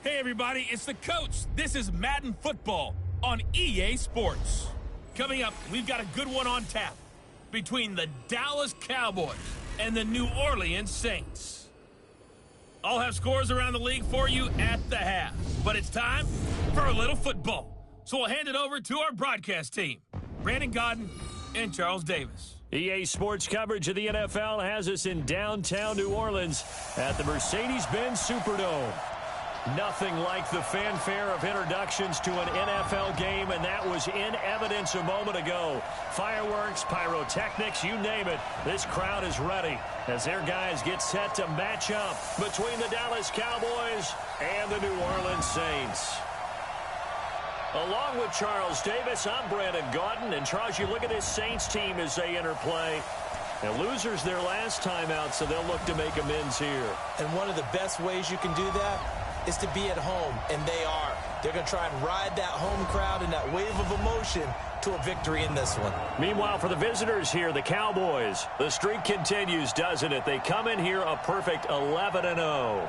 Hey everybody, it's the coach. This is Madden Football on EA Sports. Coming up, we've got a good one on tap between the Dallas Cowboys and the New Orleans Saints. I'll have scores around the league for you at the half, but it's time for a little football. So I'll hand it over to our broadcast team, Brandon Godden and Charles Davis. EA Sports coverage of the NFL has us in downtown New Orleans at the Mercedes-Benz Superdome. Nothing like the fanfare of introductions to an NFL game, and that was in evidence a moment ago. Fireworks, pyrotechnics, you name it. This crowd is ready as their guys get set to match up between the Dallas Cowboys and the New Orleans Saints. Along with Charles Davis, I'm Brandon Godden. And Charles, you look at this Saints team as they interplay. And losers their last time out, so they'll look to make amends here. And one of the best ways you can do that is to be at home, and they are. They're going to try and ride that home crowd and that wave of emotion to a victory in this one. Meanwhile, for the visitors here, the Cowboys, the streak continues, doesn't it? They come in here a perfect 11-0.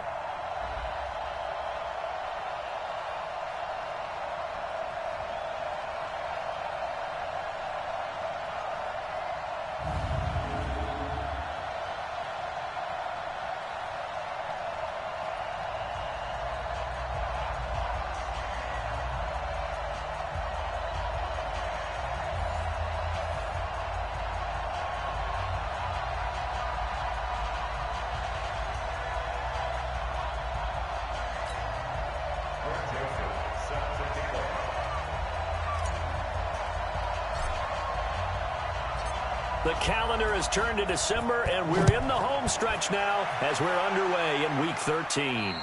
The calendar has turned to December, and we're in the home stretch now as we're underway in Week 13.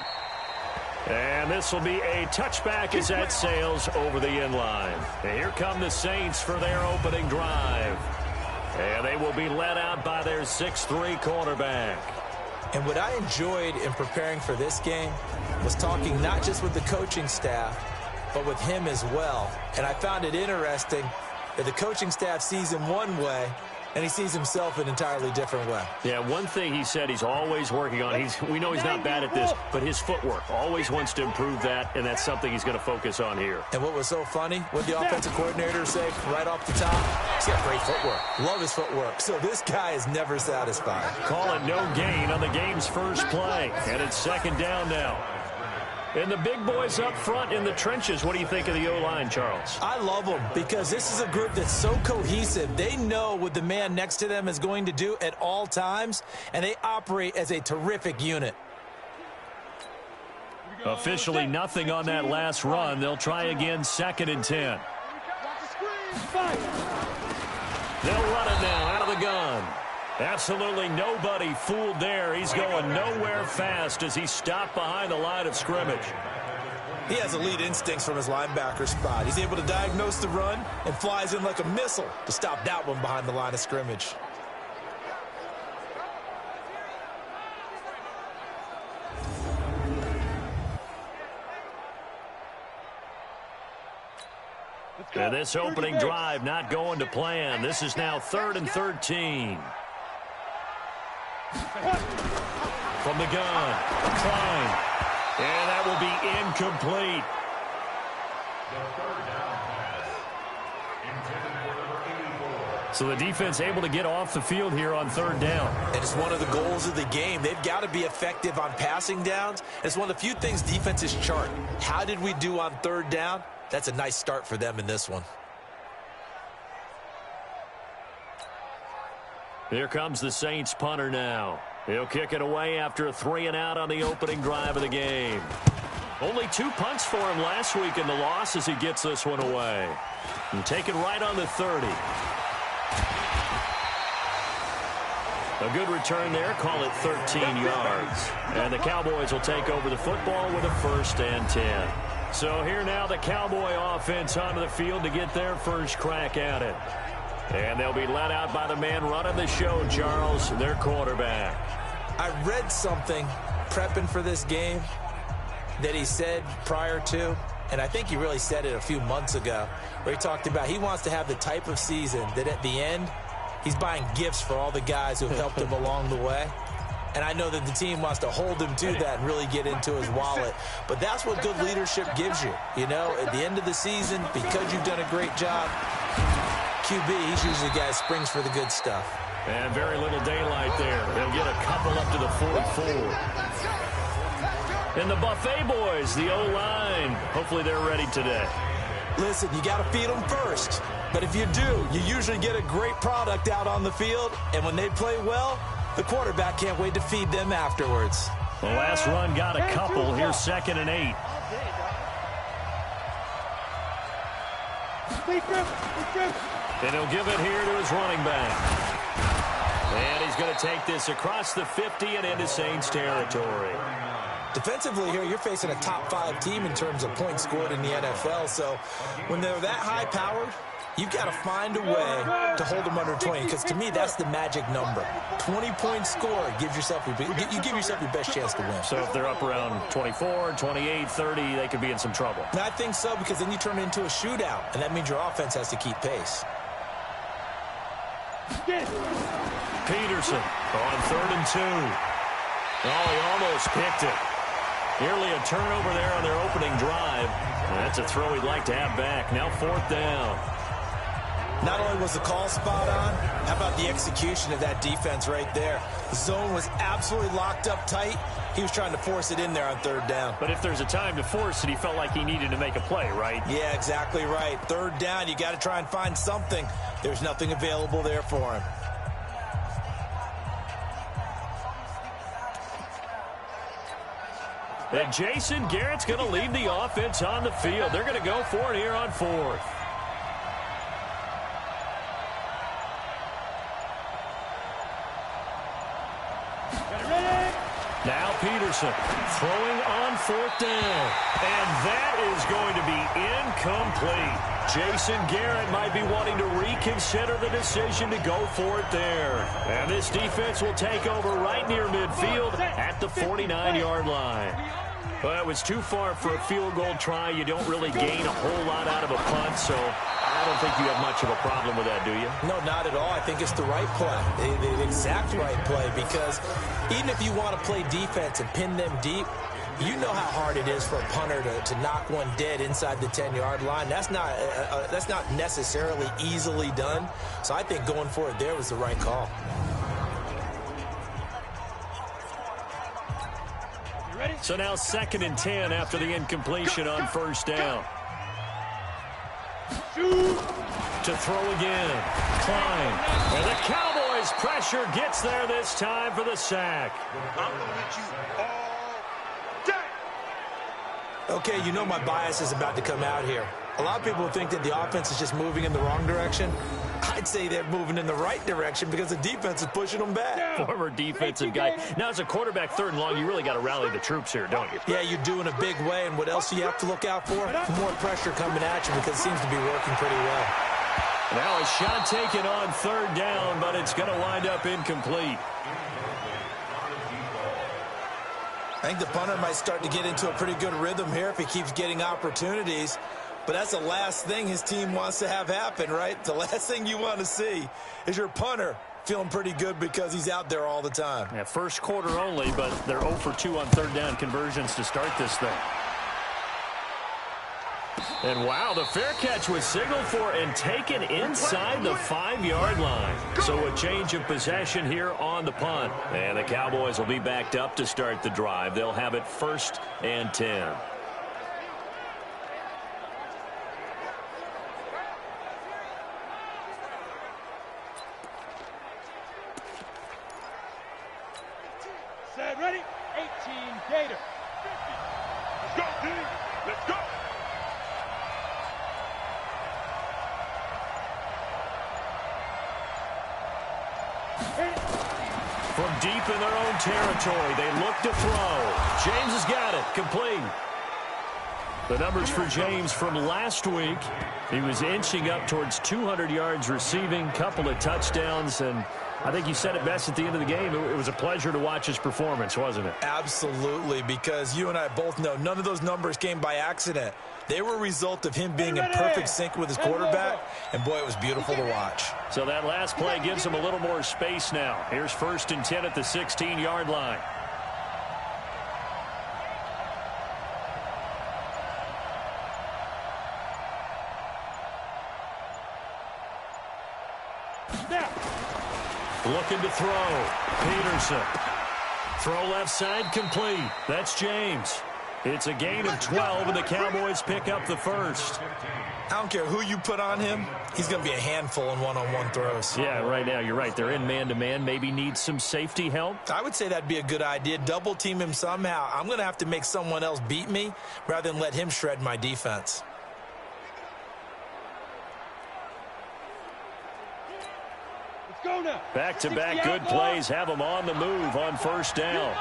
And this will be a touchback as that sails over the inline. And here come the Saints for their opening drive. And they will be led out by their 6'3" quarterback. And what I enjoyed in preparing for this game was talking not just with the coaching staff, but with him as well. And I found it interesting that the coaching staff sees him one way, and he sees himself an entirely different way. Yeah, one thing he said he's always working on, we know he's not bad at this, but his footwork, always wants to improve that, and that's something he's going to focus on here. And what was so funny, what the offensive coordinator say right off the top, he's got great footwork. Love his footwork. So this guy is never satisfied. Call it no gain on the game's first play, and it's second down now. And the big boys up front in the trenches, what do you think of the O-line, Charles? I love them because this is a group that's so cohesive. They know what the man next to them is going to do at all times, and they operate as a terrific unit. Officially nothing on that last run. They'll try again, 2nd and 10. They'll run it now out of the gun. Absolutely nobody fooled there. He's going nowhere fast as he's stopped behind the line of scrimmage. He has elite instincts from his linebacker spot. He's able to diagnose the run and flies in like a missile to stop that one behind the line of scrimmage. And this opening drive not going to plan. This is now 3rd and 13. From the gun, Klein. And that will be incomplete. So the defense able to get off the field here on 3rd down. And it's one of the goals of the game. They've got to be effective on passing downs. It's one of the few things defenses chart. How did we do on 3rd down? That's a nice start for them in this one. Here comes the Saints punter now. He'll kick it away after a 3-and-out on the opening drive of the game. Only 2 punts for him last week in the loss as he gets this one away. And taken right on the 30. A good return there. Call it 13 yards. And the Cowboys will take over the football with a 1st and 10. So here now the Cowboy offense onto the field to get their first crack at it. And they'll be let out by the man running the show, Charles, their quarterback. I read something prepping for this game that he said prior to, and I think he really said it a few months ago, where he talked about he wants to have the type of season that at the end, he's buying gifts for all the guys who have helped him along the way. And I know that the team wants to hold him to that and really get into his wallet. But that's what good leadership gives you. You know, at the end of the season, because you've done a great job, QB, he's usually the guy who springs for the good stuff. And very little daylight there. They'll get a couple up to the 44. And the Buffet boys, the O-line. Hopefully they're ready today. Listen, you got to feed them first. But if you do, you usually get a great product out on the field. And when they play well, the quarterback can't wait to feed them afterwards. The last run got a couple. Here's 2nd and 8. And he'll give it here to his running back. And he's going to take this across the 50 and into Saints territory. Defensively here, you're facing a top-5 team in terms of points scored in the NFL. So when they're that high-powered, you've got to find a way to hold them under 20, because to me, that's the magic number. 20 points scored gives yourself you give yourself your best chance to win. So if they're up around 24, 28, 30, they could be in some trouble. And I think so, because then you turn it into a shootout, and that means your offense has to keep pace. Peterson on 3rd and 2. Oh, he almost picked it. Nearly a turnover there on their opening drive. That's a throw he'd like to have back. Now 4th down. Not only was the call spot on, how about the execution of that defense right there? The zone was absolutely locked up tight. He was trying to force it in there on 3rd down. But if there's a time to force it, he felt like he needed to make a play, right? Yeah, exactly right. 3rd down, you got to try and find something. There's nothing available there for him. And Jason Garrett's going to lead the offense on the field. They're going to go for it here on 4th. Now Peterson throwing on 4th down. And that is going to be incomplete. Jason Garrett might be wanting to reconsider the decision to go for it there. And this defense will take over right near midfield at the 49-yard line. Well, it was too far for a field goal try. You don't really gain a whole lot out of a punt, so I don't think you have much of a problem with that, do you? No, not at all. I think it's the right play, the exact right play, because even if you want to play defense and pin them deep, you know how hard it is for a punter to knock one dead inside the 10-yard line. That's not necessarily easily done. So I think going for it there was the right call. So now 2nd and 10 after the incompletion on 1st down. To throw again. Klein. And the Cowboys pressure gets there this time for the sack. I'm going to hit you all day. Okay, you know my bias is about to come out here. A lot of people think that the offense is just moving in the wrong direction. I'd say they're moving in the right direction because the defense is pushing them back. Former defensive guy. Now, as a quarterback, 3rd and long, you really got to rally the troops here, don't you? Yeah, you do in a big way. And what else do you have to look out for? More pressure coming at you, because it seems to be working pretty well. Now a shot taken on 3rd down, but it's going to wind up incomplete. I think the punter might start to get into a pretty good rhythm here if he keeps getting opportunities. But that's the last thing his team wants to have happen, right? The last thing you want to see is your punter feeling pretty good because he's out there all the time. Yeah, first quarter only, but they're 0 for 2 on 3rd down conversions to start this thing. And wow, the fair catch was signaled for and taken inside the 5-yard line. So a change of possession here on the punt. And the Cowboys will be backed up to start the drive. They'll have it 1st and 10. Set, ready? 18, Gator. 50. Let's go, team. Let's go. From deep in their own territory, they look to throw. James has got it. Complete. The numbers for James from last week, he was inching up towards 200 yards receiving, couple of touchdowns, and I think you said it best at the end of the game. It was a pleasure to watch his performance, wasn't it? Absolutely, because you and I both know none of those numbers came by accident. They were a result of him being in perfect sync with his quarterback, and boy, it was beautiful to watch. So that last play gives him a little more space now. Here's 1st and 10 at the 16-yard line. Looking to throw. Peterson. Throw left side complete. That's James. It's a gain of 12, and the Cowboys pick up the first. I don't care who you put on him. He's going to be a handful in one-on-one throws. Yeah, right now, you're right. They're in man-to-man. Maybe need some safety help. I would say that'd be a good idea. Double team him somehow. I'm going to have to make someone else beat me rather than let him shred my defense. Back-to-back good plays have them on the move on 1st down.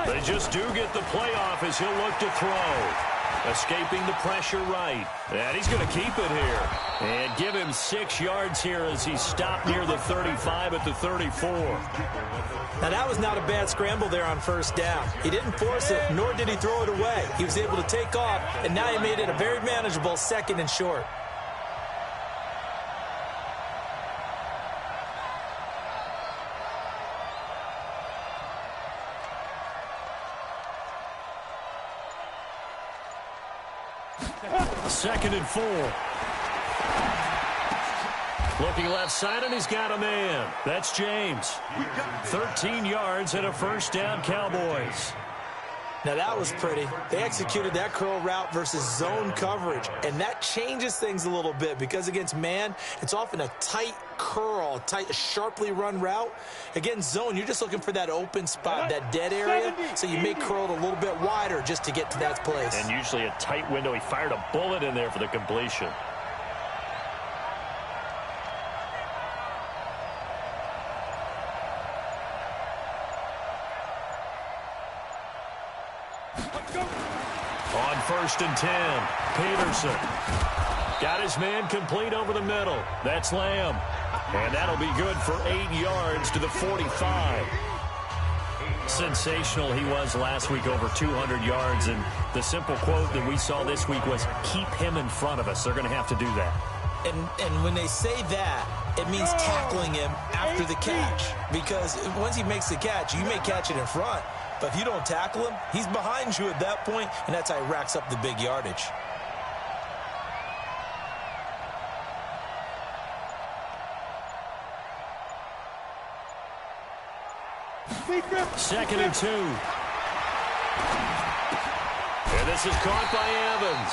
They just do get the playoff as he'll look to throw. Escaping the pressure right. And he's going to keep it here. And give him 6 yards here as he stopped near the 35 at the 34. Now, that was not a bad scramble there on 1st down. He didn't force it, nor did he throw it away. He was able to take off, and now he made it a very manageable 2nd and short. Second and 4. Looking left side, and he's got a man. That's James. 13 yards and a 1st down, Cowboys. Now, that was pretty. They executed that curl route versus zone coverage, and that changes things a little bit because against man, it's often a tight curl, tight, sharply run route. Against zone, you're just looking for that open spot, that dead area, so you may curl it a little bit wider just to get to that place. And usually a tight window. He fired a bullet in there for the completion. On 1st and 10, Peterson. Got his man complete over the middle. That's Lamb. And that'll be good for 8 yards to the 45. Sensational he was last week, over 200 yards. And the simple quote that we saw this week was, keep him in front of us. They're going to have to do that. And when they say that, it means tackling him after the catch. Because once he makes the catch, you may catch it in front. But if you don't tackle him, he's behind you at that point, and that's how he racks up the big yardage. Second and 2. And this is caught by Evans.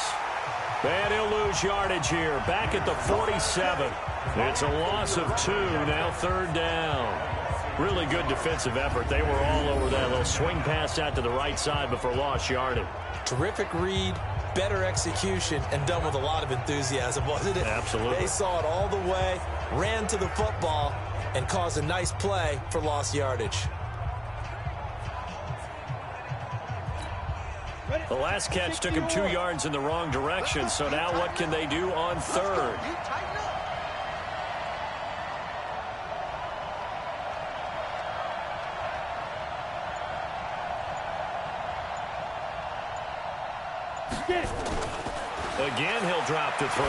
And he'll lose yardage here. Back at the 47. It's a loss of 2. Now 3rd down. Really good defensive effort. They were all over that little swing pass out to the right side before lost yardage. Terrific read, better execution, and done with a lot of enthusiasm, wasn't it? Absolutely. They saw it all the way, ran to the football, and caused a nice play for lost yardage. The last catch took him 2 yards in the wrong direction, so now what can they do on 3rd? Again, he'll drop to throw.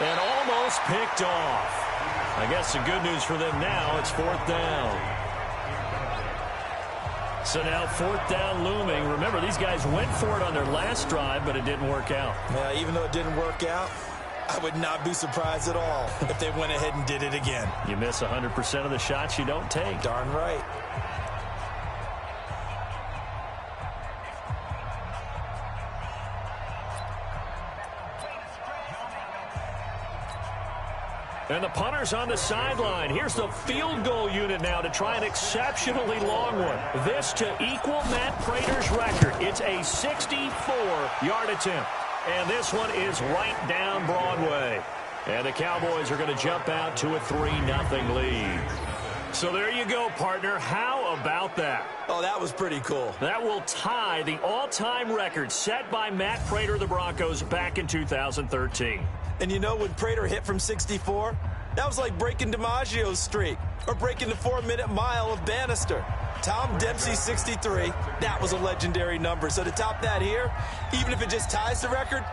And almost picked off. I guess the good news for them now, it's 4th down. So now 4th down looming. Remember, these guys went for it on their last drive, but it didn't work out. Yeah, even though it didn't work out, I would not be surprised at all if they went ahead and did it again. You miss 100% of the shots you don't take. Darn right. And the punter's on the sideline. Here's the field goal unit now to try an exceptionally long one. This to equal Matt Prater's record. It's a 64-yard attempt. And this one is right down Broadway. And the Cowboys are going to jump out to a 3-0 lead. So there you go, partner. How about that? Oh, that was pretty cool. That will tie the all-time record set by Matt Prater of the Broncos back in 2013. And you know, when Prater hit from 64, that was like breaking DiMaggio's streak or breaking the 4-minute mile of Bannister. Tom Dempsey, 63, that was a legendary number. So to top that here, even if it just ties the record,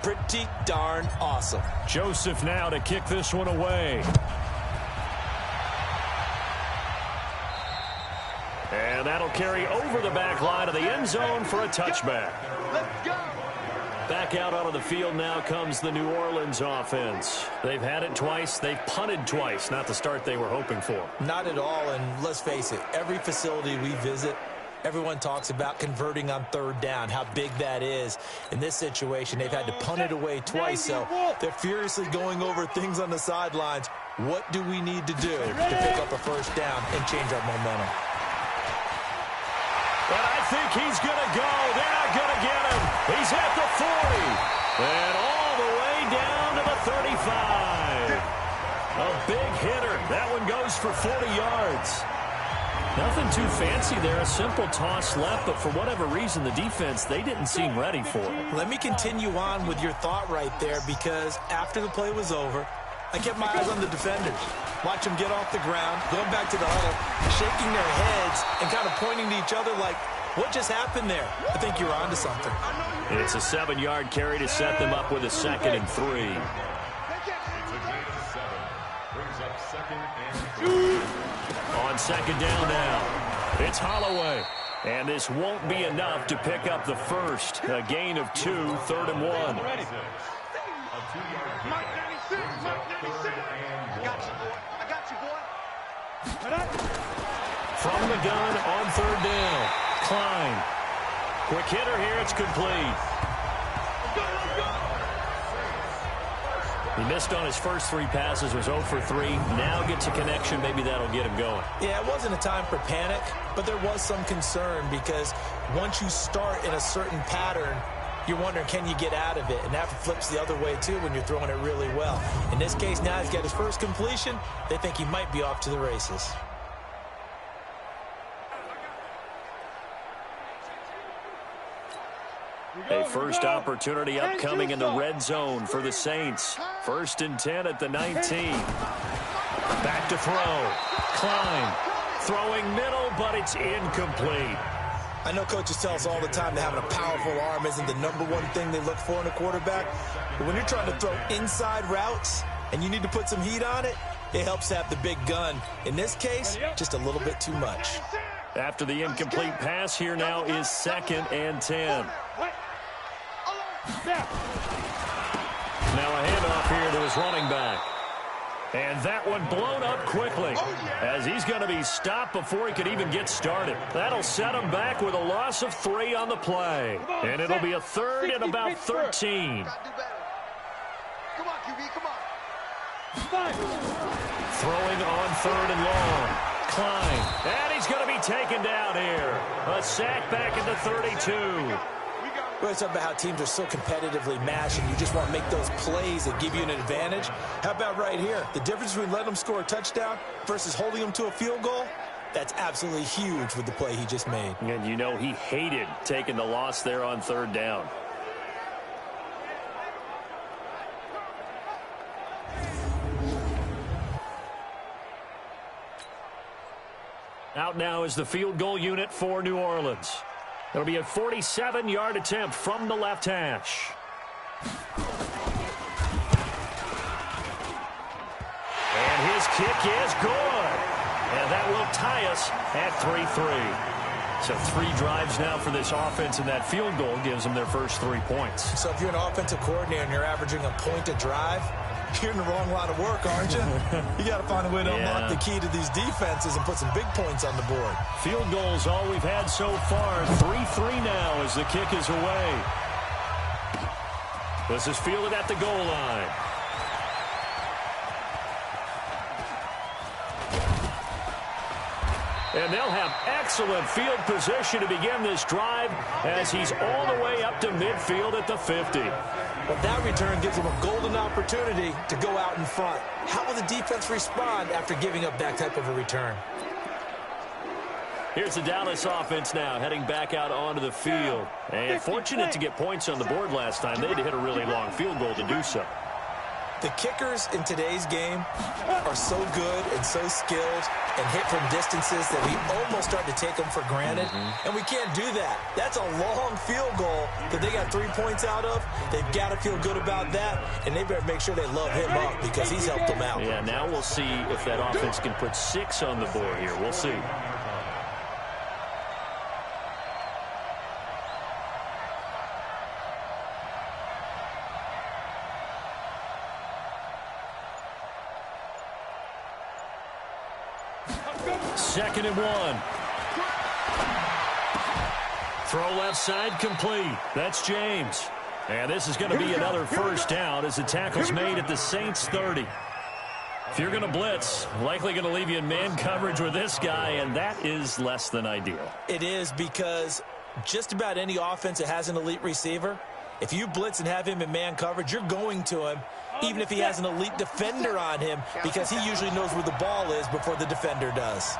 pretty darn awesome. Joseph now to kick this one away. And that'll carry over the back line of the end zone for a touchback. Let's go. Back out onto the field now comes the New Orleans offense. They've had it twice. They've punted twice. Not the start they were hoping for. Not at all, and let's face it, every facility we visit, everyone talks about converting on third down, how big that is. In this situation, they've had to punt it away twice, so they're furiously going over things on the sidelines. What do we need to do to pick up a first down and change our momentum? And I think he's going to go. They're not going to get him. He's at the 40. And all the way down to the 35. A big hitter. That one goes for 40 yards. Nothing too fancy there. A simple toss left, but for whatever reason, the defense, they didn't seem ready for it. Let me continue on with your thought right there, because after the play was over, I kept my eyes on the defenders. Watch them get off the ground, going back to the huddle, shaking their heads and kind of pointing to each other like, what just happened there? I think you're onto something. It's a 7-yard carry to set them up with a 2nd and 3. On second down now, it's Holloway. And this won't be enough to pick up the first. A gain of 2, 3rd and 1. Mike 96, Mike 96. I got you, boy. From the gun on 3rd down. Klein. Quick hitter here. It's complete. He missed on his first 3 passes, was 0 for 3. Now gets a connection. Maybe that'll get him going. Yeah, it wasn't a time for panic, but there was some concern because once you start in a certain pattern, you're wondering, can you get out of it? And that flips the other way, too, when you're throwing it really well. In this case, now he's got his first completion. They think he might be off to the races. A first opportunity upcoming in the red zone for the Saints. 1st and 10 at the 19. Back to throw. Klein throwing middle, but it's incomplete. I know coaches tell us all the time that having a powerful arm isn't the #1 thing they look for in a quarterback. But when you're trying to throw inside routes and you need to put some heat on it, it helps to have the big gun. In this case, just a little bit too much. After the incomplete pass, here now is 2nd and 10. Now a handoff here to his running back. And that one blown up quickly as he's going to be stopped before he could even get started. That'll set him back with a loss of 3 on the play. And it'll be a 3rd and about 13. Come on, QB, come on. Throwing on 3rd and long. Klein. And he's going to be taken down here. A sack back at the 32. We always talk about how teams are so competitively matched and you just want to make those plays that give you an advantage. How about right here? The difference between letting them score a touchdown versus holding them to a field goal, that's absolutely huge with the play he just made. And you know he hated taking the loss there on 3rd down. Out now is the field goal unit for New Orleans. It'll be a 47-yard attempt from the left hash. And his kick is good. And that will tie us at 3-3. So 3 drives now for this offense, and that field goal gives them their first 3 points. So if you're an offensive coordinator and you're averaging a point a drive, you're in the wrong line of work, aren't you? You got to find a way to unlock the key to these defenses and put some big points on the board. Field goals all we've had so far. 3-3 now as the kick is away. This is fielded at the goal line. And they'll have excellent field position to begin this drive as he's all the way up to midfield at the 50. Well, that return gives them a golden opportunity to go out in front. How will the defense respond after giving up that type of a return? Here's the Dallas offense now, heading back out onto the field. And fortunate to get points on the board last time. They had to hit a really long field goal to do so. The kickers in today's game are so good and so skilled and hit from distances that we almost start to take them for granted. And we can't do that. That's a long field goal that they got 3 points out of. They've got to feel good about that, and they better make sure they love him up because he's helped them out. Yeah, now we'll see if that offense can put 6 on the board here. We'll see. Second and 1. Throw left side complete. That's James. And this is going to be another first down as the tackle's made at the Saints 30. If you're going to blitz, likely going to leave you in man coverage with this guy, and that is less than ideal. It is because just about any offense that has an elite receiver, if you blitz and have him in man coverage, you're going to him, even if he has an elite defender on him, because he usually knows where the ball is before the defender does.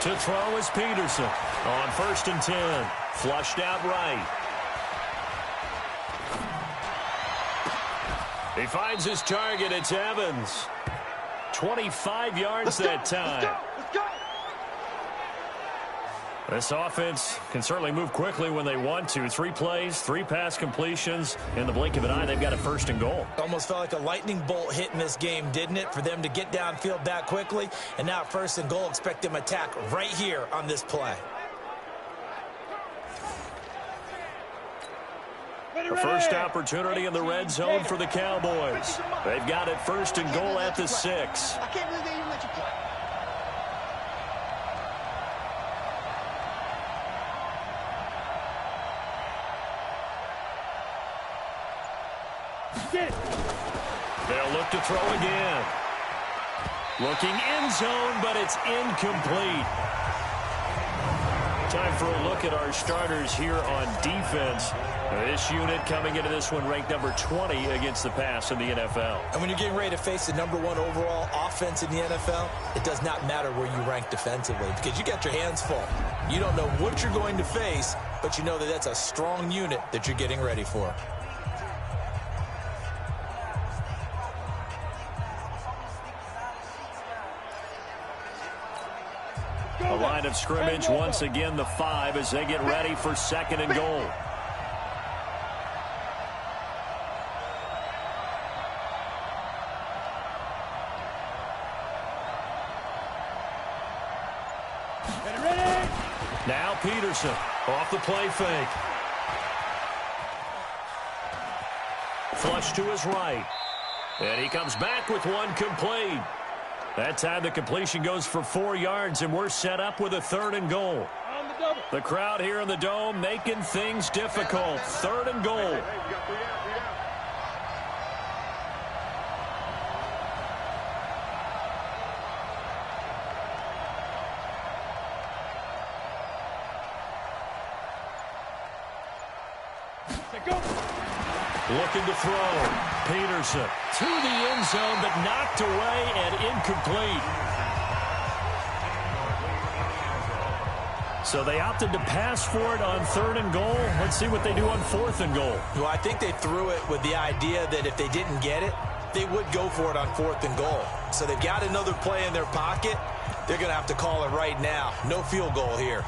To throw is Peterson on 1st and 10. Flushed out right. He finds his target. It's Evans. 25 yards that time. Let's go. This offense can certainly move quickly when they want to. 3 plays, 3 pass completions. In the blink of an eye, they've got a 1st and goal. Almost felt like a lightning bolt hit in this game, didn't it? For them to get downfield that quickly. And now 1st and goal, expect them to attack right here on this play. A first opportunity in the red zone for the Cowboys. They've got it 1st and goal at the 6. I can't believe they even let you play. They'll look to throw again. Looking end zone, but it's incomplete. Time for a look at our starters here on defense. This unit coming into this one ranked number 20 against the pass in the NFL. And when you're getting ready to face the number 1 overall offense in the NFL, it does not matter where you rank defensively because you got your hands full. You don't know what you're going to face, but you know that that's a strong unit that you're getting ready for. A line of scrimmage once again, the 5 as they get ready for 2nd and goal. Now Peterson off the play fake. Flush to his right. And he comes back with one complete. That time the completion goes for 4 yards, and we're set up with a 3rd and goal. The crowd here in the Dome making things difficult. 3rd and goal. Looking to throw. Peterson to the end zone, but knocked away and incomplete. So they opted to pass for it on 3rd and goal. Let's see what they do on 4th and goal. Well, I think they threw it with the idea that if they didn't get it, they would go for it on 4th and goal. So they've got another play in their pocket. They're going to have to call it right now. No field goal here.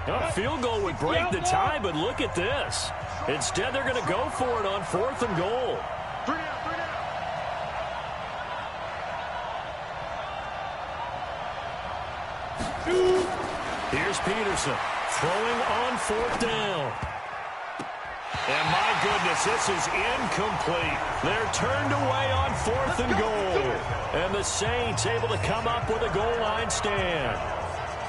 A field goal would break the tie, but look at this. Instead, they're going to go for it on 4th and goal. Here's Peterson throwing on 4th down. And my goodness, this is incomplete. They're turned away on 4th and goal. And the Saints able to come up with a goal line stand.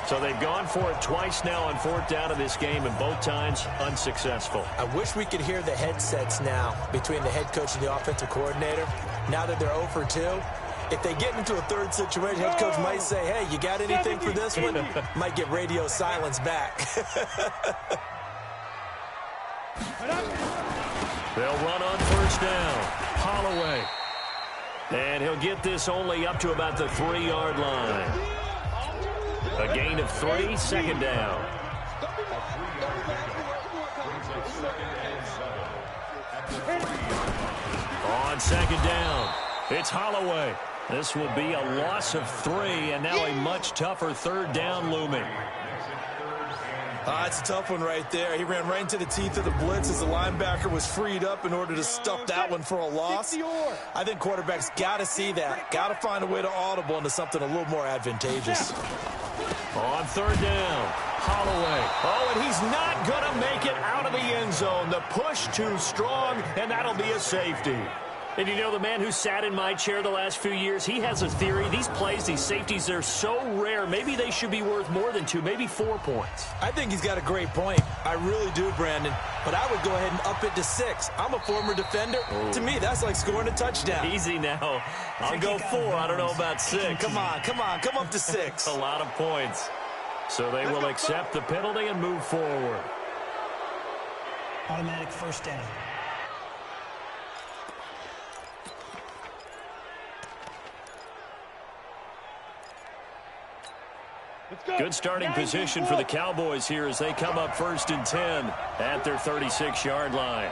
So they've gone for it twice now on 4th down of this game, and both times unsuccessful. I wish we could hear the headsets now between the head coach and the offensive coordinator. Now that they're 0 for 2, if they get into a third situation, head coach might say, hey, you got anything for this one? Might get radio silence back. They'll run on 1st down. Holloway. And he'll get this only up to about the 3-yard line. A gain of 3, 2nd down. On 2nd down, it's Holloway. This will be a loss of 3, and now a much tougher 3rd down looming. It's a tough one right there. He ran right into the teeth of the blitz as the linebacker was freed up in order to stuff that one for a loss. I think quarterbacks got to see that. Got to find a way to audible into something a little more advantageous. On 3rd down, Holloway. Oh, and he's not going to make it out of the end zone. The push too strong, and that'll be a safety. And you know, the man who sat in my chair the last few years, he has a theory. These plays, these safeties, they're so rare. Maybe they should be worth more than 2, maybe 4 points. I think he's got a great point. I really do, Brandon. But I would go ahead and up it to 6. I'm a former defender. To me, that's like scoring a touchdown. Easy now. I'll go 4. I don't know about 6. Come on. Come up to 6. A lot of points. So they will accept the penalty and move forward. Automatic 1st down. Good starting position for the Cowboys here as they come up 1st and 10 at their 36-yard line.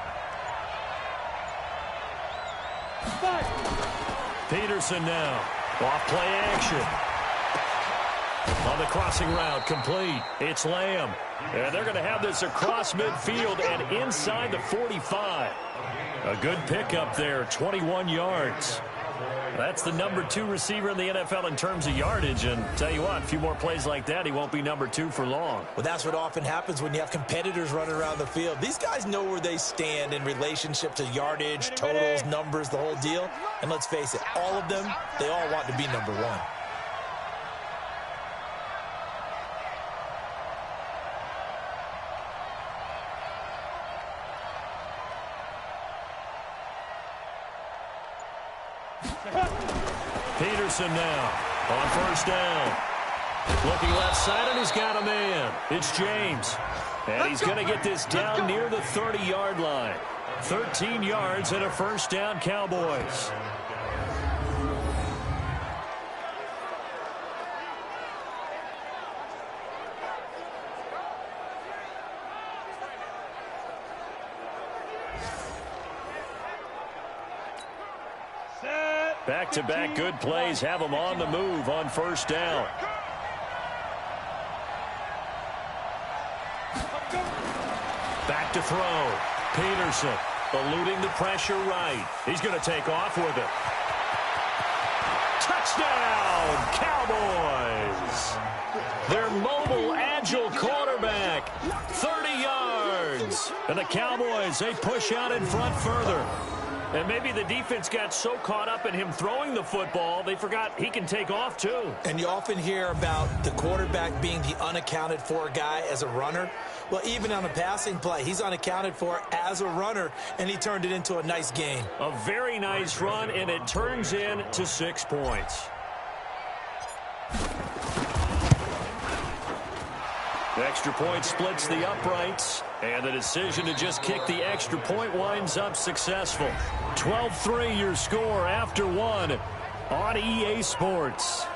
Peterson now. Off play action. On the crossing route, complete. It's Lamb. And they're going to have this across midfield and inside the 45. A good pickup there, 21 yards. That's the number 2 receiver in the NFL in terms of yardage. And tell you what, a few more plays like that, he won't be number 2 for long. Well, that's what often happens when you have competitors running around the field. These guys know where they stand in relationship to yardage, totals, numbers, the whole deal. And let's face it, all of them, they all want to be number 1. Peterson now on 1st down. Looking left side, and he's got a man. It's James. And he's going to get this down near the 30-yard line. 13 yards and a 1st down, Cowboys. Back-to-back good plays have them on the move on 1st down. Back to throw. Peterson eluding the pressure right. He's going to take off with it. Touchdown, Cowboys. Their mobile, agile quarterback, 30 yards. And the Cowboys, they push out in front further. And maybe the defense got so caught up in him throwing the football, they forgot he can take off too. And you often hear about the quarterback being the unaccounted for guy as a runner. Well, even on a passing play, he's unaccounted for as a runner, and he turned it into a nice game. A very nice run, and it turns into 6 points. The extra point splits the uprights, and the decision to just kick the extra point winds up successful. 12-3 your score after 1 on EA Sports.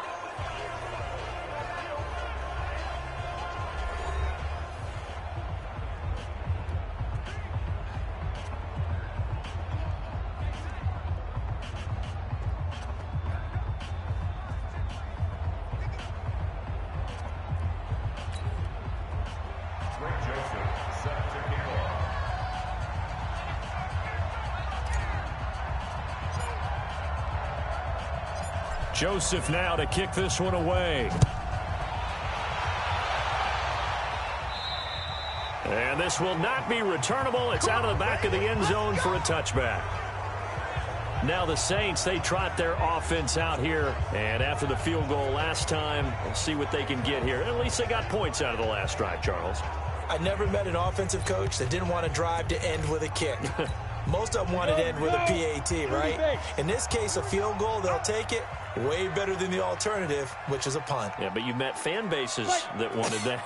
Joseph now to kick this one away. And this will not be returnable. It's out of the back of the end zone for a touchback. Now the Saints, they trot their offense out here. And after the field goal last time, we'll see what they can get here. At least they got points out of the last drive, Charles. I never met an offensive coach that didn't want to drive to end with a kick. Most of them wanted to end with a PAT, right? In this case, a field goal, they'll take it. Way better than the alternative, which is a punt. Yeah, but you've met fan bases that wanted that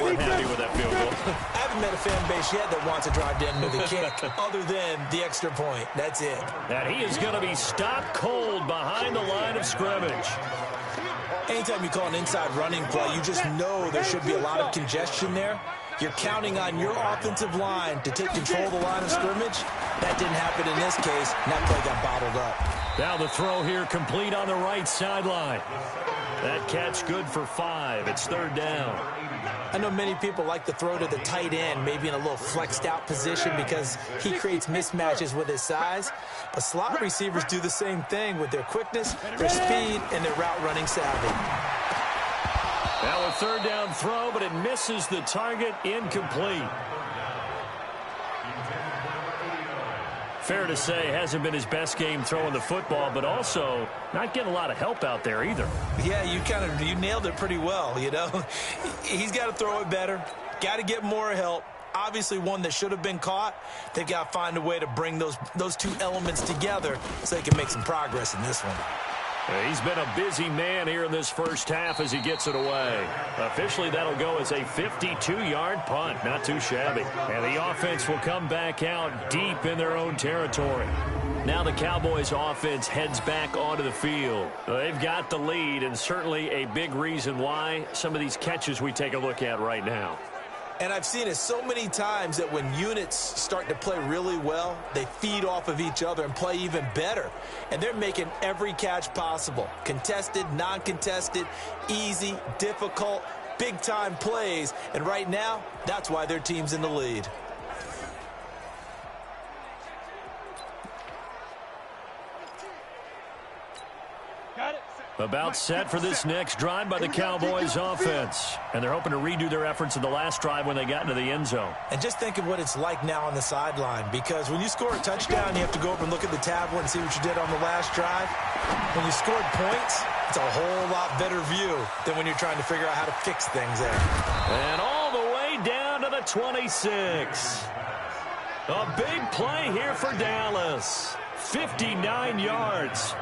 weren't happy with that field goal. I haven't met a fan base yet that wants to drive to end with a kick, other than the extra point. That's it. And he is going to be stopped cold behind the line of scrimmage. Anytime you call an inside running play, you just know there should be a lot of congestion there. You're counting on your offensive line to take control of the line of scrimmage. That didn't happen in this case, and that play got bottled up. Now the throw here complete on the right sideline. That catch good for 5. It's third down. I know many people like to throw to the tight end, maybe in a little flexed out position because he creates mismatches with his size. But slot receivers do the same thing with their quickness, their speed, and their route running savvy. Now a third down throw, but it misses the target, incomplete. Fair to say, hasn't been his best game throwing the football, but also not getting a lot of help out there either. Yeah, you nailed it pretty well, you know. He's got to throw it better, got to get more help. Obviously one that should have been caught. They've got to find a way to bring those two elements together so they can make some progress in this one. He's been a busy man here in this first half as he gets it away. Officially, that'll go as a 52-yard punt. Not too shabby. And the offense will come back out deep in their own territory. Now the Cowboys offense heads back onto the field. They've got the lead, and certainly a big reason why some of these catches we take a look at right now. And I've seen it so many times that when units start to play really well, they feed off of each other and play even better. And they're making every catch possible. Contested, non-contested, easy, difficult, big-time plays. And right now, that's why their team's in the lead. About set for this next drive by the Cowboys offense. And they're hoping to redo their efforts in the last drive when they got into the end zone. And just think of what it's like now on the sideline, because when you score a touchdown, you have to go over and look at the tablet and see what you did on the last drive. When you scored points, it's a whole lot better view than when you're trying to figure out how to fix things there. And all the way down to the 26. A big play here for Dallas. 59 yards.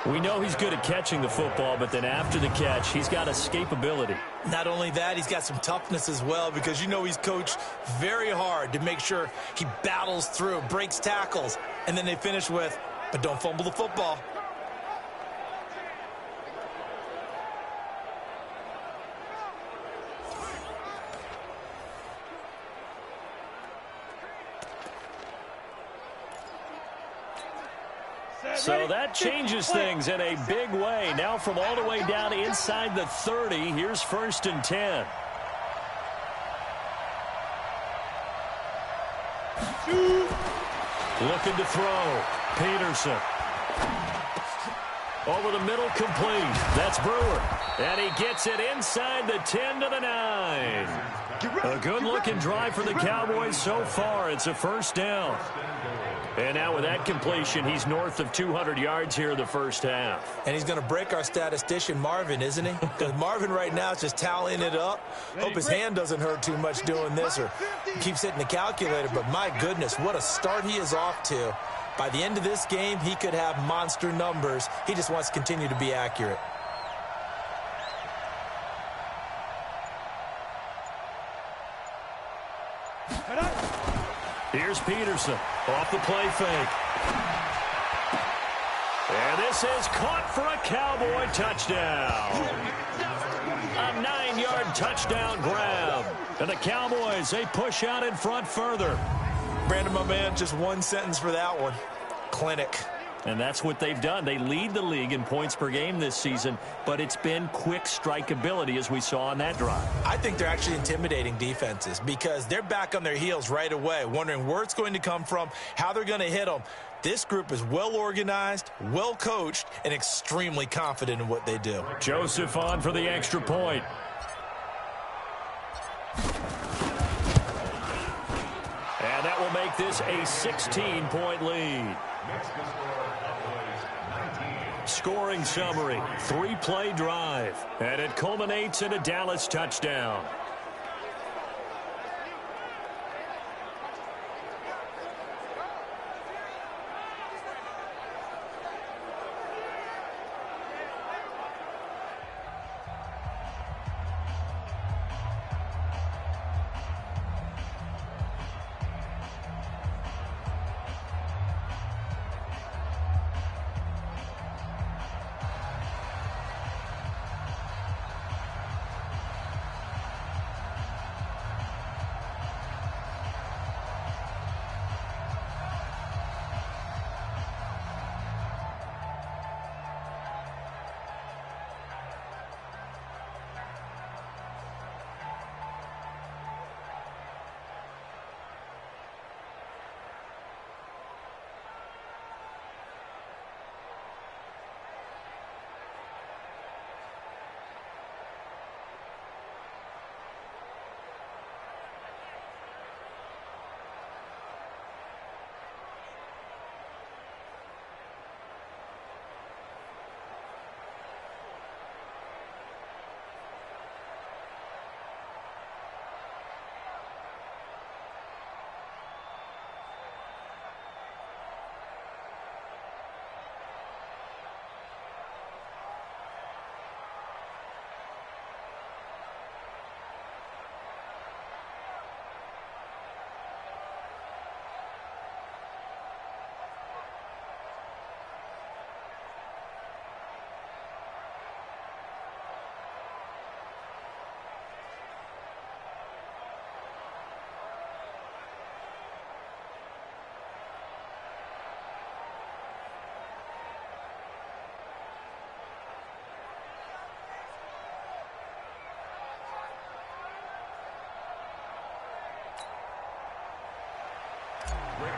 We know he's good at catching the football, but then after the catch, he's got escapability. Not only that, he's got some toughness as well, because you know he's coached very hard to make sure he battles through, breaks tackles, and then they finish with, but don't fumble the football. So that changes things in a big way. Now from all the way down inside the 30, here's 1st and 10. Looking to throw. Peterson. Over the middle, complete. That's Brewer. And he gets it inside the 10 to the 9. A good-looking drive for the Cowboys so far. It's a first down. And now with that completion, he's north of 200 yards here in the first half. And he's going to break our statistician, Marvin, isn't he? Because Marvin right now is just tallying it up. Hope his hand doesn't hurt too much doing this or keeps hitting the calculator. But my goodness, what a start he is off to. By the end of this game, he could have monster numbers. He just wants to continue to be accurate. Here's Peterson off the play fake. And this is caught for a Cowboy touchdown. A 9-yard touchdown grab. And the Cowboys, they push out in front further. Brandon, my man, just one sentence for that one. Clinic. And that's what they've done. They lead the league in points per game this season, but it's been quick strikeability as we saw on that drive. I think they're actually intimidating defenses because they're back on their heels right away, wondering where it's going to come from, how they're going to hit them. This group is well organized, well coached, and extremely confident in what they do. Joseph on for the extra point. And that that will make this a 16-point lead. Scoring summary, 3-play drive, and it culminates in a Dallas touchdown.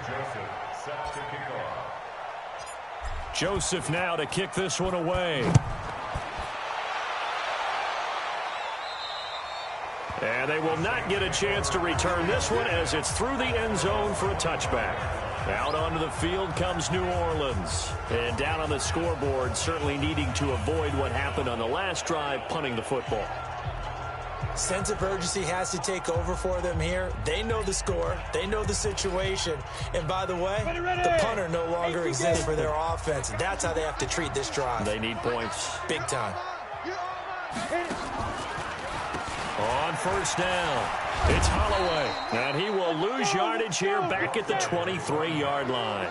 Joseph set to kick off. Joseph now to kick this one away. And they will not get a chance to return this one as it's through the end zone for a touchback. Out onto the field comes New Orleans. And down on the scoreboard, certainly needing to avoid what happened on the last drive, punting the football. Sense of urgency has to take over for them here. They know the score. They know the situation. And by the way, the punter no longer exists for their offense. That's how they have to treat this drive. They need points. Big time. On first down, it's Holloway. And he will lose yardage here back at the 23-yard line.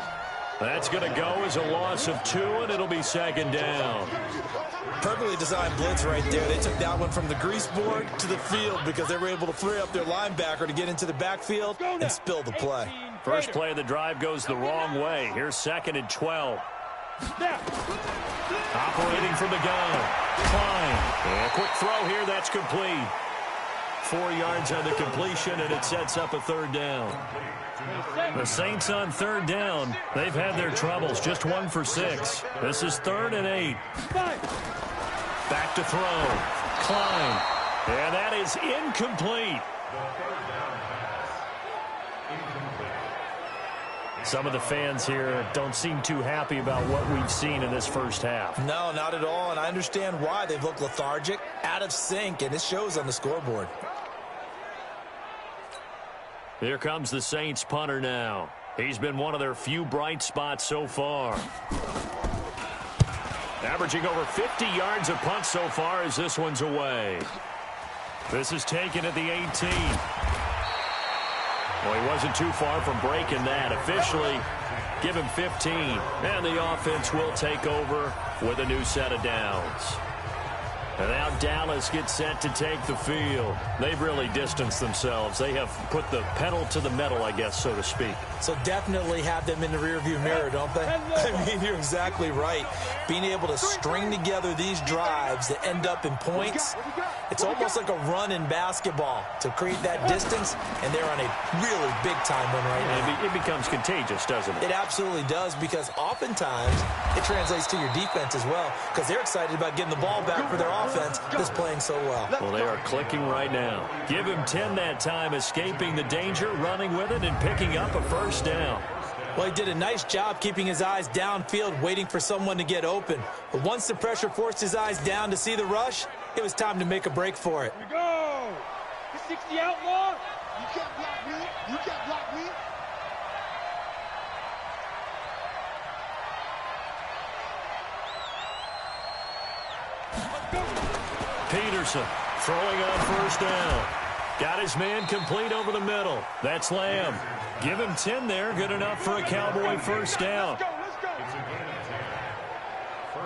That's going to go as a loss of 2, and it'll be second down. Perfectly designed blitz right there. They took that one from the grease board to the field because they were able to free up their linebacker to get into the backfield and spill the play. First play of the drive goes the wrong way. Here's 2nd and 12. Operating from the gun. Klein. And a quick throw here. That's complete. 4 yards on the completion, and it sets up a third down. The Saints on third down. They've had their troubles. Just 1 for 6. This is 3rd and 8. Back to throw. Klein. And that is incomplete. Some of the fans here don't seem too happy about what we've seen in this first half. No, not at all, and I understand why. They've looked lethargic, out of sync, and it shows on the scoreboard. Here comes the Saints punter now. He's been one of their few bright spots so far. Averaging over 50 yards a punt so far as this one's away. This is taken at the 18. Well, he wasn't too far from breaking that. Officially, give him 15. And the offense will take over with a new set of downs. And now Dallas gets set to take the field. They've really distanced themselves. They have put the pedal to the metal, I guess, so to speak. So definitely have them in the rearview mirror, don't they? I mean, you're exactly right. Being able to string together these drives that end up in points, it's almost like a run in basketball to create that distance, and they're on a really big-time one right now. It becomes contagious, doesn't it? It absolutely does, because oftentimes it translates to your defense as well, because they're excited about getting the ball back for their offense. offense that's playing so well. Well, they are clicking right now. Give him 10 that time, escaping the danger, running with it, and picking up a first down. Well, he did a nice job keeping his eyes downfield, waiting for someone to get open. But once the pressure forced his eyes down to see the rush, it was time to make a break for it. Here we go. The 60 outlaw. You can't block me. You can't block me. Peterson throwing on first down. Got his man complete over the middle. That's Lamb. Give him 10 there. Good enough for a Cowboy first down.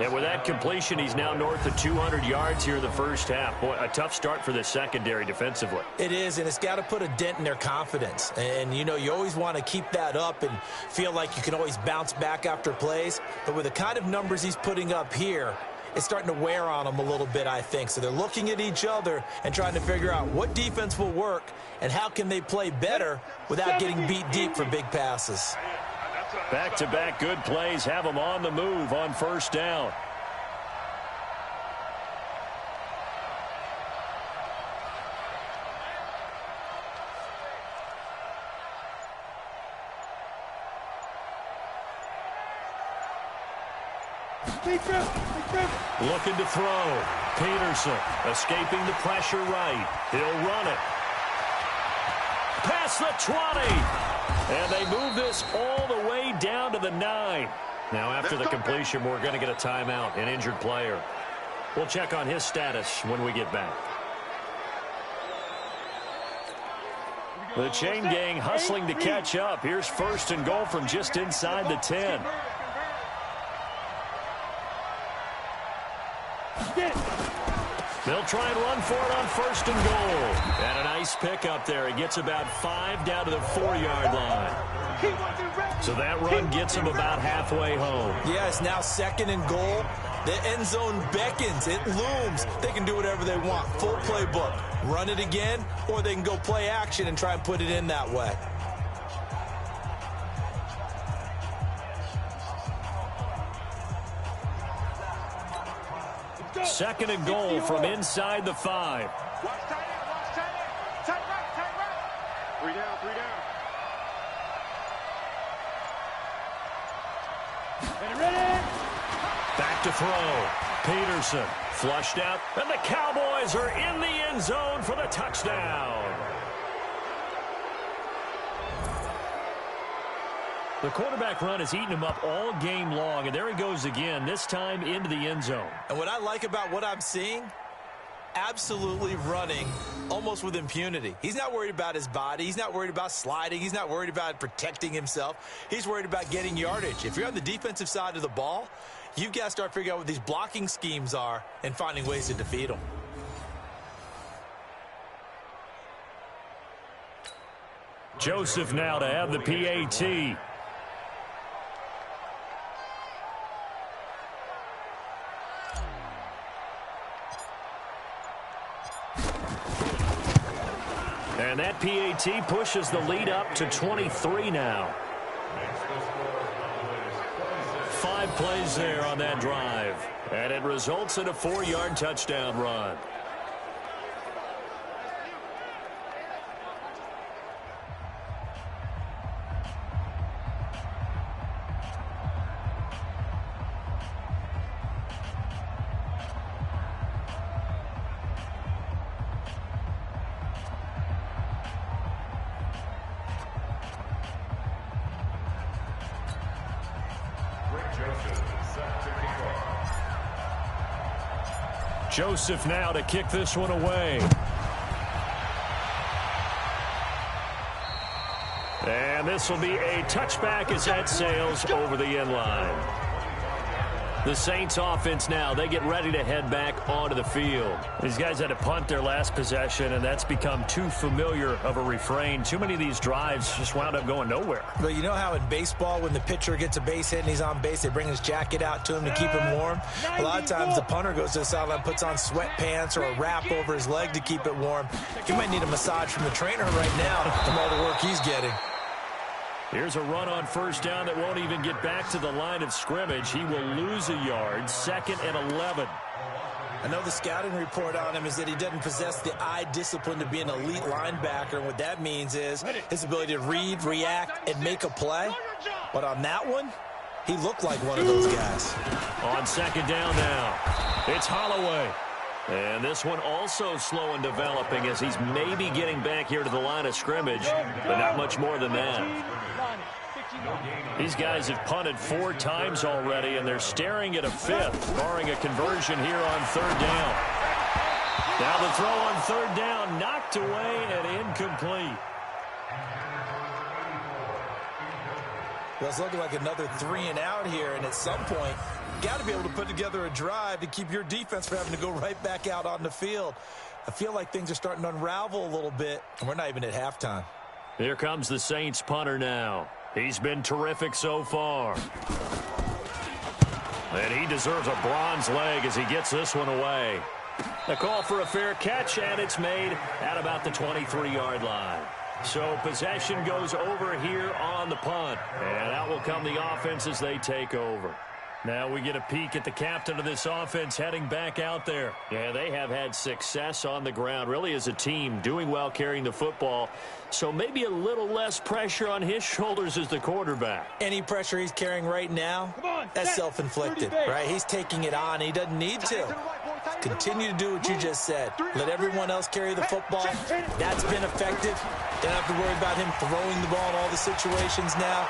And with that completion, he's now north of 200 yards here in the first half. Boy, a tough start for the secondary defensively. It is, and it's got to put a dent in their confidence. And, you know, you always want to keep that up and feel like you can always bounce back after plays. But with the kind of numbers he's putting up here, it's starting to wear on them a little bit, I think. So they're looking at each other and trying to figure out what defense will work and how can they play better without getting beat deep for big passes. Back-to-back good plays have them on the move on first down. Looking to throw. Peterson escaping the pressure right. He'll run it. Past the 20. And they move this all the way down to the 9. Now after the completion, we're going to get a timeout, an injured player. We'll check on his status when we get back. The chain gang hustling to catch up. Here's first and goal from just inside the 10. They'll try and run for it on first and goal. And a nice pickup there. He gets about 5 down to the 4-yard line. So that run gets him about halfway home. Yeah, it's now second and goal. The end zone beckons. It looms. They can do whatever they want. Full playbook. Run it again, or they can go play action and try and put it in that way. Second and goal from inside the 5. Watch tight end, watch tight end. Tight right. 3 down, 3 down. And ready. Back to throw. Peterson flushed out, and the Cowboys are in the end zone for the touchdown. The quarterback run has eaten him up all game long, and there he goes again, this time into the end zone. And what I like about what I'm seeing, absolutely running almost with impunity. He's not worried about his body. He's not worried about sliding. He's not worried about protecting himself. He's worried about getting yardage. If you're on the defensive side of the ball, you've got to start figuring out what these blocking schemes are and finding ways to defeat them. Joseph now to have the PAT. And that PAT pushes the lead up to 23 now. 5 plays there on that drive. And it results in a 4-yard touchdown run. Joseph now to kick this one away. And this will be a touchback as that sails over the end line. The Saints offense now, they get ready to head back onto the field. These guys had to punt their last possession, and that's become too familiar of a refrain. Too many of these drives just wound up going nowhere. But you know how in baseball, when the pitcher gets a base hit and he's on base, they bring his jacket out to him to keep him warm? A lot of times the punter goes to the sideline, puts on sweatpants or a wrap over his leg to keep it warm. He might need a massage from the trainer right now from all the work he's getting. Here's a run on first down that won't even get back to the line of scrimmage. He will lose a yard. 2nd and 11. I know the scouting report on him is that he doesn't possess the eye discipline to be an elite linebacker. And what that means is his ability to read, react, and make a play. But on that one, he looked like one of those guys. On second down now, it's Holloway. And this one also slow in developing as he's maybe getting back here to the line of scrimmage, but not much more than that. These guys have punted 4 times already, and they're staring at a 5th, barring a conversion here on 3rd down. Now the throw on 3rd down, knocked away and incomplete. Well, it's looking like another 3 and out here, and at some point, you got to be able to put together a drive to keep your defense from having to go right back out on the field. I feel like things are starting to unravel a little bit, and we're not even at halftime. Here comes the Saints punter now. He's been terrific so far. And he deserves a bronze leg as he gets this one away. A call for a fair catch, and it's made at about the 23-yard line. So possession goes over here on the punt. And out will come the offense as they take over. Now we get a peek at the captain of this offense heading back out there. Yeah, they have had success on the ground, really as a team, doing well carrying the football. So maybe a little less pressure on his shoulders as the quarterback. Any pressure he's carrying right now, that's self-inflicted, right? He's taking it on. He doesn't need to. Continue to do what you just said. Let everyone else carry the football. That's been effective. Don't have to worry about him throwing the ball in all the situations now.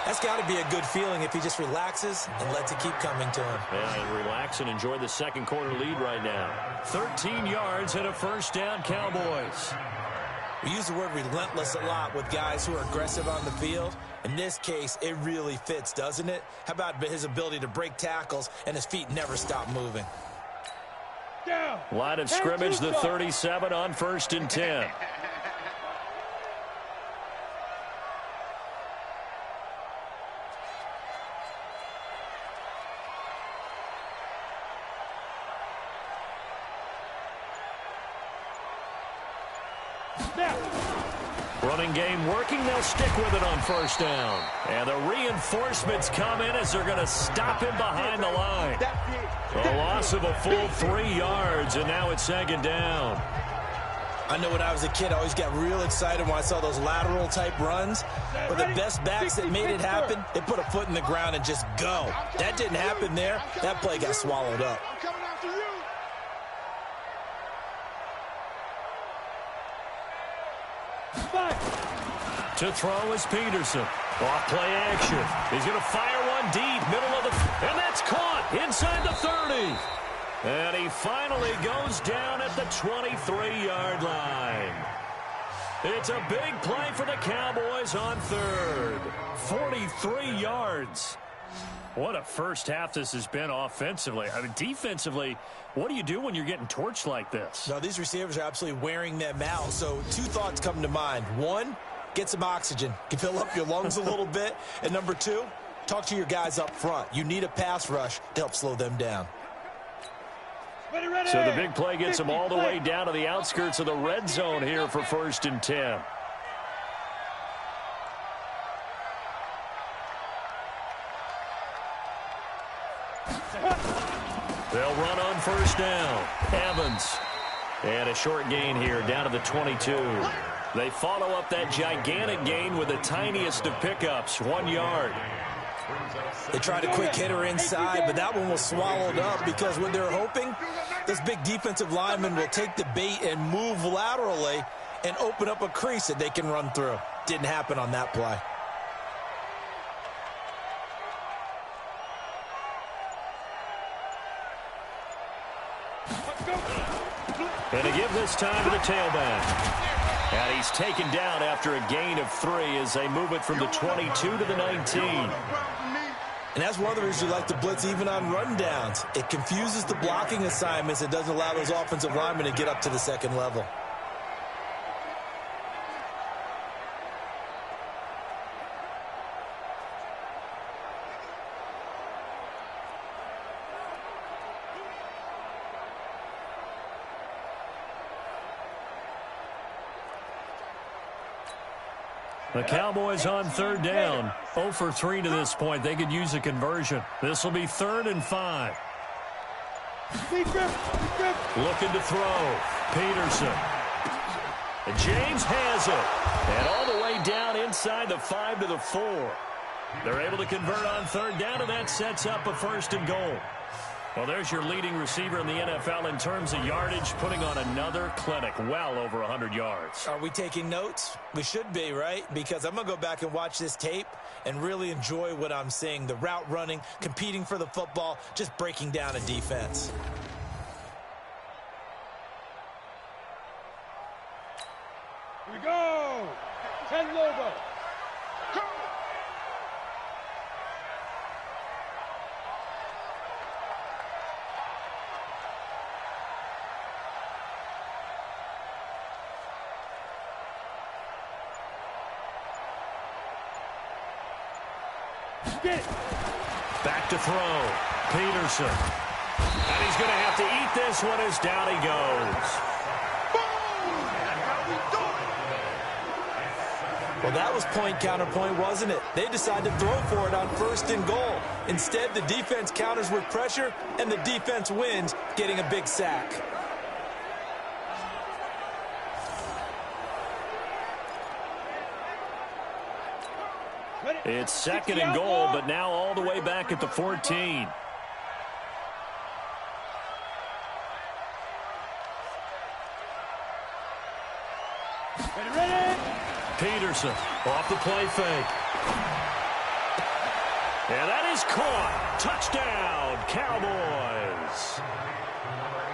That's got to be a good feeling if he just relaxes and lets it keep coming to him. Yeah, and relax and enjoy the second quarter lead right now. 13 yards and a 1st down, Cowboys. We use the word relentless a lot with guys who are aggressive on the field. In this case, it really fits, doesn't it? How about his ability to break tackles and his feet never stop moving? Line of scrimmage, the 37 on 1st and 10. Running game working. They'll stick with it on 1st down. And the reinforcements come in as they're going to stop him behind the line. A loss of a full 3 yards, and now it's 2nd down. I know when I was a kid, I always got real excited when I saw those lateral-type runs. But the best backs that made it happen, they put a foot in the ground and just go. That didn't happen there. That play got swallowed up. To throw is Peterson. Off play action. He's going to fire one deep, middle of the... And that's caught inside the 30. And he finally goes down at the 23-yard line. It's a big play for the Cowboys on 3rd. 43 yards. What a first half this has been offensively. I mean, defensively, what do you do when you're getting torched like this? No, these receivers are absolutely wearing them out. So 2 thoughts come to mind. 1, get some oxygen. You can fill up your lungs a little bit. And number 2, talk to your guys up front. You need a pass rush to help slow them down. So the big play gets them all the way down to the outskirts of the red zone here for 1st and 10. They'll run on 1st down. Evans. And a short gain here down to the 22. They follow up that gigantic gain with the tiniest of pickups, 1 yard. They tried a quick hitter inside, but that one was swallowed up because what they're hoping, this big defensive lineman will take the bait and move laterally and open up a crease that they can run through. Didn't happen on that play. And to give this time to the tailback. And he's taken down after a gain of 3 as they move it from the 22 to the 19. And that's one of the reasons you like to blitz even on rundowns. It confuses the blocking assignments. It doesn't allow those offensive linemen to get up to the second level. The Cowboys on 3rd down. 0 for 3 to this point. They could use a conversion. This will be 3rd and 5. Looking to throw. Peterson. And James has it. And all the way down inside the 5 to the 4. They're able to convert on third down, and that sets up a 1st and goal. Well, there's your leading receiver in the NFL in terms of yardage, putting on another clinic, well over 100 yards. Are we taking notes? We should be, right? Because I'm going to go back and watch this tape and really enjoy what I'm seeing. The route running, competing for the football, just breaking down a defense. Here we go. 10 logo. Back to throw. Peterson. And he's going to have to eat this one as down he goes. Well, that was point counterpoint, wasn't it? They decided to throw for it on 1st and goal. Instead, the defense counters with pressure, and the defense wins, getting a big sack. It's 2nd and goal, but now all the way back at the 14. Ready? Peterson off the play fake. And that is caught. Touchdown, Cowboys.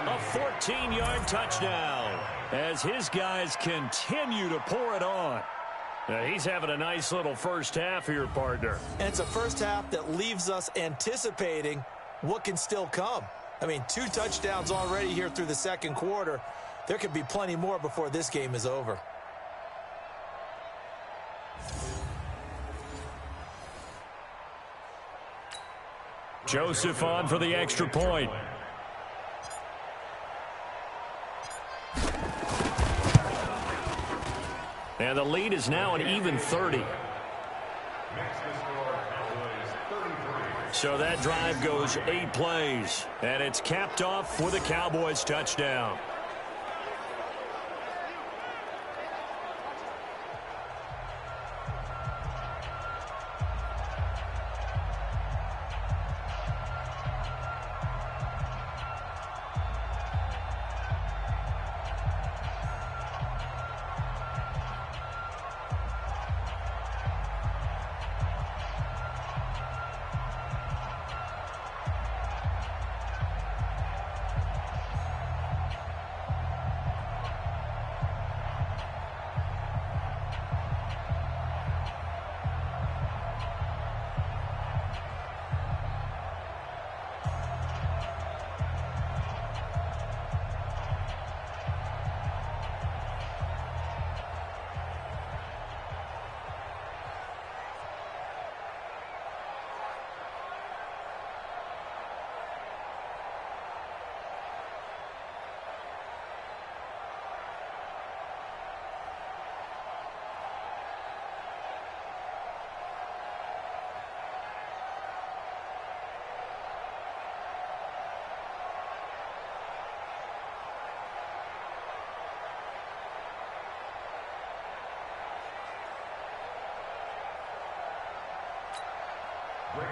A 14-yard touchdown as his guys continue to pour it on. He's having a nice little first half here, partner. And it's a first half that leaves us anticipating what can still come. I mean, 2 touchdowns already here through the 2nd quarter. There could be plenty more before this game is over. Joseph on for the extra point. And the lead is now an even 30. So that drive goes 8 plays. And it's capped off with a Cowboys touchdown.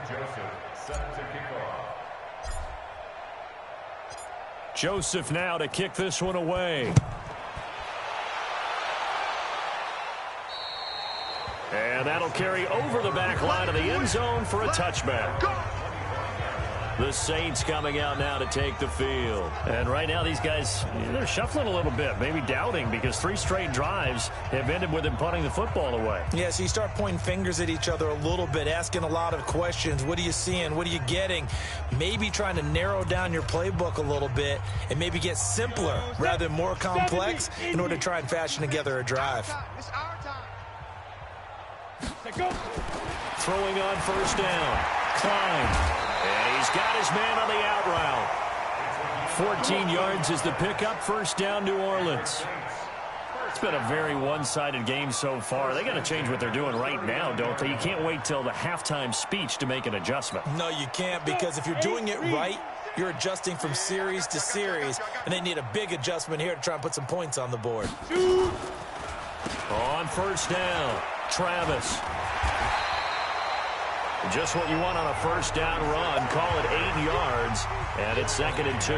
Joseph set to kick off. Joseph now to kick this one away. And that'll carry over the back line of the end zone for a touchback. The Saints coming out now to take the field. And right now these guys, they're shuffling a little bit, maybe doubting, because 3 straight drives have ended with them punting the football away. Yeah, so you start pointing fingers at each other a little bit, asking a lot of questions. What are you seeing? What are you getting? Maybe trying to narrow down your playbook a little bit and maybe get simpler rather than more complex in order to try and fashion together a drive. Throwing on first down. Klein. And he's got his man on the out route. 14 yards is the pickup. First down, New Orleans. It's been a very one-sided game so far. They got to change what they're doing right now, don't they? You can't wait till the halftime speech to make an adjustment. No, you can't, because if you're doing it right, You're adjusting from series to series, and they need a big adjustment here to try and put some points on the board. On first down, Travis. Just what you want on a first down run. Call it 8 yards, and it's 2nd and 2.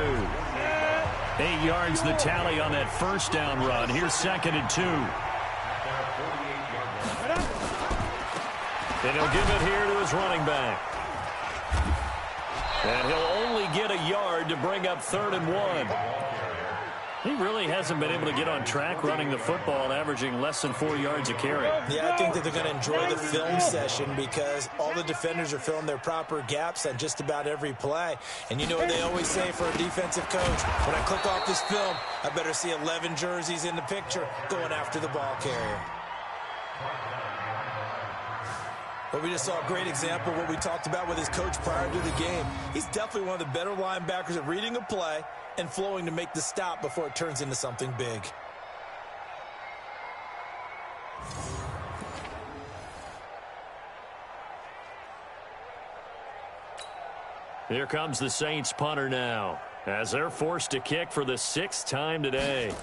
8 yards the tally on that first down run. Here's 2nd and 2. And he'll give it here to his running back. And he'll only get a yard to bring up 3rd and 1. He really hasn't been able to get on track running the football and averaging less than 4 yards a carry. Yeah, I think that they're going to enjoy the film session because all the defenders are filling their proper gaps on just about every play. And you know what they always say for a defensive coach? When I click off this film, I better see 11 jerseys in the picture going after the ball carrier. But we just saw a great example of what we talked about with his coach prior to the game. He's definitely one of the better linebackers at reading a play and flowing to make the stop before it turns into something big. Here comes the Saints punter now, as they're forced to kick for the 6th time today.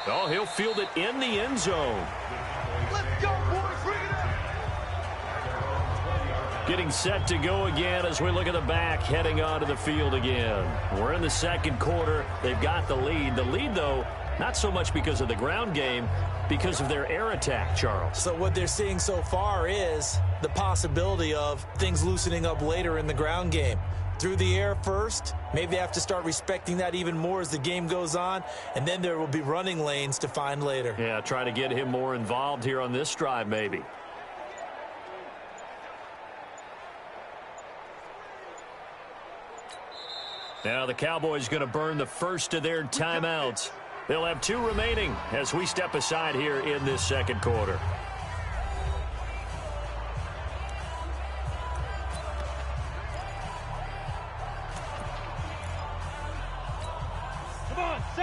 Oh, he'll field it in the end zone. Let's go, boys. Bring it up. Getting set to go again as we look at the back heading onto the field again. We're in the 2nd quarter. They've got the lead. The lead, though, not so much because of the ground game, because of their air attack, Charles. So what they're seeing so far is the possibility of things loosening up later in the ground game. Through the air first, maybe they have to start respecting that even more as the game goes on, and then there will be running lanes to find later. Yeah, try to get him more involved here on this drive, maybe. Now the Cowboys going to burn the first of their timeouts. They'll have 2 remaining as we step aside here in this 2nd quarter.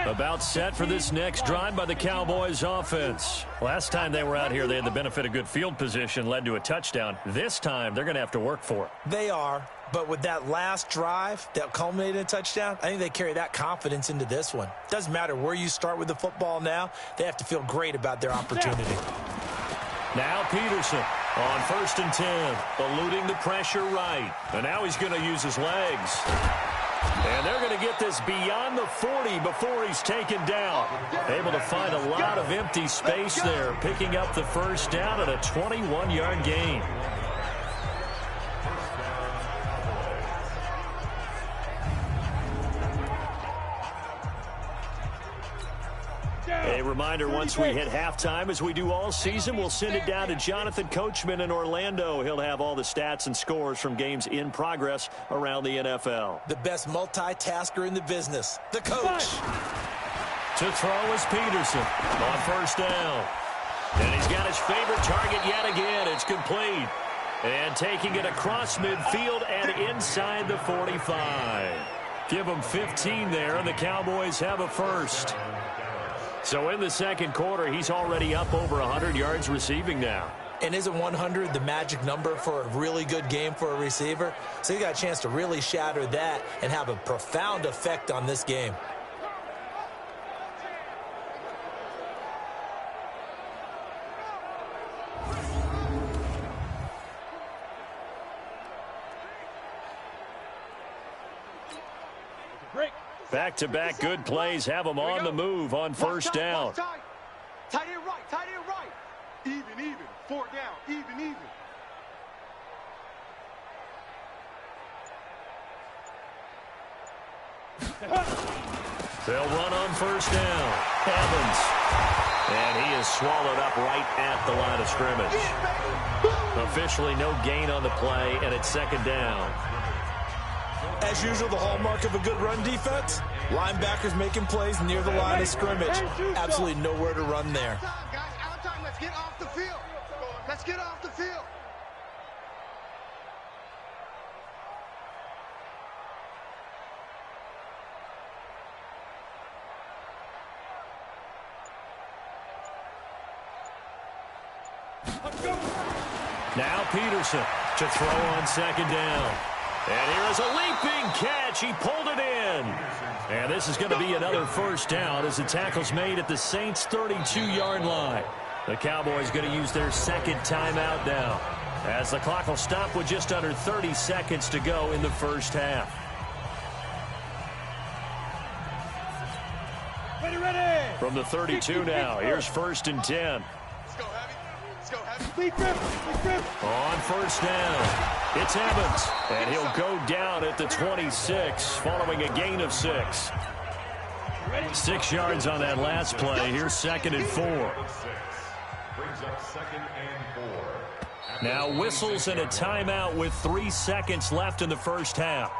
About set for this next drive by the Cowboys offense. Last time they were out here, they had the benefit of good field position, led to a touchdown. This time, they're going to have to work for it. They are, but with that last drive that culminated in a touchdown, I think they carry that confidence into this one. Doesn't matter where you start with the football now, they have to feel great about their opportunity. Now Peterson on 1st and 10, eluding the pressure right. And now he's going to use his legs. And they're going to get this beyond the 40 before he's taken down. Able to find a lot of empty space there, picking up the first down at a 21-yard gain. A reminder, once we hit halftime, as we do all season, we'll send it down to Jonathan Coachman in Orlando. He'll have all the stats and scores from games in progress around the NFL. The best multitasker in the business, the coach. To throw is Peterson on first down. And he's got his favorite target yet again. It's complete. And taking it across midfield and inside the 45. Give them 15 there, and the Cowboys have a first. So in the 2nd quarter, he's already up over 100 yards receiving now. And isn't 100 the magic number for a really good game for a receiver? So he got a chance to really shatter that and have a profound effect on this game. Back-to-back good plays have them on the move on first down. Tight end right, tight end right. Even. 4 down, even. They'll run on first down. Evans. And he is swallowed up right at the line of scrimmage. Officially no gain on the play, and it's 2nd down. As usual, the hallmark of a good run defense, linebackers making plays near the line of scrimmage. Absolutely nowhere to run there. Out time, let's get off the field. Let's get off the field. Now Peterson to throw on second down. And here is a leaping catch. He pulled it in. And this is going to be another first down as the tackle's made at the Saints' 32-yard line. The Cowboys going to use their second timeout now, as the clock will stop with just under 30 seconds to go in the first half. Ready. From the 32 now, here's 1st and 10. Let's go, Heavy. Let's go, Heavy. On first down, it's Evans, and he'll go down at the 26 following a gain of 6. 6 yards on that last play. Here's 2nd and 4. Brings up 2nd and 4. Now whistles and a timeout with 3 seconds left in the first half.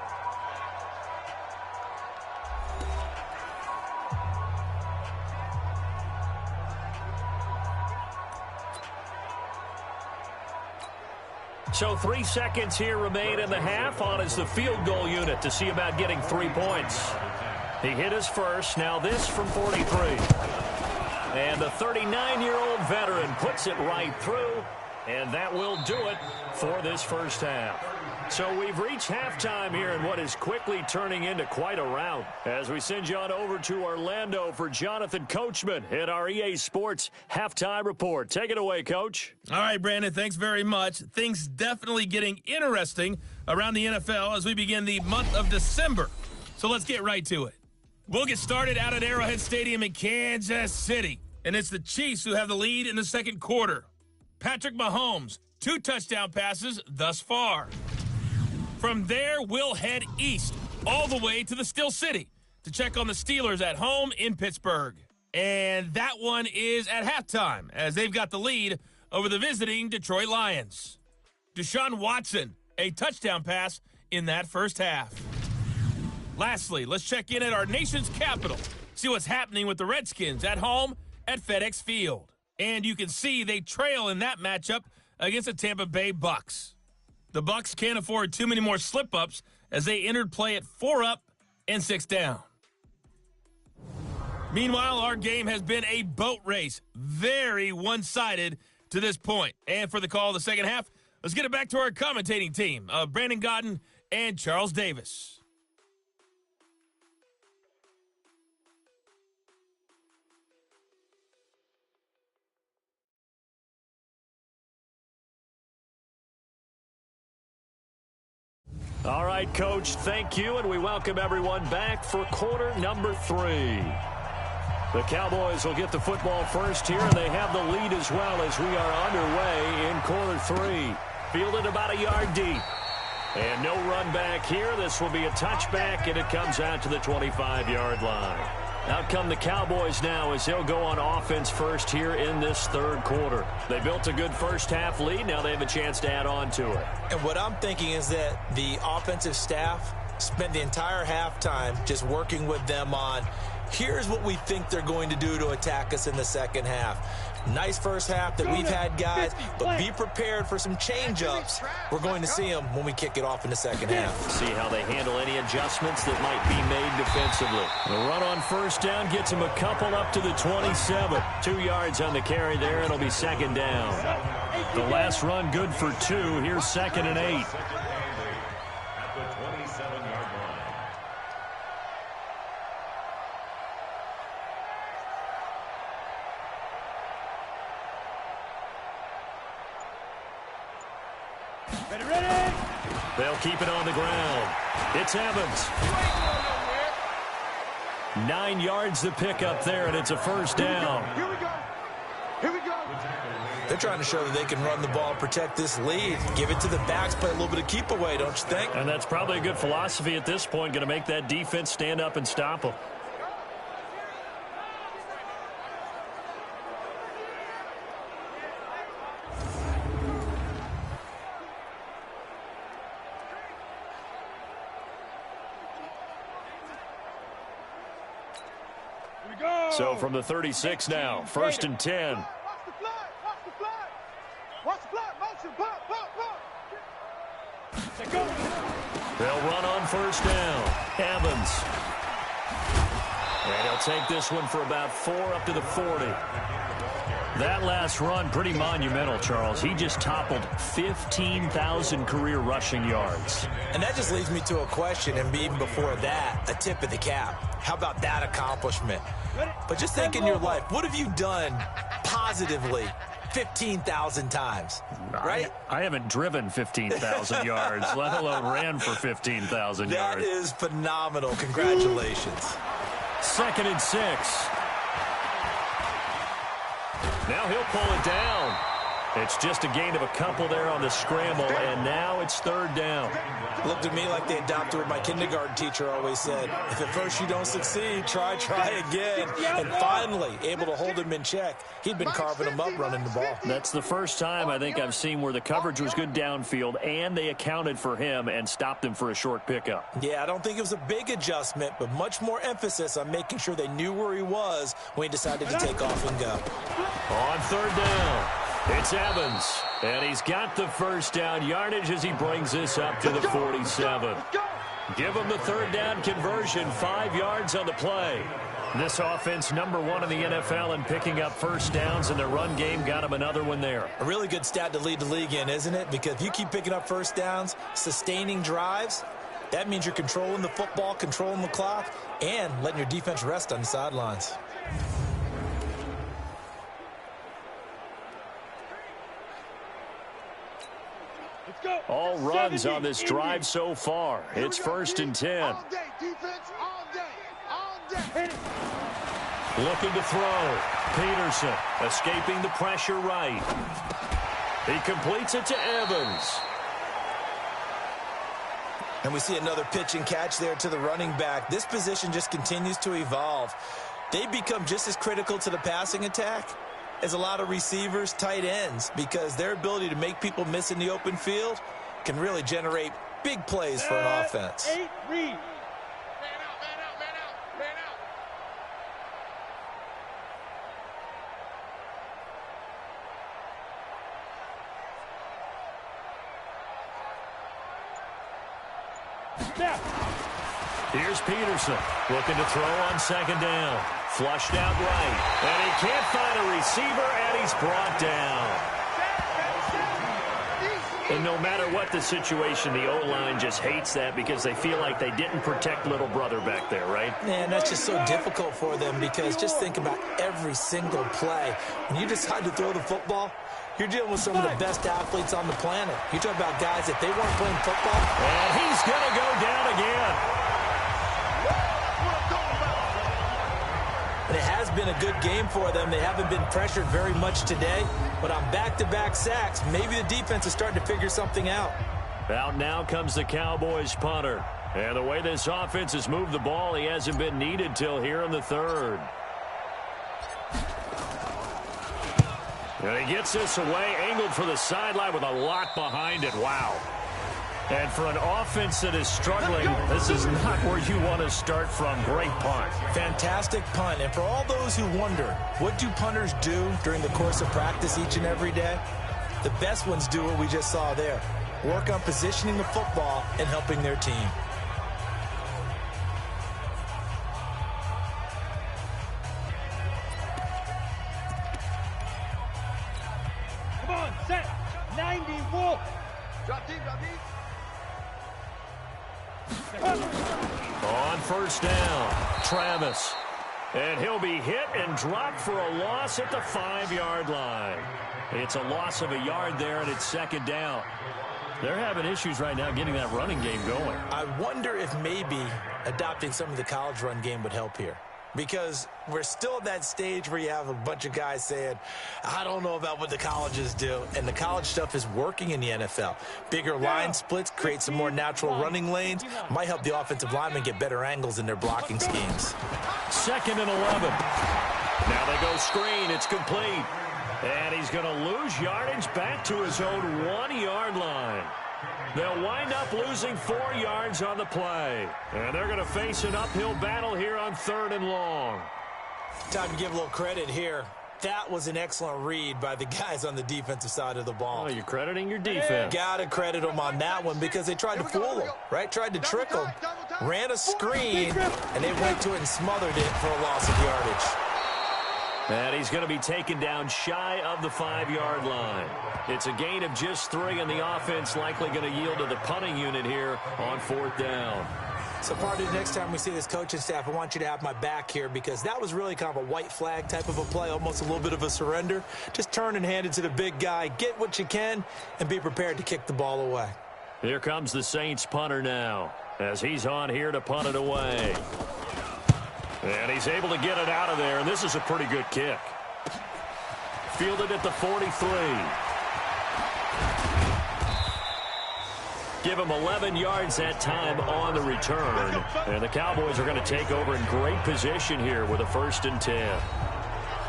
So 3 seconds here remain in the half. On is the field goal unit to see about getting 3 points. He hit his first. Now this from 43. And the 39-year-old veteran puts it right through. And that will do it for this first half. So we've reached halftime here in what is quickly turning into quite a rout. As we send you on over to Orlando for Jonathan Coachman in our EA Sports Halftime Report. Take it away, Coach. All right, Brandon, thanks very much. Things definitely getting interesting around the NFL as we begin the month of December. So let's get right to it. We'll get started out at Arrowhead Stadium in Kansas City. And it's the Chiefs who have the lead in the second quarter. Patrick Mahomes, 2 touchdown passes thus far. From there, we'll head east all the way to the Steel City to check on the Steelers at home in Pittsburgh. And that one is at halftime as they've got the lead over the visiting Detroit Lions. Deshaun Watson, a touchdown pass in that first half. Lastly, let's check in at our nation's capital, see what's happening with the Redskins at home at FedEx Field. And you can see they trail in that matchup against the Tampa Bay Bucks. The Bucks can't afford too many more slip-ups as they entered play at 4 up and 6 down. Meanwhile, our game has been a boat race, very one-sided to this point. And for the call of the second half, let's get it back to our commentating team of Brandon Godden and Charles Davis. All right, Coach, thank you, and we welcome everyone back for quarter number 3. The Cowboys will get the football first here, and they have the lead as well as we are underway in quarter 3. Fielded about a yard deep. And no run back here. This will be a touchback, and it comes out to the 25-yard line. Out come the Cowboys now as they'll go on offense first here in this third quarter. They built a good first half lead. Now they have a chance to add on to it. And what I'm thinking is that the offensive staff spent the entire halftime just working with them on, here's what we think they're going to do to attack us in the second half. Nice first half that we've had, guys, but be prepared for some change-ups. We're going to see them when we kick it off in the second half. See how they handle any adjustments that might be made defensively. The run on first down gets them a couple up to the 27. 2 yards on the carry there. It'll be second down. The last run good for 2. Here's 2nd and 8. At the 27-yard line. Ready. They'll keep it on the ground. It's Evans. 9 yards the pickup there, and it's a first down. Here we go. Here we go. They're trying to show that they can run the ball, protect this lead, give it to the backs, play a little bit of keep away, don't you think? And that's probably a good philosophy at this point, going to make that defense stand up and stop them. So from the 36 now, 1st and 10. Watch the flag. Watch the flag. Watch the flag. Motion. Pop, pop, pop. They'll run on first down. Evans. And he'll take this one for about 4 up to the 40. That last run, pretty monumental, Charles. He just toppled 15,000 career rushing yards. And that just leads me to a question, and even before that, a tip of the cap. How about that accomplishment? But just think in your life, what have you done positively 15,000 times, right? I haven't driven 15,000 yards, let alone ran for 15,000 yards. That is phenomenal. Congratulations. 2nd and 6. Now he'll pull it down. It's just a gain of a couple there on the scramble, and now it's 3rd down. Looked at me like they adopted what my kindergarten teacher always said. If at first you don't succeed, try again. And finally, able to hold him in check. He'd been carving him up running the ball. That's the first time I think I've seen where the coverage was good downfield, and they accounted for him and stopped him for a short pickup. Yeah, I don't think it was a big adjustment, but much more emphasis on making sure they knew where he was when he decided to take off and go. On 3rd down. It's Evans, and he's got the first down yardage as he brings this up to the 47. Give him the 3rd down conversion, 5 yards on the play. This offense #1 in the NFL in picking up first downs, and their run game got him another one there. A really good stat to lead the league in, isn't it? Because if you keep picking up first downs, sustaining drives, that means you're controlling the football, controlling the clock, and letting your defense rest on the sidelines. All runs on this drive so far. It's 1st and 10. All day, defense, all day. Looking to throw. Peterson escaping the pressure right. He completes it to Evans. And we see another pitch and catch there to the running back. This position just continues to evolve. They become just as critical to the passing attack as a lot of receivers, tight ends, because their ability to make people miss in the open field can really generate big plays for an offense. 8, read. Man out. Snap. Here's Peterson looking to throw on 2nd down. Flushed out right. And he can't find a receiver, and he's brought down. And no matter what the situation, the O-line just hates that because they feel like they didn't protect little brother back there, right? Man, that's just so difficult for them because just think about every single play. When you decide to throw the football, you're dealing with some of the best athletes on the planet. You talk about guys, if they weren't playing football. And he's going to go down again. And it has been a good game for them. They haven't been pressured very much today, but on back-to-back sacks, maybe the defense is starting to figure something out. Out now comes the Cowboys punter. And the way this offense has moved the ball, he hasn't been needed till here in the 3rd. And he gets this away, angled for the sideline with a lot behind it. Wow. And for an offense that is struggling, this is not where you want to start from. Great punt. Fantastic punt. And for all those who wonder, what do punters do during the course of practice each and every day? The best ones do what we just saw there. Work on positioning the football and helping their team. Come on, set. 90, Wolf. Drop deep. On 1st down, Travis. And he'll be hit and dropped for a loss at the 5-yard line. It's a loss of a yard there, and it's 2nd down. They're having issues right now getting that running game going. I wonder if maybe adopting some of the college run game would help here. Because we're still at that stage where you have a bunch of guys saying, I don't know about what the colleges do. And the college stuff is working in the NFL. Bigger line splits, create some more natural running lanes. Might help the offensive linemen get better angles in their blocking schemes. 2nd and 11. Now they go screen. It's complete. And he's going to lose yardage back to his own 1-yard line. They'll wind up losing 4 yards on the play. And they're going to face an uphill battle here on 3rd and long. Time to give a little credit here. That was an excellent read by the guys on the defensive side of the ball. Oh, you're crediting your defense. Got to credit them on that one because they tried to fool them, right? Tried to trick them. Ran a screen, and they went to it and smothered it for a loss of yardage. And he's going to be taken down shy of the 5-yard line. It's a gain of just 3, and the offense likely going to yield to the punting unit here on 4th down. So, Party, next time we see this coaching staff, I want you to have my back here because that was really kind of a white flag type of a play, almost a little bit of a surrender. Just turn and hand it to the big guy, get what you can, and be prepared to kick the ball away. Here comes the Saints punter now as he's on here to punt it away. And he's able to get it out of there, and this is a pretty good kick. Fielded at the 43. Give him 11 yards that time on the return. And the Cowboys are going to take over in great position here with a 1st and 10.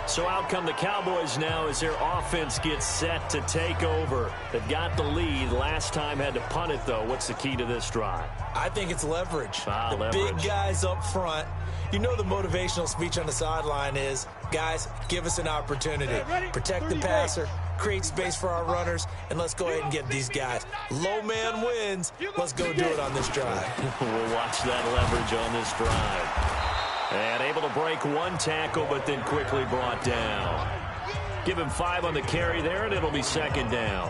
So out come the Cowboys now as their offense gets set to take over. They've got the lead. Last time had to punt it, though. What's the key to this drive? I think it's leverage. Leverage. Big guys up front. You know the motivational speech on the sideline is, guys, give us an opportunity. Protect the passer, create space for our runners, and let's go ahead and get these guys. Low man wins. Let's go do it on this drive. We'll watch that leverage on this drive. And able to break 1 tackle, but then quickly brought down. Give him 5 on the carry there, and it'll be 2nd down.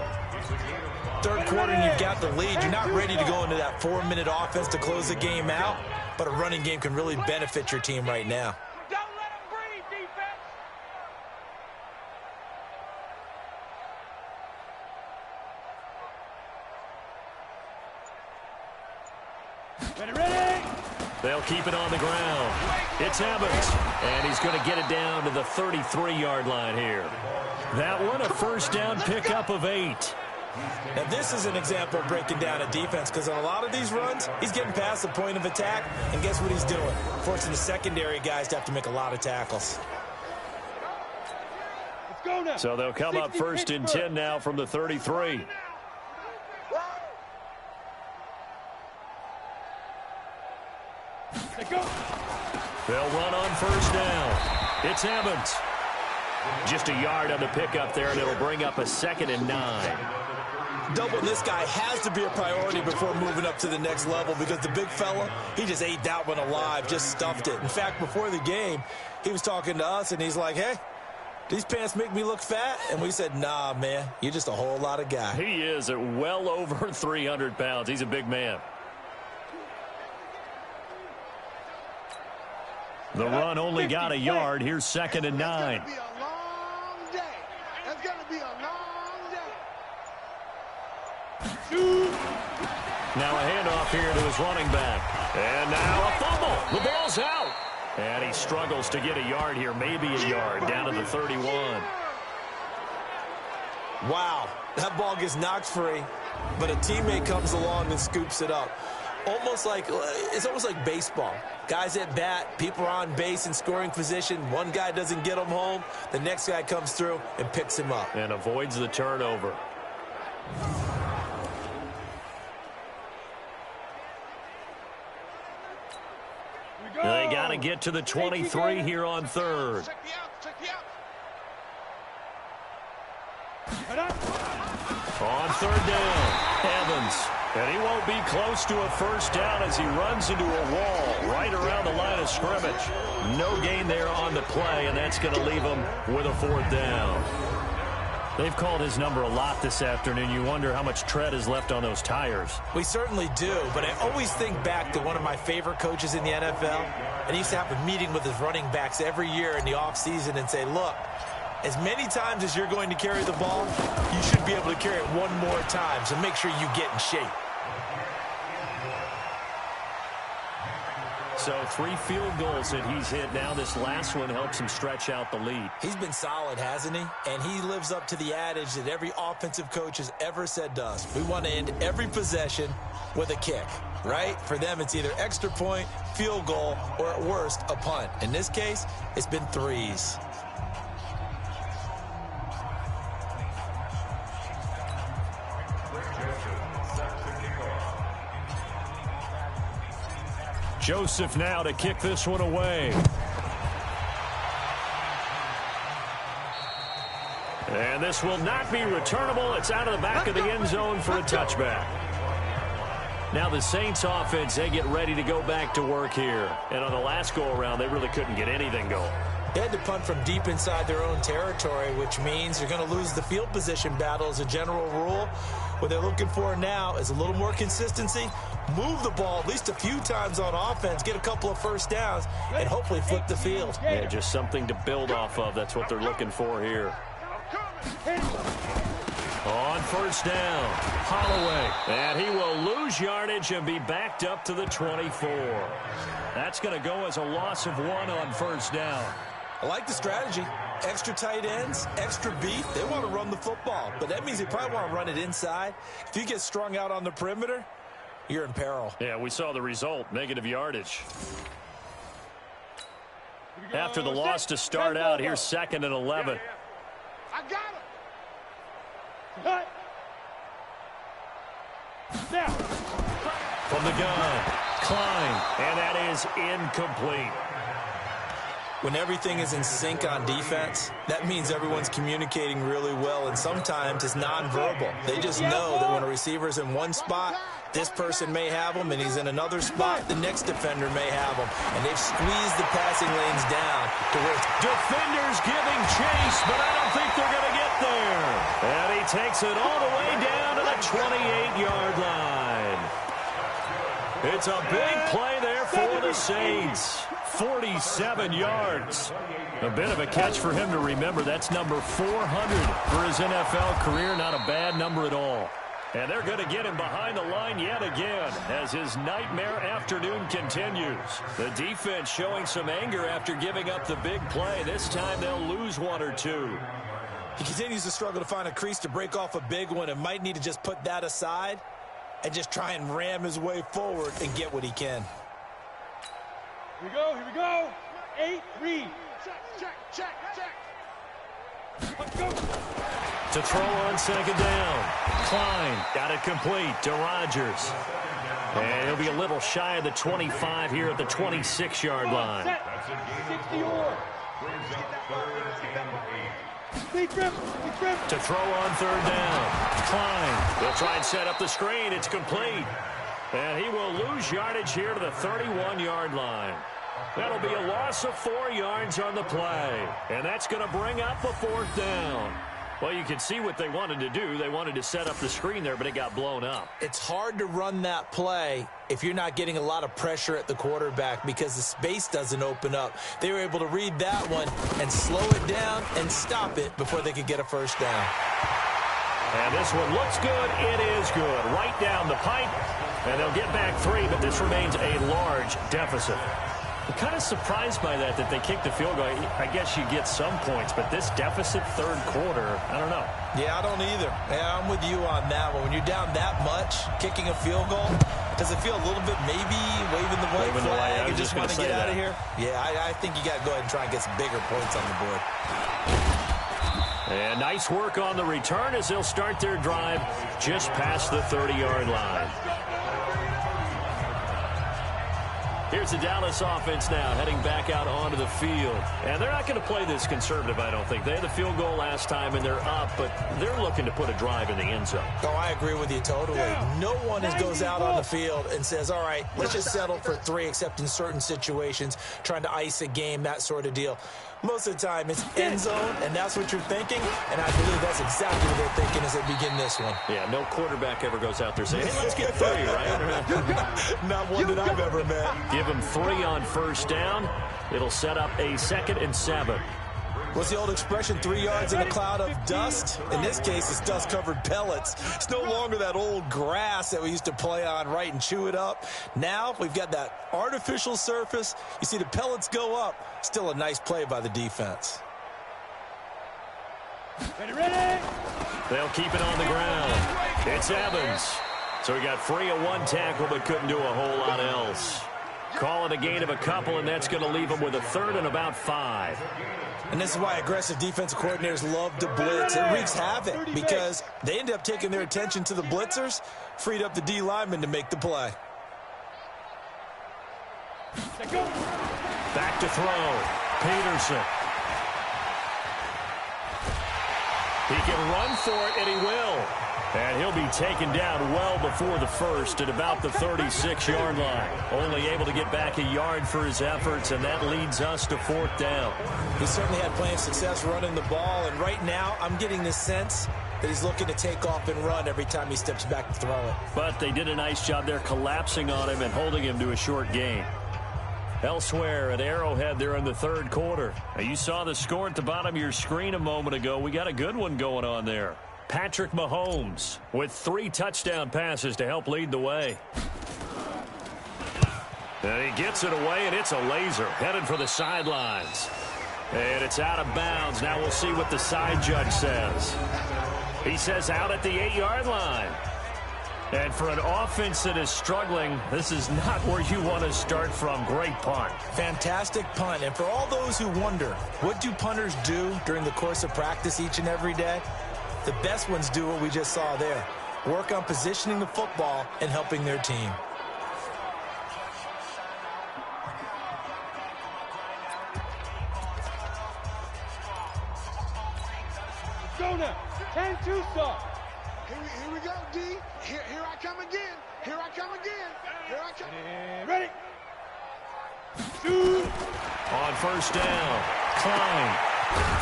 3rd quarter, and you've got the lead. You're not ready to go into that 4-minute offense to close the game out, but a running game can really benefit your team right now. Don't let them breathe, defense. Ready. They'll keep it on the ground. It's Evans, and he's going to get it down to the 33-yard line here. That one, a 1st down pickup of 8. Now, this is an example of breaking down a defense because on a lot of these runs, he's getting past the point of attack, and guess what he's doing? Forcing the secondary guys to have to make a lot of tackles. Let's go now. So they'll come up 1st and 10 now from the 33. They'll run on 1st down. It's Evans. Just a yard on the pickup there, and it'll bring up a 2nd and 9. Doubling this guy has to be a priority before moving up to the next level because the big fella, he just ate that one alive, just stuffed it. In fact, before the game, he was talking to us, and he's like, hey, these pants make me look fat? And we said, nah, man, you're just a whole lot of guy. He is at well over 300 pounds. He's a big man. The run only got a yard. Here's 2nd and 9. It's going to be a long day. It's going to be a long day. Now a handoff here to his running back. And now a fumble. The ball's out. And he struggles to get a yard here, maybe a yard, down to the 31. Wow, that ball gets knocked free, but a teammate comes along and scoops it up. It's almost like baseball. Guys at bat, people are on base in scoring position. One guy doesn't get him home. The next guy comes through and picks him up. And avoids the turnover. They got to get to the 23 here on 3rd. On 3rd down, Evans. And he won't be close to a 1st down as he runs into a wall right around the line of scrimmage. No gain there on the play, and that's going to leave him with a 4th down. They've called his number a lot this afternoon. You wonder how much tread is left on those tires. We certainly do, but I always think back to one of my favorite coaches in the NFL, and he used to have a meeting with his running backs every year in the offseason and say, look, as many times as you're going to carry the ball, you should be able to carry it one more time, so make sure you get in shape. So 3 field goals that he's hit now. This last one helps him stretch out the lead. He's been solid, hasn't he? And he lives up to the adage that every offensive coach has ever said to us. We want to end every possession with a kick, right? For them, it's either extra point, field goal, or at worst, a punt. In this case, it's been 3s. Joseph now to kick this one away. And this will not be returnable. It's out of the back of the end zone for a touchback. Now the Saints offense, they get ready to go back to work here. And on the last go-around, they really couldn't get anything going. They had to punt from deep inside their own territory, which means you're going to lose the field position battle as a general rule. What they're looking for now is a little more consistency, move the ball at least a few times on offense, get a couple of first downs, and hopefully flip the field. Yeah, just something to build off of. That's what they're looking for here. On first down, Holloway. And he will lose yardage and be backed up to the 24. That's going to go as a loss of 1 on first down. I like the strategy. Extra tight ends, extra beef. They want to run the football, but that means they probably want to run it inside. If you get strung out on the perimeter, you're in peril. Yeah, we saw the result, negative yardage. After the loss to start out, here's 2nd and 11. I got him. Cut. Now. From the gun, Klein, and that is incomplete. When everything is in sync on defense, that means everyone's communicating really well, and sometimes it's nonverbal. They just know that when a receiver's in one spot, this person may have him, and he's in another spot, the next defender may have him. And they've squeezed the passing lanes down to where defenders giving chase, but I don't think they're going to get there. And he takes it all the way down to the 28-yard line. It's a big play there for the Saints. 47 yards. A bit of a catch for him to remember. That's number 400 for his NFL career. Not a bad number at all. And they're going to get him behind the line yet again as his nightmare afternoon continues. The defense showing some anger after giving up the big play. This time they'll lose 1 or 2. He continues to struggle to find a crease to break off a big one and might need to just put that aside and just try and ram his way forward and get what he can. Here we go. 8 read. Check. Let's go. To throw on 2nd down. Klein got it complete to Rodgers. And he'll be a little shy of the 25 here at the 26-yard line. 60-yard. To throw on 3rd down. Klein will try and set up the screen. It's complete. And he will lose yardage here to the 31-yard line. That'll be a loss of 4 yards on the play. And that's going to bring up a 4th down. Well, you can see what they wanted to do. They wanted to set up the screen there, but it got blown up. It's hard to run that play if you're not getting a lot of pressure at the quarterback because the space doesn't open up. They were able to read that one and slow it down and stop it before they could get a first down. And this one looks good. It is good. Right down the pipe. And they'll get back 3, but this remains a large deficit. I'm kind of surprised by that they kicked the field goal. I guess you get some points, but this deficit 3rd quarter, I don't know. Yeah, I don't either. Yeah, I'm with you on that one. When you're down that much, kicking a field goal, does it feel a little bit maybe waving the white flag and just want to get out of here? Yeah, I think you got to go ahead and try and get some bigger points on the board. And nice work on the return as they'll start their drive just past the 30-yard line. Here's the Dallas offense now heading back out onto the field. And they're not going to play this conservative, I don't think. They had the field goal last time, and they're up, but they're looking to put a drive in the end zone. Oh, I agree with you totally. No one goes out on the field and says, all right, let's just settle for 3, except in certain situations, trying to ice a game, that sort of deal. Most of the time, it's end zone, and that's what you're thinking, and I believe that's exactly what they're thinking as they begin this one. Yeah, no quarterback ever goes out there saying, hey, let's get 3, right? Not one that I've ever met. Give him 3 on first down. It'll set up a 2nd and 7. What's the old expression, 3 yards in a cloud of dust? In this case, it's dust-covered pellets. It's no longer that old grass that we used to play on, right, and chew it up. Now we've got that artificial surface. You see the pellets go up. Still a nice play by the defense. Ready? They'll keep it on the ground. It's Evans. So he got free of 1 tackle but couldn't do a whole lot else. Call it a gain of a couple, and that's going to leave him with a 3rd and about 5. And this is why aggressive defensive coordinators love to blitz. It wreaks havoc because they end up taking their attention to the blitzers, freed up the D lineman to make the play. Back to throw. Peterson. He can run for it, and he will. And he'll be taken down well before the first at about the 36-yard line. Only able to get back a yard for his efforts, and that leads us to 4th down. He certainly had plenty of success running the ball, and right now I'm getting this sense that he's looking to take off and run every time he steps back to throw it. But they did a nice job there collapsing on him and holding him to a short gain. Elsewhere at Arrowhead there in the 3rd quarter. Now, you saw the score at the bottom of your screen a moment ago. We got a good one going on there. Patrick Mahomes with 3 touchdown passes to help lead the way. And he gets it away, and it's a laser headed for the sidelines. And it's out of bounds. Now we'll see what the side judge says. He says out at the 8-yard line. And for an offense that is struggling, this is not where you want to start from. Great punt. Fantastic punt. And for all those who wonder, what do punters do during the course of practice each and every day? The best ones do what we just saw there. Work on positioning the football and helping their team. Go now. 10-2 start. Here we go, D. Here I come again. Here I come again. Here I come. And ready. Shoot. On 1st down, Klein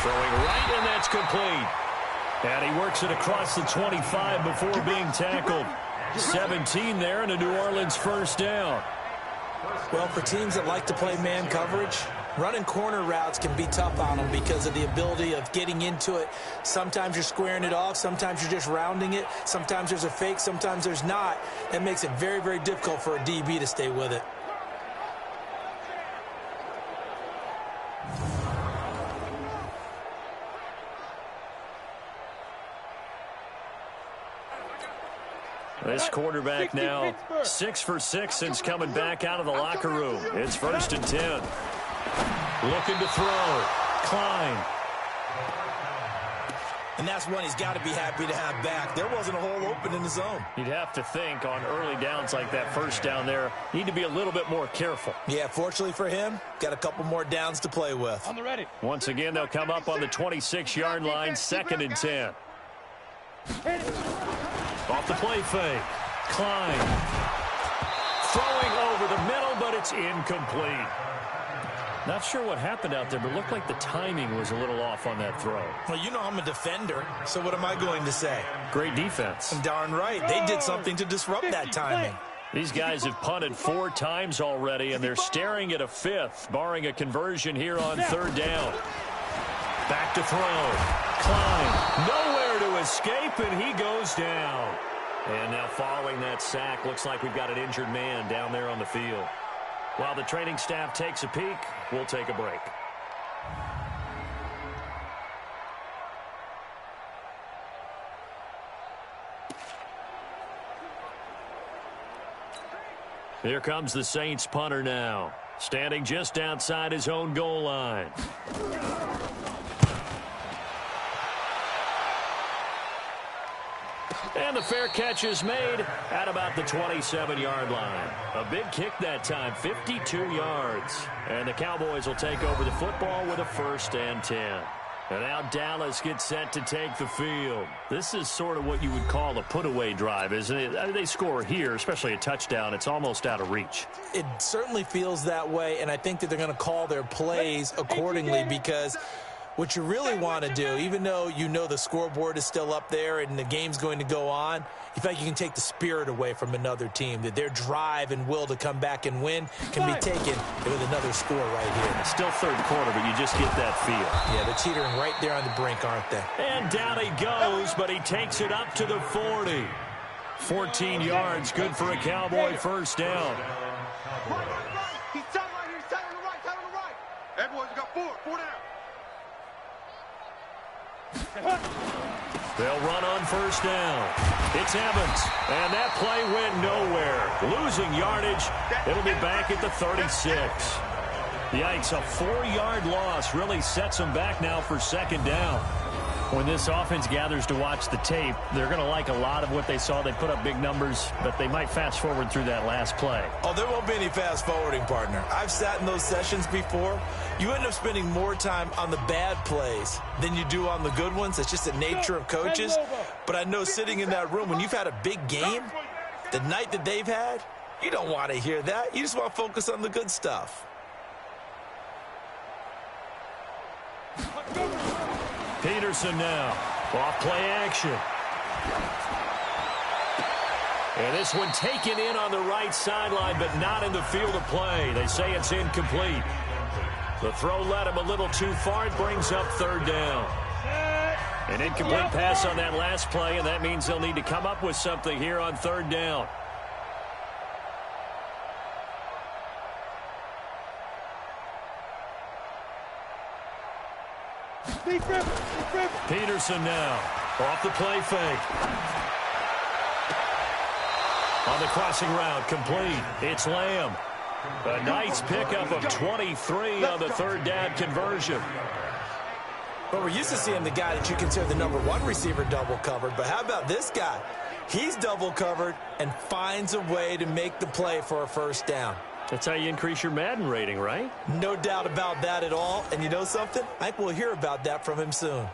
throwing right, and that's complete. And he works it across the 25 before being tackled. 17 there, and a New Orleans 1st down. Well, for teams that like to play man coverage, running corner routes can be tough on them because of the ability of getting into it. Sometimes you're squaring it off. Sometimes you're just rounding it. Sometimes there's a fake. Sometimes there's not. That makes it very, very difficult for a DB to stay with it. This quarterback now 6 for 6 since coming back out of the locker room. It's 1st and 10. Looking to throw. Klein. And that's one he's got to be happy to have back. There wasn't a hole open in the zone. You'd have to think on early downs like that 1st down there, need to be a little bit more careful. Yeah, fortunately for him, got a couple more downs to play with. On the ready. Once again, they'll come up on the 26-yard line, 2nd and 10. Off the play fake. Klein. Throwing over the middle, but it's incomplete. Not sure what happened out there, but it looked like the timing was a little off on that throw. Well, you know I'm a defender, so what am I going to say? Great defense. Darn right. They did something to disrupt that timing. These guys have punted 4 times already, and they're staring at a 5th, barring a conversion here on 3rd down. Back to throw. Klein. Nowhere to escape, and he goes down. And now following that sack, looks like we've got an injured man down there on the field. While the training staff takes a peek, we'll take a break. Here comes the Saints punter now, standing just outside his own goal line. And the fair catch is made at about the 27-yard line. A big kick that time, 52 yards. And the Cowboys will take over the football with a 1st and 10. And now Dallas gets set to take the field. This is sort of what you would call a put-away drive, isn't it? I mean, they score here, especially a touchdown. It's almost out of reach. It certainly feels that way, and I think that they're going to call their plays accordingly because what you really want to do, even though you know the scoreboard is still up there and the game's going to go on, you feel like you can take the spirit away from another team, that their drive and will to come back and win can be taken with another score right here. It's still 3rd quarter, but you just get that feel. Yeah, they're teetering right there on the brink, aren't they? And down he goes, but he takes it up to the 40. 14 yards, good for a Cowboy 1st down. Right. He's tight right here. He's tight on the right. Tight on the right. Everyone's got 4 down. They'll run on 1st down. It's Evans, and that play went nowhere. Losing yardage. It'll be back at the 36. Yikes, a 4-yard loss really sets them back now for 2nd down. When this offense gathers to watch the tape, they're going to like a lot of what they saw. They put up big numbers, but they might fast forward through that last play. Oh, there won't be any fast forwarding, partner. I've sat in those sessions before. You end up spending more time on the bad plays than you do on the good ones. It's just the nature of coaches. But I know sitting in that room, when you've had a big game, the night that they've had, you don't want to hear that. You just want to focus on the good stuff. Peterson now, off play action. And this one taken in on the right sideline, but not in the field of play. They say it's incomplete. The throw led him a little too far. It brings up third down. An incomplete pass on that last play, and that means they'll need to come up with something here on third down. Peterson now, off the play fake. On the crossing route, complete. It's Lamb. A nice pickup of 23 on the third down conversion. But we're used to seeing the guy that you consider the #1 receiver double covered. But how about this guy? He's double covered and finds a way to make the play for a first down. That's how you increase your Madden rating, right? No doubt about that at all. And you know something? I think we'll hear about that from him soon.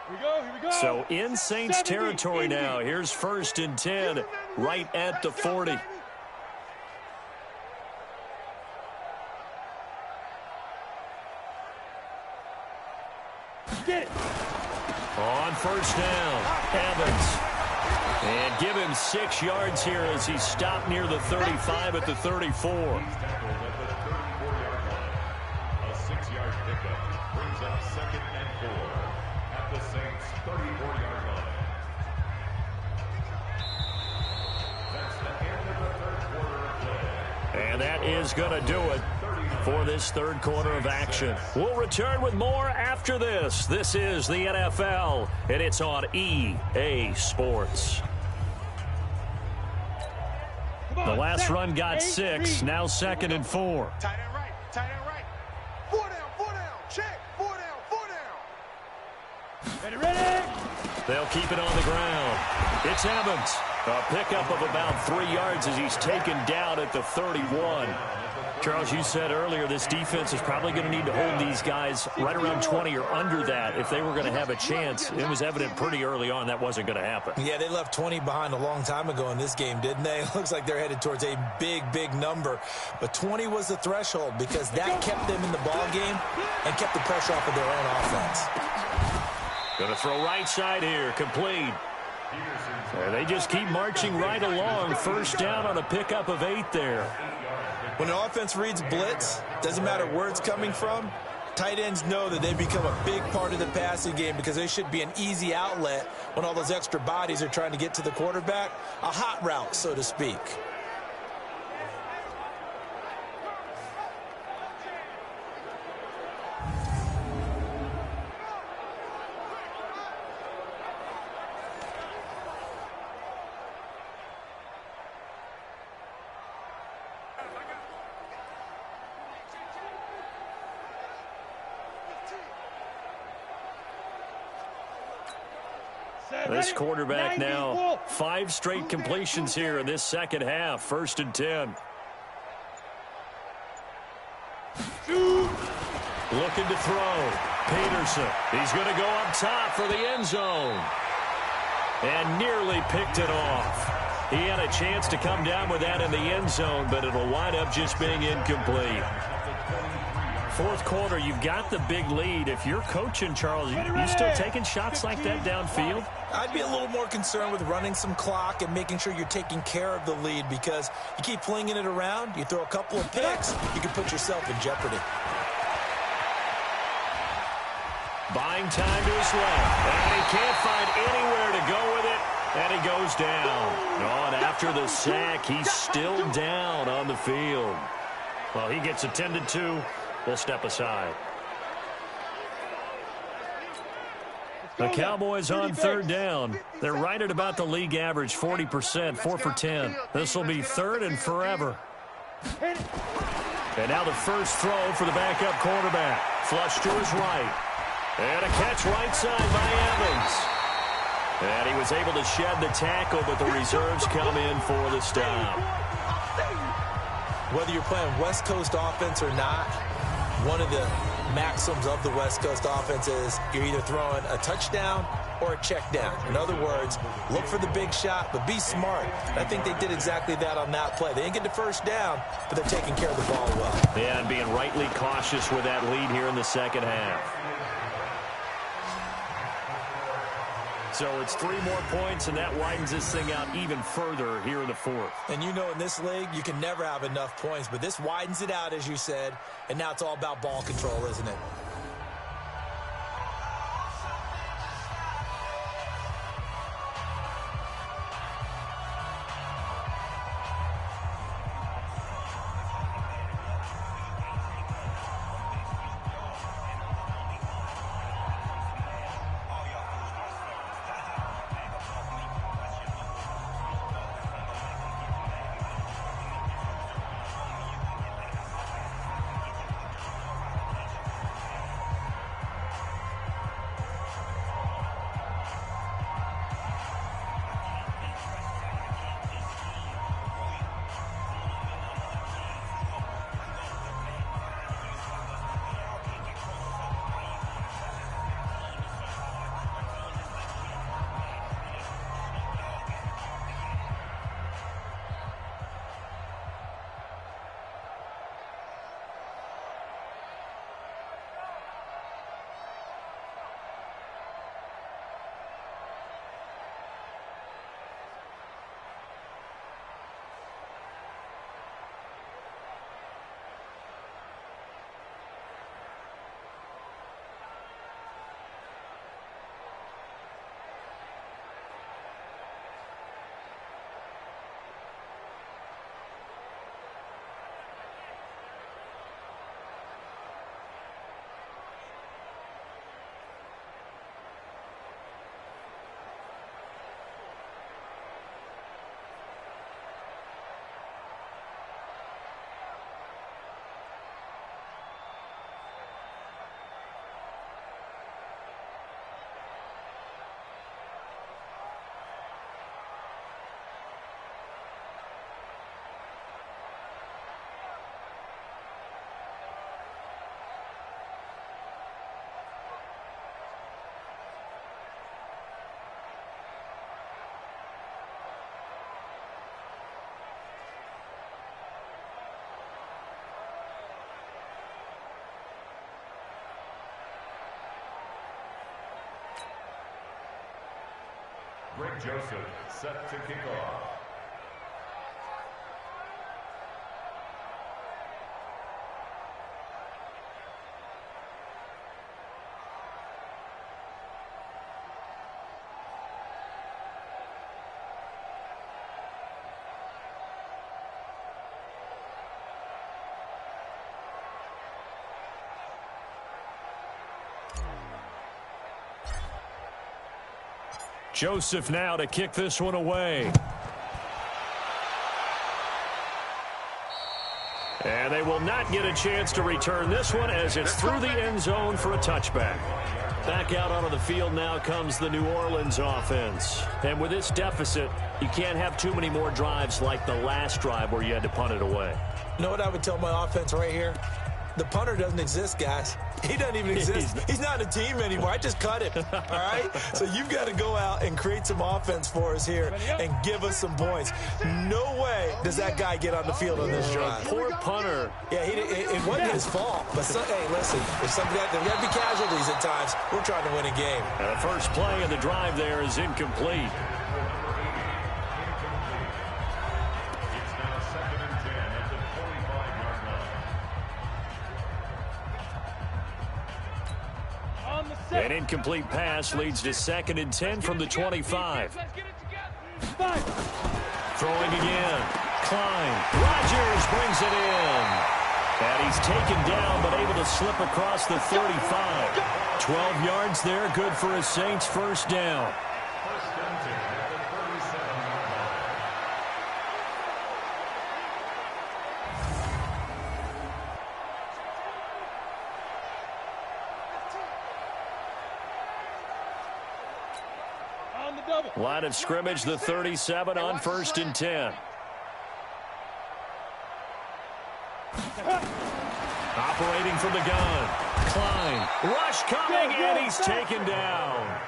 Here we go. So in Saints territory now. Here's 1st and 10, right at the 40. Get it. On first down, Evans. And give him 6 yards here as he stopped near the 35 at the 34. He's tackled at the 34-yard line. A 6-yard pickup brings up 2nd and 4 at the Saints' 34-yard line. That's the end of the third quarter of play. And that is going to do it for this third quarter of action. We'll return with more after this. This is the NFL, and it's on EA Sports. The last run got 6, now 2nd and 4. Tight end right. 4 down. Check. 4 down. Ready. They'll keep it on the ground. It's Evans. A pickup of about 3 yards as he's taken down at the 31. Charles, you said earlier this defense is probably going to need to hold these guys right around 20 or under that if they were going to have a chance. It was evident pretty early on that wasn't going to happen. Yeah, they left 20 behind a long time ago in this game, didn't they? It looks like they're headed towards a big number. But 20 was the threshold because that kept them in the ball game and kept the pressure off of their own offense. Going to throw right side here, complete. And they just keep marching right along. First down on a pickup of 8 there. When an offense reads blitz, doesn't matter where it's coming from, tight ends know that they become a big part of the passing game because they should be an easy outlet when all those extra bodies are trying to get to the quarterback. A hot route, so to speak. This quarterback now 5 straight completions here in this second half. 1st and 10. Looking to throw. Peterson. He's going to go up top for the end zone. And nearly picked it off. He had a chance to come down with that in the end zone, but it'll wind up just being incomplete. 4th quarter, you've got the big lead. If you're coaching, Charles, you still taking shots like that downfield? I'd be a little more concerned with running some clock and making sure you're taking care of the lead because you keep flinging it around, you throw a couple of picks, you can put yourself in jeopardy. Buying time to his left, and he can't find anywhere to go with it, and he goes down. Oh, and after the sack, he's still down on the field. Well, he gets attended to. We'll step aside. The Cowboys on 3rd down. They're right at about the league average, 40%, 4 for 10. This will be 3rd and forever. And now the first throw for the backup quarterback. Flush to his right. And a catch right side by Evans. And he was able to shed the tackle, but the reserves come in for the stop. Whether you're playing West Coast offense or not, one of the maxims of the West Coast offense is you're either throwing a touchdown or a check down. In other words, look for the big shot, but be smart. I think they did exactly that on that play. They didn't get the first down, but they're taking care of the ball well. Yeah, and being rightly cautious with that lead here in the second half. So it's 3 more points, and that widens this thing out even further here in the fourth. And you know in this league, you can never have enough points, but this widens it out, as you said, and now it's all about ball control, isn't it? Greg Joseph set to kick off. Joseph now to kick this one away. And they will not get a chance to return this one as it's through the end zone for a touchback. Back out onto the field now comes the New Orleans offense. And with this deficit, you can't have too many more drives like the last drive where you had to punt it away. You know what I would tell my offense right here? The punter doesn't exist, guys. He doesn't even exist. He's not a team anymore. I just cut him, all right? So you've got to go out and create some offense for us here and give us some points. No way does that guy get on the field on this drive. Poor punter. Yeah, it wasn't his fault. But, hey, listen, if something there got to be casualties at times, we're trying to win a game. And the first play of the drive there is incomplete. An incomplete pass leads to 2nd and 10 from the 25. Throwing again. Klein. Rodgers brings it in. And he's taken down but able to slip across the 35. 12 yards there, good for a Saints first down. Line of scrimmage, the 37 on 1st and 10. Operating from the gun. Klein. Rush coming, and he's taken down.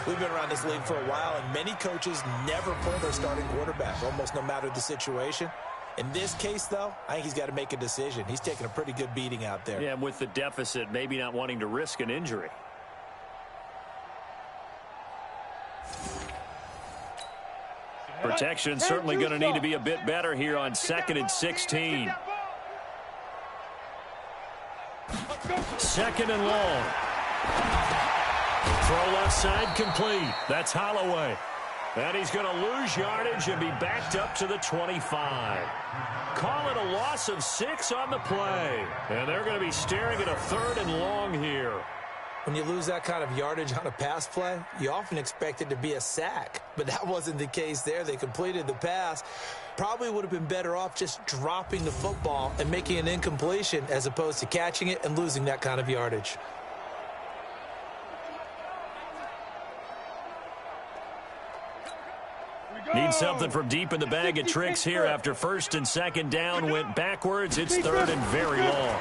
We've been around this league for a while, and many coaches never pull their starting quarterback, almost no matter the situation. In this case, though, I think he's got to make a decision. He's taking a pretty good beating out there. Yeah, with the deficit, maybe not wanting to risk an injury. Protection certainly going to need to be a bit better here on 2nd and 16. 2nd and long. Throw left side complete. That's Holloway. And he's going to lose yardage and be backed up to the 25. Call it a loss of 6 on the play. And they're going to be staring at a 3rd and long here. When you lose that kind of yardage on a pass play, you often expect it to be a sack. But that wasn't the case there. They completed the pass. Probably would have been better off just dropping the football and making an incompletion as opposed to catching it and losing that kind of yardage. Need something from deep in the bag of tricks here after 1st and 2nd down. Went backwards. It's 3rd and very long.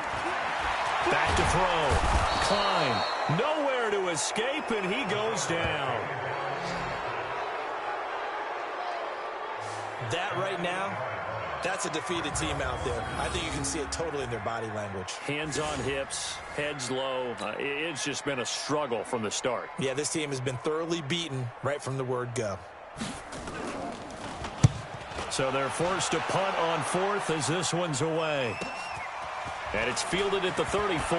Back to throw. Klein. Nowhere to escape, and he goes down. That right now, that's a defeated team out there. I think you can see it totally in their body language. Hands on hips, heads low. It's just been a struggle from the start. Yeah, this team has been thoroughly beaten right from the word go. So they're forced to punt on 4th as this one's away. And it's fielded at the 34.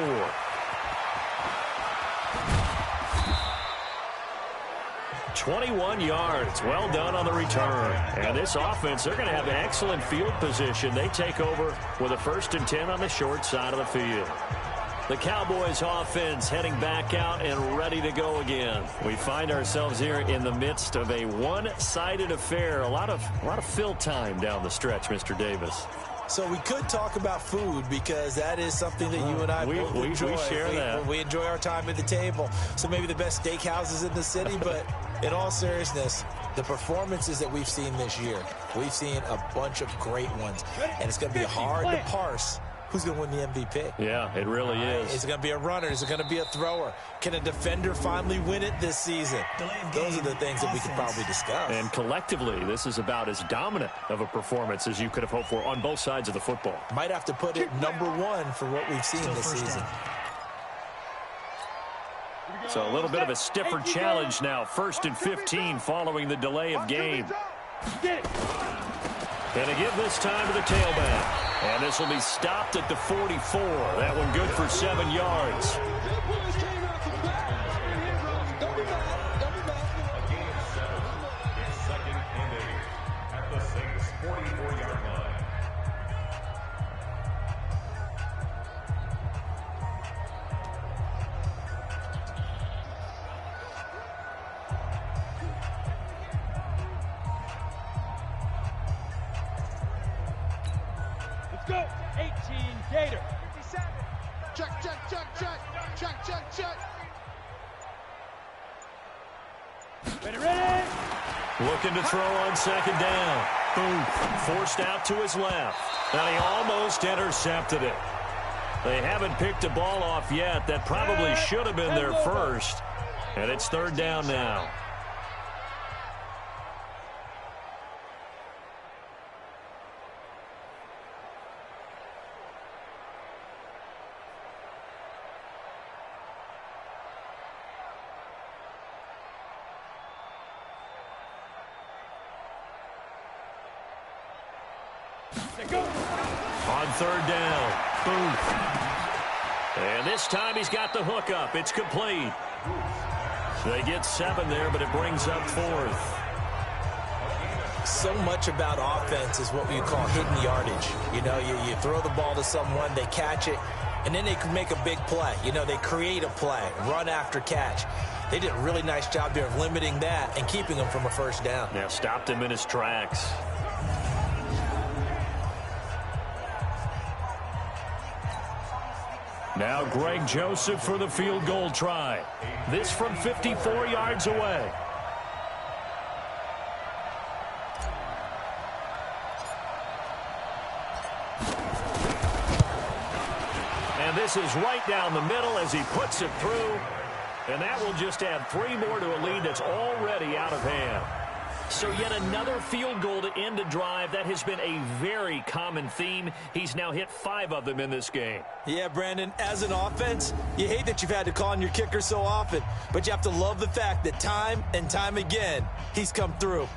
$21 yards. Well done on the return. And this offense, they're going to have excellent field position. They take over with a 1st and 10 on the short side of the field. The Cowboys offense heading back out and ready to go again. We find ourselves here in the midst of a one-sided affair. A lot of fill time down the stretch, Mr. Davis. So we could talk about food because that is something that you and I both enjoy. We share that. We enjoy our time at the table. So maybe the best steakhouses in the city, but in all seriousness, the performances that we've seen this year, we've seen a bunch of great ones. And it's going to be hard to parse who's going to win the MVP. Yeah, it really is. Is it going to be a runner? Is it going to be a thrower? Can a defender finally win it this season? Those are the things that we could probably discuss. And collectively, this is about as dominant of a performance as you could have hoped for on both sides of the football. Might have to put it #1 for what we've seen this season. So a little bit of a stiffer challenge now. 1st and 15 following the delay of game. Going to give this time to the tailback. And this will be stopped at the 44. That one good for 7 yards. Go, 18 Gator. 57. Check, check, check, check. Check, check, check. Ready. Looking to throw on 2nd down. Boom. Forced out to his left. And he almost intercepted it. They haven't picked a ball off yet. That probably should have been their first. And it's 3rd down now. On 3rd down, Booth. And this time he's got the hook up. It's complete. They get 7 there, but it brings up 4th. So much about offense is what we call hidden yardage. You know, you throw the ball to someone, they catch it, and then they can make a big play. You know, they create a play, run after catch. They did a really nice job there of limiting that and keeping him from a 1st down. Now stopped him in his tracks. Now Greg Joseph for the field goal try. This from 54 yards away. And this is right down the middle as he puts it through. And that will just add 3 more to a lead that's already out of hand. So yet another field goal to end a drive. That has been a very common theme. He's now hit 5 of them in this game. Yeah, Brandon, as an offense, you hate that you've had to call on your kicker so often, but you have to love the fact that time and time again, he's come through.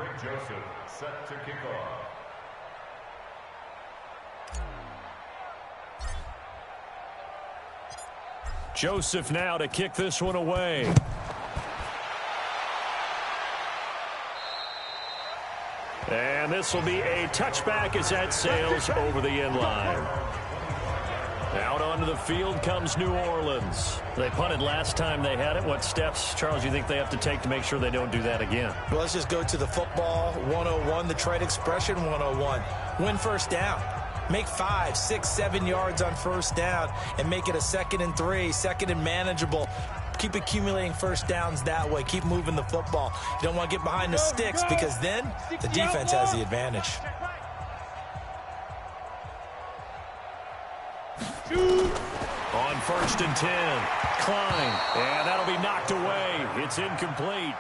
Greg Joseph set to kick off. Joseph now to kick this one away. And this will be a touchback as that sails over the end line. Out onto the field comes New Orleans. They punted last time they had it. What steps, Charles, you think they have to take to make sure they don't do that again? Well, let's just go to the football 101, the trade expression 101. Win first down. Make 5, 6, 7 yards on first down and make it a 2nd and 3, 2nd and manageable. Keep accumulating first downs that way. Keep moving the football. You don't want to get behind the sticks because then the defense has the advantage. On 1st and 10, Klein, and that'll be knocked away. It's incomplete.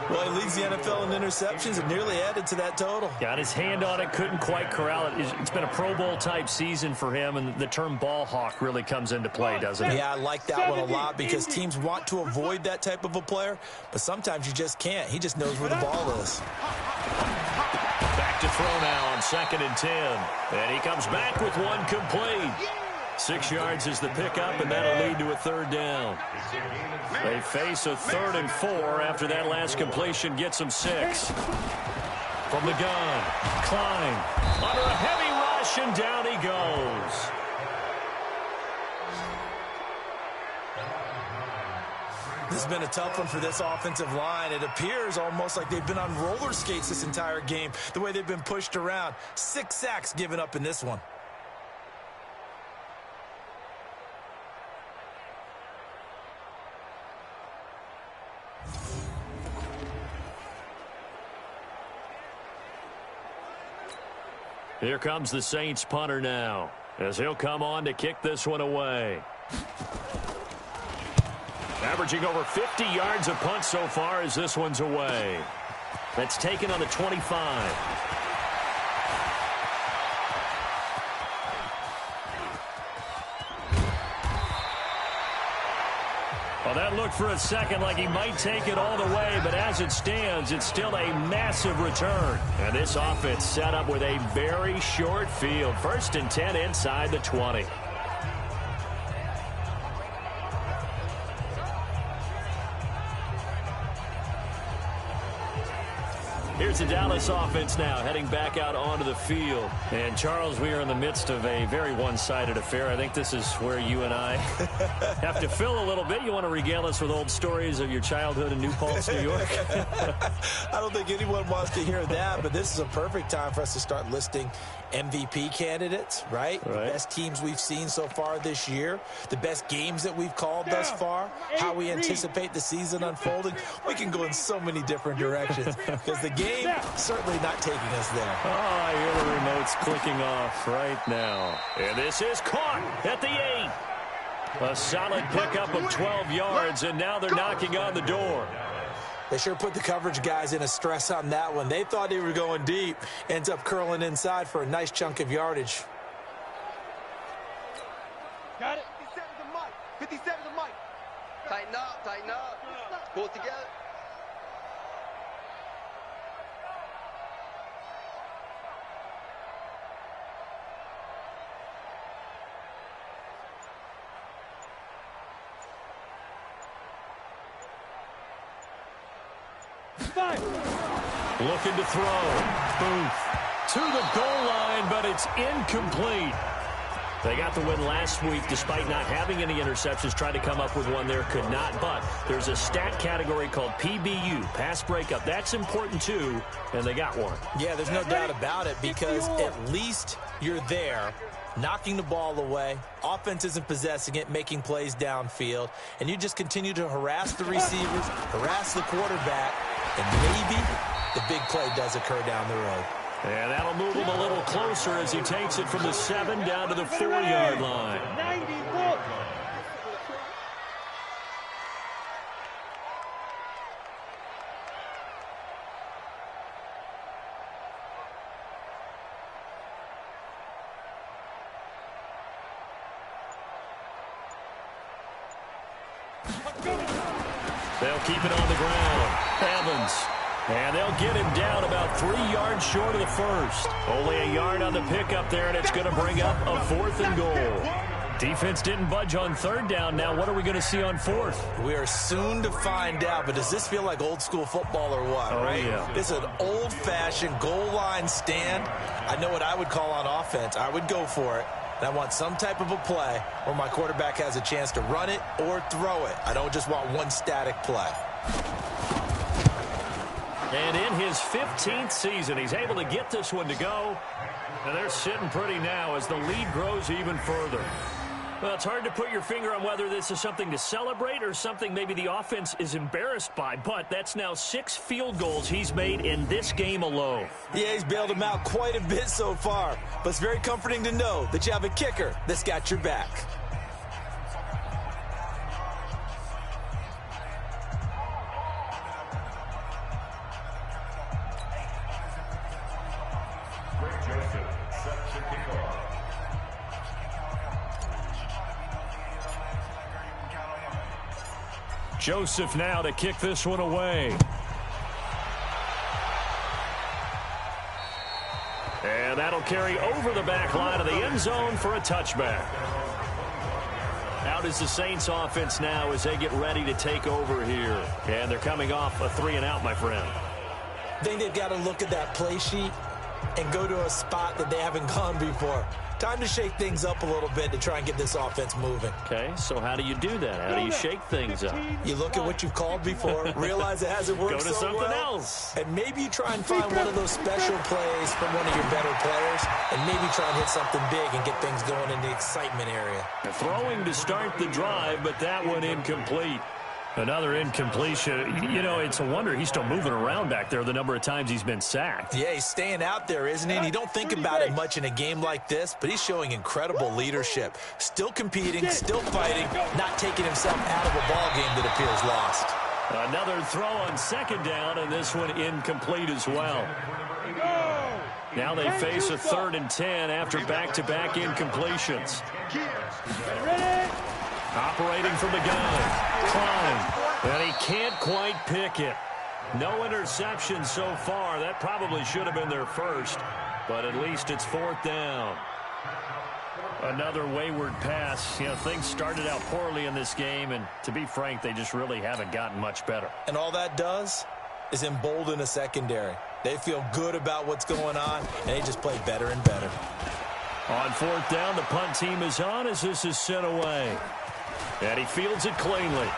Well, he leads the NFL in interceptions and nearly added to that total. Got his hand on it, couldn't quite corral it. It's been a Pro Bowl-type season for him, and the term ball hawk really comes into play, doesn't it? Yeah, I like that one a lot because teams want to avoid that type of a player, but sometimes you just can't. He just knows where the ball is. Back to throw now on 2nd and 10. And he comes back with one complete. 6 yards is the pickup, and that'll lead to a 3rd down. They face a 3rd and 4 after that last completion gets them 6. From the gun, Klein under a heavy rush, and down he goes. This has been a tough one for this offensive line. It appears almost like they've been on roller skates this entire game, the way they've been pushed around. 6 sacks given up in this one. Here comes the Saints punter now, as he'll come on to kick this one away. Averaging over 50 yards a punt so far as this one's away. That's taken on the 25. Well, that looked for a second like he might take it all the way, but as it stands, it's still a massive return. And this offense set up with a very short field. 1st and 10 inside the 20. Here's the Dallas offense now, heading back out onto the field. And, Charles, we are in the midst of a very one-sided affair. I think this is where you and I have to fill a little bit. You want to regale us with old stories of your childhood in New Paltz, New York? I don't think anyone wants to hear that, but this is a perfect time for us to start listing MVP candidates, right? The best teams we've seen so far this year, the best games that we've called thus far, how we anticipate the season unfolding. We can go in so many different directions because the game certainly not taking us there. Oh, I hear the remotes clicking off right now. And this is caught at the 8. A solid pickup of 12 yards, and now they're knocking on the door. They sure put the coverage guys in a stress on that one. They thought they were going deep. Ends up curling inside for a nice chunk of yardage. Got it. 57's the mic. 57's the mic. Tighten up, tighten up. Pull it together. Looking to throw. Booth to the goal line, but it's incomplete. They got the win last week despite not having any interceptions. Tried to come up with one there, could not. But there's a stat category called PBU, pass breakup. That's important too, and they got one. Yeah, there's no doubt about it because at least you're there, knocking the ball away. Offense isn't possessing it, making plays downfield. And you just continue to harass the receivers, harass the quarterback, and maybe the big play does occur down the road. And that'll move him a little closer as he takes it from the 7 down to the 4-yard line. 94. They'll keep it on the ground. Evans And they'll get him down about 3 yards short of the first. Only a yard on the pickup there, and it's going to bring up a 4th and goal. Defense didn't budge on 3rd down. Now what are we going to see on 4th? We are soon to find out, but does this feel like old school football or what, right? Yeah. This is an old-fashioned goal line stand. I know what I would call on offense. I would go for it. And I want some type of a play where my quarterback has a chance to run it or throw it. I don't just want one static play. And in his 15th season, he's able to get this one to go. And they're sitting pretty now as the lead grows even further. Well, it's hard to put your finger on whether this is something to celebrate or something maybe the offense is embarrassed by. But that's now 6 field goals he's made in this game alone. Yeah, he's bailed him out quite a bit so far. But it's very comforting to know that you have a kicker that's got your back. Joseph now to kick this one away. And that'll carry over the back line of the end zone for a touchback. Out is the Saints offense now as they get ready to take over here. And they're coming off a 3-and-out, my friend. I think they've got to look at that play sheet and go to a spot that they haven't gone before. Time to shake things up a little bit to try and get this offense moving. Okay, so how do you do that? How do you shake things up? You look at what you've called before, realize it hasn't worked so well. Go to something else. And maybe you try and find one of those special plays from one of your better players, and maybe try and hit something big and get things going in the excitement area. Throwing to start the drive, but that one incomplete. Another incompletion. You know, it's a wonder he's still moving around back there the number of times he's been sacked. Yeah, he's staying out there, isn't he? And you don't think about it much in a game like this, but he's showing incredible leadership. Still competing, still fighting, not taking himself out of a ball game that appears lost. Another throw on 2nd down, and this one incomplete as well. Now they face a 3rd and 10 after back-to-back incompletions. Operating from the gun. Klein. And he can't quite pick it. No interception so far. That probably should have been their first. But at least it's 4th down. Another wayward pass. You know, things started out poorly in this game. And to be frank, they just really haven't gotten much better. And all that does is embolden a secondary. They feel good about what's going on. And they just play better and better. On 4th down, the punt team is on as this is sent away. And he fields it cleanly.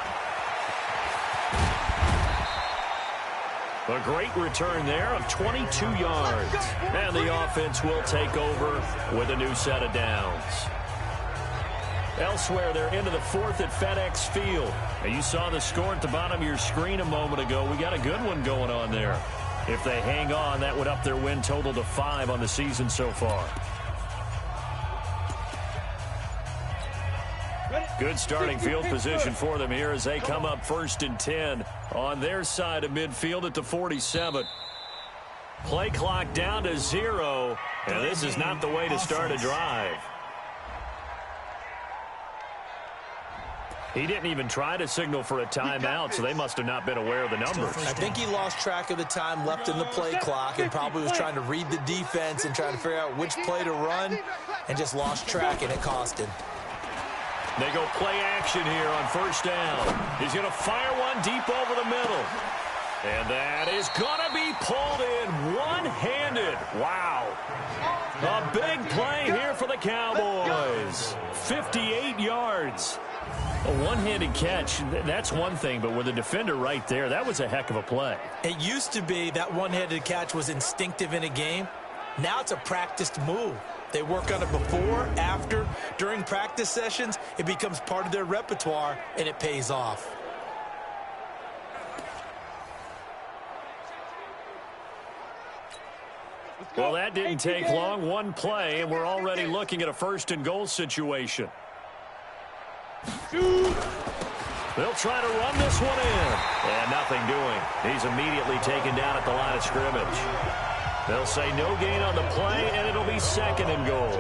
A great return there of 22 yards. And the offense will take over with a new set of downs. Elsewhere, they're into the 4th at FedEx Field. And you saw the score at the bottom of your screen a moment ago. We got a good one going on there. If they hang on, that would up their win total to 5 on the season so far. Good starting field position for them here as they come up 1st and 10 on their side of midfield at the 47. Play clock down to 0, and this is not the way to start a drive. He didn't even try to signal for a timeout, so they must have not been aware of the numbers. I think he lost track of the time left in the play clock and probably was trying to read the defense and trying to figure out which play to run and just lost track, and it cost him. They go play action here on 1st down. He's going to fire one deep over the middle. And that is going to be pulled in one-handed. Wow. A big play here for the Cowboys. 58 yards. A one-handed catch, that's one thing, but with a defender right there, that was a heck of a play. It used to be that one-handed catch was instinctive in a game. Now it's a practiced move. They work on it before, after, during practice sessions. It becomes part of their repertoire, and it pays off. Well, that didn't take long. One play, and we're already looking at a 1st and goal situation. They'll try to run this one in. And nothing doing. He's immediately taken down at the line of scrimmage. They'll say no gain on the play, and it'll be 2nd and goal.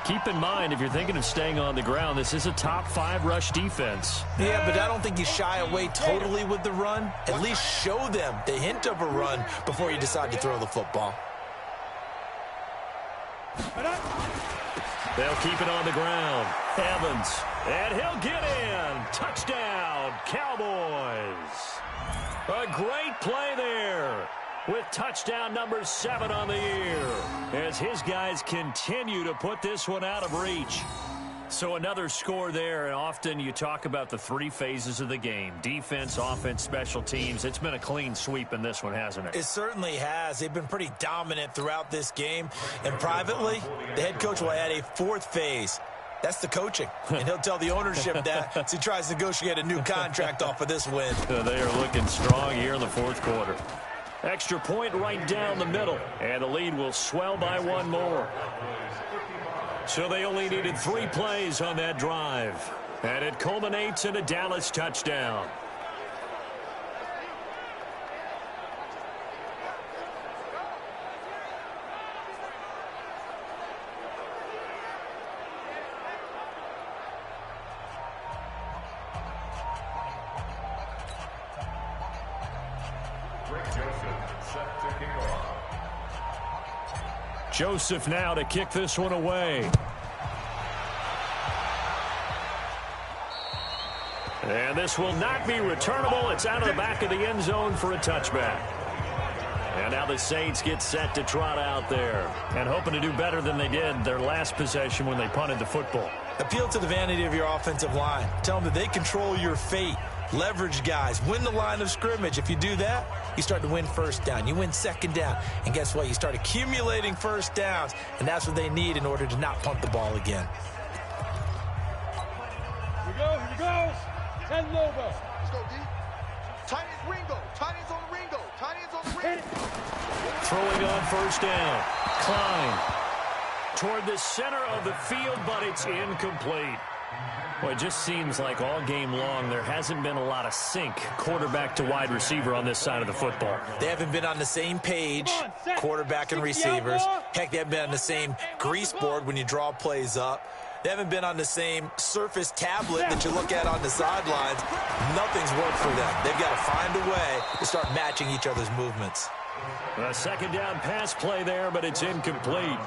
Keep in mind, if you're thinking of staying on the ground, this is a top 5 rush defense. Yeah, but I don't think you shy away totally with the run. At least show them the hint of a run before you decide to throw the football. They'll keep it on the ground. Evans, and he'll get in. Touchdown, Cowboys. A great play there, with touchdown number 7 on the year, as his guys continue to put this one out of reach. So another score there, and often you talk about the 3 phases of the game: defense, offense, special teams. It's been a clean sweep in this one, hasn't it? It certainly has. They've been pretty dominant throughout this game. And privately, the head coach will add a 4th phase. That's the coaching. And he'll tell the ownership that as he tries to negotiate a new contract off of this win. They are looking strong here in the 4th quarter. Extra point right down the middle, and the lead will swell by 1 more. So they only needed 3 plays on that drive, and it culminates in a Dallas touchdown. Joseph now to kick this one away. And this will not be returnable. It's out of the back of the end zone for a touchback. And now the Saints get set to trot out there, and hoping to do better than they did their last possession when they punted the football. Appeal to the vanity of your offensive line. Tell them that they control your fate. Leverage guys. Win the line of scrimmage. If you do that, you start to win first down. You win second down. And guess what? You start accumulating first downs. And that's what they need in order to not punt the ball again. Here we go, here we go. 10 logo. Let's go, D. Tight ends Ringo. Tight ends on the Ringo. Tight ends on the Ringo. Throwing on first down. Klein toward the center of the field, but it's incomplete. Well, it just seems like all game long there hasn't been a lot of sync quarterback to wide receiver on this side of the football. They haven't been on the same page, quarterback and receivers. Heck, they haven't been on the same grease board when you draw plays up. They haven't been on the same surface tablet that you look at on the sidelines. Nothing's worked for them. They've got to find a way to start matching each other's movements. A second down pass play there, but it's incomplete.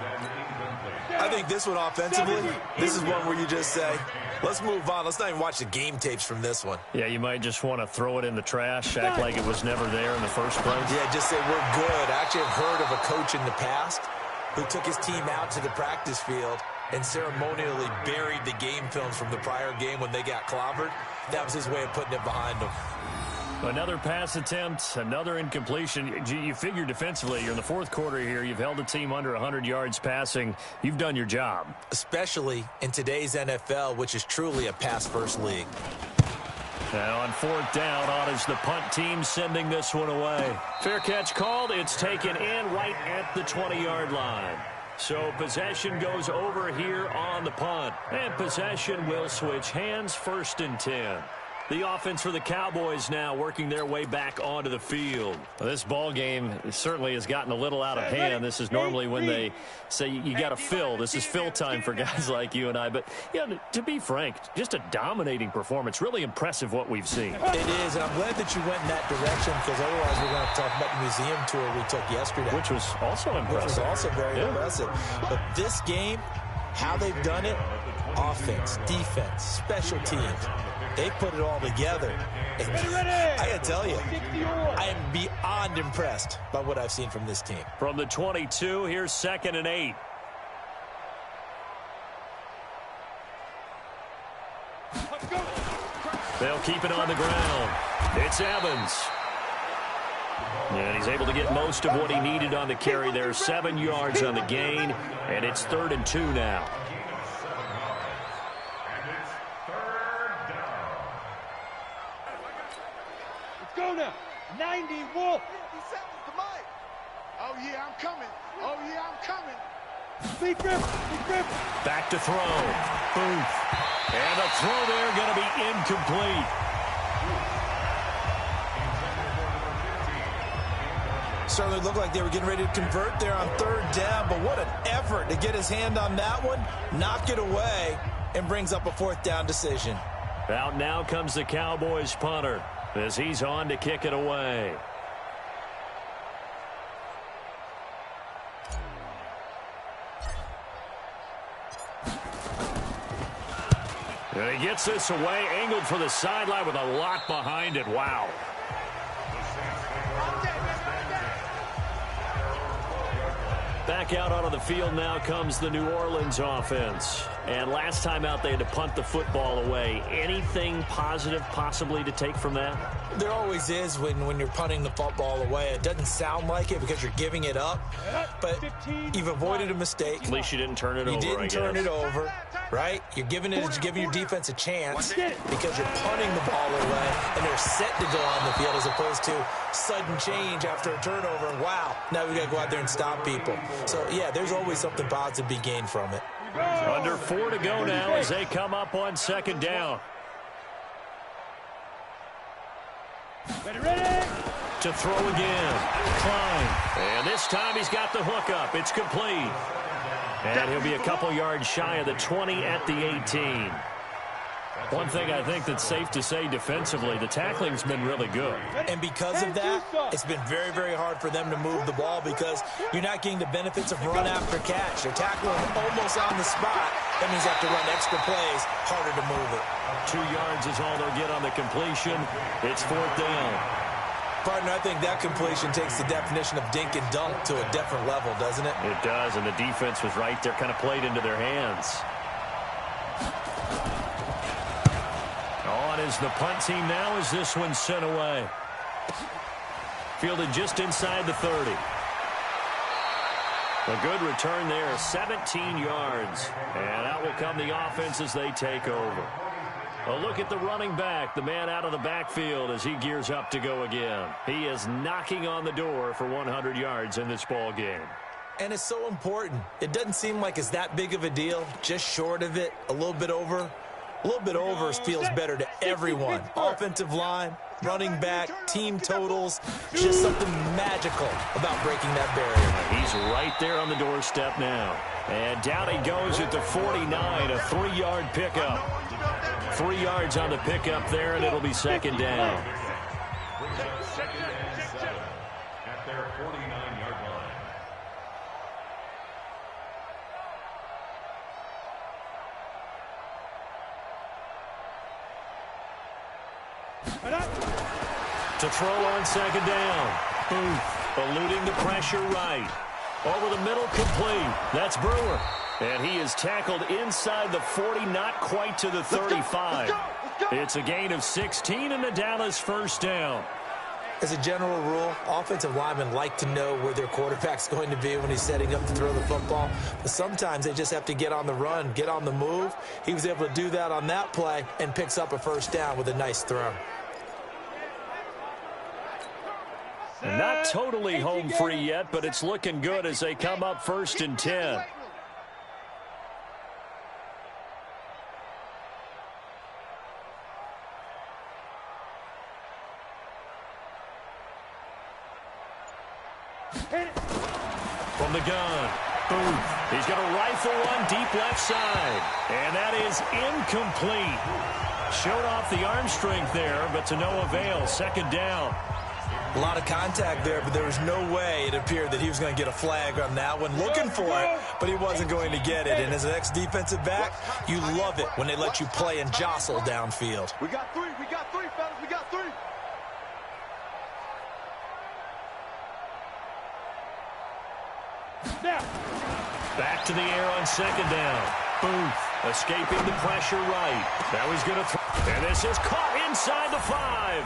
I think this one offensively, this is one where you just say, let's move on. Let's not even watch the game tapes from this one. Yeah, you might just want to throw it in the trash, act like it was never there in the first place. Yeah, just say we're good. I actually have heard of a coach in the past who took his team out to the practice field and ceremonially buried the game films from the prior game when they got clobbered. That was his way of putting it behind them. Another pass attempt, another incompletion. You figure defensively, you're in the 4th quarter here. You've held a team under 100 yards passing. You've done your job. Especially in today's NFL, which is truly a pass-first league. Now on 4th down, on is the punt team sending this one away. Fair catch called. It's taken in right at the 20-yard line. So possession goes over here on the punt. And possession will switch hands, 1st and 10. The offense for the Cowboys now working their way back onto the field. Well, this ball game certainly has gotten a little out of hand. This is normally when they say you got to fill. This is fill time for guys like you and I. But, yeah, to be frank, just a dominating performance. Really impressive what we've seen. It is, and I'm glad that you went in that direction because otherwise we're going to talk about the museum tour we took yesterday. Which was also impressive. Which was also very impressive. But this game, how they've done it, offense, defense, special teams, they put it all together. And I got to tell you, I am beyond impressed by what I've seen from this team. From the 22, here's 2nd and 8. They'll keep it on the ground. It's Evans. And he's able to get most of what he needed on the carry there. 7 yards on the gain, and it's 3rd and 2 now. Go now. 90 Wolf. He said it was the mic. Oh, yeah, I'm coming. Oh, yeah, I'm coming. Big grip. Big grip. Back to throw. Booth. And the throw there going to be incomplete. Certainly looked like they were getting ready to convert there on third down, but what an effort to get his hand on that one, knock it away, and brings up a fourth down decision. Out now comes the Cowboys punter as he's on to kick it away. And he gets this away, angled for the sideline with a lot behind it. Wow. Back out onto the field now comes the New Orleans offense. And last time out they had to punt the football away. Anything positive possibly to take from that? There always is when you're punting the football away. It doesn't sound like it because you're giving it up, but you've avoided a mistake. At least you didn't turn it over, You didn't turn it over, right? You're giving your defense a chance because you're punting the ball away, and they're set to go on the field as opposed to sudden change after a turnover. Wow, now we got to go out there and stop people. So, yeah, there's always something positive to be gained from it. Under 4 to go now as they come up on second down. Ready. To throw again. Klein. And this time he's got the hook up. It's complete. And he'll be a couple yards shy of the 20 at the 18. One thing I think that's safe to say defensively, the tackling's been really good. And because of that, it's been very, very hard for them to move the ball because you're not getting the benefits of run after catch. They're tackling almost on the spot. That means you have to run extra plays, harder to move it. 2 yards is all they'll get on the completion. It's fourth down. Partner, I think that completion takes the definition of dink and dunk to a different level, doesn't it? It does, and the defense was right there, kind of played into their hands. On is the punt team now as this one's sent away. Fielded just inside the 30. A good return there, 17 yards. And out will come the offense as they take over. A look at the running back, the man out of the backfield as he gears up to go again. He is knocking on the door for 100 yards in this ball game. And it's so important. It doesn't seem like it's that big of a deal, just short of it, a little bit over. A little bit over feels better to everyone. Offensive line, running back, team totals, just something magical about breaking that barrier. He's right there on the doorstep now. And down he goes at the 49, a 3-yard pickup. 3 yards on the pickup there, and it'll be second down. Second and 7 at their 49-yard line. To throw on second down. Booth eluding the pressure right. Over the middle, complete. That's Brewer. And he is tackled inside the 40, not quite to the 35. It's a gain of 16 and the Dallas first down. As a general rule, offensive linemen like to know where their quarterback's going to be when he's setting up to throw the football. But sometimes they just have to get on the run, get on the move. He was able to do that on that play and picks up a first down with a nice throw. And not totally home free yet, but it's looking good as they come up first and 10. From the gun, Booth. He's going to rifle one deep left side. And that is incomplete. Showed off the arm strength there, but to no avail. Second down. A lot of contact there, but there was no way it appeared that he was going to get a flag on that one. Looking for it, but he wasn't going to get it. And as an ex-defensive back, you love it when they let you play and jostle downfield. We got three, fellas, we got three. Now. Back to the air on second down. Booth escaping the pressure right. Now he's going to throw. And this is caught inside the 5.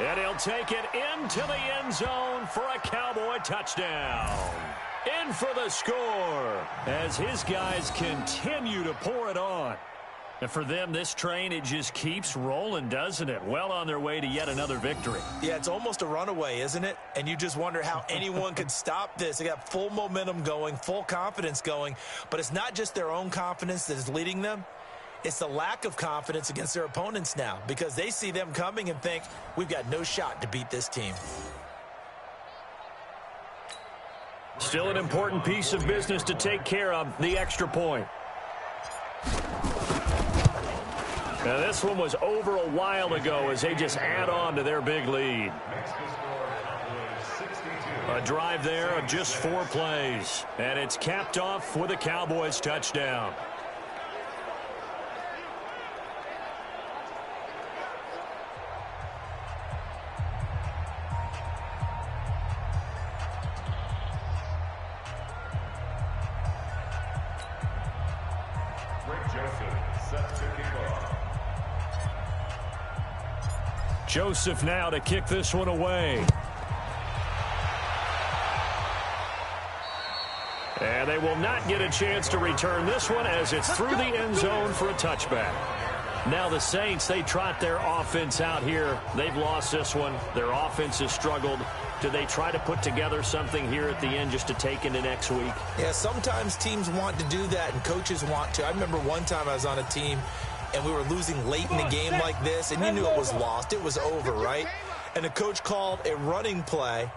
And he'll take it into the end zone for a Cowboy touchdown. In for the score as his guys continue to pour it on. And for them, this train, it just keeps rolling, doesn't it? Well on their way to yet another victory. Yeah, it's almost a runaway, isn't it? And you just wonder how anyone could stop this. They got full momentum going, full confidence going. But it's not just their own confidence that is leading them. It's the lack of confidence against their opponents now because they see them coming and think, we've got no shot to beat this team. Still an important piece of business to take care of, the extra point. Now this one was over a while ago as they just add on to their big lead. A drive there of just 4 plays. And it's capped off with a Cowboys touchdown. Joseph now to kick this one away. And they will not get a chance to return this one as it's through the end zone for a touchback. Now the Saints, they trot their offense out here. They've lost this one. Their offense has struggled. Do they try to put together something here at the end just to take into next week? Yeah, sometimes teams want to do that and coaches want to. I remember one time I was on a team and we were losing late in a game like this, and you knew it was lost. It was over, right? And the coach called a running play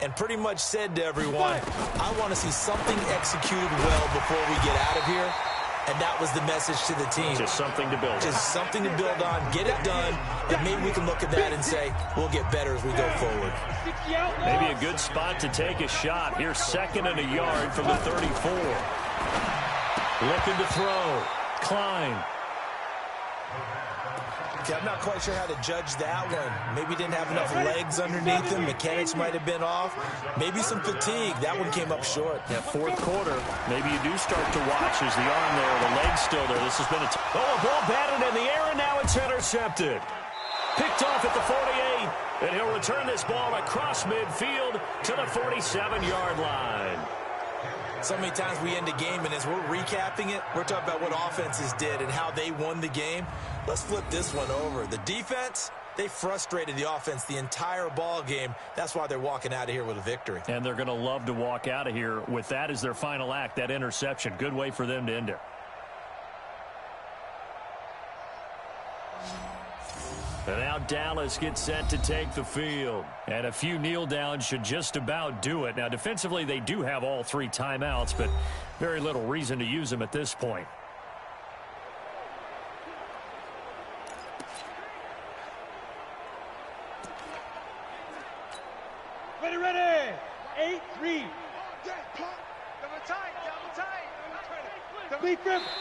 and pretty much said to everyone, I want to see something executed well before we get out of here. And that was the message to the team. Just something to build on. Just something to build on, get it done, and maybe we can look at that and say, we'll get better as we go forward. Maybe a good spot to take a shot. Here's 2nd and a yard from the 34. Looking to throw. Klein. Okay, I'm not quite sure how to judge that one. Maybe didn't have enough legs underneath him. Mechanics might have been off. Maybe some fatigue. That one came up short. Yeah, 4th quarter. Maybe you do start to watch as the arm there, the leg's still there. This has been a ball batted in the air, and now it's intercepted. Picked off at the 48, and he'll return this ball across midfield to the 47-yard line. So many times we end a game, and as we're recapping it, we're talking about what offenses did and how they won the game. Let's flip this one over. The defense, they frustrated the offense the entire ball game. That's why they're walking out of here with a victory. And they're going to love to walk out of here with that as their final act, that interception. Good way for them to end it. And now Dallas gets set to take the field. And a few kneel downs should just about do it. Now, defensively, they do have all 3 timeouts, but very little reason to use them at this point. Ready. 8-3.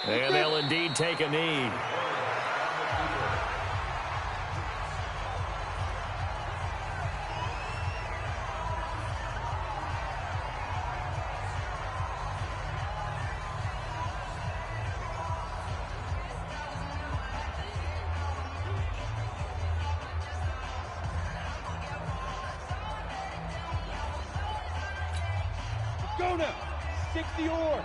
And they'll indeed take a knee. Go now. 60 or.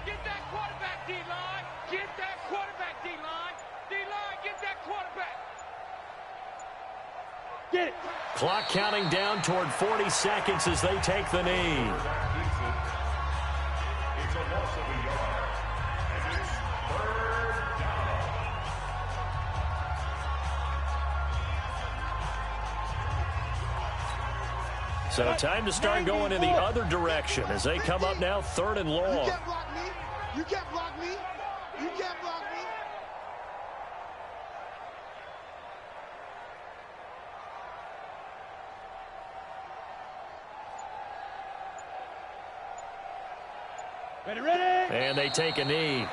Get that quarterback, D-line. Get that quarterback, D-line. D-line, get that quarterback. Get it. Clock counting down toward 40 seconds as they take the knee. It's a loss of a yard. And it's 3rd down. So time to start going in the other direction as they come up now 3rd and long. You can't block me. You can't block me. You can't block me. Ready. And they take a knee.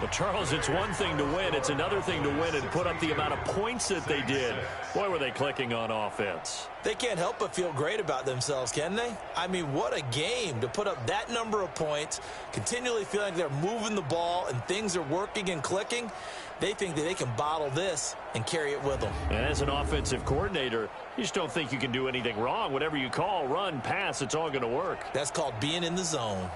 Well, Charles, it's one thing to win. It's another thing to win and put up the amount of points that they did. Boy, were they clicking on offense. They can't help but feel great about themselves, can they? I mean, what a game to put up that number of points, continually feeling like they're moving the ball and things are working and clicking. They think that they can bottle this and carry it with them. And as an offensive coordinator, you just don't think you can do anything wrong. Whatever you call, run, pass, it's all going to work. That's called being in the zone.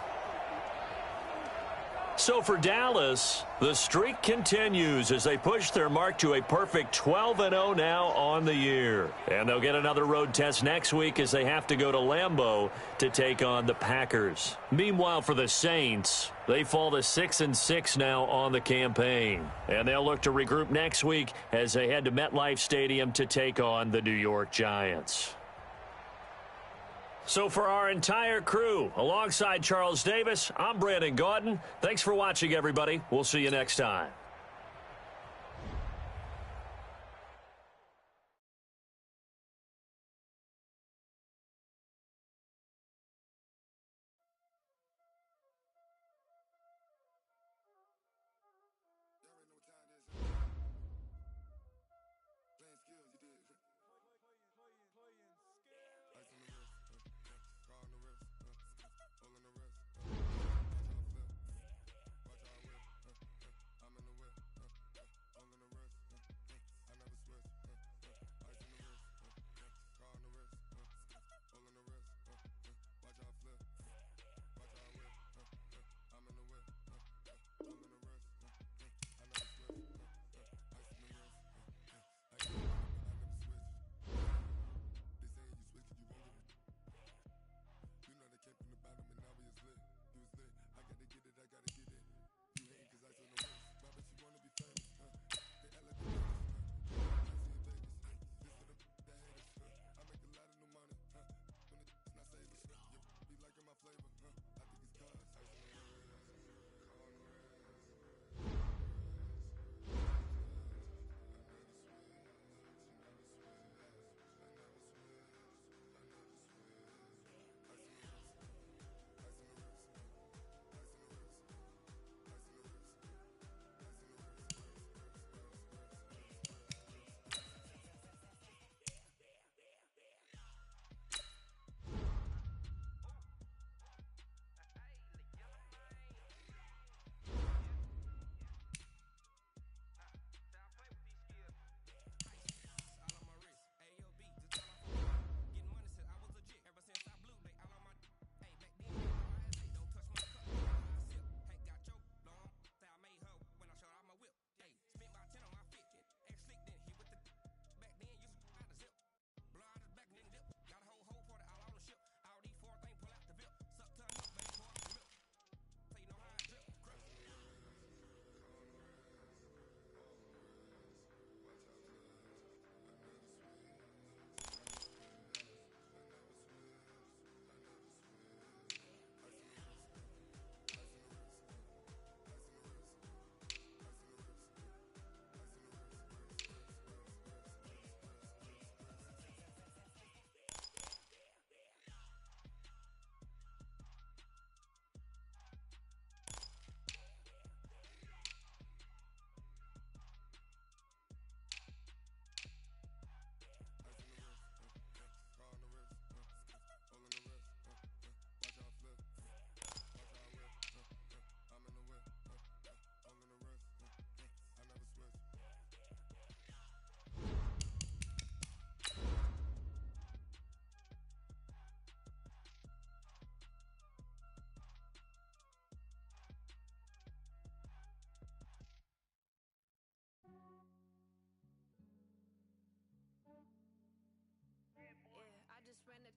So for Dallas, the streak continues as they push their mark to a perfect 12-0 now on the year. And they'll get another road test next week as they have to go to Lambeau to take on the Packers. Meanwhile, for the Saints, they fall to 6-6 now on the campaign. And they'll look to regroup next week as they head to MetLife Stadium to take on the New York Giants. So for our entire crew, alongside Charles Davis, I'm Brandon Gaudin. Thanks for watching, everybody. We'll see you next time.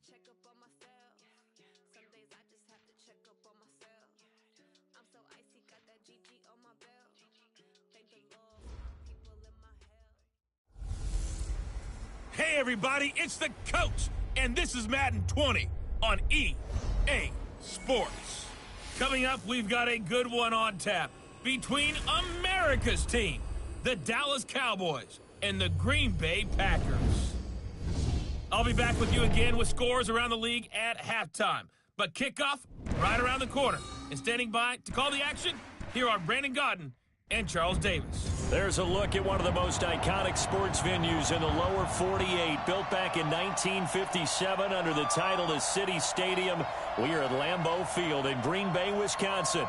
Check up on myself. Some days I just have to check up on myself. I'm so icy, got that GG on my belt. Thank the Lord for the people in my hell. Hey everybody, it's the coach, and this is Madden 20 on EA Sports. Coming up, we've got a good one on tap between America's team, the Dallas Cowboys, and the Green Bay Packers. I'll be back with you again with scores around the league at halftime. But kickoff right around the corner. And standing by to call the action, here are Brandon Gaudin and Charles Davis. There's a look at one of the most iconic sports venues in the lower 48. Built back in 1957 under the title of City Stadium. We are at Lambeau Field in Green Bay, Wisconsin.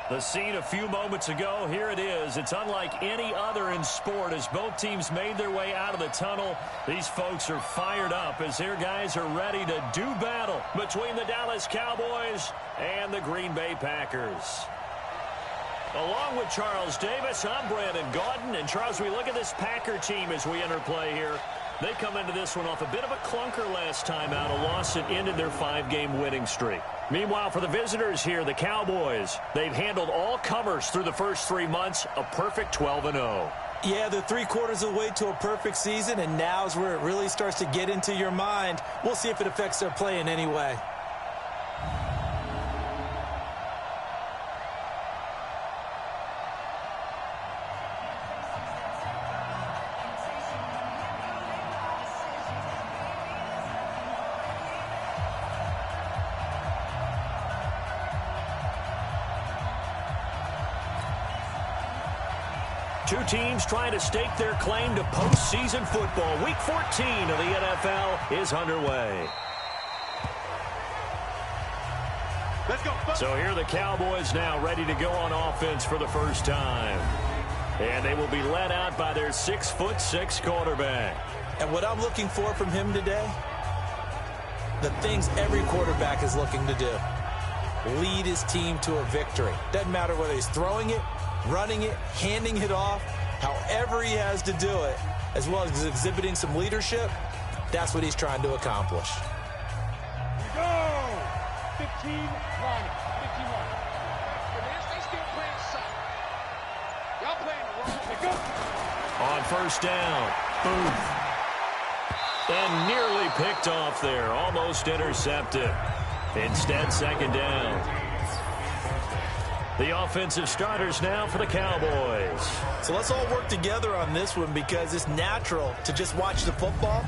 The scene a few moments ago, here it is. It's unlike any other in sport as both teams made their way out of the tunnel. These folks are fired up as their guys are ready to do battle between the Dallas Cowboys and the Green Bay Packers. Along with Charles Davis, I'm Brandon Gaudin. And, Charles, we look at this Packer team as we enter play here. They come into this one off a bit of a clunker last time out, a loss that ended their 5-game winning streak. Meanwhile, for the visitors here, the Cowboys, they've handled all comers through the first 3 months, a perfect 12-0. Yeah, they're 3/4 of the way to a perfect season, and now is where it really starts to get into your mind. We'll see if it affects their play in any way. Two teams trying to stake their claim to postseason football. Week 14 of the NFL is underway. Let's go. So here are the Cowboys now ready to go on offense for the first time. And they will be led out by their 6'6" quarterback. And what I'm looking for from him today, the things every quarterback is looking to do. Lead his team to a victory. Doesn't matter whether he's throwing it, running it, handing it off, however he has to do it, as well as exhibiting some leadership, that's what he's trying to accomplish. Go! 15 lining. 15 lining. They still playing soft. Y'all playing the wrong way. Go! On first down, Booth. And nearly picked off there, almost intercepted. Instead, second down. The offensive starters now for the Cowboys. So let's all work together on this one because it's natural to just watch the football.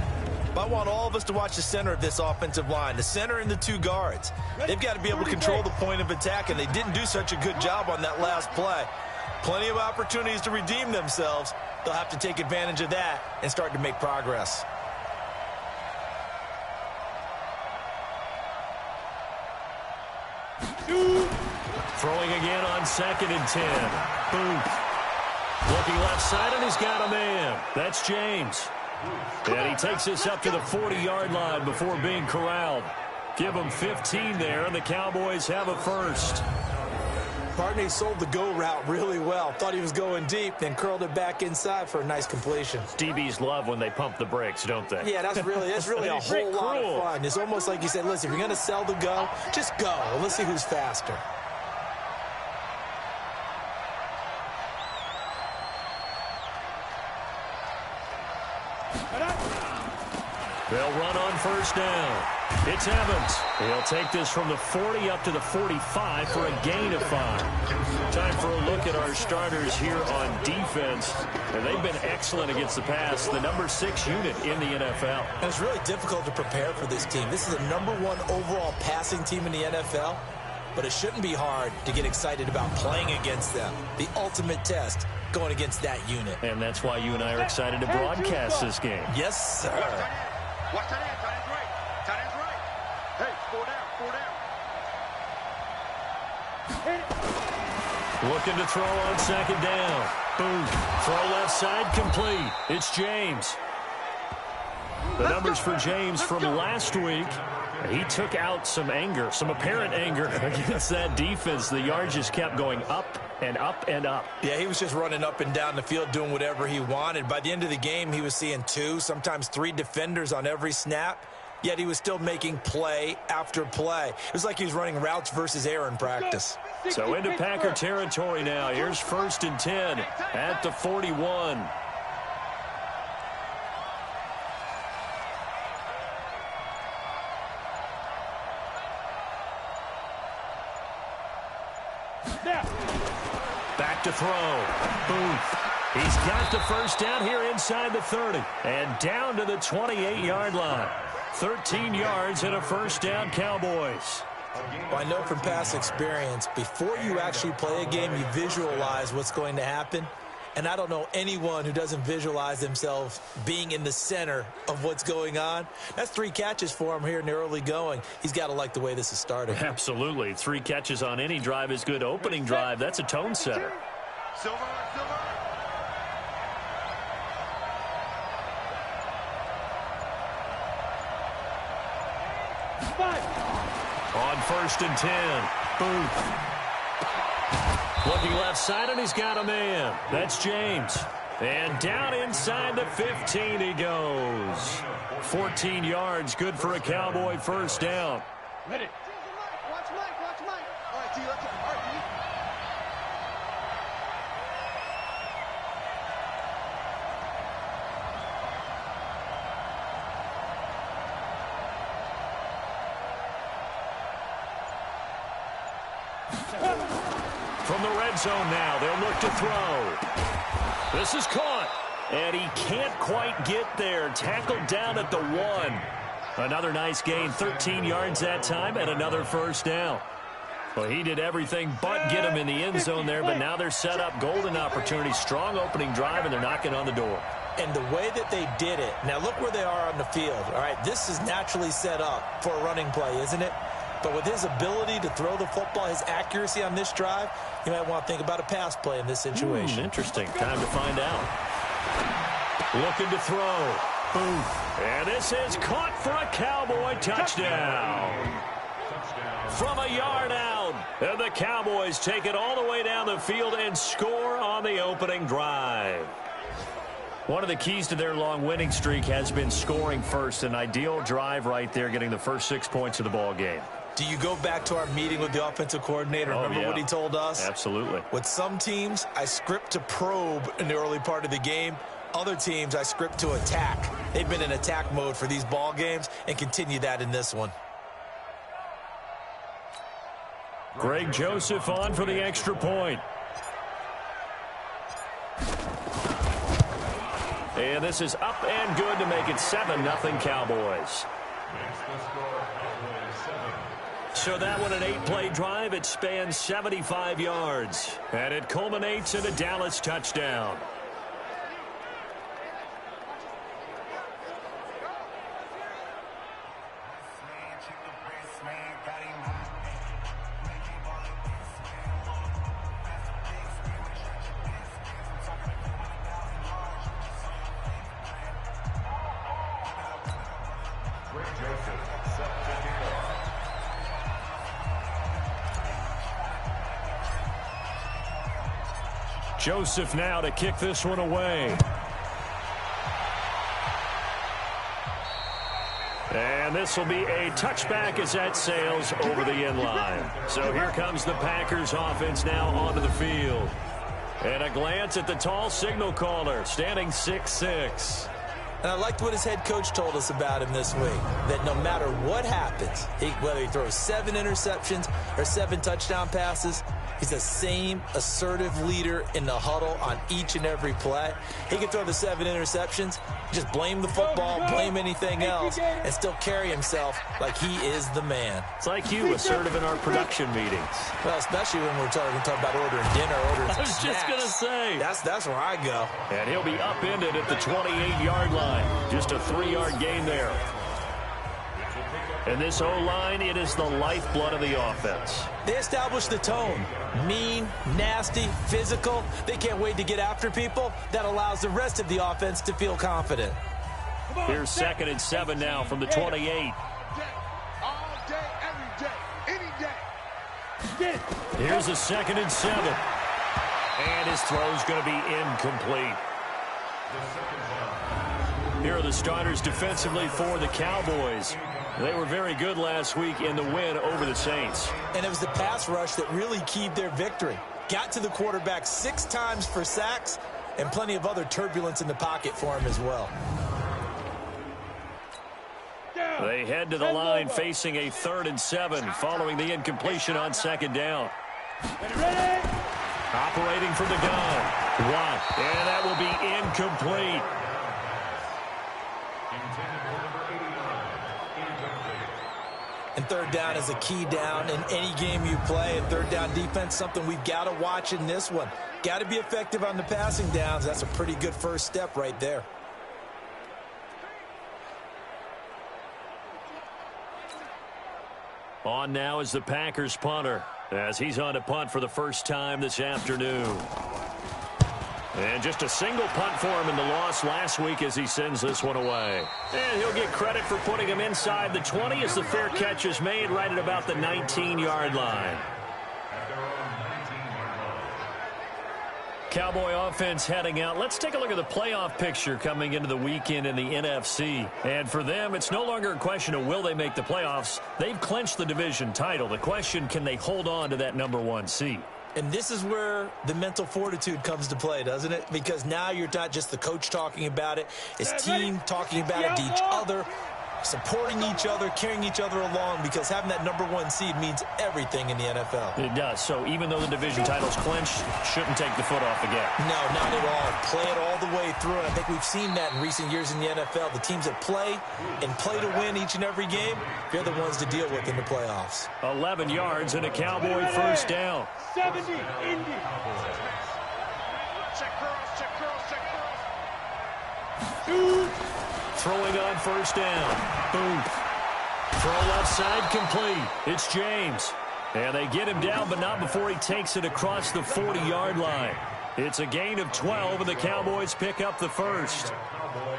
But I want all of us to watch the center of this offensive line, the center and the two guards. They've got to be able to control the point of attack, and they didn't do such a good job on that last play. Plenty of opportunities to redeem themselves. They'll have to take advantage of that and start to make progress. Throwing again on 2nd and 10. Booth. Looking left side, and he's got a man. That's James. And he takes this up to the 40-yard line before being corralled. Give him 15 there, and the Cowboys have a first. Partney sold the go route really well. Thought he was going deep, then curled it back inside for a nice completion. DBs love when they pump the brakes, don't they? Yeah, that's really a whole lot of fun. It's almost like you said, listen, if you're going to sell the go, just go. And let's see who's faster. They'll run on first down. It's Evans. He'll take this from the 40 up to the 45 for a gain of 5. Time for a look at our starters here on defense. And they've been excellent against the pass, the number 6 unit in the NFL. And it's really difficult to prepare for this team. This is the number 1 overall passing team in the NFL. But it shouldn't be hard to get excited about playing against them. The ultimate test going against that unit. And that's why you and I are excited to broadcast this game. Yes, sir. Watch that end. Tight end's right. Tight end's right. Hey, 4 down. 4 down. Looking to throw on 2nd down. Boom. Throw left side complete. It's James. The numbers for James from last week. He took out some anger, some apparent anger against that defense. The yards just kept going up and up and up. Yeah, he was just running up and down the field doing whatever he wanted. By the end of the game, he was seeing 2, sometimes 3 defenders on every snap, yet he was still making play after play. It was like he was running routes versus air in practice. So into Packer territory now. Here's 1st and 10 at the 41. Back to throw. Booth. He's got the first down here inside the 30. And down to the 28-yard line. 13 yards and a first down, Cowboys. Well, I know from past experience, before you actually play a game, you visualize what's going to happen. And I don't know anyone who doesn't visualize themselves being in the center of what's going on. That's 3 catches for him here in the early going. He's got to like the way this is starting. Absolutely. 3 catches on any drive is good. Opening drive, that's a tone setter. Silver. On 1st and 10, Booth. Looking left side, and he's got a man. That's James. And down inside the 15 he goes. 14 yards, good for a Cowboy first down. Ready. Watch Mike, watch Mike. All right, D, let's go. All right, D. From the red zone now, they'll look to throw. This is caught, and he can't quite get there. Tackled down at the 1. Another nice gain, 13 yards that time, and another first down. Well, he did everything but get him in the end zone there, but now they're set up. Golden opportunity, strong opening drive, and they're knocking on the door. And the way that they did it, now look where they are on the field. All right, this is naturally set up for a running play, isn't it? But with his ability to throw the football, his accuracy on this drive, you might want to think about a pass play in this situation. Interesting. Time to find out. Looking to throw. Boom. And this is caught for a Cowboy touchdown. From a yard out. And the Cowboys take it all the way down the field and score on the opening drive. One of the keys to their long winning streak has been scoring first. An ideal drive right there, getting the first 6 points of the ball game. Do you go back to our meeting with the offensive coordinator? Remember what he told us? Absolutely. With some teams, I script to probe in the early part of the game. Other teams, I script to attack. They've been in attack mode for these ball games and continue that in this one. Greg Joseph on for the extra point. And this is up and good to make it 7-0 Cowboys. So that one, an 8-play drive. It spans 75 yards. And it culminates in a Dallas touchdown. Joseph now to kick this one away. And this will be a touchback as that sails over the end line. So here comes the Packers offense now onto the field. And a glance at the tall signal caller, standing 6'6". And I liked what his head coach told us about him this week, that no matter what happens, whether he throws 7 interceptions or 7 touchdown passes, he's the same assertive leader in the huddle on each and every play. He can throw the 7 interceptions, just blame the football, blame anything else, and still carry himself like he is the man. It's like you, assertive in our production meetings. Well, especially when we're talking about ordering dinner, ordering some I was just going to say. That's where I go. And he'll be upended at the 28-yard line. Just a 3-yard gain there. And this O-line, it is the lifeblood of the offense. They establish the tone. Mean, nasty, physical. They can't wait to get after people. That allows the rest of the offense to feel confident. Here's 2nd and 7 now from the 28. All day, every day, any day. Here's a 2nd and 7. And his throw's going to be incomplete. Here are the starters defensively for the Cowboys. They were very good last week in the win over the Saints. And it was the pass rush that really keyed their victory. Got to the quarterback 6 times for sacks and plenty of other turbulence in the pocket for him as well. They head to the line facing a 3rd and 7 following the incompletion on 2nd down. Operating from the gun. Watt. And that will be incomplete. And 3rd down is a key down in any game you play. And 3rd down defense, something we've got to watch in this one. Got to be effective on the passing downs. That's a pretty good first step right there. On now is the Packers punter as he's on to punt for the first time this afternoon. And just a single punt for him in the loss last week as he sends this one away. And he'll get credit for putting him inside the 20 as the fair catch is made right at about the 19-yard line. Cowboy offense heading out. Let's take a look at the playoff picture coming into the weekend in the NFC. And for them, it's no longer a question of will they make the playoffs. They've clinched the division title. The question, can they hold on to that #1 seed? And this is where the mental fortitude comes to play, doesn't it? Because now you're not just the coach talking about it. It's team talking about it to each other, supporting each other, carrying each other along, because having that #1 seed means everything in the NFL. It does. So even though the division title's clinched, shouldn't take the foot off the gas. No, not at all. Play it all the way through. And I think we've seen that in recent years in the NFL. The teams that play and play to win each and every game, they're the ones to deal with in the playoffs. 11 yards and a Cowboy first down. 70, Indy. Check girls, check girls, check Two. Throwing on first down. Booth. Throw left side complete. It's James. And they get him down, but not before he takes it across the 40-yard line. It's a gain of 12, and the Cowboys pick up the first.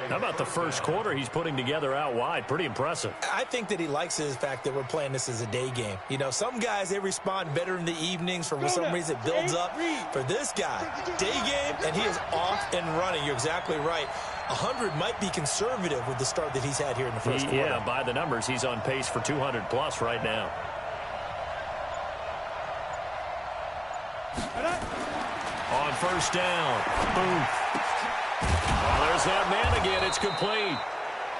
How about the first quarter he's putting together out wide? Pretty impressive. I think that he likes the fact that we're playing this as a day game. You know, some guys, they respond better in the evenings. For some reason, it builds up. For this guy, day game, and he is off and running. You're exactly right. 100 might be conservative with the start that he's had here in the first quarter. Yeah, by the numbers, he's on pace for 200-plus right now. On first down, Booth. Oh, there's that man again. It's complete.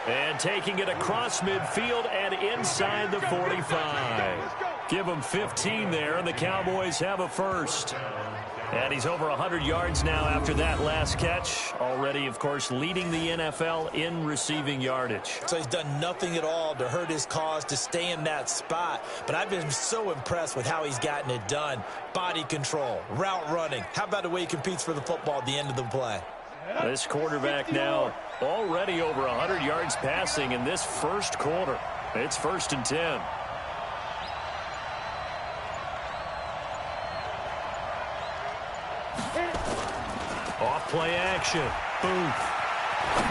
And taking it across midfield and inside the 45. Give him 15 there, and the Cowboys have a first. And he's over 100 yards now after that last catch. Already, of course, leading the NFL in receiving yardage. So he's done nothing at all to hurt his cause, to stay in that spot. But I've been so impressed with how he's gotten it done. Body control, route running. How about the way he competes for the football at the end of the play? This quarterback now already over 100 yards passing in this first quarter. It's 1st and 10. Off play action. Booth.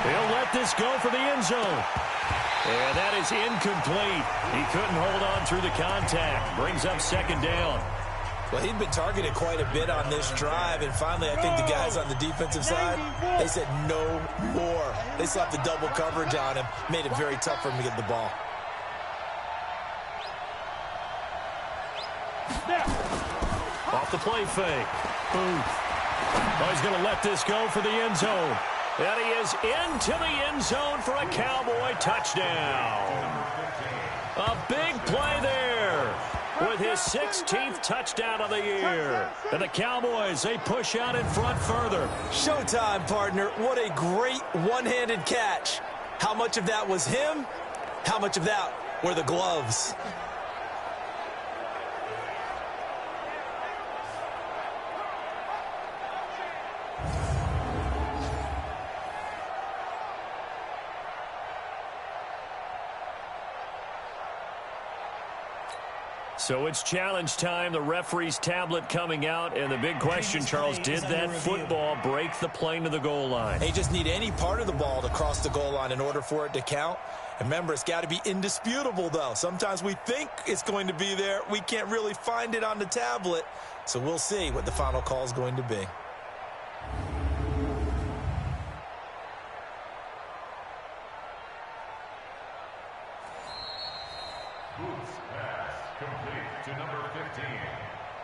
He'll let this go for the end zone. And that is incomplete. He couldn't hold on through the contact. Brings up 2nd down. Well, he'd been targeted quite a bit on this drive, and finally I think the guys on the defensive side, they said no more. They slapped the double coverage on him, made it very tough for him to get the ball. Off the play fake. Booth. Oh, he's going to let this go for the end zone. And he is into the end zone for a Cowboy touchdown. A big play there with his 16th touchdown of the year. And the Cowboys, they push out in front further. Showtime, partner. What a great one-handed catch. How much of that was him? How much of that were the gloves? So it's challenge time. The referee's tablet coming out. And the big question, Charles, did that football break the plane to the goal line? They just need any part of the ball to cross the goal line in order for it to count. And remember, it's got to be indisputable, though. Sometimes we think it's going to be there. We can't really find it on the tablet. So we'll see what the final call is going to be. To number 15.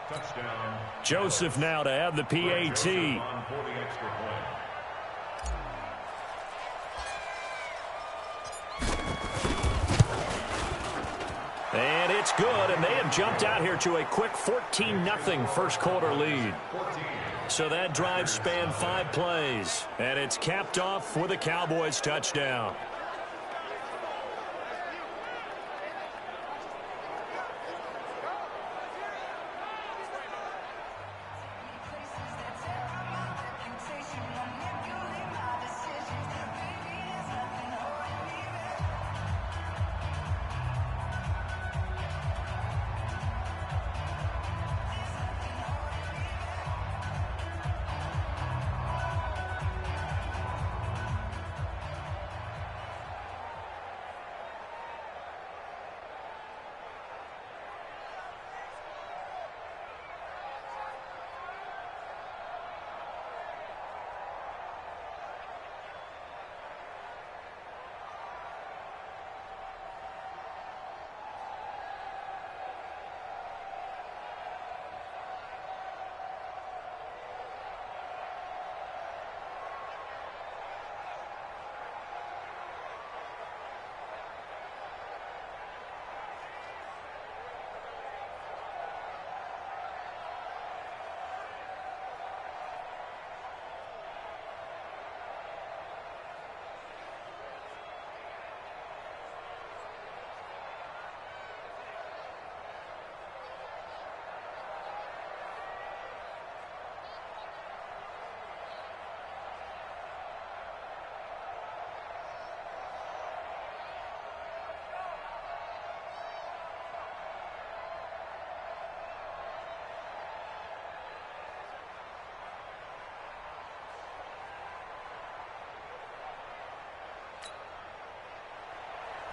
Touchdown. Joseph now to add the PAT. On for the extra point. And it's good, and they have jumped out here to a quick 14-0 first quarter lead. So that drive spanned 5 plays, and it's capped off with a Cowboys touchdown.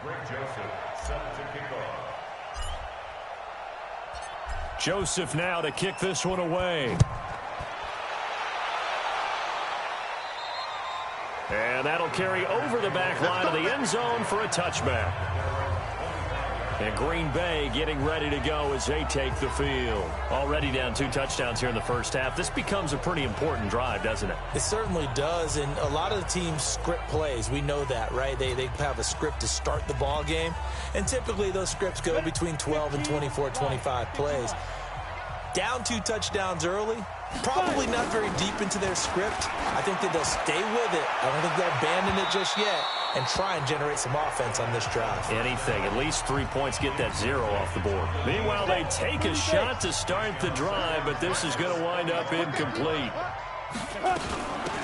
Joseph set to kick off. Joseph now to kick this one away. And that'll carry over the back line of the end zone for a touchback. And Green Bay getting ready to go as they take the field. Already down 2 touchdowns here in the first half. This becomes a pretty important drive, doesn't it? It certainly does, and a lot of the teams script plays. We know that, right? They have a script to start the ball game, and typically those scripts go between 12 and 24, 25 plays. Down 2 touchdowns early, probably not very deep into their script. I think that they'll stay with it. I don't think they'll abandon it just yet and try and generate some offense on this drive. Anything, at least 3 points, get that 0 off the board. Meanwhile, they take a shot to start the drive, but this is going to wind up incomplete.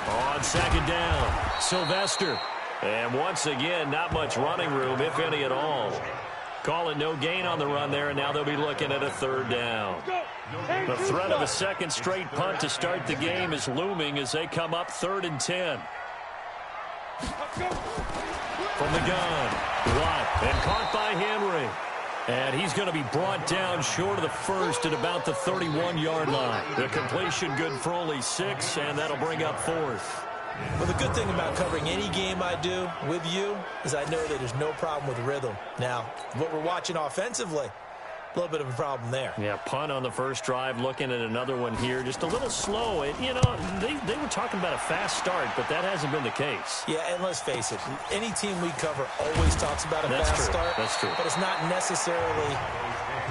On second down, Sylvester. And once again, not much running room, if any at all. Call it no gain on the run there, and now they'll be looking at a 3rd down. The threat of a second straight punt to start the game is looming as they come up 3rd and 10. From the gun, Watt, and caught by Henry. And he's going to be brought down short of the first at about the 31-yard line. The completion good for only 6, and that'll bring up 4th. Well, the good thing about covering any game I do with you is I know that there's no problem with rhythm. Now, what we're watching offensively, a little bit of a problem there. Yeah, punt on the first drive, looking at another one here. Just a little slow. You know, they were talking about a fast start, but that hasn't been the case. Yeah, and let's face it, any team we cover always talks about a fast start. That's true. But it's not necessarily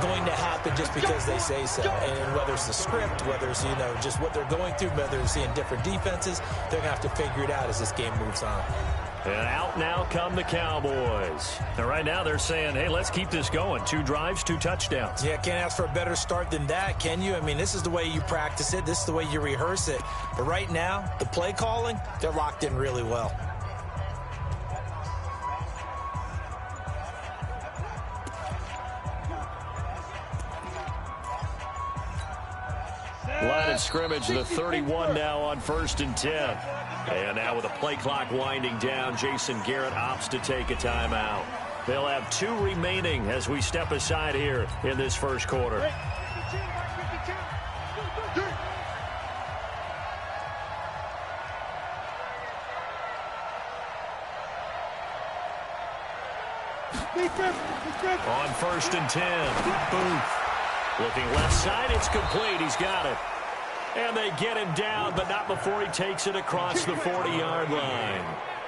going to happen just because they say so. And whether it's the script, whether it's, you know, just what they're going through, whether they're seeing different defenses, they're going to have to figure it out as this game moves on. And out now come the Cowboys. And right now they're saying, hey, let's keep this going. 2 drives, 2 touchdowns. Yeah, can't ask for a better start than that, can you? I mean, this is the way you practice it. This is the way you rehearse it. But right now, the play calling, they're locked in really well. Line of scrimmage, the 31 now on 1st and 10. And now with the play clock winding down, Jason Garrett opts to take a timeout. They'll have 2 remaining as we step aside here in this first quarter. On 1st and 10, Booth. Looking left side, it's complete. He's got it. And they get him down, but not before he takes it across the 40-yard line.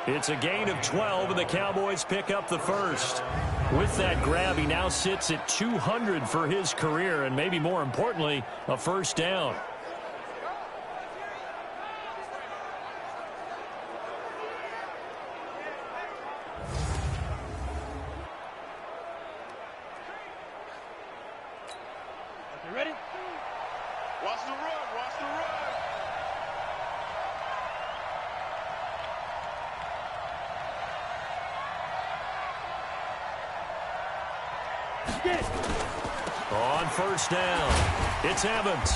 It's a gain of 12, and the Cowboys pick up the first. With that grab, he now sits at 200 for his career, and maybe more importantly, a first down. On first down, it's Evans.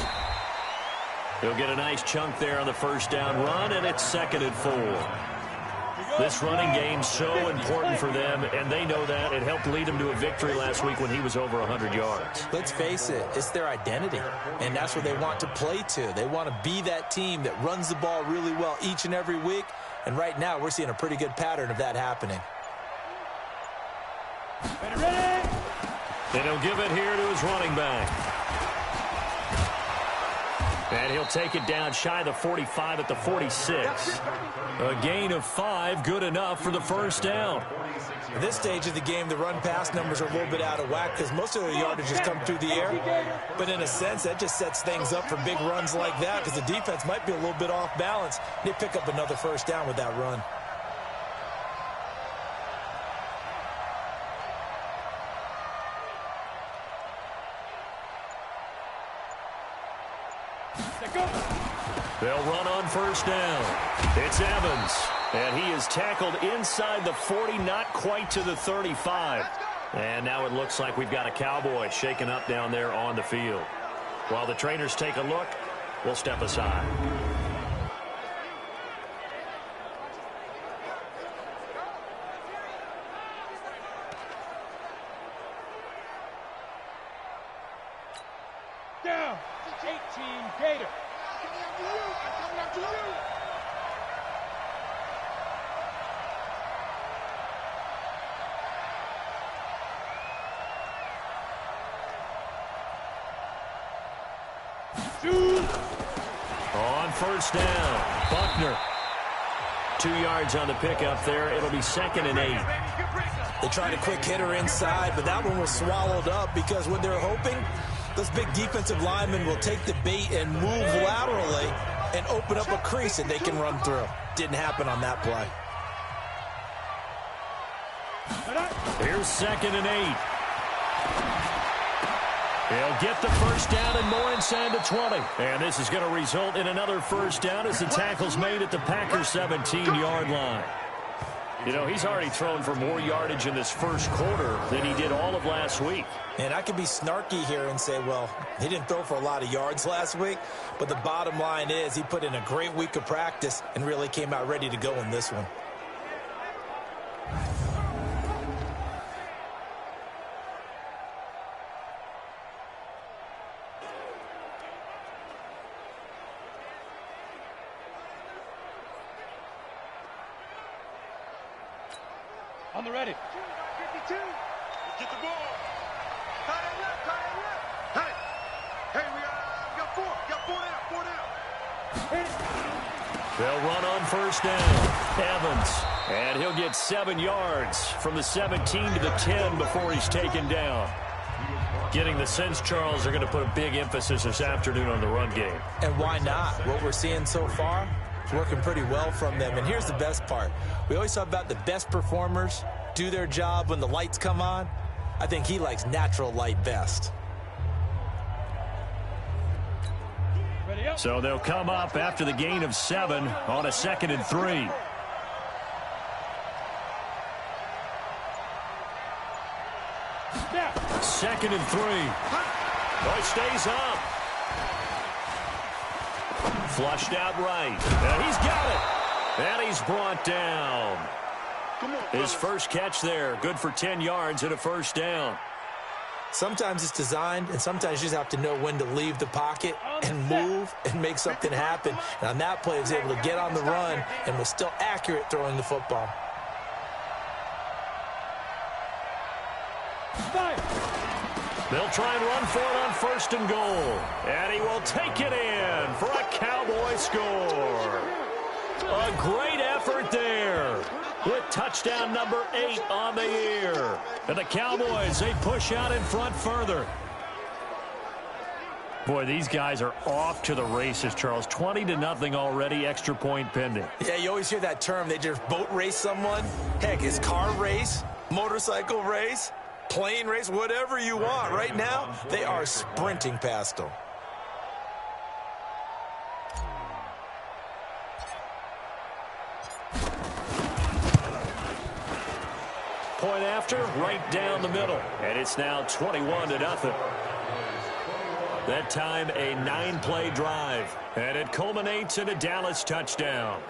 He'll get a nice chunk there on the first down run, and it's 2nd and 4. This running game's so important for them, and they know that. It helped lead them to a victory last week when he was over 100 yards. Let's face it, it's their identity, and that's what they want to play to. They want to be that team that runs the ball really well each and every week, and right now we're seeing a pretty good pattern of that happening. And he'll give it here to his running back. And he'll take it down shy of the 45 at the 46. A gain of 5, good enough for the first down. At this stage of the game, the run-pass numbers are a little bit out of whack because most of their yardage has come through the air. But in a sense, that just sets things up for big runs like that because the defense might be a little bit off balance. They pick up another first down with that run. They'll run on first down. It's Evans, and he is tackled inside the 40, not quite to the 35. And now it looks like we've got a Cowboy shaken up down there on the field. While the trainers take a look, we'll step aside. down. 18 Gator. Coming after you. On first down, Buckner. 2 yards on the pickup there. It'll be 2nd and 8. They tried a quick hitter inside, but that one was swallowed up because what they're hoping, those big defensive linemen will take the bait and move laterally and open up a crease that they can run through. Didn't happen on that play. Here's 2nd and 8. He'll get the first down and more inside the 20. And this is going to result in another first down as the tackle's made at the Packers' 17-yard line. You know, he's already thrown for more yardage in this first quarter than he did all of last week. And I could be snarky here and say, well, he didn't throw for a lot of yards last week, but the bottom line is he put in a great week of practice and really came out ready to go in this one. On the ready. 52. Get the ball. Tight end left. Hey, we got four. Four down. They'll run on first down. Evans. And he'll get 7 yards from the 17 to the 10 before he's taken down. Getting the sense, Charles, they're going to put a big emphasis this afternoon on the run game. And why not? What we're seeing so far, it's working pretty well from them. And here's the best part. We always talk about the best performers do their job when the lights come on. I think he likes natural light best. So they'll come up after the gain of 7 on a 2nd and 3. Second and 3. Oh, it stays up. Flushed out right. And he's got it. And he's brought down. His first catch there. Good for 10 yards and a first down. Sometimes it's designed, and sometimes you just have to know when to leave the pocket and move and make something happen. And on that play, he was able to get on the run and was still accurate throwing the football. They'll try and run for it on 1st and goal. And he will take it in for a Cowboy score. A great effort there with touchdown number 8 on the year. And the Cowboys, they push out in front further. Boy, these guys are off to the races, Charles. 20-0 already, extra point pending. Yeah, you always hear that term. They just boat race someone. Heck, it's car race, motorcycle race, plane race, whatever you want. Right now, they are sprinting past them. Point after, right down the middle. And it's now 21-0. That time, a 9-play drive. And it culminates in a Dallas touchdown.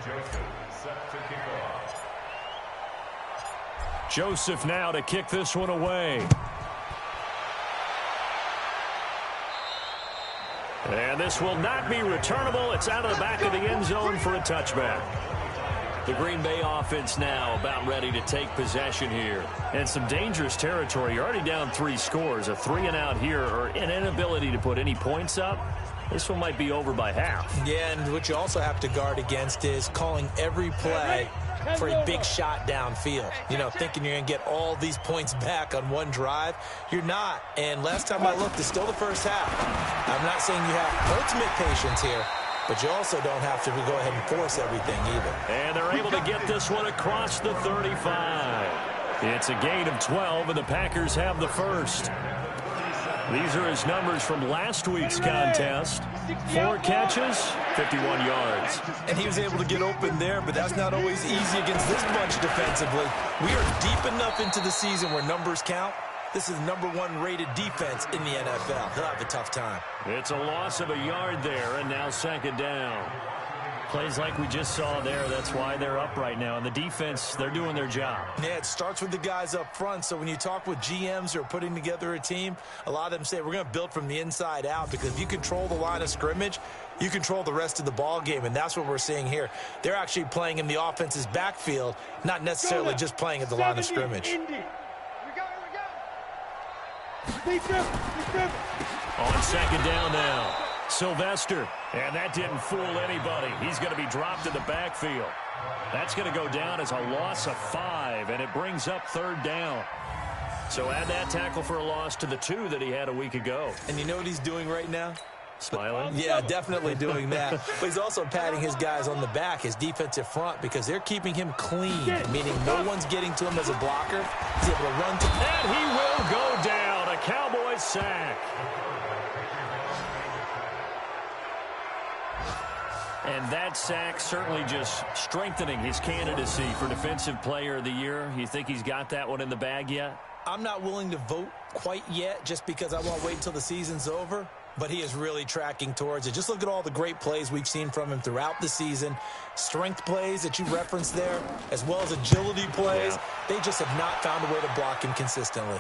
Joseph set to kick off. Joseph now to kick this one away. And this will not be returnable. It's out of the back of the end zone for a touchback. The Green Bay offense now about ready to take possession here. And some dangerous territory. You're already down 3 scores. A 3-and-out here or an inability to put any points up. This one might be over by half. Yeah, and what you also have to guard against is calling every play for a big shot downfield. You know, thinking you're going to get all these points back on one drive. You're not. And last time I looked, it's still the first half. I'm not saying you have ultimate patience here, but you also don't have to go ahead and force everything either. And they're able to get this one across the 35. It's a gain of 12, and the Packers have the first. These are his numbers from last week's contest. 4 catches, 51 yards. And he was able to get open there, but that's not always easy against this bunch defensively. We are deep enough into the season where numbers count. This is the #1 rated defense in the NFL. They'll have a tough time. It's a loss of a yard there, and now second down. Plays like we just saw there. That's why they're up right now. And the defense, they're doing their job. Yeah, it starts with the guys up front. So when you talk with GMs who are putting together a team, a lot of them say we're going to build from the inside out, because if you control the line of scrimmage, you control the rest of the ball game. And that's what we're seeing here. They're actually playing in the offense's backfield, not necessarily just playing at the line of scrimmage. On second down now, Sylvester, and that didn't fool anybody. He's going to be dropped in the backfield. That's going to go down as a loss of 5, and it brings up third down. So add that tackle for a loss to the 2 that he had a week ago. And you know what he's doing right now? Smiling? Yeah, definitely doing that. But he's also patting his guys on the back, his defensive front, because they're keeping him clean, meaning no one's getting to him as a blocker. He's able to run to... And he will go down. A Cowboys sack. And that sack certainly just strengthening his candidacy for Defensive Player of the Year. You think he's got that one in the bag yet? I'm not willing to vote quite yet, just because I want to wait until the season's over. But he is really tracking towards it. Just look at all the great plays we've seen from him throughout the season. Strength plays that you referenced there, as well as agility plays. Yeah. They just have not found a way to block him consistently.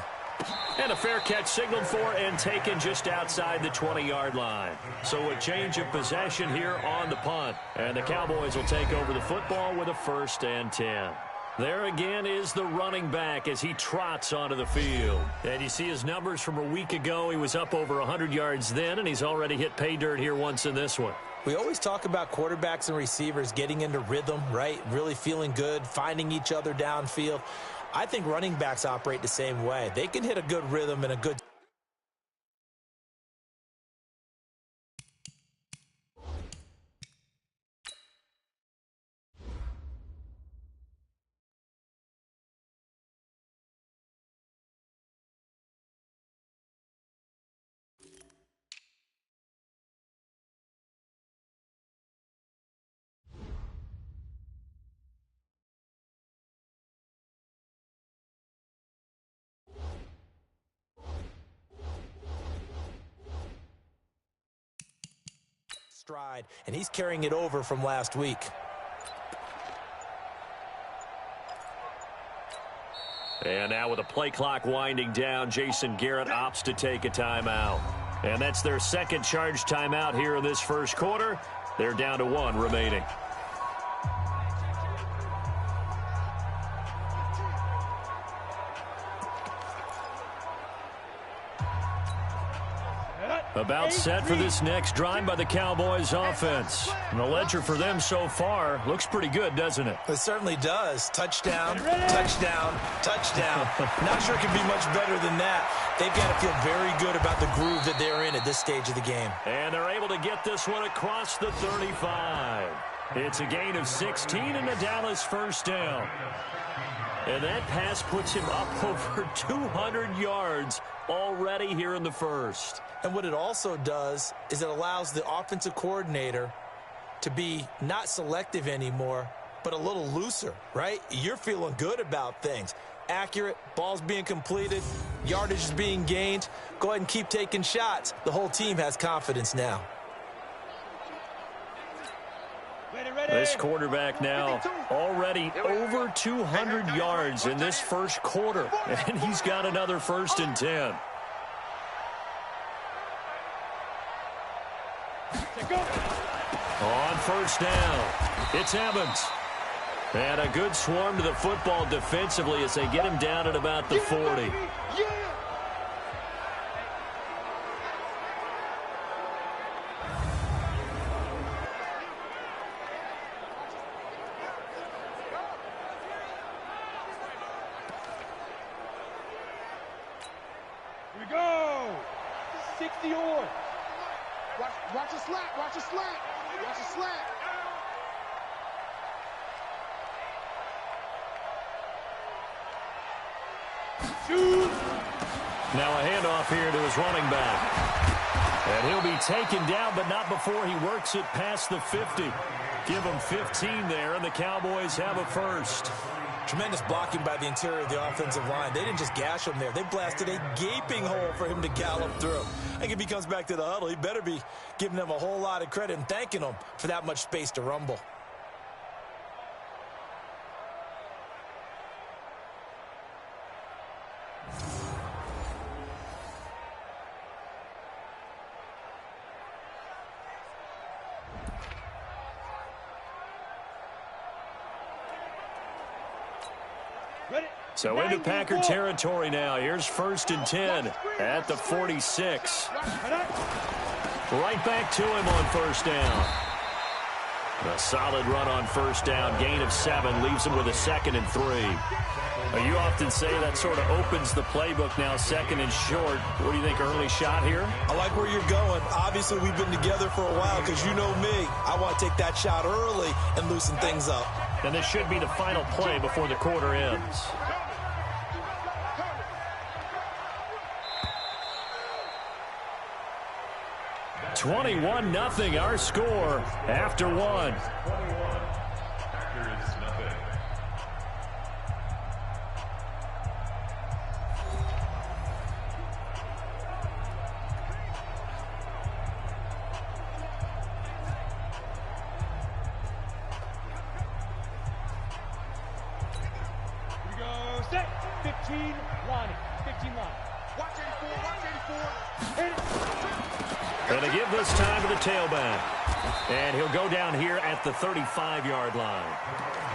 And a fair catch signaled for and taken just outside the 20-yard line. So a change of possession here on the punt. And the Cowboys will take over the football with a 1st and 10. There again is the running back as he trots onto the field. And you see his numbers from a week ago. He was up over 100 yards then, and he's already hit pay dirt here once in this one. We always talk about quarterbacks and receivers getting into rhythm, right? Really feeling good, finding each other downfield. I think running backs operate the same way. They can hit a good rhythm and a good... stride, and he's carrying it over from last week. And now with a play clock winding down, Jason Garrett opts to take a timeout. And that's their second charge timeout here in this first quarter. They're down to 1 remaining. About set for this next drive by the Cowboys offense. And the ledger for them so far looks pretty good, doesn't it? It certainly does. Touchdown, touchdown, touchdown. Not sure it can be much better than that. They've got to feel very good about the groove that they're in at this stage of the game. And they're able to get this one across the 35. It's a gain of 16 and a Dallas first down. And that pass puts him up over 200 yards already here in the first. And what it also does is it allows the offensive coordinator to be not selective anymore, but a little looser, right? You're feeling good about things. Accurate, balls being completed, yardage is being gained. Go ahead and keep taking shots. The whole team has confidence now. Ready, This quarterback now already over 200 yards in this first quarter, and he's got another 1st and 10. On 1st down, it's Evans. And a good swarm to the football defensively as they get him down at about the 40. Here we go. 60 or. Watch a slat. Watch a slat. Watch a slat. Shoot. Now a handoff here to his running back. And he'll be taken down, but not before he works it past the 50. Give him 15 there, and the Cowboys have a 1st. Tremendous blocking by the interior of the offensive line. They didn't just gash him there. They blasted a gaping hole for him to gallop through. I think if he comes back to the huddle, he better be giving them a whole lot of credit and thanking them for that much space to rumble. So into Packer territory now. Here's 1st and 10 at the 46. Right back to him on 1st down. A solid run on 1st down. Gain of 7 leaves him with a 2nd and 3. Now, you often say that sort of opens the playbook now, 2nd and short. What do you think, early shot here? I like where you're going. Obviously, we've been together for a while because you know me. I want to take that shot early and loosen things up. And this should be the final play before the quarter ends. $21-0 our score after 1. Here we go. Set. 15 line. 15 line. Watch 84. Watch 84. Hit it. Going to give this time to the tailback. And he'll go down here at the 35-yard line.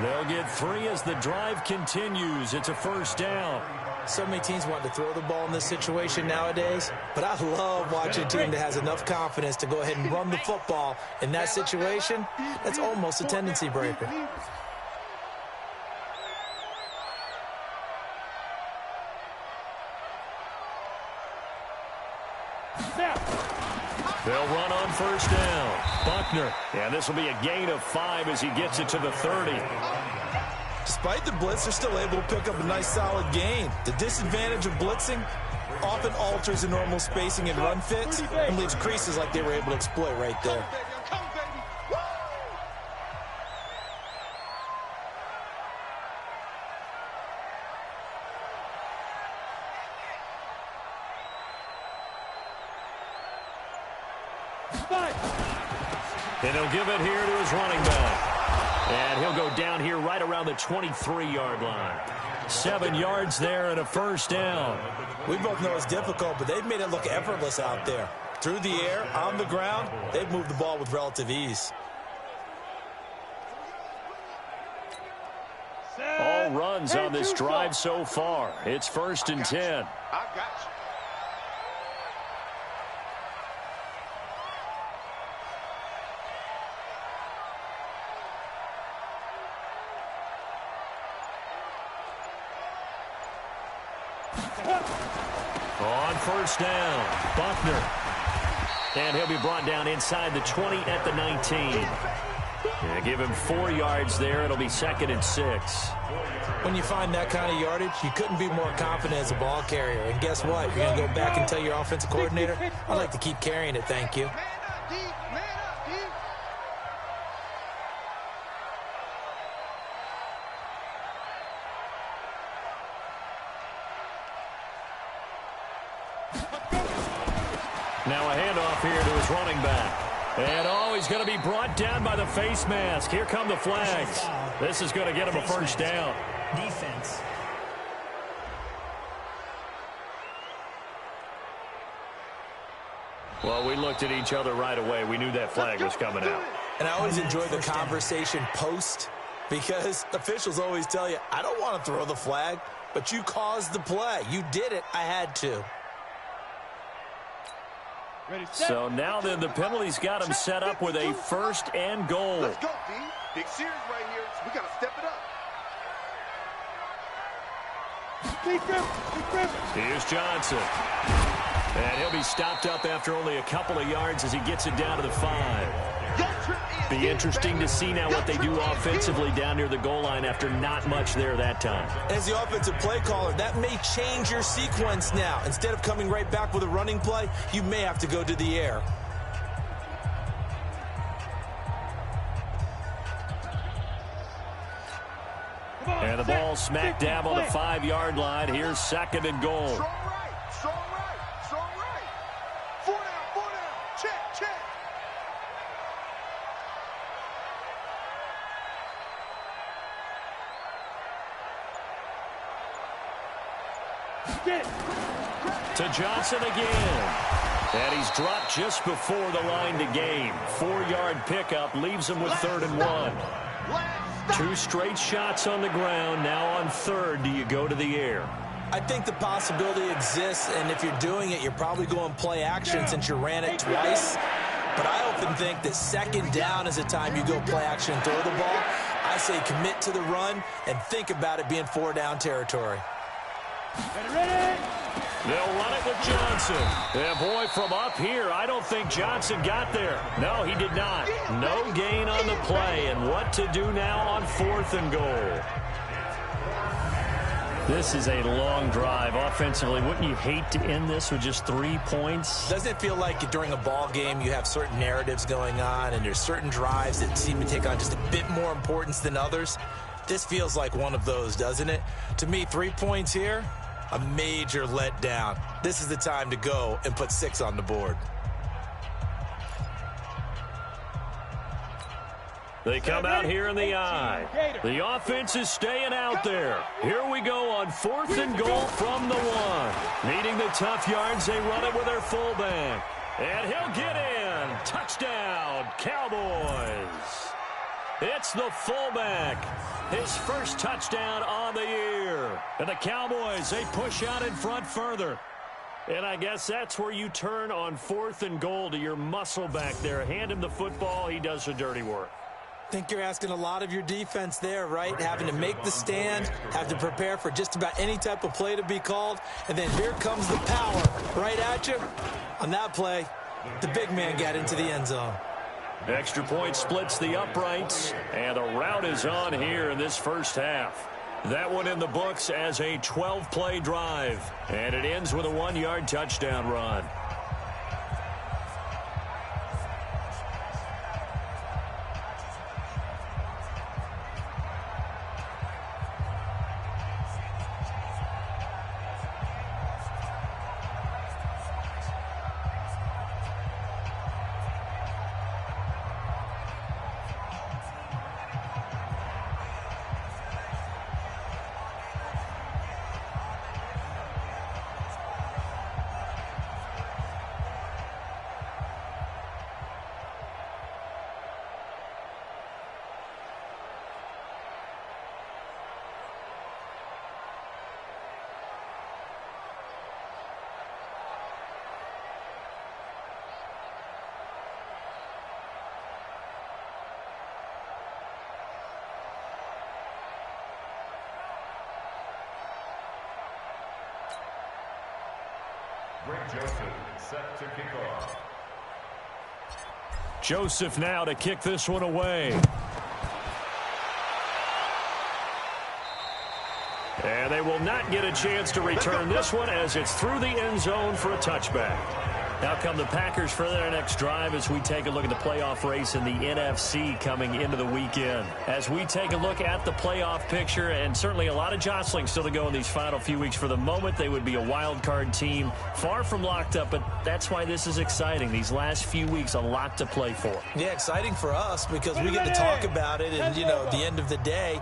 They'll get 3 as the drive continues. It's a 1st down. So many teams want to throw the ball in this situation nowadays, but I love watching a team that has enough confidence to go ahead and run the football. In that situation, that's almost a tendency breaker. They'll run on 1st down. Buckner. And this will be a gain of 5 as he gets it to the 30. Despite the blitz, they're still able to pick up a nice solid gain. The disadvantage of blitzing often alters the normal spacing and run fits and leaves creases like they were able to exploit right there. And he'll give it here to his running back. And he'll go down here right around the 23-yard line. 7 yards there and a 1st down. We both know it's difficult, but they've made it look effortless out there. Through the air, on the ground, they've moved the ball with relative ease. All runs on this drive so far. It's 1st and 10. I got you. On 1st down, Buckner. And he'll be brought down inside the 20 at the 19. And give him 4 yards there. It'll be 2nd and 6. When you find that kind of yardage, you couldn't be more confident as a ball carrier. And guess what? You're going to go back and tell your offensive coordinator, I'd like to keep carrying it, thank you. Now a handoff here to his running back. And he's going to be brought down by the face mask. Here come the flags. This is going to get him a first down. Defense. Well, we looked at each other right away. We knew that flag was coming out. And I always enjoy the conversation post, because officials always tell you, I don't want to throw the flag, but you caused the play. You did it. I had to. Ready, set. So now then, the penalty's got him set up with a first and goal. Let's go, D. Big series right here. We got to step it up. Here's Johnson. And he'll be stopped up after only a couple of yards as he gets it down to the 5. Be interesting to see now what they do offensively down near the goal line after not much there that time. As the offensive play caller, that may change your sequence now. Instead of coming right back with a running play, you may have to go to the air. And the ball smack dab on the 5-yard line. Here's second and goal. Strong right, strong right, strong right. 4 down, check, check. To Johnson again. And he's dropped just before the line to gain. 4-yard pickup leaves him with 3rd and 1. 2 straight shots on the ground. Now on 3rd, do you go to the air? I think the possibility exists, and if you're doing it, you're probably going play action since you ran it twice. But I often think that 2nd down is a time you go play action and throw the ball. I say commit to the run and think about it being 4-down territory. Ready. They'll run it with Johnson. And boy, from up here, I don't think Johnson got there. No, he did not. No gain on the play. And what to do now on 4th and goal? This is a long drive offensively. Wouldn't you hate to end this with just 3 points? Doesn't it feel like during a ball game you have certain narratives going on and there's certain drives that seem to take on just a bit more importance than others? This feels like one of those, doesn't it? To me, 3 points here, a major letdown. This is the time to go and put 6 on the board. They come out here in the eye. The offense is staying out there. Here we go on 4th and goal from the 1. Needing the tough yards, they run it with their fullback. And he'll get in. Touchdown, Cowboys. It's the fullback. His first touchdown on the year. And the Cowboys, they push out in front further. And I guess that's where you turn on 4th and goal to your muscle back there. Hand him the football. He does the dirty work. I think you're asking a lot of your defense there, right? Having to make the stand, have to prepare for just about any type of play to be called, and then here comes the power right at you. On that play, the big man got into the end zone. Extra point splits the uprights, and the route is on here in this first half. That one in the books as a 12-play drive, and it ends with a 1-yard touchdown run. Joseph set to kick off. Joseph now to kick this one away. And they will not get a chance to return this one as it's through the end zone for a touchback. Now come the Packers for their next drive as we take a look at the playoff race in the NFC coming into the weekend. As we take a look at the playoff picture, and certainly a lot of jostling still to go in these final few weeks. For the moment, they would be a wild card team, far from locked up, but that's why this is exciting. These last few weeks, a lot to play for. Yeah, exciting for us because we get to talk about it, and, you know, at the end of the day,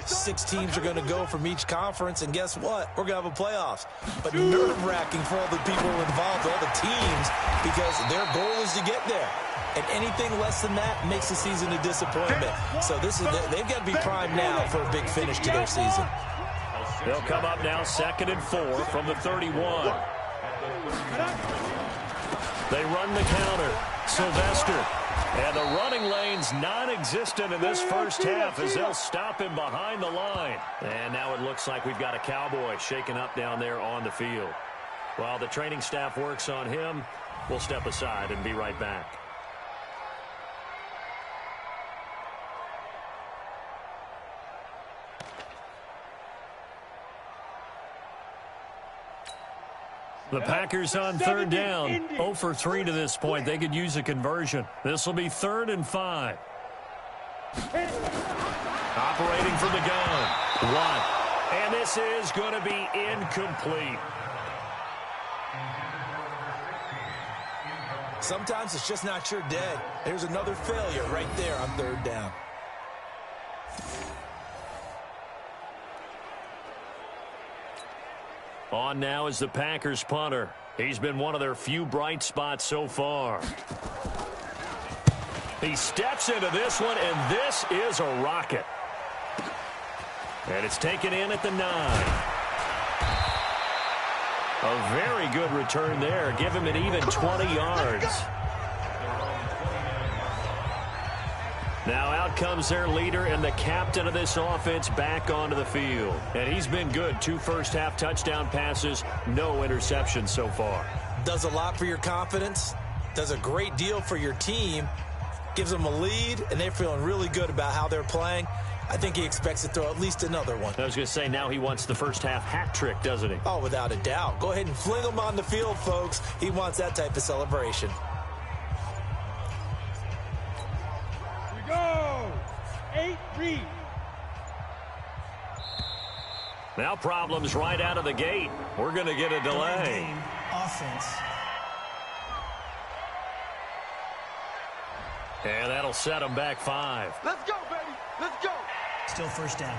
6 teams are going to go from each conference, and guess what? We're going to have a playoffs. But nerve-wracking for all the people involved, all the teams, because their goal is to get there. And anything less than that makes the season a disappointment. So they've got to be primed now for a big finish to their season. They'll come up now 2nd and 4 from the 31. They run the counter. Sylvester. And the running lane's non-existent in this first half as they'll stop him behind the line. And now it looks like we've got a Cowboy shaken up down there on the field. While the training staff works on him, we'll step aside and be right back. The Packers on 3rd down, 0 for 3 to this point. They could use a conversion. This will be 3rd and 5. Operating from the gun. 1. And this is going to be incomplete. Sometimes it's just not your day. There's another failure right there on 3rd down. On now is the Packers punter. He's been one of their few bright spots so far. He steps into this one, and this is a rocket. And it's taken in at the 9. A very good return there. Give him an even 20 yards. Now out comes their leader and the captain of this offense back onto the field. And he's been good. 2 first-half touchdown passes, no interceptions so far. Does a lot for your confidence. Does a great deal for your team. Gives them a lead, and they're feeling really good about how they're playing. I think he expects to throw at least another one. I was going to say, now he wants the first-half hat trick, doesn't he? Oh, without a doubt. Go ahead and fling him on the field, folks. He wants that type of celebration. Go! 8 read. Now problems right out of the gate. We're going to get a delay. Offense. And that'll set them back 5. Let's go, baby. Let's go. Still 1st down.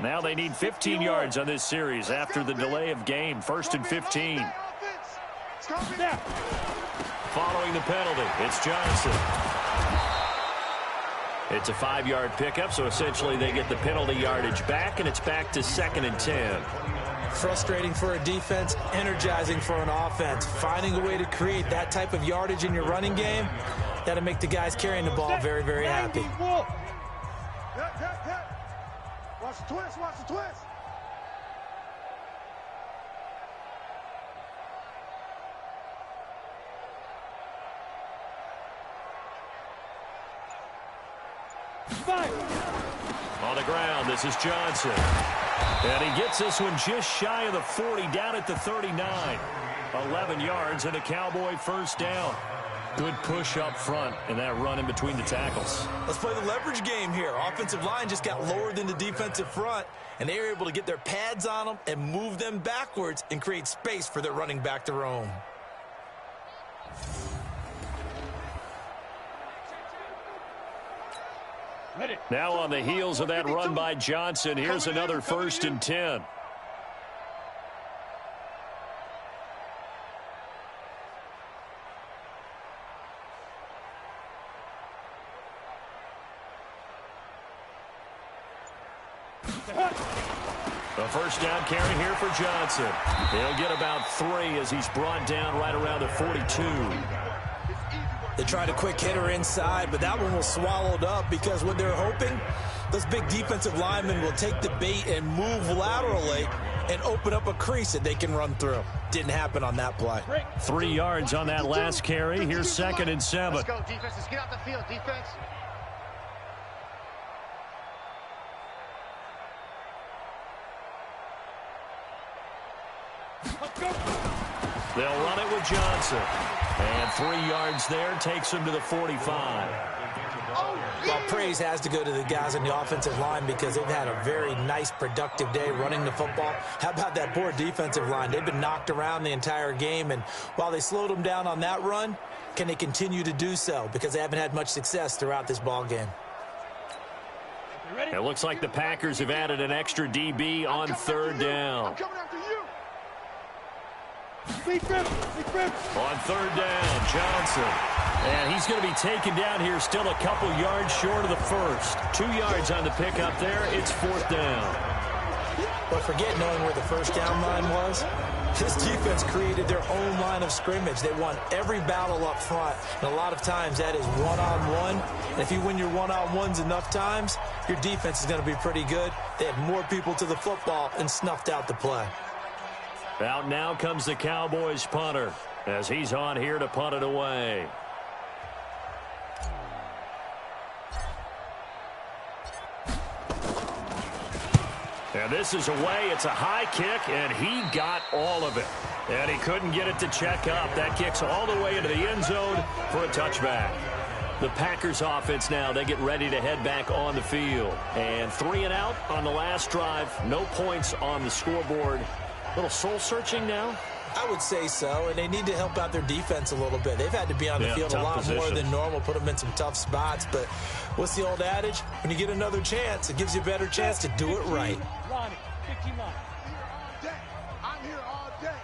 Now they need 15 yards on this series after the delay of game. 1st and 15. Following the penalty, it's Johnson. It's a 5-yard pickup, so essentially they get the penalty yardage back, and it's back to 2nd and 10. Frustrating for a defense, energizing for an offense. Finding a way to create that type of yardage in your running game, that'll make the guys carrying the ball very, very happy. Watch the twist, watch the twist. On the ground, this is Johnson. And he gets this one just shy of the 40, down at the 39. 11 yards and a Cowboy first down. Good push up front and that run in between the tackles. Let's play the leverage game here. Offensive line just got lower than the defensive front, and they were able to get their pads on them and move them backwards and create space for their running back to roam. Now on the heels of that run by Johnson, here's another 1st and 10. A first down carry here for Johnson. He'll get about 3 as he's brought down right around the 42. They tried a quick hitter inside, but that one was swallowed up because what they're hoping, those big defensive linemen will take the bait and move laterally and open up a crease that they can run through. Didn't happen on that play. 3 yards on that last carry. Here's 2nd and 7. Let's go, defense. Let's get out the field, defense. They'll run it with Johnson. And 3 yards there takes him to the 45. Well, praise has to go to the guys on the offensive line because they've had a very nice, productive day running the football. How about that poor defensive line? They've been knocked around the entire game, and while they slowed them down on that run, can they continue to do so? Because they haven't had much success throughout this ball game. It looks like the Packers have added an extra DB on 3rd down. On 3rd down, Johnson. And he's going to be taken down here, still a couple yards short of the first. 2 yards on the pickup there. It's 4th down. But forget knowing where the first down line was. This defense created their own line of scrimmage. They won every battle up front, and a lot of times that is one-on-one. And if you win your one-on-ones enough times, your defense is going to be pretty good. They had more people to the football and snuffed out the play. Out now comes the Cowboys punter as he's on here to punt it away. And this is away. It's a high kick, and he got all of it. And he couldn't get it to check up. That kicks all the way into the end zone for a touchback. The Packers offense now, they get ready to head back on the field. And 3 and out on the last drive. No points on the scoreboard. A little soul-searching now? I would say so, and they need to help out their defense a little bit. They've had to be on the field a lot more than normal, put them in some tough spots. But what's the old adage? When you get another chance, it gives you a better chance to do it right. Ronnie, 15 line. I'm here all day.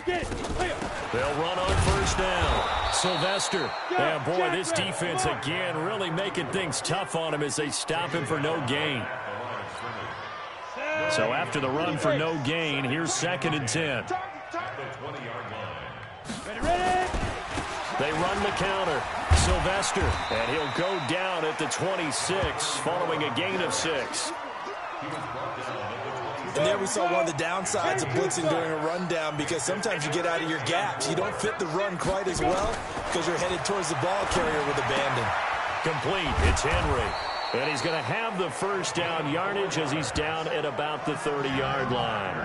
Get it. Clear. They'll run on 1st down. Sylvester. Yeah, boy, this defense again really making things tough on him as they stop him for no gain. So after the run for no gain, here's 2nd and 10. They run the counter. Sylvester, and he'll go down at the 26 following a gain of 6. And there we saw one of the downsides of blitzing during a rundown, because sometimes you get out of your gaps. You don't fit the run quite as well because you're headed towards the ball carrier with abandon. Complete. It's Henry. And he's going to have the 1st down yardage as he's down at about the 30-yard line.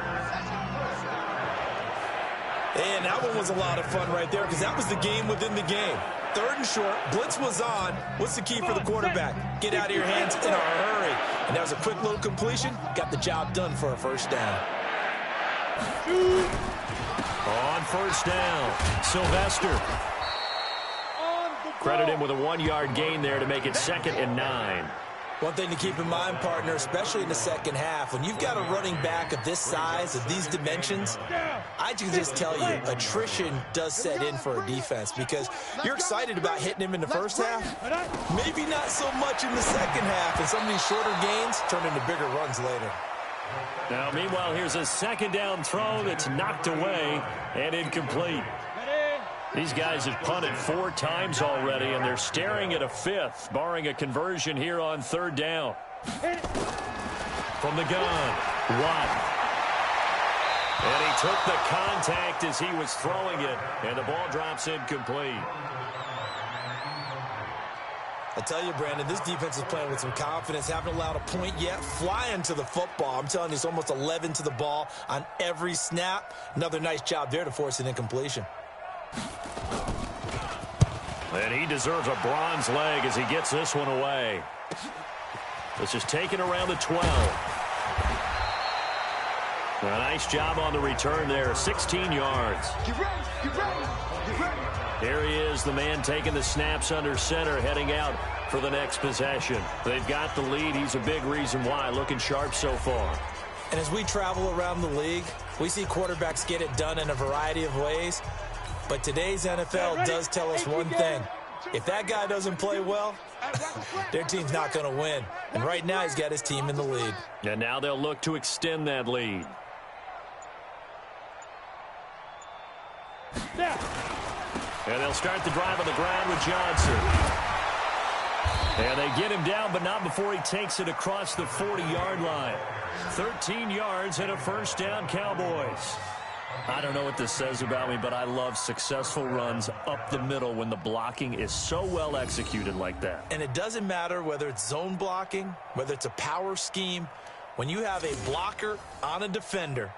And that one was a lot of fun right there because that was the game within the game. 3rd and short. Blitz was on. What's the key for the quarterback? Get out of your hands in a hurry. And that was a quick little completion. Got the job done for a 1st down. On 1st down, Sylvester. Credit him with a 1-yard gain there to make it 2nd and 9. One thing to keep in mind, partner, especially in the second half, when you've got a running back of this size, of these dimensions, I can just tell you, attrition does set in for a defense because you're excited about hitting him in the first half, maybe not so much in the second half, and some of these shorter gains turn into bigger runs later. Now, meanwhile, here's a 2nd down throw that's knocked away and incomplete. These guys have punted 4 times already, and they're staring at a 5th, barring a conversion here on 3rd down. From the gun, Watt. And he took the contact as he was throwing it, and the ball drops incomplete. I tell you, Brandon, this defense is playing with some confidence. Haven't allowed a point yet. Flying to the football. I'm telling you, it's almost 11 to the ball on every snap. Another nice job there to force an incompletion. And he deserves a bronze leg as he gets this one away. This is taken around the 12. A nice job on the return there, 16 yards. Here he is, the man taking the snaps under center, heading out for the next possession. They've got the lead. He's a big reason why, looking sharp so far. And as we travel around the league, we see quarterbacks get it done in a variety of ways. But today's NFL does tell us one thing. If that guy doesn't play well, their team's not going to win. And right now, he's got his team in the lead. And now they'll look to extend that lead. And they'll start the drive on the ground with Johnson. And they get him down, but not before he takes it across the 40-yard line. 13 yards and a 1st down, Cowboys. I don't know what this says about me, but I love successful runs up the middle when the blocking is so well executed like that. And it doesn't matter whether it's zone blocking, whether it's a power scheme. When you have a blocker on a defender,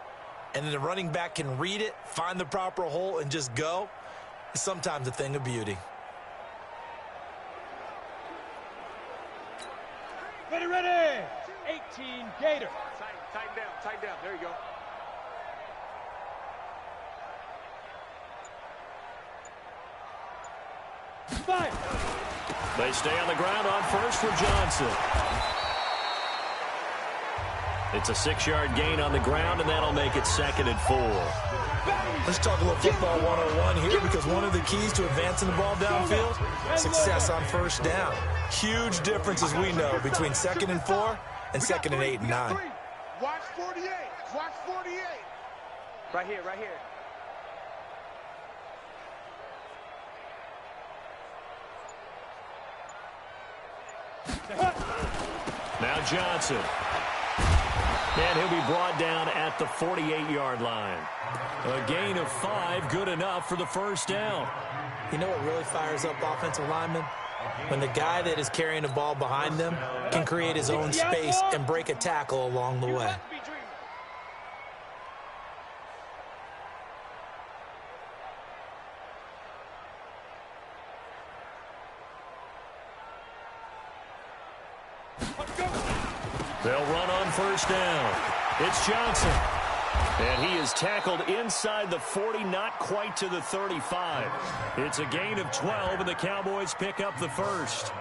and then the running back can read it, find the proper hole, and just go, is sometimes a thing of beauty. Ready. 18 Gator. Tighten down. There you go. Fire. They stay on the ground on first for Johnson. It's a 6-yard gain on the ground, and that'll make it 2nd and 4. Let's talk a little football 101 here, because one of the keys to advancing the ball downfield, success on first down. Huge difference, as we know, between 2nd and 4 and 2nd and 8 and 9. Watch 48. Watch 48. Right here. Now Johnson. And he'll be brought down at the 48-yard line. A gain of 5, good enough for the first down. You know what really fires up offensive linemen? When the guy that is carrying the ball behind them can create his own space and break a tackle along the way. They'll run on first down. It's Johnson. And he is tackled inside the 40, not quite to the 35. It's a gain of 12, and the Cowboys pick up the first.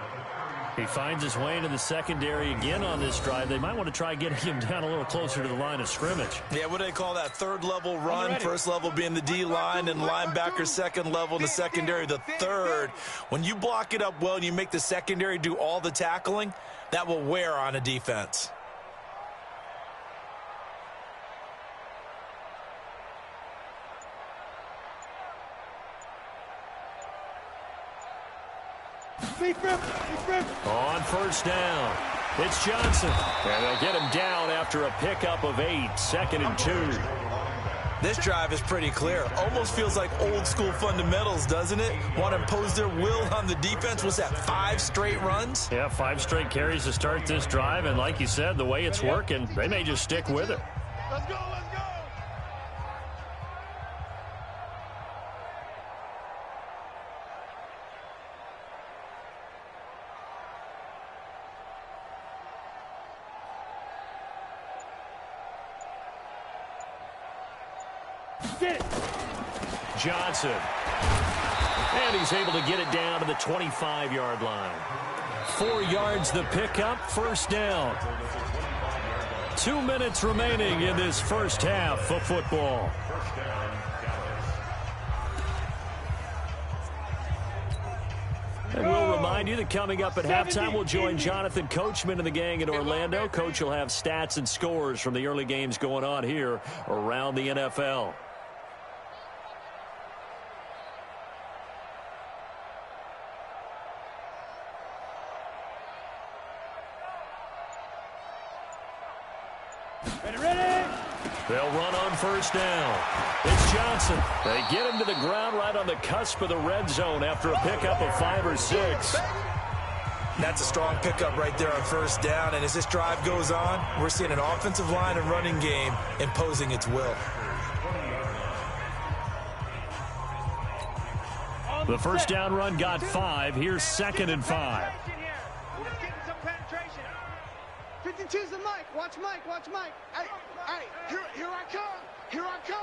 He finds his way into the secondary again on this drive. They might want to try getting him down a little closer to the line of scrimmage. Yeah, what do they call that? Third level run, first level being the D-line, and linebacker second level in the secondary, the third. When you block it up well and you make the secondary do all the tackling, that will wear on a defense. On first down, it's Johnson. And they'll get him down after a pickup of 8, 2nd and 2. This drive is pretty clear. Almost feels like old school fundamentals, doesn't it? Want to impose their will on the defense. Was that 5 straight runs? Yeah, 5 straight carries to start this drive. And like you said, the way it's working, they may just stick with it. Let's go. Johnson. And he's able to get it down to the 25-yard line. 4 yards the pickup, first down. 2 minutes remaining in this first half of football. And we'll remind you that coming up at halftime, we'll join Jonathan Coachman and the gang in Orlando. Coach will have stats and scores from the early games going on here around the NFL. They'll run on first down. It's Johnson. They get him to the ground right on the cusp of the red zone after a pickup of 5 or 6. That's a strong pickup right there on first down. And as this drive goes on, we're seeing an offensive line and running game imposing its will. The first down run got 5. Here's 2nd and 5. 52's the Mike. Watch Mike. Hey, here I come. Here I come.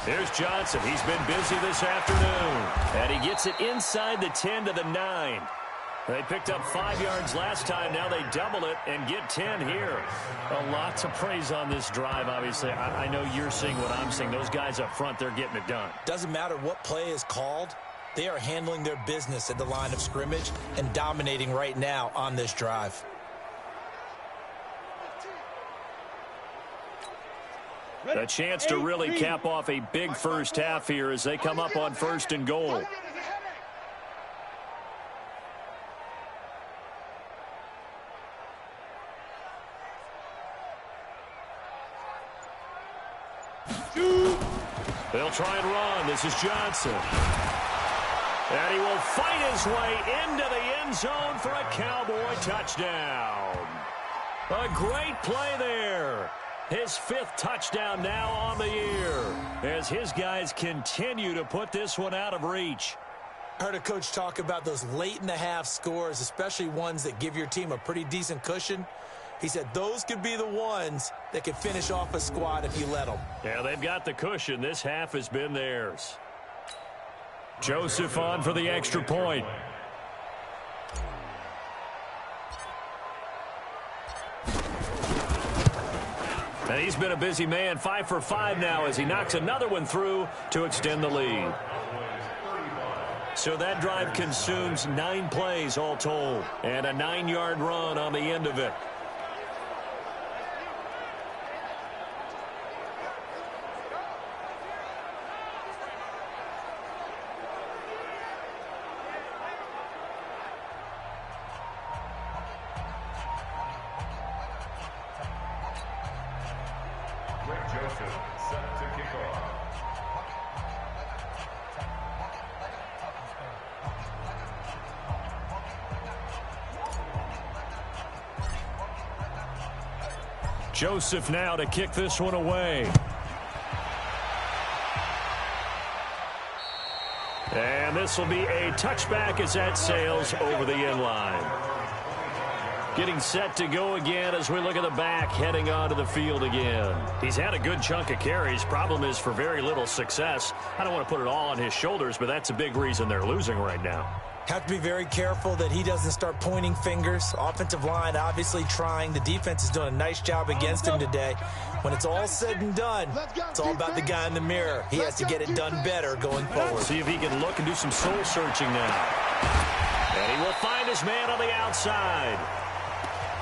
Here's Johnson. He's been busy this afternoon. And he gets it inside the 10 to the 9. They picked up 5 yards last time. Now they double it and get 10 here. A lot to praise on this drive, obviously. I know you're seeing what I'm seeing. Those guys up front, they're getting it done. Doesn't matter what play is called. They are handling their business at the line of scrimmage and dominating right now on this drive. A chance to really cap off a big first half here as they come up on 1st and goal. They'll try and run. This is Johnson. And he will fight his way into the end zone for a Cowboy touchdown. A great play there. His 5th touchdown now on the year as his guys continue to put this one out of reach. I heard a coach talk about those late-in-the-half scores, especially ones that give your team a pretty decent cushion. He said those could be the ones that could finish off a squad if you let them. Yeah, they've got the cushion. This half has been theirs. Joseph on for the extra point. And he's been a busy man, 5 for 5 now as he knocks another one through to extend the lead. So that drive consumes 9 plays all told and a 9-yard run on the end of it. Joseph set to kick off. Joseph now to kick this one away. And this will be a touchback as that sails over the end line. Getting set to go again as we look at the back heading onto the field again. He's had a good chunk of carries. Problem is for very little success. I don't want to put it all on his shoulders, but that's a big reason they're losing right now. Have to be very careful that he doesn't start pointing fingers. Offensive line obviously trying. The defense is doing a nice job against him today. When it's all said and done, it's all about the guy in the mirror. He has to get it done better going forward. See if he can look and do some soul searching now. And he will find his man on the outside.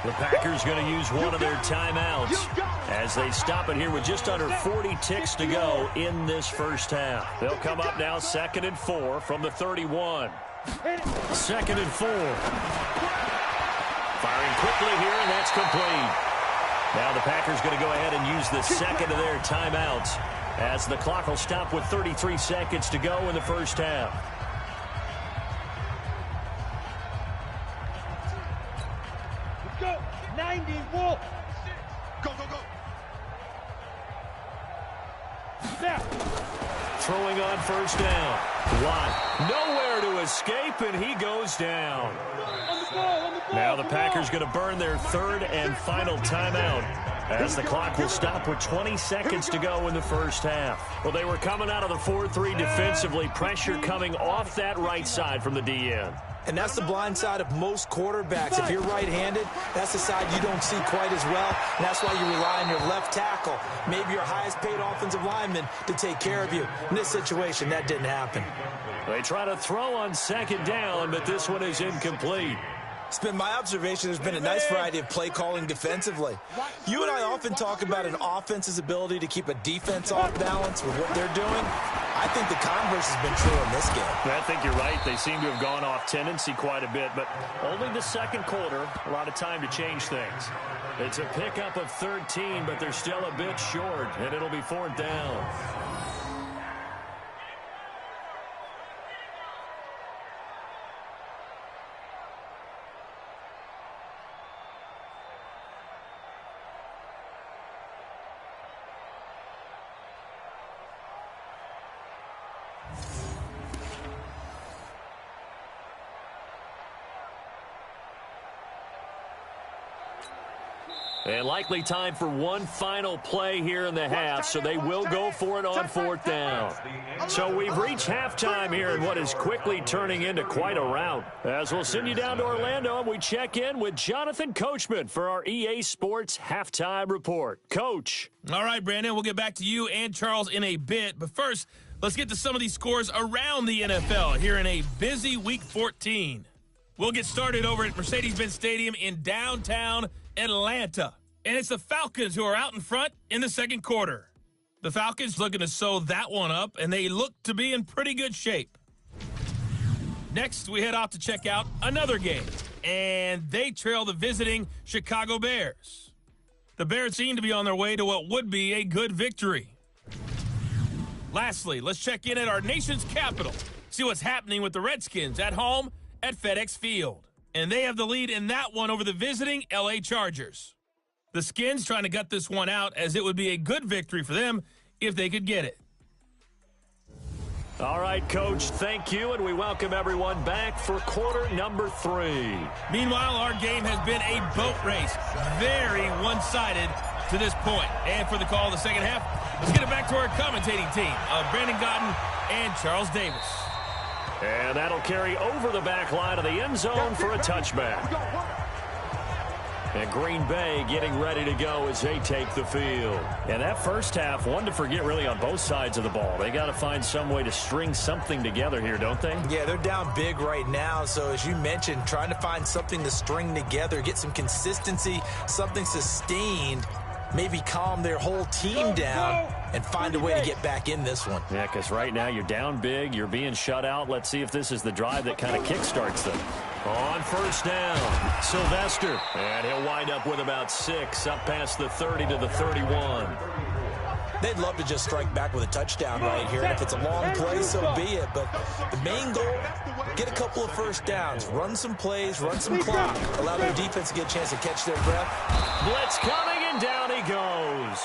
The Packers going to use one of their timeouts as they stop it here with just under 40 ticks to go in this first half. They'll come up now 2nd and 4 from the 31. 2nd and 4. Firing quickly here, and that's complete. Now the Packers going to go ahead and use the second of their timeouts as the clock will stop with 33 seconds to go in the first half. Go, 90, Wolf. Go, go, go. Snap. Throwing on first down. Watt nowhere to escape, and he goes down. On the ball, Now the Packers going to burn their 3rd and final timeout as the clock will stop with 20 seconds to go in the first half. Well, they were coming out of the 4-3 defensively. Pressure coming off that right side from the DN. And that's the blind side of most quarterbacks. If you're right-handed, that's the side you don't see quite as well. And that's why you rely on your left tackle, maybe your highest-paid offensive lineman, to take care of you. In this situation, that didn't happen. They try to throw on 2nd down, but this one is incomplete. It's been my observation there's been a nice variety of play calling defensively. You and I often talk about an offense's ability to keep a defense off balance with what they're doing. I think the converse has been true in this game. I think you're right. They seem to have gone off tendency quite a bit, but only the 2nd quarter, a lot of time to change things. It's a pickup of 13, but they're still a bit short, and it'll be 4th down. And likely time for one final play here in the half, so they will go for it on 4th down. So we've reached halftime here in what is quickly turning into quite a rout. As we'll send you down to Orlando, and we check in with Jonathan Coachman for our EA Sports Halftime Report. Coach. All right, Brandon, we'll get back to you and Charles in a bit. But first, let's get to some of these scores around the NFL here in a busy Week 14. We'll get started over at Mercedes-Benz Stadium in downtown Atlanta. And it's the Falcons who are out in front in the 2nd quarter. The Falcons looking to sew that one up, and they look to be in pretty good shape. Next, we head off to check out another game, and they trail the visiting Chicago Bears. The Bears seem to be on their way to what would be a good victory. Lastly, let's check in at our nation's capital, See what's happening with the Redskins at home at FedEx Field. And they have the lead in that one over the visiting LA Chargers. The Skins trying to gut this one out, as it would be a good victory for them if they could get it. All right, Coach, thank you, and we welcome everyone back for quarter number 3. Meanwhile, our game has been a boat race. Very one-sided to this point. And for the call of the second half, let's get it back to our commentating team of Brandon Godden and Charles Davis. And that'll carry over the back line of the end zone for a touchback. And Green Bay getting ready to go as they take the field. And that first half, one to forget really on both sides of the ball. They got to find some way to string something together here, don't they? Yeah, they're down big right now. So as you mentioned, trying to find something to string together, get some consistency, something sustained, maybe calm their whole team down and find a way to get back in this one. Yeah, because right now you're down big, you're being shut out. Let's see if this is the drive that kind of kickstarts them. On first down, Sylvester. And he'll wind up with about 6, up past the 30 to the 31. They'd love to just strike back with a touchdown right here. And if it's a long play, so be it. But the main goal, get a couple of first downs, run some plays, run some clock, allow their defense to get a chance to catch their breath. Blitz coming, and down he goes.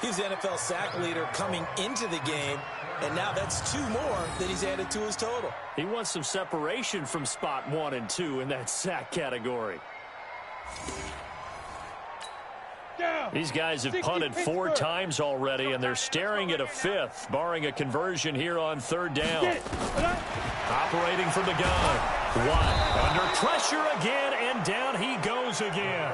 He's the NFL sack leader coming into the game, and now that's 2 more that he's added to his total. He wants some separation from spot 1 and 2 in that sack category. These guys have punted 4 times already, and they're staring at a 5th, barring a conversion here on 3rd down. Operating from the gun. 1. Under pressure again, and down he goes again.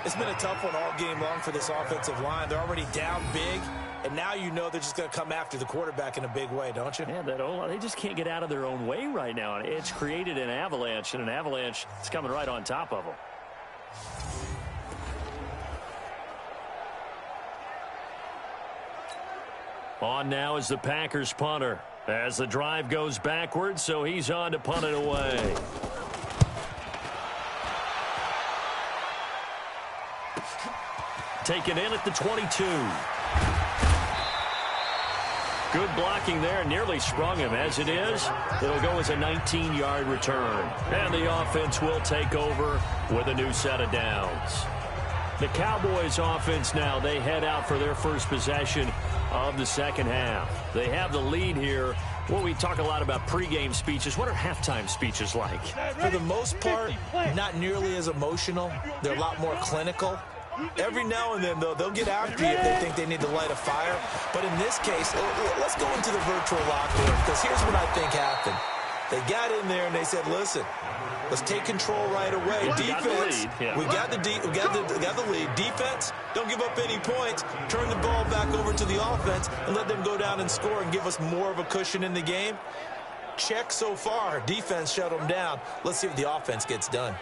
It's been a tough one all game long for this offensive line. They're already down big, and now you know they're just going to come after the quarterback in a big way, don't you? Yeah, they just can't get out of their own way right now. It's created an avalanche, and an avalanche is coming right on top of them. On now is the Packers punter as the drive goes backwards, so he's on to punt it away. Taken in at the 22. Good blocking there, nearly sprung him. As it is, it'll go as a 19-yard return. And the offense will take over with a new set of downs. The Cowboys offense now, they head out for their first possession of the second half. They have the lead here. Well, we talk a lot about pregame speeches. What are halftime speeches like? For the most part, not nearly as emotional. They're a lot more clinical. Every now and then, though, they'll get after you if they think they need to light a fire. But in this case, let's go into the virtual locker room, because here's what I think happened. They got in there and they said, listen, let's take control right away. Defense, we got the lead. Defense, don't give up any points. Turn the ball back over to the offense and let them go down and score and give us more of a cushion in the game. Check so far. Defense shut them down. Let's see if the offense gets done.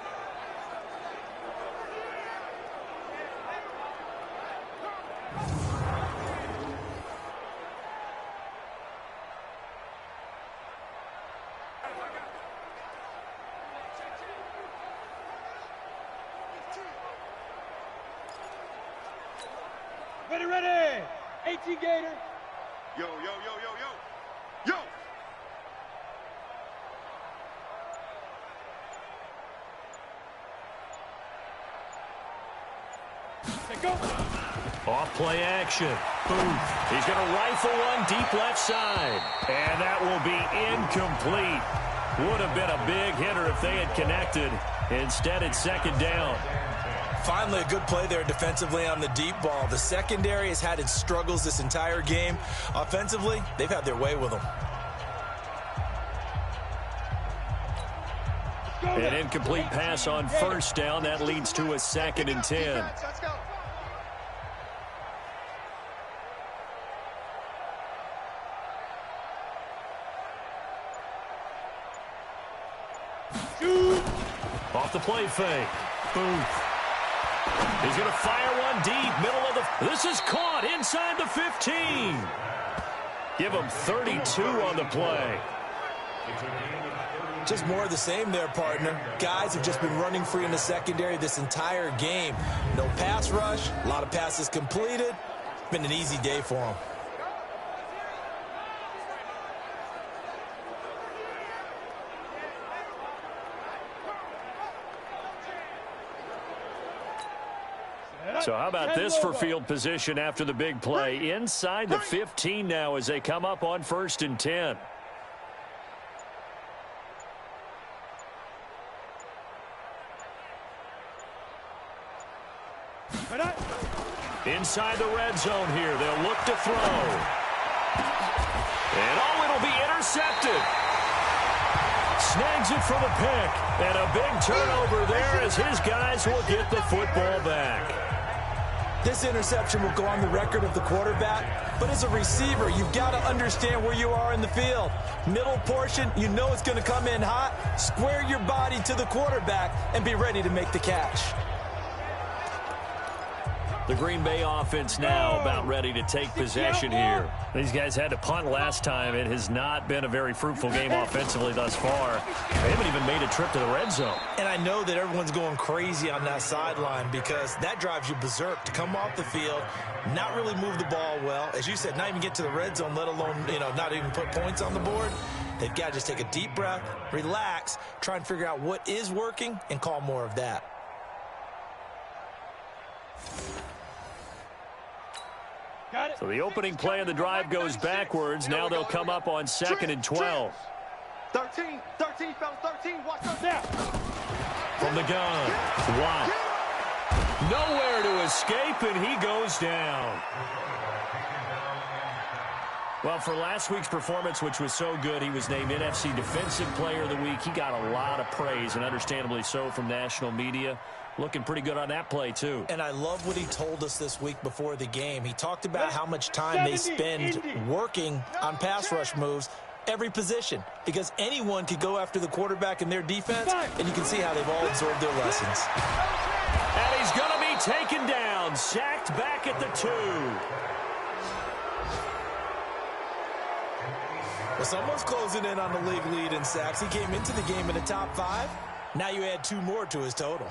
Ready. 18 Gator. Yo. Go. Off play action. Booth. He's going to rifle one deep left side. And that will be incomplete. Would have been a big hitter if they had connected. Instead, it's 2nd down. Finally, a good play there defensively on the deep ball. The secondary has had its struggles this entire game. Offensively, they've had their way with them. An incomplete pass on 1st down. That leads to a 2nd and 10. Let's go. Off the play fake. Booth. He's going to fire one deep, middle of the... This is caught inside the 15. Give him 32 on the play. Just more of the same there, partner. Guys have just been running free in the secondary this entire game. No pass rush, a lot of passes completed. Been an easy day for them. So how about this for field position after the big play? Inside the 15 now as they come up on 1st and 10. Inside the red zone here. They'll look to throw. And it'll be intercepted. Snags it for the pick. And a big turnover there as his guys will get the football back. This interception will go on the record of the quarterback, but as a receiver, you've got to understand where you are in the field. Middle portion, you know it's going to come in hot. Square your body to the quarterback and be ready to make the catch. The Green Bay offense now about ready to take possession here. These guys had to punt last time. It has not been a very fruitful game offensively thus far. They haven't even made a trip to the red zone. And I know that everyone's going crazy on that sideline because that drives you berserk to come off the field, not really move the ball well. As you said, not even get to the red zone, let alone, not even put points on the board. They've got to just take a deep breath, relax, try and figure out what is working, and call more of that. So the opening play of the drive goes backwards. Now they'll come up on 2nd and 12. 13, fellas, 13. Watch us now. From the gun, Watt. Nowhere to escape, and he goes down. Well, for last week's performance, which was so good, he was named NFC Defensive Player of the Week. He got a lot of praise, and understandably so, from national media. Looking pretty good on that play, too. And I love what he told us this week before the game. He talked about how much time they spend working on pass rush moves, every position, because anyone could go after the quarterback in their defense, and you can see how they've all absorbed their lessons. And he's going to be taken down, sacked back at the 2. Well, someone's closing in on the league lead in sacks. He came into the game in the top 5. Now you add 2 more to his total.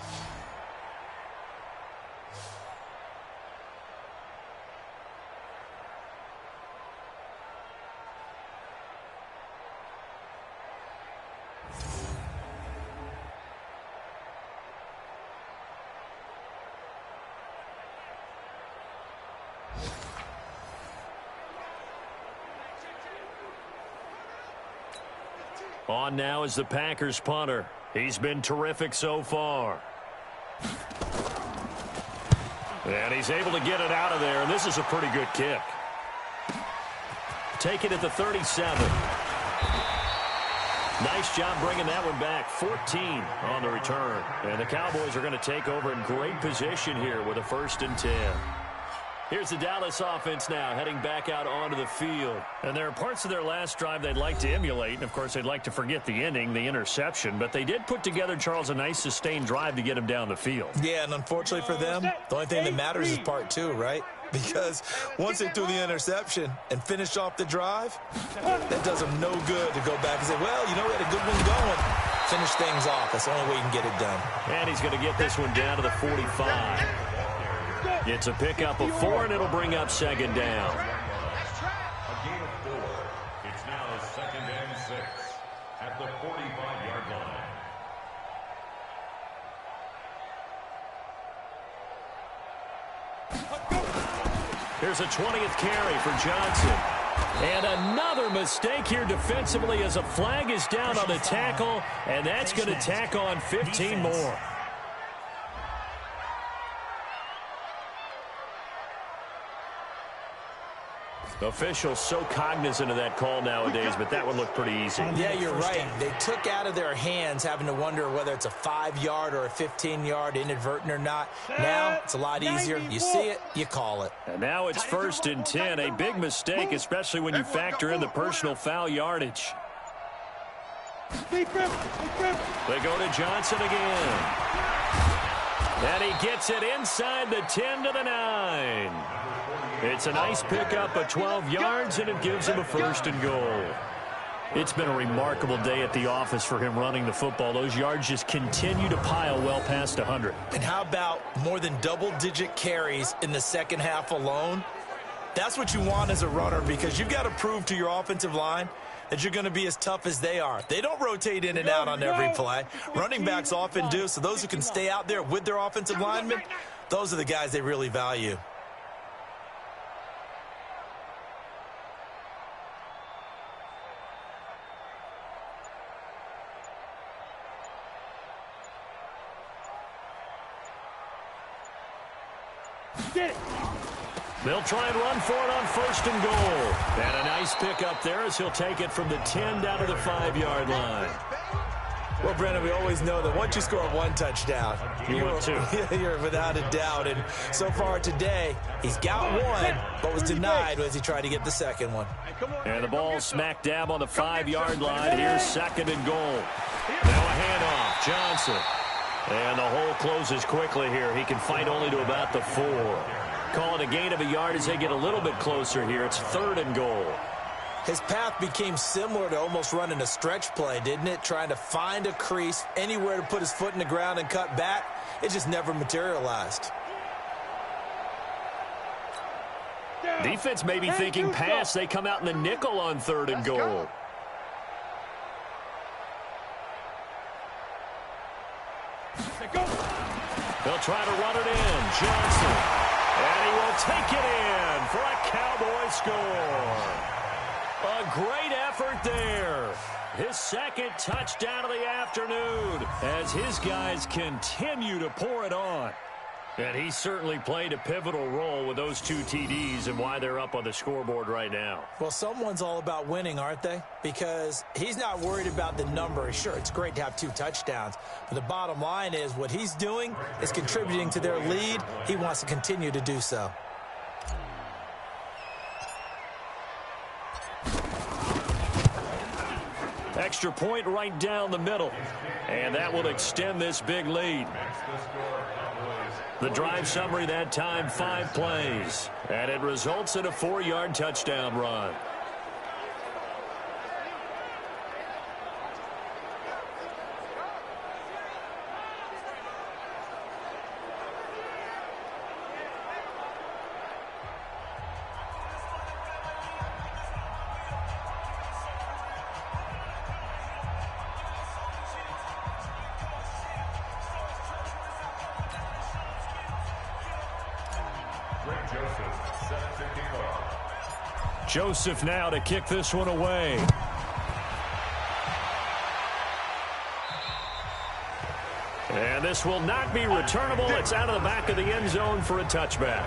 On now is the Packers punter. He's been terrific so far. And he's able to get it out of there, and this is a pretty good kick. Take it at the 37. Nice job bringing that one back. 14 on the return. And the Cowboys are going to take over in great position here with a 1st and 10. Here's the Dallas offense now heading back out onto the field. And there are parts of their last drive they'd like to emulate. And, of course, they'd like to forget the ending, the interception. But they did put together, Charles, a nice sustained drive to get him down the field. Yeah, and unfortunately for them, the only thing that matters is part 2, right? Because once they threw the interception and finished off the drive, that does them no good to go back and say, well, we had a good one going. Finish things off. That's the only way you can get it done. And he's going to get this one down to the 45. It's a pickup of 4, and it'll bring up 2nd down. A gain of 4. It's now 2nd and 6 at the 45-yard line. Here's a 20th carry for Johnson. And another mistake here defensively as a flag is down on the tackle, and that's going to tack on 15 more. Officials so cognizant of that call nowadays, but that would look pretty easy. Yeah, you're right. They took out of their hands having to wonder whether it's a 5-yard or a 15-yard inadvertent or not. Now it's a lot easier. You see it, you call it. And now it's 1st and 10. A big mistake, especially when you factor in the personal foul yardage. They go to Johnson again. And he gets it inside the 10 to the 9. It's a nice pickup of 12 yards, and it gives him a 1st and goal. It's been a remarkable day at the office for him running the football. Those yards just continue to pile well past 100. And how about more than double-digit carries in the second half alone? That's what you want as a runner, because you've got to prove to your offensive line that you're going to be as tough as they are. They don't rotate in and out on every play. Running backs often do, so those who can stay out there with their offensive linemen, those are the guys they really value. They'll try and run for it on 1st and goal. And a nice pickup there as he'll take it from the 10 down to the 5-yard line. Well, Brandon, we always know that once you score one touchdown, you're without a doubt. And so far today, he's got one, but was denied as he tried to get the second one. And the ball smack dab on the 5-yard line. Here's 2nd and goal. Now a handoff. Johnson. And the hole closes quickly here. He can fight only to about the 4. Call it a gain of a yard as they get a little bit closer here. It's 3rd and goal. His path became similar to almost running a stretch play, didn't it? Trying to find a crease, anywhere to put his foot in the ground and cut back. It just never materialized. Defense may be thinking pass. They come out in the nickel on 3rd and goal. They'll try to run it in. Johnson. And he will take it in for a Cowboy score. A great effort there. His 2nd touchdown of the afternoon as his guys continue to pour it on. And he certainly played a pivotal role with those 2 TDs and why they're up on the scoreboard right now. Well, someone's all about winning, aren't they? Because he's not worried about the number. Sure, it's great to have 2 touchdowns. But the bottom line is what he's doing is contributing to their lead. He wants to continue to do so. Extra point right down the middle. And that will extend this big lead. The drive summary that time, 5 plays. And it results in a 4-yard touchdown run. Joseph now to kick this one away. And this will not be returnable. It's out of the back of the end zone for a touchback.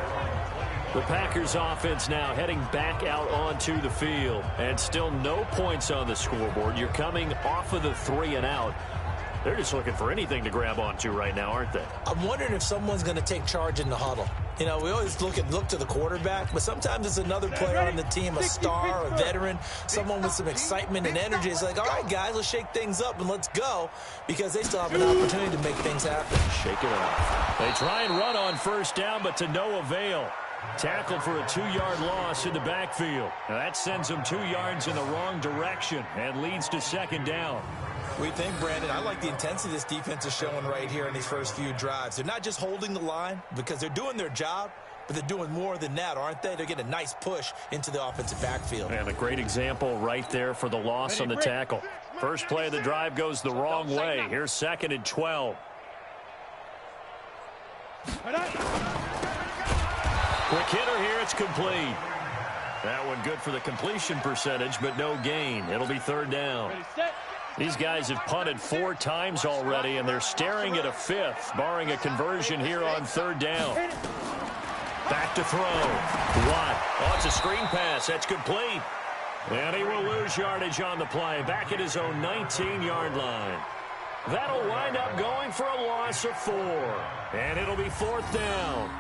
The Packers offense now heading back out onto the field. And still no points on the scoreboard. You're coming off of the 3 and out. They're just looking for anything to grab onto right now, aren't they? I'm wondering if someone's going to take charge in the huddle. You know, we always look to the quarterback, but sometimes it's another player on the team, a star, a veteran, someone with some excitement and energy. It's like, all right, guys, let's shake things up and let's go, because they still have an opportunity to make things happen. Shake it up. They try and run on 1st down, but to no avail. Tackled for a 2-yard loss in the backfield. Now that sends them 2 yards in the wrong direction and leads to 2nd down. We think, Brandon, I like the intensity this defense is showing right here in these first few drives. They're not just holding the line because they're doing their job, but they're doing more than that, aren't they? They're getting a nice push into the offensive backfield. And a great example right there for the loss on the tackle. First play of the drive goes the wrong way. Here's 2nd and 12. Quick hitter here. It's complete. That one good for the completion percentage, but no gain. It'll be 3rd down. These guys have punted 4 times already, and they're staring at a 5th, barring a conversion here on 3rd down. Back to throw. Watt. Oh, it's a screen pass. That's complete. And he will lose yardage on the play. Back at his own 19-yard line. That'll wind up going for a loss of 4. And it'll be 4th down.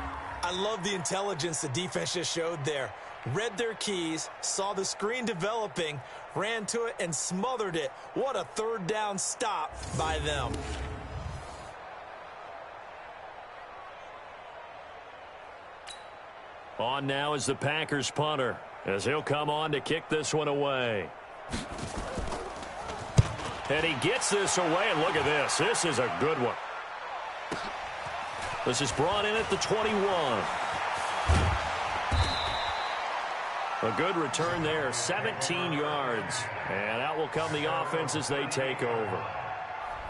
I love the intelligence the defense just showed there. Read their keys, saw the screen developing, ran to it, and smothered it. What a 3rd down stop by them. On now is the Packers punter, as he'll come on to kick this one away. And he gets this away, and look at this. This is a good one. This is brought in at the 21. A good return there, 17 yards. And out will come the offense as they take over.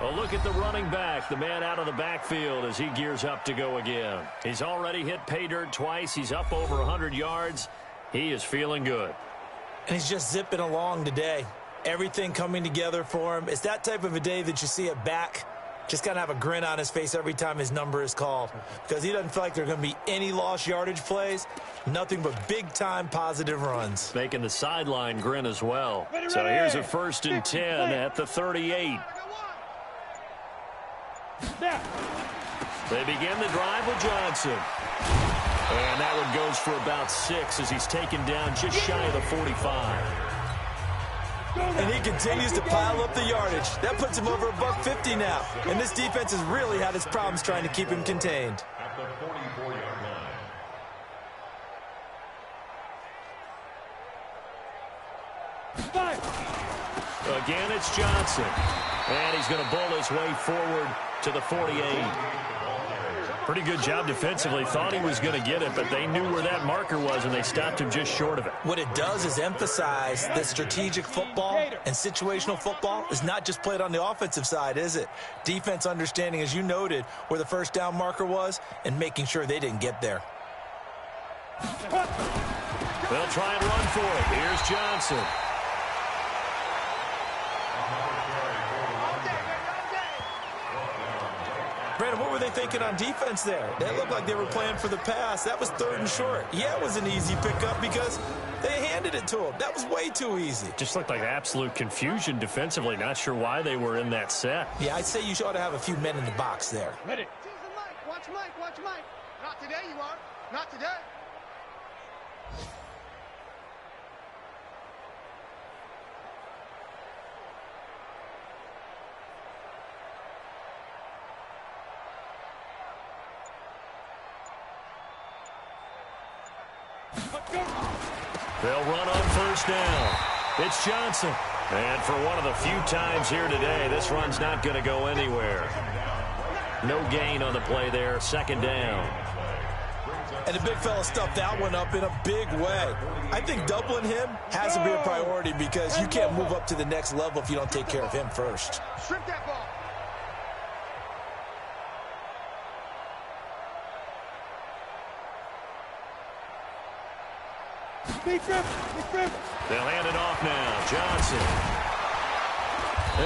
A look at the running back, the man out of the backfield as he gears up to go again. He's already hit pay dirt twice. He's up over 100 yards. He is feeling good. And he's just zipping along today. Everything coming together for him. It's that type of a day that you see a back just kind of have a grin on his face every time his number is called, because he doesn't feel like there are going to be any lost yardage plays, nothing but big-time positive runs. Making the sideline grin as well. So here's a 1st and 10 at the 38. They begin the drive with Johnson. And that one goes for about 6 as he's taken down just shy of the 45. And he continues to pile up the yardage. That puts him over $150 now. And this defense has really had its problems trying to keep him contained. At the 44-yard line. Again, it's Johnson. And he's going to bull his way forward to the 48. Pretty good job defensively. Thought he was going to get it, but they knew where that marker was, and they stopped him just short of it. What it does is emphasize that strategic football and situational football is not just played on the offensive side, is it? Defense understanding, as you noted, where the first down marker was and making sure they didn't get there. They'll try and run for it. Here's Johnson. Brandon, what were they thinking on defense there? They looked like they were playing for the pass. That was 3rd and short. Yeah, it was an easy pickup because they handed it to him. That was way too easy. Just looked like absolute confusion defensively. Not sure why they were in that set. Yeah, I'd say you ought to have a few men in the box there. Ready. Watch Mike. Watch Mike. Not today, you are. Not today. They'll run on 1st down. It's Johnson. And for one of the few times here today, this run's not going to go anywhere. No gain on the play there. 2nd down. And the big fella stuffed that one up in a big way. I think doubling him has to be a priority because you can't move up to the next level if you don't take care of him first. Strip that ball. They'll hand it off now. Johnson.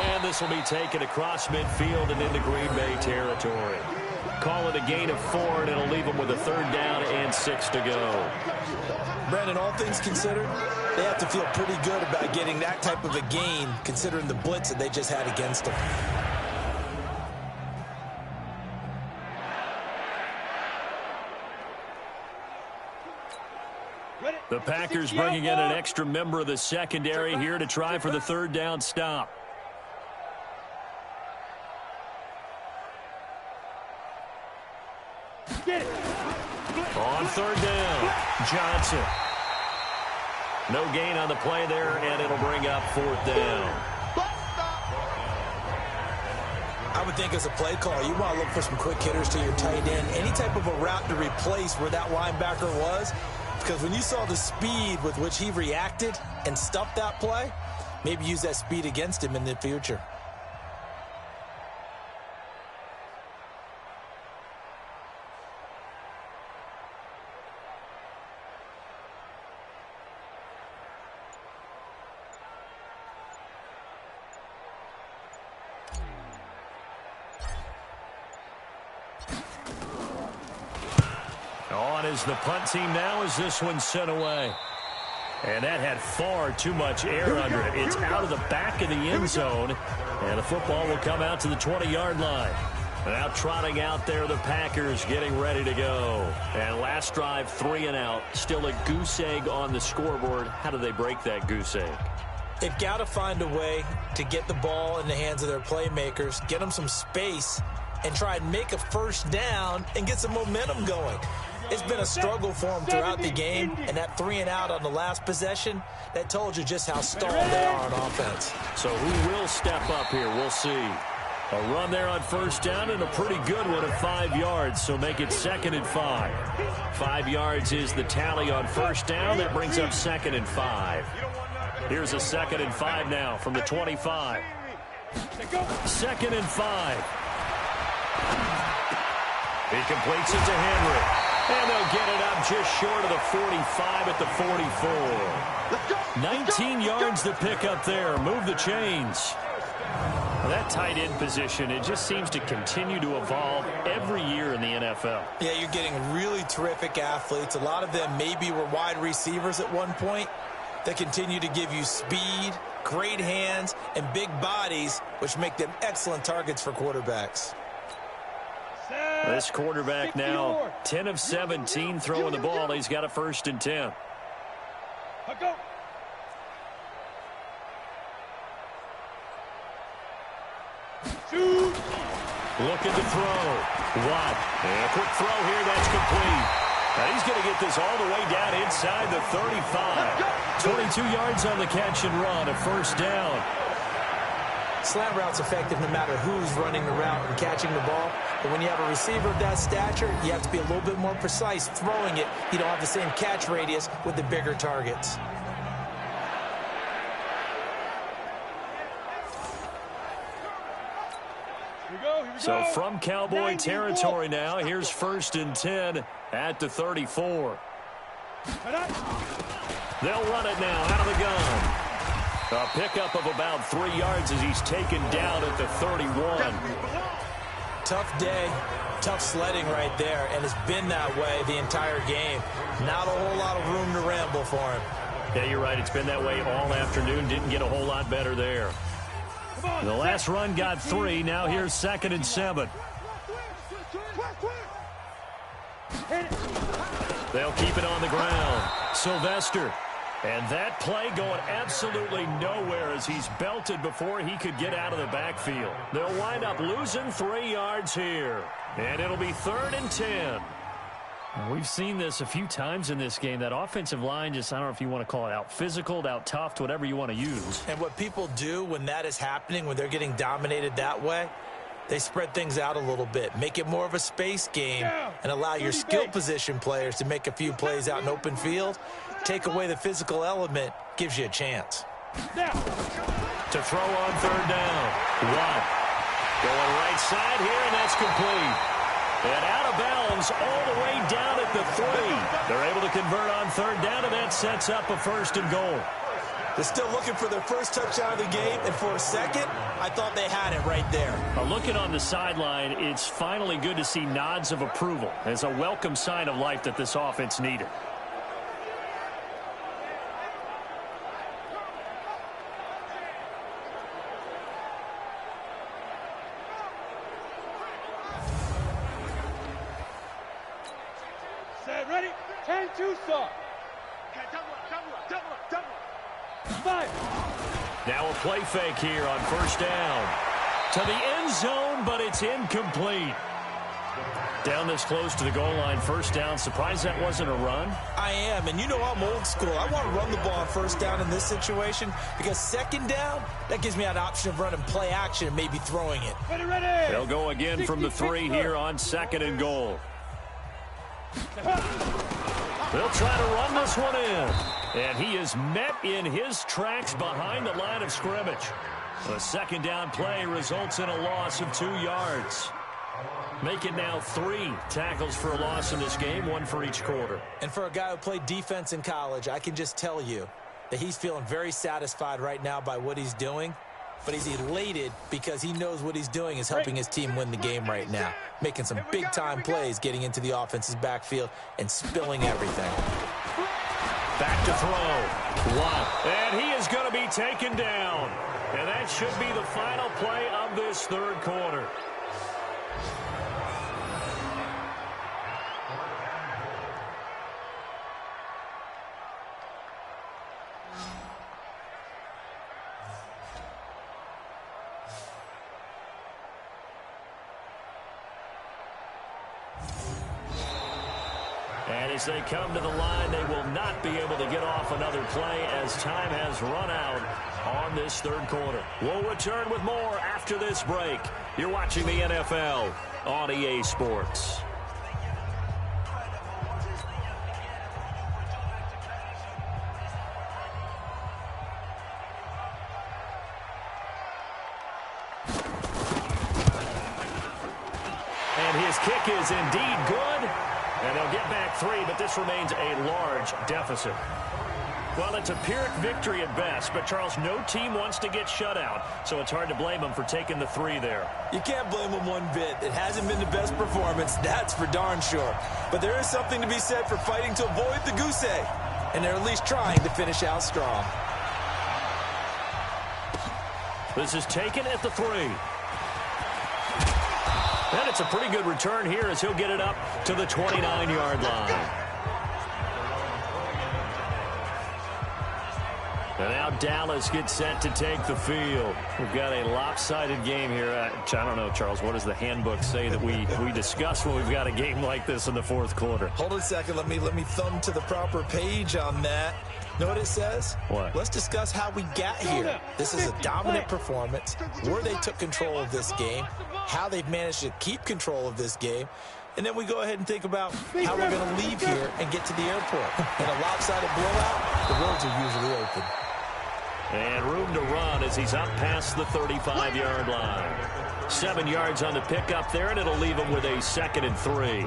And this will be taken across midfield and into Green Bay territory. Call it a gain of 4, and it'll leave them with a 3rd down and 6 to go. Brandon, all things considered, they have to feel pretty good about getting that type of a gain considering the blitz that they just had against them. The Packers bringing in an extra member of the secondary here to try for the 3rd down stop. On 3rd down, Johnson. No gain on the play there, and it'll bring up 4th down. I would think as a play caller, you want to look for some quick hitters to your tight end. Any type of a route to replace where that linebacker was. Because when you saw the speed with which he reacted and stuffed that play, maybe use that speed against him in the future. On is the punt team now as this one's sent away. And that had far too much air under it. It's out of the back of the end zone. And the football will come out to the 20-yard line. Now trotting out there, the Packers getting ready to go. And last drive, 3 and out. Still a goose egg on the scoreboard. How do they break that goose egg? They've got to find a way to get the ball in the hands of their playmakers, get them some space, and try and make a 1st down and get some momentum going. It's been a struggle for them throughout the game, and that 3 and out on the last possession, that told you just how stalled they are on offense. So who will step up here? We'll see. A run there on first down and a pretty good one at 5 yards, so make it 2nd and 5. 5 yards is the tally on first down. That brings up 2nd and 5. Here's a 2nd and 5 now from the 25. 2nd and 5. He completes it to Henry. And they'll get it up just short of the 45 at the 44. 19 yards to pick up there. Move the chains. Well, that tight end position, it just seems to continue to evolve every year in the NFL. Yeah, you're getting really terrific athletes. A lot of them maybe were wide receivers at one point. They continue to give you speed, great hands, and big bodies, which make them excellent targets for quarterbacks. This quarterback now 10 of 17 throwing the ball. He's got a 1st and 10. Looking to throw. Watt. And a quick throw here. That's complete. Now he's going to get this all the way down inside the 35. 22 yards on the catch and run. A 1st down. Slant route's effective no matter who's running the route and catching the ball. But when you have a receiver of that stature, you have to be a little bit more precise throwing it. You don't have the same catch radius with the bigger targets. So from Cowboy territory now, here's 1st and 10 at the 34. They'll run it now out of the gun. A pickup of about 3 yards as he's taken down at the 31. Tough day, tough sledding right there, and it's been that way the entire game. Not a whole lot of room to ramble for him. Yeah, you're right. It's been that way all afternoon. Didn't get a whole lot better there. The last run got 3. Now here's 2nd and 7. They'll keep it on the ground. Sylvester. And that play going absolutely nowhere as he's belted before he could get out of the backfield. They'll wind up losing 3 yards here. And it'll be 3rd and 10. We've seen this a few times in this game. That offensive line just, I don't know if you want to call it out physical, out tough, whatever you want to use. And what people do when that is happening, when they're getting dominated that way, they spread things out a little bit, make it more of a space game, and allow your skill position players to make a few plays out in open field. Take away the physical element, gives you a chance. To throw on 3rd down. Watt going right side here, and that's complete. And out of bounds all the way down at the 3. They're able to convert on 3rd down, and that sets up a 1st and goal. They're still looking for their first touchdown of the game, and for a second, I thought they had it right there. Looking on the sideline, it's finally good to see nods of approval as a welcome sign of life that this offense needed. Ready? 10-2 start. Now a play fake here on 1st down. To the end zone, but it's incomplete. Down this close to the goal line, 1st down. Surprised that wasn't a run? I am, and you know I'm old school. I want to run the ball on 1st down in this situation because 2nd down, that gives me an option of running play action and maybe throwing it. Ready. They'll go again from the 3 here on 2nd and goal. They'll try to run this one in. And he is met in his tracks behind the line of scrimmage. The 2nd down play results in a loss of 2 yards. Make it now 3 tackles for a loss in this game, 1 for each quarter. And for a guy who played defense in college, I can just tell you that he's feeling very satisfied right now by what he's doing. But he's elated because he knows what he's doing is helping his team win the game right now. Making some big-time plays, getting into the offense's backfield and spilling everything. Back to throw. Watt. And he is going to be taken down. And that should be the final play of this 3rd quarter. As they come to the line, they will not be able to get off another play as time has run out on this third quarter. We'll return with more after this break. You're watching the NFL on EA Sports. And his kick is indeed good. And they'll get back 3, but this remains a large deficit. Well, it's a Pyrrhic victory at best, but, Charles, no team wants to get shut out, so it's hard to blame them for taking the 3 there. You can't blame them one bit. It hasn't been the best performance, that's for darn sure. But there is something to be said for fighting to avoid the goose egg, and they're at least trying to finish out strong. This is taken at the 3. And it's a pretty good return here as he'll get it up to the 29-yard line. And now Dallas gets set to take the field. We've got a lopsided game here. I don't know, Charles, what does the handbook say that we discuss when we've got a game like this in the fourth quarter? Hold on a second. Let me thumb to the proper page on that. Know what it says? What? Let's discuss how we got here. This is a dominant performance, where they took control of this game, how they've managed to keep control of this game, and then we go ahead and think about how we're going to leave here and get to the airport. In a lopsided blowout, the roads are usually open. And room to run as he's up past the 35-yard line. 7 yards on the pickup there, and it'll leave him with a 2nd and 3.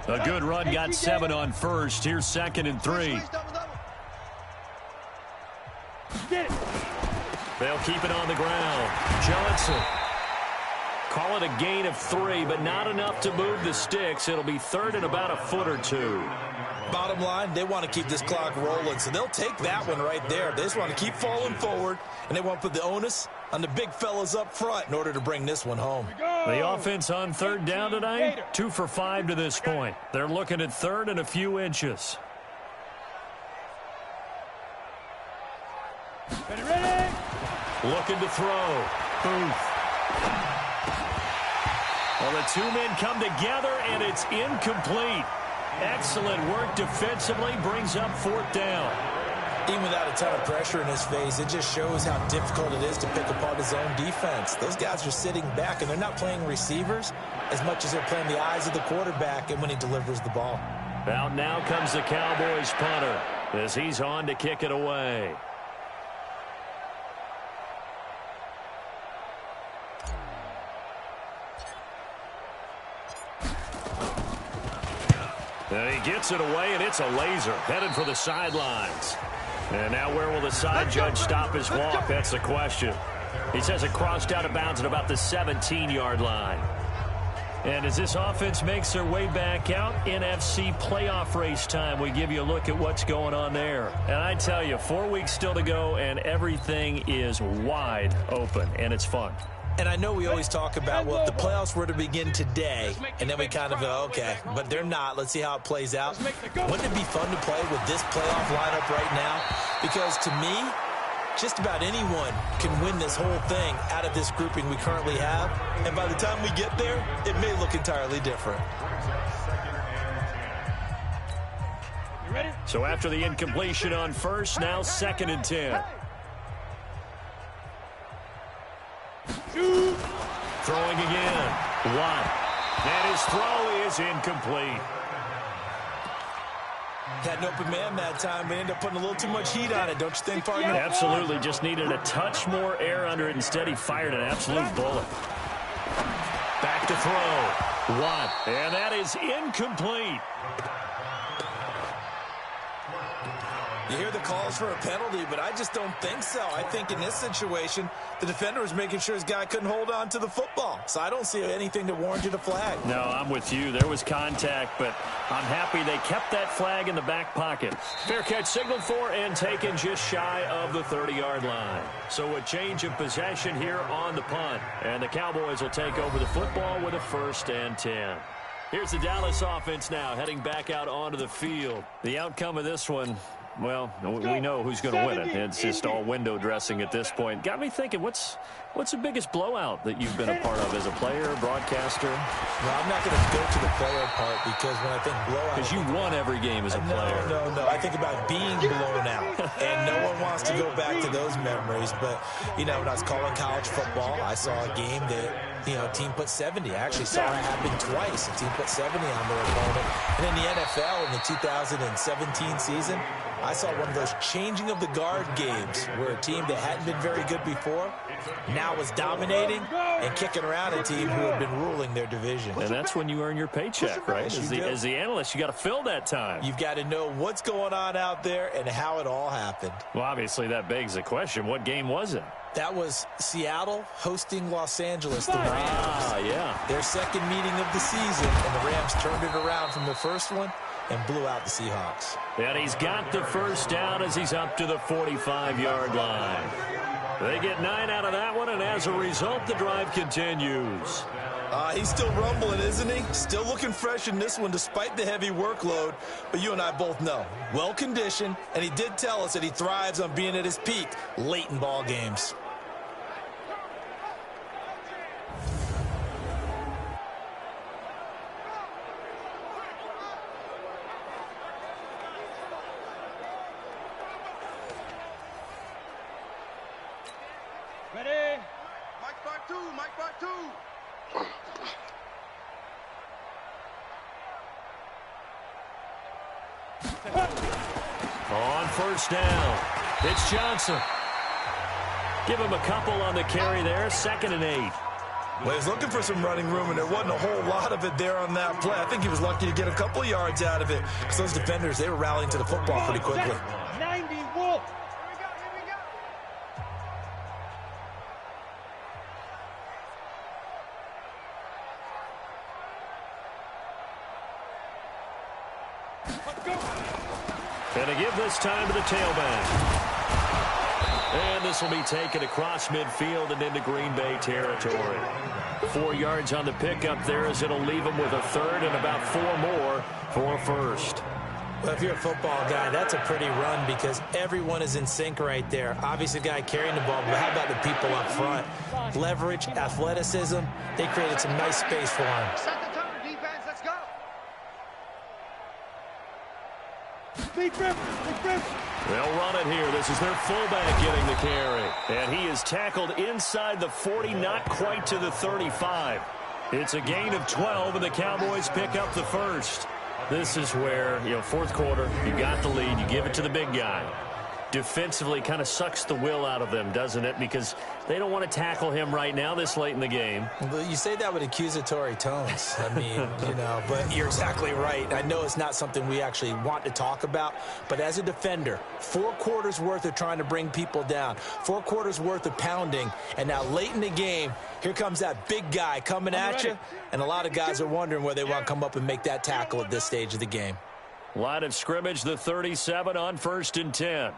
A good run got 7 on first. Here's 2nd and 3. They'll keep it on the ground. Johnson. Call it a gain of 3, but not enough to move the sticks. It'll be 3rd and about a foot or 2. Bottom line, they want to keep this clock rolling, so they'll take that one right there. They just want to keep falling forward, and they want to put the onus on the big fellas up front in order to bring this one home. The offense on 3rd down tonight, 2 for 5 to this point. They're looking at 3rd and a few inches. Looking to throw. Booth. Well, the 2 men come together, and it's incomplete. Excellent work defensively, brings up 4th down. Even without a ton of pressure in his face, it just shows how difficult it is to pick apart his own defense. Those guys are sitting back, and they're not playing receivers as much as they're playing the eyes of the quarterback and when he delivers the ball. Out now comes the Cowboys punter as he's on to kick it away. And he gets it away, and it's a laser headed for the sidelines. And now where will the side judge stop his walk? That's the question. He says it crossed out of bounds at about the 17-yard line. And as this offense makes their way back out, NFC playoff race time, we give you a look at what's going on there. And I tell you, 4 weeks still to go, and everything is wide open, and it's fun. And I know we always talk about, well, if the playoffs were to begin today, and then we kind of go, okay, but they're not. Let's see how it plays out. Wouldn't it be fun to play with this playoff lineup right now? Because to me, just about anyone can win this whole thing out of this grouping we currently have. And by the time we get there, it may look entirely different. So after the incompletion on 1st, now 2nd and 10. Throwing again. Watt. And his throw is incomplete. Had an open man that time, but ended up putting a little too much heat on it, don't you think, partner? Absolutely. Just needed a touch more air under it. Instead, he fired an absolute bullet. Back to throw. Watt. And that is incomplete. You hear the calls for a penalty, but I just don't think so. I think in this situation, the defender was making sure his guy couldn't hold on to the football. So I don't see anything that warranted a flag. No, I'm with you. There was contact, but I'm happy they kept that flag in the back pocket. Fair catch signaled for and taken just shy of the 30-yard line. So a change of possession here on the punt. And the Cowboys will take over the football with a 1st and 10. Here's the Dallas offense now heading back out onto the field. The outcome of this one, Well, we know who's going to win it. It's just all window dressing at this point. Got me thinking, what's the biggest blowout that you've been a part of as a player, broadcaster? Well, I'm not going to go to the player part because when I think blowout... Because you won every game as a player. No. I think about being blown out. And no one wants to go back to those memories. But, when I was calling college football, I saw a game that, a team put 70. I actually saw it happen twice. A team put 70 on their opponent. And in the NFL in the 2017 season, I saw one of those changing of the guard games where a team that hadn't been very good before now was dominating and kicking around a team who had been ruling their division. And that's when you earn your paycheck, right? As the analyst, you got to fill that time. You've got to know what's going on out there and how it all happened. Well, obviously that begs the question, what game was it? That was Seattle hosting Los Angeles, the Rams. Yeah. Their second meeting of the season, and the Rams turned it around from the first one and blew out the Seahawks. And he's got the first down as he's up to the 45-yard line. They get 9 out of that one, and as a result, the drive continues. He's still rumbling, isn't he? Still looking fresh in this one despite the heavy workload. But you and I both know, well-conditioned, and he did tell us that he thrives on being at his peak late in ball games. Ready? Mike part two, Mike part two. On first down, it's Johnson. Give him a couple on the carry there, 2nd and 8. Well, he's looking for some running room, and there wasn't a whole lot of it there on that play. I think he was lucky to get a couple of yards out of it because those defenders, they were rallying to the football pretty quickly. 90 Wolf. And to give this time to the tailback. And this will be taken across midfield and into Green Bay territory. 4 yards on the pickup there as it'll leave them with a third and about 4 more for first. Well, if you're a football guy, that's a pretty run because everyone is in sync right there. Obviously, the guy carrying the ball, but how about the people up front? Leverage, athleticism, they created some nice space for him. Set the tone, defense, let's go. Big rip. They'll run it here. This is their fullback getting the carry. And he is tackled inside the 40, not quite to the 35. It's a gain of 12, and the Cowboys pick up the first. This is where, fourth quarter, you got the lead, you give it to the big guy. Defensively kind of sucks the will out of them, doesn't it? Because they don't want to tackle him right now this late in the game. Well, you say that with accusatory tones. I mean, but you're exactly right. I know it's not something we actually want to talk about, but as a defender, 4 quarters worth of trying to bring people down, 4 quarters worth of pounding, and now late in the game, here comes that big guy coming at you, and a lot of guys are wondering where they want to come up and make that tackle at this stage of the game. Line of scrimmage, the 37 on 1st and 10.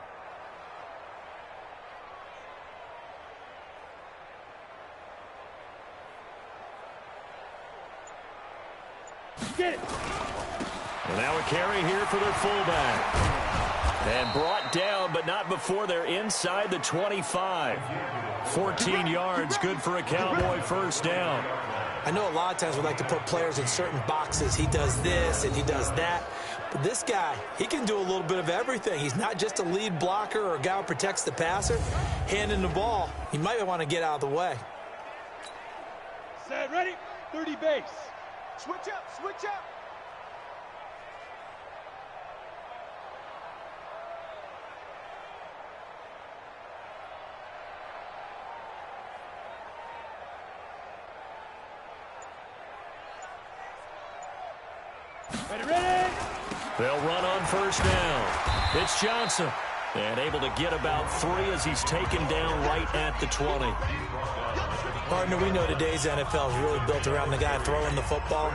Get it. And now a carry here for their fullback. And brought down, but not before they're inside the 25. 14 yards, good for a Cowboy first down. I know a lot of times we like to put players in certain boxes. He does this and he does that. But this guy, he can do a little bit of everything. He's not just a lead blocker or a guy who protects the passer. Handing the ball, he might want to get out of the way. Set, ready? 30 base. Switch up, switch up. Ready? They'll run on first down. It's Johnson. And able to get about 3 as he's taken down right at the 20. Partner, we know today's NFL is really built around the guy throwing the football.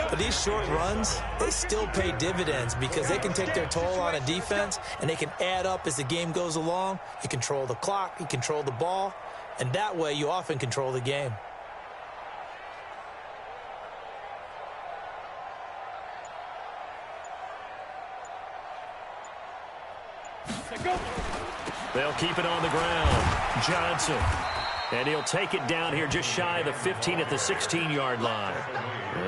But these short runs, they still pay dividends because they can take their toll on a defense and they can add up as the game goes along. You control the clock, you control the ball, and that way you often control the game. They'll keep it on the ground. Johnson. And he'll take it down here just shy of the 15 at the 16-yard line.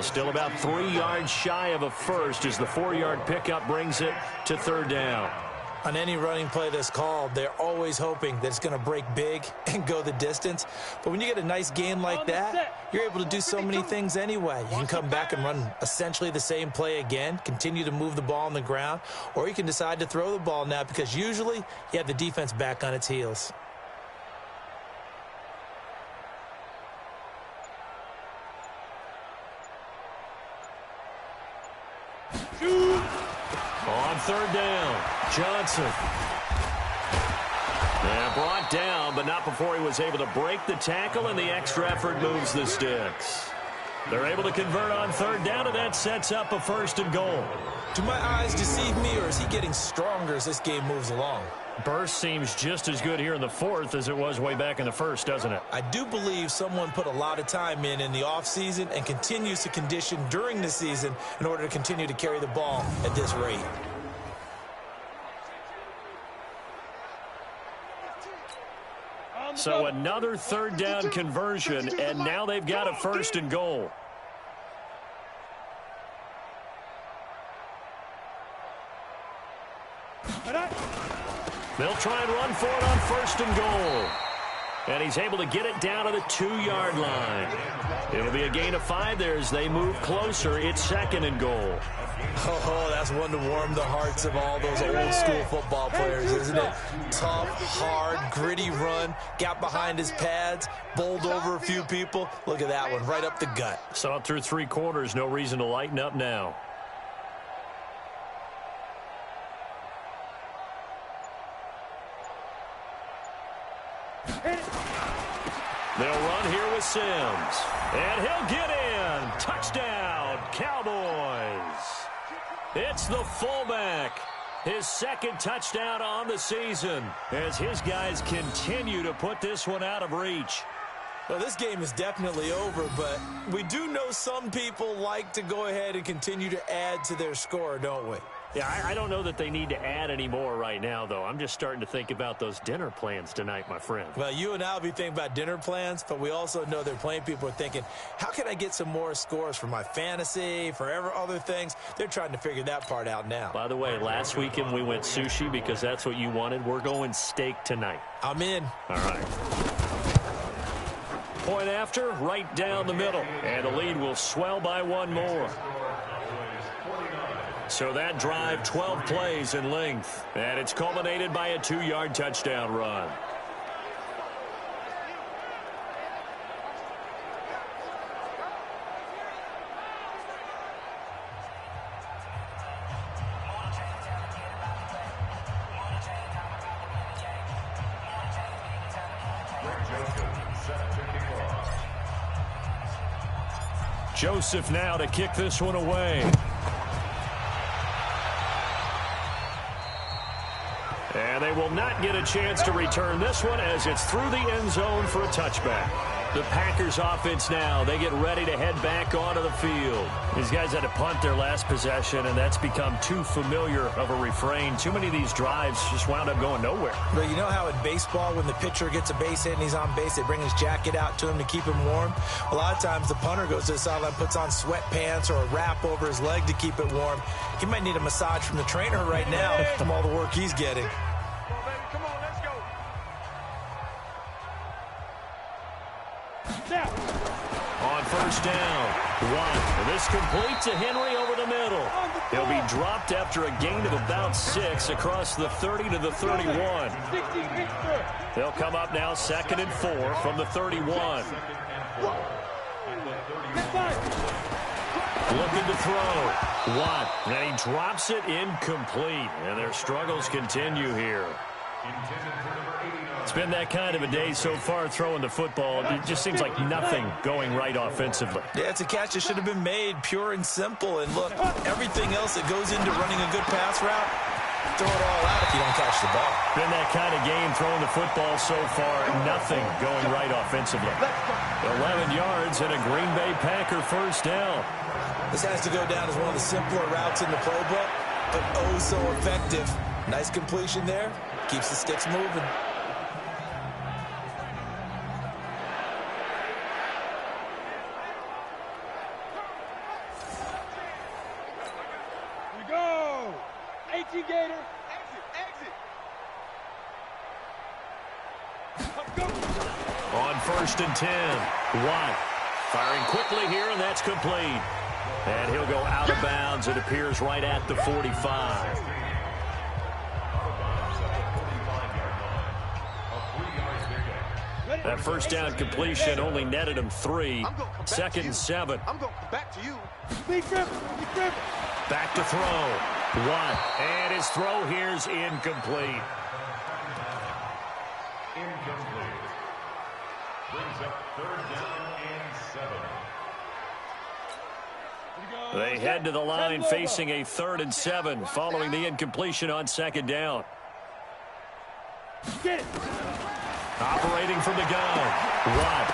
Still about 3 yards shy of a first as the 4-yard pickup brings it to third down. On any running play that's called, they're always hoping that it's going to break big and go the distance. But when you get a nice game like that, you're able to do so many things anyway. You can come back and run essentially the same play again, continue to move the ball on the ground, or you can decide to throw the ball now because usually you have the defense back on its heels. On third down, Johnson. And brought down, but not before he was able to break the tackle, and the extra effort moves the sticks. They're able to convert on third down, and that sets up a first and goal. Do my eyes deceive me, or is he getting stronger as this game moves along? Burst seems just as good here in the fourth as it was way back in the first, doesn't it? I do believe someone put a lot of time in the offseason and continues to condition during the season in order to continue to carry the ball at this rate. So another third down conversion, and now they've got a first and goal. They'll try and run for it on first and goal. And he's able to get it down to the 2-yard line. It'll be a gain of 5 there as they move closer. It's second and goal. Oh, that's one to warm the hearts of all those old school football players, isn't it? Tough, hard, gritty run, got behind his pads, bowled over a few people. Look at that one, right up the gut. Saw it through 3 quarters, no reason to lighten up now. They'll run here with Sims. And he'll get in. Touchdown, Cowboys. It's the fullback. His second touchdown on the season as his guys continue to put this one out of reach. Well, this game is definitely over, but we do know some people like to go ahead and continue to add to their score, don't we? Yeah, I don't know that they need to add any more right now, though. I'm just starting to think about those dinner plans tonight, my friend. Well, you and I will be thinking about dinner plans, but we also know they're playing people are thinking, how can I get some more scores for my fantasy, for other things? They're trying to figure that part out now. By the way, last weekend we went sushi because that's what you wanted. We're going steak tonight. I'm in. All right. Point after, right down the middle. And the lead will swell by 1 more. So that drive, 12 plays in length. And it's culminated by a 2-yard touchdown run. Joseph now to kick this one away. And they will not get a chance to return this one as it's through the end zone for a touchback. The Packers offense now, they get ready to head back onto the field. These guys had to punt their last possession, and that's become too familiar of a refrain. Too many of these drives just wound up going nowhere. But you know how in baseball, when the pitcher gets a base hit and he's on base, they bring his jacket out to him to keep him warm? A lot of times the punter goes to the sideline, puts on sweatpants or a wrap over his leg to keep it warm. He might need a massage from the trainer right now from all the work he's getting. On first down, Watt. This complete to Henry over the middle. He'll be dropped after a gain of about 6 across the 30 to the 31. They'll come up now 2nd and 4 from the 31. Looking to throw. Watt. And he drops it incomplete. And their struggles continue here. It's been that kind of a day so far throwing the football. It just seems like nothing going right offensively. Yeah, it's a catch that should have been made, pure and simple. And look, everything else that goes into running a good pass route, throw it all out if you don't catch the ball. Been that kind of game throwing the football so far, nothing going right offensively. 11 yards and a Green Bay Packer first down. This has to go down as one of the simpler routes in the playbook, but oh so effective. Nice completion there. Keeps the sticks moving. We go. 18 Gator. On 1st and 10, Watt firing quickly here, and that's complete. And he'll go out of bounds. It appears right at the 45. That first down completion only netted him 3. 2nd and 7. I'm going to come back to you. Back to throw. Watt, and his throw here's incomplete. Incomplete. Brings up 3rd down and 7. They head to the line facing a 3rd and 7 following the incompletion on 2nd down. Get it. Operating from the gun. Watt.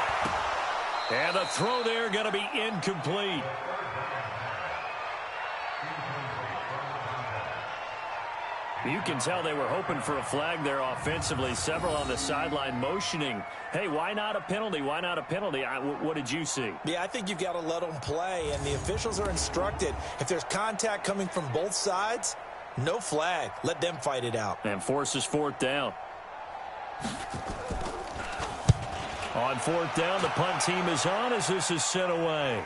And the throw there going to be incomplete. You can tell they were hoping for a flag there offensively. Several on the sideline motioning. Hey, why not a penalty? Why not a penalty? What did you see? Yeah, I think you've got to let them play, and the officials are instructed. If there's contact coming from both sides, no flag. Let them fight it out. And forces 4th down. On 4th down, the punt team is on as this is sent away.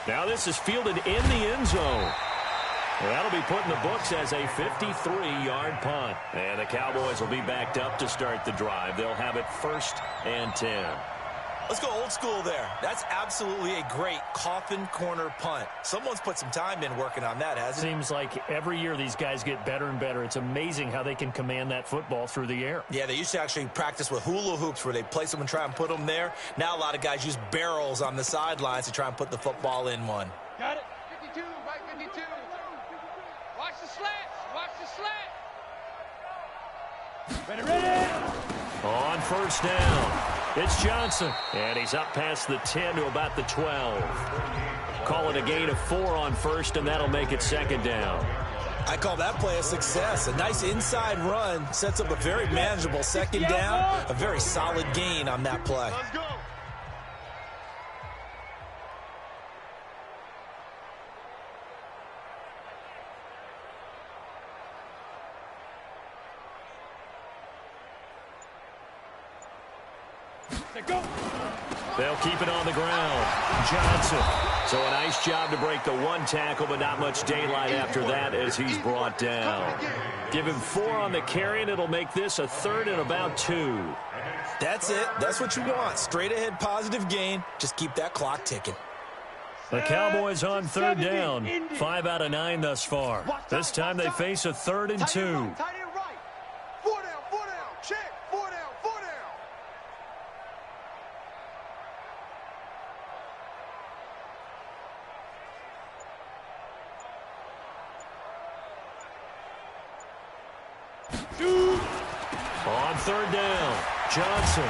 Now this is fielded in the end zone. And that'll be put in the books as a 53-yard punt. And the Cowboys will be backed up to start the drive. They'll have it 1st and 10. Let's go old school there. That's absolutely a great coffin corner punt. Someone's put some time in working on that, hasn't it? Seems like every year these guys get better and better. It's amazing how they can command that football through the air. Yeah, they used to actually practice with hula hoops where they place them and try and put them there. Now a lot of guys use barrels on the sidelines to try and put the football in one. Got it. 52, right 52. Watch the slats. Watch the slat. Ready. On 1st down, it's Johnson. And he's up past the 10 to about the 12. Call it a gain of 4 on 1st, and that'll make it 2nd down. I call that play a success. A nice inside run sets up a very manageable 2nd down. A very solid gain on that play. Let's go. Go. They'll keep it on the ground. Johnson. So a nice job to break the 1 tackle, but not much daylight after that as he's brought down. Give him 4 on the carry, and it'll make this a 3rd and about 2. That's it. That's what you want. Straight ahead positive gain. Just keep that clock ticking. The Cowboys on 3rd down. 5 out of 9 thus far. This time they face a 3rd and 2. Tight end right. 4 down. Check. 4 down. On 3rd down, Johnson.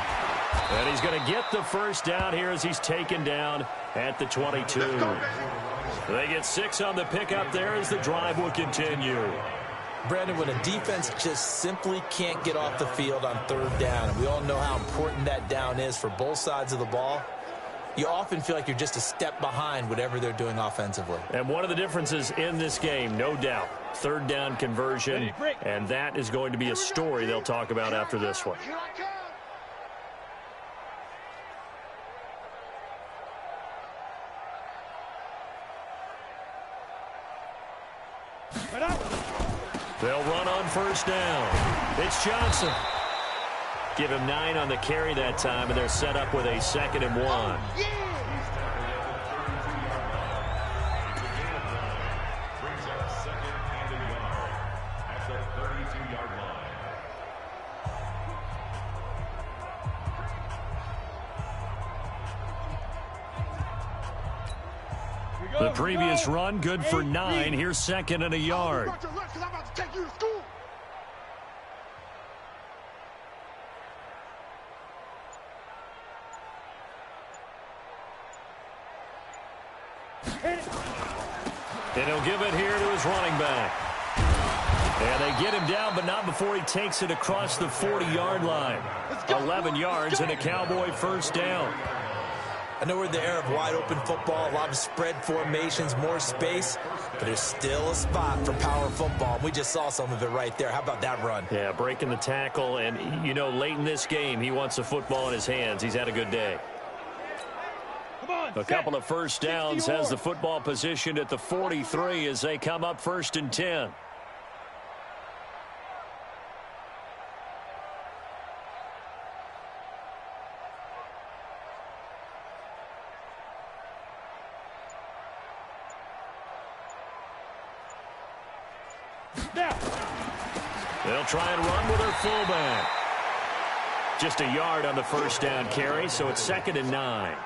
And he's going to get the 1st down here as he's taken down at the 22. They get 6 on the pickup there as the drive will continue. Brandon, when a defense just simply can't get off the field on 3rd down, and we all know how important that down is for both sides of the ball, you often feel like you're just a step behind whatever they're doing offensively. And one of the differences in this game, no doubt, 3rd down conversion, and that is going to be a story they'll talk about after this one. Here I come. They'll run on 1st down. It's Johnson. Give him 9 on the carry that time, and they're set up with a 2nd and 1. Brings up 2nd and a yard at the 32-yard line. The previous run, good for 9. Here's 2nd and a yard. Watch your left, 'cause I'm about to take you to school. And he'll give it here to his running back. And they get him down, but not before he takes it across the 40-yard line. 11 yards and a Cowboy first down. I know we're in the era of wide-open football, a lot of spread formations, more space, but there's still a spot for power football. We just saw some of it right there. How about that run? Yeah, breaking the tackle, and, you know, late in this game, he wants the football in his hands. He's had a good day. A couple of first downs, has the football positioned at the 43 as they come up 1st and 10. They'll try and run with their fullback. Just a yard on the first down carry, so it's 2nd and 9.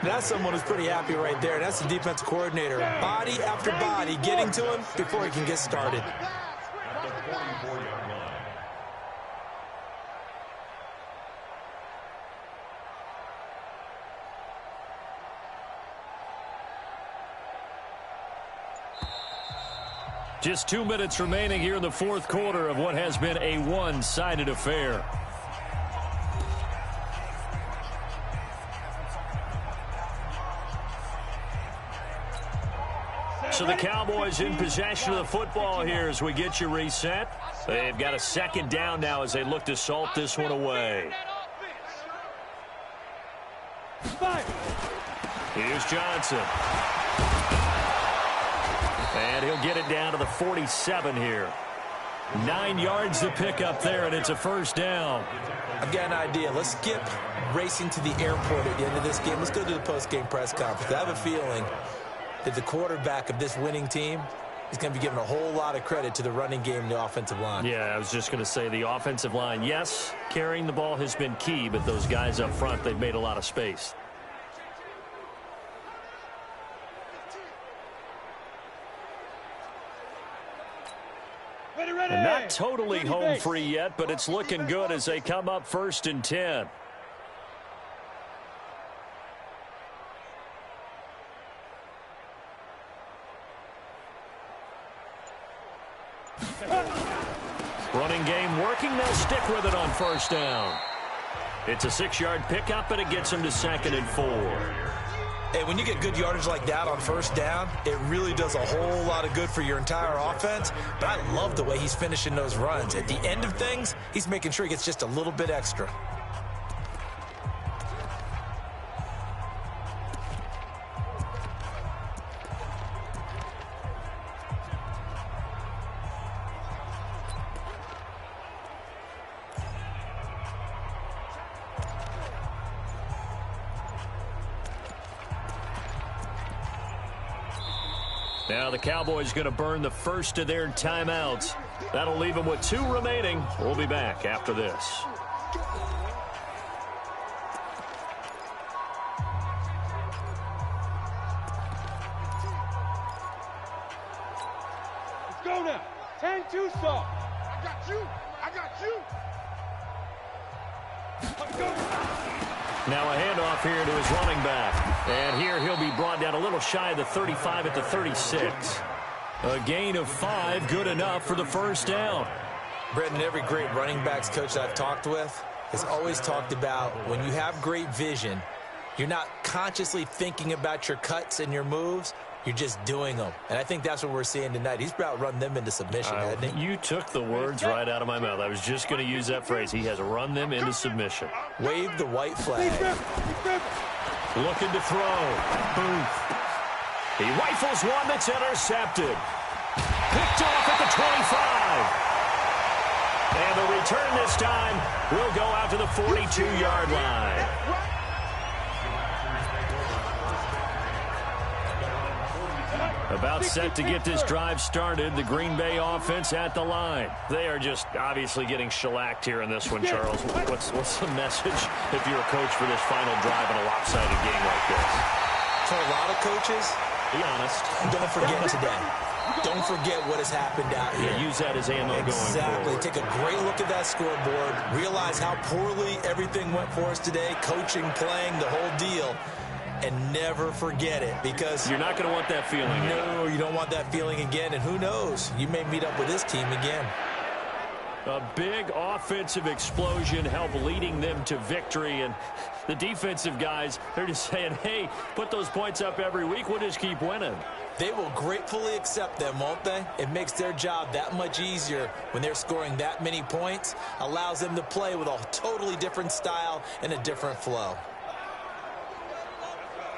That's someone who's pretty happy right there. That's the defense coordinator. Body after body getting to him before he can get started. At the 44-yard line. Just 2 minutes remaining here in the 4th quarter of what has been a one-sided affair. So the Cowboys in possession of the football here as we get you reset. They've got a 2nd down now as they look to salt this one away. Here's Johnson. And he'll get it down to the 47 here. 9 yards to pick up there, and it's a first down. I've got an idea. Let's skip racing to the airport at the end of this game. Let's go to the post-game press conference. I have a feeling that the quarterback of this winning team is going to be given a whole lot of credit to the running game and the offensive line. Yeah, I was just going to say the offensive line, yes, carrying the ball has been key, but those guys up front, they've made a lot of space. And not totally home free yet, but it's looking good as they come up 1st and 10. Running game working. They'll stick with it on first down. It's a 6-yard pickup, and it gets them to 2nd and 4. Hey, when you get good yardage like that on first down, it really does a whole lot of good for your entire offense. But I love the way he's finishing those runs. At the end of things, he's making sure he gets just a little bit extra. Now the Cowboys going to burn the first of their timeouts. That'll leave them with 2 remaining. We'll be back after this. Let's go now. 10-2 stop. I got you. I got you. Let's go. Now a handoff here to his running back. And here he'll be brought down a little shy of the 35 at the 36. A gain of 5, good enough for the first down. Brendan, every great running backs coach I've talked with has always talked about when you have great vision, you're not consciously thinking about your cuts and your moves. You're just doing them. And I think that's what we're seeing tonight. He's about run them into submission, hasn't he? You took the words right out of my mouth. I was just going to use that phrase. He has run them into submission. Wave the white flag. Looking to throw. Booth. He rifles one that's intercepted. Picked off at the 25. And the return this time will go out to the 42-yard line. About set to get this drive started. The Green Bay offense at the line. They are just obviously getting shellacked here in this one, Charles. What's the message if you're a coach for this final drive in a lopsided game like this? For a lot of coaches, be honest. Don't forget today. Don't forget what has happened out here. Yeah, use that as ammo going forward. Exactly. Take a great look at that scoreboard. Realize how poorly everything went for us today. Coaching, playing, the whole deal. And and never forget it, because You're not going to want that feeling again. no, you don't want that feeling again, and who knows, you may meet up with this team again. A big offensive explosion helped leading them to victory, and the defensive guys, they're just saying, hey, put those points up every week, we'll just keep winning. They will gratefully accept them, won't they? It makes their job that much easier when they're scoring that many points, allows them to play with a totally different style and a different flow.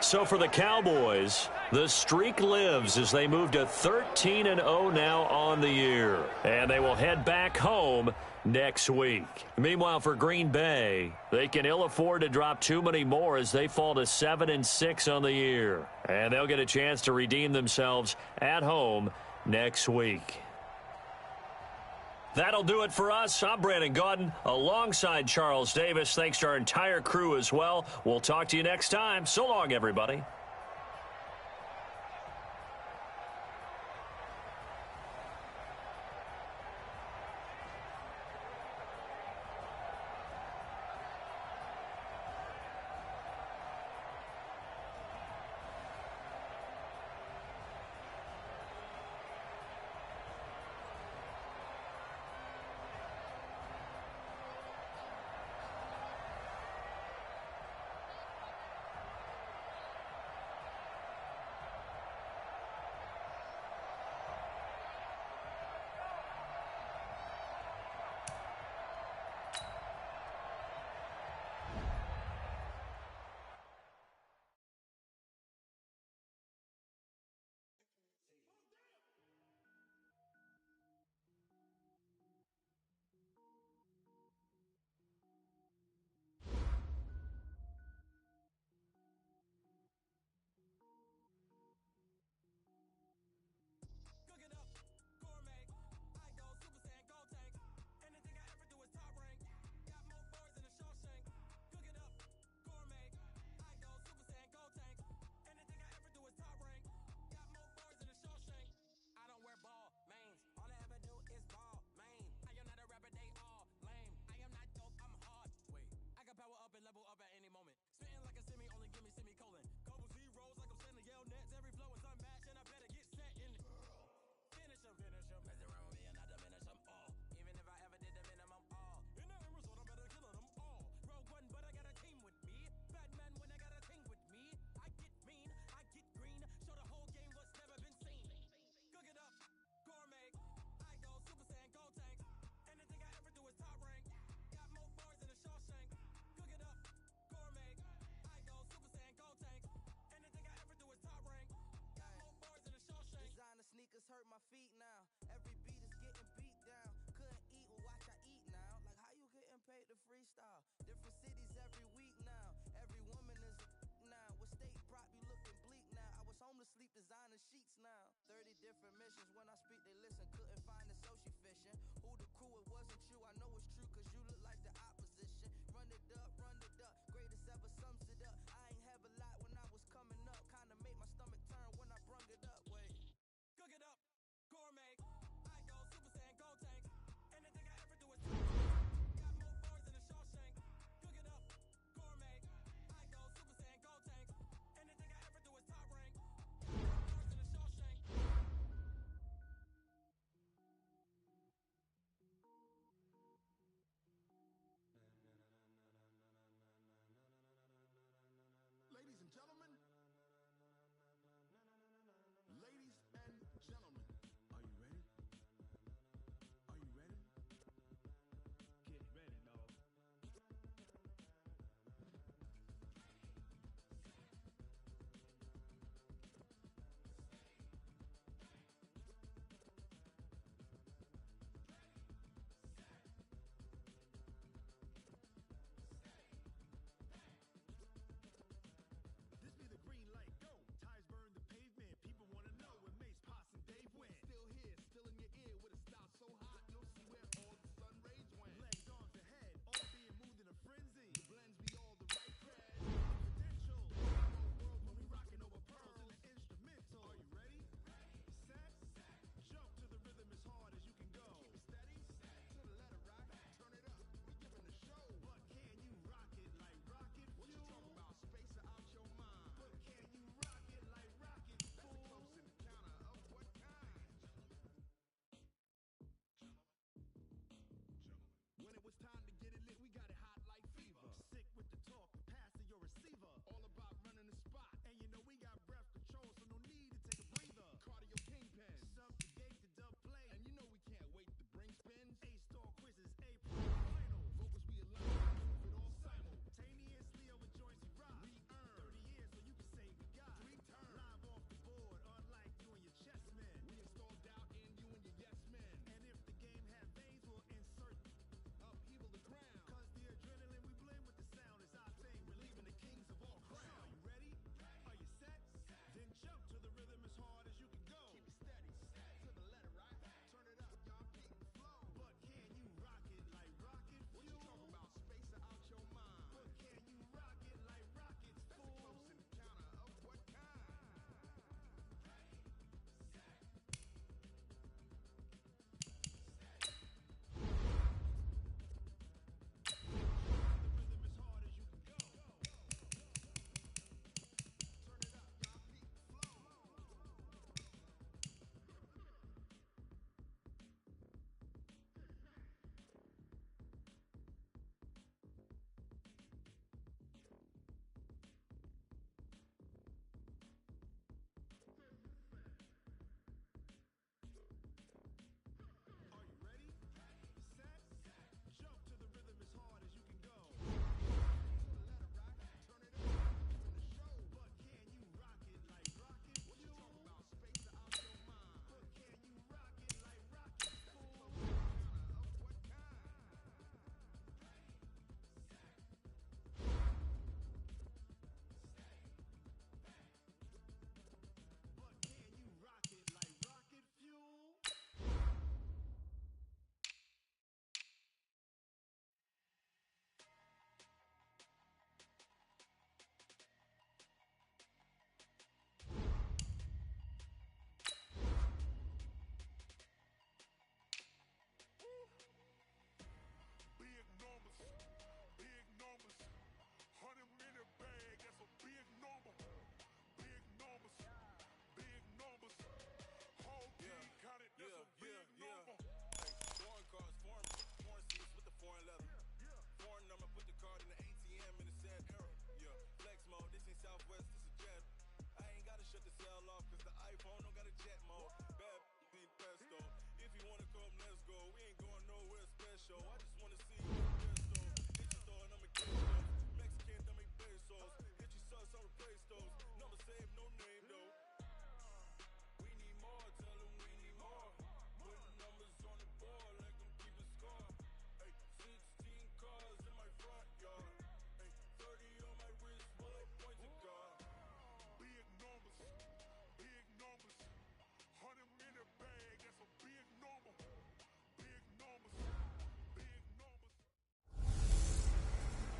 So for the Cowboys, the streak lives as they move to 13-0 now on the year. And they will head back home next week. Meanwhile, for Green Bay, they can ill afford to drop too many more as they fall to 7-6 on the year. And they'll get a chance to redeem themselves at home next week. That'll do it for us. I'm Brandon Gaudin alongside Charles Davis. Thanks to our entire crew as well. We'll talk to you next time. So long, everybody. Hurt my feet now. Every beat is getting beat down. Couldn't eat, well watch I eat now. Like how you getting paid to freestyle? Different cities every week now. Every woman is a now. With state prop you looking bleak now. I was home to sleep designer sheets now. 30 different missions. When I speak they listen. Couldn't find it so she fishing. Who the crew, it wasn't you. I know it's true cause you look like the opposition. Run it up, greatest ever sums it up. I ain't have a lot when I was coming up. Kinda made my stomach turn when I brung it up. Wait. Cook it up, gourmet. I go Super Saiyan, go tank. Anything I ever do is got more bars than a Shawshank. Cook it up, gourmet. I go Super Saiyan, go tank. Anything I ever do is top rank. Got more bars than a Shawshank.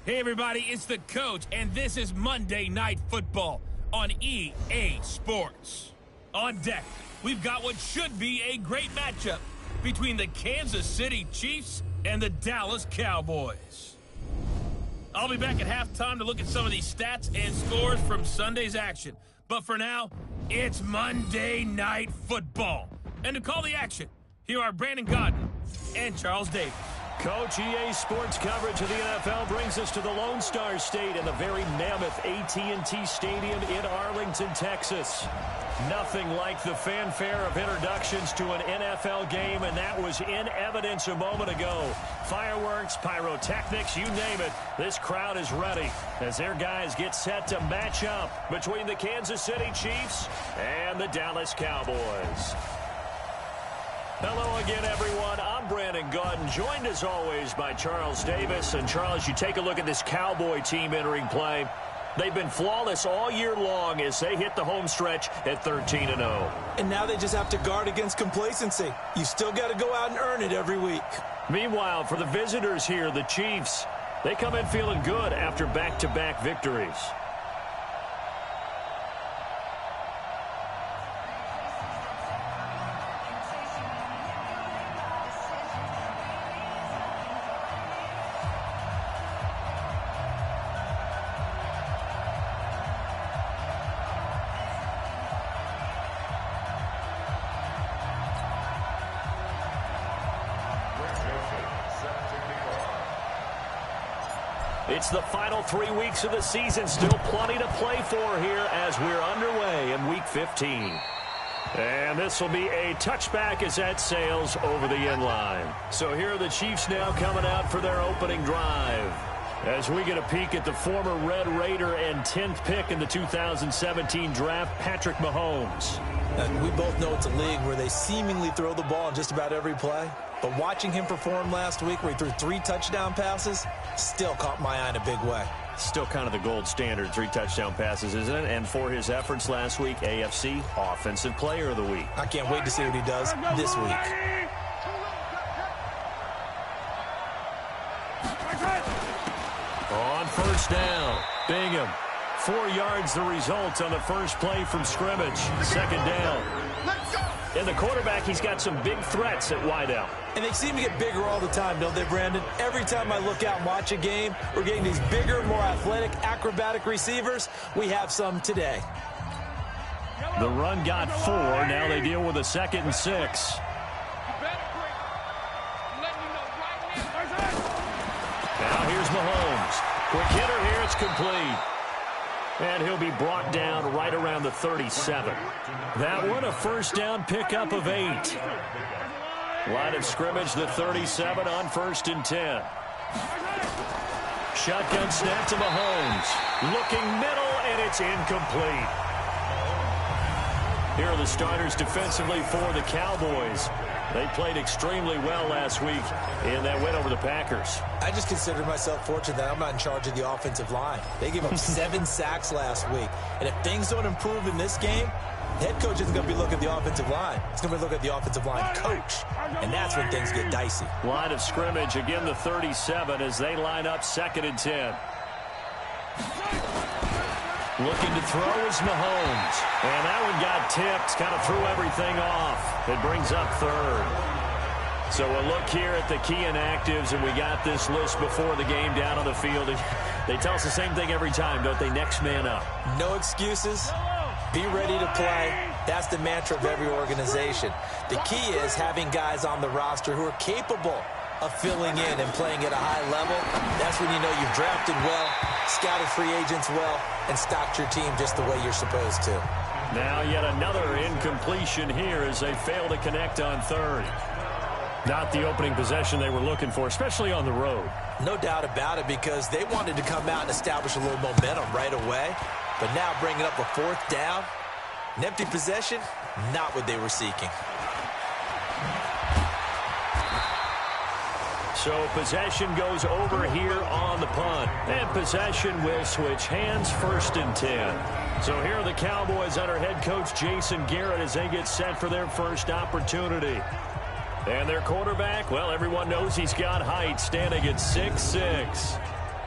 Hey everybody, it's the coach, and this is Monday Night Football on EA Sports. On deck, we've got what should be a great matchup between the Kansas City Chiefs and the Dallas Cowboys. I'll be back at halftime to look at some of these stats and scores from Sunday's action. But for now, it's Monday Night Football. And to call the action, here are Brandon Godden and Charles Davis. Coach, EA Sports coverage of the NFL brings us to the Lone Star State and the very mammoth AT&T Stadium in Arlington, Texas. Nothing like the fanfare of introductions to an NFL game, and that was in evidence a moment ago. Fireworks, pyrotechnics, you name it. This crowd is ready as their guys get set to match up between the Kansas City Chiefs and the Dallas Cowboys. Hello again, everyone. I'm Brandon Godden, joined as always by Charles Davis. And Charles, you take a look at this Cowboy team entering play. They've been flawless all year long as they hit the home stretch at 13-0. And now they just have to guard against complacency. You still got to go out and earn it every week. Meanwhile, for the visitors here, the Chiefs, they come in feeling good after back-to-back victories. It's the final 3 weeks of the season. Still plenty to play for here as we're underway in Week 15. And this will be a touchback as that sails over the end line. So here are the Chiefs now coming out for their opening drive. As we get a peek at the former Red Raider and 10th pick in the 2017 draft, Patrick Mahomes. And we both know it's a league where they seemingly throw the ball in just about every play. But watching him perform last week where he threw 3 touchdown passes still caught my eye in a big way. Still kind of the gold standard, 3 touchdown passes, isn't it? And for his efforts last week, AFC Offensive Player of the Week. I can't wait to see what he does this week. On first down, Bingham. 4 yards the result on the first play from scrimmage. Second down. And the quarterback, he's got some big threats at wideout. And they seem to get bigger all the time, don't they, Brandon? Every time I look out and watch a game, we're getting these bigger, more athletic, acrobatic receivers. We have some today. The run got 4. Now they deal with a 2nd and 6. Now here's Mahomes. Quick hitter here. It's complete. And he'll be brought down right around the 37. That one, a first down pickup of 8. Line of scrimmage, the 37 on 1st and 10. Shotgun snap to Mahomes. Looking middle, and it's incomplete. Here are the starters defensively for the Cowboys. They played extremely well last week in that win over the Packers. I just consider myself fortunate that I'm not in charge of the offensive line. They gave up 7 sacks last week. And if things don't improve in this game, the head coach isn't going to be looking at the offensive line. He's going to be looking at the offensive line coach. And that's when things get dicey. Line of scrimmage, again the 37 as they line up 2nd and 10. Looking to throw is Mahomes. And that one got tipped, kind of threw everything off. It brings up 3rd. So we'll look here at the key inactives, and we got this list before the game down on the field. They tell us the same thing every time, don't they? Next man up. No excuses. Be ready to play. That's the mantra of every organization. The key is having guys on the roster who are capable of filling in and playing at a high level. That's when you know you've drafted well, scouted free agents well, and stocked your team just the way you're supposed to. Now yet another incompletion here as they fail to connect on 3rd. Not the opening possession they were looking for, especially on the road. No doubt about it, because they wanted to come out and establish a little momentum right away. But now bringing up a fourth down, an empty possession, not what they were seeking. So possession goes over here on the punt. And possession will switch hands, 1st and 10. So here are the Cowboys under head coach Jason Garrett as they get set for their first opportunity. And their quarterback, well, everyone knows he's got height, standing at 6'6".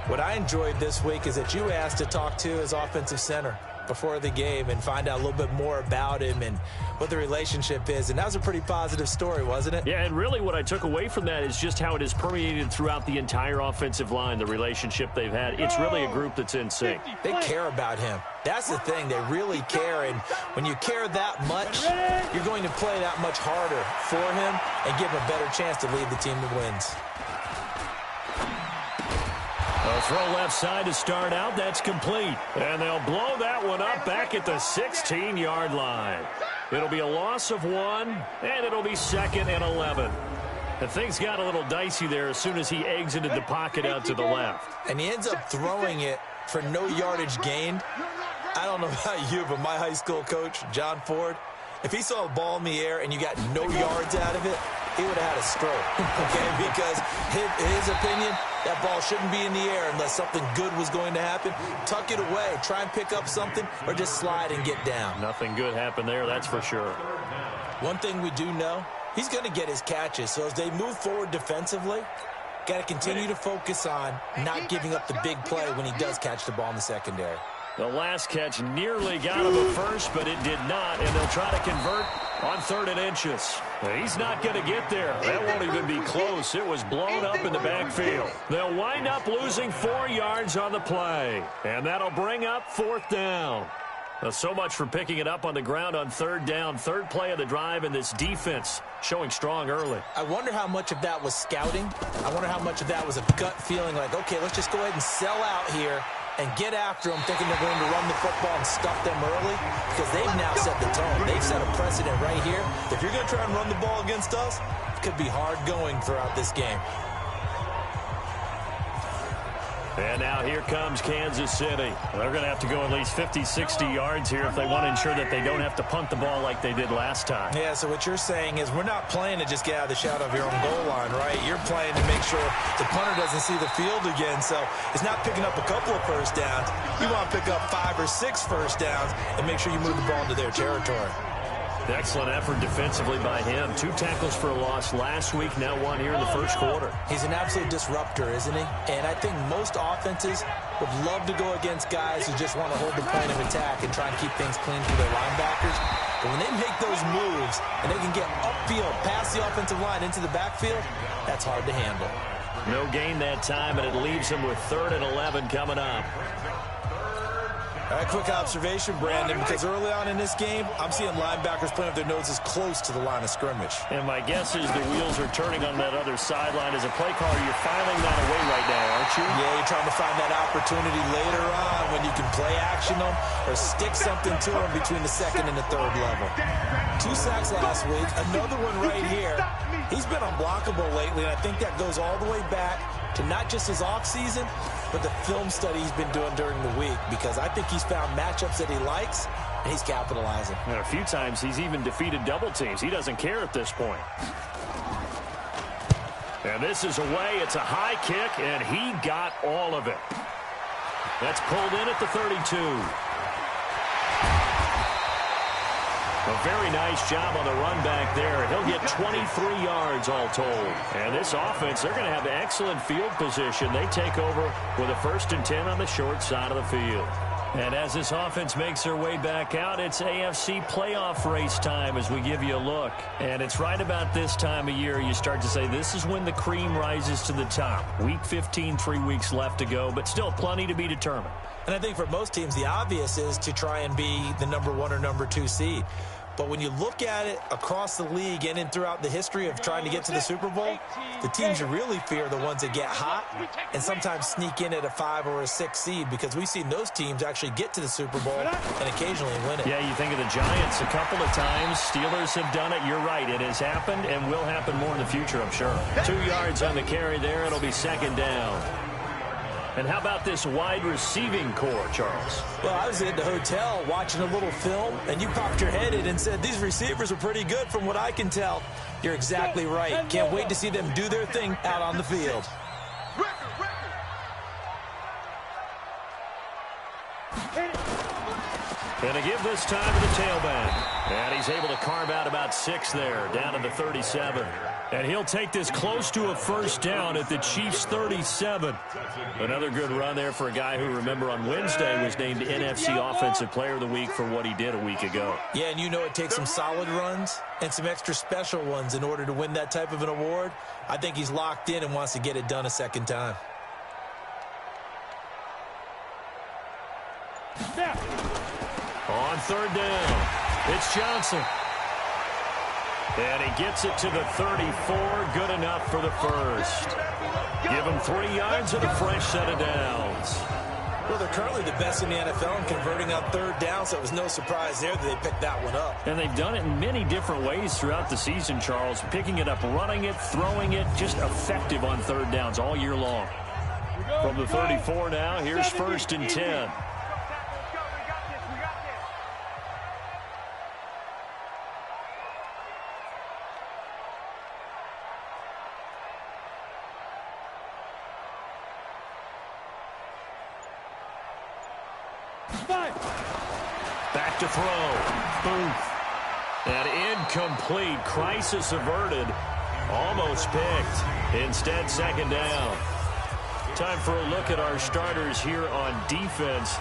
What I enjoyed this week is that you asked to talk to his offensive center before the game and find out a little bit more about him and what the relationship is. And that was a pretty positive story, wasn't it? Yeah, and really what I took away from that is just how it has permeated throughout the entire offensive line, the relationship they've had. It's really a group that's in sync. They care about him. That's the thing. They really care. And when you care that much, you're going to play that much harder for him and give him a better chance to lead the team to wins. A throw left side to start out. That's complete. And they'll blow that one up back at the 16-yard line. It'll be a loss of 1, and it'll be 2nd and 11. And things got a little dicey there as soon as he exited the pocket out to the left. And he ends up throwing it for no yardage gained. I don't know about you, but my high school coach, John Ford, if he saw a ball in the air and you got no yards out of it, he would have had a stroke, okay? Because his opinion, that ball shouldn't be in the air unless something good was going to happen. Tuck it away, try and pick up something, or just slide and get down. Nothing good happened there, that's for sure. One thing we do know, he's going to get his catches. So as they move forward defensively, got to continue to focus on not giving up the big play when he does catch the ball in the secondary. The last catch nearly got him a first, but it did not, and they'll try to convert on 3rd and inches. He's not going to get there. That won't even be close. It was blown up in the backfield. They'll wind up losing 4 yards on the play, and that'll bring up 4th down. So much for picking it up on the ground on 3rd down. 3rd play of the drive, and this defense showing strong early. I wonder how much of that was scouting. I wonder how much of that was a gut feeling like, okay, let's just go ahead and sell out here and get after them, thinking they're going to run the football and stuff them early, because they've now set the tone. They've set a precedent right here. If you're going to try and run the ball against us, it could be hard going throughout this game. And now here comes Kansas City. They're going to have to go at least 50, 60 yards here if they want to ensure that they don't have to punt the ball like they did last time. Yeah, so what you're saying is we're not playing to just get out of the shadow of your own goal line, right? You're playing to make sure the punter doesn't see the field again. So it's not picking up a couple of first downs. You want to pick up 5 or 6 first downs and make sure you move the ball into their territory. Excellent effort defensively by him. 2 tackles for a loss last week, now 1 here in the first quarter. He's an absolute disruptor, isn't he? And I think most offenses would love to go against guys who just want to hold the point of attack and try and keep things clean for their linebackers. But when they make those moves and they can get upfield past the offensive line into the backfield, that's hard to handle. No gain that time, and it leaves him with 3rd and 11 coming up. All right, quick observation, Brandon, because early on in this game, I'm seeing linebackers playing with their noses close to the line of scrimmage. And my guess is the wheels are turning on that other sideline. As a play caller, you're filing that away right now, aren't you? Yeah, you're trying to find that opportunity later on when you can play action them or stick something to them between the 2nd and the 3rd level. 2 sacks last week, another one right here. He's been unblockable lately, and I think that goes all the way back to not just his offseason, but the film study he's been doing during the week, because I think he's found matchups that he likes, and he's capitalizing. And a few times he's even defeated double teams. He doesn't care at this point. And this is away. It's a high kick, and he got all of it. That's pulled in at the 32. A very nice job on the run back there. He'll get 23 yards all told. And this offense, they're going to have excellent field position. They take over with a 1st and 10 on the short side of the field. And as this offense makes their way back out, it's AFC playoff race time as we give you a look. And it's right about this time of year you start to say this is when the cream rises to the top. Week 15, 3 weeks left to go, but still plenty to be determined. And I think for most teams, the obvious is to try and be the number 1 or number 2 seed. But when you look at it across the league and throughout the history of trying to get to the Super Bowl, the teams you really fear are the ones that get hot and sometimes sneak in at a 5 or a 6 seed, because we've seen those teams actually get to the Super Bowl and occasionally win it. Yeah, you think of the Giants a couple of times. Steelers have done it. You're right. It has happened and will happen more in the future, I'm sure. 2 yards on the carry there. It'll be second down. And how about this wide receiving core, Charles? Well, I was at the hotel watching a little film, and you popped your head in and said, these receivers are pretty good from what I can tell. You're exactly right. Can't wait to see them do their thing out on the field. Going to give this time to the tailback. And he's able to carve out about 6 there, down to the 37. And he'll take this close to a first down at the Chiefs' 37. Another good run there for a guy who, remember, on Wednesday was named NFC Offensive Player of the Week for what he did a week ago. Yeah, and you know it takes some solid runs and some extra special ones in order to win that type of an award. I think he's locked in and wants to get it done a second time. On third down, it's Johnson. And he gets it to the 34. Good enough for the first. Give him 3 yards and a fresh set of downs. Well, they're currently the best in the NFL in converting on third down, so it was no surprise there that they picked that one up. And they've done it in many different ways throughout the season, Charles. Picking it up, running it, throwing it, just effective on third downs all year long. From the 34 now, here's first and 10. Back to throw. Booth. And incomplete. Crisis averted. Almost picked. Instead, second down. Time for a look at our starters here on defense.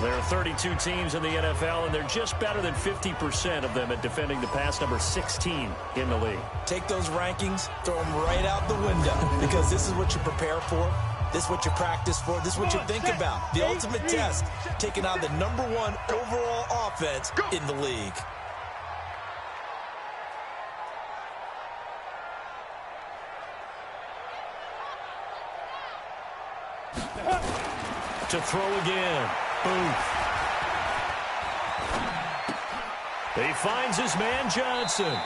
There are 32 teams in the NFL, and they're just better than 50% of them at defending the pass, number 16 in the league. Take those rankings, throw them right out the window, because this is what you prepare for. This is what you practice for. This is what you think about. The ultimate test, taking on the #1 overall offense in the league. To throw again. Booth. He finds his man Johnson.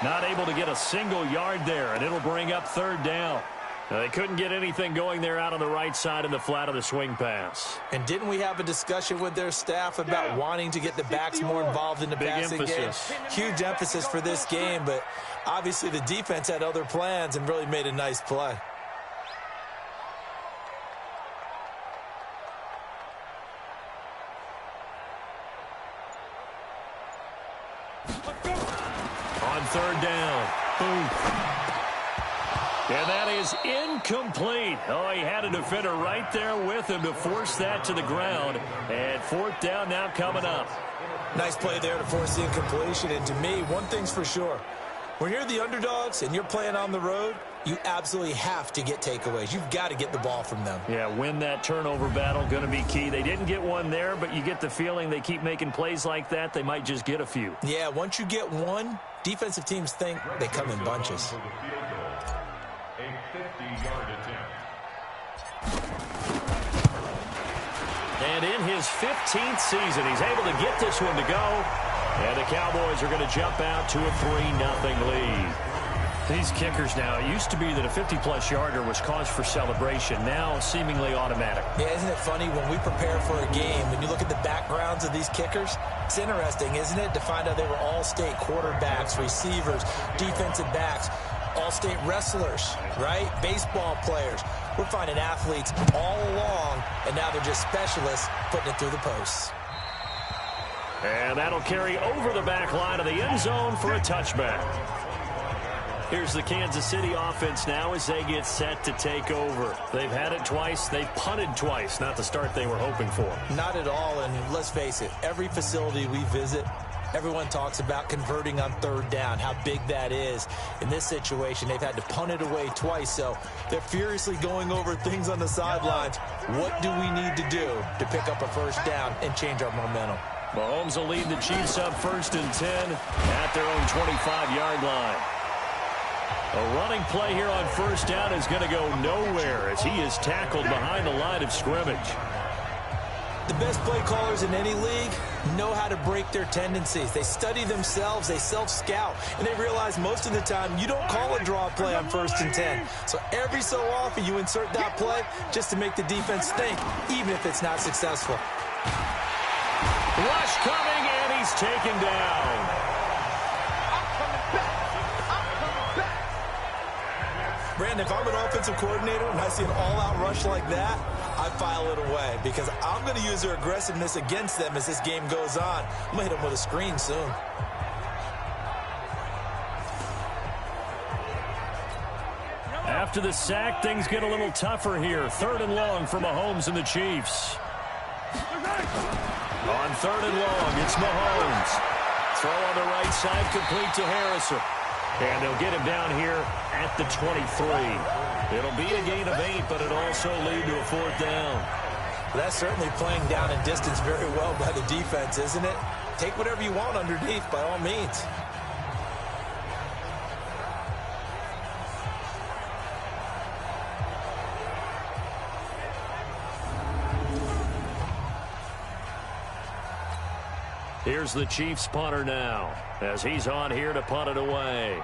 Not able to get a single yard there, and it'll bring up third down. They couldn't get anything going there out on the right side in the flat of the swing pass. And didn't we have a discussion with their staff about wanting to get the backs more involved in the passing game? Huge emphasis for this game, but obviously the defense had other plans and really made a nice play. On third down, Booth. And that is incomplete. Oh, he had a defender right there with him to force that to the ground. And fourth down now coming up. Nice play there to force the incompletion. And to me, one thing's for sure. When you're the underdogs and you're playing on the road, you absolutely have to get takeaways. You've got to get the ball from them. Yeah, win that turnover battle, going to be key. They didn't get one there, but you get the feeling they keep making plays like that, they might just get a few. Yeah, once you get one, defensive teams think they come in bunches. A 50-yard attempt. And in his 15th season, he's able to get this one to go. And the Cowboys are going to jump out to a 3-0 lead. These kickers now, it used to be that a 50-plus yarder was cause for celebration. Now, seemingly automatic. Yeah, isn't it funny when we prepare for a game, when you look at the backgrounds of these kickers, it's interesting, isn't it, to find out they were all-state quarterbacks, receivers, defensive backs, all-state wrestlers, right? Baseball players. We're finding athletes all along, and now they're just specialists putting it through the posts. And that'll carry over the back line of the end zone for a touchback. Here's the Kansas City offense now as they get set to take over. They've had it twice. They've punted twice. Not the start they were hoping for. Not at all, and let's face it, every facility we visit, everyone talks about converting on third down, how big that is. In this situation, they've had to punt it away twice, so they're furiously going over things on the sidelines. What do we need to do to pick up a first down and change our momentum? Mahomes will lead the Chiefs up 1st and 10 at their own 25-yard line. A running play here on 1st down is going to go nowhere as he is tackled behind the line of scrimmage. The best play callers in any league know how to break their tendencies. They study themselves, they self-scout, and they realize most of the time you don't call a draw play on 1st and 10. So every so often you insert that play just to make the defense think, even if it's not successful. Rush coming, and he's taken down. Brandon, if I'm an offensive coordinator and I see an all-out rush like that, I file it away because I'm going to use their aggressiveness against them as this game goes on. I'm going to hit them with a screen soon. After the sack, things get a little tougher here. 3rd and long for Mahomes and the Chiefs. On 3rd and long, it's Mahomes. Throw on the right side, complete to Harrison. And they'll get him down here at the 23. It'll be a gain of 8, but it'll also lead to a 4th down. That's certainly playing down in distance very well by the defense, isn't it? Take whatever you want underneath, by all means. Here's the Chiefs punter now as he's on here to punt it away.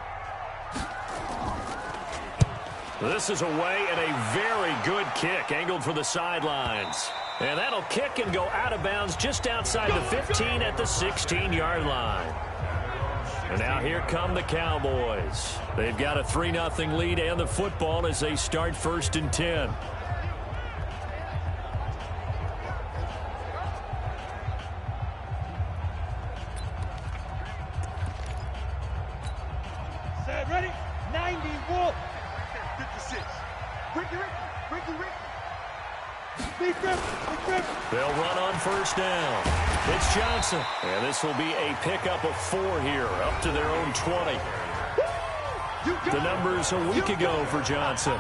This is away and a very good kick angled for the sidelines. And that'll kick and go out of bounds just outside the 15 at the 16-yard line. And now here come the Cowboys. They've got a 3-0 lead and the football as they start 1st and 10. Ready? 90 Wolf. 56. Ricky. Big rip. They'll run on 1st down. It's Johnson. And this will be a pickup of 4 here, up to their own 20. The numbers a week ago for Johnson.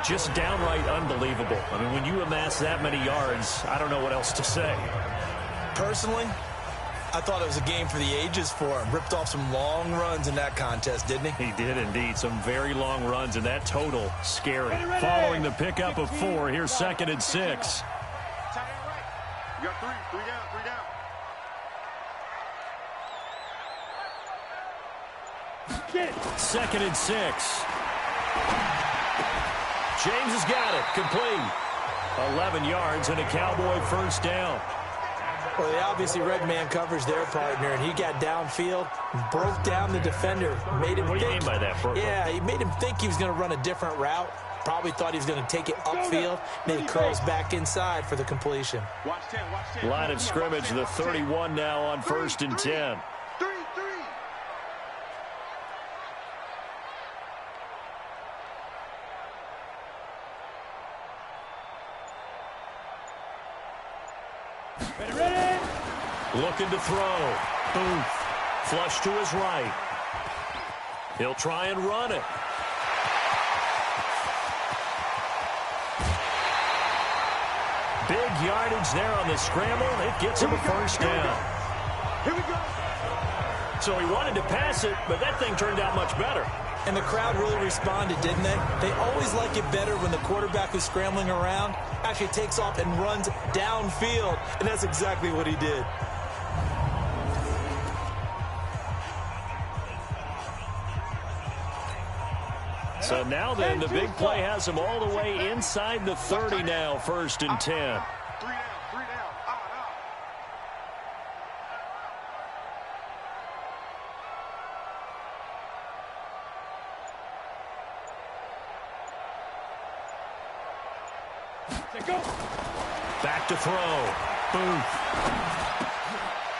Just downright unbelievable. I mean, when you amass that many yards, I don't know what else to say. Personally, I thought it was a game for the ages for him. Ripped off some long runs in that contest, didn't he? He did indeed. Some very long runs, and that total scary. Following the pickup of 4, here's 2nd and 6. You got 3 down. 2nd and 6. James has got it. Complete. 11 yards and a Cowboy 1st down. Well, they obviously read man coverage their partner, and he got downfield, broke down the defender, made him What do you mean by that, Brooke? Yeah, he made him think he was going to run a different route. Probably thought he was going to take it upfield. Then he curls back inside for the completion. Watch 10. Line of scrimmage, the 31 now on 1st and 10. 3. Ready? Looking to throw. Booth. Flush to his right. He'll try and run it. Big yardage there on the scramble. It gets him a 1st down. Here we go. So he wanted to pass it, but that thing turned out much better. And the crowd really responded, didn't they? They always like it better when the quarterback who's scrambling around actually takes off and runs downfield. And that's exactly what he did. So now then, the big play has him all the way inside the 30 now, 1st and 10. 3 down. Back to throw. Booth.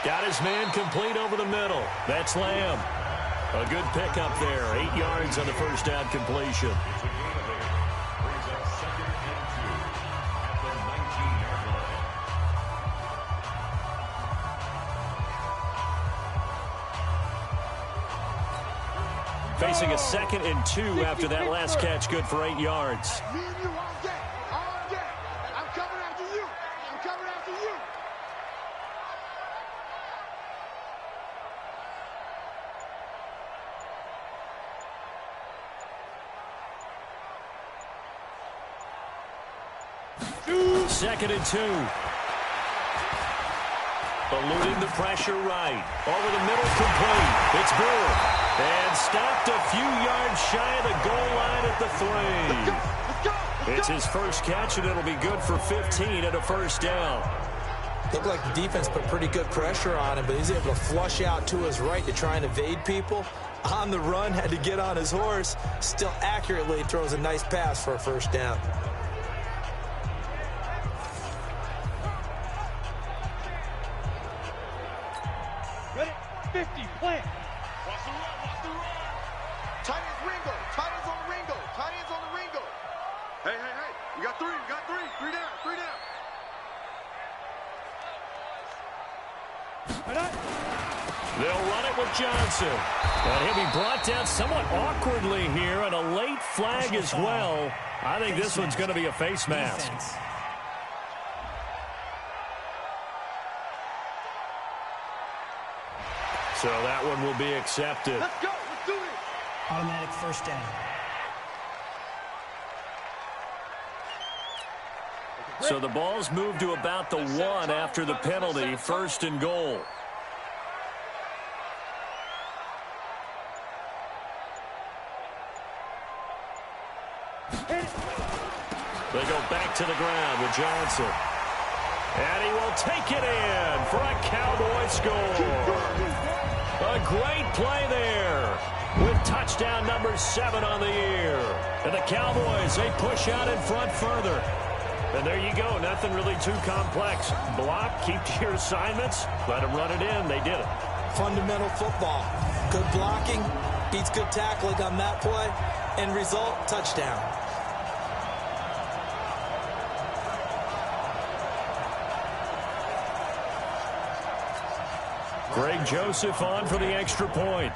Got his man complete over the middle. That's Lamb. A good pickup there. 8 yards on the 1st down completion. It's a gain of 8. Brings up 2nd and 2 at the 19-yard line. Facing a 2nd and 2 after that last catch, good for 8 yards. Me and you all day. All day. I'm coming after you. I'm coming after you. 2nd and 2. Eluding the pressure right. Over the middle, complete. It's Brewer. And stopped a few yards shy of the goal line at the 3. It's his first catch, and it'll be good for 15 at a first down. Looked like the defense put pretty good pressure on him, but he's able to flush out to his right to try and evade people. On the run, had to get on his horse. Still accurately throws a nice pass for a first down. Ready? 50, plant. Watch the run, watch the run. Tight ends Ringo, tight ends on the Ringo, tight ends on the Ringo. Hey, hey, hey, you got three, three down, three down. They'll run it with Johnson. And he'll be brought down somewhat awkwardly here, and a late flag as well. I think this one's going to be a face mask. So that one will be accepted. Let's go, let's do it. Automatic first down. So the ball's moved to about the 1 after the penalty, 1st and goal. They go back to the ground with Johnson. And he will take it in for a Cowboy score. A great play there with touchdown number 7 on the year. And the Cowboys, they push out in front further. And there you go. Nothing really too complex. Block, keep to your assignments, let them run it in. They did it. Fundamental football. Good blocking, beats good tackling on that play. End result, touchdown. Greg Joseph on for the extra point.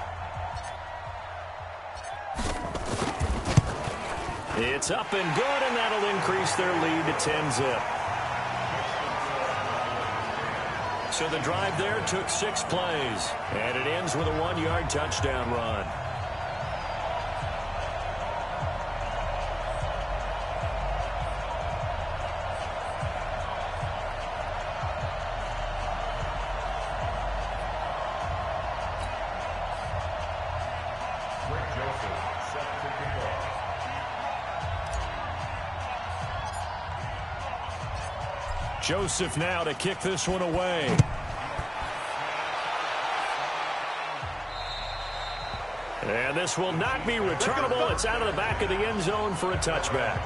It's up and good, and that'll increase their lead to 10-zip. So the drive there took 6 plays, and it ends with a 1-yard touchdown run. Joseph now to kick this one away. And this will not be returnable. It's out of the back of the end zone for a touchback.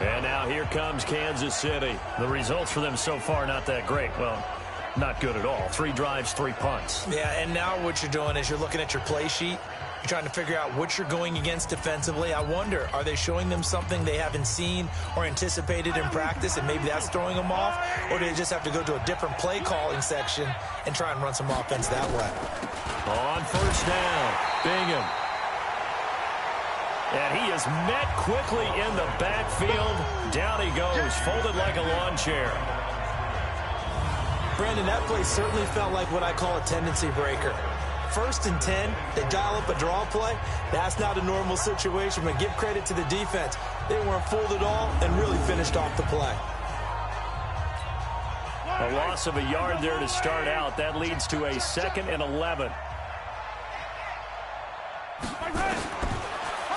And now here comes Kansas City. The results for them so far not that great. Well, not good at all. 3 drives, 3 punts. Yeah, and now what you're doing is you're looking at your play sheet. You're trying to figure out what you're going against defensively. I wonder, are they showing them something they haven't seen or anticipated in practice, and maybe that's throwing them off? Or do they just have to go to a different play calling section and try and run some offense that way? On first down, Bingham. And he is met quickly in the backfield. Down he goes, folded like a lawn chair. Brandon, that play certainly felt like what I call a tendency breaker. 1st and 10, they dial up a draw play. That's not a normal situation, but give credit to the defense. They weren't fooled at all and really finished off the play. A loss of a yard there to start out. That leads to a 2nd and 11.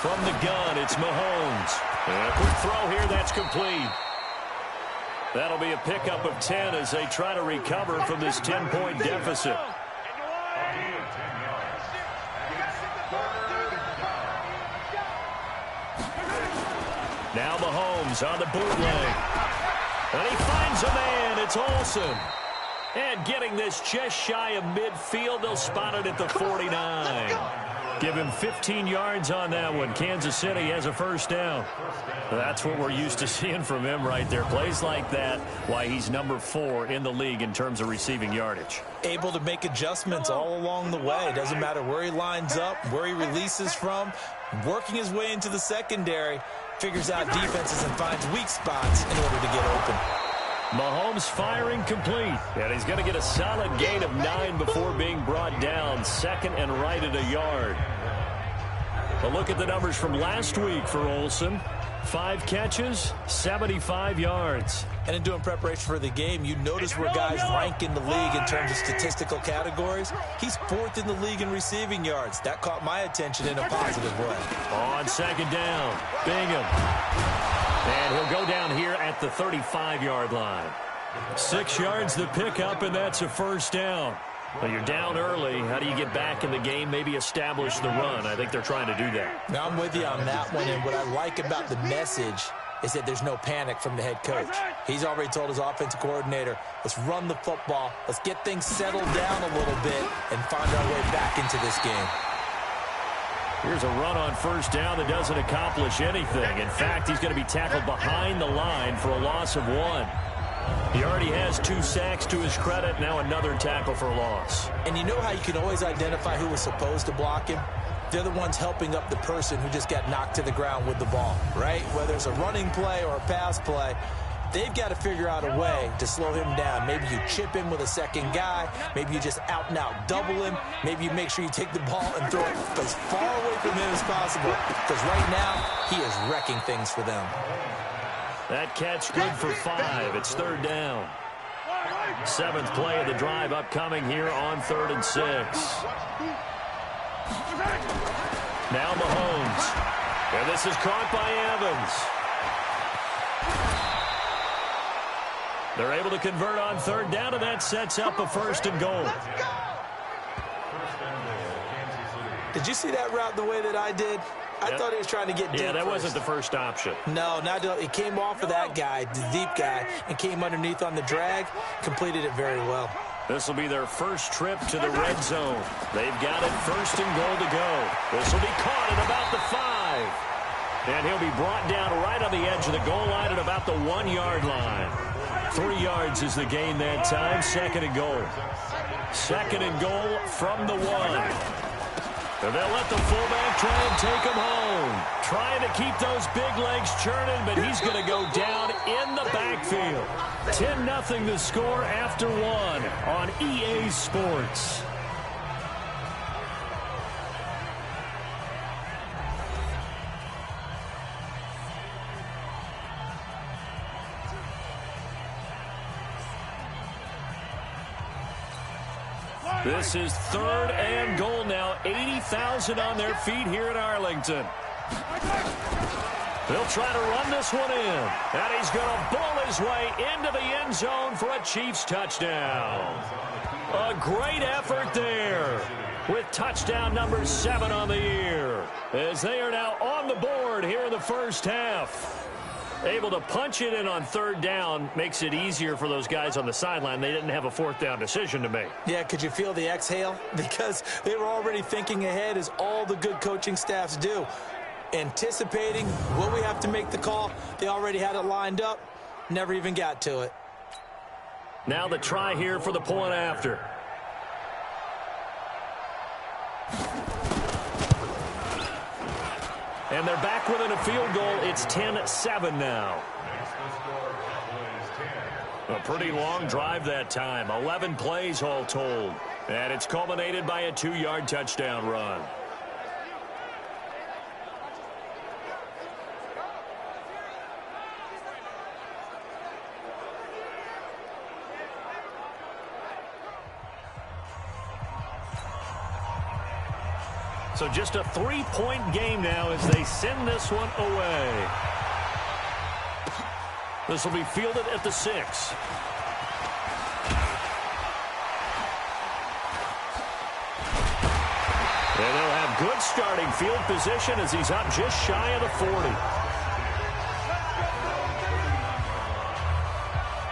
From the gun, it's Mahomes. And a quick throw here, that's complete. That'll be a pickup of 10 as they try to recover from this 10-point deficit. Now Mahomes on the bootleg. And he finds a man. It's Olsen. And getting this just shy of midfield, they'll spot it at the 49. Give him 15 yards on that one. Kansas City has a first down. That's what we're used to seeing from him right there. Plays like that, why he's number 4 in the league in terms of receiving yardage. Able to make adjustments all along the way. Doesn't matter where he lines up, where he releases from. Working his way into the secondary. Figures out defenses and finds weak spots in order to get open. Mahomes firing complete. And he's going to get a solid gain of 9 before being brought down. 2nd and right at a yard. A look at the numbers from last week for Olsen. 5 catches, 75 yards. And in doing preparation for the game, you notice where guys rank in the league in terms of statistical categories. He's 4th in the league in receiving yards. That caught my attention in a positive way. On 2nd down, Bingham. And he'll go down here at the 35-yard line. 6 yards the pickup, and that's a 1st down. Well, you're down early. How do you get back in the game, maybe establish the run? I think they're trying to do that. Now, I'm with you on that one, and what I like about the message is that there's no panic from the head coach. He's already told his offensive coordinator, let's run the football, let's get things settled down a little bit, and find our way back into this game. Here's a run on 1st down that doesn't accomplish anything. In fact, he's going to be tackled behind the line for a loss of 1. He already has 2 sacks to his credit. Now another tackle for a loss. And you know how you can always identify who was supposed to block him? They're the ones helping up the person who just got knocked to the ground with the ball, right? Whether it's a running play or a pass play, they've got to figure out a way to slow him down. Maybe you chip him with a second guy. Maybe you just out-and-out double him. Maybe you make sure you take the ball and throw it as far away from him as possible. Because right now, he is wrecking things for them. That catch good for 5. It's 3rd down. 7th play of the drive upcoming here on 3rd and 6. Now Mahomes. And this is caught by Evans. They're able to convert on 3rd down, and that sets up a 1st and goal. Did you see that route the way that I did? I thought he was trying to get deep. Yeah, that wasn't the first option. No, it came off of that guy, the deep guy, and came underneath on the drag. Completed it very well. This will be their first trip to the red zone. They've got it 1st and goal to go. This will be caught at about the 5. And he'll be brought down right on the edge of the goal line at about the 1-yard line. 3 yards is the gain that time. 2nd and goal. 2nd and goal from the 1. And they'll let the fullback try and take him home. Trying to keep those big legs churning, but he's going to go down in the backfield. 10-0 the score after 1 on EA Sports. This is 3rd and goal now. 80,000 on their feet here in Arlington. They'll try to run this one in. And he's going to ball his way into the end zone for a Chiefs touchdown. A great effort there with touchdown number 7 on the year. As they are now on the board here in the 1st half. Able to punch it in on 3rd down makes it easier for those guys on the sideline. They didn't have a 4th down decision to make. Yeah, could you feel the exhale? Because they were already thinking ahead, as all the good coaching staffs do. Anticipating, will we have to make the call? They already had it lined up. Never even got to it. Now the try here for the point after. And they're back within a field goal. It's 10-7 now. A pretty long drive that time. 11 plays all told. And it's culminated by a 2-yard touchdown run. So just a 3-point game now as they send this one away. This will be fielded at the 6. And they'll have good starting field position as he's up just shy of the 40.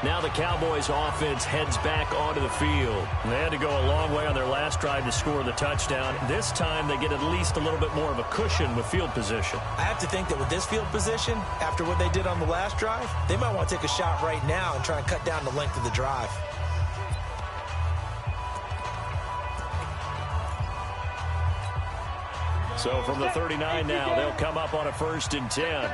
Now the Cowboys offense heads back onto the field. They had to go a long way on their last drive to score the touchdown. This time they get at least a little bit more of a cushion with field position. I have to think that with this field position, after what they did on the last drive, they might want to take a shot right now and try and cut down the length of the drive. So from the 39 now, they'll come up on a 1st and 10.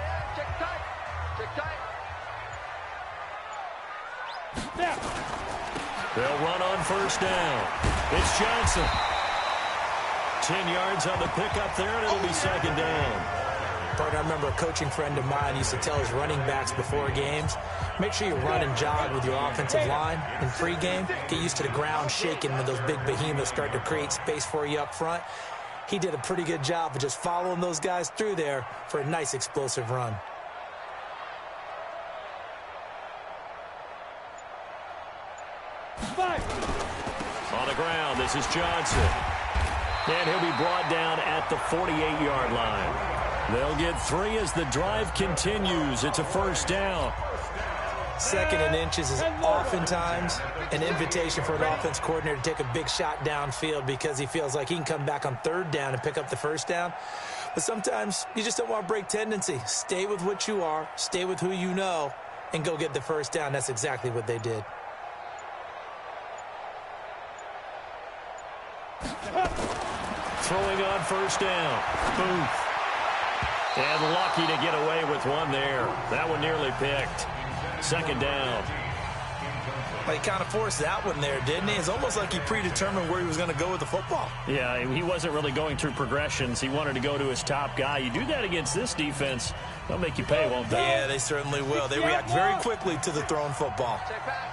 They'll run on 1st down. It's Johnson. 10 yards on the pickup there, and it'll be 2nd down. Partner, I remember a coaching friend of mine used to tell his running backs before games, make sure you run and jog with your offensive line in pregame. Get used to the ground shaking when those big behemoths start to create space for you up front. He did a pretty good job of just following those guys through there for a nice explosive run. On the ground, this is Johnson. And he'll be brought down at the 48-yard line. They'll get 3 as the drive continues. It's a first down. 2nd and inches is oftentimes an invitation for an offense coordinator to take a big shot downfield because he feels like he can come back on 3rd down and pick up the first down. But sometimes you just don't want to break tendency. Stay with what you are, stay with who you know, and go get the first down. That's exactly what they did. Throwing on first down. Booth. And lucky to get away with one there. That one nearly picked. 2nd down. Well, he kind of forced that one there, didn't he? It's almost like he predetermined where he was going to go with the football. Yeah, he wasn't really going through progressions. He wanted to go to his top guy. You do that against this defense, they'll make you pay, won't they? Yeah, they certainly will. They react very quickly to the thrown football.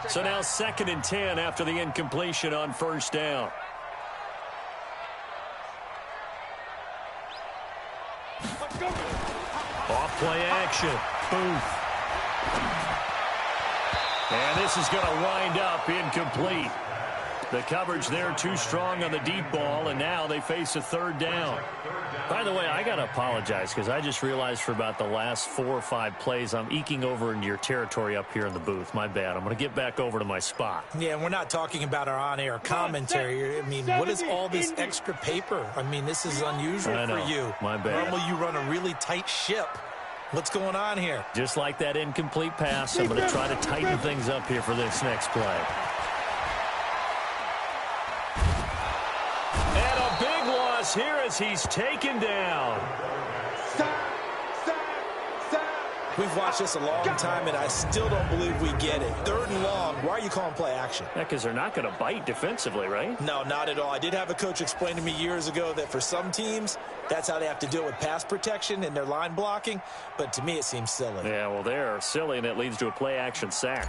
So now 2nd and 10 after the incompletion on first down. Off play action. Booth. And this is going to wind up incomplete. The coverage there too strong on the deep ball, and now they face a 3rd down. By the way, I got to apologize because I just realized for about the last 4 or 5 plays I'm eking over into your territory up here in the booth. My bad. I'm going to get back over to my spot. Yeah, and we're not talking about our on-air commentary. I mean, what is all this extra paper? I mean, this is unusual for you. My bad. Normally you run a really tight ship. What's going on here? Just like that incomplete pass, I'm going to try to tighten things up here for this next play. And a big loss here as he's taken down. We've watched this a long time, and I still don't believe we get it. 3rd and long. Why are you calling play action? Yeah, because they're not going to bite defensively, right? No, not at all. I did have a coach explain to me years ago that for some teams, that's how they have to deal with pass protection and their line blocking. But to me, it seems silly. Yeah, well, they're silly, and it leads to a play action sack.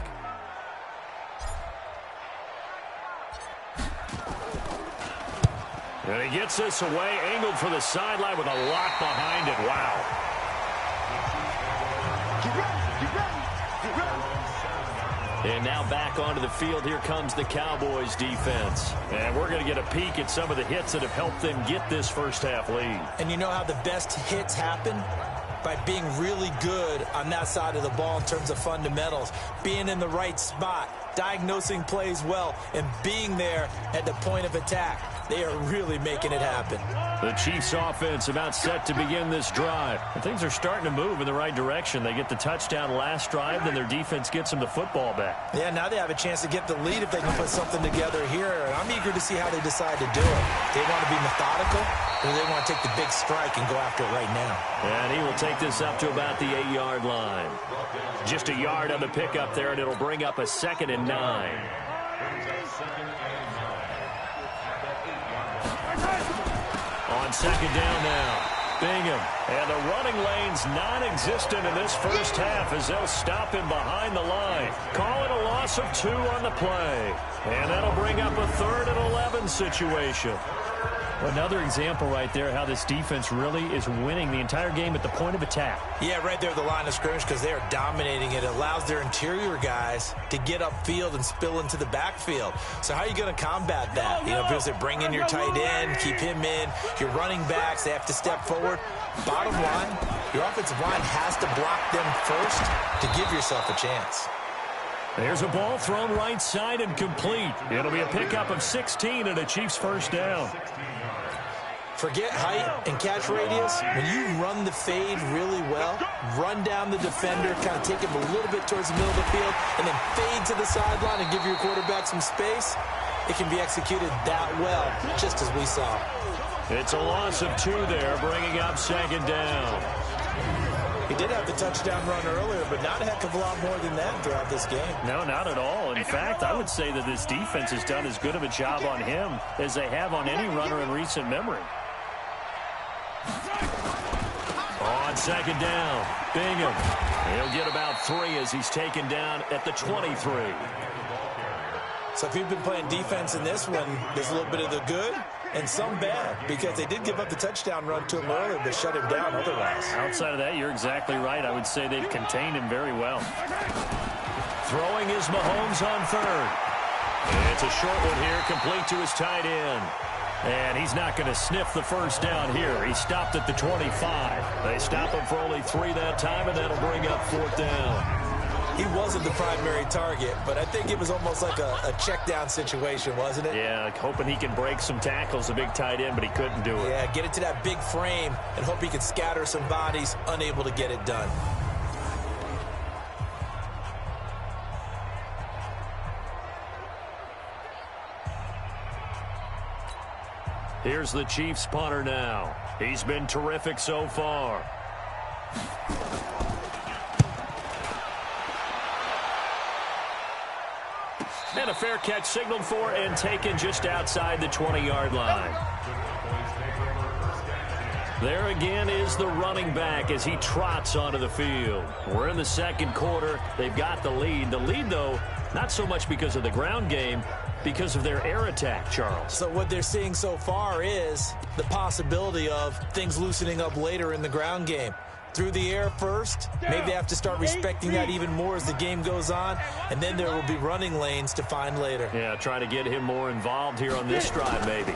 And he gets this away, angled for the sideline with a lot behind it. Wow. And now back onto the field. Here comes the Cowboys defense. And we're going to get a peek at some of the hits that have helped them get this first half lead. And you know how the best hits happen? By being really good on that side of the ball in terms of fundamentals, being in the right spot, diagnosing plays well, and being there at the point of attack. They are really making it happen. The Chiefs offense about set to begin this drive. And things are starting to move in the right direction. They get the touchdown last drive, then their defense gets them the football back. Yeah, now they have a chance to get the lead if they can put something together here. And I'm eager to see how they decide to do it. They want to be methodical, or they want to take the big strike and go after it right now. And he will take this up to about the 8-yard line. Just a yard on the pickup there, and it'll bring up a 2nd and 9. On 2nd down now. Bingham. And the running lane's non-existent in this first half as they'll stop him behind the line. Call it a loss of 2 on the play. And that'll bring up a 3rd and 11 situation. Another example right there how this defense really is winning the entire game at the point of attack. Yeah, right there at the line of scrimmage because they are dominating it. It allows their interior guys to get upfield and spill into the backfield. So how are you going to combat that? You know, if they bring in your tight end, keep him in, your running backs, they have to step forward. Bottom line, your offensive line has to block them first to give yourself a chance. There's a ball thrown right side and complete. It'll be a pickup of 16 and a Chiefs first down. Forget height and catch radius. When you run the fade really well, run down the defender, kind of take him a little bit towards the middle of the field, and then fade to the sideline and give your quarterback some space, it can be executed that well, just as we saw. It's a loss of 2 there, bringing up 2nd down. He did have the touchdown run earlier, but not a heck of a lot more than that throughout this game. No, not at all. In fact, I would say that this defense has done as good of a job on him as they have on any runner in recent memory. On second down, Bingham. He'll get about 3 as he's taken down at the 23. So if you've been playing defense in this one, there's a little bit of the good and some bad, because they did give up the touchdown run to him earlier, but shut him down otherwise. Outside of that, you're exactly right. I would say they've contained him very well. Throwing is Mahomes on third. It's a short one here, complete to his tight end. And he's not going to sniff the first down here. He stopped at the 25. They stop him for only 3 that time, and that'll bring up 4th down. He wasn't the primary target, but I think it was almost like a check down situation, wasn't it? Yeah, hoping he can break some tackles, a big tight end, but he couldn't do it. Yeah, get it to that big frame and hope he can scatter some bodies, unable to get it done. Here's the Chiefs punter now. He's been terrific so far. And a fair catch signaled for and taken just outside the 20-yard line. There again is the running back as he trots onto the field. We're in the second quarter. They've got the lead. The lead, though, not so much because of the ground game, because of their air attack, Charles. So what they're seeing so far is the possibility of things loosening up later in the ground game. Through the air first, maybe they have to start respecting that even more as the game goes on, and then there will be running lanes to find later. Yeah, try to get him more involved here on this drive, maybe.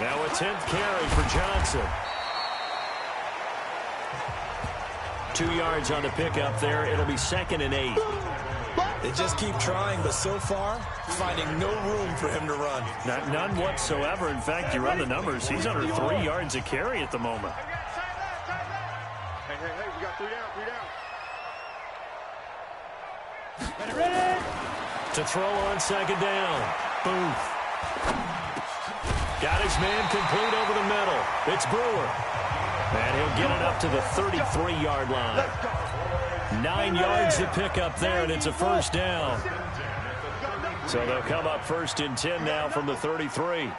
Now a 10th carry for Johnson. 2 yards on the pickup there. It'll be 2nd and 8. They just keep trying, but so far, finding no room for him to run. None whatsoever. In fact, you run the numbers. He's under 3 yards a carry at the moment. Hey, we got 3 down, 3 down. Ready? To throw on second down. Booth. Got his man complete over the middle. It's Brewer. And he'll get it up to the 33-yard line. 9 yards to pick up there, and it's a first down. So they'll come up 1st and 10 now from the 33.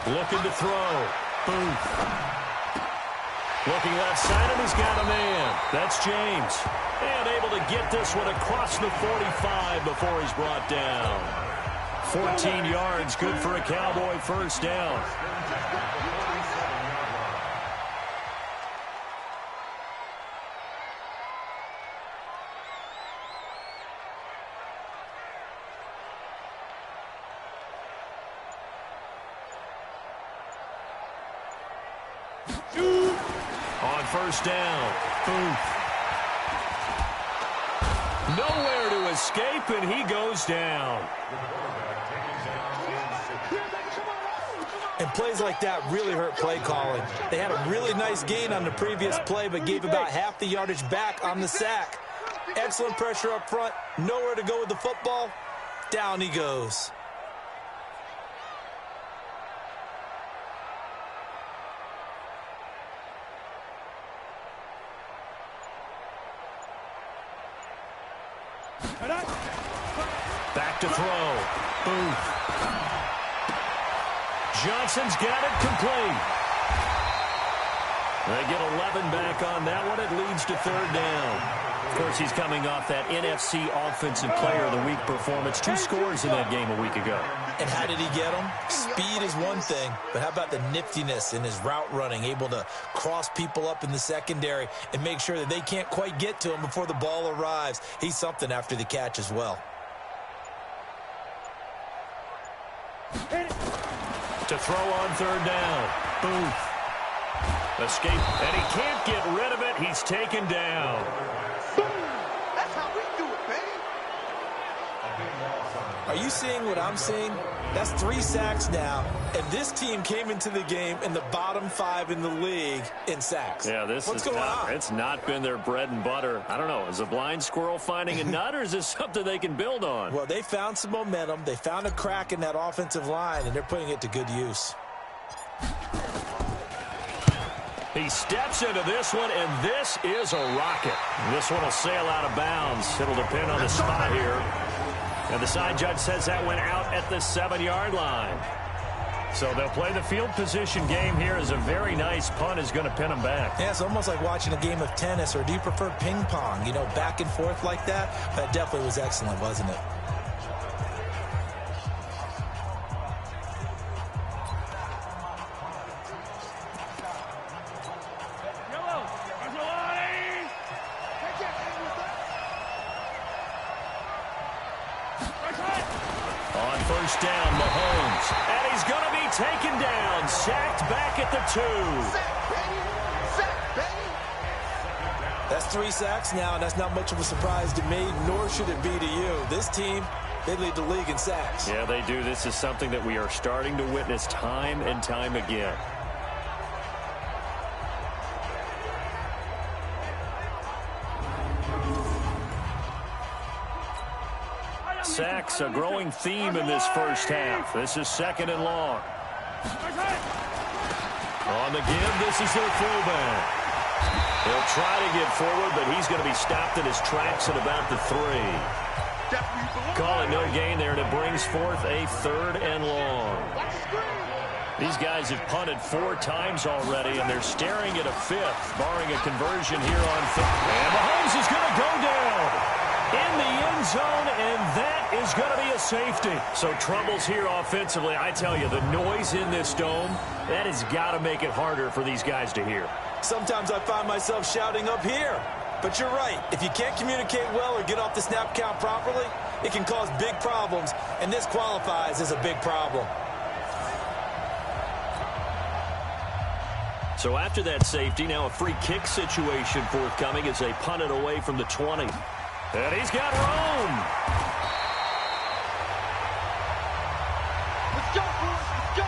Looking to throw. Booth. Looking left side, and he's got a man. That's James. And able to get this one across the 45 before he's brought down. 14 yards, good for a Cowboy first down. On first down, Booth. Nowhere to escape, and he goes down. And plays like that really hurt play calling. They had a really nice gain on the previous play, but gave about half the yardage back on the sack. Excellent pressure up front. Nowhere to go with the football. Down he goes. Back to throw. Booth. Johnson's got it complete. They get 11 back on that one. It leads to 3rd down. Of course, he's coming off that NFC Offensive Player of the Week performance. 2 scores in that game a week ago. And how did he get them? Speed is one thing, but how about the niftiness in his route running, able to cross people up in the secondary and make sure that they can't quite get to him before the ball arrives. He's something after the catch as well. To throw on 3rd down. Booth. Escape, and he can't get rid of it. He's taken down. That's how we do it, baby. Are you seeing what I'm seeing? That's 3 sacks now, and this team came into the game in the bottom 5 in the league in sacks. Yeah, What's going on? It's not been their bread and butter. I don't know. Is a blind squirrel finding a nut, or is this something they can build on? Well, they found some momentum. They found a crack in that offensive line, and they're putting it to good use. He steps into this one, and this is a rocket. This one will sail out of bounds. It'll depend on the spot here. And the side judge says that went out at the 7-yard line. So they'll play the field position game here as a very nice punt is going to pin them back. Yeah, it's almost like watching a game of tennis, or do you prefer ping pong? You know, back and forth like that? That definitely was excellent, wasn't it? On first down, Mahomes. And he's going to be taken down. Sacked back at the 2. That's 3 sacks now, and that's not much of a surprise to me, nor should it be to you. This team, they lead the league in sacks. Yeah, they do. This is something that we are starting to witness time and time again. Sacks, a growing theme in this first half. This is 2nd and long. On the give, this is their fullback. He'll try to get forward, but he's going to be stopped in his tracks at about the 3. Call it no gain there, and it brings forth a 3rd and long. These guys have punted 4 times already, and they're staring at a 5th, barring a conversion here on 5th. And Mahomes is going to go down in the end zone, and that is going to be a safety. So troubles here offensively. I tell you, the noise in this dome, that has got to make it harder for these guys to hear. Sometimes I find myself shouting up here. But you're right. If you can't communicate well or get off the snap count properly, it can cause big problems, and this qualifies as a big problem. So after that safety, now a free kick situation forthcoming as they punt it away from the 20. And he's got room. Let's go, boys. Let's go.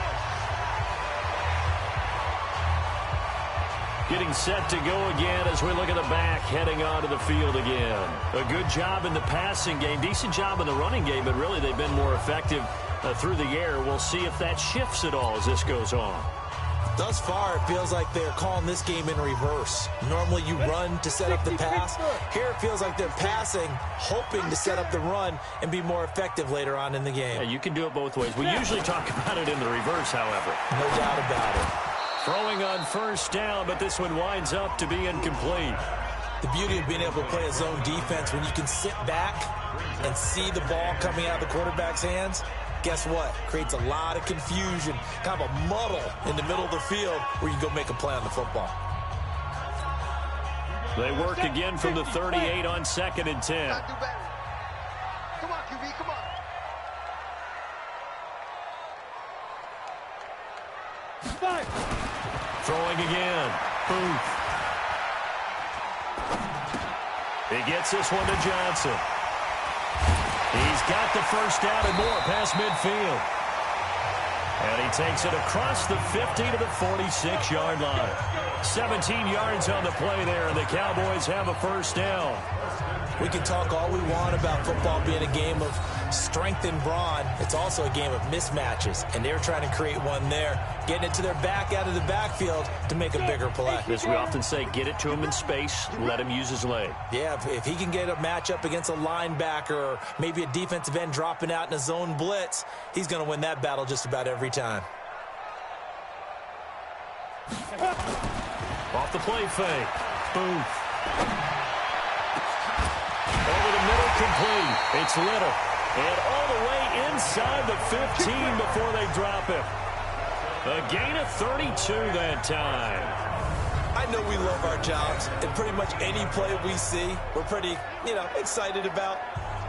Getting set to go again as we look at the back, heading onto the field again. A good job in the passing game, decent job in the running game, but really they've been more effective through the air. We'll see if that shifts at all as this goes on. Thus far, it feels like they're calling this game in reverse. Normally you run to set up the pass. Here it feels like they're passing, hoping to set up the run and be more effective later on in the game. Yeah, you can do it both ways. We usually talk about it in the reverse, however. No doubt about it. Throwing on first down, but this one winds up to be incomplete. The beauty of being able to play a zone defense when you can sit back and see the ball coming out of the quarterback's hands, guess what? Creates a lot of confusion, kind of a muddle in the middle of the field where you can go make a play on the football. They work again from the 38 on 2nd and 10. Come on, QB, come on. Throwing again. Booth. He gets this one to Johnson. He's got the first down and more past midfield. And he takes it across the 50 to the 46-yard line. 17 yards on the play there, and the Cowboys have a first down. We can talk all we want about football being a game of strength and brawn. It's also a game of mismatches, and they're trying to create one there, getting it to their back out of the backfield to make a bigger play. As we often say, get it to him in space, let him use his leg. Yeah, if he can get a matchup against a linebacker or maybe a defensive end dropping out in a zone blitz, he's going to win that battle just about every time. Off the play fake. Booth. Over the middle, complete. It's Little. And all the way inside the 15 before they drop him. A gain of 32 that time. I know we love our jobs, and pretty much any play we see, we're pretty, excited about.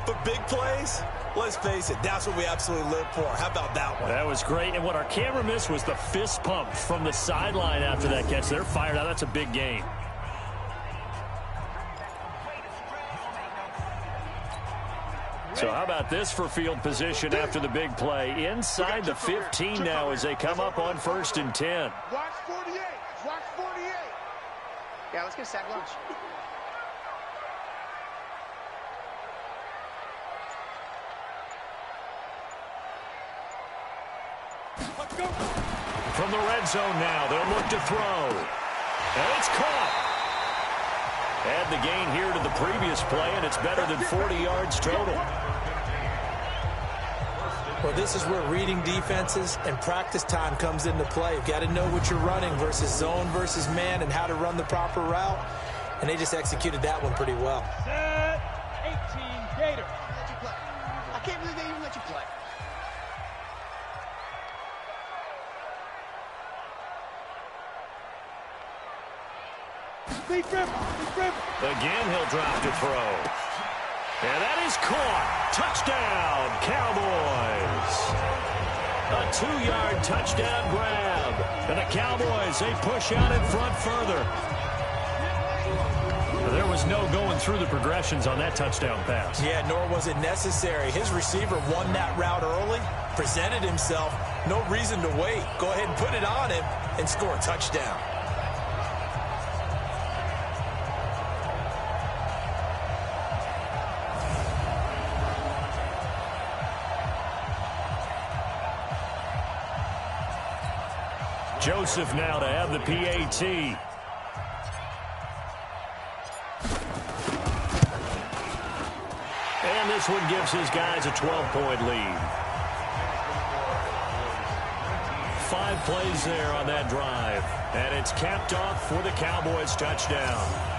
But big plays, let's face it, that's what we absolutely live for. How about that one? That was great. And what our camera missed was the fist pump from the sideline after that catch. They're fired out. That's a big gain. So how about this for field position after the big play? Inside the 15 now as they come up on 1st and 10. Watch 48. Watch 48. Yeah, let's get a sack lunch. From the red zone now, they'll look to throw. And it's caught. Add the gain here to the previous play, and it's better than 40 yards total. Well, this is where reading defenses and practice time comes into play. You've got to know what you're running versus zone versus man and how to run the proper route. And they just executed that one pretty well. Set 18 Gator. Let you play. I can't believe they even let you play. Deep rip. Again, he'll drop to throw. And that is caught. Touchdown, Cowboys. A 2-yard touchdown grab. And the Cowboys, they push out in front further. There was no going through the progressions on that touchdown pass. Yeah, nor was it necessary. His receiver won that route early, presented himself. No reason to wait. Go ahead and put it on him and score a touchdown. Joseph now to have the PAT. And this one gives his guys a 12-point lead. 5 plays there on that drive. And it's capped off for the Cowboys touchdown.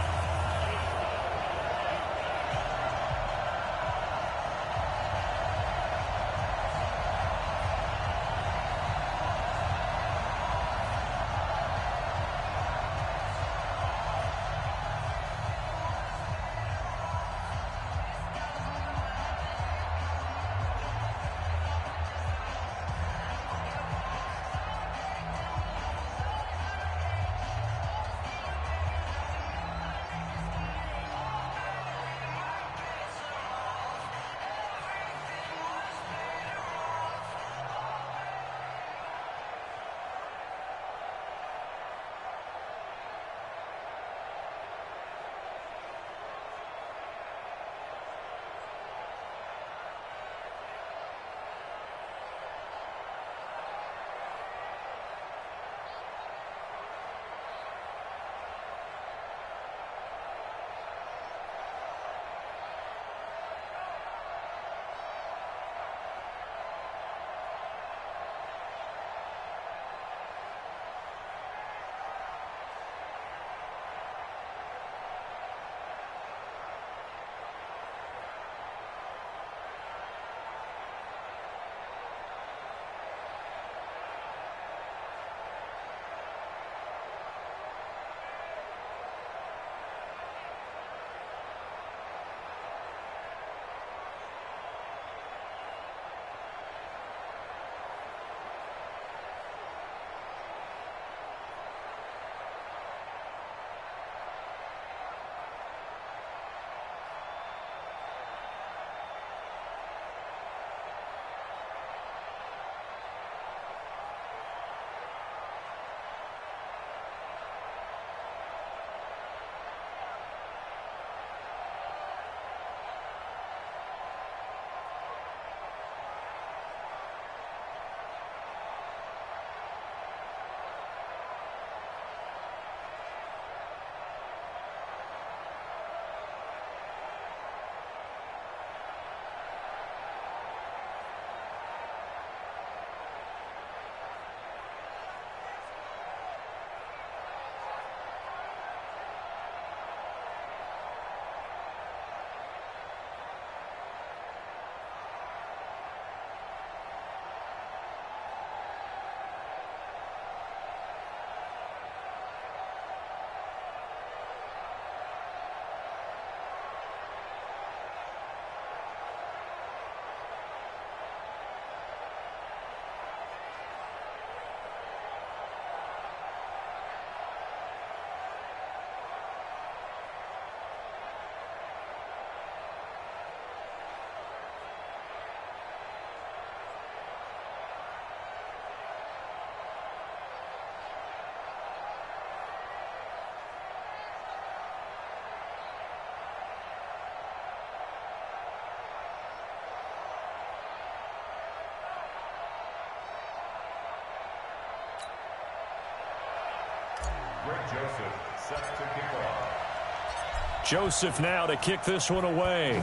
Joseph set to kick off. Joseph now to kick this one away.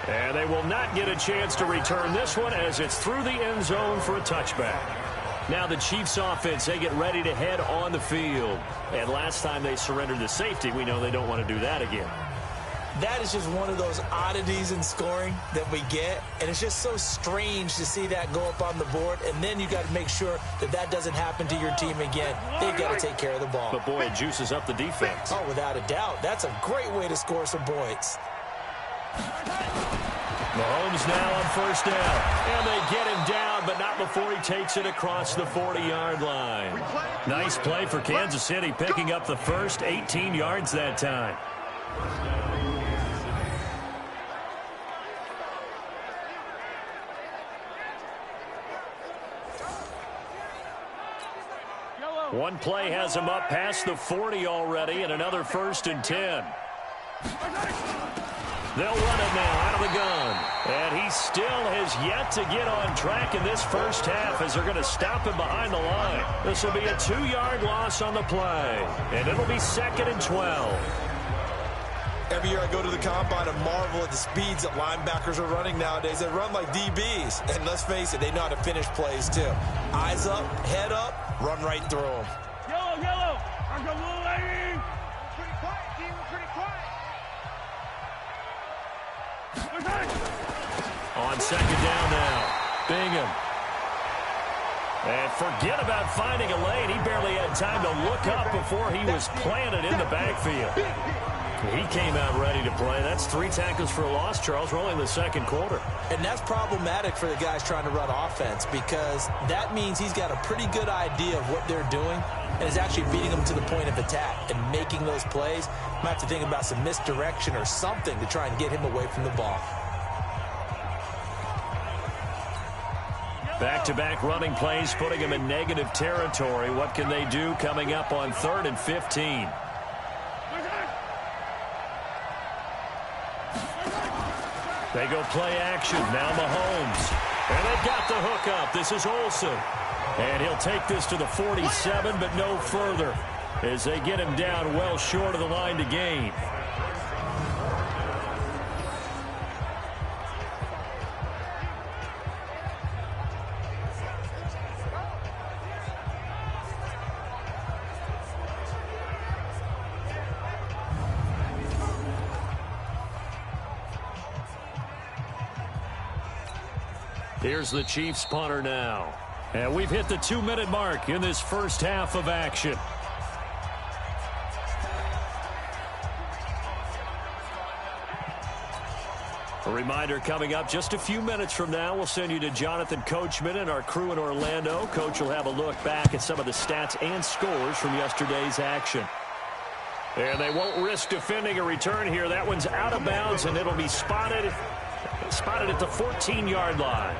And they will not get a chance to return this one as it's through the end zone for a touchback. Now the Chiefs offense, they get ready to head on the field. And last time they surrendered the safety, we know they don't want to do that again. That is just one of those oddities in scoring that we get. And it's just so strange to see that go up on the board. And then you got to make sure that that doesn't happen to your team again. They've got to take care of the ball. But, boy, it juices up the defense. Oh, without a doubt. That's a great way to score some points. Mahomes now on first down. And they get him down, but not before he takes it across the 40-yard line. Nice play for Kansas City, picking up the first 18 yards that time. One play has him up past the 40 already, and another 1st and 10. They'll run it now out of the gun. And he still has yet to get on track in this first half as they're going to stop him behind the line. This will be a 2-yard loss on the play. And it'll be 2nd and 12. Every year I go to the combine and marvel at the speeds that linebackers are running nowadays. They run like DBs. And let's face it, they know how to finish plays too. Eyes up, head up, run right through them. Yellow, yellow. I'm the little lady. Pretty quiet, team. We're pretty quiet. On 2nd down now. Bingham. And forget about finding a lane. He barely had time to look up before he was planted in the backfield. He came out ready to play. That's 3 tackles for a loss, Charles. We're only in the 2nd quarter. And that's problematic for the guys trying to run offense because that means he's got a pretty good idea of what they're doing and is actually beating them to the point of attack and making those plays. Might have to think about some misdirection or something to try and get him away from the ball. Back-to-back running plays, putting him in negative territory. What can they do coming up on 3rd and 15? They go play action. Now Mahomes. And they've got the hook up. This is Olsen. And he'll take this to the 47, but no further as they get him down well short of the line to gain. Here's the Chiefs punter now. And we've hit the 2-minute mark in this first half of action. A reminder coming up just a few minutes from now, we'll send you to Jonathan Coachman and our crew in Orlando. Coach will have a look back at some of the stats and scores from yesterday's action. And they won't risk defending a return here. That one's out of bounds, and it'll be spotted at the 14-yard line.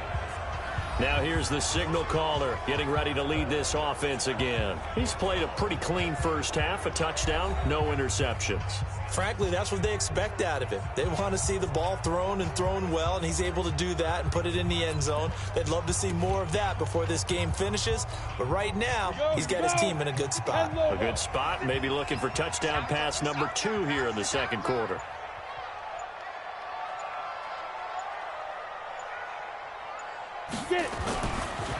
Now here's the signal caller getting ready to lead this offense again. He's played a pretty clean first half, a touchdown, no interceptions. Frankly, that's what they expect out of him. They want to see the ball thrown and thrown well, and he's able to do that and put it in the end zone. They'd love to see more of that before this game finishes. But right now, he's got his team in a good spot. A good spot, maybe looking for touchdown pass number 2 here in the 2nd quarter. Get it.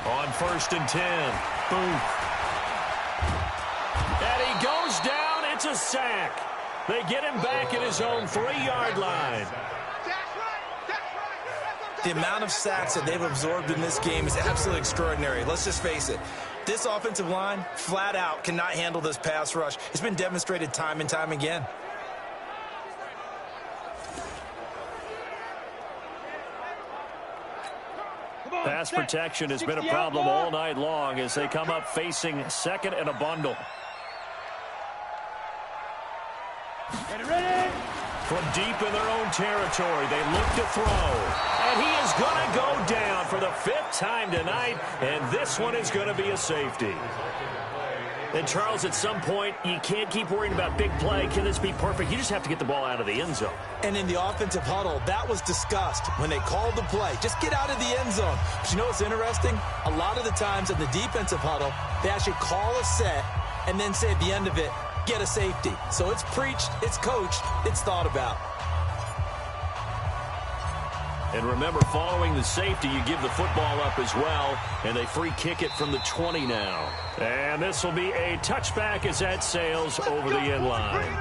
On 1st and 10. Boom. And he goes down. It's a sack. They get him back at his own 3-yard line. The amount of sacks that they've absorbed in this game is absolutely extraordinary. Let's just face it. This offensive line, flat out, cannot handle this pass rush. It's been demonstrated time and time again. Pass protection has been a problem all night long as they come up facing 2nd and a bundle. Get it ready. From deep in their own territory, they look to throw. And he is going to go down for the 5th time tonight, and this one is going to be a safety. And, Charles, at some point, you can't keep worrying about big play. Can this be perfect? You just have to get the ball out of the end zone. And in the offensive huddle, that was discussed when they called the play. Just get out of the end zone. But you know what's interesting? A lot of the times in the defensive huddle, they actually call a set and then say at the end of it, get a safety. So it's preached, it's coached, it's thought about. And remember, following the safety, you give the football up as well, and they free kick it from the 20 now. And this will be a touchback as that sails over the end line.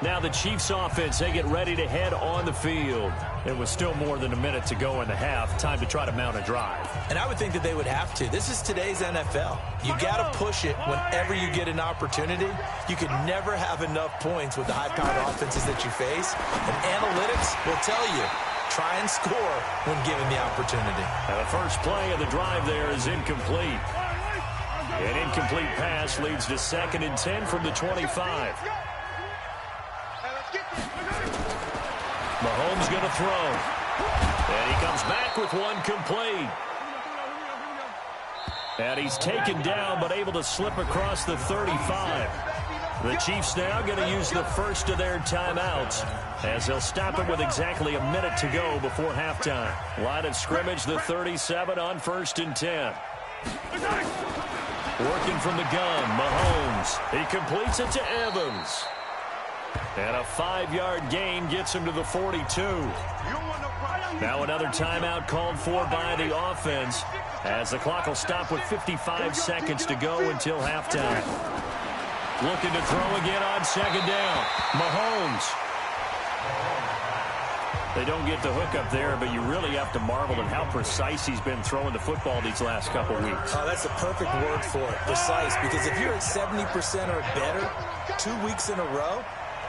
Now the Chiefs offense, they get ready to head on the field. It was still more than a minute to go in the half. Time to try to mount a drive. And I would think that they would have to. This is today's NFL. You got to push it whenever you get an opportunity. You can never have enough points with the high-powered offenses that you face. And analytics will tell you, try and score when given the opportunity. And the first play of the drive there is incomplete. An incomplete pass leads to 2nd and 10 from the 25. Mahomes going to throw. And he comes back with one complete. And he's taken down but able to slip across the 35. The Chiefs now going to use the first of their timeouts as they'll stop it with exactly a minute to go before halftime. Line of scrimmage, the 37 on 1st and 10. Working from the gun, Mahomes. He completes it to Evans. And a 5-yard gain gets him to the 42. Now another timeout called for by the offense as the clock will stop with 55 seconds to go until halftime. Looking to throw again on 2nd down. Mahomes. They don't get the hook up there, but you really have to marvel at how precise he's been throwing the football these last couple weeks. Oh, that's the perfect word for it, precise. Because if you're at 70% or better 2 weeks in a row,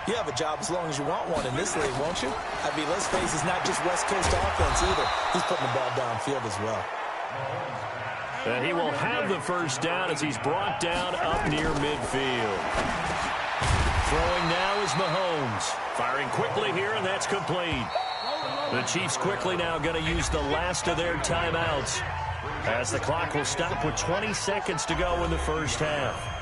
you have a job as long as you want one in this league, won't you? I mean, let's face it, it's not just West Coast offense either. He's putting the ball downfield as well. And he will have the first down as he's brought down up near midfield. Throwing now is Mahomes. Firing quickly here, and that's complete. The Chiefs quickly now going to use the last of their timeouts as the clock will stop with 20 seconds to go in the first half.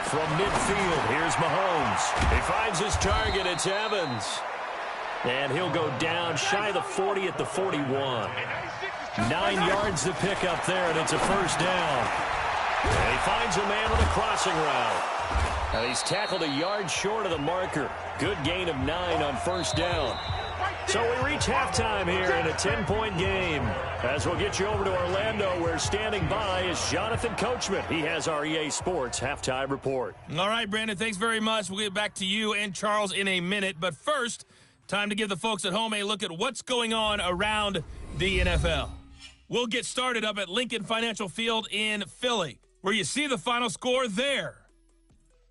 From midfield, here's Mahomes. He finds his target. It's Evans. And he'll go down shy of the 40 at the 41. 9 yards to pick up there, and it's a first down. And he finds a man with a crossing route. And he's tackled a yard short of the marker. Good gain of 9 on first down. So we reach halftime here in a 10-point game. As we'll get you over to Orlando, where standing by is Jonathan Coachman. He has our EA Sports halftime report. All right, Brandon, thanks very much. We'll get back to you and Charles in a minute. But first, time to give the folks at home a look at what's going on around the NFL. We'll get started up at Lincoln Financial Field in Philly, where you see the final score there.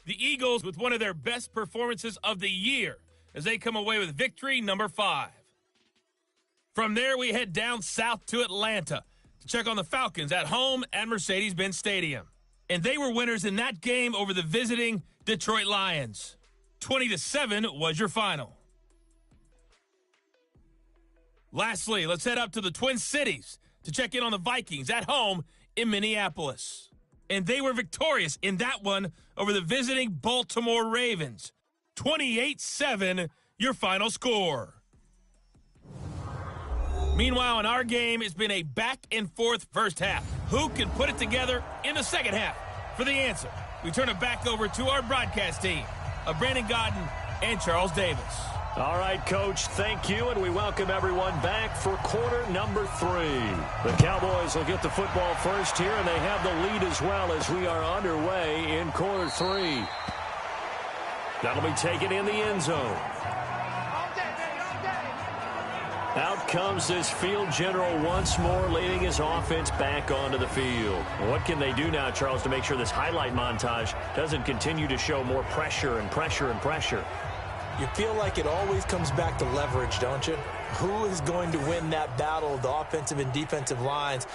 The Eagles with one of their best performances of the year as they come away with victory number 5. From there, we head down south to Atlanta to check on the Falcons at home at Mercedes-Benz Stadium. And they were winners in that game over the visiting Detroit Lions. 20-7 was your final. Lastly, let's head up to the Twin Cities to check in on the Vikings at home in Minneapolis. And they were victorious in that one over the visiting Baltimore Ravens. 28-7, your final score. Meanwhile, in our game, it's been a back-and-forth first half. Who can put it together in the second half? For the answer, we turn it back over to our broadcast team of Brandon Godden and Charles Davis. All right, Coach, thank you, and we welcome everyone back for quarter number 3. The Cowboys will get the football first here, and they have the lead as well as we are underway in quarter 3. That'll be taken in the end zone. Out comes this field general once more, leading his offense back onto the field. What can they do now, Charles, to make sure this highlight montage doesn't continue to show more pressure and pressure and pressure? You feel like it always comes back to leverage, don't you? Who is going to win that battle of the offensive and defensive lines?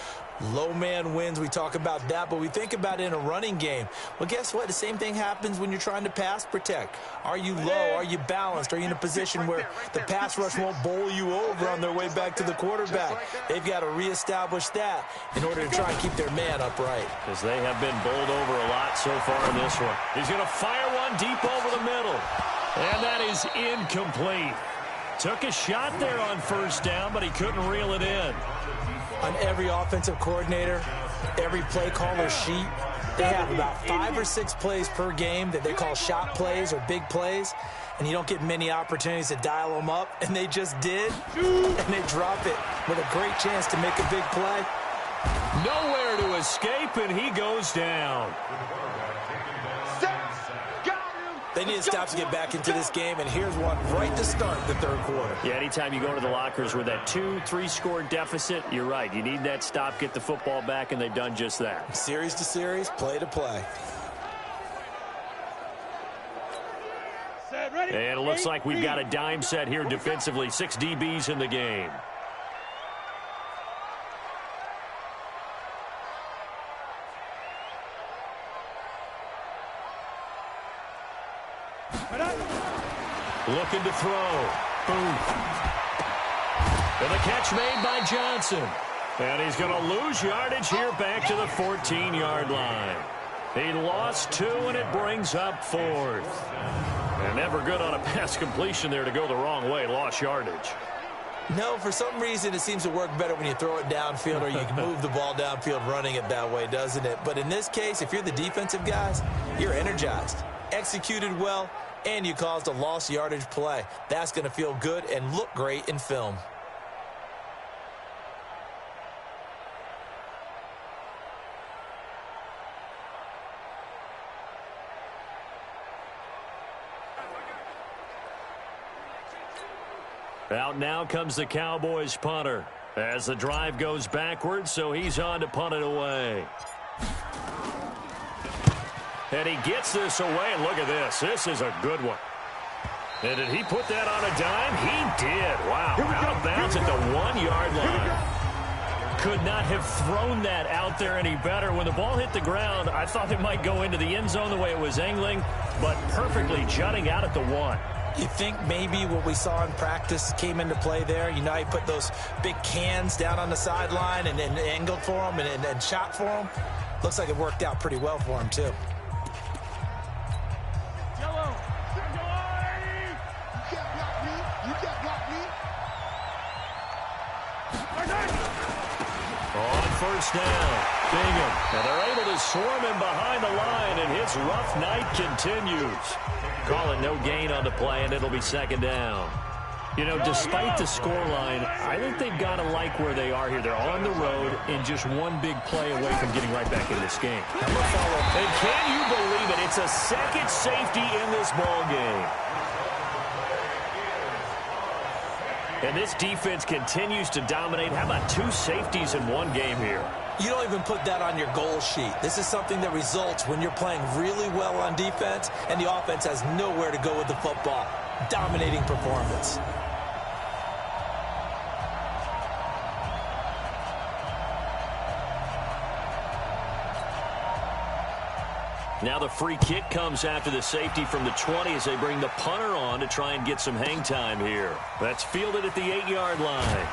Low man wins. We talk about that, but we think about it in a running game. Well, guess what? The same thing happens when you're trying to pass protect. Are you low? Are you balanced? Are you in a position where the pass rush won't bowl you over on their way back to the quarterback? They've got to reestablish that in order to try and keep their man upright. Because they have been bowled over a lot so far in this one. He's going to fire one deep over the middle. And that is incomplete. Took a shot there on first down, but he couldn't reel it in. On every offensive coordinator, every play caller sheet, they have about 5 or 6 plays per game that they call shot plays or big plays, and you don't get many opportunities to dial them up, and they just did, and they drop it with a great chance to make a big play. Nowhere to escape, and he goes down. They need to stop to get back into this game, and here's one right to start the third quarter. Yeah, anytime you go to the lockers with that 2-3 score deficit, you're right. You need that stop, get the football back, and they've done just that. Series to series, play to play. And it looks like we've got a dime set here defensively. 6 DBs in the game. Looking to throw. Boom. And the catch made by Johnson. And he's going to lose yardage here back to the 14-yard line. He lost 2, and it brings up 4th. And never good on a pass completion there to go the wrong way. Lost yardage. No, for some reason it seems to work better when you throw it downfield or you can move the ball downfield running it that way, doesn't it? But in this case, if you're the defensive guys, you're energized, executed well, and you caused a lost yardage play. That's going to feel good and look great in film. Out now comes the Cowboys punter as the drive goes backwards, so he's on to punt it away. And he gets this away, and look at this. This is a good one. And did he put that on a dime? He did. Wow. Out of bounds at the 1-yard line. Could not have thrown that out there any better. When the ball hit the ground, I thought it might go into the end zone the way it was angling, but perfectly jutting out at the 1. You think maybe what we saw in practice came into play there? You know, he put those big cans down on the sideline and angled for them and shot for them. Looks like it worked out pretty well for him, too. On first down, Bingham. And they're able to swarm him behind the line, and his rough night continues. Call it no gain on the play, and it'll be second down. You know, despite the scoreline, I think they've got to like where they are here. They're on the road and just one big play away from getting right back in this game. And can you believe it? It's a second safety in this ball game. And this defense continues to dominate. How about 2 safeties in one game here? You don't even put that on your goal sheet. This is something that results when you're playing really well on defense and the offense has nowhere to go with the football. Dominating performance. Now the free kick comes after the safety from the 20 as they bring the punter on to try and get some hang time here. That's fielded at the 8-yard line.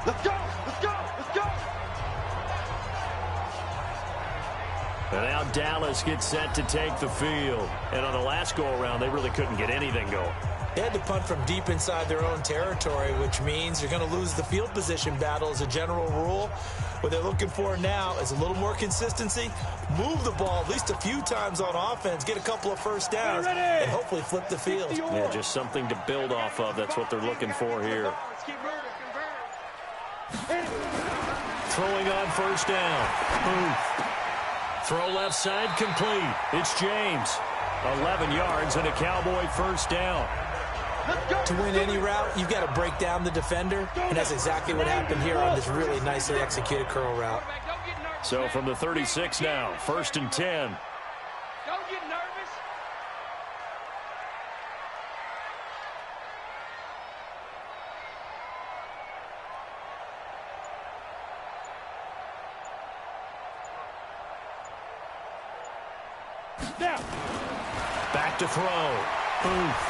Let's go! Let's go! Let's go! And now Dallas gets set to take the field. And on the last go-around, they really couldn't get anything going. They had to punt from deep inside their own territory, which means you're going to lose the field position battle as a general rule. What they're looking for now is a little more consistency, move the ball at least a few times on offense, get a couple of first downs, and hopefully flip the field. Yeah, just something to build off of. That's what they're looking for here. Throwing on first down. Booth. Throw left side complete. It's James. 11 yards and a Cowboy first down. To win any route, you've got to break down the defender, and that's exactly what happened here on this really nicely executed curl route. So from the 36 now, 1st and 10. Don't get nervous. Now. Back to throw. Booth.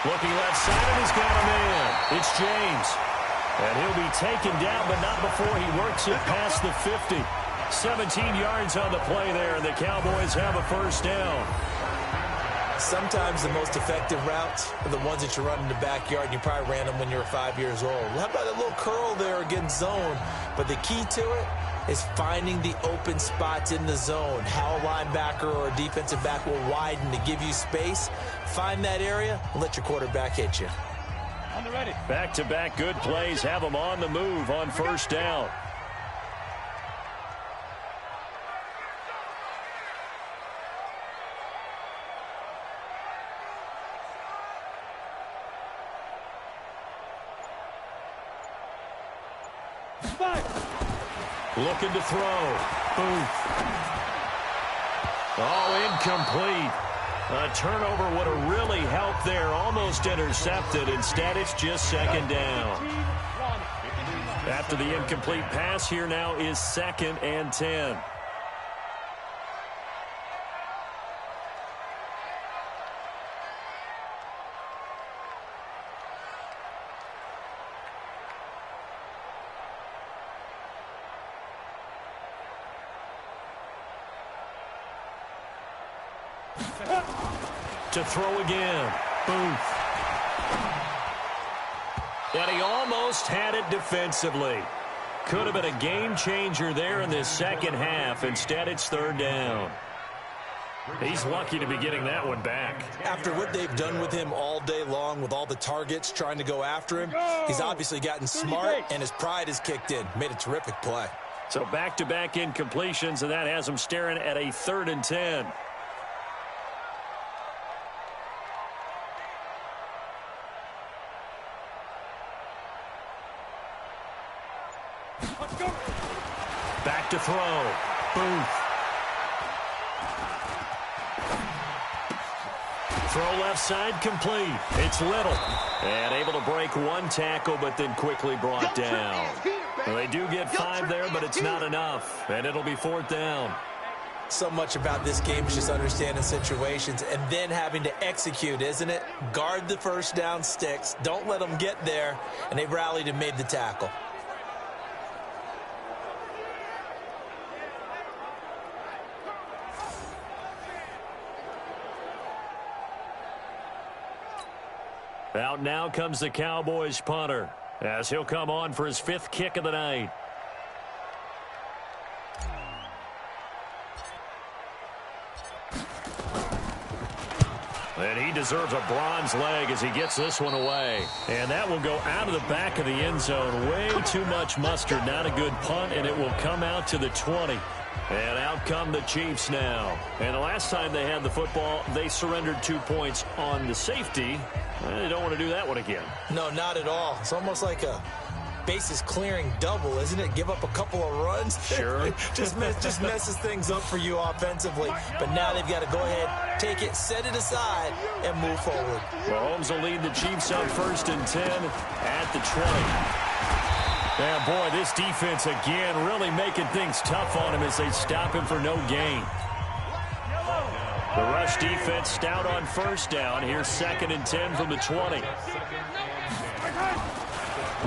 Looking left side, and he's got him in. It's James. And he'll be taken down, but not before he works it past the 50. 17 yards on the play there, and the Cowboys have a first down. Sometimes the most effective routes are the ones that you run in the backyard, and you probably ran them when you were 5 years old. How about a little curl there against zone? But the key to it is finding the open spots in the zone. How a linebacker or a defensive back will widen to give you space. Find that area and let your quarterback hit you. On the ready. Back-to-back good plays have them on the move on first down. Looking to throw. Booth. Oh, incomplete. A turnover would have really helped there. Almost intercepted. Instead, it's just second down. After the incomplete pass, here now is 2nd and 10. To throw again. Booth. And he almost had it defensively. Could have been a game changer there in this second half. Instead, it's 3rd down. He's lucky to be getting that one back. After what they've done with him all day long with all the targets trying to go after him, he's obviously gotten smart and his pride has kicked in. Made a terrific play. So back-to-back incompletions, and that has him staring at a 3rd and 10. Back to throw. Booth. Throw left side complete. It's Little. And able to break one tackle, but then quickly brought down. Well, they do get 5 there, but it's not enough. And it'll be 4th down. So much about this game is just understanding situations and then having to execute, isn't it? Guard the first down sticks. Don't let them get there. And they rallied and made the tackle. Out now comes the Cowboys punter as he'll come on for his 5th kick of the night. And he deserves a bronze leg as he gets this one away. And that will go out of the back of the end zone. Way too much mustard. Not a good punt, and it will come out to the 20. And out come the Chiefs now. And the last time they had the football, they surrendered 2 points on the safety. They don't want to do that one again. No, not at all. It's almost like a bases clearing double, isn't it? Give up a couple of runs. Sure. just messes things up for you offensively. But now they've got to go ahead, take it, set it aside, and move forward. Mahomes will lead the Chiefs on 1st and 10 at the 20. Yeah, boy, this defense again really making things tough on him as they stop him for no gain. The rush defense stout on 1st down. Here's 2nd and 10 from the 20.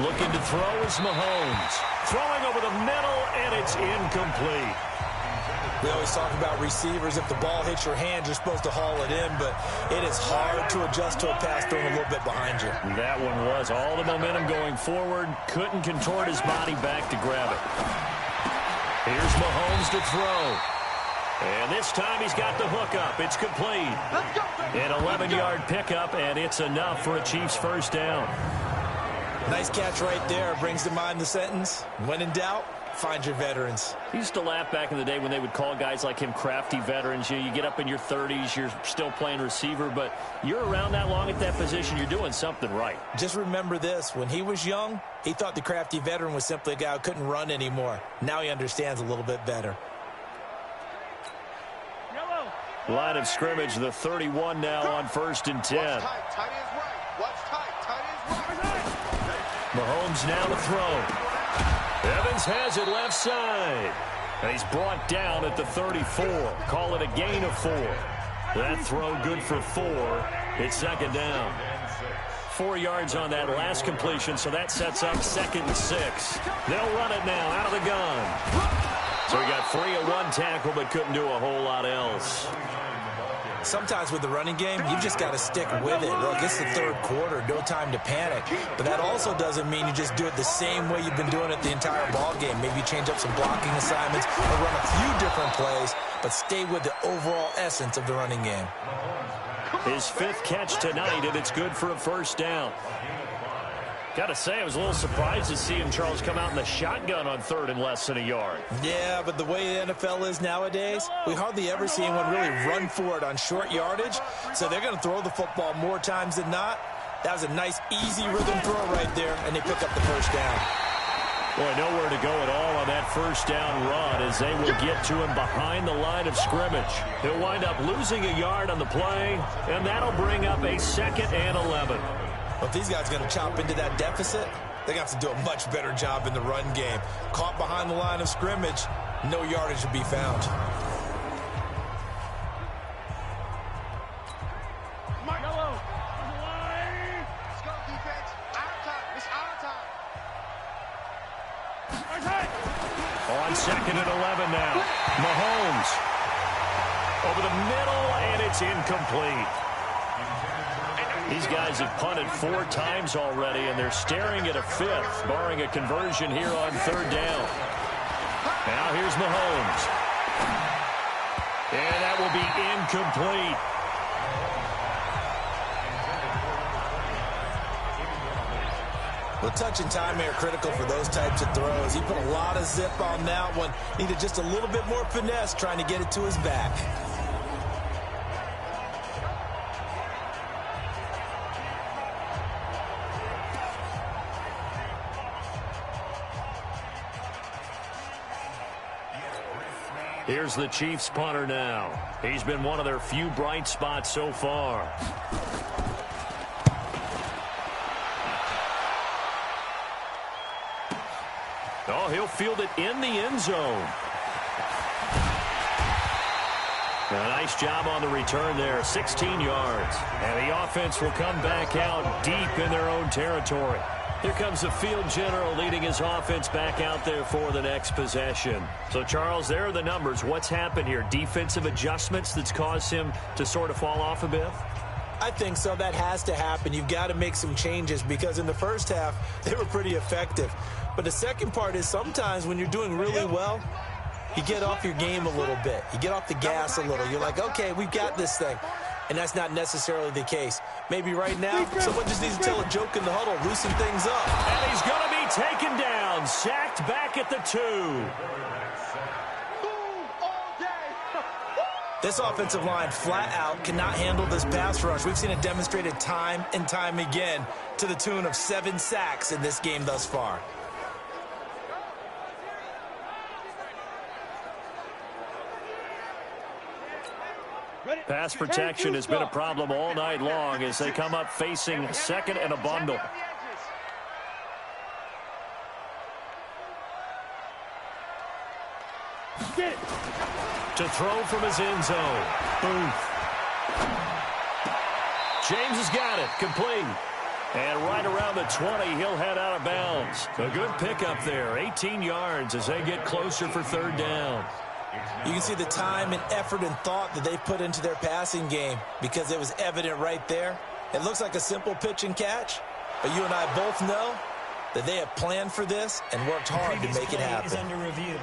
Looking to throw is Mahomes. Throwing over the middle, and it's incomplete. We always talk about receivers. If the ball hits your hand, you're supposed to haul it in, but it is hard to adjust to a pass thrown a little bit behind you. That one was all the momentum going forward. Couldn't contort his body back to grab it. Here's Mahomes to throw. And this time he's got the hook up. It's complete. An 11-yard pickup, and it's enough for a Chiefs 1st down. Nice catch right there. Brings to mind the sentence, when in doubt, find your veterans. He used to laugh back in the day when they would call guys like him crafty veterans. You get up in your 30s, you're still playing receiver, but you're around that long at that position, you're doing something right. Just remember this. When he was young, he thought the crafty veteran was simply a guy who couldn't run anymore. Now he understands a little bit better. Line of scrimmage, the 31 now on 1st and 10. Watch tight, tight ends right. Watch tight, tight ends right. Mahomes now to throw. Evans has it left side. And he's brought down at the 34. Call it a gain of 4. That throw good for 4. It's second down. 4 yards on that last completion, so that sets up 2nd and 6. They'll run it now out of the gun. So he got free of 1 tackle but couldn't do a whole lot else. Sometimes with the running game, you've just got to stick with it. Look, it's the 3rd quarter, no time to panic. But that also doesn't mean you just do it the same way you've been doing it the entire ball game. Maybe you change up some blocking assignments or run a few different plays, but stay with the overall essence of the running game. His 5th catch tonight, and it's good for a 1st down. Got to say, I was a little surprised to see him, Charles, come out in the shotgun on 3rd and less than a yard. Yeah, but the way the NFL is nowadays, we hardly ever see anyone really run for it on short yardage. So they're going to throw the football more times than not. That was a nice, easy rhythm throw right there, and they pick up the 1st down. Boy, nowhere to go at all on that 1st down run as they will get to him behind the line of scrimmage. He'll wind up losing a yard on the play, and that'll bring up a 2nd and 11. Well, if these guys are going to chop into that deficit, they're going to have to do a much better job in the run game. Caught behind the line of scrimmage, no yardage to be found. Let's go, defense. Our time. It's our time. On 2nd and 11 now. Mahomes over the middle, and it's incomplete. These guys have punted 4 times already, and they're staring at a 5th, barring a conversion here on 3rd down. Now here's Mahomes. And that will be incomplete. Well, touch and timing are critical for those types of throws. He put a lot of zip on that one. Needed just a little bit more finesse trying to get it to his back. Here's the Chiefs punter now. He's been one of their few bright spots so far. Oh, he'll field it in the end zone. A nice job on the return there, 16 yards. And the offense will come back out deep in their own territory. Here comes the field general leading his offense back out there for the next possession. So, Charles, there are the numbers. What's happened here? Defensive adjustments that's caused him to sort of fall off a bit? I think so. That has to happen. You've got to make some changes because in the first half, they were pretty effective. But the second part is sometimes when you're doing really well, you get off your game a little bit. You get off the gas a little. You're like, okay, we've got this thing. And that's not necessarily the case. Maybe right now, someone just needs to tell a joke in the huddle, loosen things up. And he's going to be taken down, sacked back at the 2. This offensive line flat out cannot handle this pass rush. We've seen it demonstrated time and time again to the tune of 7 sacks in this game thus far. Pass protection has been a problem all night long as they come up facing 2nd and a bundle. To throw from his end zone. Booth. James has got it. Complete. And right around the 20, he'll head out of bounds. A good pickup there. 18 yards as they get closer for 3rd down. You can see the time and effort and thought that they put into their passing game because it was evident right there. It looks like a simple pitch and catch, but you and I both know that they have planned for this and worked hard to make it happen.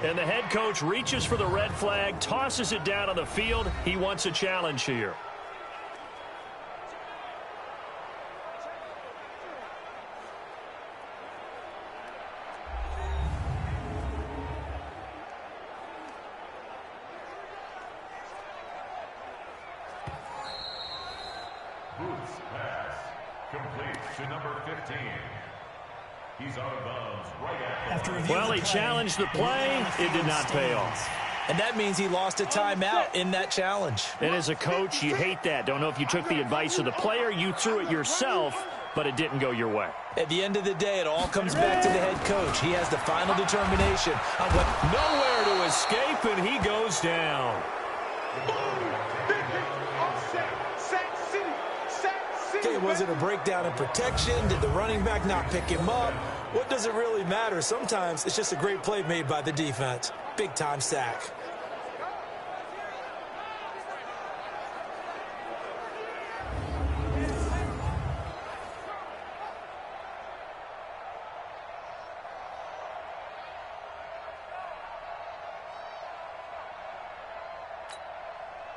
And the head coach reaches for the red flag, tosses it down on the field. He wants a challenge here. Booth's pass complete to number 15. He's out of bounds right after. Well, he challenged the play. It did not pay off. And that means he lost a timeout in that challenge. And as a coach, you hate that. Don't know if you took the advice of the player, you threw it yourself, but it didn't go your way. At the end of the day, it all comes back to the head coach. He has the final determination on what... Nowhere to escape, and he goes down. Okay, was it a breakdown in protection? Did the running back not pick him up? What does it really matter? Sometimes it's just a great play made by the defense. Big-time sack.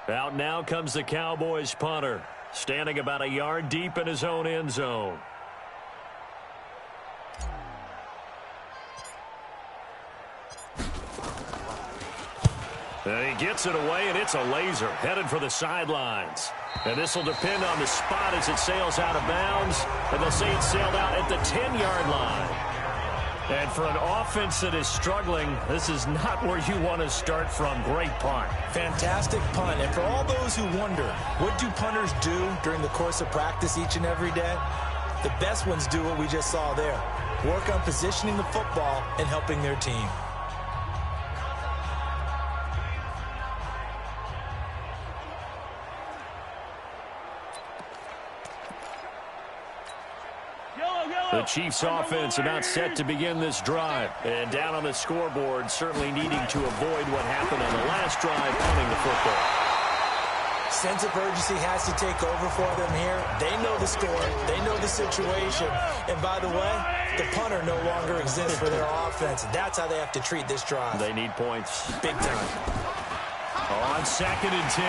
Out now comes the Cowboys punter, standing about a yard deep in his own end zone. And he gets it away, and it's a laser headed for the sidelines. And this will depend on the spot as it sails out of bounds. And they'll say it sailed out at the 10-yard line. And for an offense that is struggling, this is not where you want to start from. Great punt. Fantastic punt. And for all those who wonder, what do punters do during the course of practice each and every day? The best ones do what we just saw there. Work on positioning the football and helping their team. The Chiefs offense about set to begin this drive. And down on the scoreboard, certainly needing to avoid what happened on the last drive, punting the football. Sense of urgency has to take over for them here. They know the score. They know the situation. And by the way, the punter no longer exists for their offense. That's how they have to treat this drive. They need points. Big time. On 2nd and 10,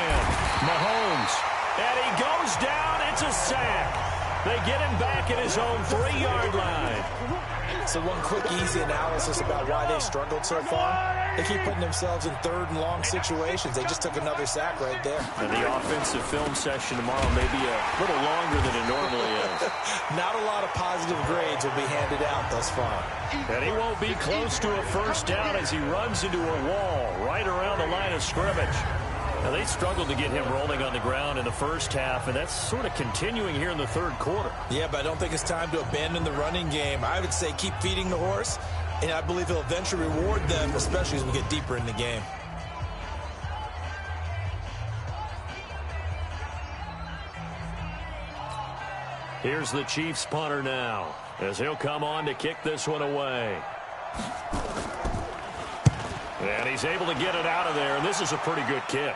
Mahomes. And he goes down. It's a sack. They get him back at his own 3-yard line. So one quick, easy analysis about why they struggled so far. They keep putting themselves in 3rd and long situations. They just took another sack right there. And the offensive film session tomorrow may be a little longer than it normally is. Not a lot of positive grades will be handed out thus far. And he won't be close to a first down as he runs into a wall right around the line of scrimmage. Now, they struggled to get him rolling on the ground in the first half, and that's sort of continuing here in the 3rd quarter. Yeah, but I don't think it's time to abandon the running game. I would say keep feeding the horse, and I believe he'll eventually reward them, especially as we get deeper in the game. Here's the Chiefs punter now, as he'll come on to kick this one away. And he's able to get it out of there, and this is a pretty good kick.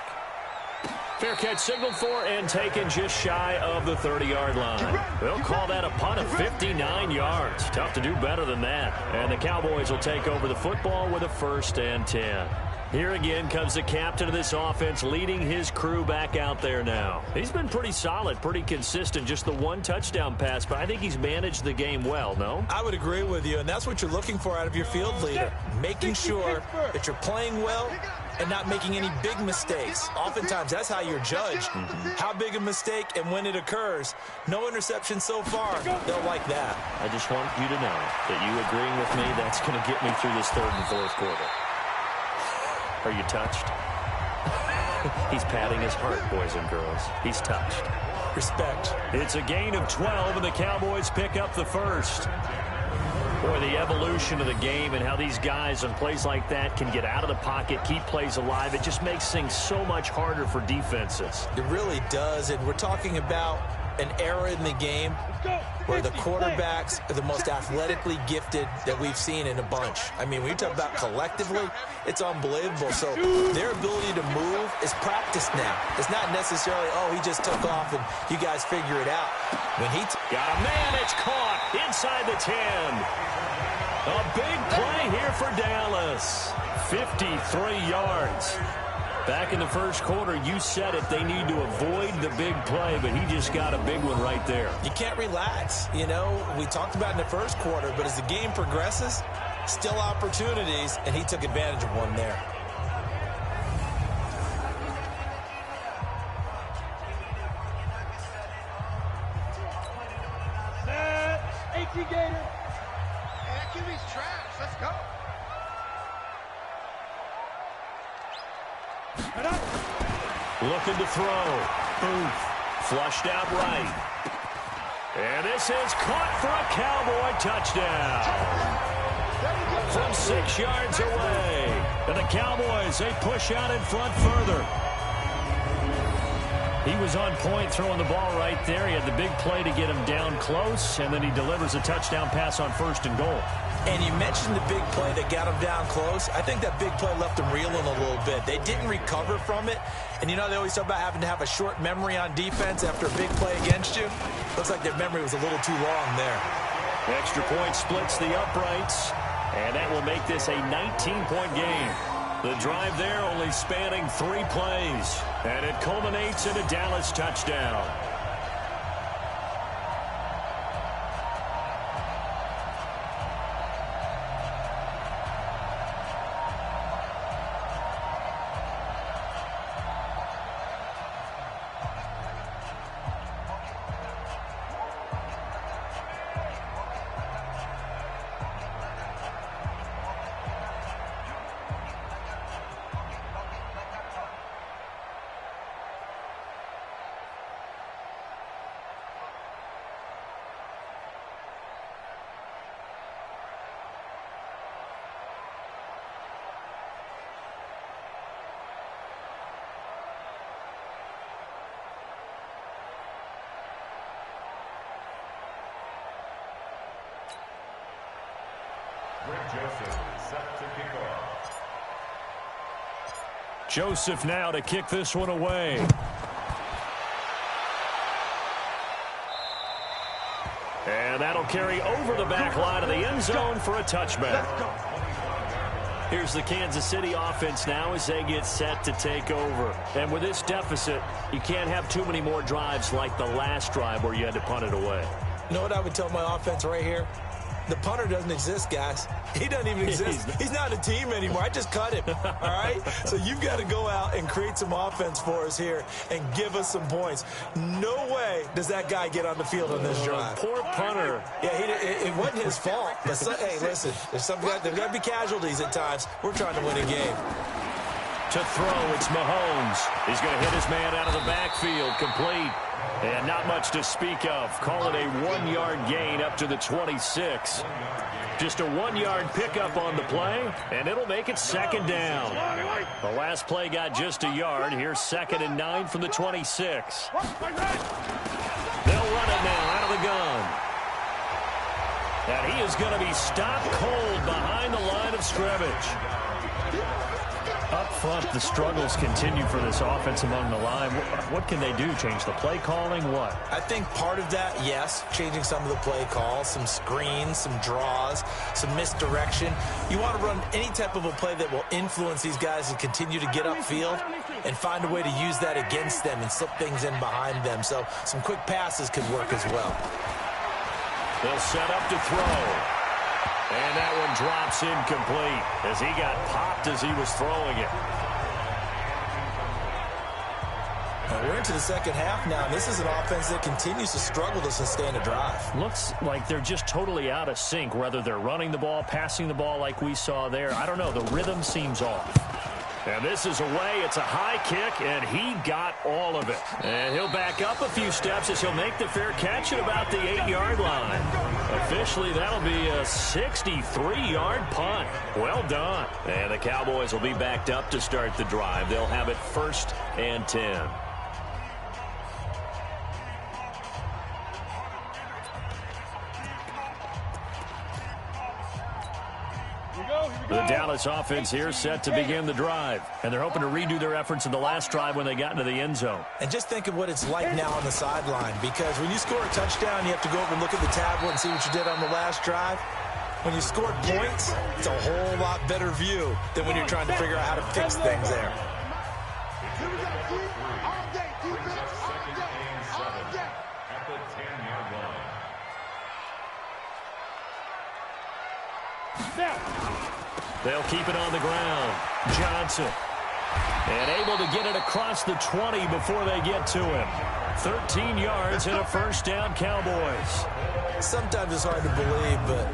Fair catch signaled for and taken just shy of the 30-yard line. They'll call that a punt of 59 yards. Tough to do better than that. And the Cowboys will take over the football with a 1st and 10. Here again comes the captain of this offense, leading his crew back out there now. He's been pretty solid, pretty consistent, just the 1 touchdown pass, but I think he's managed the game well, no? I would agree with you, and that's what you're looking for out of your field leader, making sure that you're playing well and not making any big mistakes. Oftentimes, that's how you're judged. How big a mistake and when it occurs. No interception so far. They'll like that. I just want you to know that you agreeing with me, that's going to get me through this 3rd and 4th quarter. Are you touched? He's patting his heart, boys and girls. He's touched. Respect. It's a gain of 12, and the Cowboys pick up the 1st. Boy, the evolution of the game and how these guys on plays like that can get out of the pocket, keep plays alive, it just makes things so much harder for defenses. It really does, and we're talking about an era in the game where the quarterbacks are the most athletically gifted that we've seen in a bunch. I mean, when you talk about collectively, it's unbelievable. So their ability to move is practiced now. It's not necessarily, oh, he just took off and you guys figure it out. When he got a man, it's caught inside the 10. A big play here for Dallas. 53 yards. Back in the 1st quarter, you said it, they need to avoid the big play, but he just got a big one right there. You can't relax. You know, we talked about in the 1st quarter, but as the game progresses, still opportunities, and he took advantage of one there. AT Gator. And that QB's trash. Let's go. Looking to throw. Booth. Flushed out right. And this is caught for a Cowboy touchdown. From 6 yards away. And the Cowboys, they push out in front further. He was on point throwing the ball right there. He had the big play to get him down close, and then he delivers a touchdown pass on 1st and goal. And you mentioned the big play that got him down close. I think that big play left him reeling a little bit. They didn't recover from it. And you know, they always talk about having to have a short memory on defense after a big play against you. Looks like their memory was a little too long there. Extra point splits the uprights, and that will make this a 19-point game. The drive there only spanning 3 plays, and it culminates in a Dallas touchdown. Joseph now to kick this one away. And that'll carry over the back line of the end zone for a touchback. Here's the Kansas City offense now as they get set to take over. And with this deficit, you can't have too many more drives like the last drive where you had to punt it away. You know what I would tell my offense right here? The punter doesn't exist, guys. He doesn't even exist. He's not a team anymore. I just cut him, all right? So you've got to go out and create some offense for us here and give us some points. No way does that guy get on the field on this drive. Poor punter. Yeah, it wasn't his fault. But hey, listen, there's got to be casualties at times. We're trying to win a game. To throw, it's Mahomes. He's going to hit his man out of the backfield, complete. And not much to speak of. Call it a 1-yard gain up to the 26. Just a 1-yard pickup on the play, and it'll make it 2nd down. The last play got just a yard. Here's 2nd and 9 from the 26. They'll run it now out of the gun. And he is going to be stopped cold behind the line of scrimmage. Up front, the struggles continue for this offense among the line. What can they do? Change the play calling? What? I think part of that, yes, changing some of the play calls, some screens, some draws, some misdirection. You want to run any type of a play that will influence these guys to continue to get upfield and find a way to use that against them and slip things in behind them. So some quick passes could work as well. They'll set up to throw. And that one drops incomplete as he got popped as he was throwing it. We're into the 2nd half now. This is an offense that continues to struggle to sustain a drive. Looks like they're just totally out of sync, whether they're running the ball, passing the ball like we saw there. I don't know. The rhythm seems off. And this is away. It's a high kick, and he got all of it. And he'll back up a few steps as he'll make the fair catch at about the 8-yard line. Officially, that'll be a 63-yard punt. Well done. And the Cowboys will be backed up to start the drive. They'll have it 1st and 10. The Dallas offense here set to begin the drive. And they're hoping to redo their efforts in the last drive when they got into the end zone. And just think of what it's like now on the sideline. Because when you score a touchdown, you have to go over and look at the tablet and see what you did on the last drive. When you scored points, it's a whole lot better view than when you're trying to figure out how to fix things there. They'll keep it on the ground. Johnson. And able to get it across the 20 before they get to him. 13 yards and a 1st down, Cowboys. Sometimes it's hard to believe, but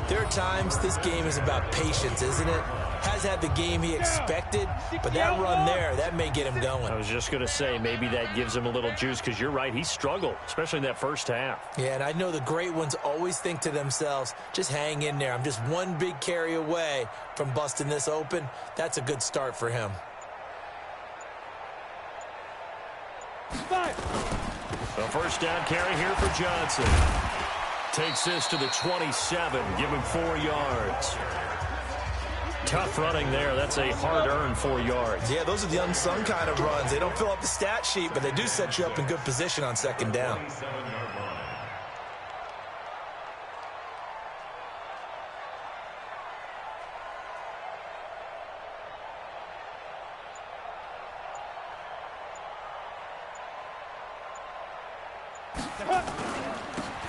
there are times this game is about patience, isn't it? has had the game he expected, but that run there, that may get him going. I was just going to say, maybe that gives him a little juice, because you're right, he struggled, especially in that first half. Yeah, and I know the great ones always think to themselves, just hang in there. I'm just one big carry away from busting this open. That's a good start for him. The first down carry here for Johnson. Takes this to the 27, give him 4 yards. Tough running there. That's a hard-earned 4 yards. Yeah, those are the unsung kind of runs. They don't fill up the stat sheet, but they do set you up in good position on second down.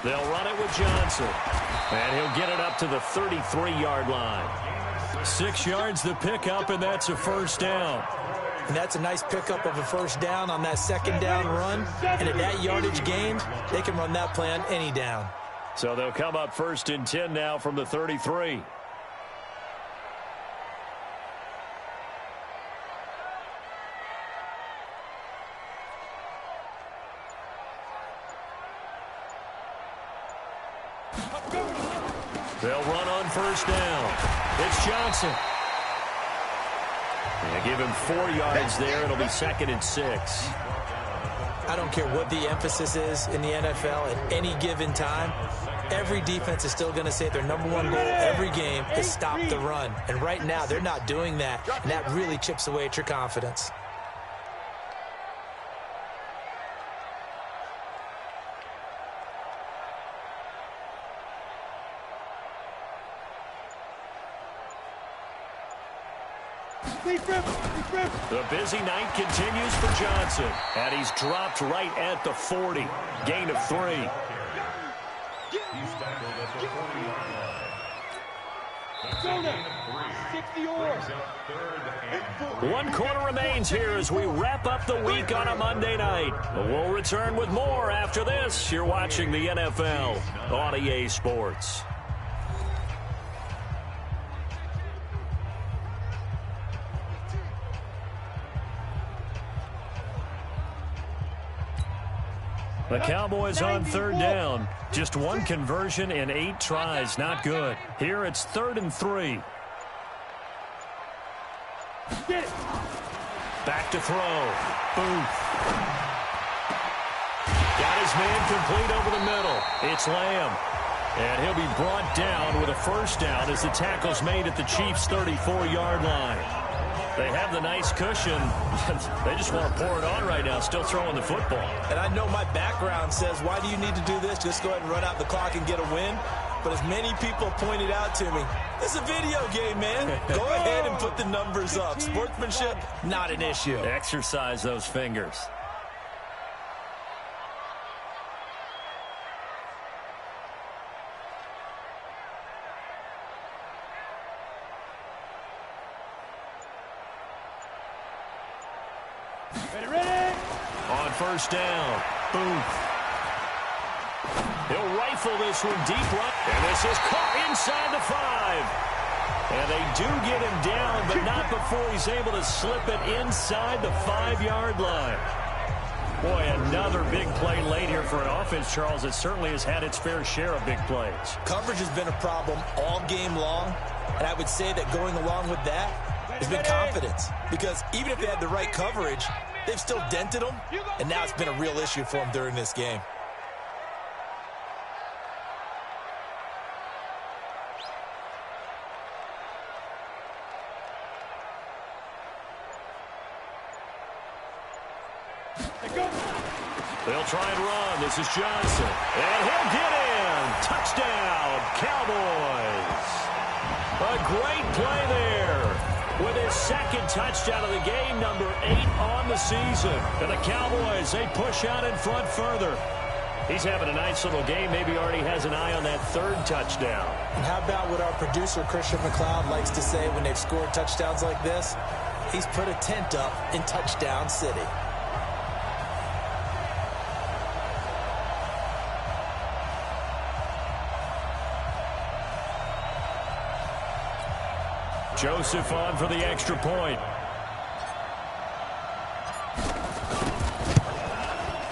They'll run it with Johnson. And he'll get it up to the 33-yard line. 6 yards the pickup, and that's a first down. And that's a nice pickup of a first down on that second down run. And at that yardage gain, they can run that play on any down. So they'll come up 1st and 10 now from the 33. They'll run on first down. It's Johnson. And give him 4 yards there. It'll be 2nd and 6. I don't care what the emphasis is in the NFL at any given time. Every defense is still going to say their #1 goal every game is stop the run. And right now, they're not doing that. And that really chips away at your confidence. The busy night continues for Johnson, and he's dropped right at the 40. Gain of 3. He's tackled at the 40-yard line. 1 quarter remains here as we wrap up the week on a Monday night. We'll return with more after this. You're watching the NFL on EA Sports. The Cowboys on 3rd down. Just 1 conversion in 8 tries. Not good. Here it's 3rd and 3. Back to throw. Booth. Got his man complete over the middle. It's Lamb. And he'll be brought down with a first down as the tackle's made at the Chiefs' 34-yard line. They have the nice cushion. They just want to pour it on right now, still throwing the football. And I know my background says, why do you need to do this? Just go ahead and run out the clock and get a win. But as many people pointed out to me, this is a video game, man. Go ahead and put the numbers up. Sportsmanship, not an issue. Exercise those fingers. On first down, Booth. He'll rifle this one deep right. And this is caught inside the 5. And they do get him down, but not before he's able to slip it inside the 5-yard line. Boy, another big play late here for an offense, Charles. It certainly has had its fair share of big plays. Coverage has been a problem all game long. And I would say that going along with that has been confidence. Because even if they had the right coverage, they've still dented them, and now it's been a real issue for them during this game. They'll try and run. This is Johnson. And he'll get in. Touchdown, Cowboys. A great play there. With his 2nd touchdown of the game, number 8 on the season. And the Cowboys, they push out in front further. He's having a nice little game. Maybe already has an eye on that 3rd touchdown. And how about what our producer, Christian McLeod, likes to say when they've scored touchdowns like this? He's put a tent up in Touchdown City. Joseph on for the extra point.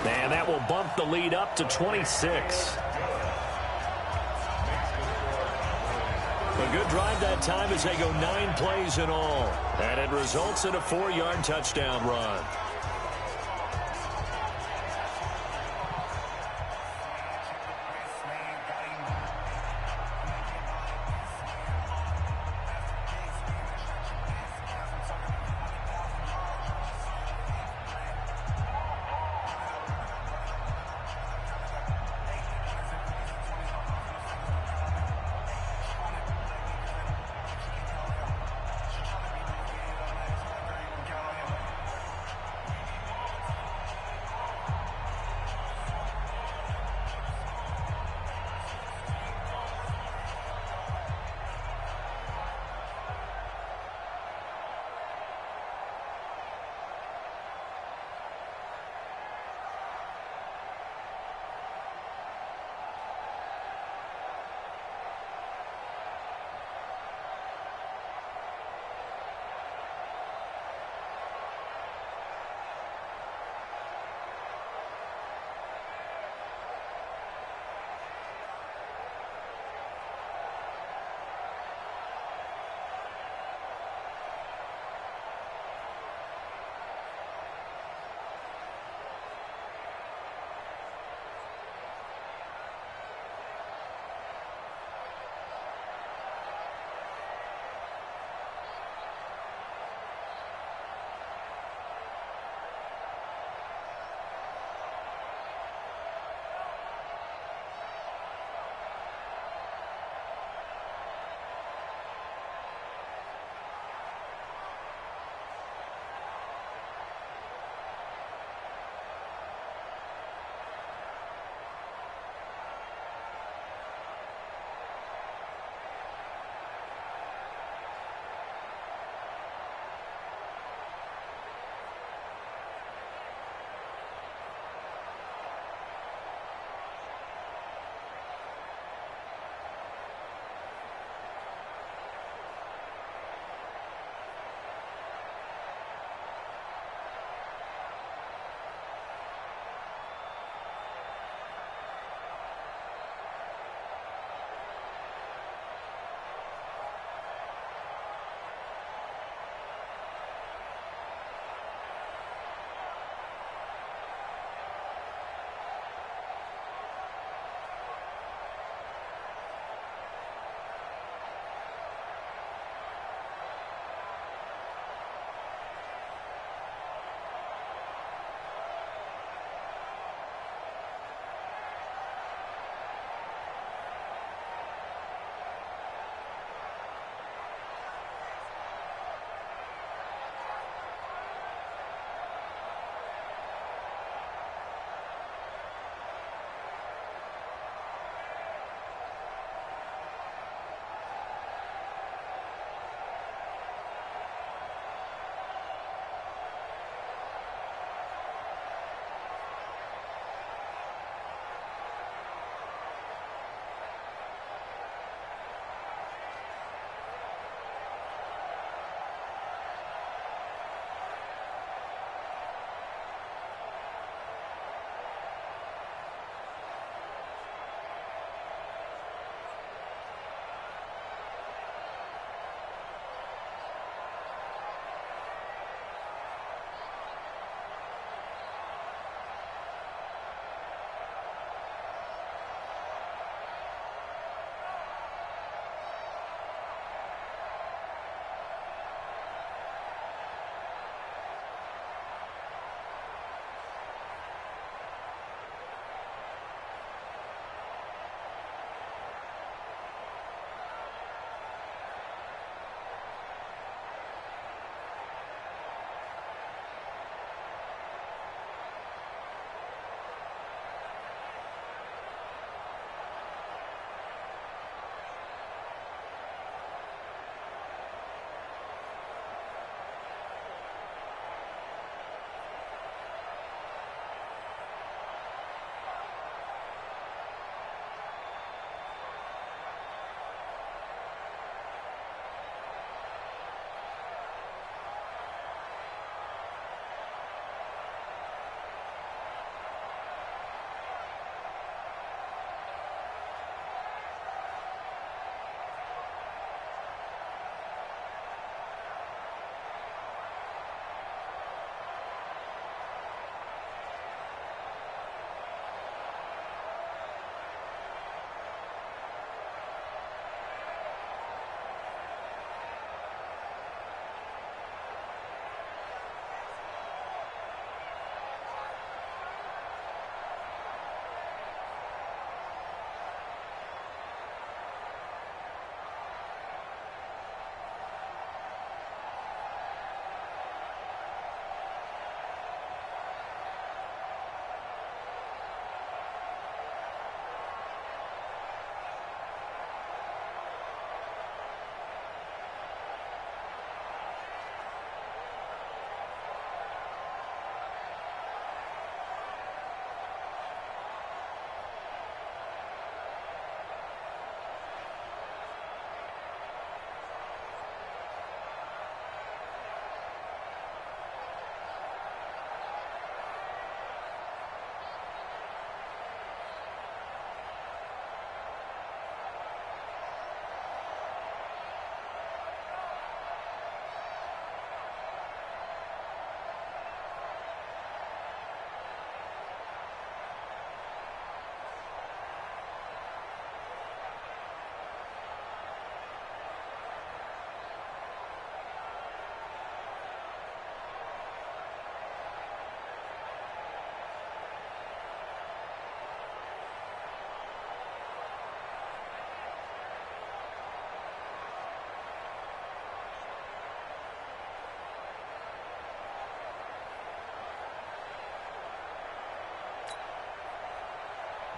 And that will bump the lead up to 26. A good drive that time as they go 9 plays in all. And it results in a 4-yard touchdown run.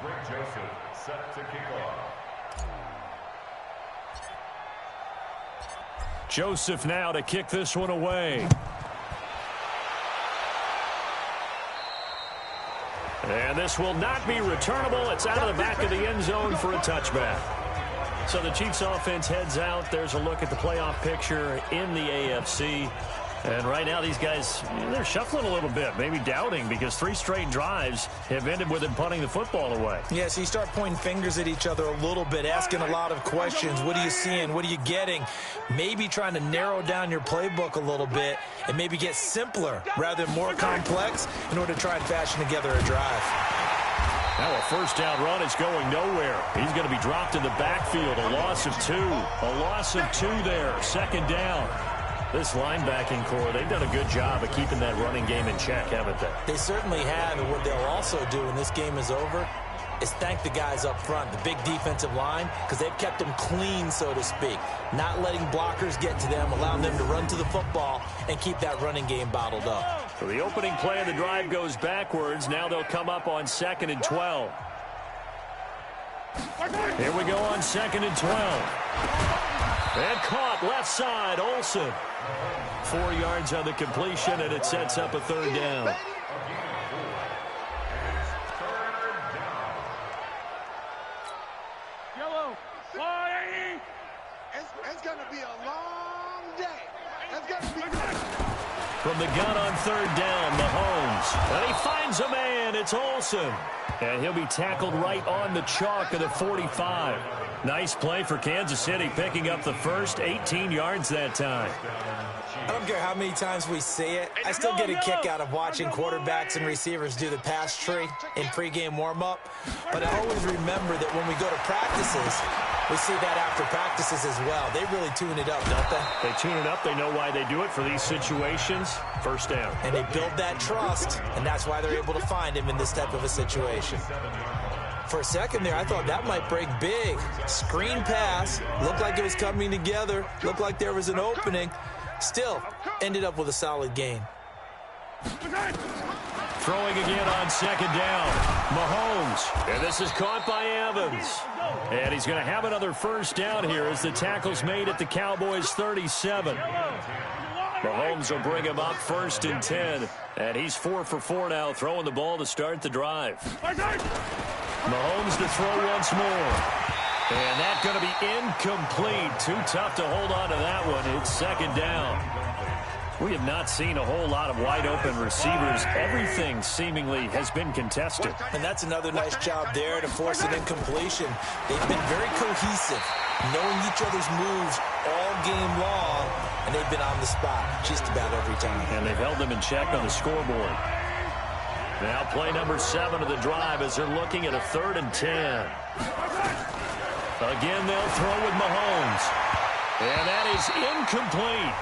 Greg Joseph set to kick off. Joseph now to kick this one away. And this will not be returnable. It's out of the back of the end zone for a touchback. So the Chiefs offense heads out. There's a look at the playoff picture in the AFC. And right now these guys, they're shuffling a little bit, maybe doubting, because 3 straight drives have ended with them punting the football away. Yeah, so you start pointing fingers at each other a little bit, asking a lot of questions. What are you seeing? What are you getting? Maybe trying to narrow down your playbook a little bit and maybe get simpler rather than more complex in order to try and fashion together a drive. Now a first down run is going nowhere. He's going to be dropped in the backfield. A loss of 2. A loss of 2 there. Second down. This linebacking core, they've done a good job of keeping that running game in check, haven't they? They certainly have, and what they'll also do when this game is over is thank the guys up front, the big defensive line, because they've kept them clean, so to speak, not letting blockers get to them, allowing them to run to the football and keep that running game bottled up. So the opening play of the drive goes backwards. Now they'll come up on 2nd and 12. Here we go on 2nd and 12. And caught left side, Olsen. 4 yards on the completion, and it sets up a 3rd down. Yellow. It's going to be a long day. It's going to be From the gun on 3rd down, Mahomes. And he finds a man. It's Olsen. And he'll be tackled right on the chalk of the 45. Nice play for Kansas City, picking up the first 18 yards that time. I don't care how many times we see it. I still get a kick out of watching quarterbacks and receivers do the pass tree in pregame warm-up. But I always remember that when we go to practices, we see that after practices as well. They really tune it up, don't they? They tune it up. They know why they do it for these situations. First down. And they build that trust, and that's why they're able to find him in this type of a situation. For a second there, I thought that might break big. Screen pass. Looked like it was coming together. Looked like there was an opening. Still, ended up with a solid gain. Throwing again on 2nd down. Mahomes. And this is caught by Evans. And he's going to have another first down here as the tackle's made at the Cowboys' 37. Mahomes will bring him up 1st and 10. And he's 4 for 4 now, throwing the ball to start the drive. Mahomes to throw once more. And that's going to be incomplete. Too tough to hold on to that one. It's 2nd down. We have not seen a whole lot of wide-open receivers. Everything seemingly has been contested. And that's another nice job there to force an incompletion. They've been very cohesive, knowing each other's moves all game long, and they've been on the spot just about every time. And they've held them in check on the scoreboard. Now play number 7 of the drive as they're looking at a 3rd and 10. Again, they'll throw with Mahomes. And that is incomplete.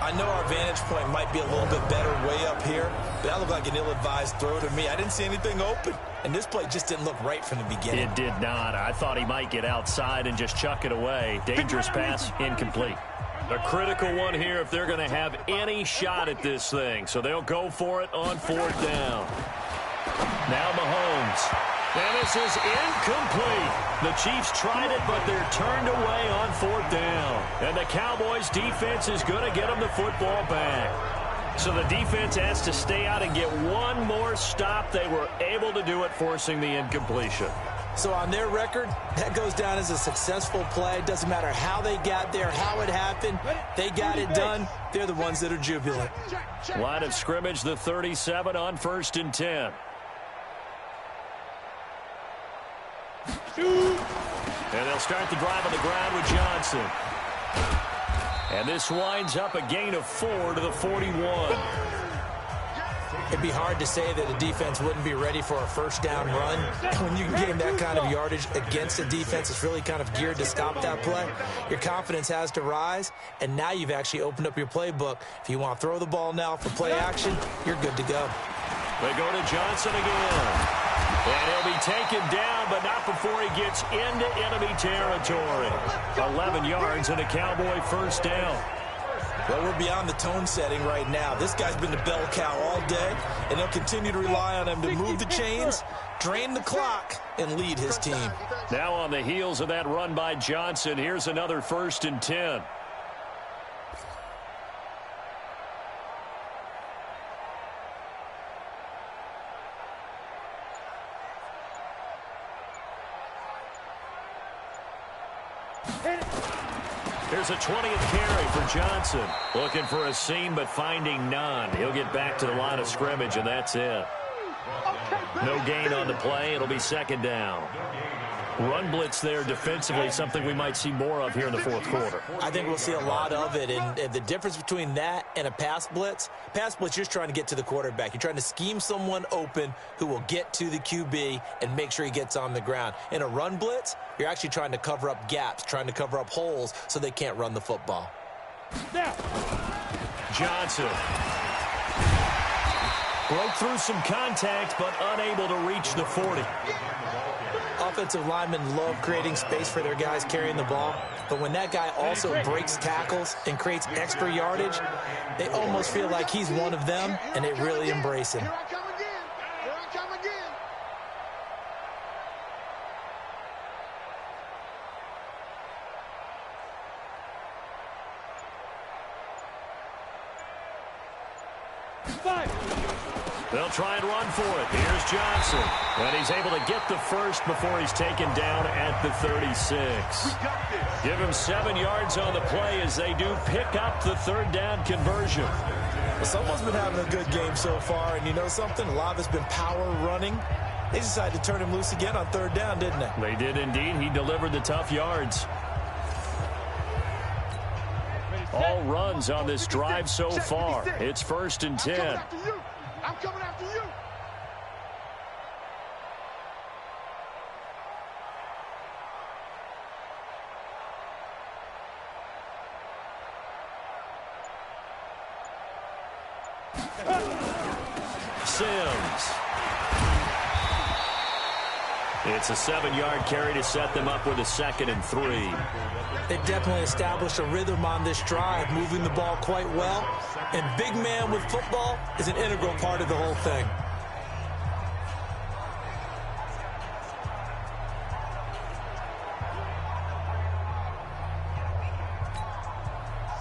I know our vantage point might be a little bit better way up here, but that looked like an ill-advised throw to me. I didn't see anything open, and this play just didn't look right from the beginning. It did not. I thought he might get outside and just chuck it away. Dangerous pass, incomplete. A critical one here if they're going to have any shot at this thing. So they'll go for it on 4th down. Now Mahomes. And this is incomplete. The Chiefs tried it, but they're turned away on 4th down. And the Cowboys defense is going to get them the football back. So the defense has to stay out and get one more stop. They were able to do it, forcing the incompletion. So on their record, that goes down as a successful play. Doesn't matter how they got there, how it happened. They got it done. They're the ones that are jubilant. Line of scrimmage, the 37 on 1st and 10. And they'll start the drive on the ground with Johnson. And this winds up a gain of 4 to the 41. It'd be hard to say that a defense wouldn't be ready for a first down run. When you can gain that kind of yardage against a defense that's really kind of geared to stop that play, your confidence has to rise, and now you've actually opened up your playbook. If you want to throw the ball now for play action, you're good to go. They go to Johnson again. And he'll be taken down, but not before he gets into enemy territory. 11 yards and a Cowboy first down. Well, we're beyond the tone setting right now. This guy's been the bell cow all day, and they'll continue to rely on him to move the chains, drain the clock, and lead his team. Now on the heels of that run by Johnson, here's another 1st and 10. Here's a 20th carry for Johnson. Looking for a seam, but finding none. He'll get back to the line of scrimmage, and that's it. No gain on the play. It'll be 2nd down. Run blitz there defensively, something we might see more of here in the 4th quarter. I think we'll see a lot of it, and the difference between that and a pass blitz, you're just trying to get to the quarterback. You're trying to scheme someone open who will get to the QB and make sure he gets on the ground. In a run blitz, you're actually trying to cover up gaps, trying to cover up holes so they can't run the football. Now, Johnson broke through some contact, but unable to reach the 40. Offensive linemen love creating space for their guys carrying the ball, but when that guy also breaks tackles and creates extra yardage, they almost feel like he's one of them, and they really embrace him. Here I come again. Here I come again. They'll try and run for it. Here's Johnson. And he's able to get the first before he's taken down at the 36. Give him 7 yards on the play as they do pick up the 3rd down conversion. Well, someone's been having a good game so far, and you know something? A lot of it's been power running. They decided to turn him loose again on 3rd down, didn't they? They did indeed. He delivered the tough yards. All runs on this drive so far. It's 1st and 10. I'm coming after you. Sims. It's a 7-yard carry to set them up with a 2nd and 3. They definitely established a rhythm on this drive, moving the ball quite well. And big man with football is an integral part of the whole thing.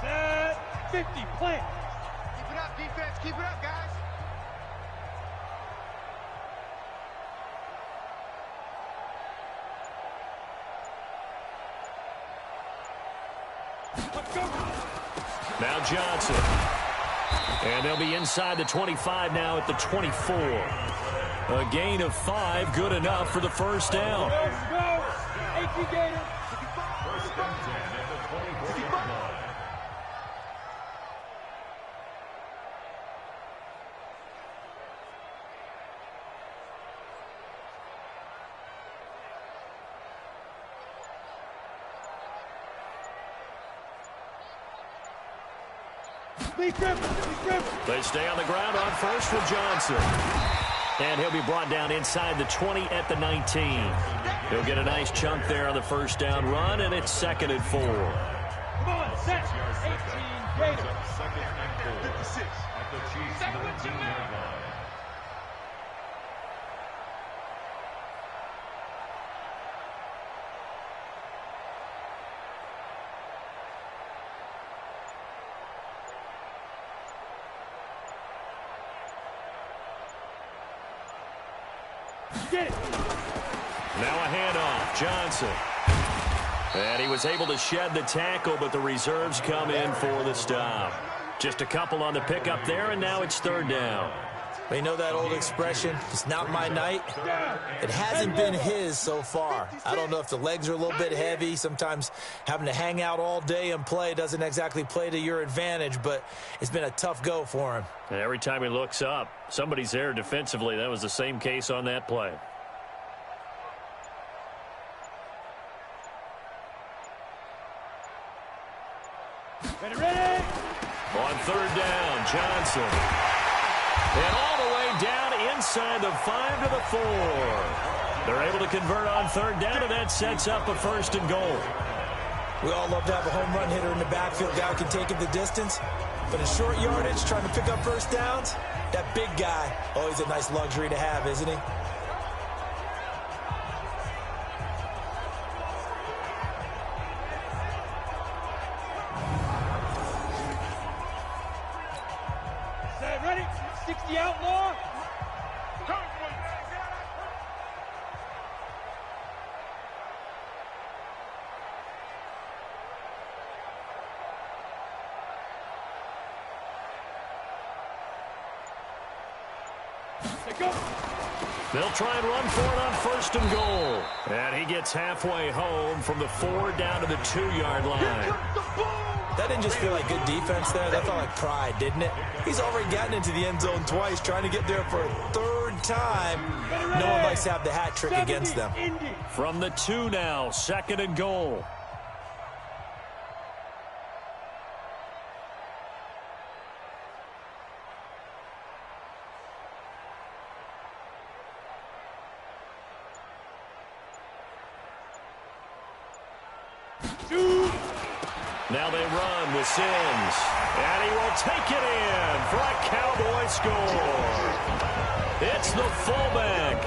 Set 50, plant. Keep it up, defense. Keep it up, guys. Now Johnson. And they'll be inside the 25 now at the 24. A gain of 5, good enough for the 1st down. Go. AP Gator. First and 10 at the 24-yard line. They stay on the ground on first for Johnson. And he'll be brought down inside the 20 at the 19. He'll get a nice chunk there on the 1st down run, and it's 2nd and 4. Come on, set. 18 Gator. 2nd and 4 at the Chiefs' 19-yard line. Get it. Now a handoff, Johnson. And he was able to shed the tackle, but the reserves come in for the stop. Just a couple on the pickup there, and now it's 3rd down. Well, you know that old expression, it's not my night? It hasn't been his so far. I don't know if the legs are a little bit heavy. Sometimes having to hang out all day and play doesn't exactly play to your advantage, but it's been a tough go for him. And every time he looks up, somebody's there defensively. That was the same case on that play. Ready. On 3rd down, Johnson. And all the way down inside the 5 to the 4. They're able to convert on 3rd down, and that sets up a 1st and goal. We all love to have a home run hitter in the backfield, guy who can take it the distance. But in short yardage, trying to pick up first downs, that big guy, always a nice luxury to have, isn't he? Ready? 60 outlaw. They'll try and run for it on 1st and goal. And he gets halfway home from the 4 down to the 2-yard line. That didn't just feel like good defense there. That felt like pride, didn't it? He's already gotten into the end zone twice, trying to get there for a 3rd time. No one likes to have the hat trick against them. From the 2 now, 2nd and goal. Now they run with Sims. And he will take it in for a Cowboy score. It's the fullback.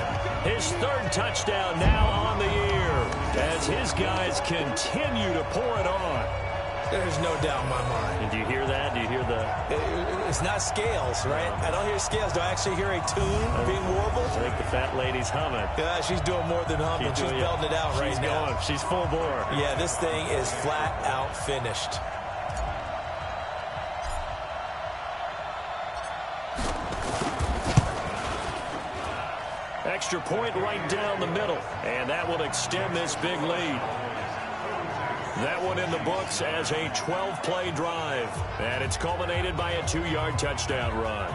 His 3rd touchdown now on the year as his guys continue to pour it on. There's no doubt in my mind. Did you hear that? Do you hear the... It's not scales, right? I don't hear scales. Do I actually hear a tune being warbled? I think the fat lady's humming. Yeah, she's doing more than humming. She's belting it out right now. Going. She's full bore. Yeah, this thing is flat out finished. Extra point right down the middle, and that will extend this big lead. That one in the books as a 12-play drive, and it's culminated by a 2-yard touchdown run.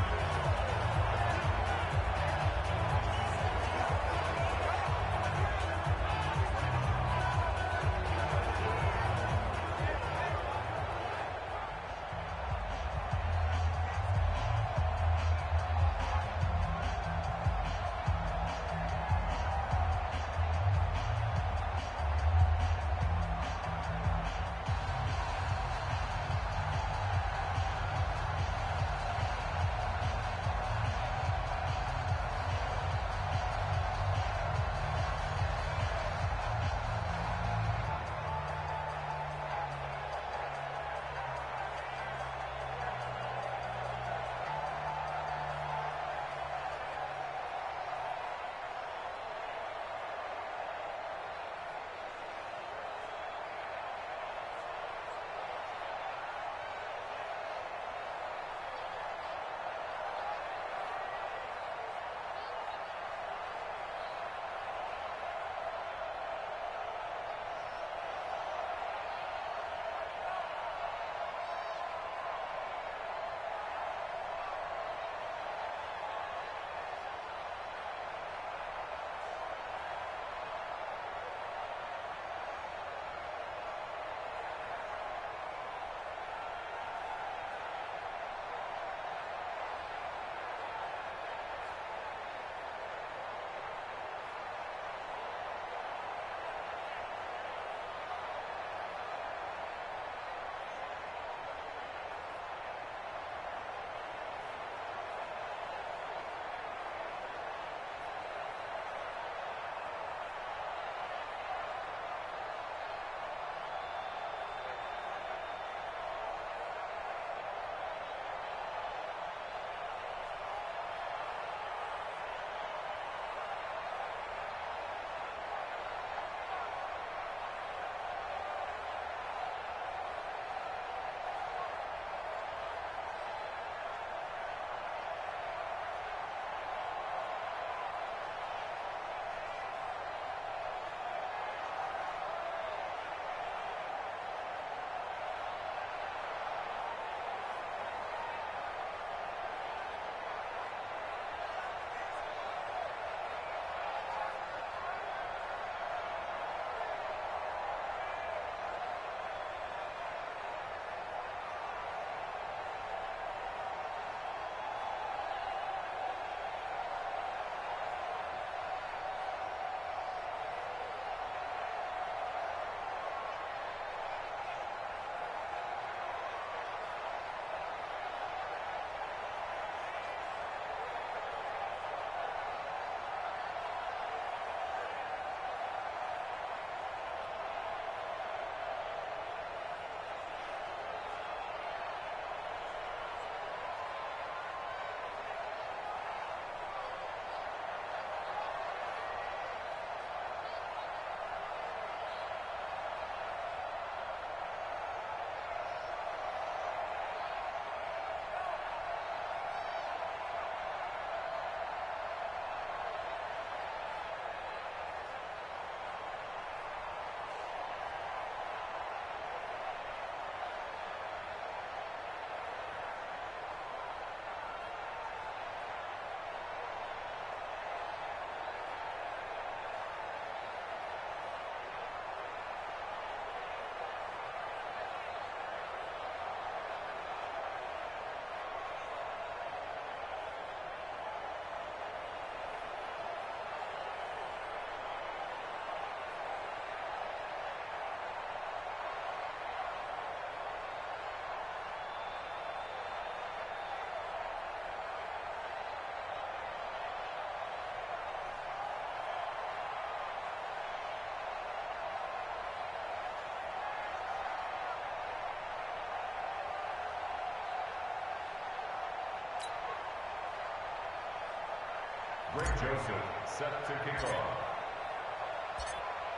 Joseph set to kick off.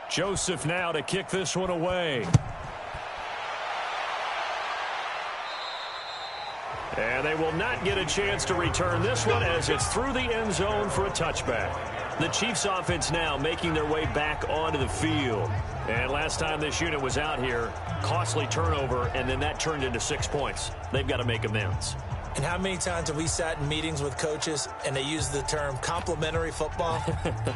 Joseph now to kick this one away. And they will not get a chance to return this one as it's through the end zone for a touchback. The Chiefs offense now making their way back onto the field. And last time this unit was out here, costly turnover, and then that turned into 6 points. They've got to make amends. And how many times have we sat in meetings with coaches and they use the term complementary football?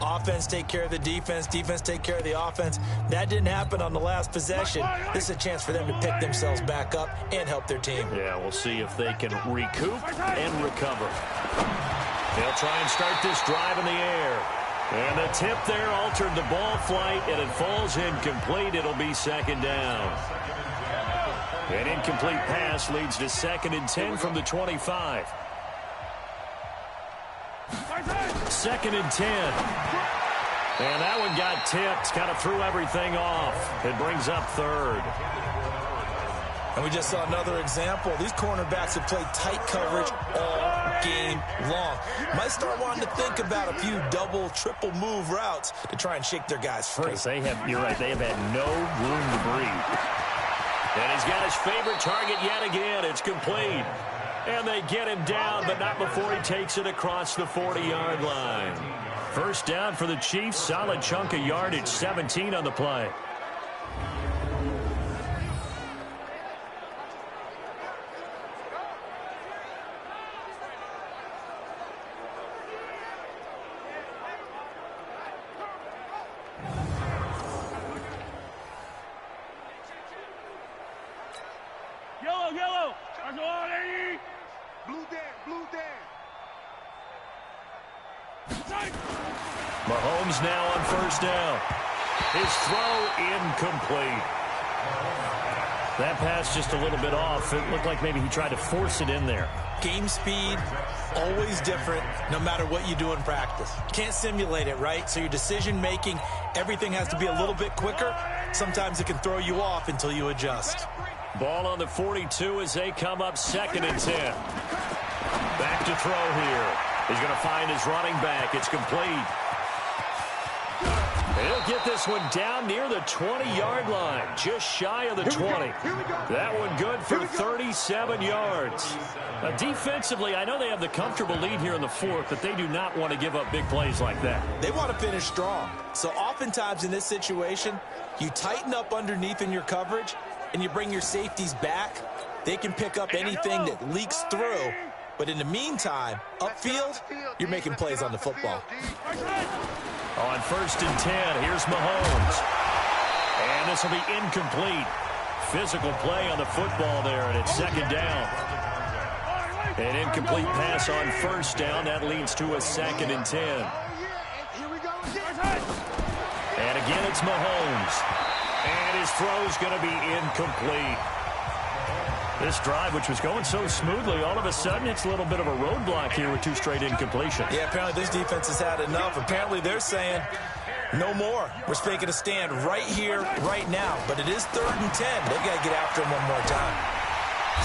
Offense take care of the defense, defense take care of the offense. That didn't happen on the last possession. This is a chance for them to pick themselves back up and help their team. Yeah, we'll see if they can recoup and recover. They'll try and start this drive in the air. And the tip there altered the ball flight, and it falls incomplete. It'll be second down. An incomplete pass leads to 2nd and 10 from the 25. 2nd and 10. And that one got tipped, kind of threw everything off. It brings up 3rd. And we just saw another example. These cornerbacks have played tight coverage all game long. Might start wanting to think about a few double, triple move routes to try and shake their guys free. They have, you're right, they have had no room to breathe. And he's got his favorite target yet again. It's complete. And they get him down, but not before he takes it across the 40-yard line. First down for the Chiefs. Solid chunk of yardage, 17 on the play. Yellow. Blue Dan. Mahomes now on first down. His throw incomplete. That pass just a little bit off. It looked like maybe he tried to force it in there. Game speed, always different, no matter what you do in practice. Can't simulate it, right? So your decision-making, everything has to be a little bit quicker. Sometimes it can throw you off until you adjust. Ball on the 42 as they come up 2nd and 10. Back to throw here. He's going to find his running back. It's complete. He'll get this one down near the 20-yard line, just shy of the 20. That one good for 37 yards. Now, defensively, I know they have the comfortable lead here in the 4th, but they do not want to give up big plays like that. They want to finish strong. So oftentimes in this situation, you tighten up underneath in your coverage, and you bring your safeties back. They can pick up anything that leaks through. But in the meantime, upfield, you're making plays on the football. On 1st and 10, here's Mahomes. And this will be incomplete. Physical play on the football there, and it's 2nd down. An incomplete pass on 1st down. That leads to a 2nd and 10. And again, it's Mahomes. And his throw's going to be incomplete. This drive, which was going so smoothly, all of a sudden it's a little bit of a roadblock here with 2 straight incompletions. Yeah, apparently this defense has had enough. Apparently they're saying, no more. We're making a stand right here, right now. But it is 3rd and 10. They've got to get after him one more time.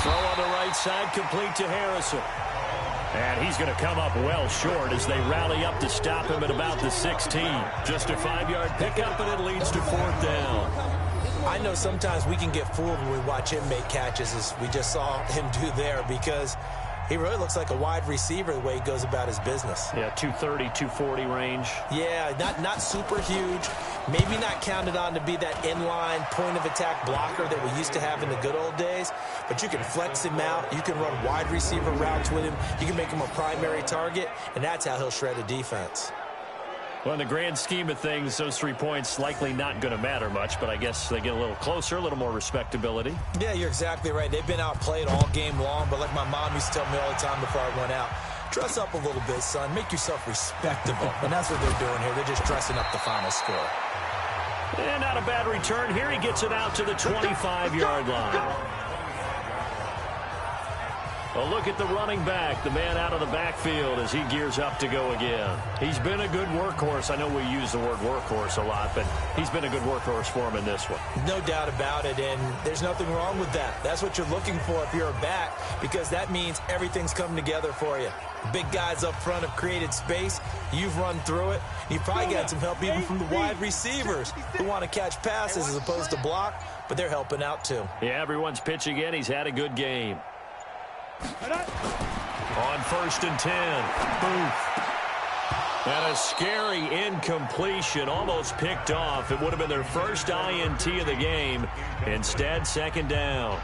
Throw on the right side, complete to Harrison. And he's going to come up well short as they rally up to stop him at about the 16. Just a 5-yard pickup, and it leads to 4th down. I know sometimes we can get fooled when we watch him make catches, as we just saw him do there, because he really looks like a wide receiver the way he goes about his business. Yeah, 230, 240 range. Yeah, not super huge. Maybe not counted on to be that inline point-of-attack blocker that we used to have in the good old days, but you can flex him out. You can run wide receiver routes with him. You can make him a primary target, and that's how he'll shred a defense. Well, in the grand scheme of things, those 3 points likely not going to matter much, but I guess they get a little closer, a little more respectability. Yeah, you're exactly right. They've been outplayed all game long, but like my mom used to tell me all the time before I went out, dress up a little bit, son. Make yourself respectable. And that's what they're doing here. They're just dressing up the final score. And not a bad return here. He gets it out to the 25-yard line. A look at the running back, the man out of the backfield as he gears up to go again. He's been a good workhorse. I know we use the word workhorse a lot, but he's been a good workhorse for him in this one. No doubt about it, and there's nothing wrong with that. That's what you're looking for if you're a back, because that means everything's coming together for you. Big guys up front have created space. You've run through it. You've probably got some help even from the wide receivers who want to catch passes as opposed to block, but they're helping out too. Yeah, everyone's pitching in. He's had a good game. On 1st and 10. Booth. And a scary incompletion, almost picked off. It would have been their first INT of the game. Instead, 2nd down.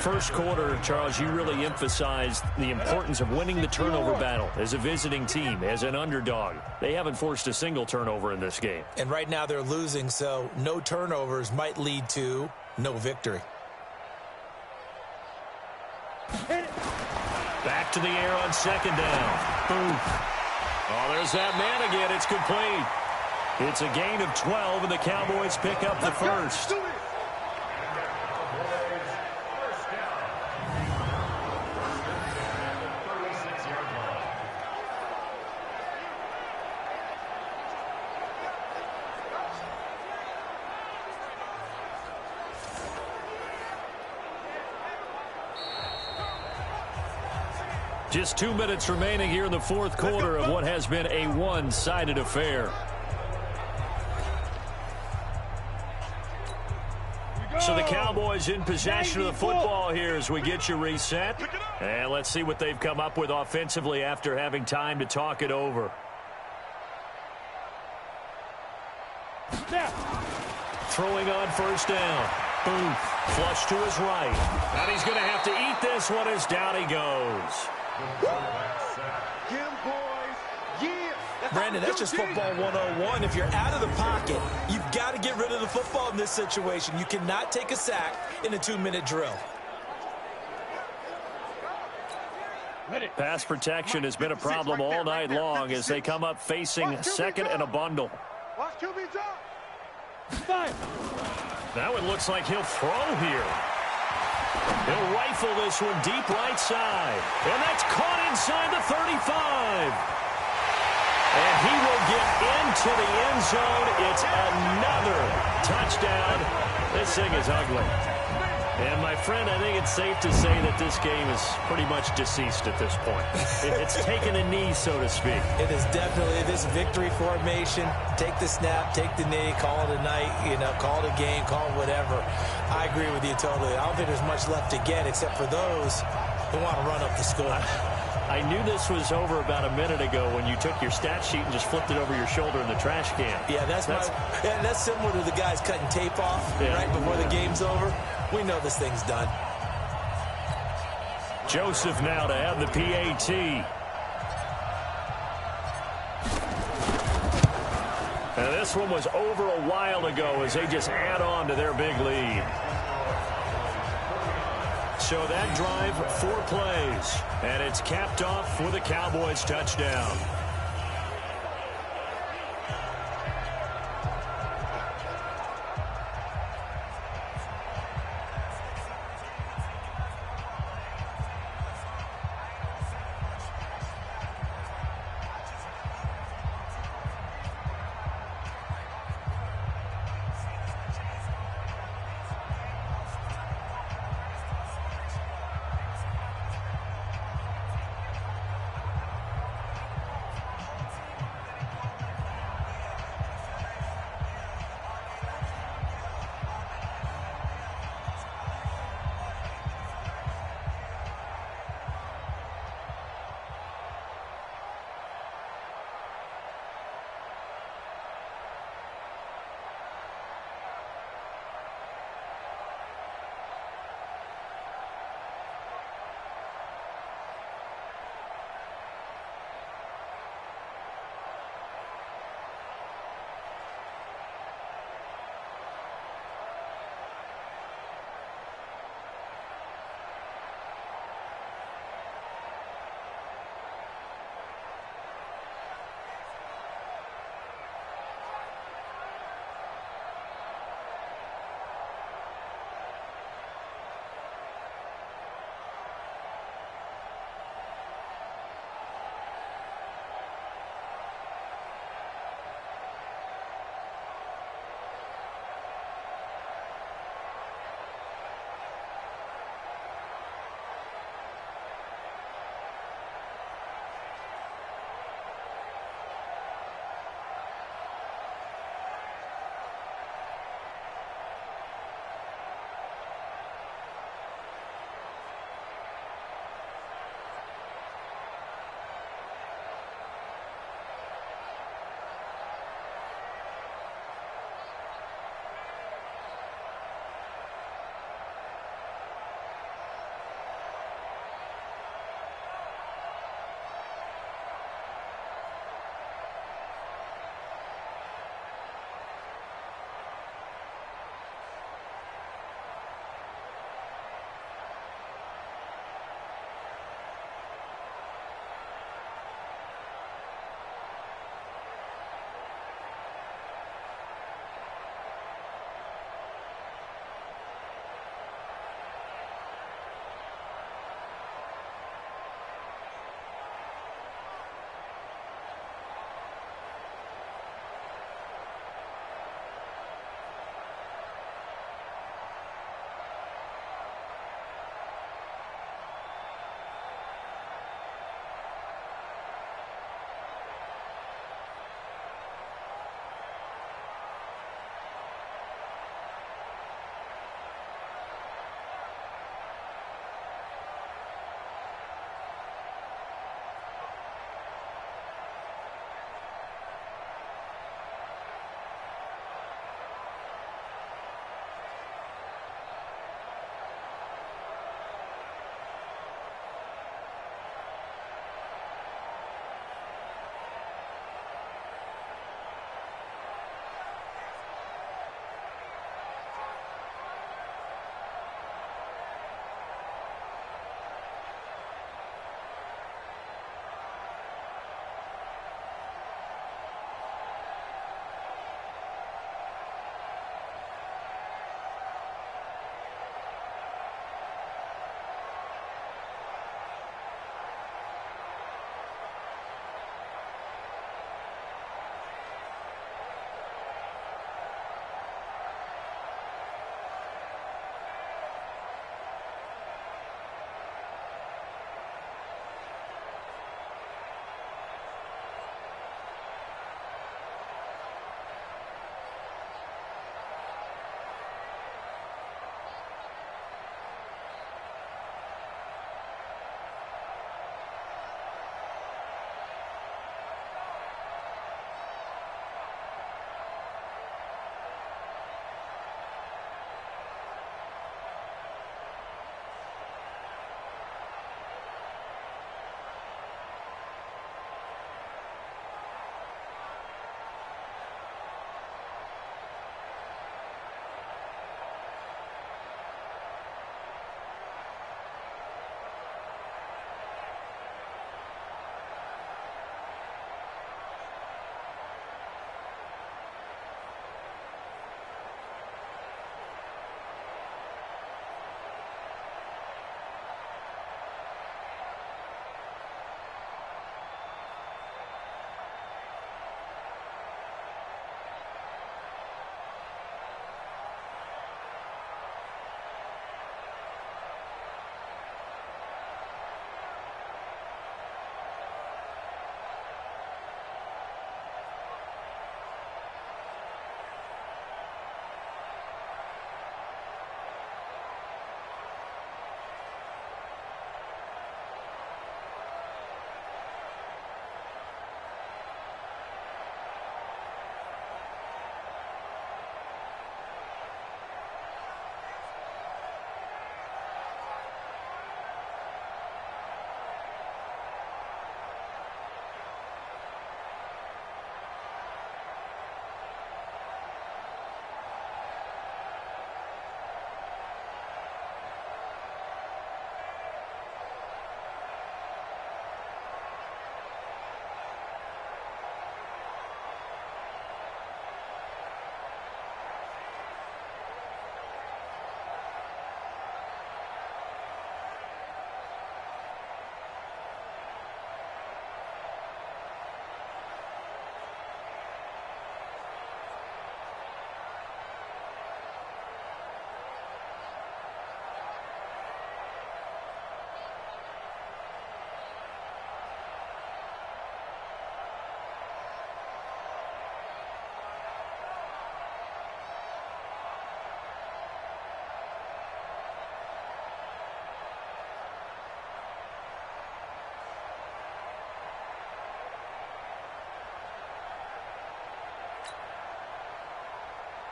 First quarter, Charles, you really emphasized the importance of winning the turnover battle as a visiting team, as an underdog. They haven't forced a single turnover in this game. And right now they're losing, so no turnovers might lead to no victory. Back to the air on 2nd down. Boom. Oh, there's that man again. It's complete. It's a gain of 12, and the Cowboys pick up the first. Just 2 minutes remaining here in the 4th quarter of what has been a one-sided affair. So the Cowboys in possession of the football here as we get you reset. And let's see what they've come up with offensively after having time to talk it over. Throwing on 1st down. Boom. Flush to his right. And he's going to have to eat this one as down he goes. Brandon, that's just football 101. If you're out of the pocket, you've got to get rid of the football in this situation. You cannot take a sack in a 2-minute drill. Pass protection has been a problem all night long as they come up facing 2nd and a bundle. Now it looks like he'll throw here. He'll rifle this one deep right side. And that's caught inside the 35. And he will get into the end zone. It's another touchdown. This thing is ugly. And, my friend, I think it's safe to say that this game is pretty much deceased at this point. It's taken a knee, so to speak. It is definitely this victory formation. Take the snap, take the knee, call it a night, call it a game, call it whatever. I agree with you totally. I don't think there's much left to get except for those who want to run up the score. I knew this was over about a minute ago when you took your stat sheet and just flipped it over your shoulder in the trash can. Yeah, that's similar to the guys cutting tape off right before the game's over. We know this thing's done. Joseph now to have the PAT. Now this one was over a while ago as they just add on to their big lead. So that drive, 4 plays, and it's capped off with a Cowboys touchdown.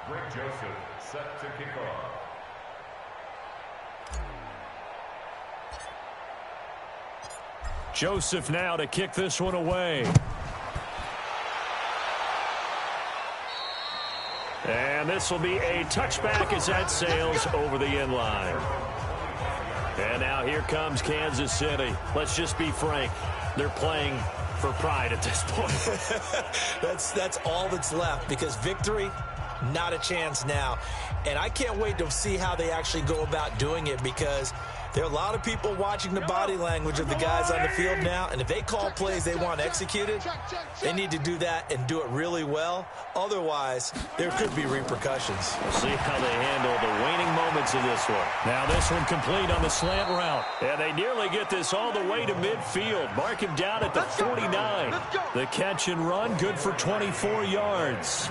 Greg Joseph set to kick off. Joseph now to kick this one away. And this will be a touchback as that sails over the end line. And now here comes Kansas City. Let's just be frank. They're playing for pride at this point. That's all that's left, because victory, not a chance now. And I can't wait to see how they actually go about doing it, because there are a lot of people watching the body language of the guys on the field now, and if they call plays they want executed, they need to do that and do it really well. Otherwise, there could be repercussions. We'll see how they handle the waning moments of this one. Now this one complete on the slant route. And they nearly get this all the way to midfield. Mark him down at the 49. The catch and run, good for 24 yards.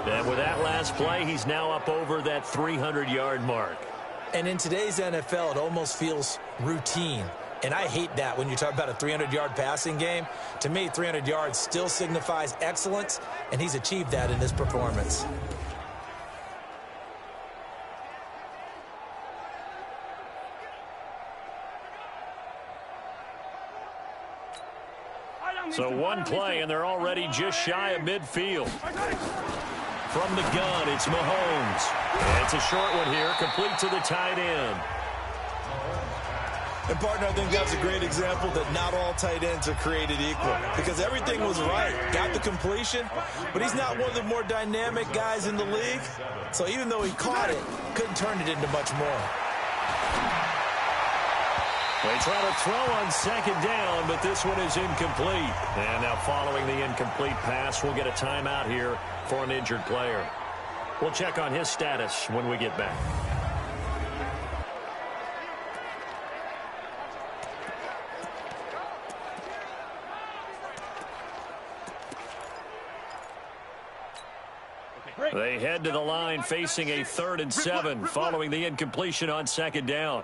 And with that last play, he's now up over that 300-yard mark. And in today's NFL, it almost feels routine. And I hate that when you talk about a 300-yard passing game. To me, 300 yards still signifies excellence, and he's achieved that in this performance. So one play, and they're already just shy of midfield. From the gun, it's Mahomes. And it's a short one here, complete to the tight end. And, partner, I think that's a great example that not all tight ends are created equal, because everything was right. Got the completion, but he's not one of the more dynamic guys in the league. So even though he caught it, couldn't turn it into much more. They try to throw on second down, but this one is incomplete. And now following the incomplete pass, we'll get a timeout here for an injured player. We'll check on his status when we get back. They head to the line facing a 3rd and 7 following the incompletion on second down.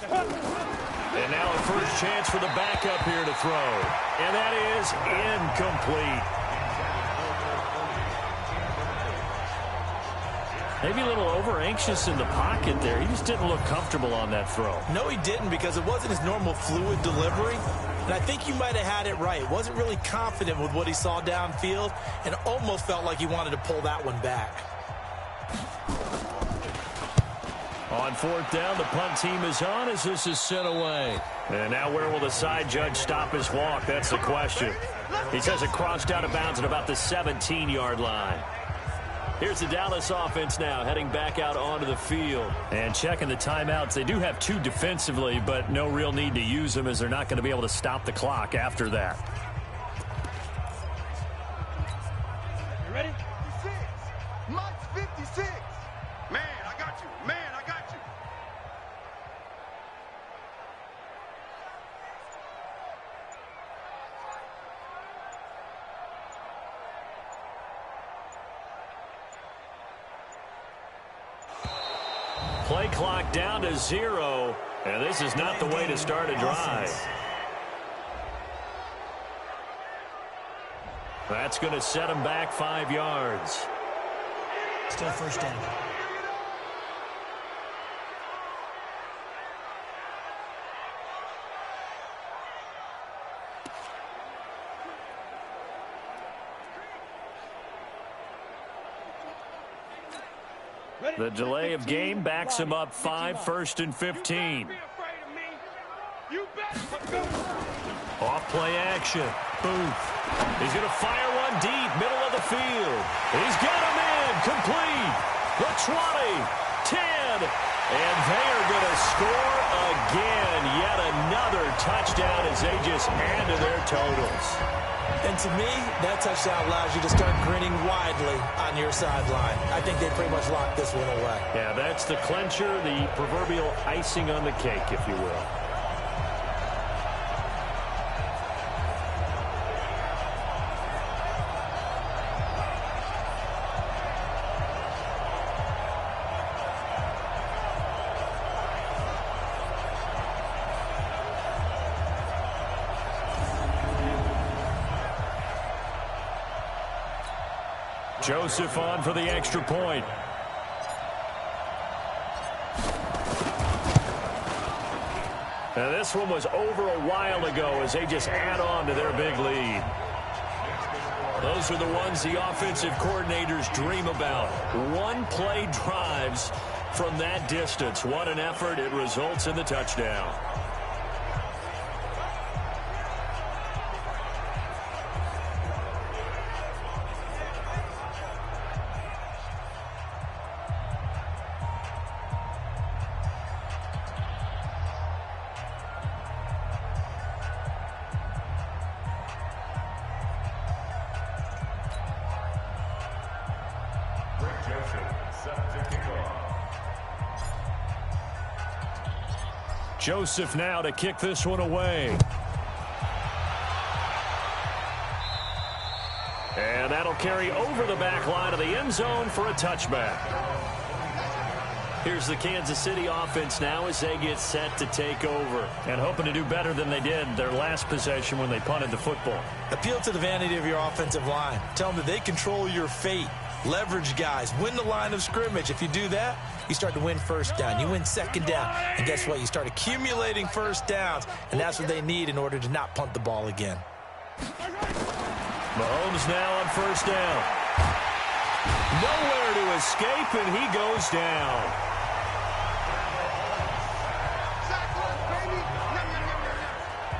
And now a first chance for the backup here to throw. And that is incomplete. Maybe a little over-anxious in the pocket there. He just didn't look comfortable on that throw. No, he didn't, because it wasn't his normal fluid delivery. And I think you might have had it right. Wasn't really confident with what he saw downfield, and almost felt like he wanted to pull that one back. On 4th down, the punt team is on as this is sent away. And now where will the side judge stop his walk? That's the question. He says it crossed out of bounds at about the 17-yard line. Here's the Dallas offense now heading back out onto the field. And checking the timeouts. They do have 2 defensively, but no real need to use them as they're not going to be able to stop the clock after that. You ready? 56. Mike's 56. Man, I got you. Man, I got you. Play clock down to 0, and this is not the way to start a drive. That's going to set him back 5 yards. Still first down. The delay of game backs him up 5, 1st and 15. Off play action. Booth. He's going to fire one deep, middle of the field. He's got him in, complete. The 20, 10, and they are going to score again. Yet another touchdown as they just add to their totals. And to me, that touchdown allows you to start grinning widely on your sideline. I think they pretty much locked this one away. Yeah, that's the clincher, the proverbial icing on the cake, if you will. Joseph on for the extra point. Now this one was over a while ago as they just add on to their big lead. Those are the ones the offensive coordinators dream about. One-play drives from that distance. What an effort. It results in the touchdown. Joseph now to kick this one away. And that'll carry over the back line of the end zone for a touchback. Here's the Kansas City offense now as they get set to take over. And hoping to do better than they did their last possession when they punted the football. Appeal to the vanity of your offensive line. Tell them that they control your fate. Leverage guys. Win the line of scrimmage. If you do that, you start to win first down. You win second down. And guess what? You start accumulating first downs. And that's what they need in order to not punt the ball again. Mahomes now on first down. Nowhere to escape, and he goes down.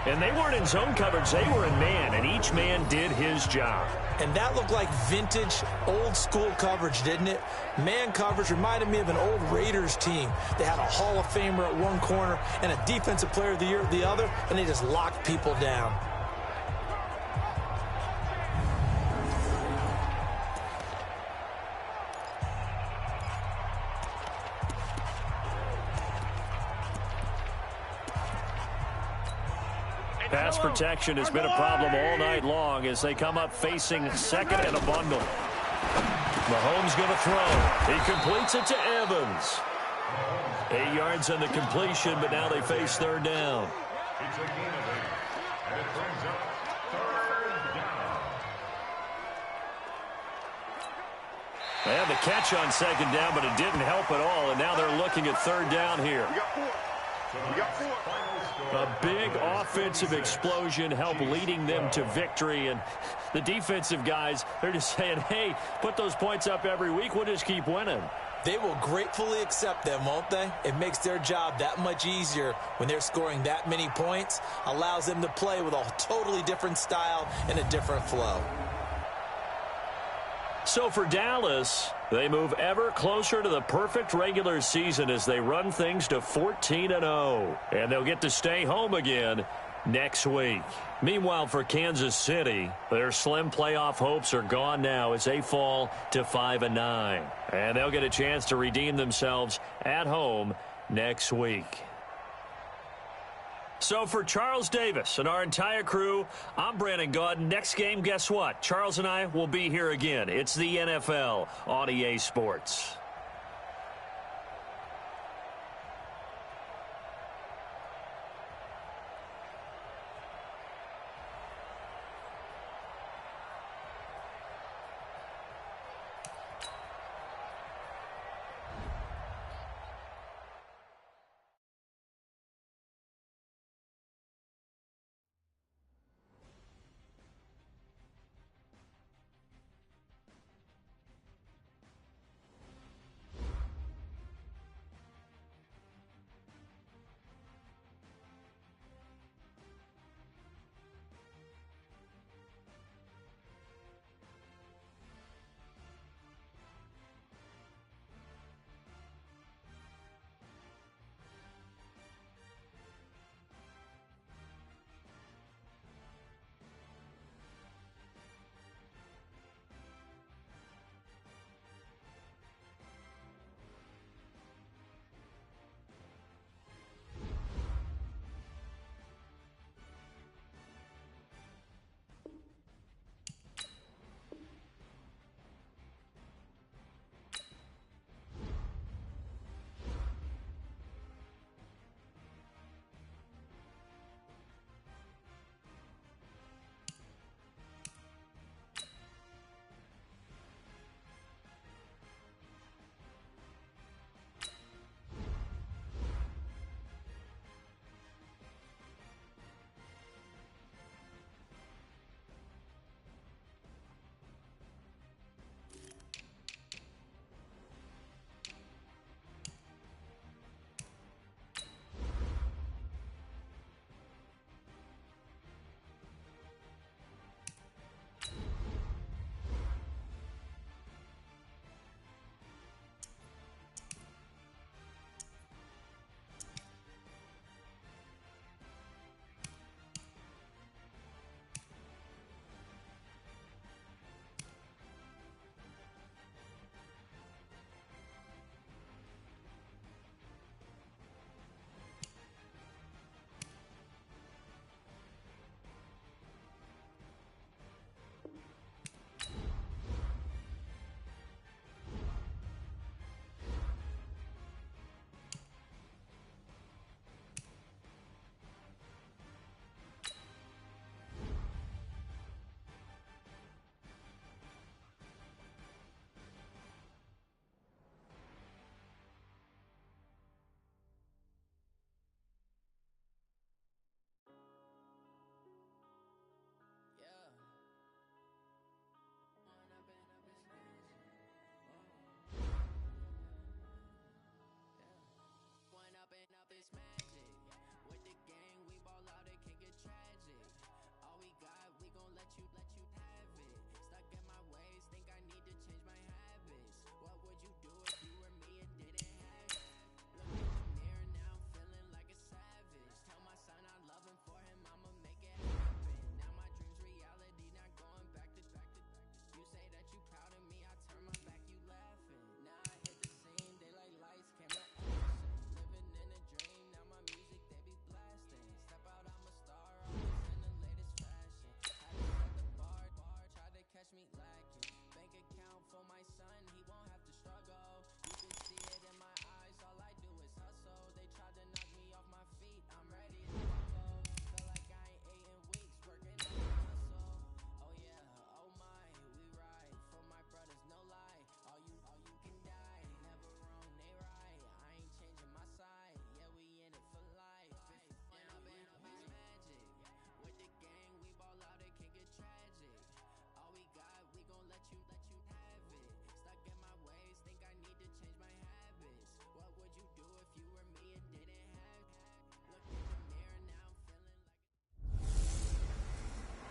And they weren't in zone coverage. They were in man, and each man did his job. And that looked like vintage, old-school coverage, didn't it? Man coverage reminded me of an old Raiders team. They had a Hall of Famer at one corner and a Defensive Player of the Year at the other, and they just locked people down. Pass protection has been a problem all night long as they come up facing second and a bundle. Mahomes going to throw. He completes it to Evans. 8 yards on the completion, but now they face third down. It's a gain of 8, and it brings up third down. They had the catch on second down, but it didn't help at all, and now they're looking at third down here. We got four. A big offensive explosion helped leading them to victory, and the defensive guys, they're just saying, hey, put those points up every week, we'll just keep winning. They will gratefully accept them, won't they? It makes their job that much easier when they're scoring that many points, allows them to play with a totally different style and a different flow. So for Dallas, they move ever closer to the perfect regular season as they run things to 14-0. And they'll get to stay home again next week. Meanwhile, for Kansas City, their slim playoff hopes are gone now as they fall to 5-9. And they'll get a chance to redeem themselves at home next week. So for Charles Davis and our entire crew, I'm Brandon Gaudin. Next game, guess what? Charles and I will be here again. It's the NFL on EA Sports.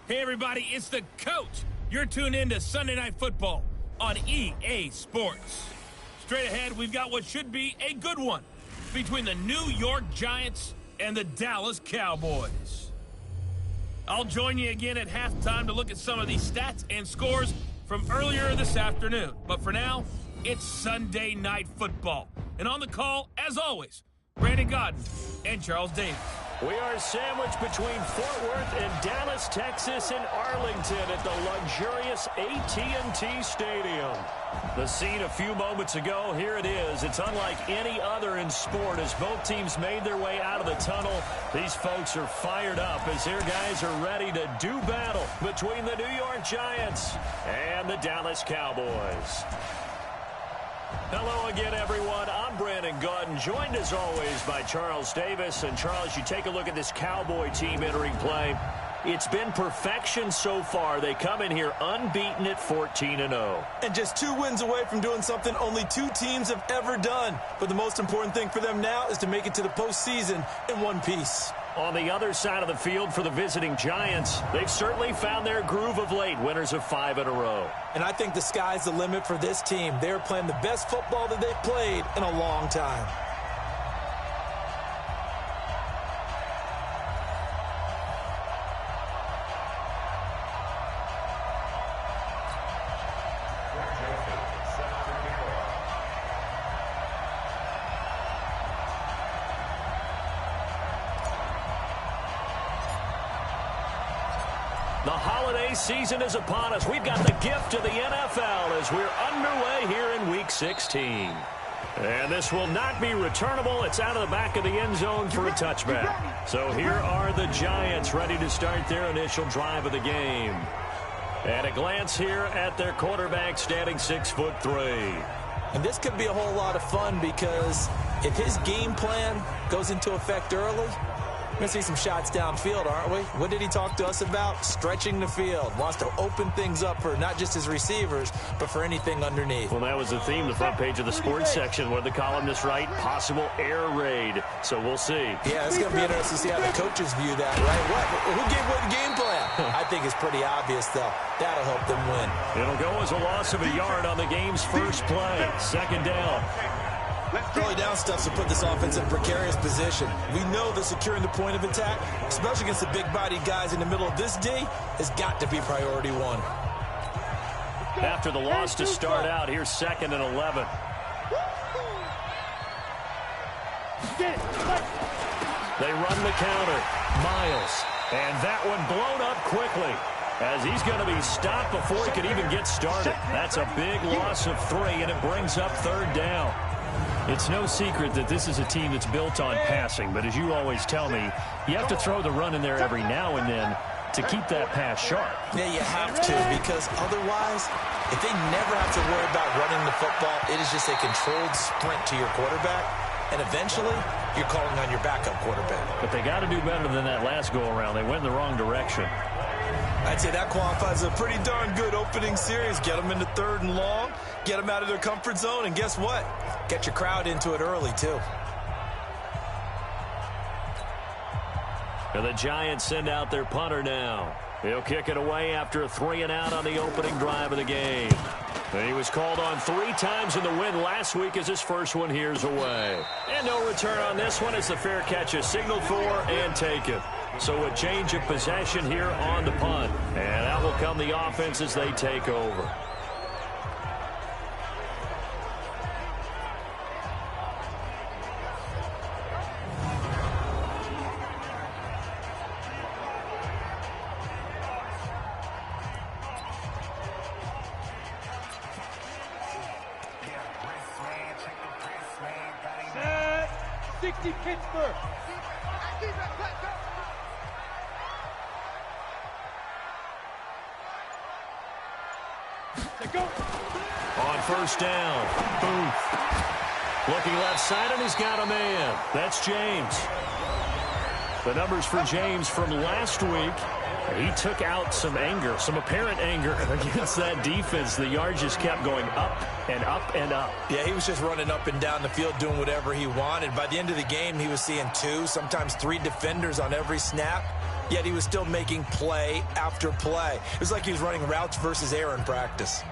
Hey, everybody, it's the coach. You're tuned in to Sunday Night Football on EA Sports. Straight ahead, we've got what should be a good one between the New York Giants and the Dallas Cowboys. I'll join you again at halftime to look at some of these stats and scores from earlier this afternoon. But for now, it's Sunday Night Football. And on the call, as always, Brandon Godden and Charles Davis. We are sandwiched between Fort Worth and Dallas, Texas, and Arlington at the luxurious AT&T Stadium. The scene a few moments ago, here it is. It's unlike any other in sport as both teams made their way out of the tunnel. These folks are fired up as their guys are ready to do battle between the New York Giants and the Dallas Cowboys. Hello again, everyone. I'm Brandon Godden, joined as always by Charles Davis. And Charles, you take a look at this Cowboy team entering play. It's been perfection so far. They come in here unbeaten at 14-0. And just 2 wins away from doing something only 2 teams have ever done. But the most important thing for them now is to make it to the postseason in one piece. On the other side of the field for the visiting Giants, they've certainly found their groove of late, winners of 5 in a row. And I think the sky's the limit for this team. They're playing the best football that they've played in a long time. The holiday season is upon us. We've got the gift of the NFL as we're underway here in Week 16. And this will not be returnable. It's out of the back of the end zone for a touchback. So here are the Giants ready to start their initial drive of the game. At a glance here at their quarterback standing 6'3". And this could be a whole lot of fun because if his game plan goes into effect early, we're going to see some shots downfield, aren't we? What did he talk to us about? Stretching the field. Wants to open things up for not just his receivers, but for anything underneath. Well, that was the theme, the front page of the sports section, where the columnists write, possible air raid. So we'll see. Yeah, it's going to be interesting to see how the coaches view that, right? Who gave away the game plan? I think it's pretty obvious, though. That'll help them win. It'll go as a loss of a yard on the game's first play. Second down. Early down stuff to put this offense in a precarious position. We know that securing the point of attack, especially against the big-bodied guys in the middle of this D, has got to be priority 1. After the loss to start out, here's 2nd and 11. They run the counter. Miles. And that one blown up quickly as he's going to be stopped before he could even get started. That's a big loss of 3, and it brings up 3rd down. It's no secret that this is a team that's built on passing, but as you always tell me, you have to throw the run in there every now and then to keep that pass sharp. Yeah, you have to, because otherwise, if they never have to worry about running the football, it is just a controlled sprint to your quarterback, and eventually, you're calling on your backup quarterback. But they got to do better than that last go-around. They went in the wrong direction. I'd say that qualifies a pretty darn good opening series. Get them into 3rd and long, get them out of their comfort zone, and guess what? Get your crowd into it early, too. And the Giants send out their punter now. He'll kick it away after a 3-and-out on the opening drive of the game. And he was called on 3 times in the win last week as his first one here's away. And no return on this one as the fair catch is signaled for and taken. So a change of possession here on the punt. And out will come the offense as they take over. Pittsburgh. On first down, Booth. Looking left side, and he's got a man. That's James. The numbers for James from last week. He took out some anger, some apparent anger against that defense. The yards just kept going up and up and up. Yeah, he was just running up and down the field doing whatever he wanted. By the end of the game, he was seeing 2, sometimes 3 defenders on every snap. yet he was still making play after play. It was like he was running routes versus air in practice.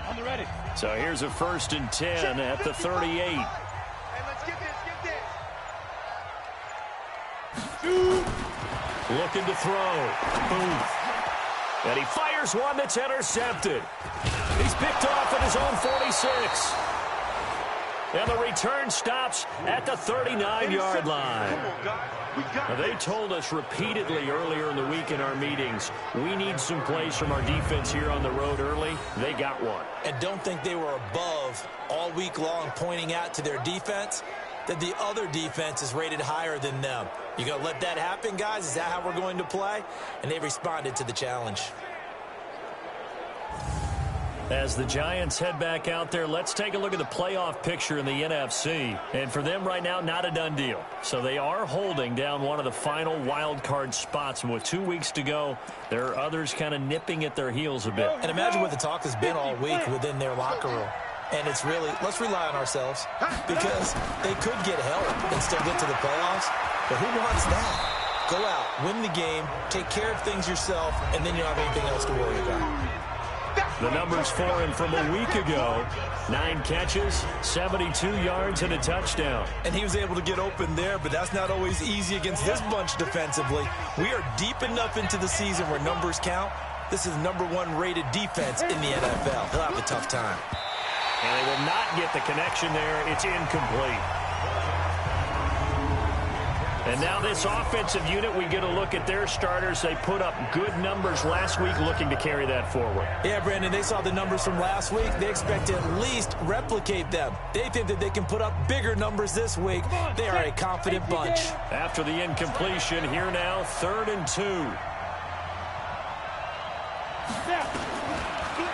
On the ready. So here's a 1st and 10 at the 38. Hey, let's get this, Looking to throw. Boom. And he fires one that's intercepted. He's picked off at his own 46. And the return stops at the 39-yard line. Now, they told us repeatedly earlier in the week in our meetings, we need some plays from our defense here on the road early. They got one. And don't think they were above all week long pointing out to their defense that the other defense is rated higher than them. You going to let that happen, guys? Is that how we're going to play? And they responded to the challenge. As the Giants head back out there, let's take a look at the playoff picture in the NFC. And for them right now, not a done deal. So they are holding down one of the final wild card spots. And with 2 weeks to go, there are others kind of nipping at their heels a bit. And imagine what the talk has been all week within their locker room. And it's really, let's rely on ourselves, because they could get help and still get to the playoffs. But who wants that? Go out, win the game, take care of things yourself, and then you don't have anything else to worry about. The numbers for him from a week ago: 9 catches, 72 yards, and a touchdown. And he was able to get open there, but that's not always easy against this bunch defensively. We are deep enough into the season where numbers count. This is the #1 rated defense in the NFL. He'll have a tough time. And they will not get the connection there. It's incomplete. And now this offensive unit, we get a look at their starters. They put up good numbers last week, looking to carry that forward. Yeah, Brandon, they saw the numbers from last week. They expect to at least replicate them. They think that they can put up bigger numbers this week. They are a confident bunch. After the incompletion, here now, 3rd and 2.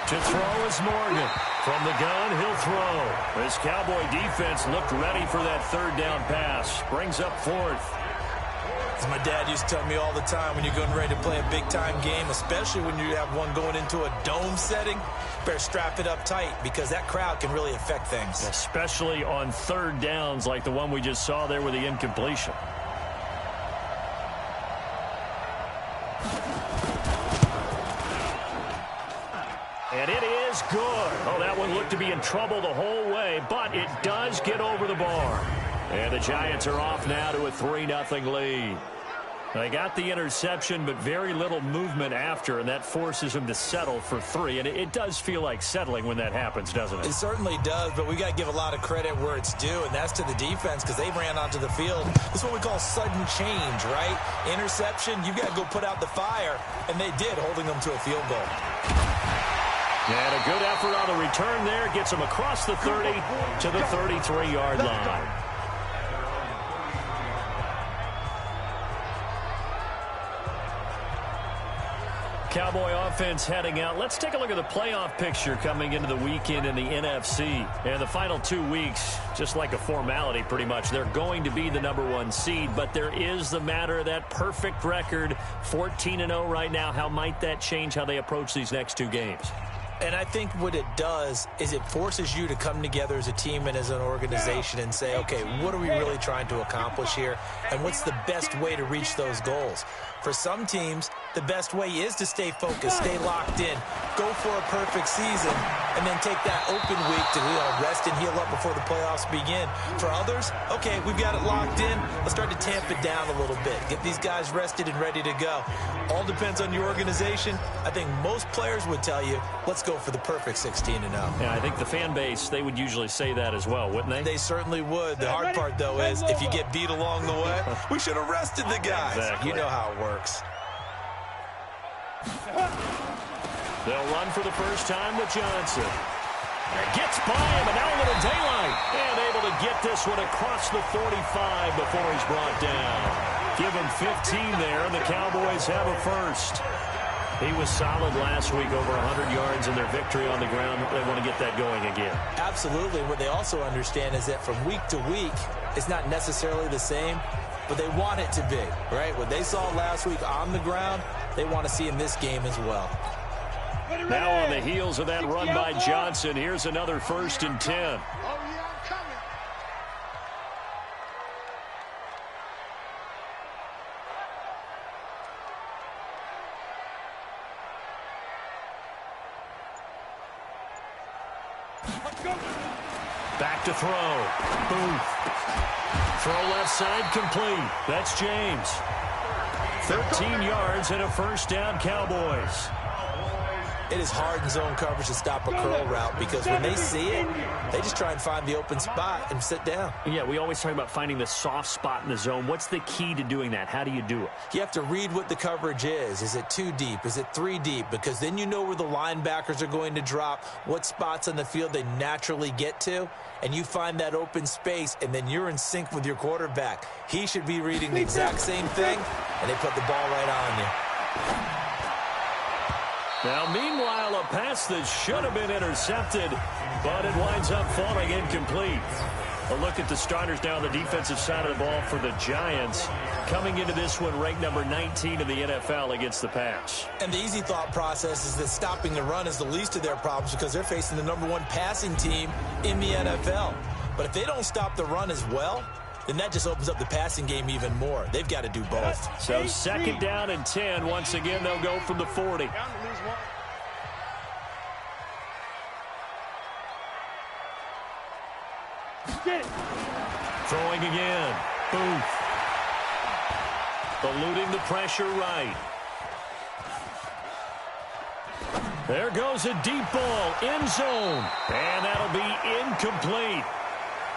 To throw is Morgan. From the gun, he'll throw. This Cowboy defense looked ready for that 3rd down pass. Brings up 4th. As my dad used to tell me all the time, when you're going ready to play a big-time game, especially when you have one going into a dome setting, better strap it up tight, because that crowd can really affect things. Especially on 3rd downs like the one we just saw there with the incompletion. And it is good. Oh, that one looked to be in trouble the whole way, but it does get over the bar. And the Giants are off now to a 3-0 lead. They got the interception, but very little movement after, and that forces them to settle for 3. And it does feel like settling when that happens, doesn't it? It certainly does, but we got to give a lot of credit where it's due, and that's to the defense, because they ran onto the field. This is what we call sudden change, right? Interception, you've got to go put out the fire, and they did, holding them to a field goal. And a good effort on the return there. Gets him across the 30 to the 33-yard line. Cowboy offense heading out. Let's take a look at the playoff picture coming into the weekend in the NFC. And the final 2 weeks, just like a formality pretty much, they're going to be the #1 seed. But there is the matter of that perfect record, 14-0 right now. How might that change how they approach these next 2 games? And I think what it does is it forces you to come together as a team and as an organization and say, okay, what are we really trying to accomplish here? And what's the best way to reach those goals? For some teams, the best way is to stay focused, stay locked in, go for a perfect season, and then take that open week to rest and heal up before the playoffs begin. For others, okay, we've got it locked in. Let's start to tamp it down a little bit. Get these guys rested and ready to go. All depends on your organization. I think most players would tell you, let's go for the perfect 16-0. Yeah, I think the fan base, they would usually say that as well, wouldn't they? They certainly would. The hard part, though, is if you get beat along the way, we should have rested the guys. Exactly. You know how it works. They'll run for the first time with Johnson. Gets by him, and now a little daylight. And able to get this one across the 45 before he's brought down. Give him 15 there, and the Cowboys have a first. He was solid last week, over 100 yards in their victory on the ground. They want to get that going again. Absolutely. What they also understand is that from week to week, it's not necessarily the same, but they want it to be, right? What they saw last week on the ground, they want to see in this game as well. Now on the heels of that run by Johnson, here's another 1st and 10. Back to throw. Booth. Throw left side complete. That's James. 13 yards and a first down, Cowboys. It is hard in zone coverage to stop a curl route because when they see it, they just try and find the open spot and sit down. Yeah, we always talk about finding the soft spot in the zone. What's the key to doing that? How do you do it? You have to read what the coverage is. Is it 2 deep? Is it 3 deep? Because then you know where the linebackers are going to drop, what spots on the field they naturally get to, and you find that open space, and then you're in sync with your quarterback. He should be reading the exact same thing, and they put the ball right on you. Now, meanwhile, a pass that should have been intercepted, but it winds up falling incomplete. A look at the starters now on the defensive side of the ball for the Giants. Coming into this one, ranked number 19 in the NFL against the pass. And the easy thought process is that stopping the run is the least of their problems because they're facing the #1 passing team in the NFL. But if they don't stop the run as well, then that just opens up the passing game even more. They've got to do both. So second down and 10. Once again, they'll go from the 40. Throwing again. Booth. Eluding the pressure right. There goes a deep ball. End zone. And that'll be incomplete.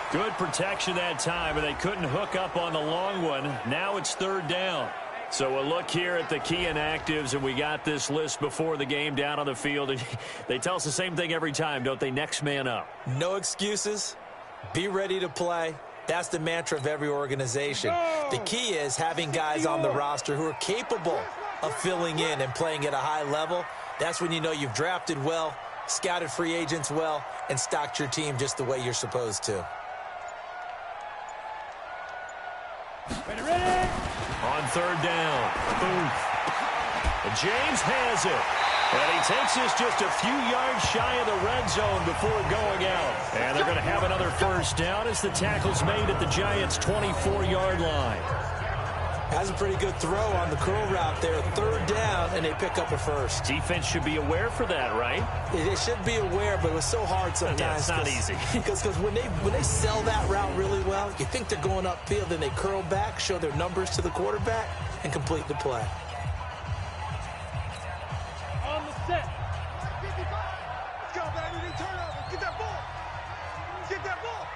Good protection that time, and they couldn't hook up on the long one. Now it's third down. So a look here at the key inactives, and we got this list before the game down on the field. They tell us the same thing every time, don't they? Next man up. No excuses. Be ready to play. That's the mantra of every organization. The key is having guys on the roster who are capable of filling in and playing at a high level. That's when you know you've drafted well, scouted free agents well, and stocked your team just the way you're supposed to. Ready. On third down, Booth. And James has it. And he takes this just a few yards shy of the red zone before going out. And they're going to have another first down as the tackle's made at the Giants' 24-yard line. Has a pretty good throw on the curl route there. Third down, and they pick up a first. Defense should be aware for that, right? They should be aware, but it was so hard sometimes. Yeah, it's not easy. Because when they sell that route really well, you think they're going upfield, then they curl back, show their numbers to the quarterback, and complete the play. On the set. Let's go, baby. Turnover. Get that ball. Get that ball.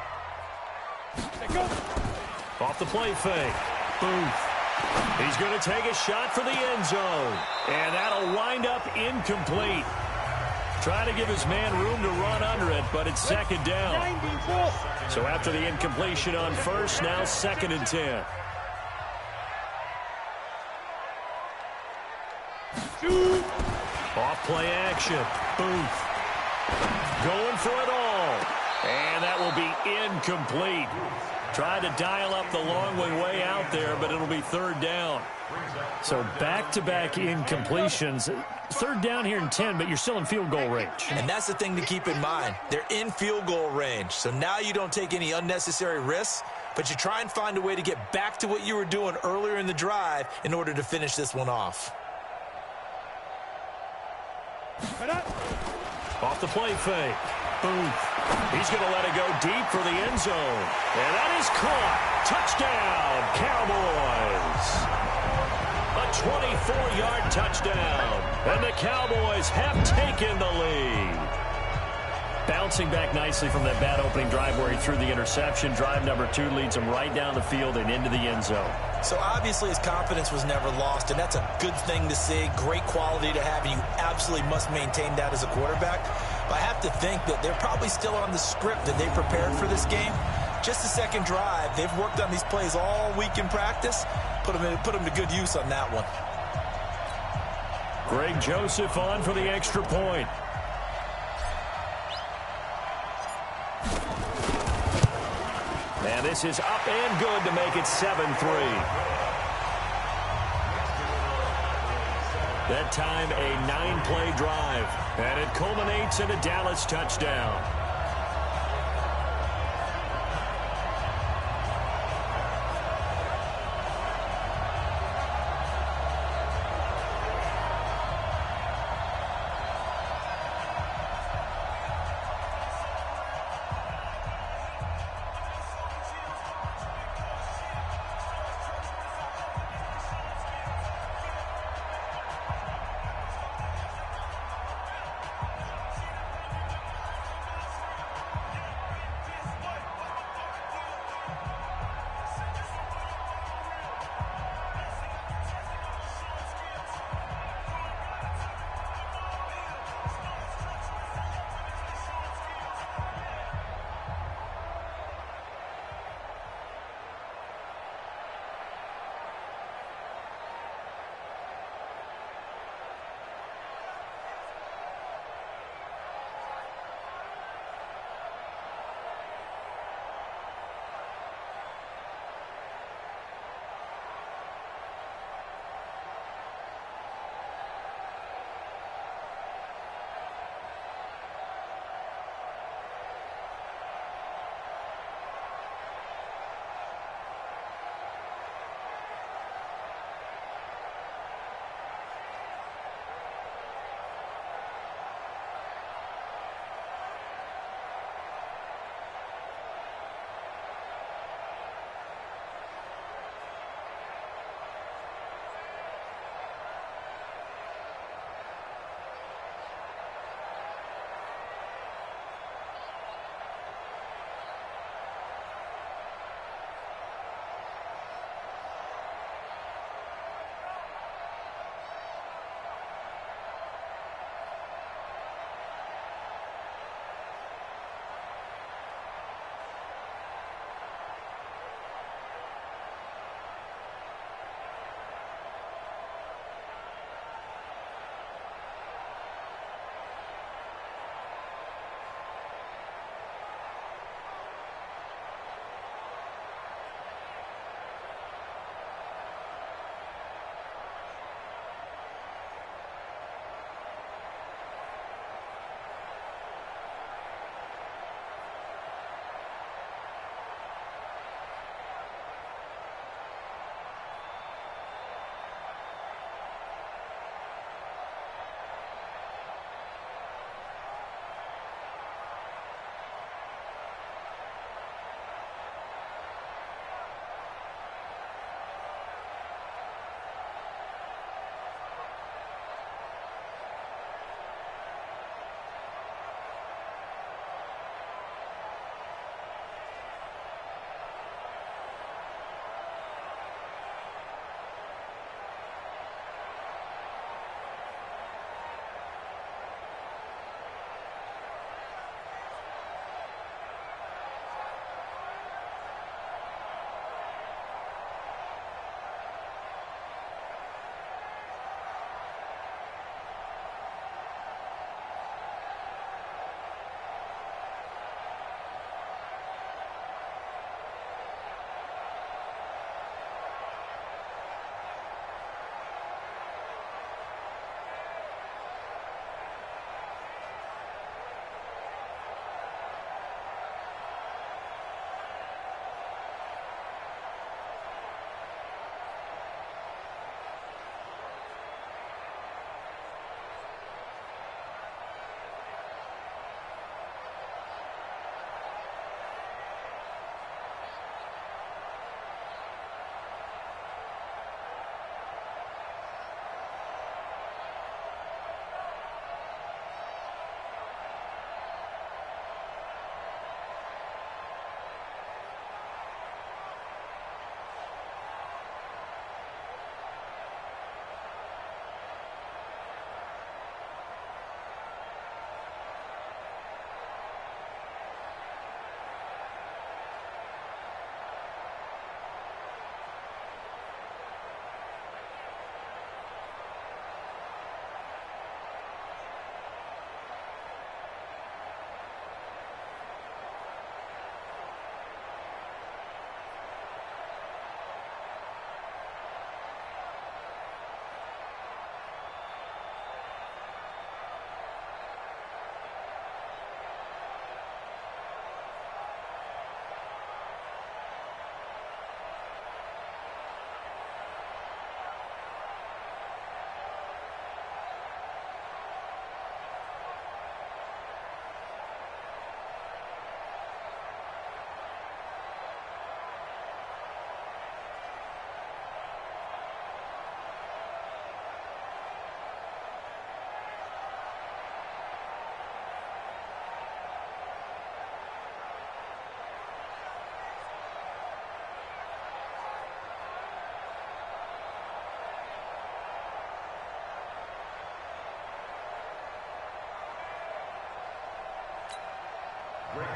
Let's go. Off the play fake. Booth. He's going to take a shot for the end zone. And that'll wind up incomplete. Trying to give his man room to run under it, but it's second down. So after the incompletion on first, now second and 10. Off play action. Booth. Going for it all. And that will be incomplete. Tried to dial up the long way out there, but it'll be third down. So back-to-back incompletions. Third down here in 10, but you're still in field goal range. And that's the thing to keep in mind. They're in field goal range. So now you don't take any unnecessary risks, but you try and find a way to get back to what you were doing earlier in the drive in order to finish this one off. Off the play fake. Booth. He's going to let it go deep for the end zone. And that is caught. Touchdown, Cowboys. A 24-yard touchdown. And the Cowboys have taken the lead. Bouncing back nicely from that bad opening drive where he threw the interception. Drive number 2 leads him right down the field and into the end zone. So obviously his confidence was never lost, and that's a good thing to see. Great quality to have, and you absolutely must maintain that as a quarterback. But I have to think that they're probably still on the script that they prepared for this game. Just the second drive. They've worked on these plays all week in practice. Put them to good use on that one. Greg Joseph on for the extra point. And this is up and good to make it 7-3. That time a 9-play drive. And it culminates in a Dallas touchdown.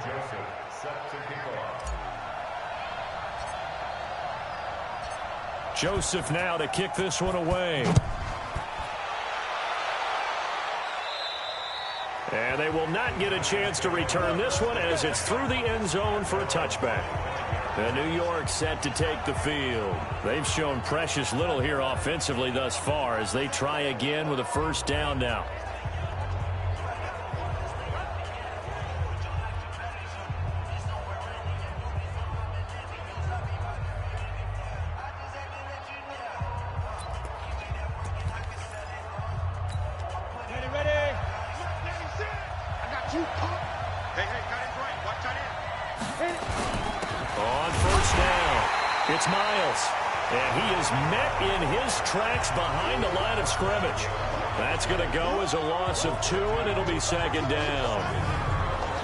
Joseph set to kick off. Joseph now to kick this one away. And they will not get a chance to return this one as it's through the end zone for a touchback. And New York set to take the field. They've shown precious little here offensively thus far as they try again with a first down now. It's Miles, and he is met in his tracks behind the line of scrimmage. That's going to go as a loss of 2, and it'll be second down.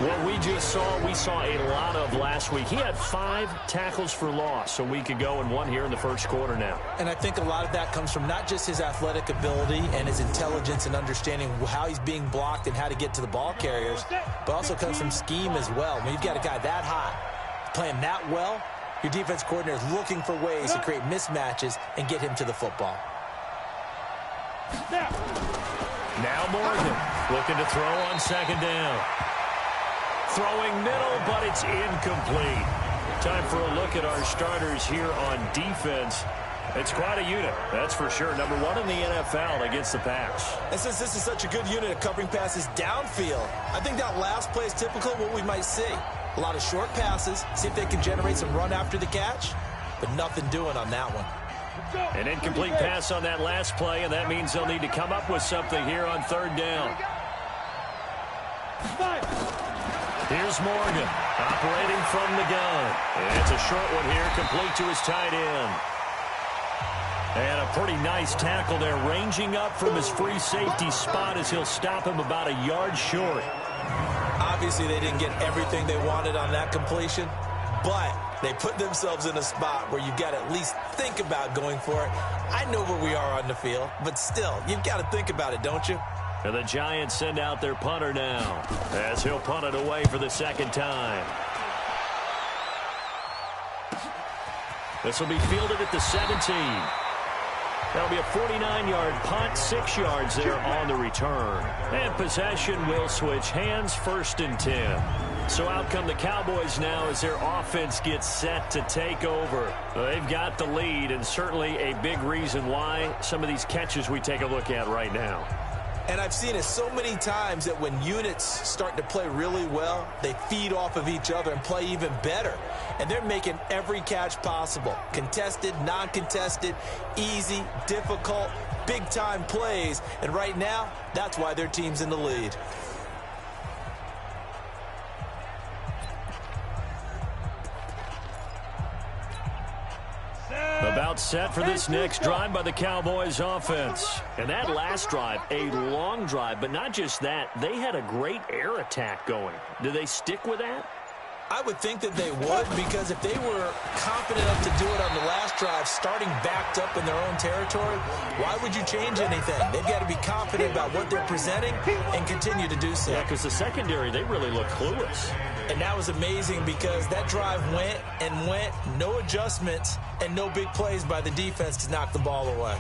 What we just saw, we saw a lot of last week. He had 5 tackles for loss a week ago and 1 here in the first quarter now. And I think a lot of that comes from not just his athletic ability and his intelligence and understanding how he's being blocked and how to get to the ball carriers, but also comes from scheme as well. When you've got a guy that high, playing that well, your defense coordinator is looking for ways to create mismatches and get him to the football. Now Morgan looking to throw on second down. Throwing middle, but it's incomplete. Time for a look at our starters here on defense. It's quite a unit, that's for sure. Number 1 in the NFL against the pass. And since this is such a good unit of covering passes downfield, I think that last play is typical of what we might see. A lot of short passes, see if they can generate some run after the catch, but nothing doing on that one. An incomplete pass on that last play, and that means they'll need to come up with something here on third down. Here's Morgan, operating from the gun. It's a short one here, complete to his tight end. And a pretty nice tackle there, ranging up from his free safety spot as he'll stop him about a yard short. Obviously, they didn't get everything they wanted on that completion, but they put themselves in a spot where you've got to at least think about going for it. I know where we are on the field, but still, you've got to think about it, don't you? And the Giants send out their punter now as he'll punt it away for the second time. This will be fielded at the 17. That'll be a 49-yard punt, 6 yards there on the return. And possession will switch hands, 1st and 10. So out come the Cowboys now as their offense gets set to take over. They've got the lead, and certainly a big reason why some of these catches we take a look at right now. And I've seen it so many times that when units start to play really well, they feed off of each other and play even better. And they're making every catch possible. Contested, non-contested, easy, difficult, big-time plays. And right now, that's why their team's in the lead. About set for this next drive by the Cowboys offense. And that last drive, a long drive, but not just that, they had a great air attack going. Do they stick with that? I would think that they would, because if they were confident enough to do it on the last drive, starting backed up in their own territory, why would you change anything? They've got to be confident about what they're presenting and continue to do so. Yeah, because the secondary, they really look clueless. And that was amazing because that drive went and went, no adjustments, and no big plays by the defense to knock the ball away.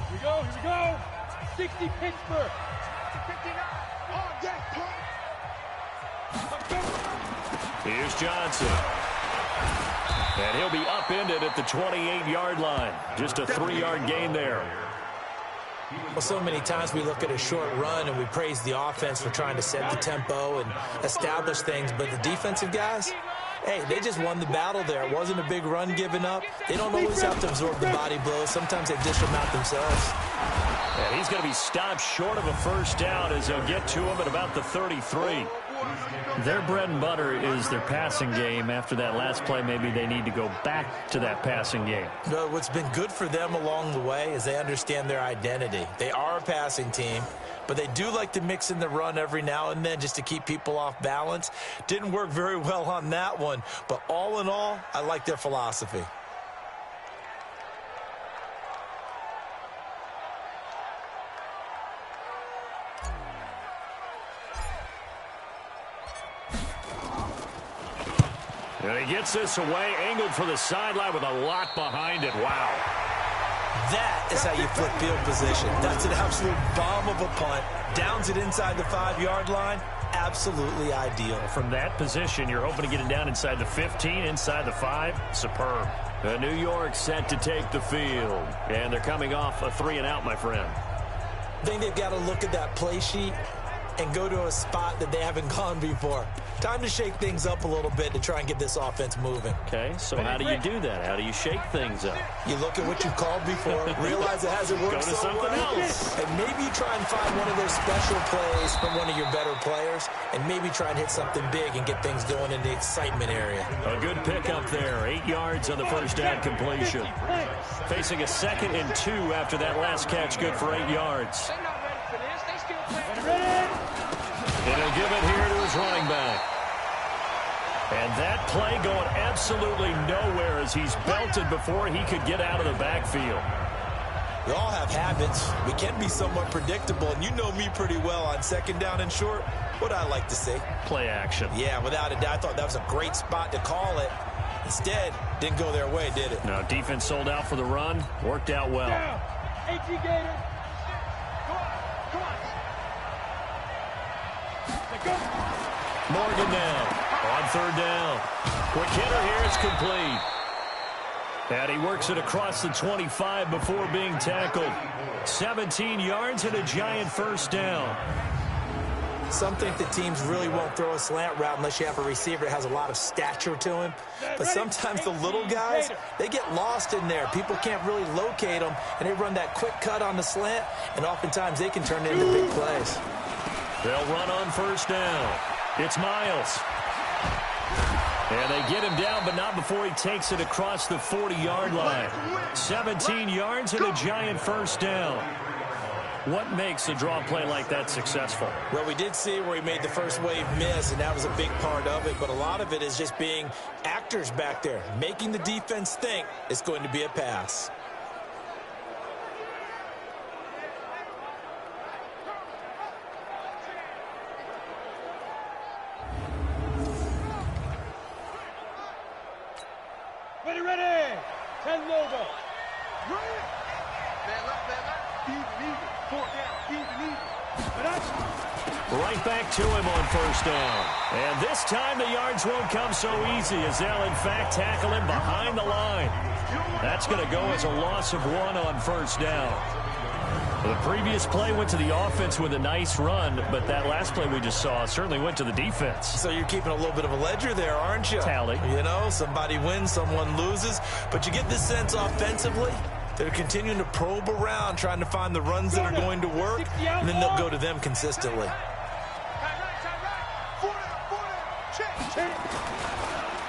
Here we go. 60 Pittsburgh. 59. On deck, punt. Here's Johnson. And he'll be upended at the 28-yard line. Just a 3-yard gain there. Well, so many times we look at a short run and we praise the offense for trying to set the tempo and establish things, but the defensive guys, hey, they just won the battle there. It wasn't a big run given up. They don't always have to absorb the body blows. Sometimes they dish them out themselves. And he's going to be stopped short of a first down as they'll get to him at about the 33. Their bread and butter is their passing game. After that last play, maybe they need to go back to that passing game. No, what's been good for them along the way is they understand their identity. They are a passing team, but they do like to mix in the run every now and then just to keep people off balance. Didn't work very well on that one, but all in all, I like their philosophy. And he gets this away, angled for the sideline with a lot behind it. Wow. That is how you flip field position. That's an absolute bomb of a punt. Downs it inside the 5-yard line. Absolutely ideal. From that position, you're hoping to get it down inside the 15, inside the 5. Superb. New York set to take the field. And they're coming off a 3-and-out, my friend. I think they've got to look at that play sheet and go to a spot that they haven't gone before. Time to shake things up a little bit to try and get this offense moving. Okay, so how do you do that? How do you shake things up? You look at what you've called before, realize it hasn't worked Go to so something well, else. and maybe try and find one of those special plays from one of your better players, and maybe try and hit something big and get things going in the excitement area. A good pickup there. 8 yards on the first down completion. Facing a 2nd and 2 after that last catch, good for 8 yards. They're not ready for this. They still playing. And he'll give it here to his running back. And that play going absolutely nowhere as he's belted before he could get out of the backfield. We all have habits. We can be somewhat predictable, and you know me pretty well on 2nd down and short. What I like to see. Play action. Yeah, without a doubt. I thought that was a great spot to call it. Instead, didn't go their way, did it? No, defense sold out for the run. Worked out well. AT Gator. Morgan now on 3rd down. Quick hitter here. It's complete. And he works it across the 25 before being tackled. 17 yards and a giant first down. Some think the teams really won't throw a slant route unless you have a receiver that has a lot of stature to him. But sometimes the little guys, they get lost in there. People can't really locate them, and they run that quick cut on the slant, and oftentimes they can turn it into big plays. They'll run on first down. It's Miles. And they get him down, but not before he takes it across the 40-yard line. 17 yards and a giant first down. What makes a draw play like that successful? Well, we did see where he made the first wave miss, and that was a big part of it. But a lot of it is just being actors back there, making the defense think it's going to be a pass. Ready. 10 Nova. Right back to him on first down. And this time the yards won't come so easy as they'll, in fact, tackle him behind the line. That's going to go as a loss of 1 on first down. The previous play went to the offense with a nice run, but that last play we just saw certainly went to the defense. So you're keeping a little bit of a ledger there, aren't you? Tally. You know, somebody wins, someone loses. But you get this sense offensively, they're continuing to probe around, trying to find the runs that are going to work, and then they'll go to them consistently.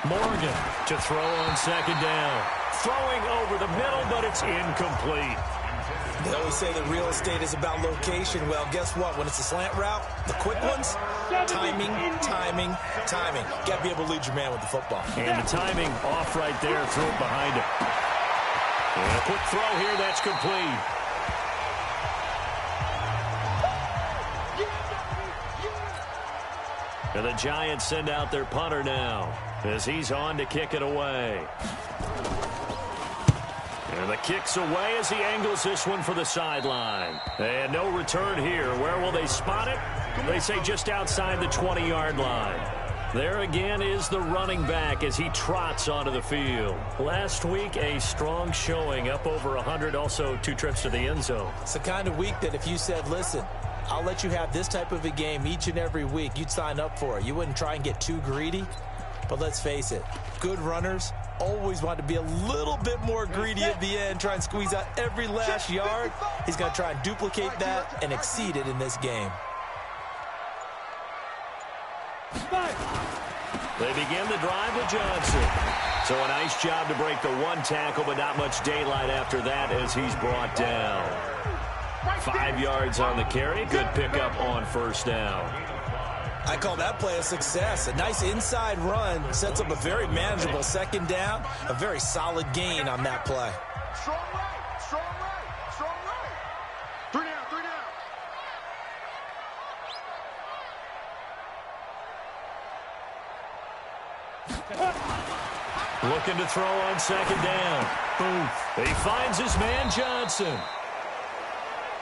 Morgan to throw on second down. Throwing over the middle, but it's incomplete. They always say that real estate is about location. Well, guess what? When it's a slant route, the quick ones, timing. Got to be able to lead your man with the football. And the timing off right there. Threw it behind him. And a quick throw here. That's complete. And the Giants send out their punter now as he's on to kick it away. And the kick's away as he angles this one for the sideline. And no return here. Where will they spot it? They say just outside the 20-yard line. There again is the running back as he trots onto the field. Last week, a strong showing, up over 100, also 2 trips to the end zone. It's the kind of week that if you said, listen, I'll let you have this type of a game each and every week, you'd sign up for it. You wouldn't try and get too greedy. But let's face it, good runners always want to be a little bit more greedy at the end, try and squeeze out every last yard. He's going to try and duplicate that and exceed it in this game. They begin the drive with Johnson. So a nice job to break the 1 tackle, but not much daylight after that as he's brought down. 5 yards on the carry. Good pickup on first down. I call that play a success. A nice inside run sets up a very manageable second down. A very solid gain on that play. Strong right, strong right, strong right. 3 down, 3 down. Looking to throw on second down. Booth. He finds his man Johnson.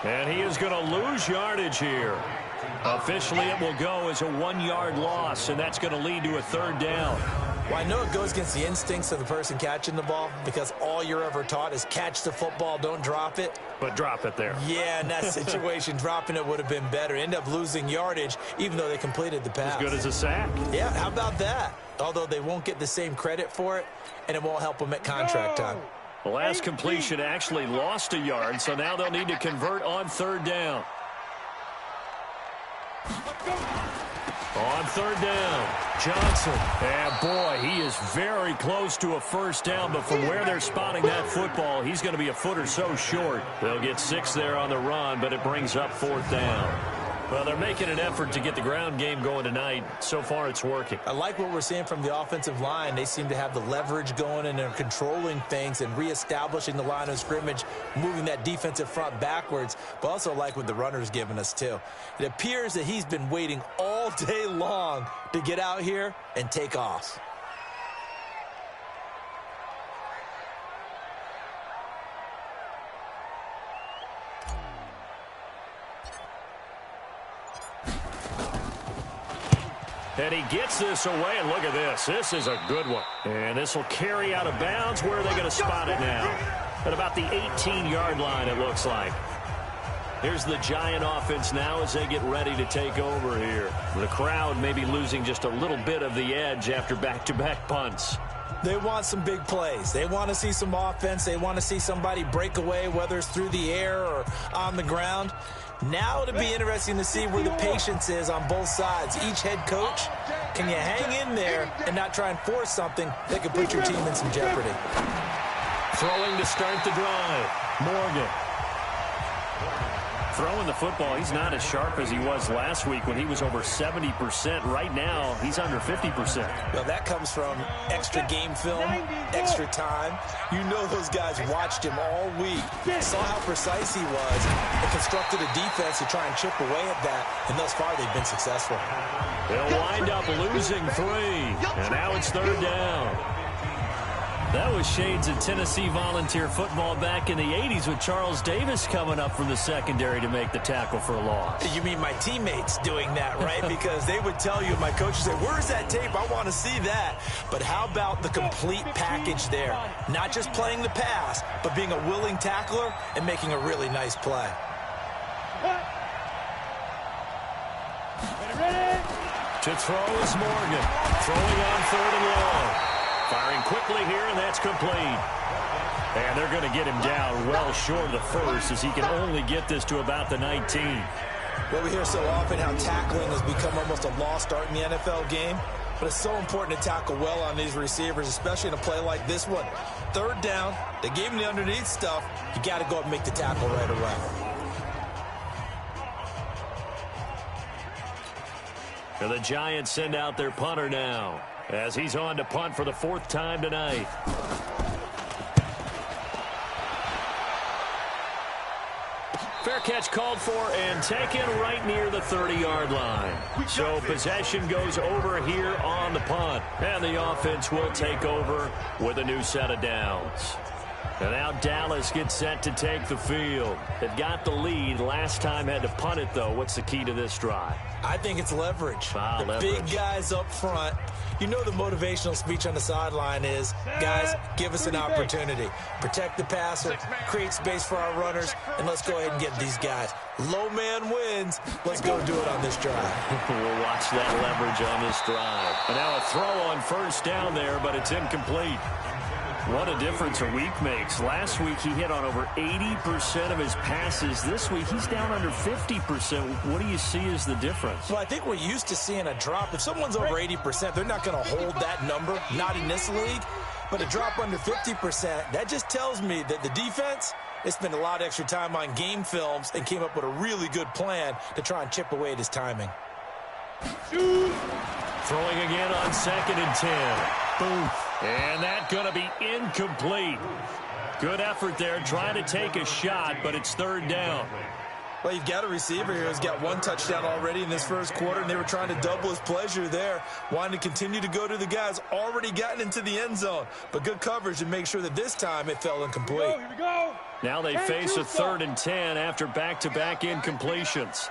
And he is going to lose yardage here. Officially, it will go as a 1-yard loss, and that's going to lead to a third down. Well, I know it goes against the instincts of the person catching the ball because all you're ever taught is catch the football, don't drop it. But drop it there. Yeah, in that situation, dropping it would have been better. End up losing yardage, even though they completed the pass. As good as a sack. Yeah, how about that? Although they won't get the same credit for it, and it won't help them at contract time. The last completion actually lost a yard, so now they'll need to convert on third down. On third down, Johnson. And boy, he is very close to a first down, but from where they're spotting that football, he's going to be a foot or so short. They'll get 6 there on the run, but it brings up fourth down. Well, they're making an effort to get the ground game going tonight. So far, it's working. I like what we're seeing from the offensive line. They seem to have the leverage going, and they're controlling things and reestablishing the line of scrimmage, moving that defensive front backwards, but also like what the runner's giving us, too. It appears that he's been waiting all day long to get out here and take off. And he gets this away, and look at this. This is a good one. And this will carry out of bounds. Where are they going to spot it now? At about the 18-yard line, it looks like. Here's the Giant offense now as they get ready to take over here. The crowd may be losing just a little bit of the edge after back-to-back punts. They want some big plays. They want to see some offense. They want to see somebody break away, whether it's through the air or on the ground. Now it'll be interesting to see where the patience is on both sides. Each head coach, can you hang in there and not try and force something that could put your team in some jeopardy? Throwing to start the drive, Morgan. Throwing the football, he's not as sharp as he was last week when he was over 70%. Right now, he's under 50%. Well, that comes from extra game film, extra time. You know those guys watched him all week, saw how precise he was, and constructed a defense to try and chip away at that, and thus far they've been successful. They'll wind up losing 3, and now it's third down. That was shades of Tennessee volunteer football back in the 80s with Charles Davis coming up from the secondary to make the tackle for a loss. You mean my teammates doing that, right? Because they would tell you, my coach would say, where's that tape? I want to see that. But how about the complete package there? Not just playing the pass, but being a willing tackler and making a really nice play. To throw is Morgan. Throwing on third and long. Firing quickly here, and that's complete. And they're going to get him down well short of the first as he can only get this to about the 19. Well, we hear so often how tackling has become almost a lost art in the NFL game. But it's so important to tackle well on these receivers, especially in a play like this one. Third down, they gave him the underneath stuff. You got to go up and make the tackle right away. And the Giants send out their punter now, as he's on to punt for the 4th time tonight. Fair catch called for and taken right near the 30-yard line. So possession goes over here on the punt. And the offense will take over with a new set of downs. And now Dallas gets set to take the field. They've got the lead. Last time had to punt it, though. What's the key to this drive? I think it's leverage. The leverage. Big guys up front. You know the motivational speech on the sideline is, guys, give us an opportunity. Protect the passer, create space for our runners, and let's go ahead and get these guys. Low man wins. Let's go do it on this drive. We'll watch that leverage on this drive. And now a throw on first down there, but it's incomplete. What a difference a week makes. Last week he hit on over 80% of his passes. This week he's down under 50%. What do you see as the difference? Well, I think we're used to seeing a drop. If someone's over 80%, they're not going to hold that number, not in this league. But a drop under 50%, that just tells me that the defense, they spent a lot of extra time on game films and came up with a really good plan to try and chip away at his timing. Throwing again on 2nd and 10. Boom. And that's going to be incomplete. Good effort there trying to take a shot, but it's third down. Well, you've got a receiver here who's got one touchdown already in this first quarter, and they were trying to double his pleasure there, wanting to continue to go to the guys already gotten into the end zone. But good coverage to make sure that this time it fell incomplete. Here we go. Now they face a 3rd and 10 after back-to-back incompletions.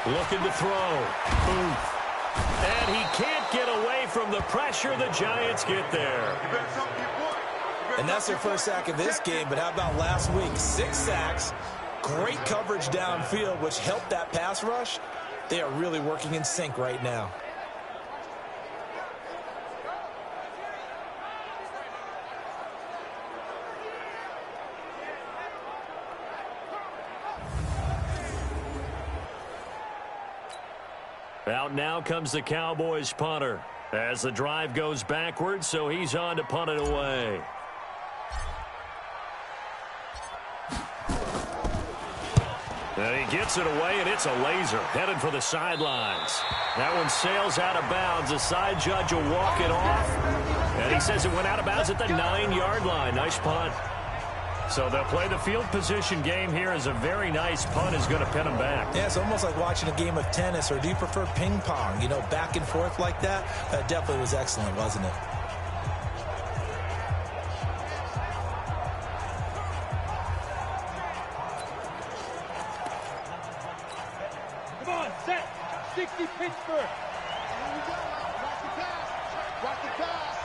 Looking to throw. Booth. And he can't get away from the pressure. The Giants get there. And that's their first sack of this game, but how about last week? 6 sacks, great coverage downfield, which helped that pass rush. They are really working in sync right now. Out now comes the Cowboys punter as the drive goes backwards, so he's on to punt it away. And he gets it away, and it's a laser headed for the sidelines. That one sails out of bounds. The side judge will walk it off, and he says it went out of bounds at the 9-yard line. Nice punt. So they'll play the field position game here as a very nice punt is going to pin them back. Yeah, it's almost like watching a game of tennis, or do you prefer ping pong? You know, back and forth like that? That definitely was excellent, wasn't it? Come on, set. 60 Pittsburgh. Here we go. Watch the pass. Watch the pass.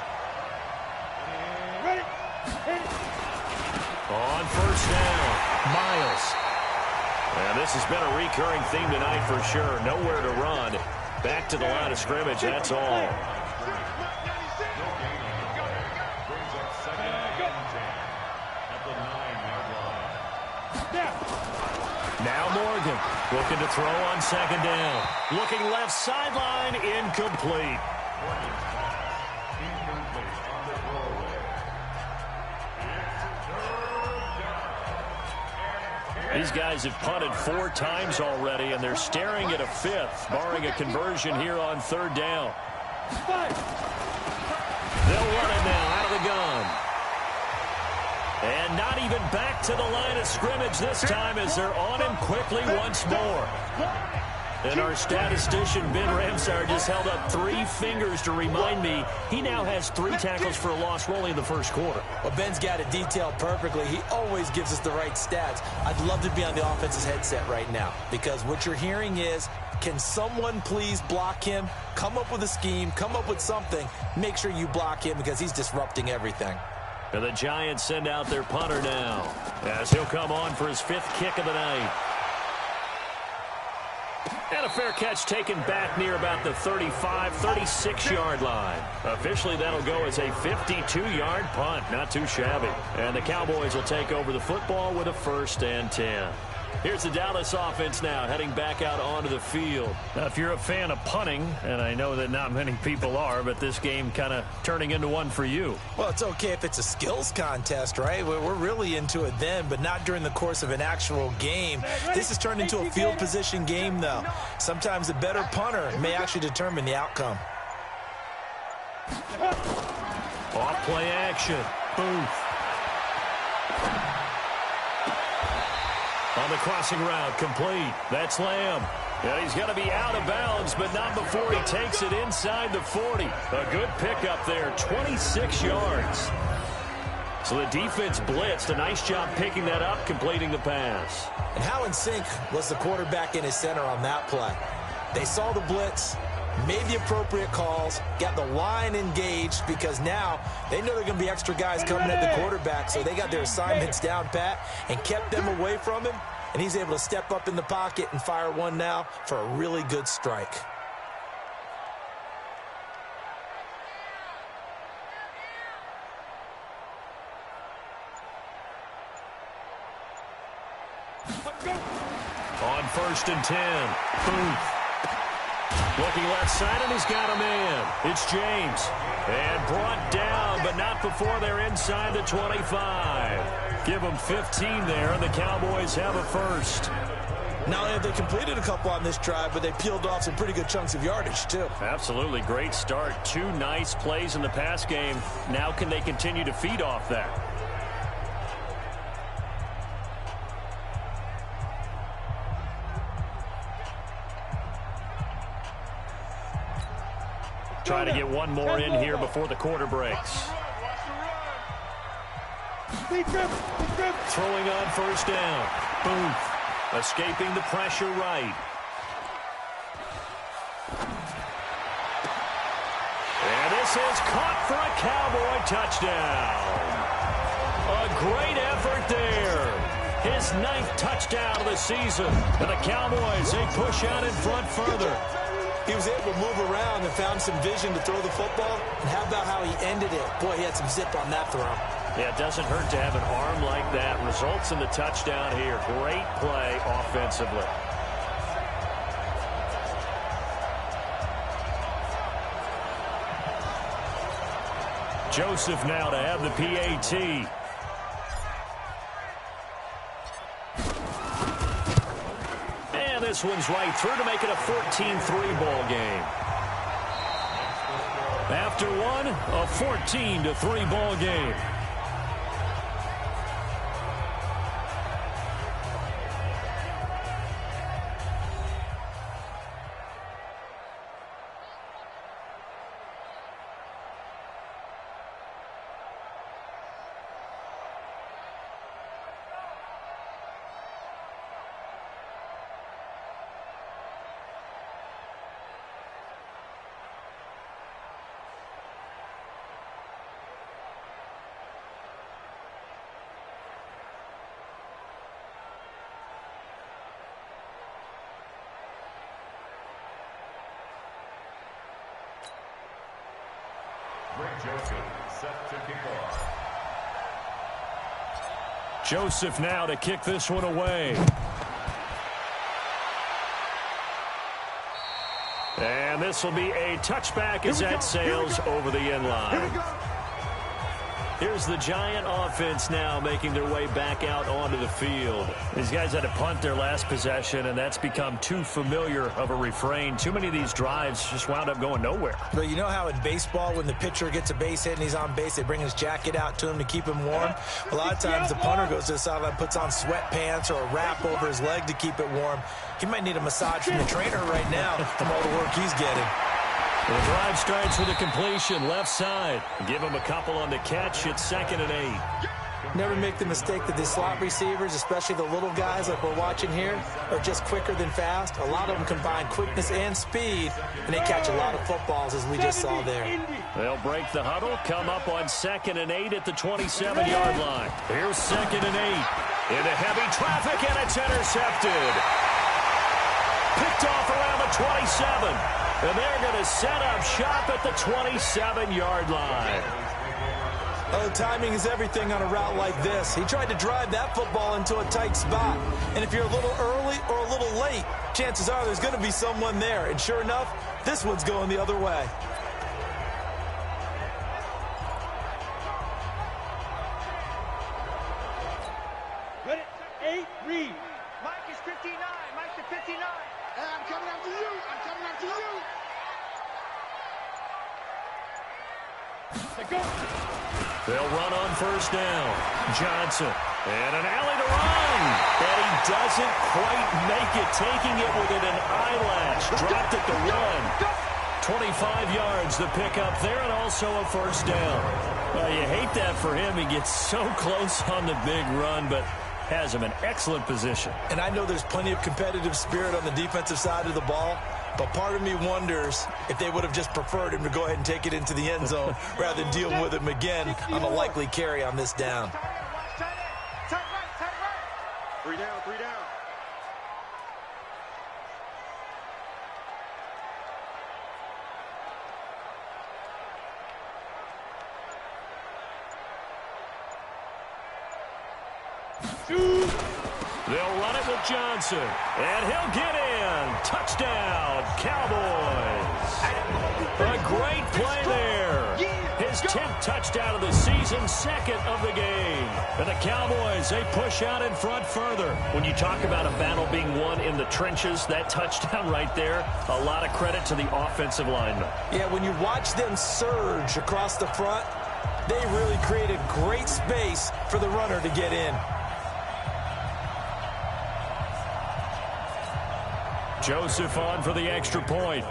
Ready? Hit it. On first down, Miles. And this has been a recurring theme tonight for sure. Nowhere to run. Back to the line of scrimmage, that's all. Now Morgan looking to throw on 2nd down. Looking left sideline, incomplete. These guys have punted 4 times already, and they're staring at a 5th, barring a conversion here on 3rd down. They'll run it now out of the gun. And not even back to the line of scrimmage this time as they're on him quickly once more. And our statistician, Ben Ramsar, just held up 3 fingers to remind me he now has 3 tackles for a loss only in the first quarter. Well, Ben's got it detailed perfectly. He always gives us the right stats. I'd love to be on the offense's headset right now, because what you're hearing is, can someone please block him? Come up with a scheme, come up with something. Make sure you block him because he's disrupting everything. And the Giants send out their punter now as he'll come on for his 5th kick of the night. And a fair catch taken back near about the 35-36-yard line. Officially, that'll go as a 52-yard punt. Not too shabby. And the Cowboys will take over the football with a 1st and 10. Here's the Dallas offense now heading back out onto the field. Now, if you're a fan of punting, and I know that not many people are, but this game kind of turning into one for you. Well, it's okay if it's a skills contest, right? We're really into it then, but not during the course of an actual game. This has turned into a field position game, though. Sometimes a better punter may actually determine the outcome. Off play action. Booth. On the crossing route, complete. That's Lamb. And he's going to be out of bounds, but not before he takes it inside the 40. A good pickup there, 26 yards. So the defense blitzed. A nice job picking that up, completing the pass. And how in sync was the quarterback and his center on that play? They saw the blitz, made the appropriate calls, got the line engaged, because now they know there are going to be extra guys coming at the quarterback, so they got their assignments down pat and kept them away from him, and he's able to step up in the pocket and fire one now for a really good strike. On 1st and 10, Booth. Looking left side, and he's got a man. It's James. And brought down, but not before they're inside the 25. Give them 15 there, and the Cowboys have a 1st. Not only have they completed a couple on this drive, but they peeled off some pretty good chunks of yardage, too. Absolutely. Great start. 2 nice plays in the pass game. Now can they continue to feed off that? Trying to get one more in here before the quarter breaks. Throwing on first down. Booth escaping the pressure right. And this is caught for a Cowboy touchdown. A great effort there. His 9th touchdown of the season. And the Cowboys, they push out in front further. He was able to move around and found some vision to throw the football. And how about how he ended it? Boy, he had some zip on that throw. Yeah, it doesn't hurt to have an arm like that. Results in the touchdown here. Great play offensively. Joseph now to have the PAT. And this one's right through to make it a 14-3 ball game. After one, a 14-3 ball game. Joseph now to kick this one away. And this will be a touchback as that sails over the end line. Here's the Giant offense now making their way back out onto the field. These guys had to punt their last possession, and that's become too familiar of a refrain. Too many of these drives just wound up going nowhere. But you know how in baseball, when the pitcher gets a base hit and he's on base, they bring his jacket out to him to keep him warm? A lot of times the punter goes to the sideline, puts on sweatpants or a wrap over his leg to keep it warm. He might need a massage from the trainer right now from all the work he's getting. The drive starts with a completion left side. Give him a couple on the catch. It's 2nd and 8. Never make the mistake that the slot receivers, especially the little guys like we're watching here, are just quicker than fast. A lot of them combine quickness and speed, and they catch a lot of footballs, as we just saw there. They'll break the huddle, come up on 2nd and 8 at the 27-yard line. Here's 2nd and 8. Into heavy traffic, and it's intercepted. Picked off around the 27. And they're going to set up shop at the 27-yard line. Oh, timing is everything on a route like this. He tried to drive that football into a tight spot. And if you're a little early or a little late, chances are there's going to be someone there. And sure enough, this one's going the other way. Ready? 8, read. Mike is 59. Mike to 59. Hey, I'm coming after you. I'm coming after you. They'll run on first down. Johnson. And an alley to run. And he doesn't quite make it. Taking it within an eyelash. Dropped it to 1. 25 yards the pickup there, and also a first down. Well, you hate that for him. He gets so close on the big run, but has him in excellent position. And I know there's plenty of competitive spirit on the defensive side of the ball, but part of me wonders if they would have just preferred him to go ahead and take it into the end zone rather than deal with him again on a likely carry on this down. Tight right. 3 down, 3 down. They'll run it with Johnson, and he'll get in. Touchdown, Cowboys. A great play there. His 10th touchdown of the season, 2nd of the game. And the Cowboys, they push out in front further. When you talk about a battle being won in the trenches, that touchdown right there, a lot of credit to the offensive linemen. Yeah, when you watch them surge across the front, they really created great space for the runner to get in. Joseph on for the extra point.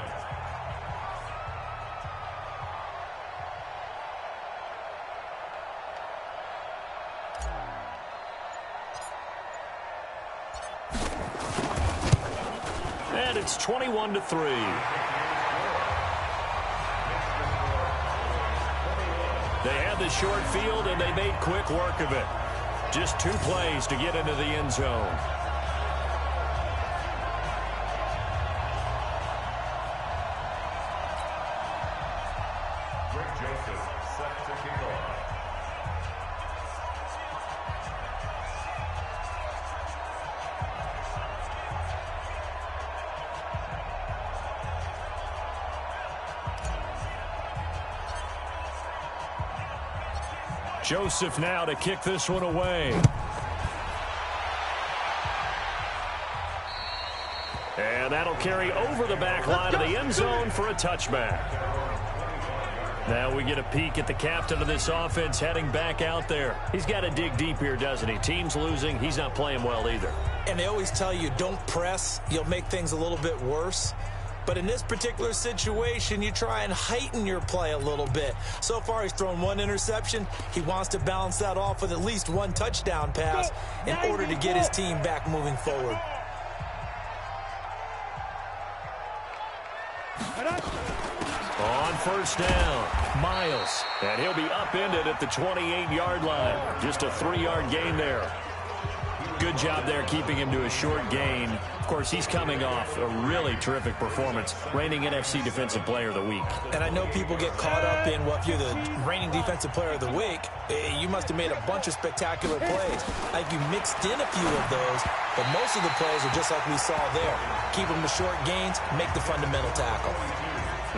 21-3. They had the short field, and they made quick work of it. Just 2 plays to get into the end zone. Joseph now to kick this one away. And that'll carry over the back line of the end zone for a touchback. Now we get a peek at the captain of this offense heading back out there. He's got to dig deep here, doesn't he? Team's losing. He's not playing well either. And they always tell you, don't press. You'll make things a little bit worse. But in this particular situation, you try and heighten your play a little bit. So far, he's thrown 1 interception. He wants to balance that off with at least 1 touchdown pass in order to get his team back moving forward. On first down, Miles. And he'll be upended at the 28-yard line. Just a 3-yard gain there. Good job there keeping him to a short gain. Of course, he's coming off a really terrific performance, reigning NFC Defensive Player of the Week. And I know people get caught up in, well, if you're the reigning Defensive Player of the Week, you must have made a bunch of spectacular plays. Like you mixed in a few of those, but most of the plays are just like we saw there. Keep them to short gains, make the fundamental tackle.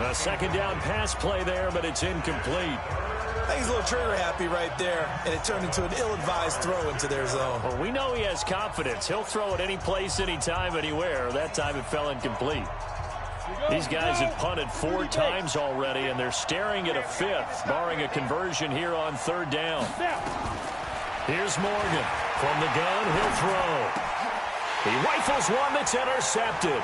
A second down pass play there, but it's incomplete. I think he's a little trigger happy right there, and it turned into an ill-advised throw into their zone. Well, we know he has confidence. He'll throw it any place, anytime, anywhere. That time it fell incomplete. These guys have punted 4 times already, and they're staring at a 5th, barring a conversion here on 3rd down. Here's Morgan. From the gun, he'll throw. He rifles one that's intercepted.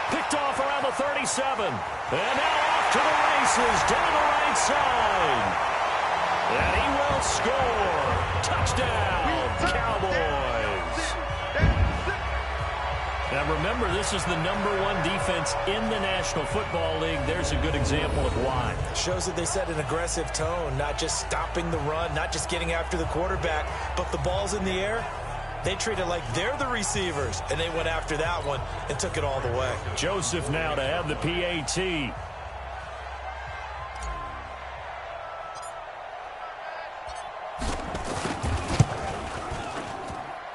Picked off around the 37. And now off to the races down the right side. And he will score. Touchdown, Cowboys. Now remember, this is the #1 defense in the National Football League. There's a good example of why. Shows that they set an aggressive tone, not just stopping the run, not just getting after the quarterback, but the ball's in the air. They treat it like they're the receivers, and they went after that one and took it all the way. Joseph now to have the PAT.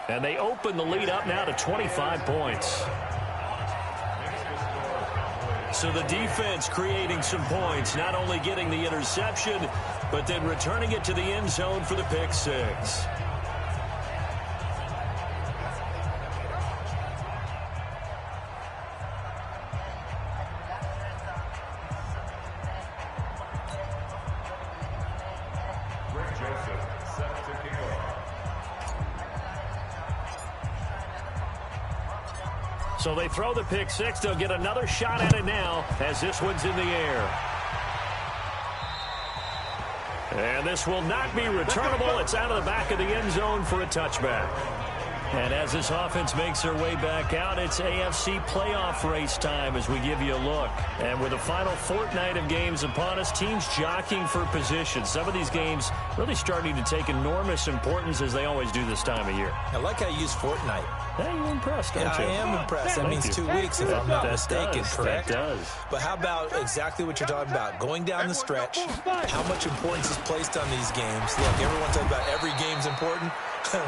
And they open the lead up now to 25 points. So the defense creating some points, not only getting the interception, but then returning it to the end zone for the pick 6. So they throw the pick 6. They'll get another shot at it now as this one's in the air. And this will not be returnable. It's out of the back of the end zone for a touchback. And as this offense makes their way back out, it's AFC playoff race time as we give you a look. And with the final fortnight of games upon us, teams jockeying for position. Some of these games really starting to take enormous importance as they always do this time of year. I like how you use fortnight. Yeah, you're impressed, don't you? I am impressed. That means 2 weeks, if I'm not mistaken, correct? That does. But how about exactly what you're talking about? Going down the stretch, how much importance is placed on these games? Look, everyone talks about every game's important.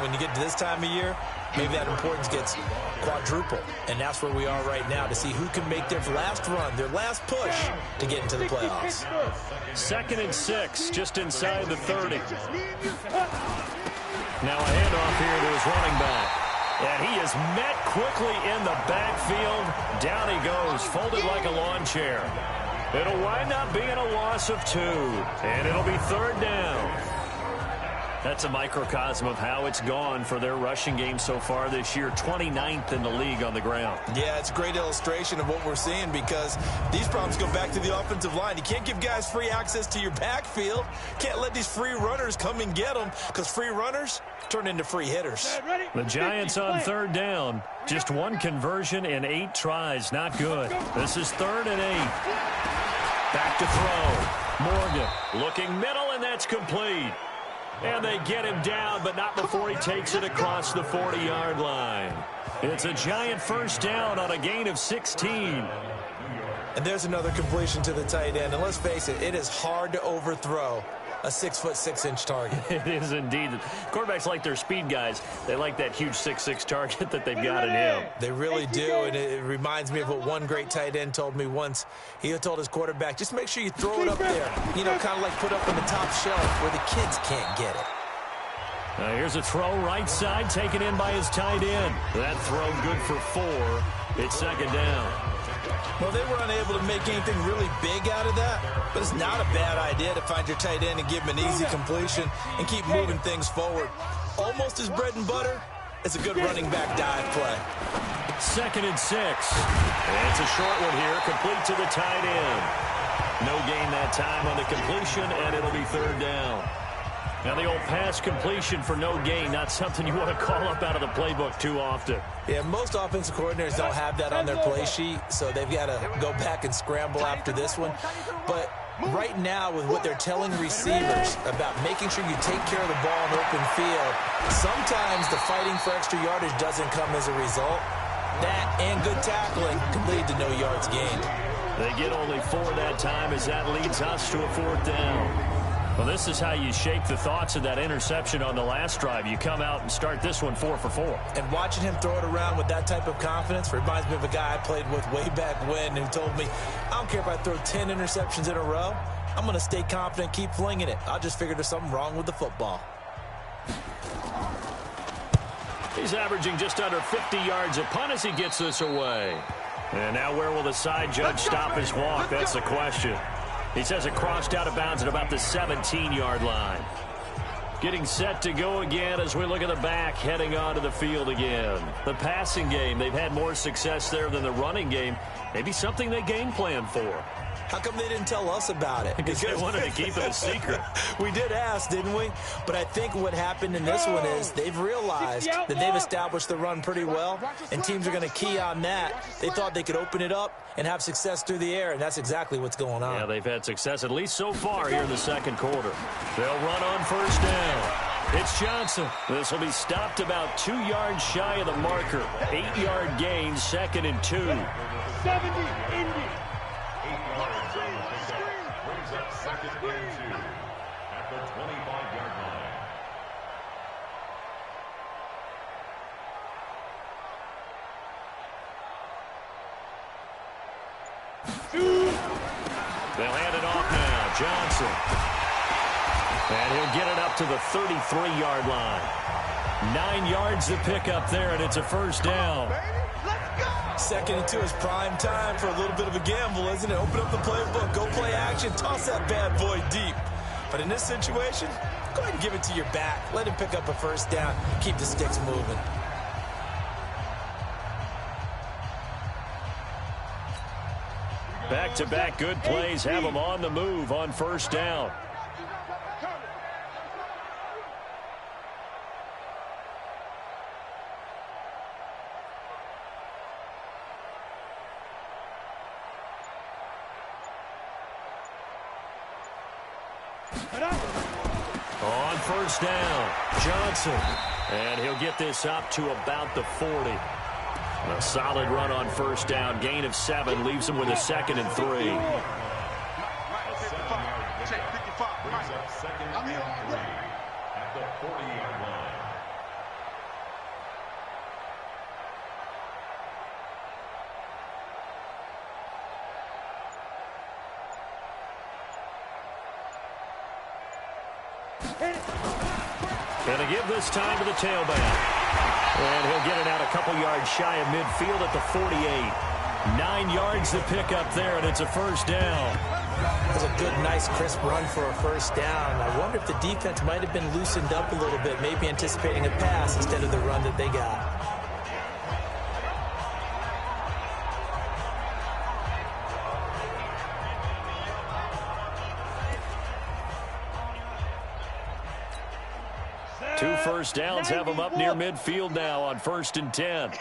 When you get to this time of year, maybe that importance gets quadruple. And that's where we are right now to see who can make their last run, their last push to get into the playoffs. 2nd and 6, just inside the 30. Now a handoff here to his running back. And he is met quickly in the backfield. Down he goes, folded like a lawn chair. It'll wind up being a loss of 2. And it'll be 3rd down. That's a microcosm of how it's gone for their rushing game so far this year. 29th in the league on the ground. Yeah, it's a great illustration of what we're seeing because these problems go back to the offensive line. You can't give guys free access to your backfield. Can't let these free runners come and get them because free runners turn into free hitters. The Giants on third down. Just one conversion in 8 tries. Not good. This is 3rd and 8. Back to throw. Morgan looking middle, and that's complete. And they get him down, but not before he takes it across the 40-yard line. It's a Giant first down on a gain of 16. And there's another completion to the tight end. And let's face it, it is hard to overthrow a 6'6" target. It is indeed. Quarterbacks like their speed guys. They like that huge 6'6" target that they've got in him. They really do, and it reminds me of what one great tight end told me once. He told his quarterback, just make sure you throw it up there. You know, kind of like put up on the top shelf where the kids can't get it. Now here's a throw right side, taken in by his tight end. That throw good for 4. It's 2nd down. Well, they were unable to make anything really big out of that, but it's not a bad idea to find your tight end and give him an easy completion and keep moving things forward. Almost his bread and butter. It's a good running back dive play. 2nd and 6. And it's a short one here, complete to the tight end. No gain that time on the completion, and it'll be 3rd down. Now the old pass completion for no gain, not something you want to call up out of the playbook too often. Yeah, most offensive coordinators don't have that on their play sheet, so they've got to go back and scramble after this one. But right now, with what they're telling receivers about making sure you take care of the ball in open field, sometimes the fighting for extra yardage doesn't come as a result. That and good tackling can lead to no yards gained. They get only 4 that time as that leads us to a 4th down. Well, this is how you shake the thoughts of that interception on the last drive. You come out and start this one 4 for 4. And watching him throw it around with that type of confidence reminds me of a guy I played with way back when who told me, I don't care if I throw 10 interceptions in a row. I'm going to stay confident, keep flinging it. I'll just figure there's something wrong with the football. He's averaging just under 50 yards a punt as he gets this away. And now where will the side judge stop his walk? That's the question. He says it crossed out of bounds at about the 17-yard line. Getting set to go again as we look at the back, heading onto the field again. The passing game, they've had more success there than the running game. Maybe something they game plan for. How come they didn't tell us about it? Because they wanted to keep it a secret. We did ask, didn't we? But I think what happened in this one is they've realized that they've established the run pretty well, and teams are going to key on that. They thought they could open it up and have success through the air, and that's exactly what's going on. Yeah, they've had success, at least so far here in the 2nd quarter. They'll run on 1st down. It's Johnson. This will be stopped about 2 yards shy of the marker. 8-yard gain, 2nd and 2. 70, Indy. 8 yards on the pickup. Brings up 2nd and 2 at the 25-yard line. They'll hand it off now. Johnson. And he'll get it up to the 33-yard line. 9 yards to pick up there, and it's a 1st down. 2nd and 2 is prime time for a little bit of a gamble, isn't it? Open up the playbook, go play action, toss that bad boy deep. But in this situation, go ahead and give it to your back. Let him pick up a 1st down, keep the sticks moving. Back-to-back good plays have them on the move on 1st down. On 1st down, Johnson. And he'll get this up to about the 40. A solid run on 1st down. Gain of 7 leaves him with a 2nd and 3. Brings up 2nd and 3 at the 40-yard line. Gonna give this time to the tailback. And he'll get it out a couple yards shy of midfield at the 48. 9 yards to pick up there, and it's a first down. That was a good, nice, crisp run for a first down. I wonder if the defense might have been loosened up a little bit, maybe anticipating a pass instead of the run that they got. Two first downs have them up near midfield now on 1st and 10.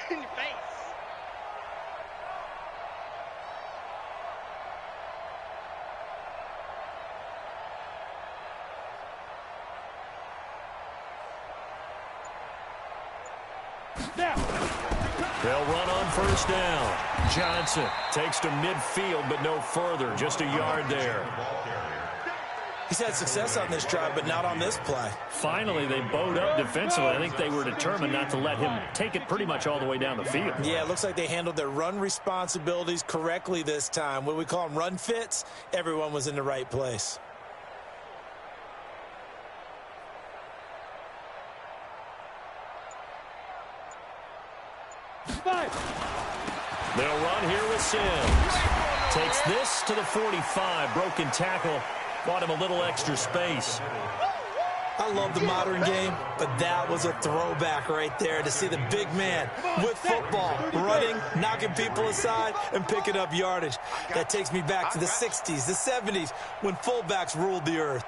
They'll run on first down. Johnson takes to midfield, but no further. Just a yard there. He's had success on this drive, but not on this play. Finally, they bowed up defensively. I think they were determined not to let him take it pretty much all the way down the field. Yeah, it looks like they handled their run responsibilities correctly this time. When we call them run fits, everyone was in the right place. They'll run here with Sims. Takes this to the 45. Broken tackle. Bought him a little extra space. I love the modern game, but that was a throwback right there to see the big man with football, running, knocking people aside, and picking up yardage. That takes me back to the 60s, the 70s, when fullbacks ruled the earth.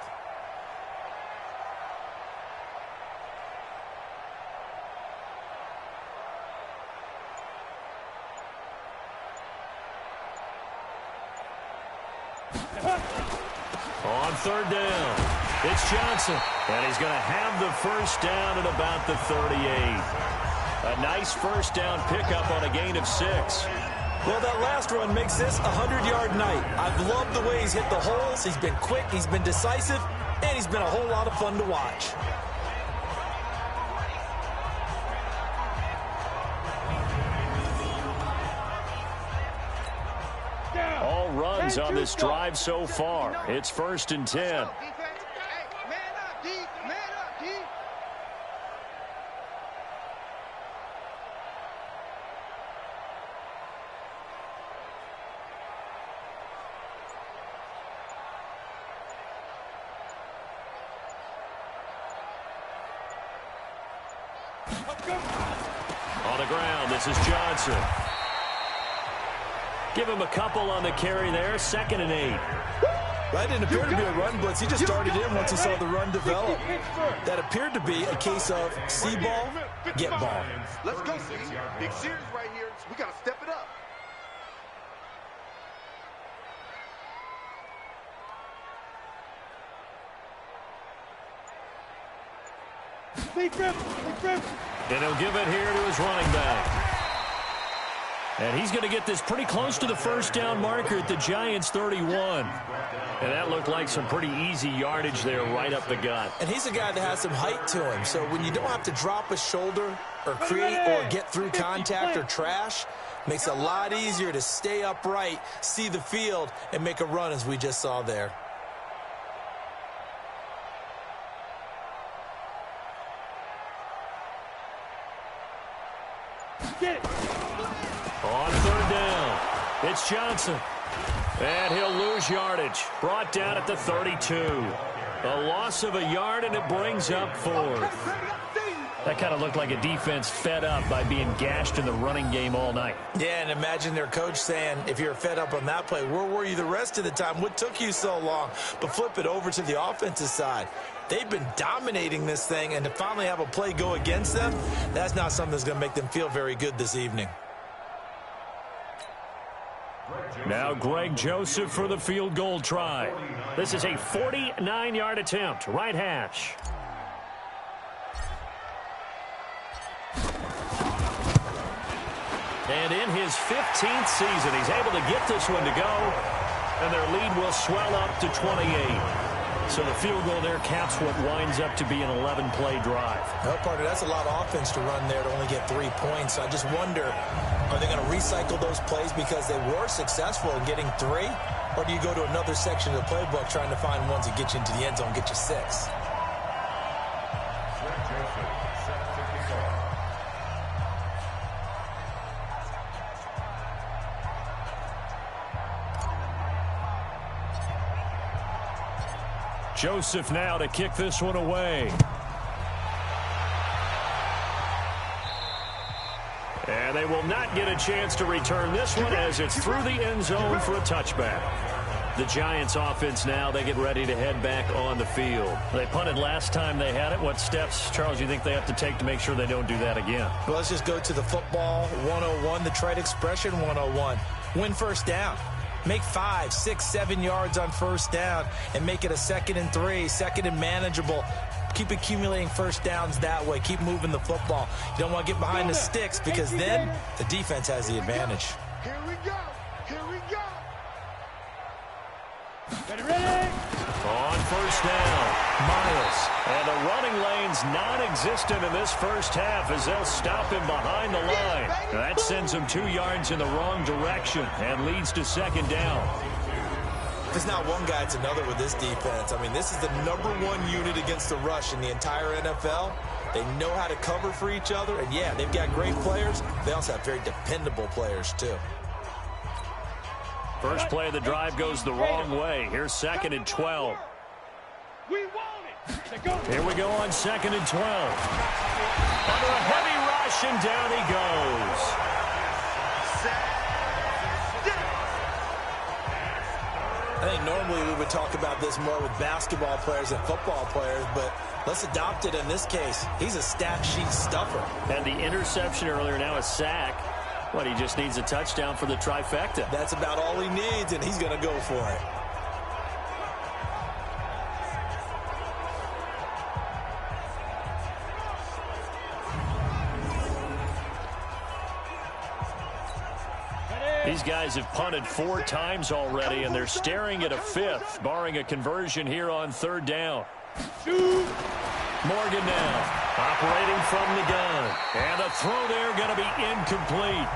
On third down, it's Johnson, and he's going to have the first down at about the 38. A nice first down pickup on a gain of 6. Well, that last run makes this a 100-yard night. I've loved the way he's hit the holes. He's been quick, he's been decisive, and he's been a whole lot of fun to watch. All runs on this drive so far. It's 1st and 10. On the ground, this is Johnson. Give him a couple on the carry there. 2nd and 8. That didn't appear to be a run blitz. He just started in once he saw the run develop. That appeared to be a case of see ball, get ball. Let's go, C. Big series right here. We got to step it up. And he'll give it here to his running back. And he's going to get this pretty close to the first down marker at the Giants' 31. And that looked like some pretty easy yardage there right up the gut. And he's a guy that has some height to him. So when you don't have to drop a shoulder or create or get through contact or trash, makes it a lot easier to stay upright, see the field, and make a run as we just saw there. On third down, it's Johnson. And he'll lose yardage. Brought down at the 32. A loss of a yard, and it brings up 4th. That kind of looked like a defense fed up by being gashed in the running game all night. Yeah, and imagine their coach saying, if you're fed up on that play, where were you the rest of the time? What took you so long? But flip it over to the offensive side. They've been dominating this thing, and to finally have a play go against them, that's not something that's going to make them feel very good this evening. Now Greg Joseph for the field goal try. This is a 49-yard attempt, right hash. And in his 15th season, he's able to get this one to go, and their lead will swell up to 28. So the field goal there caps what winds up to be an 11-play drive. Well, partner, that's a lot of offense to run there to only get 3 points. I just wonder, are they going to recycle those plays because they were successful in getting 3? Or do you go to another section of the playbook trying to find ones that get you into the end zone, get you 6? Joseph now to kick this one away. And they will not get a chance to return this one as it's through the end zone for a touchback. The Giants offense now, they get ready to head back on the field. They punted last time they had it. What steps, Charles, you think they have to take to make sure they don't do that again? Well, let's just go to the football 101, the trade expression 101. Win first down. Make 5, 6, 7 yards on first down and make it a 2nd and 3, 2nd and manageable. Keep accumulating first downs that way. Keep moving the football. You don't want to get behind the sticks because then the defense has the advantage. Here we go. Here we go. Ready? On first down, Miles. And the running lane's non-existent in this first half as they'll stop him behind the line. That sends him 2 yards in the wrong direction and leads to 2nd down. If it's not one guy, it's another with this defense. I mean, this is the #1 unit against the rush in the entire NFL. They know how to cover for each other. And, yeah, they've got great players. They also have very dependable players, too. First play of the drive goes the wrong way. Here's 2nd and 12. We want it. Here we go on 2nd and 12. Under a heavy rush, and down he goes. I think normally we would talk about this more with basketball players and football players, but let's adopt it in this case. He's a stat sheet stuffer. And the interception earlier, now a sack. What, he just needs a touchdown for the trifecta. That's about all he needs, and he's going to go for it. These guys have punted 4 times already, and they're staring at a 5th, barring a conversion here on 3rd down. Morgan now, operating from the gun. And the throw there going to be incomplete.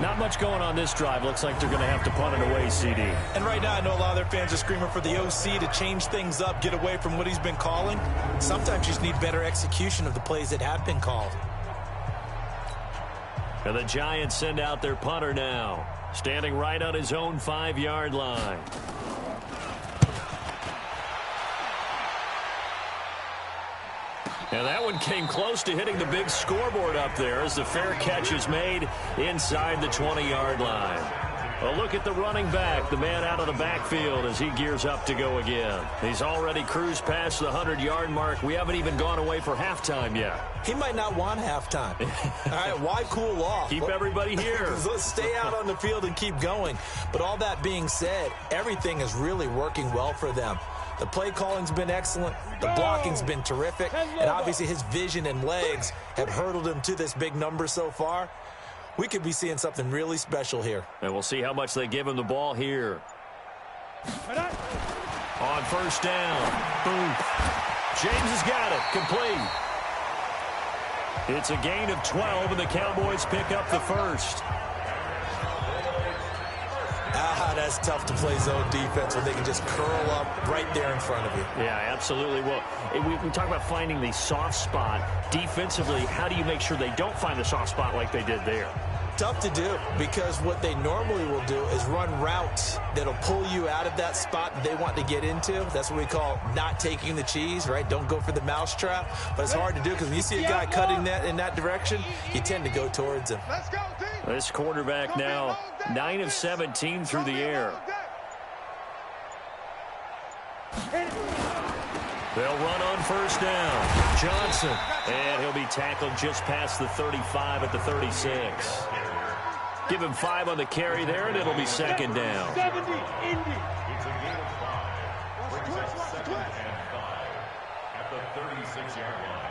Not much going on this drive. Looks like they're going to have to punt it away, CD. And right now, I know a lot of their fans are screaming for the OC to change things up, get away from what he's been calling. Sometimes you just need better execution of the plays that have been called. And the Giants send out their punter now, standing right on his own 5-yard line. And that one came close to hitting the big scoreboard up there as the fair catch is made inside the 20-yard line. A look at the running back, the man out of the backfield as he gears up to go again. He's already cruised past the 100-yard mark. We haven't even gone away for halftime yet. He might not want halftime. All right, why cool off? Keep everybody here. Let's stay out on the field and keep going. But all that being said, everything is really working well for them. The play calling's been excellent. The blocking's been terrific. And obviously his vision and legs have hurdled him to this big number so far. We could be seeing something really special here. And we'll see how much they give him the ball here. On first down. Boom. James has got it. Complete. It's a gain of 12, and the Cowboys pick up the first. That's tough to play zone defense when they can just curl up right there in front of you. Yeah, absolutely. Well, we talk about finding the soft spot. Defensively, how do you make sure they don't find the soft spot like they did there? Tough to do because what they normally will do is run routes that'll pull you out of that spot that they want to get into. That's what we call not taking the cheese, right? Don't go for the mousetrap. But it's hard to do because when you see a guy cutting that in that direction, you tend to go towards him. Let's go, team. This quarterback now 9 of 17 through the air. They'll run on first down. Johnson. And he'll be tackled just past the 35 at the 36. Give him 5 on the carry there, and it'll be 2nd down. 70, Indy. It's a gain of 5. Brings up 2nd and 5 at the 36-yard line.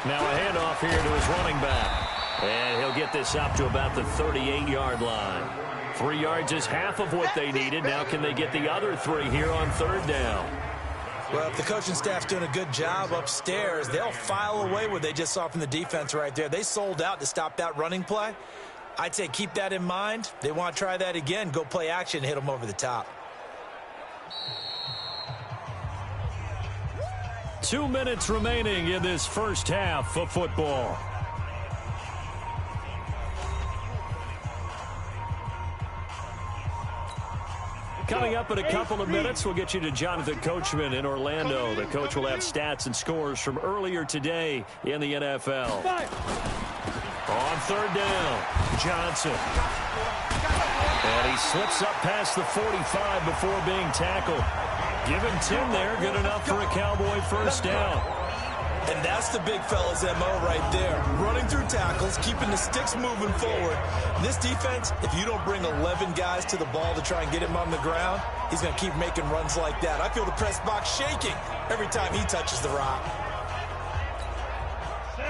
Now a handoff here to his running back. And he'll get this up to about the 38-yard line. 3 yards is half of what they needed. Now can they get the other 3 here on 3rd down? Well, if the coaching staff's doing a good job upstairs, they'll file away what they just saw from the defense right there. They sold out to stop that running play. I'd say keep that in mind. They want to try that again. Go play action and hit them over the top. 2 minutes remaining in this first half of football. Coming up in a couple of minutes, we'll get you to Jonathan Coachman in Orlando. The coach will have stats and scores from earlier today in the NFL. On third down, Johnson. And he slips up past the 45 before being tackled. Give him 10 there, good enough for a Cowboy first down. And that's the big fella's MO right there. Running through tackles, keeping the sticks moving forward. This defense, if you don't bring 11 guys to the ball to try and get him on the ground, he's going to keep making runs like that. I feel the press box shaking every time he touches the rock.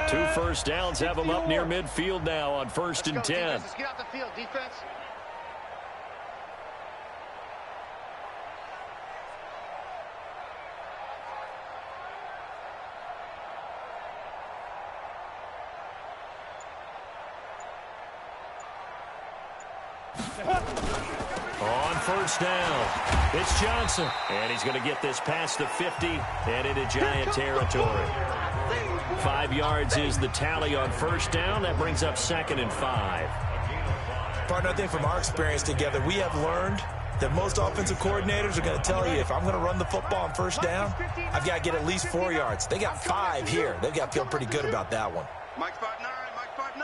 2 first downs have him up near midfield now on 1st and 10. Let's get out the field, defense. On first down, it's Johnson. And he's going to get this past the 50 and into Giant territory. 5 yards is the tally on first down. That brings up 2nd and 5. Partner, I think from our experience together, we have learned that most offensive coordinators are going to tell you, if I'm going to run the football on first down, I've got to get at least 4 yards. They got 5 here. They've got to feel pretty good about that one. Mike 5'9", Mike 5'9".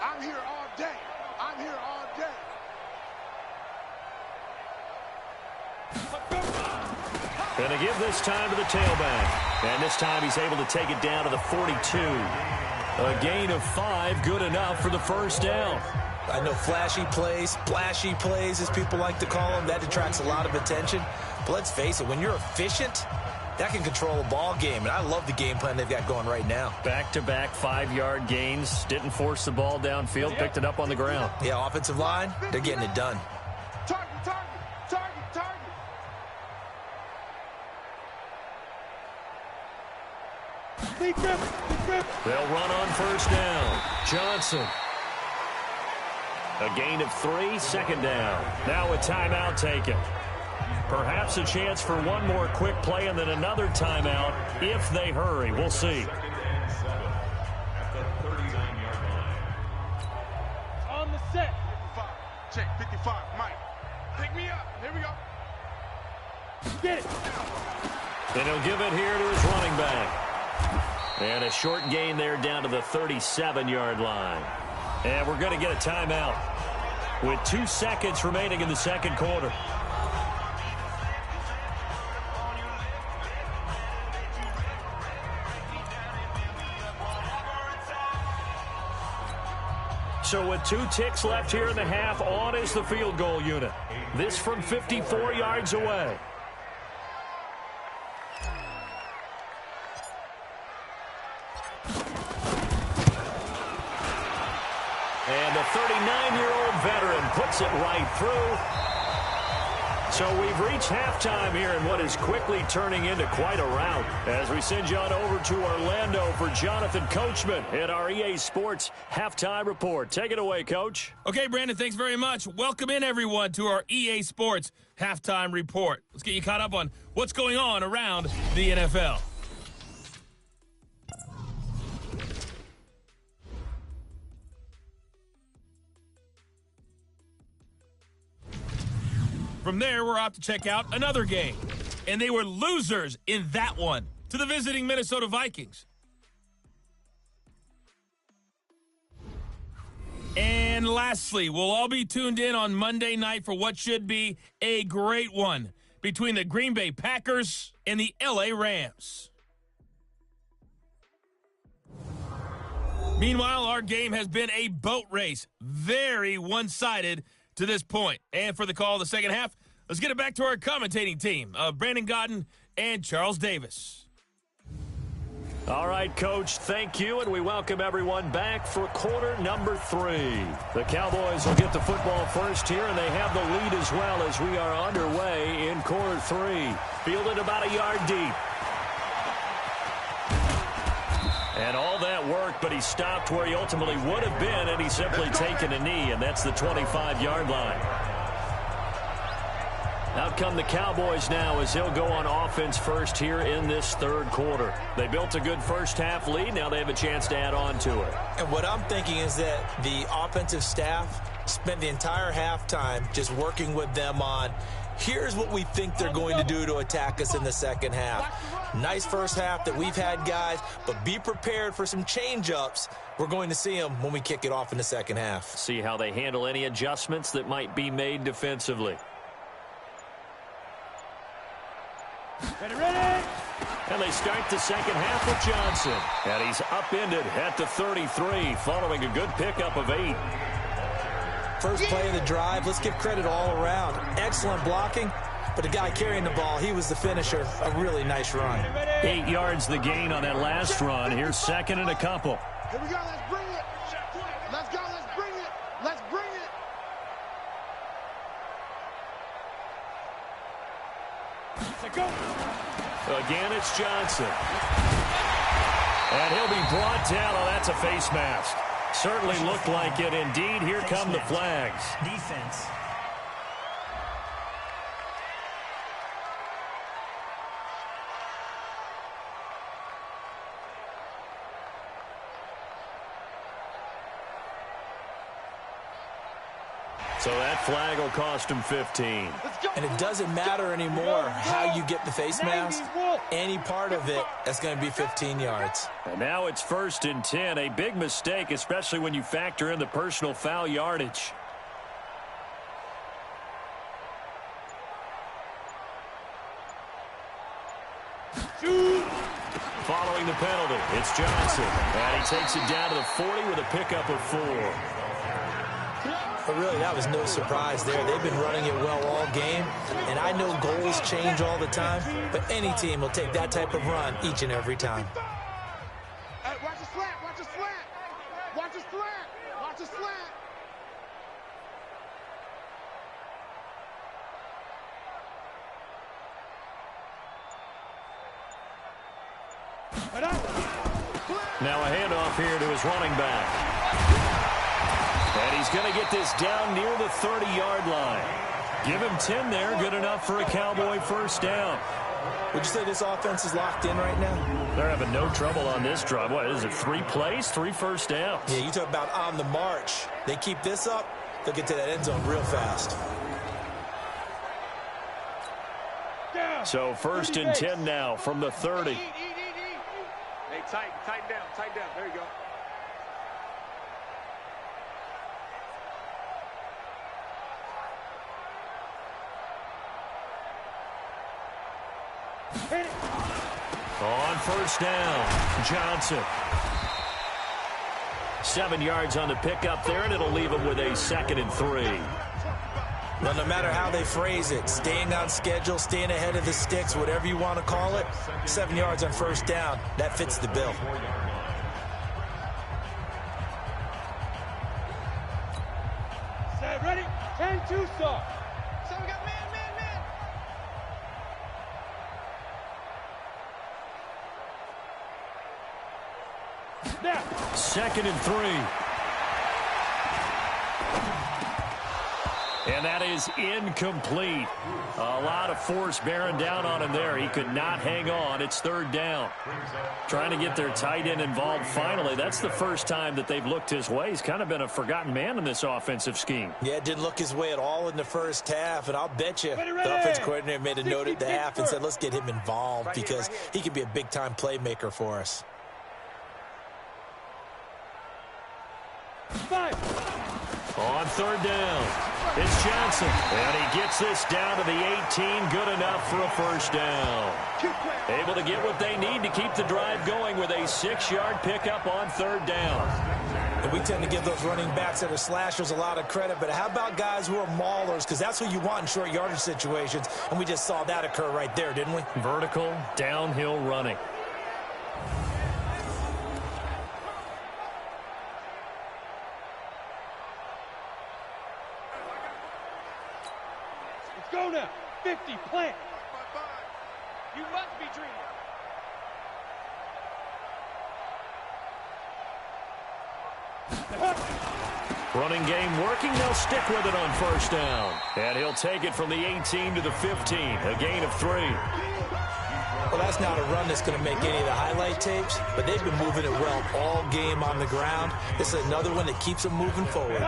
I'm here all day. I'm here all day. Going to give this time to the tailback. And this time he's able to take it down to the 42. A gain of 5, good enough for the first down. I know flashy plays, splashy plays, as people like to call them, that attracts a lot of attention. But let's face it, when you're efficient, that can control a ball game. And I love the game plan they've got going right now. Back-to-back 5-yard gains. Didn't force the ball downfield. Picked it up on the ground. Yeah, offensive line, they're getting it done. Target, target, target, target. They'll run on first down. Johnson. A gain of 3, 2nd down. Now a timeout taken. Perhaps a chance for one more quick play and then another timeout if they hurry. We'll see. On the set. 55. Check 55. Mike. Pick me up. Here we go. Get it. And he'll give it here to his running back. And a short gain there down to the 37-yard line. And we're going to get a timeout with 2 seconds remaining in the second quarter. So with 2 ticks left here in the half, on is the field goal unit. This from 54 yards away. And the 39-year-old veteran puts it right through. So we've reached halftime here in what is quickly turning into quite a rout. As we send you on over to Orlando for Jonathan Coachman in our EA Sports Halftime Report. Take it away, Coach. Okay, Brandon, thanks very much. Welcome in, everyone, to our EA Sports Halftime Report. Let's get you caught up on what's going on around the NFL. From there, we're off to check out another game. And they were losers in that one to the visiting Minnesota Vikings. And lastly, we'll all be tuned in on Monday night for what should be a great one between the Green Bay Packers and the LA Rams. Meanwhile, our game has been a boat race, very one-sided to this point. And for the call of the second half, let's get it back to our commentating team of Brandon Godden and Charles Davis. All right, Coach, thank you, and we welcome everyone back for quarter number 3. The Cowboys will get the football first here, and they have the lead as well as we are underway in quarter 3. Fielded about a yard deep. And all that worked, but he stopped where he ultimately would have been, and he's simply taken a knee, and that's the 25-yard line. Out come the Cowboys now as he'll go on offense first here in this third quarter. They built a good first-half lead. Now they have a chance to add on to it. And what I'm thinking is that the offensive staff spent the entire halftime just working with them on, here's what we think they're going to do to attack us in the second half. Nice first half that we've had, guys, but be prepared for some change-ups. We're going to see them when we kick it off in the second half. See how they handle any adjustments that might be made defensively. Ready. And they start the second half with Johnson. And he's upended at the 33 following a good pickup of 8. First play of the drive, let's give credit all around. Excellent blocking, but the guy carrying the ball, he was the finisher. A really nice run. 8 yards the gain on that last run. Here's second and a couple. Here we go. Let's bring it. Let's go. Let's bring it. Let's bring it. Go. Again, it's Johnson. And he'll be brought down. Oh, that's a face mask. Certainly looked like it. Indeed, here come the flags. Defense. So that flag will cost him 15. And it doesn't matter anymore how you get the face mask. Any part of it, that's going to be 15 yards. And now it's 1st and 10. A big mistake, especially when you factor in the personal foul yardage. Following the penalty, it's Johnson. And he takes it down to the 40 with a pickup of 4. But really, that was no surprise there. They've been running it well all game, and I know goals change all the time, but any team will take that type of run each and every time. Hey, watch the slant. Watch the slant. Watch the slant. Watch the slant. Now a handoff here to his running back. And he's going to get this down near the 30-yard line. Give him 10 there. Good enough for a Cowboy first down. Would you say this offense is locked in right now? They're having no trouble on this drive. What is it, 3 plays, 3 first downs? Yeah, you talk about on the march. They keep this up, they'll get to that end zone real fast. So 1st and 10 now from the 30. Hey, tighten down. There you go. On first down, Johnson. 7 yards on the pickup there, and it'll leave him with a 2nd and 3. Well, no matter how they phrase it, staying on schedule, staying ahead of the sticks, whatever you want to call it, 7 yards on first down, that fits the bill. Set, ready? 10-2 start. So we got man. Now. 2nd and 3. And that is incomplete. A lot of force bearing down on him there. He could not hang on. It's 3rd down. Trying to get their tight end involved finally. That's the first time that they've looked his way. He's kind of been a forgotten man in this offensive scheme. Yeah, it didn't look his way at all in the first half, and I'll bet you the offense coordinator made a note at the half and said, let's get him involved because he could be a big-time playmaker for us. 5. On 3rd down, it's Johnson. And he gets this down to the 18. Good enough for a first down. Able to get what they need to keep the drive going with a 6-yard pickup on 3rd down. And we tend to give those running backs that are slashers a lot of credit, but how about guys who are maulers? Because that's what you want in short yardage situations, and we just saw that occur right there, didn't we? Vertical, downhill running. Go now. 50, plant. You must be dreaming. Running game working. They'll stick with it on first down. And he'll take it from the 18 to the 15. A gain of 3. Well, that's not a run that's going to make any of the highlight tapes, but they've been moving it well all game on the ground. This is another one that keeps them moving forward.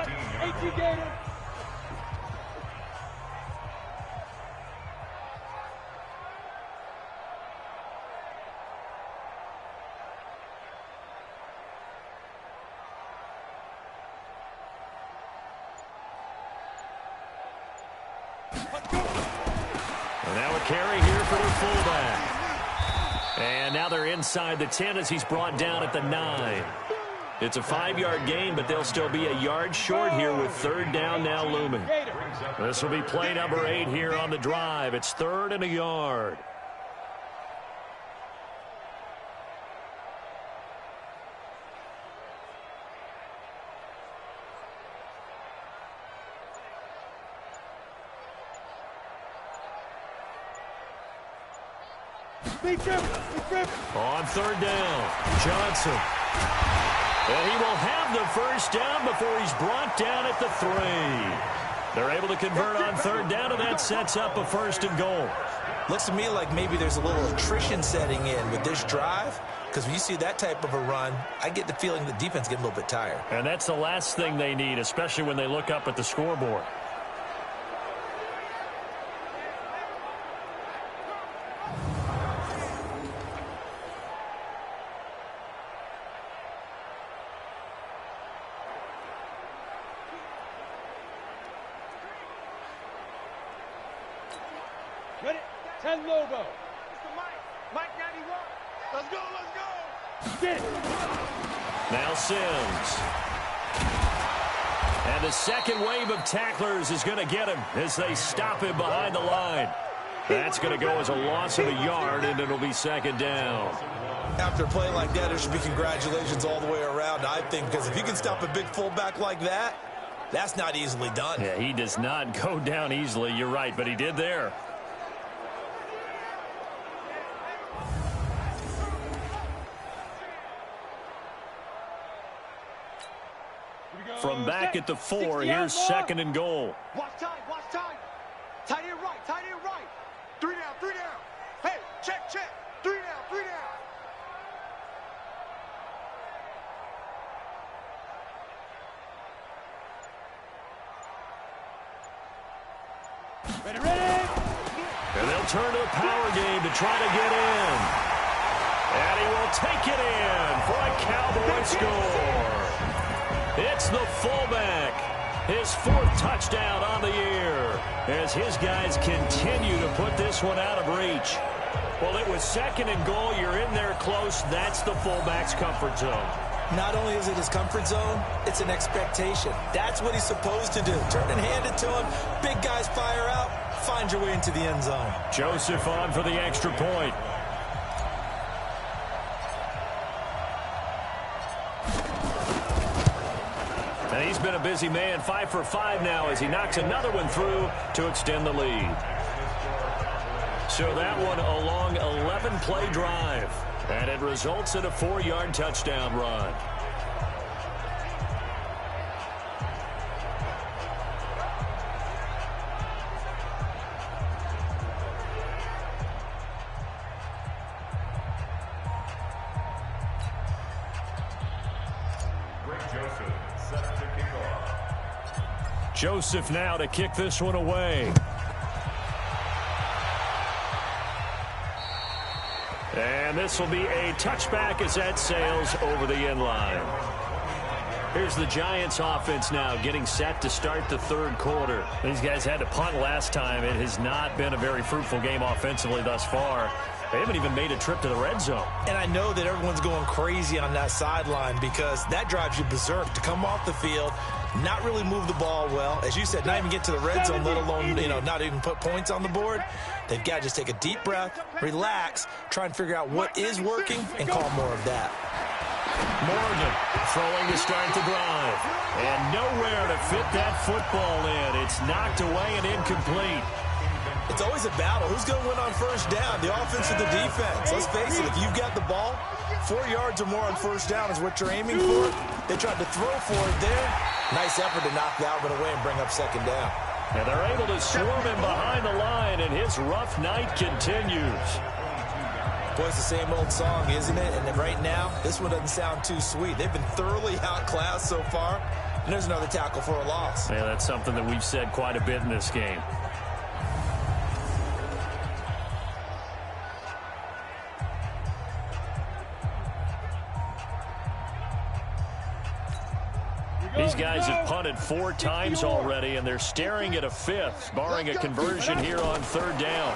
And now a carry here for the fullback. And now they're inside the 10 as he's brought down at the 9. It's a 5-yard gain, but they'll still be a yard short here with third down now looming. This will be play number 8 here on the drive. It's 3rd and a yard. On third down, Johnson. And he will have the first down before he's brought down at the 3. They're able to convert on third down, and that sets up a 1st and goal. Looks to me like maybe there's a little attrition setting in with this drive, because when you see that type of a run, I get the feeling the defense getting a little bit tired. And that's the last thing they need, especially when they look up at the scoreboard. Ready? 10 Lobo. Mr. Mike 91. Let's go, let's go. Get it. Now Sims. And the second wave of tacklers is going to get him as they stop him behind the line. That's going to go as a loss of a yard, and it'll be 2nd down. After a play like that, there should be congratulations all the way around, I think, because if you can stop a big fullback like that, that's not easily done. Yeah, he does not go down easily. You're right, but he did there. From back at the 4, here's 2nd and goal. Watch time, watch time. Tight end right, tight end right. 3 down, 3 down. Hey, check, check. 3 down, 3 down. Ready, ready. And they'll turn to the power game to try to get in. And he will take it in for a Cowboy score. It's the fullback. His 4th touchdown on the year as his guys continue to put this one out of reach. Well, it was 2nd and goal. You're in there close. That's the fullback's comfort zone. Not only is it his comfort zone, it's an expectation. That's what he's supposed to do. Turn and hand it to him. Big guys fire out. Find your way into the end zone. Joseph on for the extra point. And he's been a busy man, 5 for 5 now as he knocks another one through to extend the lead. So that one a long 11-play drive, and it results in a 4-yard touchdown run. Joseph now to kick this one away. And this will be a touchback as that sails over the end line. Here's the Giants offense now getting set to start the 3rd quarter. These guys had to punt last time. It has not been a very fruitful game offensively thus far. They haven't even made a trip to the red zone. And I know that everyone's going crazy on that sideline because that drives you berserk to come off the field, not really move the ball well. As you said, not even get to the red zone, let alone, not even put points on the board. They've got to just take a deep breath, relax, try and figure out what is working, and call more of that. Morgan throwing to start the drive. And nowhere to fit that football in. It's knocked away and incomplete. It's always a battle. Who's going to win on first down, the offense or the defense? Let's face it, if you've got the ball, 4 yards or more on first down is what you're aiming for. They tried to throw for it there. Nice effort to knock that one away and bring up second down. And they're able to swarm him behind the line, and his rough night continues. Boy, it's the same old song, isn't it? And right now, this one doesn't sound too sweet. They've been thoroughly outclassed so far, and there's another tackle for a loss. Yeah, that's something that we've said quite a bit in this game. These guys have punted 4 times already, and they're staring at a 5th, barring a conversion here on 3rd down.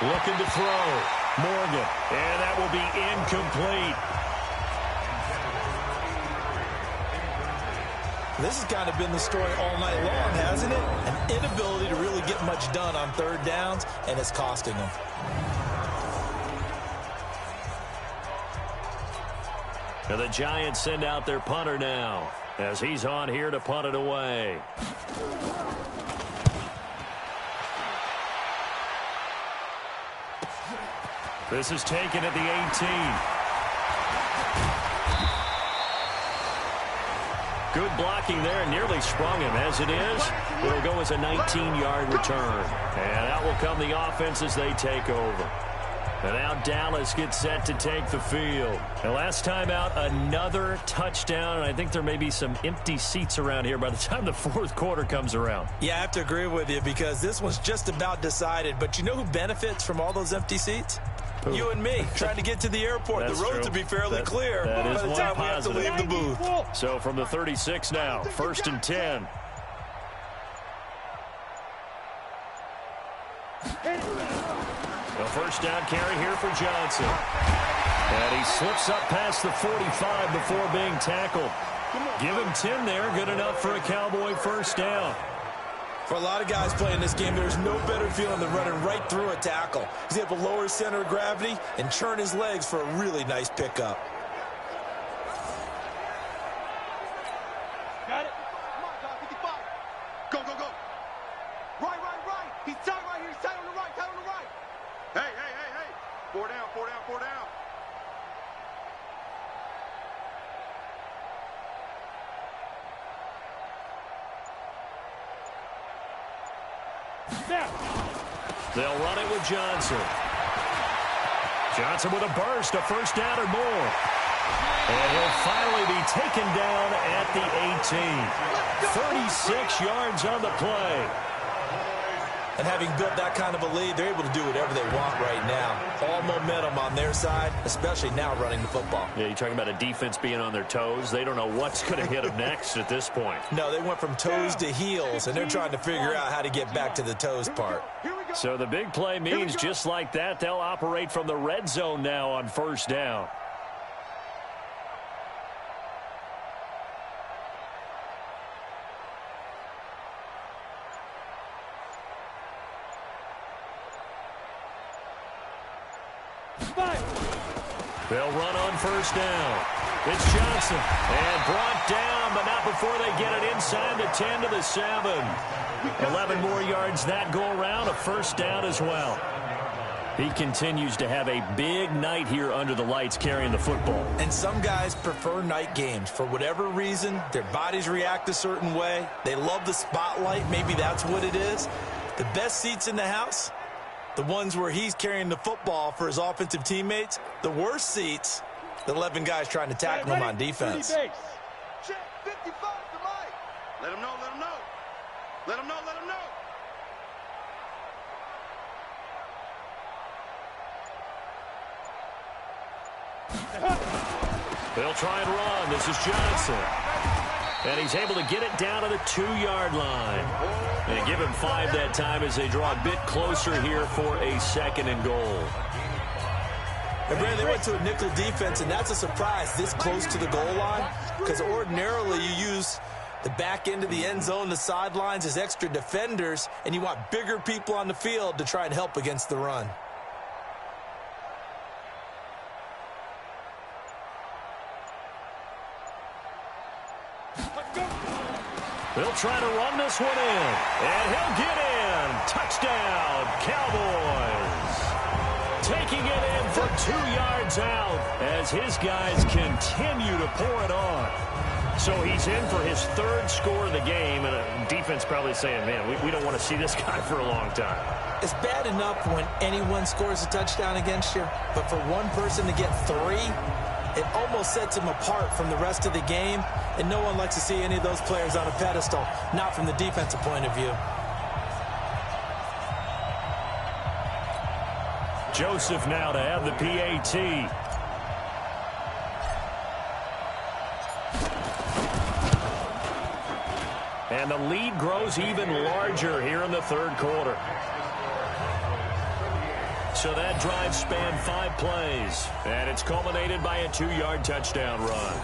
Looking to throw. Morgan, and that will be incomplete. This has kind of been the story all night long, hasn't it? An inability to really get much done on 3rd downs, and it's costing them. And the Giants send out their punter now, as he's on here to punt it away. This is taken at the 18. Good blocking there, nearly sprung him. As it is, it'll go as a 19-yard return. And out will come the offense as they take over. And now Dallas gets set to take the field. And last time out, another touchdown. And I think there may be some empty seats around here by the time the 4th quarter comes around. Yeah, I have to agree with you because this one's just about decided. But you know who benefits from all those empty seats? Who? You and me, trying to get to the airport. The roads will be fairly clear by the time we have to leave the booth. So from the 36 now, 1st and 10. The first down carry here for Johnson. And he slips up past the 45 before being tackled. Give him 10 there, good enough for a Cowboy first down. For a lot of guys playing this game, there's no better feeling than running right through a tackle. He's able to lower his center of gravity and churn his legs for a really nice pickup. Got it. Come on, dog, 55. Go, go, go. Right. He's tight right here. He's tight on the right, Hey. 4 down. They'll run it with Johnson. Johnson with a burst, a first down or more. And he'll finally be taken down at the 18. 36 yards on the play. And having built that kind of a lead, they're able to do whatever they want right now. All momentum on their side, especially now running the football. Yeah, you're talking about a defense being on their toes. They don't know what's going to hit them next at this point. No, they went from toes to heels, and they're trying to figure out how to get back to the toes part. So the big play means just like that, they'll operate from the red zone now on first down. They'll run on first down. It's Johnson. And brought down, but not before they get it inside the 10 to the 7. 11 more yards that go around, a first down as well. He continues to have a big night here under the lights carrying the football. And some guys prefer night games. For whatever reason, their bodies react a certain way. They love the spotlight. Maybe that's what it is. The best seats in the house, the ones where he's carrying the football for his offensive teammates. The worst seats, the 11 guys trying to tackle him on defense. Check 55 to Mike. Let him know. Let him know. They'll try and run. This is Johnson. And he's able to get it down to the 2-yard line. And give him 5 that time as they draw a bit closer here for a 2nd and goal. And Brandon, they went to a nickel defense, and that's a surprise this close to the goal line, because ordinarily you use the back end of the end zone, the sidelines as extra defenders, and you want bigger people on the field to try and help against the run. They'll try to run this one in, and he'll get in. Touchdown, from 2 yards out as his guys continue to pour it on. So he's in for his third score of the game, and a defense probably saying, man, we don't want to see this guy for a long time. It's bad enough when anyone scores a touchdown against you, but for one person to get 3, it almost sets him apart from the rest of the game, and no one likes to see any of those players on a pedestal, not from the defensive point of view. Joseph now to have the PAT. And the lead grows even larger here in the third quarter. So that drive spanned 5 plays, and it's culminated by a 2-yard touchdown run.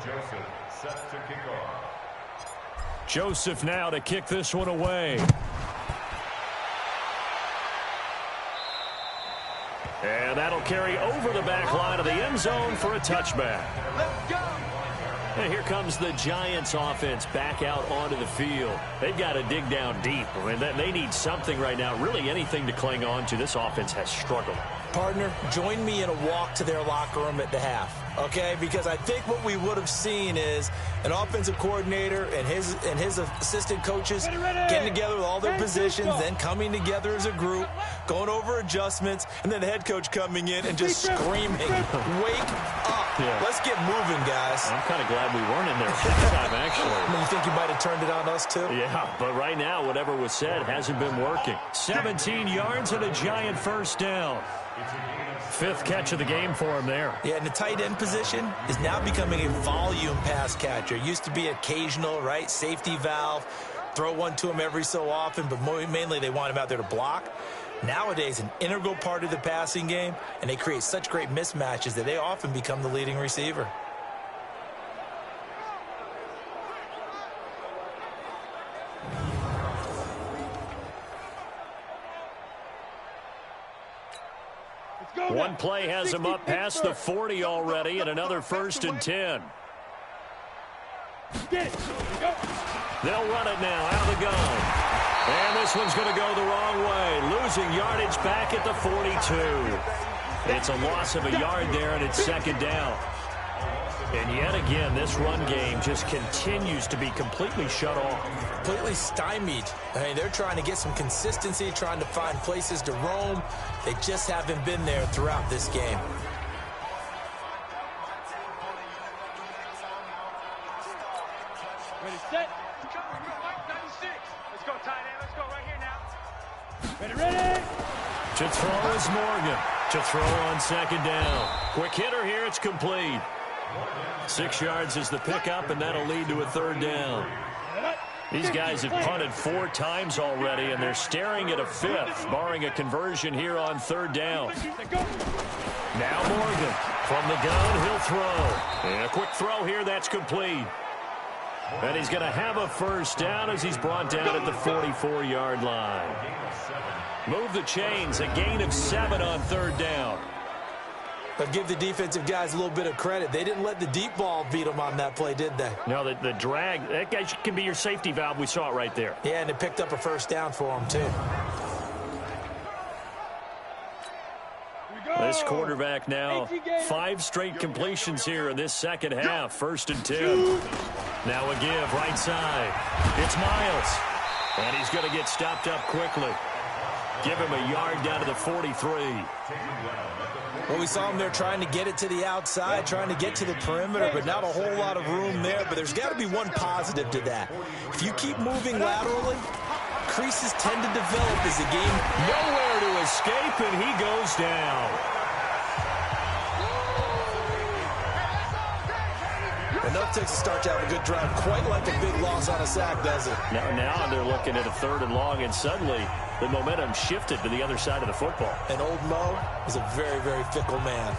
Joseph set to kick off. Joseph now to kick this one away. And that'll carry over the back line of the end zone for a touchback. Let's go. And here comes the Giants offense back out onto the field. They've got to dig down deep. I mean, they need something right now, really anything to cling on to. This offense has struggled. Partner, join me in a walk to their locker room at the half, okay? Because I think what we would have seen is an offensive coordinator and his assistant coaches getting together with all their positions, then coming together as a group, going over adjustments, and then the head coach coming in and just screaming, wake up. Yeah. Let's get moving, guys. I'm kind of glad we weren't in there at this time, actually. You think you might have turned it on us, too? Yeah, but right now, whatever was said hasn't been working. 17 yards and a Giant first down. Fifth catch of the game for him there. Yeah, and the tight end position is now becoming a volume pass catcher. Used to be occasional, right? Safety valve. Throw one to him every so often, but mainly they want him out there to block. Nowadays, an integral part of the passing game, and they create such great mismatches that they often become the leading receiver. One play has him up past the 40 already, and another 1st and 10. They'll run it now out of the gun. And this one's going to go the wrong way, losing yardage back at the 42. It's a loss of a yard there, and it's 2nd down. And yet again, this run game just continues to be completely shut off. Completely stymied. I mean, they're trying to get some consistency, trying to find places to roam. They just haven't been there throughout this game. Ready, set. Go, Mike, 96. Let's go, tight end. Let's go right here now. Ready. To throw is Morgan. To throw on 2nd down. Quick hitter here. It's complete. 6 yards is the pickup, and that'll lead to a 3rd down. These guys have punted 4 times already, and they're staring at a 5th, barring a conversion here on 3rd down. Now Morgan. From the gun, he'll throw. And a quick throw here. That's complete. And he's going to have a 1st down as he's brought down at the 44-yard line. Move the chains. A gain of 7 on 3rd down. But give the defensive guys a little bit of credit. They didn't let the deep ball beat them on that play, did they? No, the drag, that guy can be your safety valve. We saw it right there. Yeah, and it picked up a 1st down for them, too. This quarterback now, 5 straight completions here in this 2nd half. 1st and 10. Now a give, right side. It's Miles. And he's going to get stopped up quickly. Give him a yard down to the 43. Well, we saw him there trying to get it to the outside, trying to get to the perimeter, but not a whole lot of room there. But there's got to be one positive to that. If you keep moving laterally, creases tend to develop as the game. Nowhere to escape, and he goes down. Enough takes to start to have a good drive. Quite like a big loss on a sack, does it? Now they're looking at a 3rd and long, and suddenly the momentum shifted to the other side of the football. And old Mo is a very, very fickle man.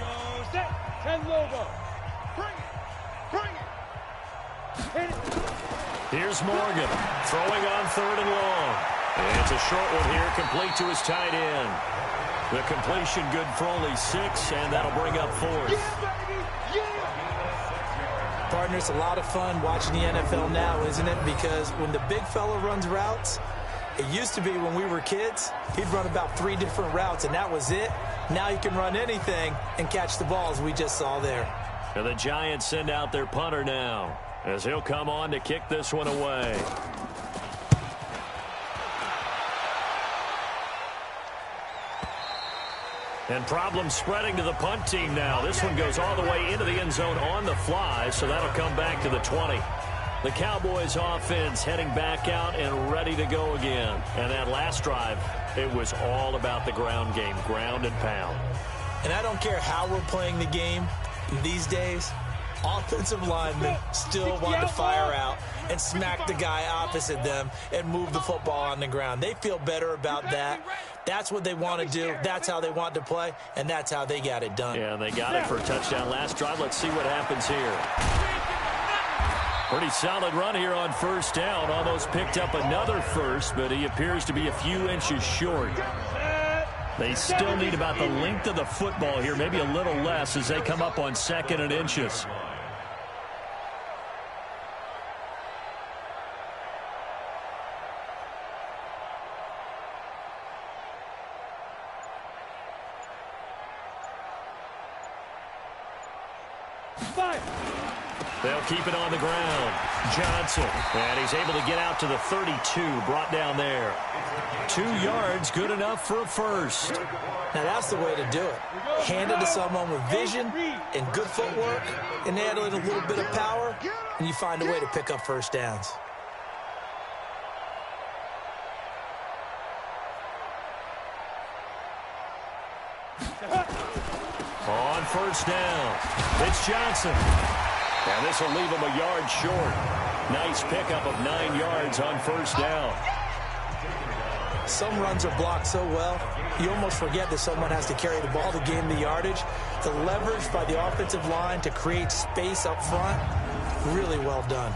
Go, set. 10 logo. Bring it. Here's Morgan throwing on 3rd and long. And it's a short one here, complete to his tight end. The completion good for only 6, and that'll bring up 4th. Partner, it's a lot of fun watching the NFL now, isn't it? Because when the big fella runs routes, it used to be when we were kids, he'd run about 3 different routes, and that was it. Now he can run anything and catch the ball, as we just saw there. And the Giants send out their punter now, as he'll come on to kick this one away. And problems spreading to the punt team now. This one goes all the way into the end zone on the fly, so that'll come back to the 20. The Cowboys offense heading back out and ready to go again. And that last drive, it was all about the ground game, ground and pound. And I don't care how we're playing the game these days, offensive linemen still want to fire out and smack the guy opposite them and move the football on the ground. They feel better about that. That's what they want to do. That's how they want to play, and that's how they got it done. Yeah, they got it for a touchdown last drive. Let's see what happens here. Pretty solid run here on first down. Almost picked up another first, but he appears to be a few inches short. They still need about the length of the football here, maybe a little less as they come up on 2nd and inches. They'll keep it on the ground. Johnson, and he's able to get out to the 32, brought down there. 2 yards, good enough for a first. Now that's the way to do it. Hand it to someone with vision and good footwork, and add a little bit of power, and you find a way to pick up first downs. On first down, it's Johnson. And this will leave him a yard short. Nice pickup of 9 yards on first down. Some runs are blocked so well, you almost forget that someone has to carry the ball to gain the yardage. The leverage by the offensive line to create space up front, really well done.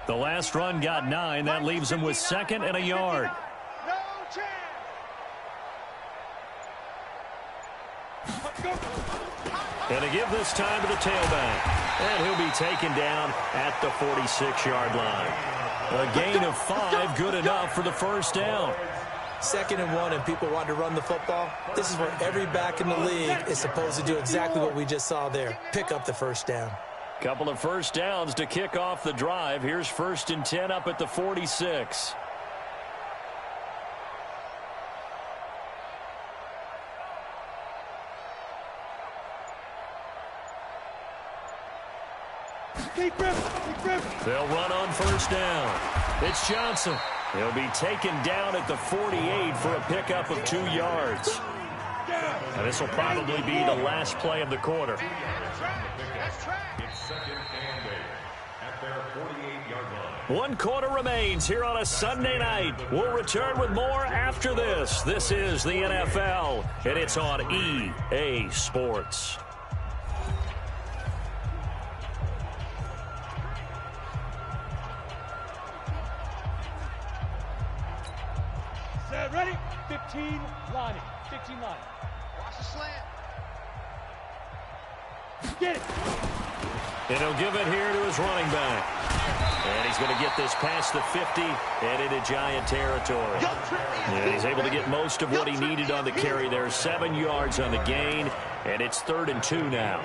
The last run got 9. That leaves him with 2nd and a yard. No chance. And to give this time to the tailback. And he'll be taken down at the 46-yard line. A gain of 5, good enough for the first down. 2nd and 1, and people want to run the football. This is where every back in the league is supposed to do exactly what we just saw there. Pick up the first down. Couple of first downs to kick off the drive. Here's 1st and 10 up at the 46. They'll run on first down. It's Johnson. He'll be taken down at the 48 for a pickup of 2 yards. And this will probably be the last play of the quarter. It's 2nd and 8 at their 48-yard line. 1 quarter remains here on a Sunday night. We'll return with more after this. This is the NFL, and it's on EA Sports. Set, ready? 15 lining. 15 lining. Watch the slant. Get it. And he'll give it here to his running back. And he's going to get this past the 50 and into Giant territory. And he's able to get most of what he needed on the carry there. 7 yards on the gain, and it's 3rd and 2 now.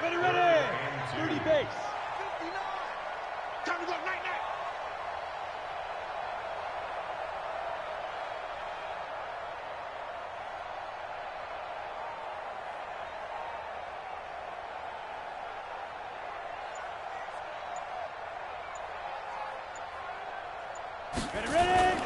Ready, ready. 30 base. Time to go night-night. Ready.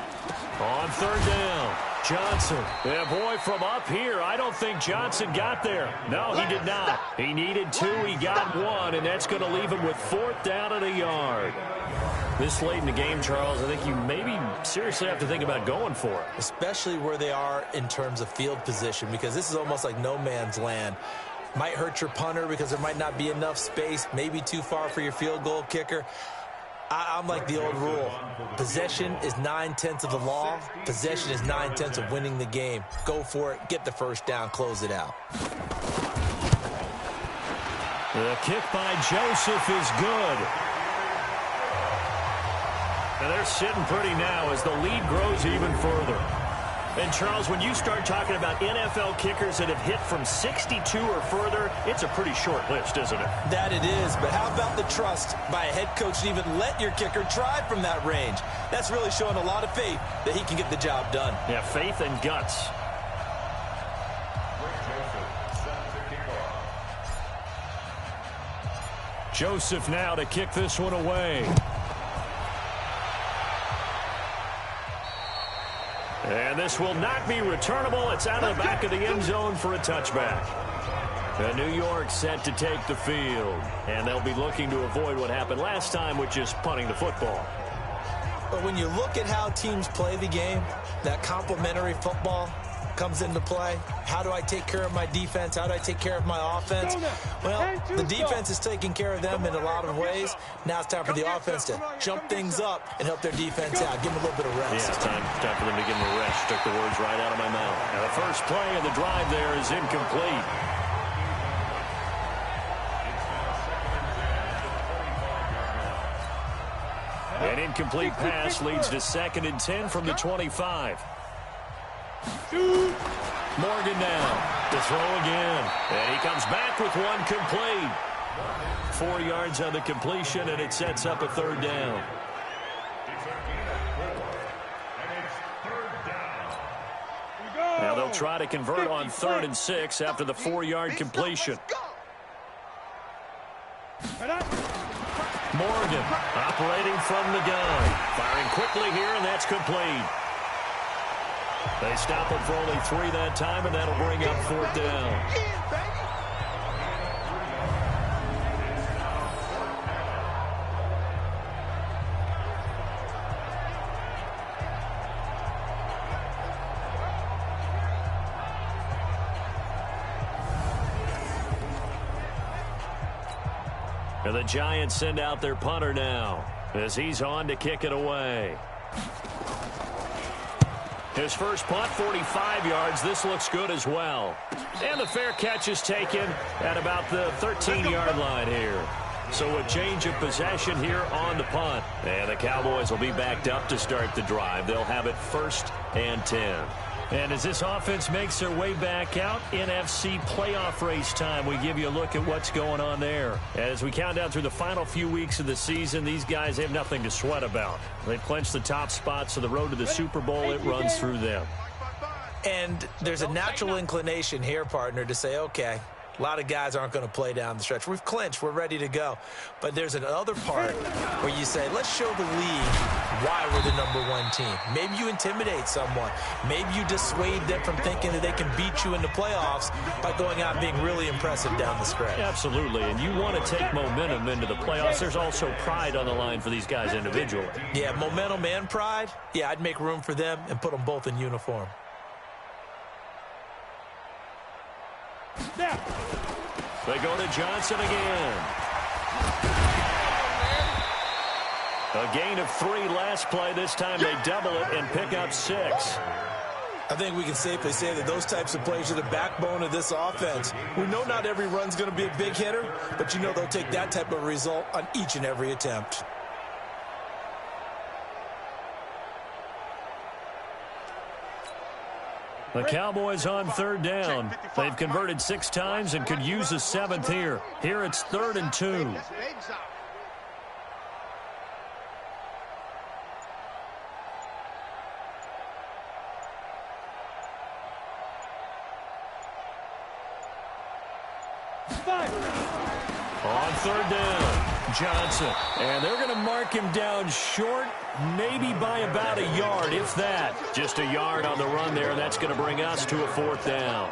On 3rd down, Johnson. Yeah, boy, from up here, I don't think Johnson got there. No, he did not. He needed 2, he got 1, and that's going to leave him with 4th down and a yard. This late in the game, Charles, I think you maybe seriously have to think about going for it. Especially where they are in terms of field position, because this is almost like no man's land. Might hurt your punter because there might not be enough space, maybe too far for your field goal kicker. I'm like the old rule. Possession is 9/10 of the law. Possession is 9/10 of winning the game. Go for it. Get the first down. Close it out. The kick by Joseph is good. And they're sitting pretty now as the lead grows even further. And, Charles, when you start talking about NFL kickers that have hit from 62 or further, it's a pretty short list, isn't it? That it is, but how about the trust by a head coach to even let your kicker try from that range? That's really showing a lot of faith that he can get the job done. Yeah, faith and guts. Joseph now to kick this one away. And this will not be returnable. It's out of the back of the end zone for a touchback. And New York set to take the field. And they'll be looking to avoid what happened last time, which is punting the football. But when you look at how teams play the game, that complementary football comes into play. How do I take care of my defense? How do I take care of my offense? Well, the defense is taking care of them in a lot of ways. Now it's time for the offense to jump things up and help their defense out. Give them a little bit of rest. Yeah, time for them to give them a rest. Took the words right out of my mouth. Now the first play of the drive there is incomplete. An incomplete pass leads to 2nd and 10 from the 25. Morgan now to throw again. And he comes back with one complete. 4 yards on the completion, and it sets up a 3rd down. Now they'll try to convert on 3rd and 6 after the 4-yard completion. Morgan operating from the gun. Firing quickly here, and that's complete. They stop him for only 3 that time, and that'll bring up 4th down. And the Giants send out their punter now as he's on to kick it away. His first punt, 45 yards. This looks good as well. And the fair catch is taken at about the 13-yard line here. So a change of possession here on the punt. And the Cowboys will be backed up to start the drive. They'll have it 1st and 10. And as this offense makes their way back out, NFC playoff race time, we give you a look at what's going on there. As we count down through the final few weeks of the season, these guys have nothing to sweat about. They've clinched the top spots, so the road to the Super Bowl, it runs through them. And there's a natural inclination here, partner, to say, okay, a lot of guys aren't going to play down the stretch. We've clinched. We're ready to go. But there's another part where you say, let's show the league why we're the #1 team. Maybe you intimidate someone. Maybe you dissuade them from thinking that they can beat you in the playoffs by going out and being really impressive down the stretch. Absolutely. And you want to take momentum into the playoffs. There's also pride on the line for these guys individually. Yeah, momentum and pride. Yeah, I'd make room for them and put them both in uniform. They go to Johnson again. A gain of 3 last play. This time they double it and pick up 6. I think we can safely say that those types of plays are the backbone of this offense. We know not every run's going to be a big hitter, but you know they'll take that type of result on each and every attempt. The Cowboys on 3rd down. They've converted 6 times and could use a 7th here. Here it's 3rd and 2. On 3rd down, Johnson. And they're going to mark him down short, maybe by about a yard, if that. Just a yard on the run there, and that's going to bring us to a 4th down.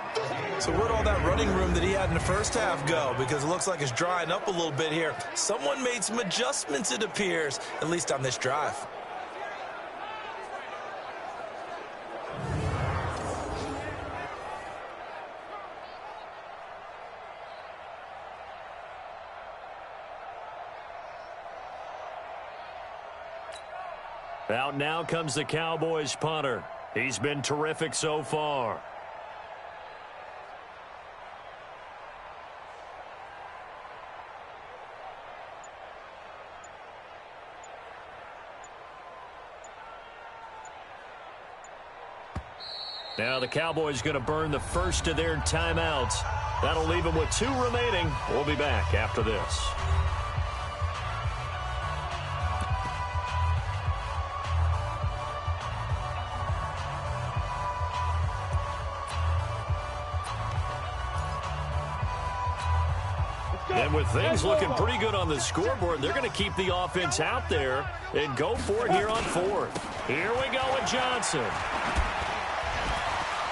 So where'd all that running room that he had in the first half go? Because it looks like it's drying up a little bit here. Someone made some adjustments, it appears, at least on this drive. Out now comes the Cowboys punter. He's been terrific so far. Now the Cowboys going to burn the first of their timeouts. That'll leave them with 2 remaining. We'll be back after this. And with things looking pretty good on the scoreboard, they're going to keep the offense out there and go for it here on 4th. Here we go with Johnson.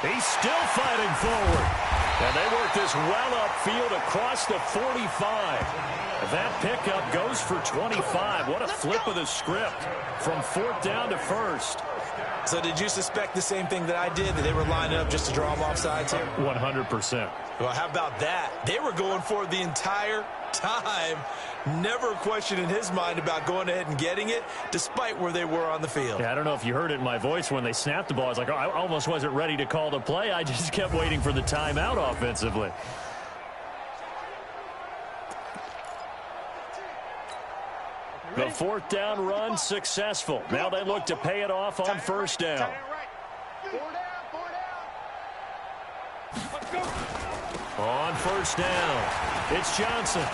He's still fighting forward. And they work this well upfield across the 45. That pickup goes for 25. What a flip of the script from 4th down to 1st. So did you suspect the same thing that I did, that they were lining up just to draw them off sides here? 100%. Well, how about that? They were going for it the entire time. Never a question in his mind about going ahead and getting it, despite where they were on the field. Yeah, I don't know if you heard it in my voice when they snapped the ball. I was like, oh, I almost wasn't ready to call the play. I just kept waiting for the timeout offensively. The 4th down run successful. Now they look to pay it off on 1st down. On 1st down, it's Johnson.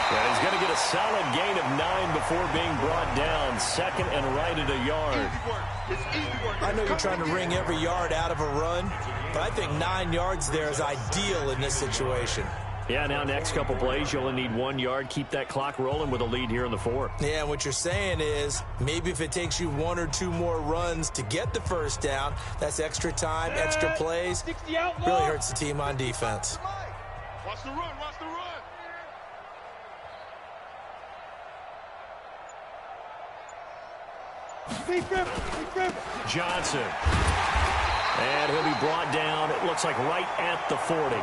And he's going to get a solid gain of 9 before being brought down. 2nd and right at a yard. I know you're trying to wring every yard out of a run, but I think 9 yards there is ideal in this situation. Yeah, now next couple plays, you only need 1 yard. Keep that clock rolling with a lead here in the 4th. Yeah, what you're saying is maybe if it takes you 1 or 2 more runs to get the 1st down, that's extra time, extra plays. Really hurts the team on defense. Watch the run, watch the run. Johnson. And he'll be brought down, it looks like right at the 40.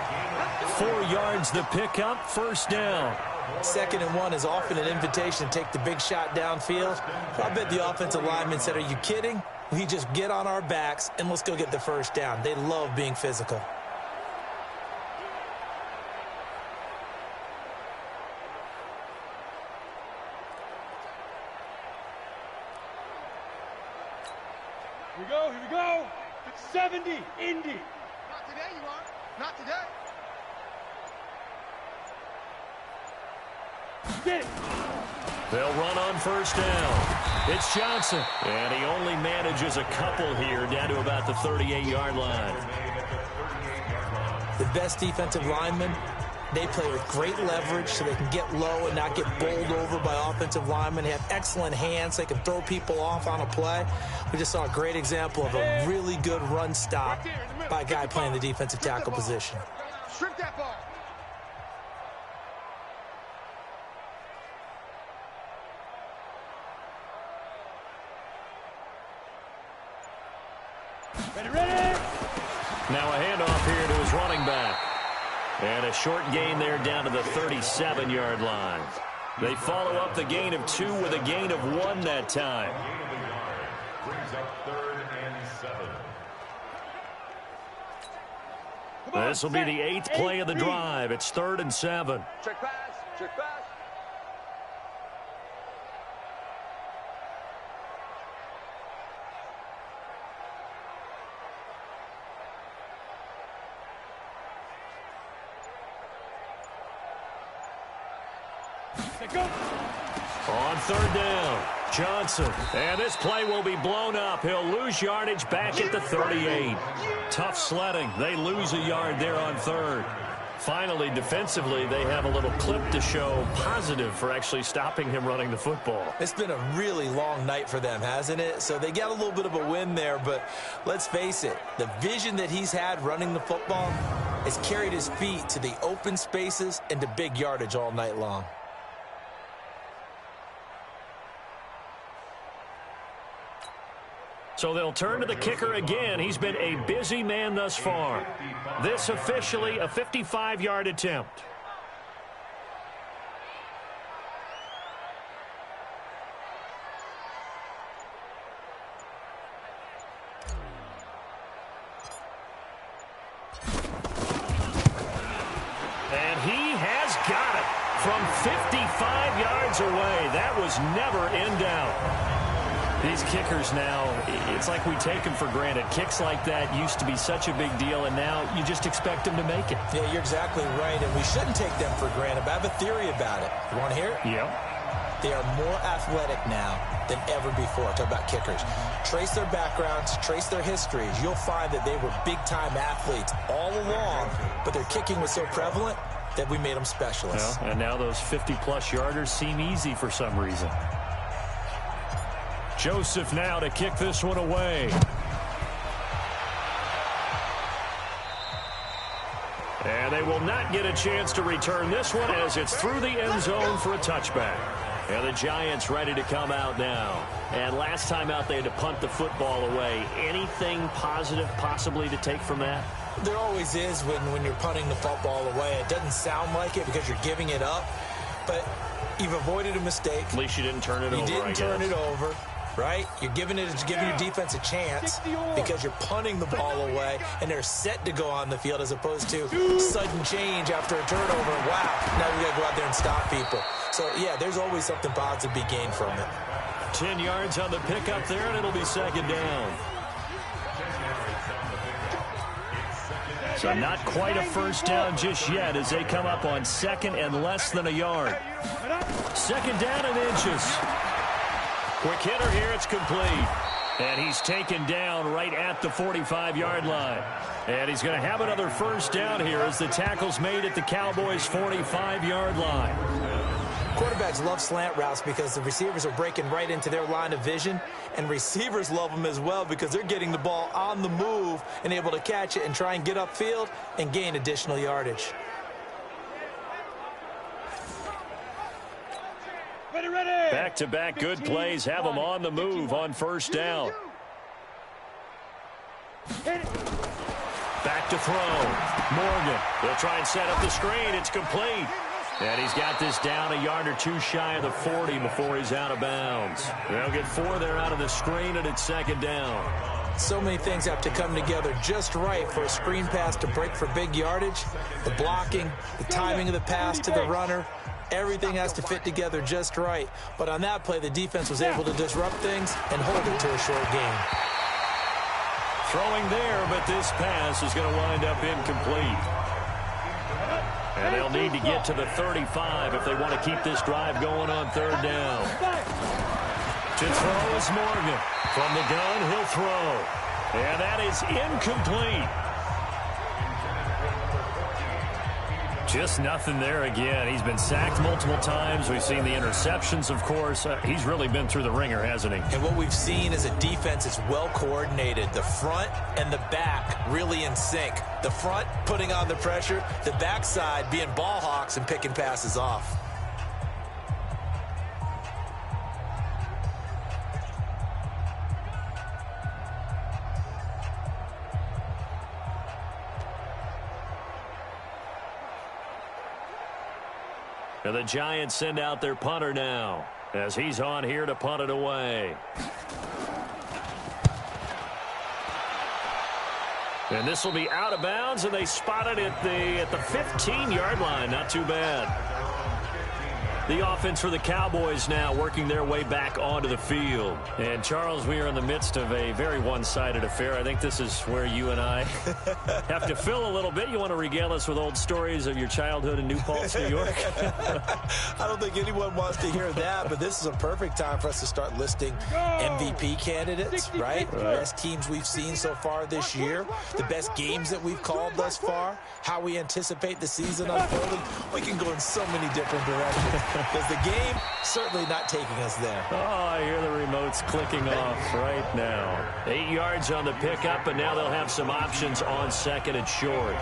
4 yards the pickup, 1st down. 2nd and 1 is often an invitation to take the big shot downfield. I bet the offensive lineman said, are you kidding? We just get on our backs and let's go get the 1st down. They love being physical. Here we go, here we go. 70, Indy. Not today, you are. Not today. Get it. They'll run on 1st down. It's Johnson. And he only manages a couple here down to about the 38-yard line. The best defensive linemen, they play with great leverage so they can get low and not get bowled over by offensive linemen. They have excellent hands. They can throw people off on a play. We just saw a great example of a really good run stop by a guy playing the defensive tackle position. Strip that ball. Ready. Now a handoff here to his running back. And a short gain there down to the 37-yard line. They follow up the gain of 2 with a gain of 1 that time. Brings up 3rd and 7. This will be the 8th play of the drive. It's 3rd and 7. Check pass. Check pass. On 3rd down, Johnson. And this play will be blown up. He'll lose yardage back at the 38. Tough sledding. They lose a yard there on 3rd. Finally, defensively, they have a little clip to show positive for actually stopping him running the football. It's been a really long night for them, hasn't it? So they got a little bit of a win there, but let's face it, the vision that he's had running the football has carried his feet to the open spaces and to big yardage all night long. So they'll turn to the kicker again. He's been a busy man thus far. This officially a 55-yard attempt. And he has got it from 55 yards away. That was never in doubt. These kickers now, it's like we take them for granted. Kicks like that used to be such a big deal, and now you just expect them to make it. Yeah, you're exactly right, and we shouldn't take them for granted, but I have a theory about it. You want to hear it? Yep. They are more athletic now than ever before. Talk about kickers. Trace their backgrounds, trace their histories. You'll find that they were big-time athletes all along, but their kicking was so prevalent that we made them specialists. Well, and now those 50-plus yarders seem easy for some reason. Joseph now to kick this one away. And they will not get a chance to return this one as it's through the end zone for a touchback. And the Giants ready to come out now. And last time out they had to punt the football away. Anything positive possibly to take from that? There always is when you're punting the football away. It doesn't sound like it because you're giving it up, but you've avoided a mistake. At least you didn't turn it over, You didn't turn it over, right? You're giving your defense a chance because you're punting the ball away, and they're set to go on the field as opposed to sudden change after a turnover. Wow, now we got to go out there and stop people. So, yeah, there's always something positive to be gained from it. 10 yards on the pickup there, and it'll be second down. So not quite a first down just yet as they come up on second and less than a yard. Second down and inches. Quick hitter here, it's complete. And he's taken down right at the 45-yard line. And he's going to have another first down here as the tackle's made at the Cowboys' 45-yard line. Quarterbacks love slant routes because the receivers are breaking right into their line of vision, and receivers love them as well because they're getting the ball on the move and able to catch it and try and get upfield and gain additional yardage. Back-to-back good plays have them on the move on first down. Back to throw. Morgan will try and set up the screen. It's complete. And he's got this down a yard or two shy of the 40 before he's out of bounds. They'll get 4 there out of the screen, and it's second down. So many things have to come together just right for a screen pass to break for big yardage. The blocking, the timing of the pass to the runner, everything has to fit together just right. But on that play, the defense was able to disrupt things and hold it to a short game. Throwing there, but this pass is going to wind up incomplete. And they'll need to get to the 35 if they want to keep this drive going on third down. To throw is Morgan. From the gun, he'll throw. And that is incomplete. Just nothing there again. He's been sacked multiple times. We've seen the interceptions, of course. He's really been through the ringer, hasn't he? And what we've seen is a defense that's well coordinated. The front and the back really in sync. The front putting on the pressure, the backside being ball hawks and picking passes off. And the Giants send out their punter now as he's on here to punt it away. And this will be out of bounds, and they spot it at the 15-yard line. Not too bad. The offense for the Cowboys now working their way back onto the field. And, Charles, we are in the midst of a very one-sided affair. I think this is where you and I have to fill a little bit. You want to regale us with old stories of your childhood in New Paltz, New York? I don't think anyone wants to hear that, but this is a perfect time for us to start listing MVP candidates, right? The best teams we've seen so far this year, the best games that we've called thus far, how we anticipate the season unfolding. We can go in so many different directions. Because the game certainly not taking us there. Oh, I hear the remotes clicking off right now. 8 yards on the pickup, and now they'll have some options on second and short.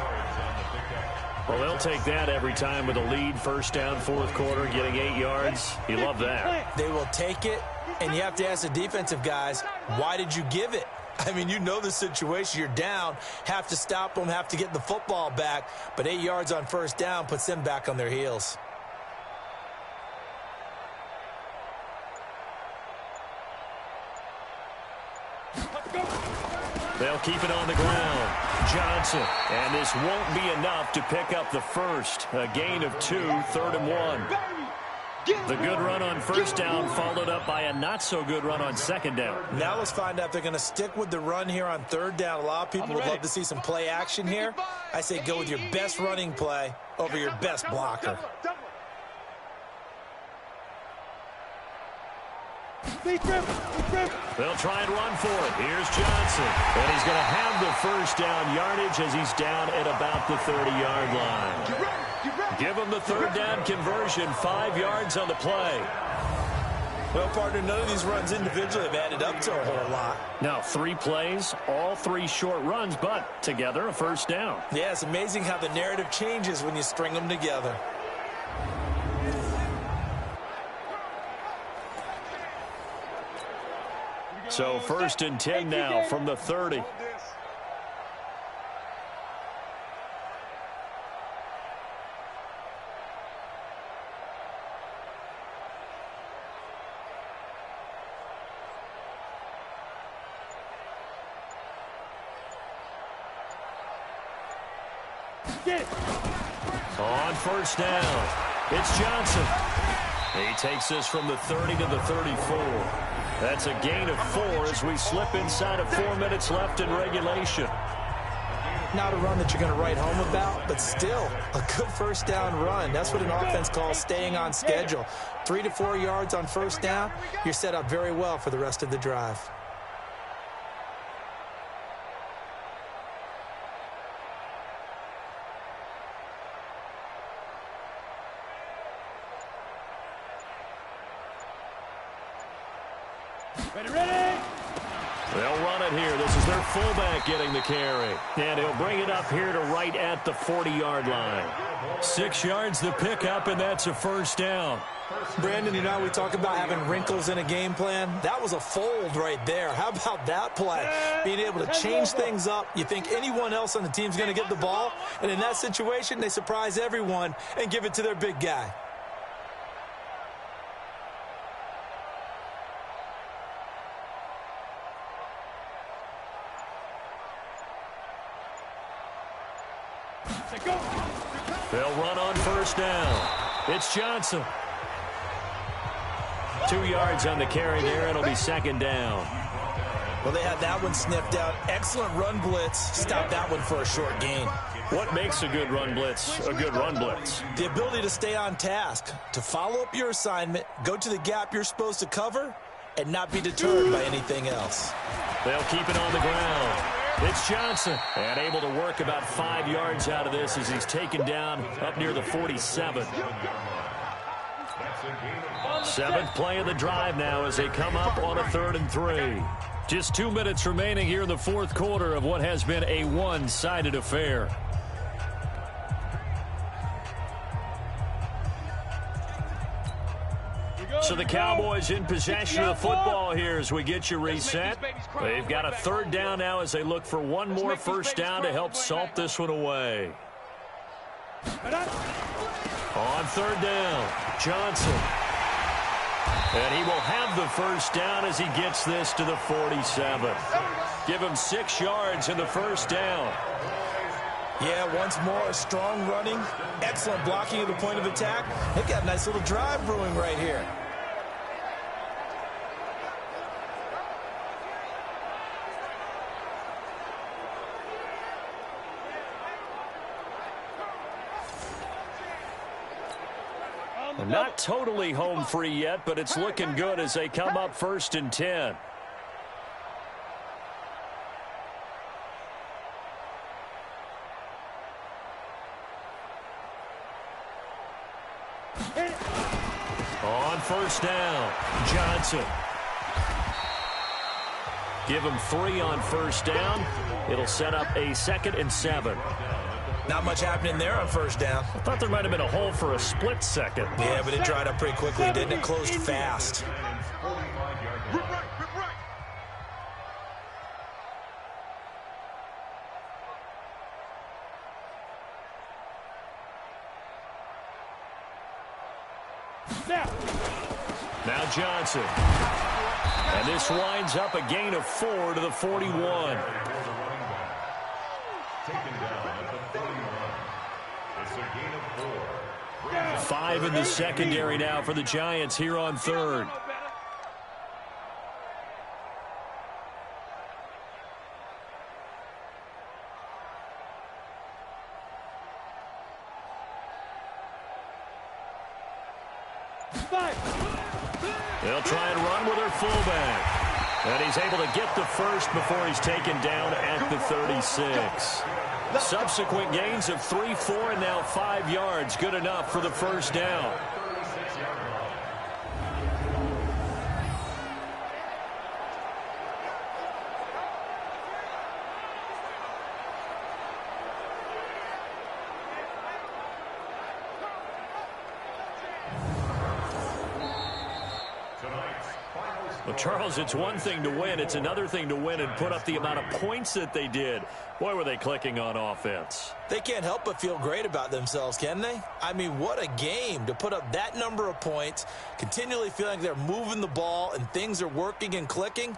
Well, they'll take that every time with a lead, first down, fourth quarter, getting 8 yards. You love that. They will take it, and you have to ask the defensive guys, why did you give it? I mean, you know the situation. You're down, have to stop them, have to get the football back, but 8 yards on first down puts them back on their heels. They'll keep it on the ground. Johnson. And this won't be enough to pick up the first. A gain of 2, 3rd and 1. The good run on first down followed up by a not-so-good run on second down. Now let's find out if they're going to stick with the run here on third down. A lot of people would love to see some play action here. I say go with your best running play over your best blocker. They'll try and run for it. Here's Johnson. And he's going to have the first down yardage as he's down at about the 30-yard line. Give him the third down conversion, 5 yards on the play. Well, partner, none of these runs individually have added up to a whole lot. Now, 3 plays, all 3 short runs, but together a first down. Yeah, it's amazing how the narrative changes when you string them together. So 1st and 10 now from the 30. On first down, it's Johnson. He takes this from the 30 to the 34. That's a gain of 4 as we slip inside of 4 minutes left in regulation. Not a run that you're going to write home about, but still a good first down run. That's what an offense calls staying on schedule. 3 to 4 yards on first down, you're set up very well for the rest of the drive. They'll run it here. This is their fullback getting the carry. And he'll bring it up here to right at the 40-yard line. 6 yards the pickup, and that's a first down. Brandon, you know, we talk about having wrinkles in a game plan. That was a fold right there. How about that play? Being able to change things up. You think anyone else on the team's going to get the ball, and in that situation, they surprise everyone and give it to their big guy. They'll run on first down. It's Johnson. 2 yards on the carry there. It'll be second down. Well, they had that one sniffed out. Excellent run blitz. Stop that one for a short gain. What makes a good run blitz a good run blitz? The ability to stay on task, to follow up your assignment, go to the gap you're supposed to cover, and not be deterred by anything else. They'll keep it on the ground. It's Johnson, and able to work about 5 yards out of this as he's taken down up near the 47. 7th play of the drive now as they come up on a 3rd and 3. Just 2 minutes remaining here in the 4th quarter of what has been a one-sided affair. So the Cowboys in possession of the football here as we get you reset. They've got a 3rd down now as they look for one more first down to help salt this one away. On 3rd down, Johnson. And he will have the first down as he gets this to the 47. Give him 6 yards in the first down. Yeah, once more, strong running, excellent blocking at the point of attack. They've got a nice little drive brewing right here. Not totally home free yet, but it's looking good as they come up 1st and 10. On first down, Johnson. Give him 3 on first down. It'll set up a 2nd and 7. Not much happening there on first down. I thought there might have been a hole for a split second. Yeah, but it dried up pretty quickly, didn't it? Closed fast. Now Johnson. And this winds up a gain of 4 to the 41. 5 in the secondary now for the Giants here on third. They'll try and run with their fullback. And he's able to get the first before he's taken down at the 36. Subsequent gains of 3, 4, and now 5 yards. Good enough for the first down. Well, Charles, it's one thing to win. It's another thing to win and put up the amount of points that they did. Boy, were they clicking on offense. They can't help but feel great about themselves, can they? I mean, what a game to put up that number of points, continually feeling like they're moving the ball and things are working and clicking.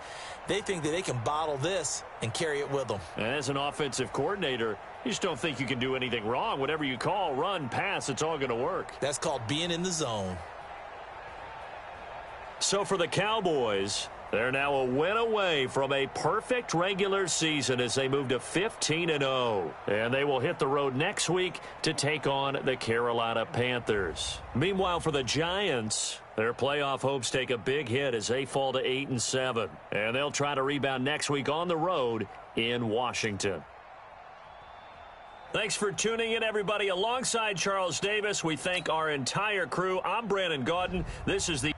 They think that they can bottle this and carry it with them. And as an offensive coordinator, you just don't think you can do anything wrong. Whatever you call, run, pass, it's all going to work. That's called being in the zone. So for the Cowboys, they're now a win away from a perfect regular season as they move to 15-0. And they will hit the road next week to take on the Carolina Panthers. Meanwhile, for the Giants, their playoff hopes take a big hit as they fall to 8-7. And they'll try to rebound next week on the road in Washington. Thanks for tuning in, everybody. Alongside Charles Davis, we thank our entire crew. I'm Brandon Gaudin. This is the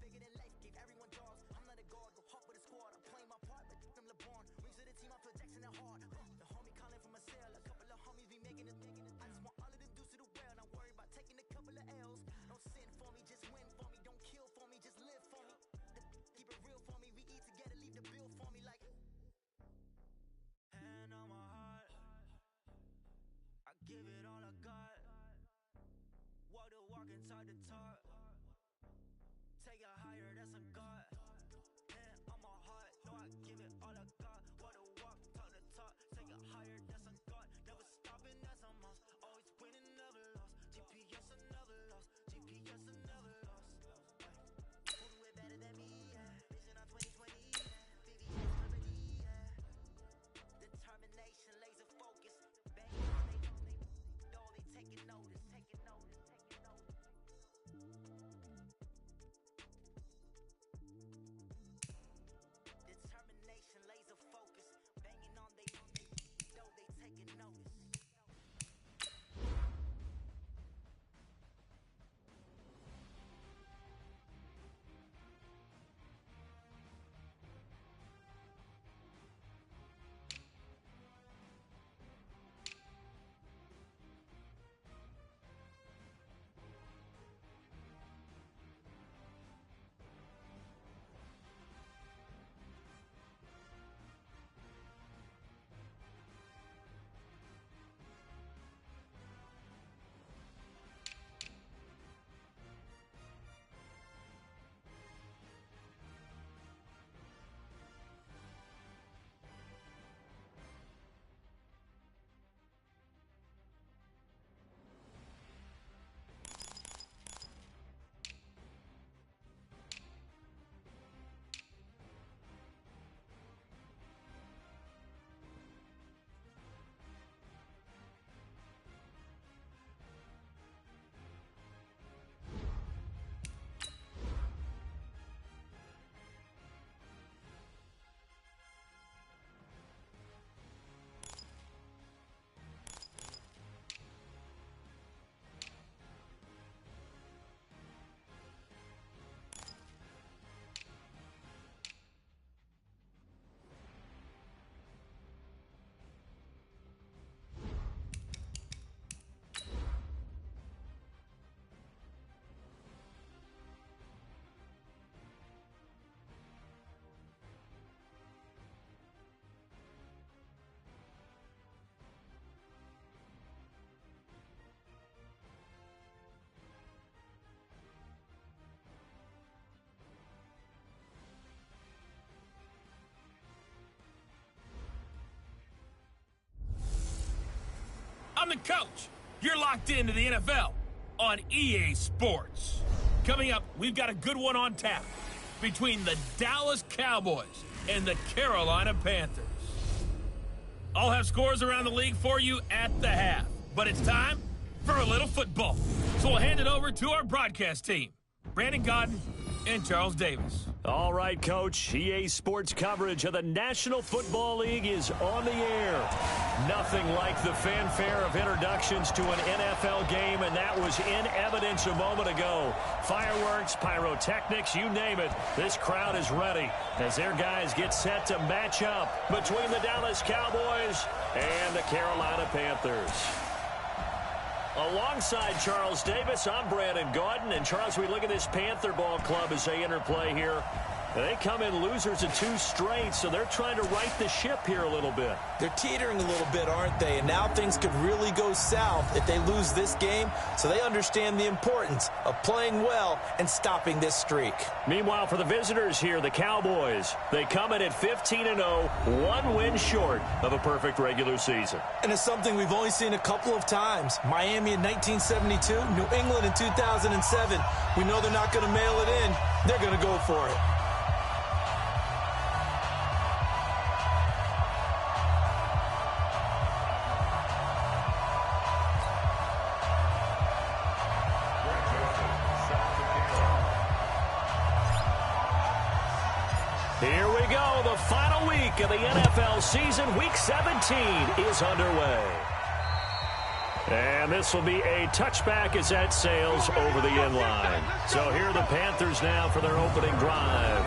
Bigger than life, gave everyone jaws. I'm not a guard, go hard with a squad. I'm playing my part, but them LeBron. Rings to the team, give it all I got. Walk the walk and talk the talk. Take it higher, that's a God. Man, on my heart, no, I give it all I got. Walk the walk, talk the talk. Take it higher, that's a God. Never stopping, that's a must. Always winning, never lost. GPS, I never lost. GPS, I never lost. Who do it better than me? Yeah. Vision on 2020. VVS remedy. Yeah. Determination, laser focus. Bang on they know they taking notice, taking notice, taking notice. Determination, laser focus. Banging on they know they taking notice. I'm the coach. You're locked into the NFL on EA Sports. Coming up, we've got a good one on tap between the Dallas Cowboys and the Carolina Panthers. I'll have scores around the league for you at the half, but it's time for a little football. So we'll hand it over to our broadcast team, Brandon Godden and Charles Davis. All right, Coach. EA Sports coverage of the National Football League is on the air. Nothing like the fanfare of introductions to an NFL game, and that was in evidence a moment ago. Fireworks, pyrotechnics, you name it. This crowd is ready as their guys get set to match up between the Dallas Cowboys and the Carolina Panthers. Alongside Charles Davis, I'm Brandon Gaudin. And, Charles, we look at this Panther ball club as they interplay here. They come in losers of 2 straight, so they're trying to right the ship here a little bit. They're teetering a little bit, aren't they? And now things could really go south if they lose this game, so they understand the importance of playing well and stopping this streak. Meanwhile, for the visitors here, the Cowboys, they come in at 15-0, 1 win short of a perfect regular season. And it's something we've only seen a couple of times. Miami in 1972, New England in 2007. We know they're not going to mail it in. They're going to go for it. Here we go. The final week of the NFL season. Week 17 is underway. And this will be a touchback as that sails over the end line. So here are the Panthers now for their opening drive.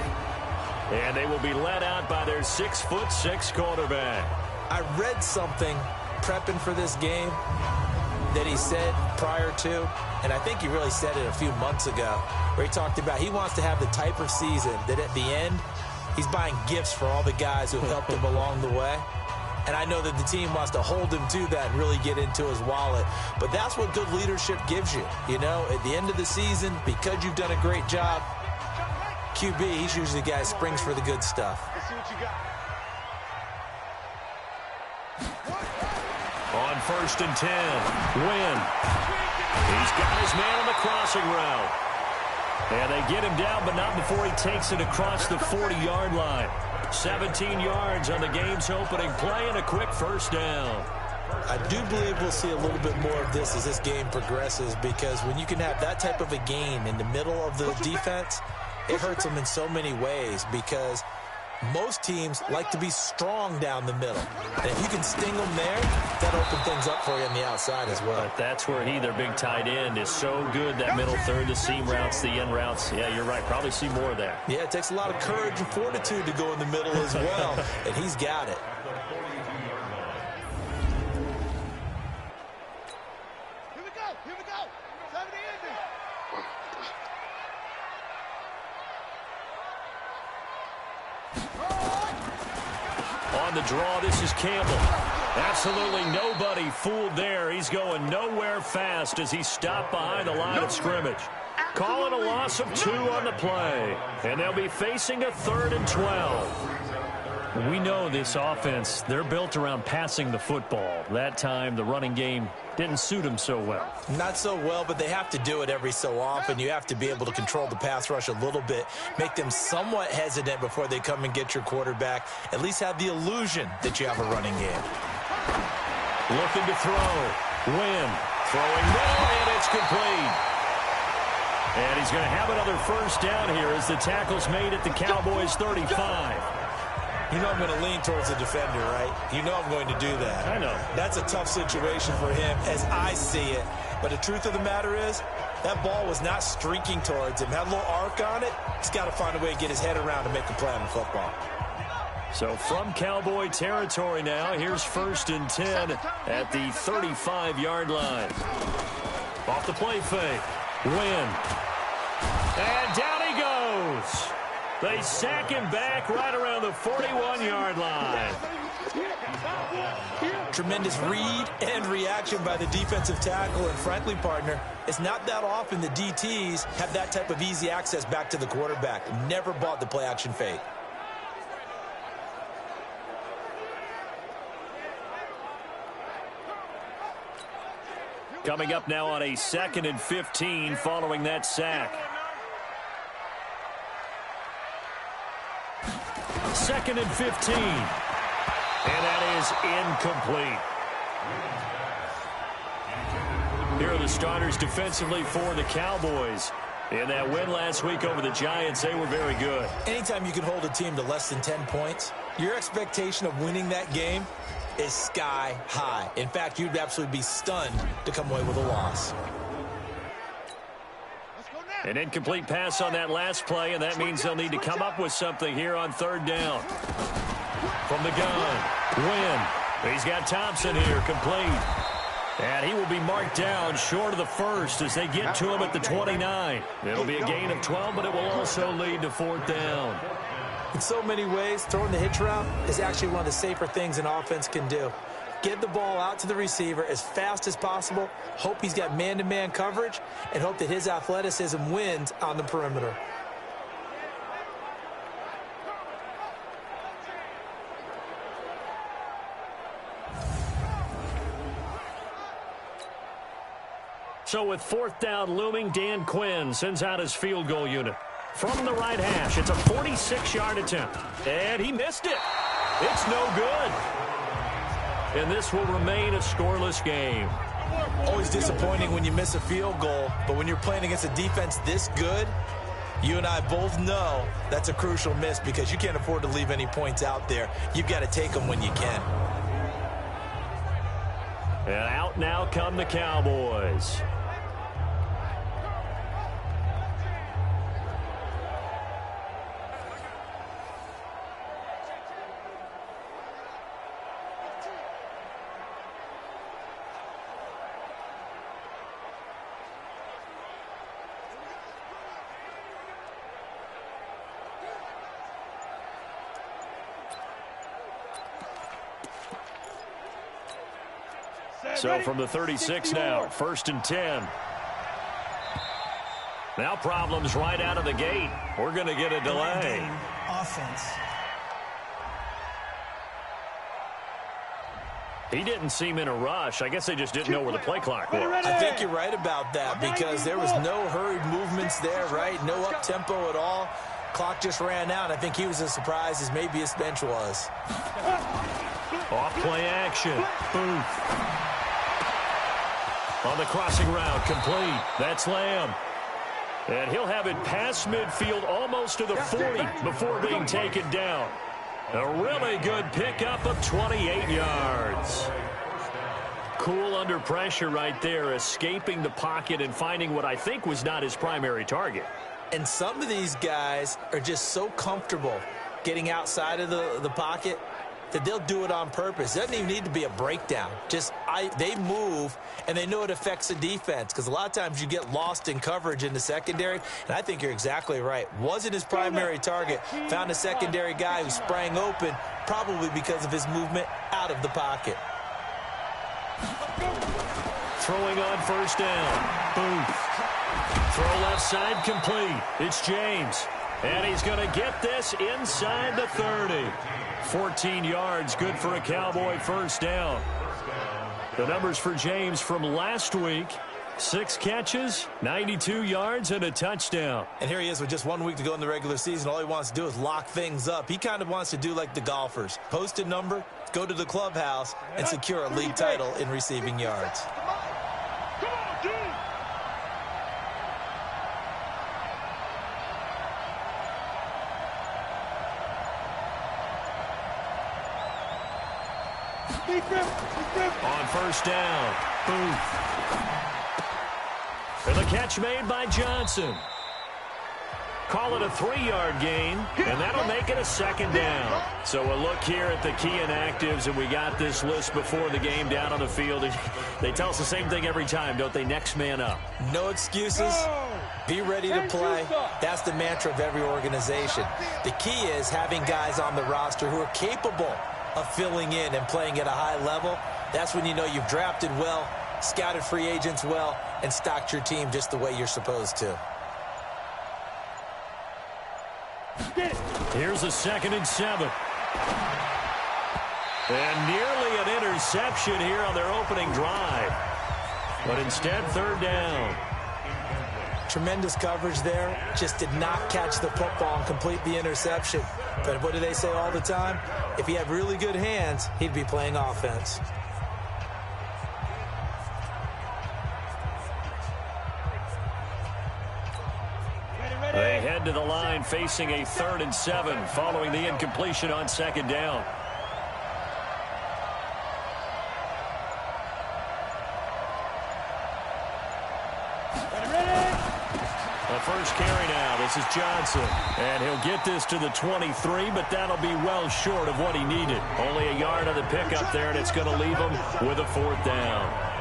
And they will be led out by their 6'6" quarterback. I read something prepping for this game that he said prior to, and I think he really said it a few months ago, where he talked about he wants to have the type of season that at the end, he's buying gifts for all the guys who helped him along the way. And I know that the team wants to hold him to that and really get into his wallet. But that's what good leadership gives you. You know, at the end of the season, because you've done a great job, QB, he's usually the guy who springs for the good stuff. Let's see what you got. On 1st and 10, Wynn. He's got his man on the crossing route. And they get him down, but not before he takes it across the 40-yard line. 17 yards on the game's opening play and a quick first down. I do believe we'll see a little bit more of this as this game progresses, because when you can have that type of a gain in the middle of the defense, it hurts them in so many ways, because most teams like to be strong down the middle. And if you can sting them there, that'll open things up for you on the outside as well. But that's where their big tight end, is so good, that middle third, the seam routes, the in routes. Yeah, you're right. Probably see more of that. Yeah, it takes a lot of courage and fortitude to go in the middle as well, and he's got it. Here we go. Here we go. 70 ending. On the draw, this is Campbell. Absolutely nobody fooled there. He's going nowhere fast as he stopped behind the line of scrimmage. Call it a loss of 2 on the play. And they'll be facing a 3rd and 12. We know this offense, they're built around passing the football. That time, the running game didn't suit them so well. Not so well, but they have to do it every so often. You have to be able to control the pass rush a little bit, make them somewhat hesitant before they come and get your quarterback. At least have the illusion that you have a running game. Looking to throw. Wynn throwing middle, and it's complete. And he's going to have another first down here as the tackle's made at the Cowboys' 35. You know I'm going to lean towards the defender, right? You know I'm going to do that. I know. That's a tough situation for him as I see it. But the truth of the matter is, that ball was not streaking towards him. Had a little arc on it. He's got to find a way to get his head around to make a play on the football. So from Cowboy territory now, here's 1st and 10 at the 35-yard line. Off the play fake. Wynn. And down he goes. They sack him back right around the 41-yard line. Tremendous read and reaction by the defensive tackle. And frankly, partner, it's not that often the DTs have that type of easy access back to the quarterback. Never bought the play-action fake. Coming up now on a 2nd and 15 following that sack. 2nd and 15. And that is incomplete. Here are the starters defensively for the Cowboys. In that win last week over the Giants, they were very good. Anytime you can hold a team to less than 10 points, your expectation of winning that game is sky high. In fact, you'd absolutely be stunned to come away with a loss. An incomplete pass on that last play, and that means they'll need to come up with something here on 3rd down. From the gun, Wynn. He's got Thompson here, complete. And he will be marked down short of the first as they get to him at the 29. It'll be a gain of 12, but it will also lead to 4th down. In so many ways, throwing the hitch route is actually one of the safer things an offense can do. Get the ball out to the receiver as fast as possible, hope he's got man-to-man coverage, and hope that his athleticism wins on the perimeter. So with 4th down looming, Dan Quinn sends out his field goal unit. From the right hash, it's a 46-yard attempt. And he missed it. It's no good. And this will remain a scoreless game. Always disappointing when you miss a field goal, but when you're playing against a defense this good, you and I both know that's a crucial miss because you can't afford to leave any points out there. You've got to take them when you can. And out now come the Cowboys. So from the 36 now, 1st and 10. Now problems right out of the gate. We're going to get a delay. Offense. He didn't seem in a rush. I guess they just didn't know where the play clock was. I think you're right about that because there was no hurried movements there, right? No up-tempo at all. Clock just ran out. I think he was as surprised as maybe his bench was. Off play action. Booth. On the crossing route, complete. That's Lamb. And he'll have it past midfield almost to the 40 before being taken down. A really good pickup of 28 yards. Cool under pressure right there, escaping the pocket and finding what I think was not his primary target. And some of these guys are just so comfortable getting outside of the pocket that they'll do it on purpose. It doesn't even need to be a breakdown. They move, and they know it affects the defense because a lot of times you get lost in coverage in the secondary, and I think you're exactly right. Wasn't his primary target. Found a secondary guy who sprang open, probably because of his movement out of the pocket. Throwing on 1st down. Booth. Throw left side complete. It's James. And he's going to get this inside the 30. 14 yards, good for a Cowboy 1st down. The numbers for James from last week: 6 catches, 92 yards, and a touchdown. And here he is with just 1 week to go in the regular season. All he wants to do is lock things up. He kind of wants to do like the golfers. Post a number, go to the clubhouse, and secure a league title in receiving yards. Come on, dude. On 1st down, Booth. And the catch made by Johnson. Call it a 3-yard gain, and that'll make it a 2nd down. So a look here at the key inactives, and we got this list before the game down on the field. They tell us the same thing every time, don't they? Next man up. No excuses. Be ready to play. That's the mantra of every organization. The key is having guys on the roster who are capable of filling in and playing at a high level. That's when you know you've drafted well, scouted free agents well, and stocked your team just the way you're supposed to. Here's a 2nd and 7. And nearly an interception here on their opening drive. But instead, 3rd down. Tremendous coverage there. Just did not catch the football and complete the interception. But what do they say all the time? If he had really good hands, he'd be playing offense. They head to the line facing a 3rd and 7 following the incompletion on 2nd down. The first carry now. This is Johnson. And he'll get this to the 23, but that'll be well short of what he needed. Only a yard on the pickup there, and it's going to leave him with a 4th down.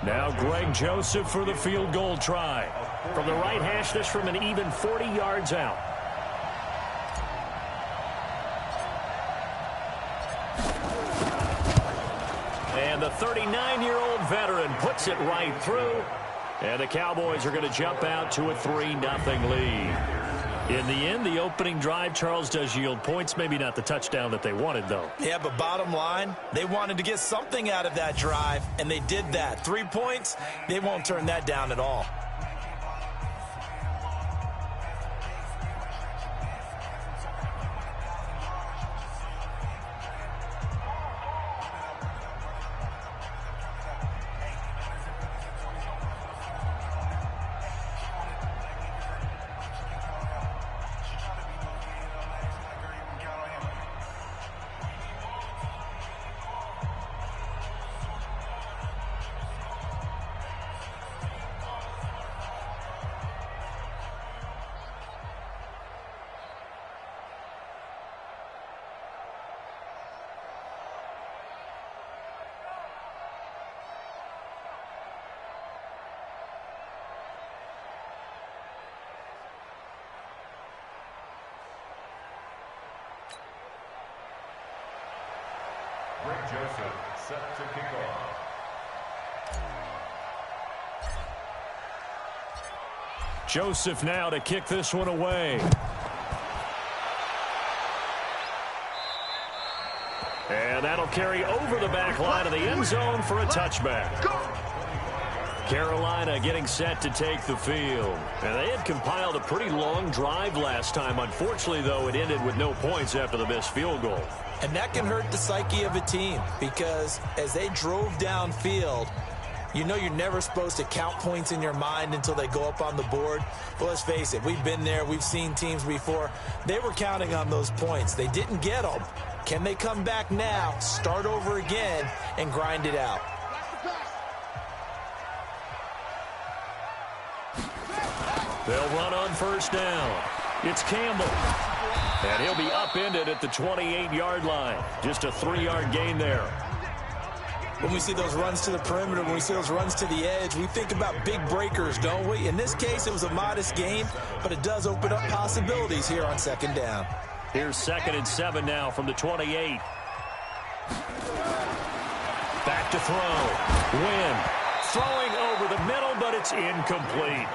Now Greg Joseph for the field goal try. From the right hash, this from an even 40 yards out. And the 39-year-old veteran puts it right through. And the Cowboys are going to jump out to a 3-0 lead. In the end, the opening drive, Charles, does yield points. Maybe not the touchdown that they wanted, though. Yeah, but bottom line, they wanted to get something out of that drive, and they did that. 3 points, they won't turn that down at all. Greg Joseph set to kick off. Joseph now to kick this one away. And that'll carry over the back line of the end zone for a touchback. Carolina getting set to take the field. And they had compiled a pretty long drive last time. Unfortunately, though, it ended with no points after the missed field goal. And that can hurt the psyche of a team because as they drove downfield, you know you're never supposed to count points in your mind until they go up on the board. But let's face it, we've been there. We've seen teams before. They were counting on those points. They didn't get them. Can they come back now, start over again, and grind it out? They'll run on first down. It's Campbell. And he'll be upended at the 28-yard line. Just a 3-yard gain there. When we see those runs to the perimeter, when we see those runs to the edge, we think about big breakers, don't we? In this case, it was a modest gain, but it does open up possibilities here on second down. Here's 2nd and 7 now from the 28. Back to throw. Wynn throwing over the middle, but it's incomplete.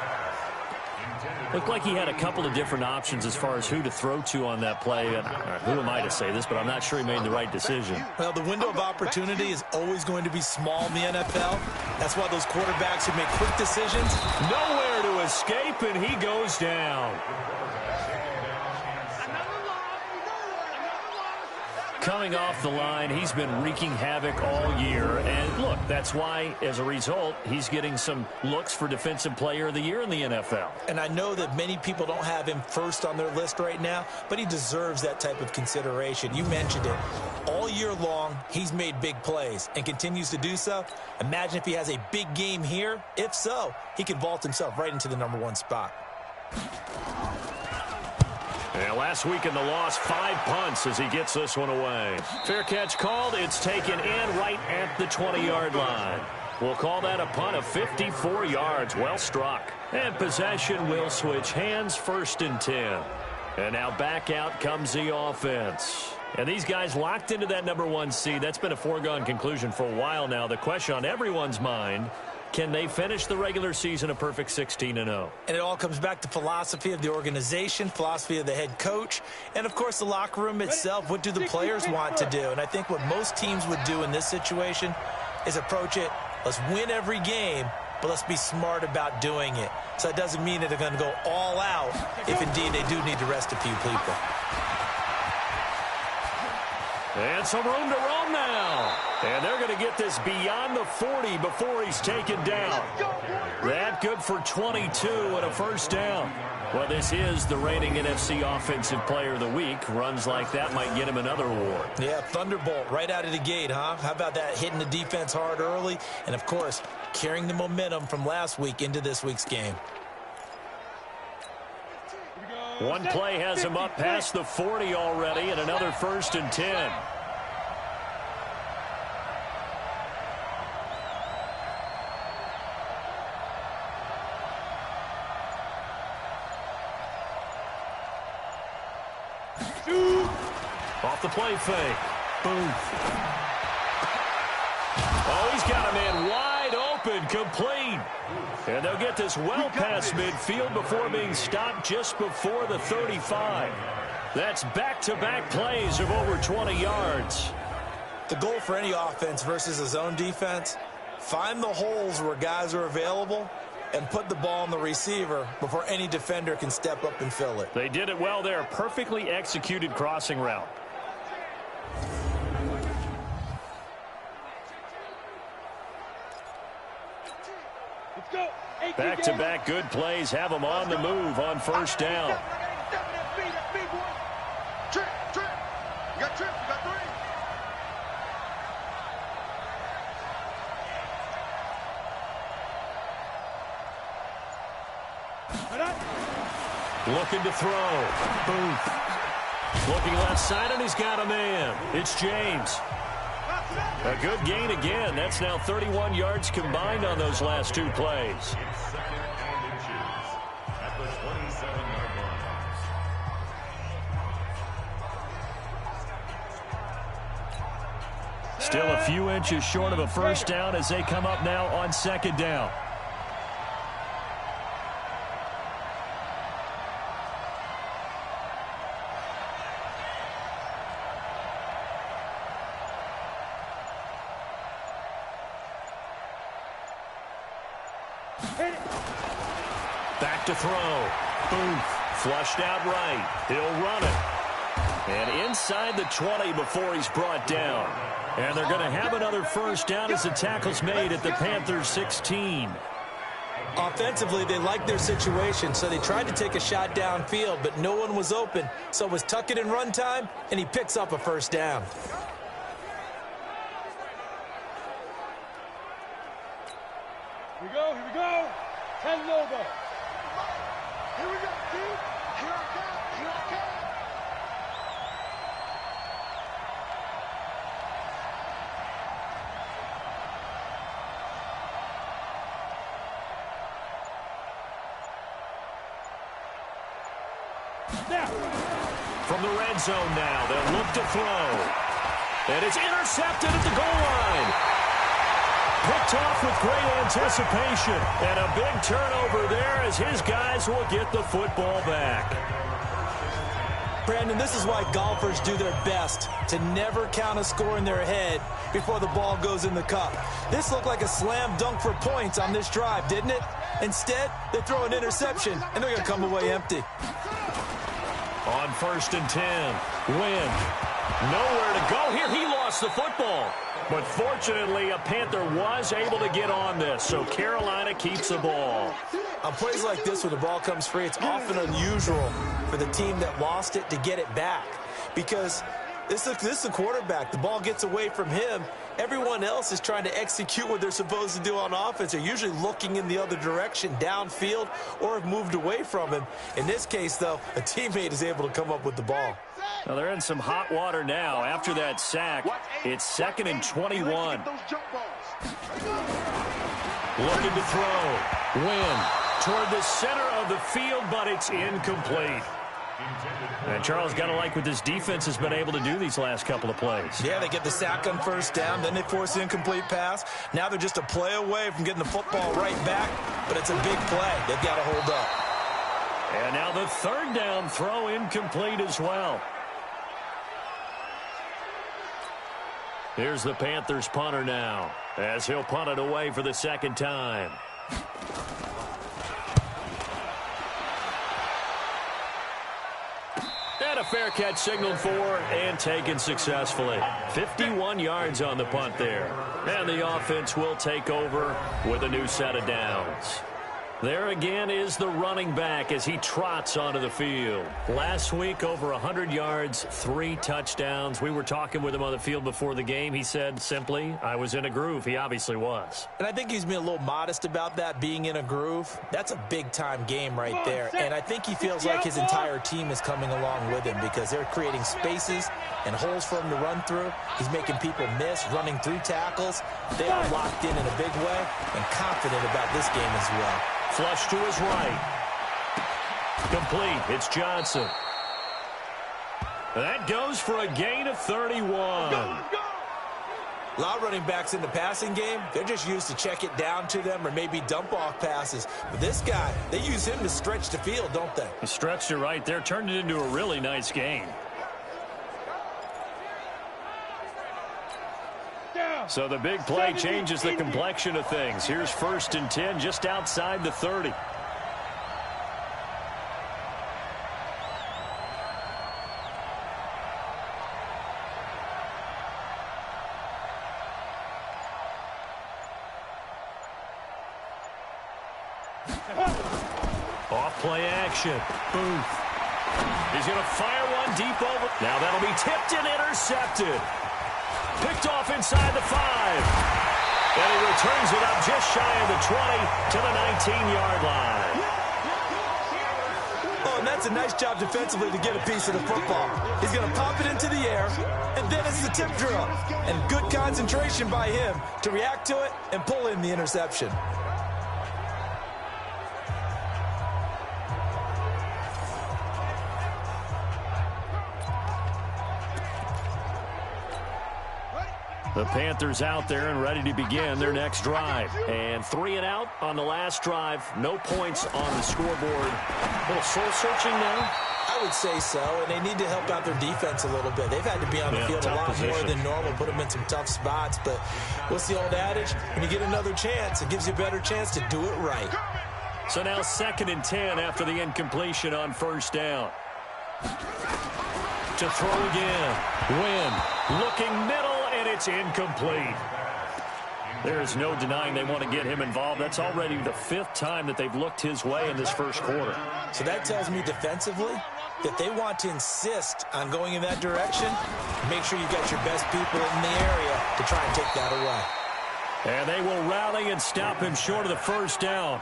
Looked like he had a couple of different options as far as who to throw to on that play. And who am I to say this, but I'm not sure he made the right decision. Well, the window of opportunity is always going to be small in the NFL. That's why those quarterbacks who make quick decisions. Nowhere to escape, and he goes down. Coming off the line, he's been wreaking havoc all year. And look, that's why, as a result, he's getting some looks for Defensive Player of the Year in the NFL. And I know that many people don't have him first on their list right now, but he deserves that type of consideration. You mentioned it. All year long, he's made big plays and continues to do so. Imagine if he has a big game here. If so, he could vault himself right into the #1 spot. Yeah, last week in the loss, 5 punts as he gets this one away. Fair catch called. It's taken in right at the 20-yard line. We'll call that a punt of 54 yards. Well struck. And possession will switch hands, 1st and 10. And now back out comes the offense. And these guys locked into that #1 seed. That's been a foregone conclusion for a while now. The question on everyone's mind, can they finish the regular season a perfect 16-0? And it all comes back to philosophy of the organization, philosophy of the head coach, and, of course, the locker room itself. What do the players want to do? And I think what most teams would do in this situation is approach it, let's win every game, but let's be smart about doing it. So that doesn't mean that they're going to go all out if, indeed, they do need to rest a few people. And some room to roam now. And they're going to get this beyond the 40 before he's taken down. That good for 22 and a 1st down. Well, this is the reigning NFC Offensive Player of the Week. Runs like that might get him another award. Yeah, thunderbolt right out of the gate, huh? How about that, hitting the defense hard early? And, of course, carrying the momentum from last week into this week's game. One play has him up past the 40 already, and another 1st and 10. Off the play fake. Booth. Oh, he's got a man wide open, complete. And they'll get this well past midfield before being stopped just before the 35. That's back-to-back plays of over 20 yards. The goal for any offense versus a zone defense, find the holes where guys are available and put the ball on the receiver before any defender can step up and fill it. They did it well there. Perfectly executed crossing route. Back-to-back good plays have them on the move on 1st down. Trip. You got Trip. You got 3. Looking to throw. Booth. Looking left side, and he's got a man. It's James. A good gain again. That's now 31 yards combined on those last 2 plays. It's 2nd and inches at the 27-yard line. Still a few inches short of a first down as they come up now on second down. Back to throw. Booth. Flushed out right. He'll run it. And inside the 20 before he's brought down. And they're going to have another first down as the tackle's made at the Panthers' 16. Offensively, they liked their situation, so they tried to take a shot downfield, but no one was open. So it was tuck it and run time, and he picks up a first down. Here we go, here we go. 10 logo. Here we go, dude. Here I come, here I come. From the red zone now, they'll look to throw. And it's intercepted at the goal line. Picked off with great anticipation. And a big turnover there as his guys will get the football back. Brandon, this is why golfers do their best to never count a score in their head before the ball goes in the cup. This looked like a slam dunk for points on this drive, didn't it? Instead, they throw an interception, and they're going to come away empty. On 1st and 10, Wynn. Nowhere to go here. He lost the football. But fortunately, a Panther was able to get on this, so Carolina keeps the ball. On plays like this where the ball comes free, it's often unusual for the team that lost it to get it back. Because this is the quarterback. The ball gets away from him. Everyone else is trying to execute what they're supposed to do on offense. They're usually looking in the other direction, downfield, or have moved away from him. In this case, though, a teammate is able to come up with the ball. Now they're in some hot water now after that sack. It's 2nd and 21. Looking to throw. Wynn toward the center of the field, but it's incomplete. And Charles, got to like what this defense has been able to do these last couple of plays. Yeah, they get the sack on first down, then they force the incomplete pass. Now they're just a play away from getting the football right back, but it's a big play. They've got to hold up. And now the 3rd down throw incomplete as well. Here's the Panthers punter now, as he'll punt it away for the 2nd time. And a fair catch signaled for and taken successfully. 51 yards on the punt there. And the offense will take over with a new set of downs. There again is the running back as he trots onto the field. Last week, over 100 yards, 3 touchdowns. We were talking with him on the field before the game. He said simply, I was in a groove. He obviously was. And I think he's been a little modest about that, being in a groove. That's a big-time game right there. And I think he feels like his entire team is coming along with him because they're creating spaces and holes for him to run through. He's making people miss, running through tackles. They are locked in a big way and confident about this game as well. Flush to his right. Complete. It's Johnson. That goes for a gain of 31. A lot of running backs in the passing game, they're just used to check it down to them or maybe dump off passes. But this guy, they use him to stretch the field, don't they? He stretched it right there, turned it into a really nice game. So the big play changes the complexion of things. Here's 1st and 10 just outside the 30. Off play action. Booth. He's going to fire one deep over. Now that'll be tipped and intercepted. Picked off inside the 5. And he returns it up just shy of the 20 to the 19-yard line. Oh, and that's a nice job defensively to get a piece of the football. He's going to pop it into the air, and then it's the tip drill. And good concentration by him to react to it and pull in the interception. The Panthers out there and ready to begin their next drive. And 3 and out on the last drive. No points on the scoreboard. A little soul-searching now? I would say so, and they need to help out their defense a little bit. They've had to be on the field a lot more than normal, put them in some tough spots. But what's the old adage? When you get another chance, it gives you a better chance to do it right. So now 2nd and 10 after the incompletion on 1st down. To throw again. Wynn looking middle, and it's incomplete. There is no denying they want to get him involved. That's already the 5th time that they've looked his way in this first quarter. So that tells me defensively that they want to insist on going in that direction. Make sure you got your best people in the area to try and take that away. And they will rally and stop him short of the 1st down.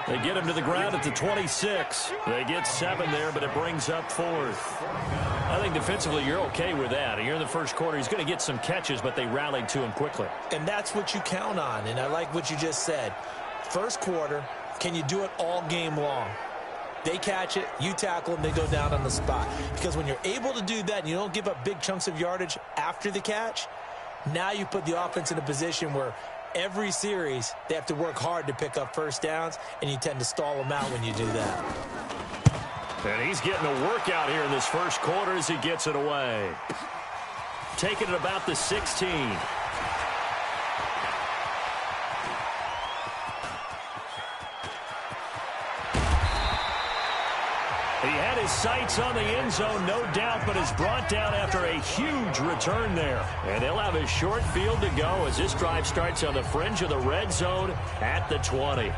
They get him to the ground at the 26. They get 7 there, but it brings up 4th. I think defensively you're okay with that. You're in the first quarter. He's going to get some catches, but they rallied to him quickly. And that's what you count on, and I like what you just said. First quarter, can you do it all game long? They catch it, you tackle them, they go down on the spot. Because when you're able to do that and you don't give up big chunks of yardage after the catch, now you put the offense in a position where every series they have to work hard to pick up 1st downs, and you tend to stall them out when you do that. And he's getting a workout here in this first quarter as he gets it away. Taking it about the 16. He had his sights on the end zone, no doubt, but is brought down after a huge return there. And they'll have a short field to go as this drive starts on the fringe of the red zone at the 20.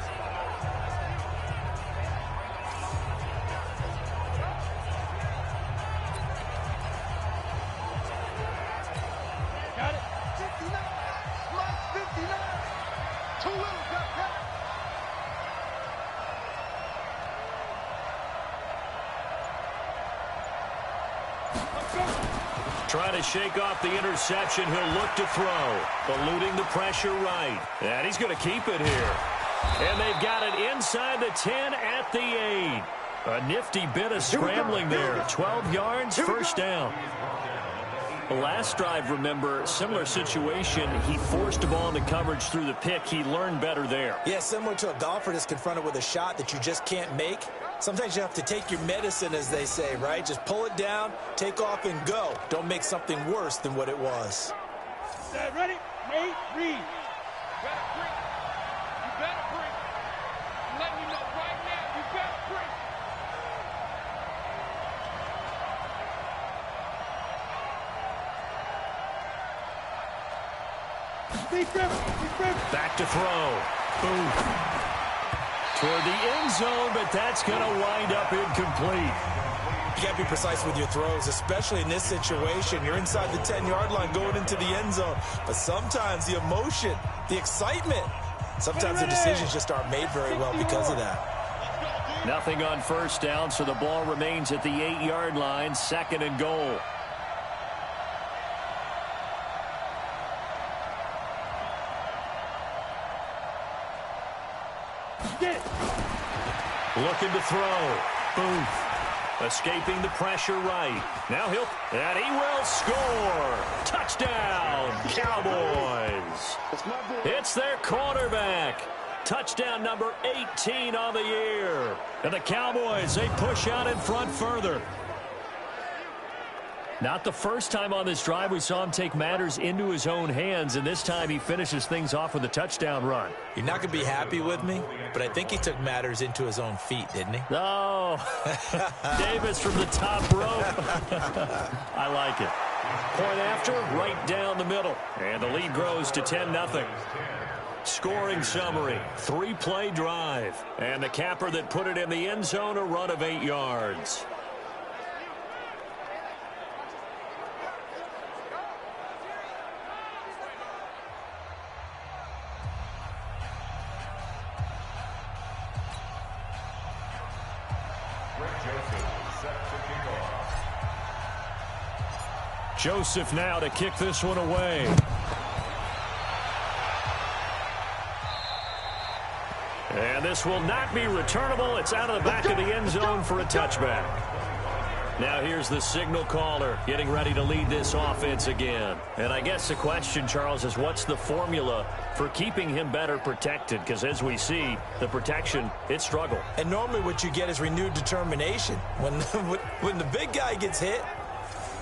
Got it. 59. Slide 59. 2 wheels. Got it. Trying to shake off the interception. He'll look to throw. Eluding the pressure right. And he's going to keep it here. And they've got it inside the 10 at the 8. A nifty bit of scrambling there. 12 yards, 1st down. The last drive, remember, similar situation. He forced a ball into coverage through the pick. He learned better there. Yeah, similar to a golfer that's confronted with a shot that you just can't make. Sometimes you have to take your medicine, as they say, right? Just pull it down, take off, and go. Don't make something worse than what it was. Ready? Nate, read. You better bring. You better bring. I'm letting you know right now, you better bring. Back to throw. Boom. Toward the end zone, but that's going to wind up incomplete. You got to be precise with your throws, especially in this situation. You're inside the 10-yard line going into the end zone. But sometimes the emotion, the excitement, sometimes the decisions just aren't made very well because of that. Nothing on 1st down, so the ball remains at the 8-yard line, 2nd and goal. Looking to throw. Booth. Escaping the pressure right. Now and he will score. Touchdown, Cowboys. It's their quarterback. Touchdown number 18 on the year. And the Cowboys, they push out in front further. Not the first time on this drive we saw him take matters into his own hands, and this time he finishes things off with a touchdown run. You're not going to be happy with me, but I think he took matters into his own feet, didn't he? Oh, Davis from the top rope. I like it. Point after, right down the middle. And the lead grows to 10-0. Scoring summary, 3-play drive. And the capper that put it in the end zone, a run of 8 yards. Joseph now to kick this one away. And this will not be returnable. It's out of the back of the end zone for a touchback. Now here's the signal caller getting ready to lead this offense again. And I guess the question, Charles, is what's the formula for keeping him better protected? Because as we see, the protection, it struggled. And normally what you get is renewed determination. When the big guy gets hit,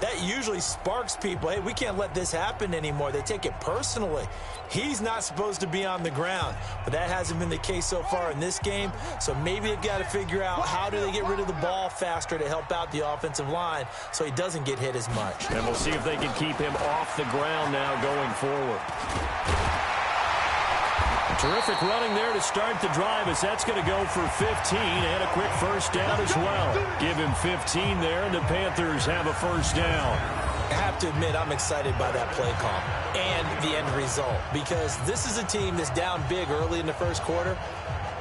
that usually sparks people. Hey, we can't let this happen anymore. They take it personally. He's not supposed to be on the ground, but that hasn't been the case so far in this game. So maybe they've got to figure out how do they get rid of the ball faster to help out the offensive line so he doesn't get hit as much. And we'll see if they can keep him off the ground now going forward. Terrific running there to start the drive as that's going to go for 15 and a quick first down as well. Give him 15 there, and the Panthers have a first down. I have to admit, I'm excited by that play call and the end result because this is a team that's down big early in the first quarter,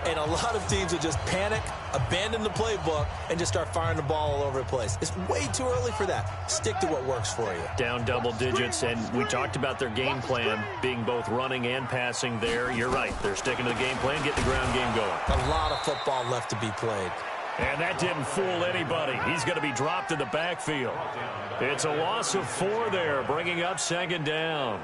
and a lot of teams will just panic, abandon the playbook, and just start firing the ball all over the place. It's way too early for that. Stick to what works for you. Down double digits, and we talked about their game plan being both running and passing there. You're right. They're sticking to the game plan, getting the ground game going. A lot of football left to be played. And that didn't fool anybody. He's going to be dropped in the backfield. It's a loss of 4 there, bringing up second down.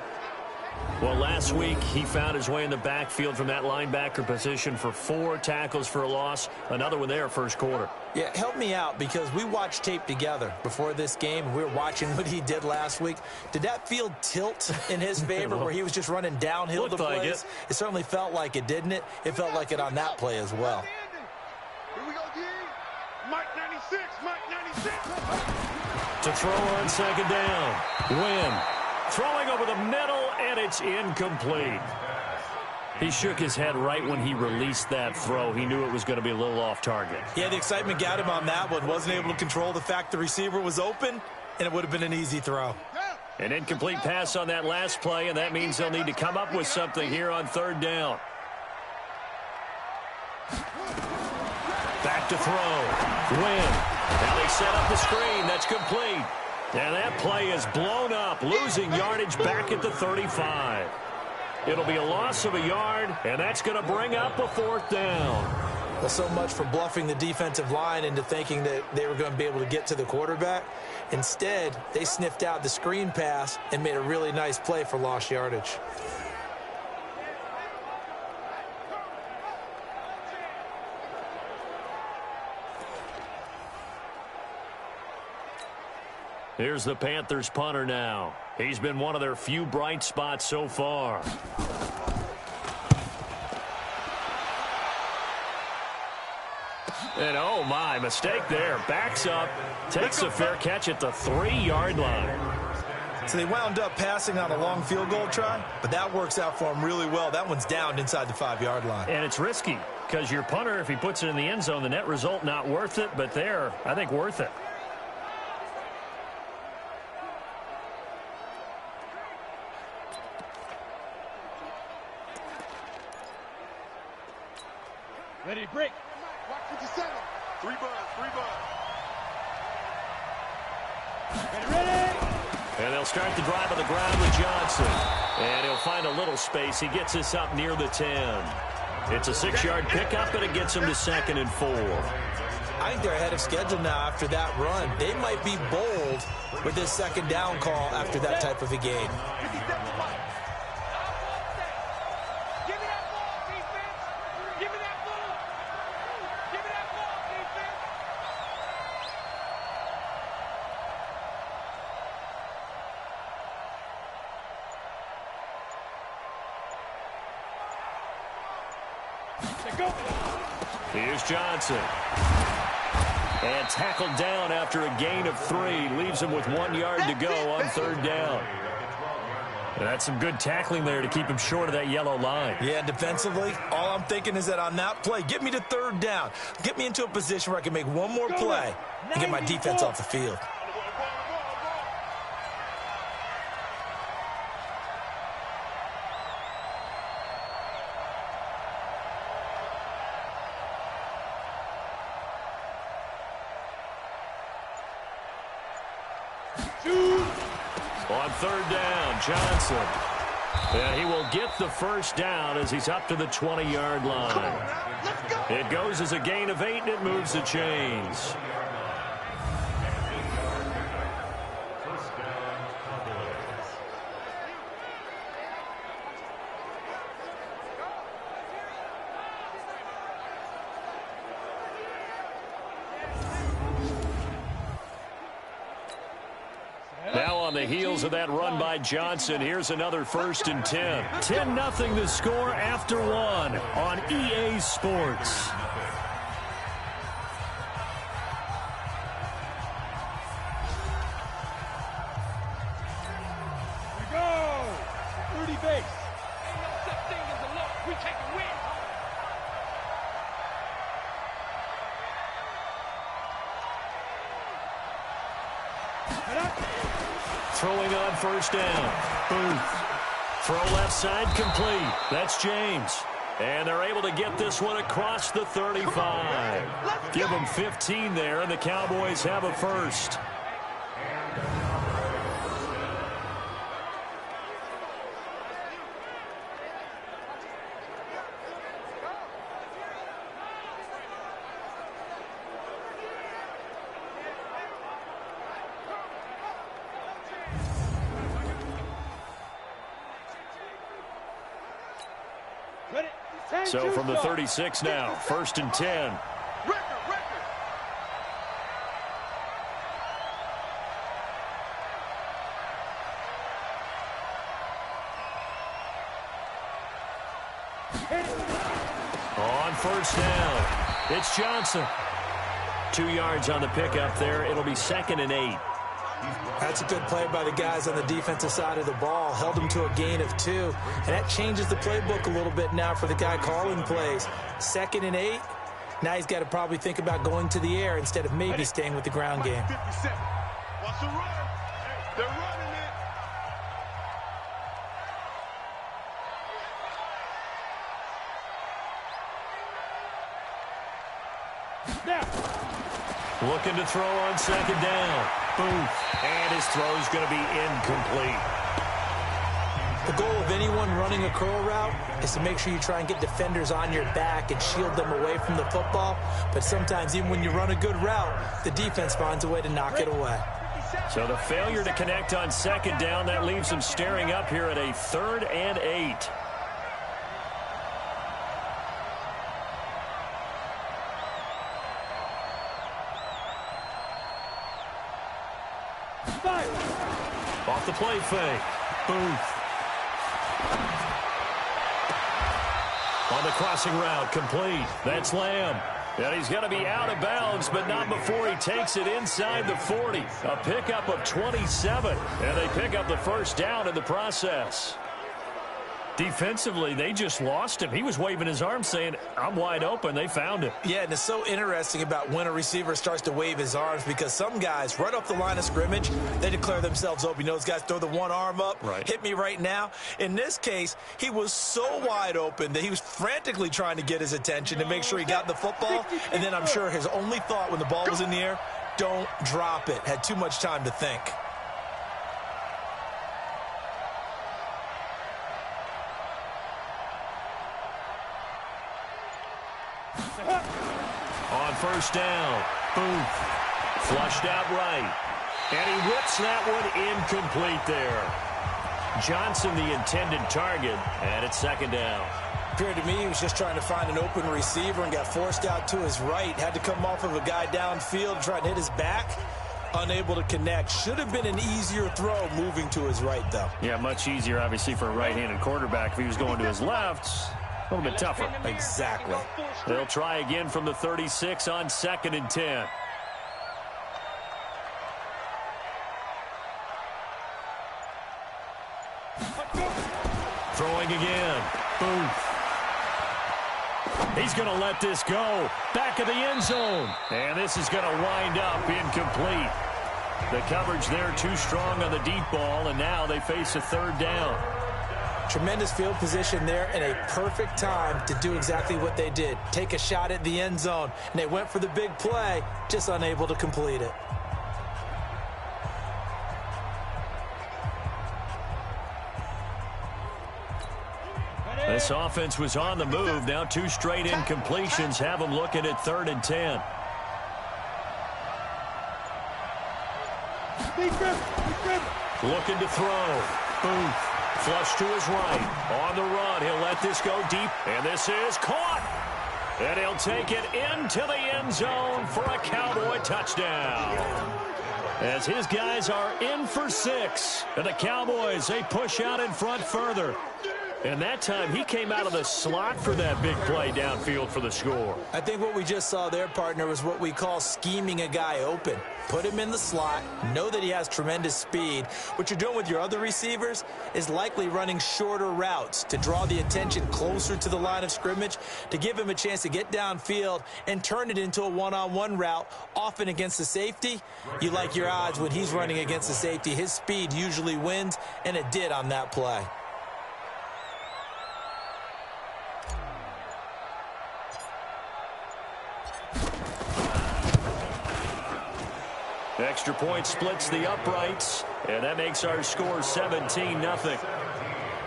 Well, last week, he found his way in the backfield from that linebacker position for 4 tackles for a loss. Another one there, first quarter. Yeah, help me out because we watched tape together before this game. We were watching what he did last week. Did that field tilt in his favor where he was just running downhill to plays? Like it certainly felt like it, didn't it? It felt like it on that play as well. Here we go, D. Mike 96, Mike 96. To throw on second down. Win. Throwing over the middle, and it's incomplete. He shook his head right when he released that throw. He knew it was going to be a little off target. Yeah, the excitement got him on that one. Wasn't able to control the fact the receiver was open, and it would have been an easy throw. An incomplete pass on that last play, and that means they'll need to come up with something here on third down. Back to throw. Win. Now they set up the screen. That's complete. And that play is blown up, losing yardage back at the 35. It'll be a loss of a yard, and that's going to bring up a fourth down. Well, so much for bluffing the defensive line into thinking that they were going to be able to get to the quarterback. Instead, they sniffed out the screen pass and made a really nice play for lost yardage. Here's the Panthers punter now. He's been one of their few bright spots so far. And oh my, mistake there. Backs up, takes a fair catch at the 3-yard line. So they wound up passing on a long field goal try, but that works out for them really well. That one's down inside the 5-yard line. And it's risky because your punter, if he puts it in the end zone, the net result not worth it, but there, I think worth it. Ready to break. Watch 57. 3 bud, 3 bud. Ready. And they'll start the drive on the ground with Johnson. And he'll find a little space. He gets this up near the 10. It's a 6-yard pickup, and it gets him to 2nd and 4. I think they're ahead of schedule now after that run. They might be bold with this second down call after that type of a game. Here's Johnson. And tackled down after a gain of 3. Leaves him with 1 yard to go on third down. And that's some good tackling there to keep him short of that yellow line. Yeah, defensively, all I'm thinking is that on that play, get me to third down. Get me into a position where I can make one more play and get my defense off the field. On third down, Johnson. And he will get the first down as he's up to the 20-yard line. It goes as a gain of 8, and it moves the chains. on the heels of that run by Johnson. Here's another 1st and 10. 10-0 the score after one on EA Sports. Throwing on 1st down. Booth. Throw left side complete. That's James. And they're able to get this one across the 35. Give them 15 there, and the Cowboys have a 1st. So from the 36 now, 1st and 10. On 1st down, it's Johnson. 2 yards on the pickup there. It'll be 2nd and 8. That's a good play by the guys on the defensive side of the ball. Held them to a gain of 2. And that changes the playbook a little bit now for the guy calling plays. 2nd and 8. Now he's got to probably think about going to the air instead of maybe staying with the ground game. Watch the run. They're running it. Looking to throw on 2nd down. Booth. And his throw is going to be incomplete. The goal of anyone running a curl route is to make sure you try and get defenders on your back and shield them away from the football. But sometimes even when you run a good route, the defense finds a way to knock it away. So the failure to connect on 2nd down, that leaves him staring up here at a 3rd and 8. Off the play fake. Booth. On the crossing route, complete. That's Lamb. And he's going to be out of bounds, but not before he takes it inside the 40. A pickup of 27. And they pick up the 1st down in the process. Defensively, they just lost him. He was waving his arm saying, I'm wide open. They found him. Yeah, and it's so interesting about when a receiver starts to wave his arms because some guys, right off the line of scrimmage, they declare themselves open. You know, those guys throw the one arm up, right. Hit me right now. In this case, he was so wide open that he was frantically trying to get his attention to make sure he got the football. And then I'm sure his only thought when the ball was in the air, don't drop it. Had too much time to think. On 1st down, Booth. Flushed out right. And he whips that one incomplete there. Johnson, the intended target, and it's 2nd down. Appeared to me he was just trying to find an open receiver and got forced out to his right. Had to come off of a guy downfield, try to hit his back. Unable to connect. Should have been an easier throw moving to his right, though. Yeah, much easier, obviously, for a right-handed quarterback. If he was going to his left, a little bit tougher. Exactly. They'll try again from the 36 on 2nd and 10. Throwing again. Booth. He's going to let this go. Back of the end zone. And this is going to wind up incomplete. The coverage there too strong on the deep ball, and now they face a 3rd down. Tremendous field position there and a perfect time to do exactly what they did. Take a shot at the end zone. And they went for the big play, just unable to complete it. This offense was on the move. Now 2 straight incompletions have them looking at 3rd and 10. Looking to throw. Booth. Flush to his right. On the run. He'll let this go deep. And this is caught. And he'll take it into the end zone for a Cowboy touchdown. as his guys are in for 6. And the Cowboys, they push out in front further. And that time, he came out of the slot for that big play downfield for the score. I think what we just saw there, partner, was what we call scheming a guy open. Put him in the slot, know that he has tremendous speed. What you're doing with your other receivers is likely running shorter routes to draw the attention closer to the line of scrimmage, to give him a chance to get downfield and turn it into a one-on-one route, often against the safety. You like your odds when he's running against the safety. His speed usually wins, and it did on that play. Extra point splits the uprights, and that makes our score 17-0.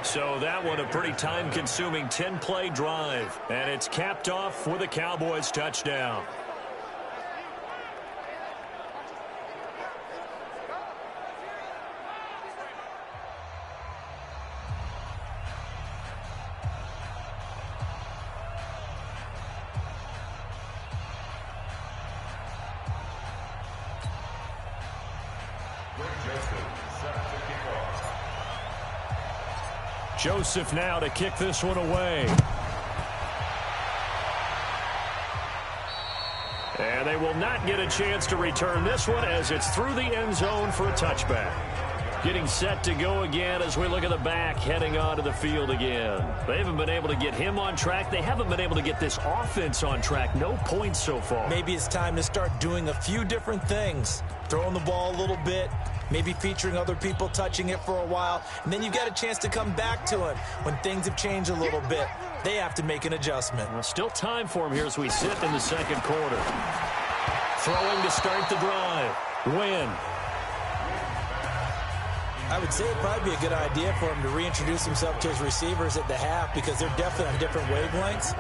So that one a pretty time-consuming 10-play drive, and it's capped off with a Cowboys touchdown. Joseph now to kick this one away. And they will not get a chance to return this one as it's through the end zone for a touchback. Getting set to go again as we look at the back heading onto the field again. They haven't been able to get him on track. They haven't been able to get this offense on track. No points so far. Maybe it's time to start doing a few different things. Throwing the ball a little bit, maybe featuring other people touching it for a while, and then you've got a chance to come back to him when things have changed a little bit. They have to make an adjustment. Well, still time for him here as we sit in the second quarter. Throwing to start the drive. Win. I would say it'd probably be a good idea for him to reintroduce himself to his receivers at the half because they're definitely on different wavelengths.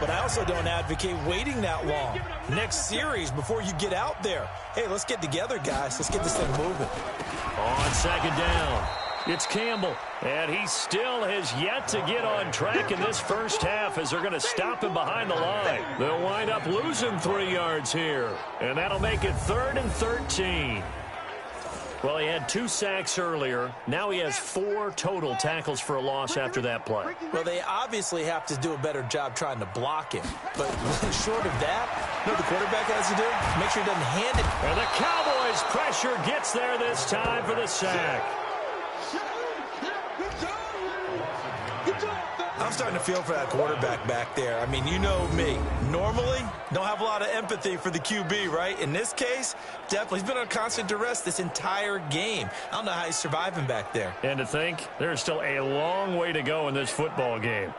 But I also don't advocate waiting that long. Next series before you get out there. Hey, let's get together, guys. Let's get this thing moving. On second down, it's Campbell. And he still has yet to get on track in this first half as they're going to stop him behind the line. They'll wind up losing 3 yards here. And that'll make it 3rd and 13. Well, he had 2 sacks earlier. Now he has 4 total tackles for a loss after that play. Well, they obviously have to do a better job trying to block him. But short of that, you know what the quarterback has to do? Make sure he doesn't hand it. And the Cowboys' pressure gets there this time for the sack. I'm starting to feel for that quarterback back there. I mean, you know me. Normally, don't have a lot of empathy for the QB, right? In this case, definitely. He's been on constant duress this entire game. I don't know how he's surviving back there. And to think, there's still a long way to go in this football game.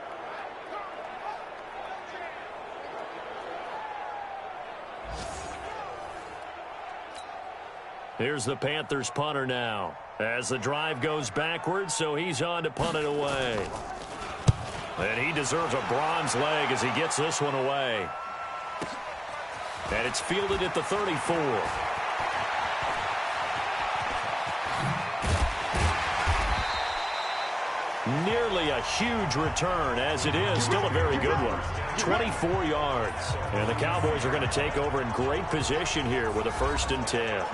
Here's the Panthers punter now. As the drive goes backwards, so he's on to punt it away. And he deserves a bronze leg as he gets this one away. And it's fielded at the 34. Nearly a huge return, as it is still a very good one. 24 yards. And the Cowboys are going to take over in great position here with a 1st and 10.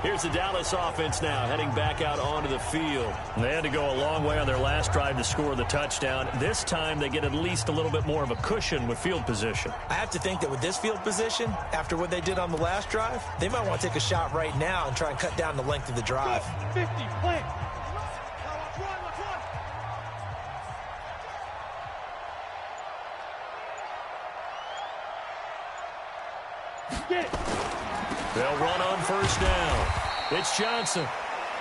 Here's the Dallas offense now heading back out onto the field. They had to go a long way on their last drive to score the touchdown. This time they get at least a little bit more of a cushion with field position. I have to think that with this field position, after what they did on the last drive, they might want to take a shot right now and try and cut down the length of the drive. 50, play. Get it. They'll run on 1st down. It's Johnson.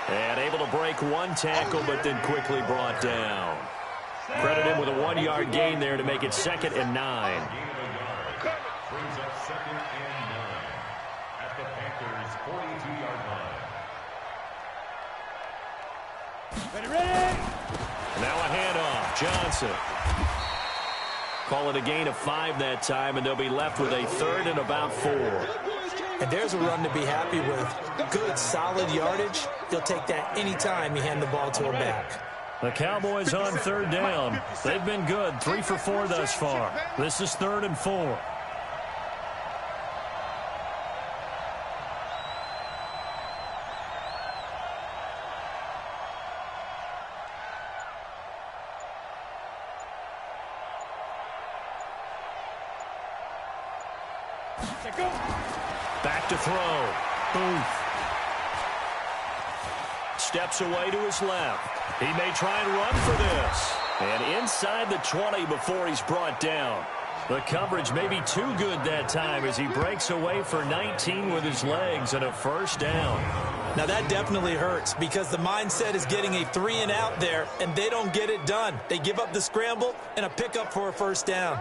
And able to break 1 tackle, but then quickly brought down. Credit him with a 1-yard gain there to make it 2nd and 9. Brings up 2nd and 9 at the Panthers' 42-yard line. Ready. Now a handoff. Johnson. Call it a gain of 5 that time, and they'll be left with a 3rd and about 4. And there's a run to be happy with. Good, solid yardage. They'll take that anytime you hand the ball to a back. The Cowboys on 3rd down. They've been good, 3 for 4 thus far. This is 3rd and 4. Back to throw. Booth. Steps away to his left. He may try and run for this. And inside the 20 before he's brought down. The coverage may be too good that time as he breaks away for 19 with his legs and a first down. Now that definitely hurts because the mindset is getting a 3-and-out there, and they don't get it done. They give up the scramble and a pickup for a first down.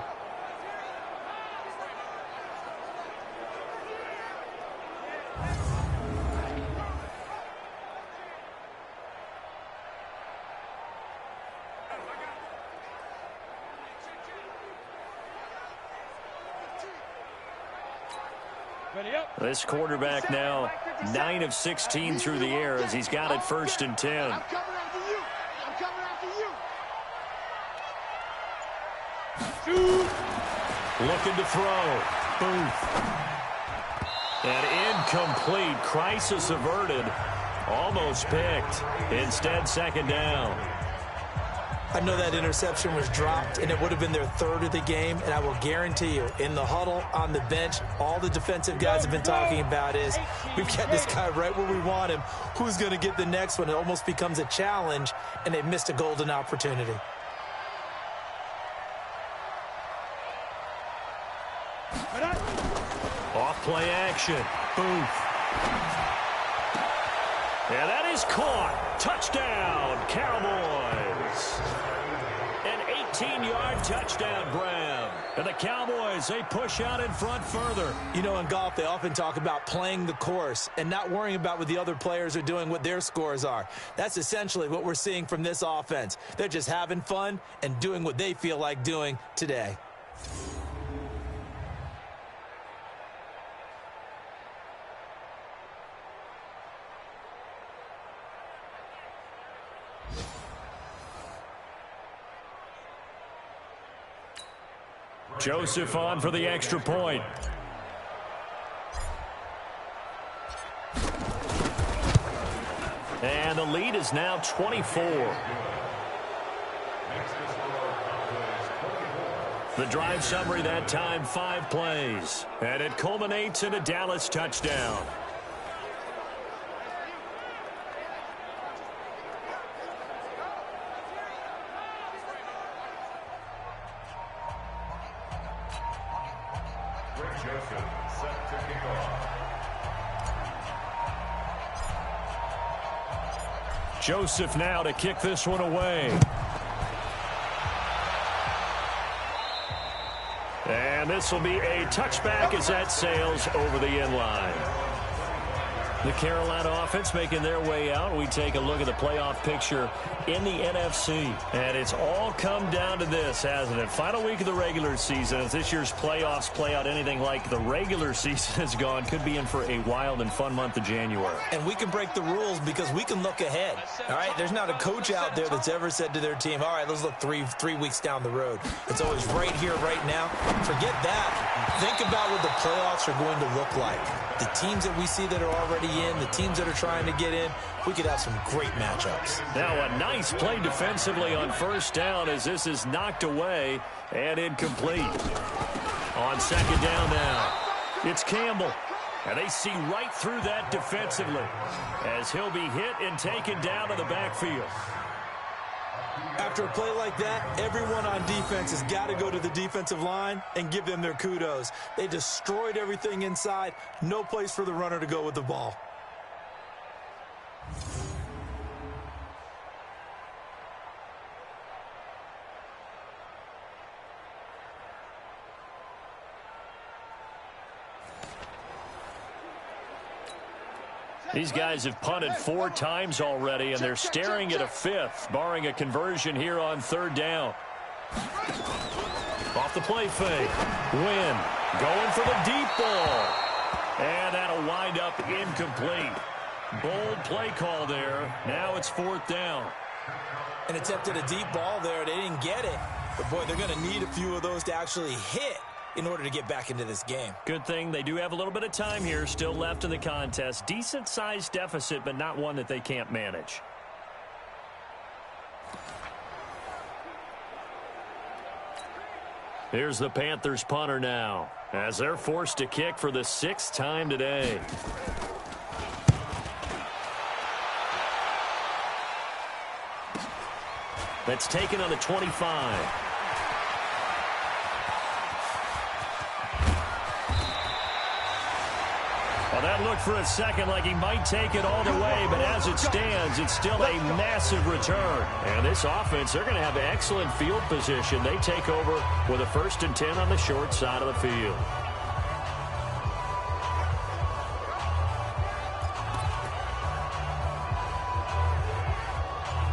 This quarterback now 9 of 16 through the air as he's got it 1st and 10. I'm coming after you. I'm coming after you. Looking to throw. Booth. And incomplete. Crisis averted. Almost picked. Instead, 2nd down. I know that interception was dropped, and it would have been their 3rd of the game, and I will guarantee you, in the huddle, on the bench, all the defensive guys have been talking about is, we've got this guy right where we want him. Who's going to get the next one? It almost becomes a challenge, and they've missed a golden opportunity. Off play action. Booth. And that is caught. Touchdown, Cowboys. An 18-yard touchdown grab. And the Cowboys, they push out in front further. You know, in golf, they often talk about playing the course and not worrying about what the other players are doing, what their scores are. That's essentially what we're seeing from this offense. They're just having fun and doing what they feel like doing today. Joseph on for the extra point. And the lead is now 24. The drive summary that time, 5 plays. And it culminates in a Dallas touchdown. Joseph now to kick this one away. And this will be a touchback as that sails over the end line. The Carolina offense making their way out. We take a look at the playoff picture in the NFC. And it's all come down to this, hasn't it? Final week of the regular season. As this year's playoffs play out anything like the regular season has gone, could be in for a wild and fun month of January. And we can break the rules because we can look ahead. All right, there's not a coach out there that's ever said to their team, all right, let's look three weeks down the road. It's always right here, right now. Forget that. Think about what the playoffs are going to look like. The teams that we see that are already in, the teams that are trying to get in, we could have some great matchups. Now a nice play defensively on first down as this is knocked away and incomplete. On 2nd down now, it's Campbell. And they see right through that defensively as he'll be hit and taken down to the backfield. After a play like that, everyone on defense has got to go to the defensive line and give them their kudos. They destroyed everything inside. No place for the runner to go with the ball. These guys have punted 4 times already, and they're staring at a 5th, barring a conversion here on 3rd down. Off the play fake. Wynn going for the deep ball. And that'll wind up incomplete. Bold play call there. Now it's 4th down. And attempted a deep ball there. They didn't get it. But, boy, they're going to need a few of those to actually hit in order to get back into this game. Good thing they do have a little bit of time here still left in the contest. Decent-sized deficit, but not one that they can't manage. Here's the Panthers punter now, as they're forced to kick for the 6th time today. That's taken on the 25. Well, that looked for a second like he might take it all the way, but as it stands, it's still a massive return. And this offense, they're going to have excellent field position. They take over with a 1st and 10 on the short side of the field.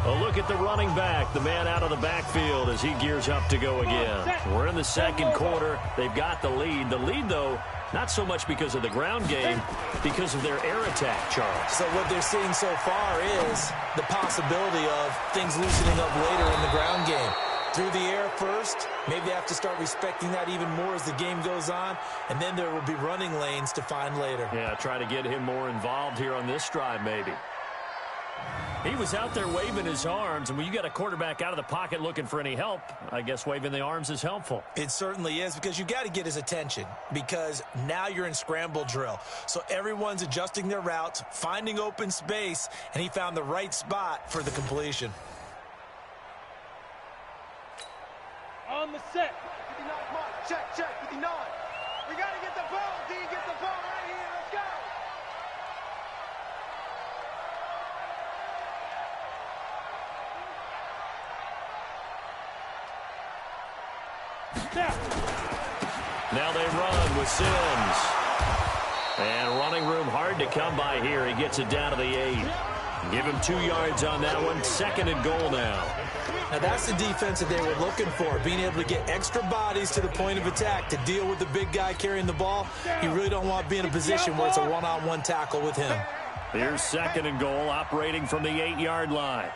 A look at the running back, the man out of the backfield as he gears up to go again. We're in the 2nd quarter. They've got the lead. The lead, though, not so much because of the ground game, because of their air attack, Charles. So what they're seeing so far is the possibility of things loosening up later in the ground game. Through the air first, maybe they have to start respecting that even more as the game goes on, and then there will be running lanes to find later. Yeah, try to get him more involved here on this drive maybe. He was out there waving his arms, and when you got a quarterback out of the pocket looking for any help, I guess waving the arms is helpful. It certainly is, because you got to get his attention, because now you're in scramble drill. So everyone's adjusting their routes, finding open space, and he found the right spot for the completion. On the set. 59 mark. Check, 59. We got to get the ball, D. Get the ball right here. Let's go. Now they run with Sims. And running room hard to come by here. He gets it down to the 8. Give him 2 yards on that one. 2nd and goal now. Now that's the defense that they were looking for, being able to get extra bodies to the point of attack to deal with the big guy carrying the ball. You really don't want to be in a position where it's a one-on-one tackle with him. Here's 2nd and goal, operating from the 8-yard line.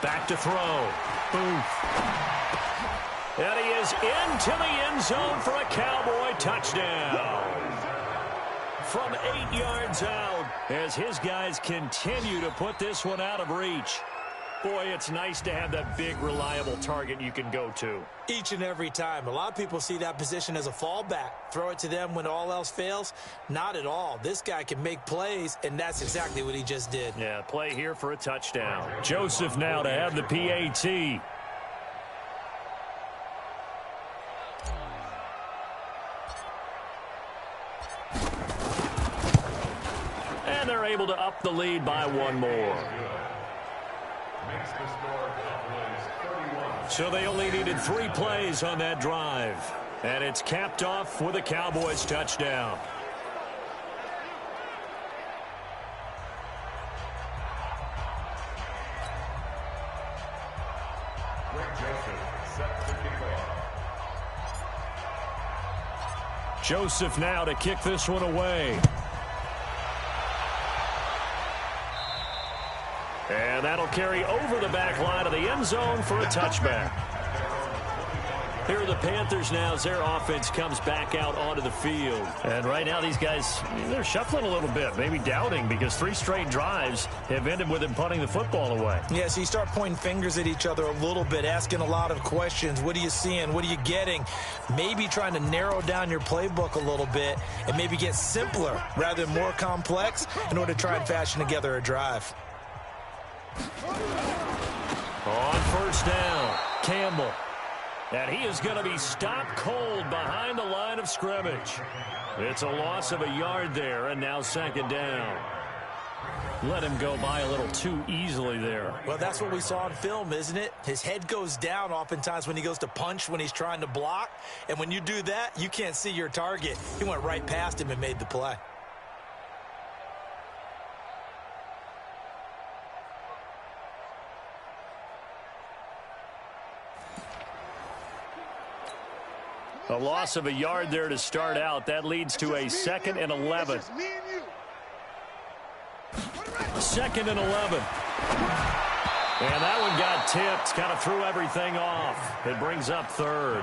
Back to throw. Booth. And he is into the end zone for a Cowboy touchdown. From 8 yards out, as his guys continue to put this one out of reach. Boy, it's nice to have that big, reliable target you can go to. Each and every time. A lot of people see that position as a fallback. Throw it to them when all else fails. Not at all. This guy can make plays, and that's exactly what he just did. Yeah, play here for a touchdown. Joseph now to have the PAT. And they're able to up the lead by 1 more. So they only needed 3 plays on that drive. And it's capped off with a Cowboys touchdown. Joseph now to kick this one away. And that'll carry over the back line of the end zone for a touchback. Here are the Panthers now as their offense comes back out onto the field. And right now these guys, they're shuffling a little bit, maybe doubting, because 3 straight drives have ended with them punting the football away. Yeah, so you start pointing fingers at each other a little bit, asking a lot of questions. What are you seeing? What are you getting? Maybe trying to narrow down your playbook a little bit and maybe get simpler rather than more complex in order to try and fashion together a drive. On 1st down, Campbell. And he is going to be stopped cold behind the line of scrimmage. It's a loss of a yard there, and now 2nd down. Let him go by a little too easily there. Well, that's what we saw on film, isn't it? His head goes down oftentimes when he goes to punch, when he's trying to block. And when you do that, you can't see your target. He went right past him and made the play. A loss of a yard there to start out. That leads to a 2nd and 11. 2nd and 11. And that one got tipped. Kind of threw everything off. It brings up 3rd.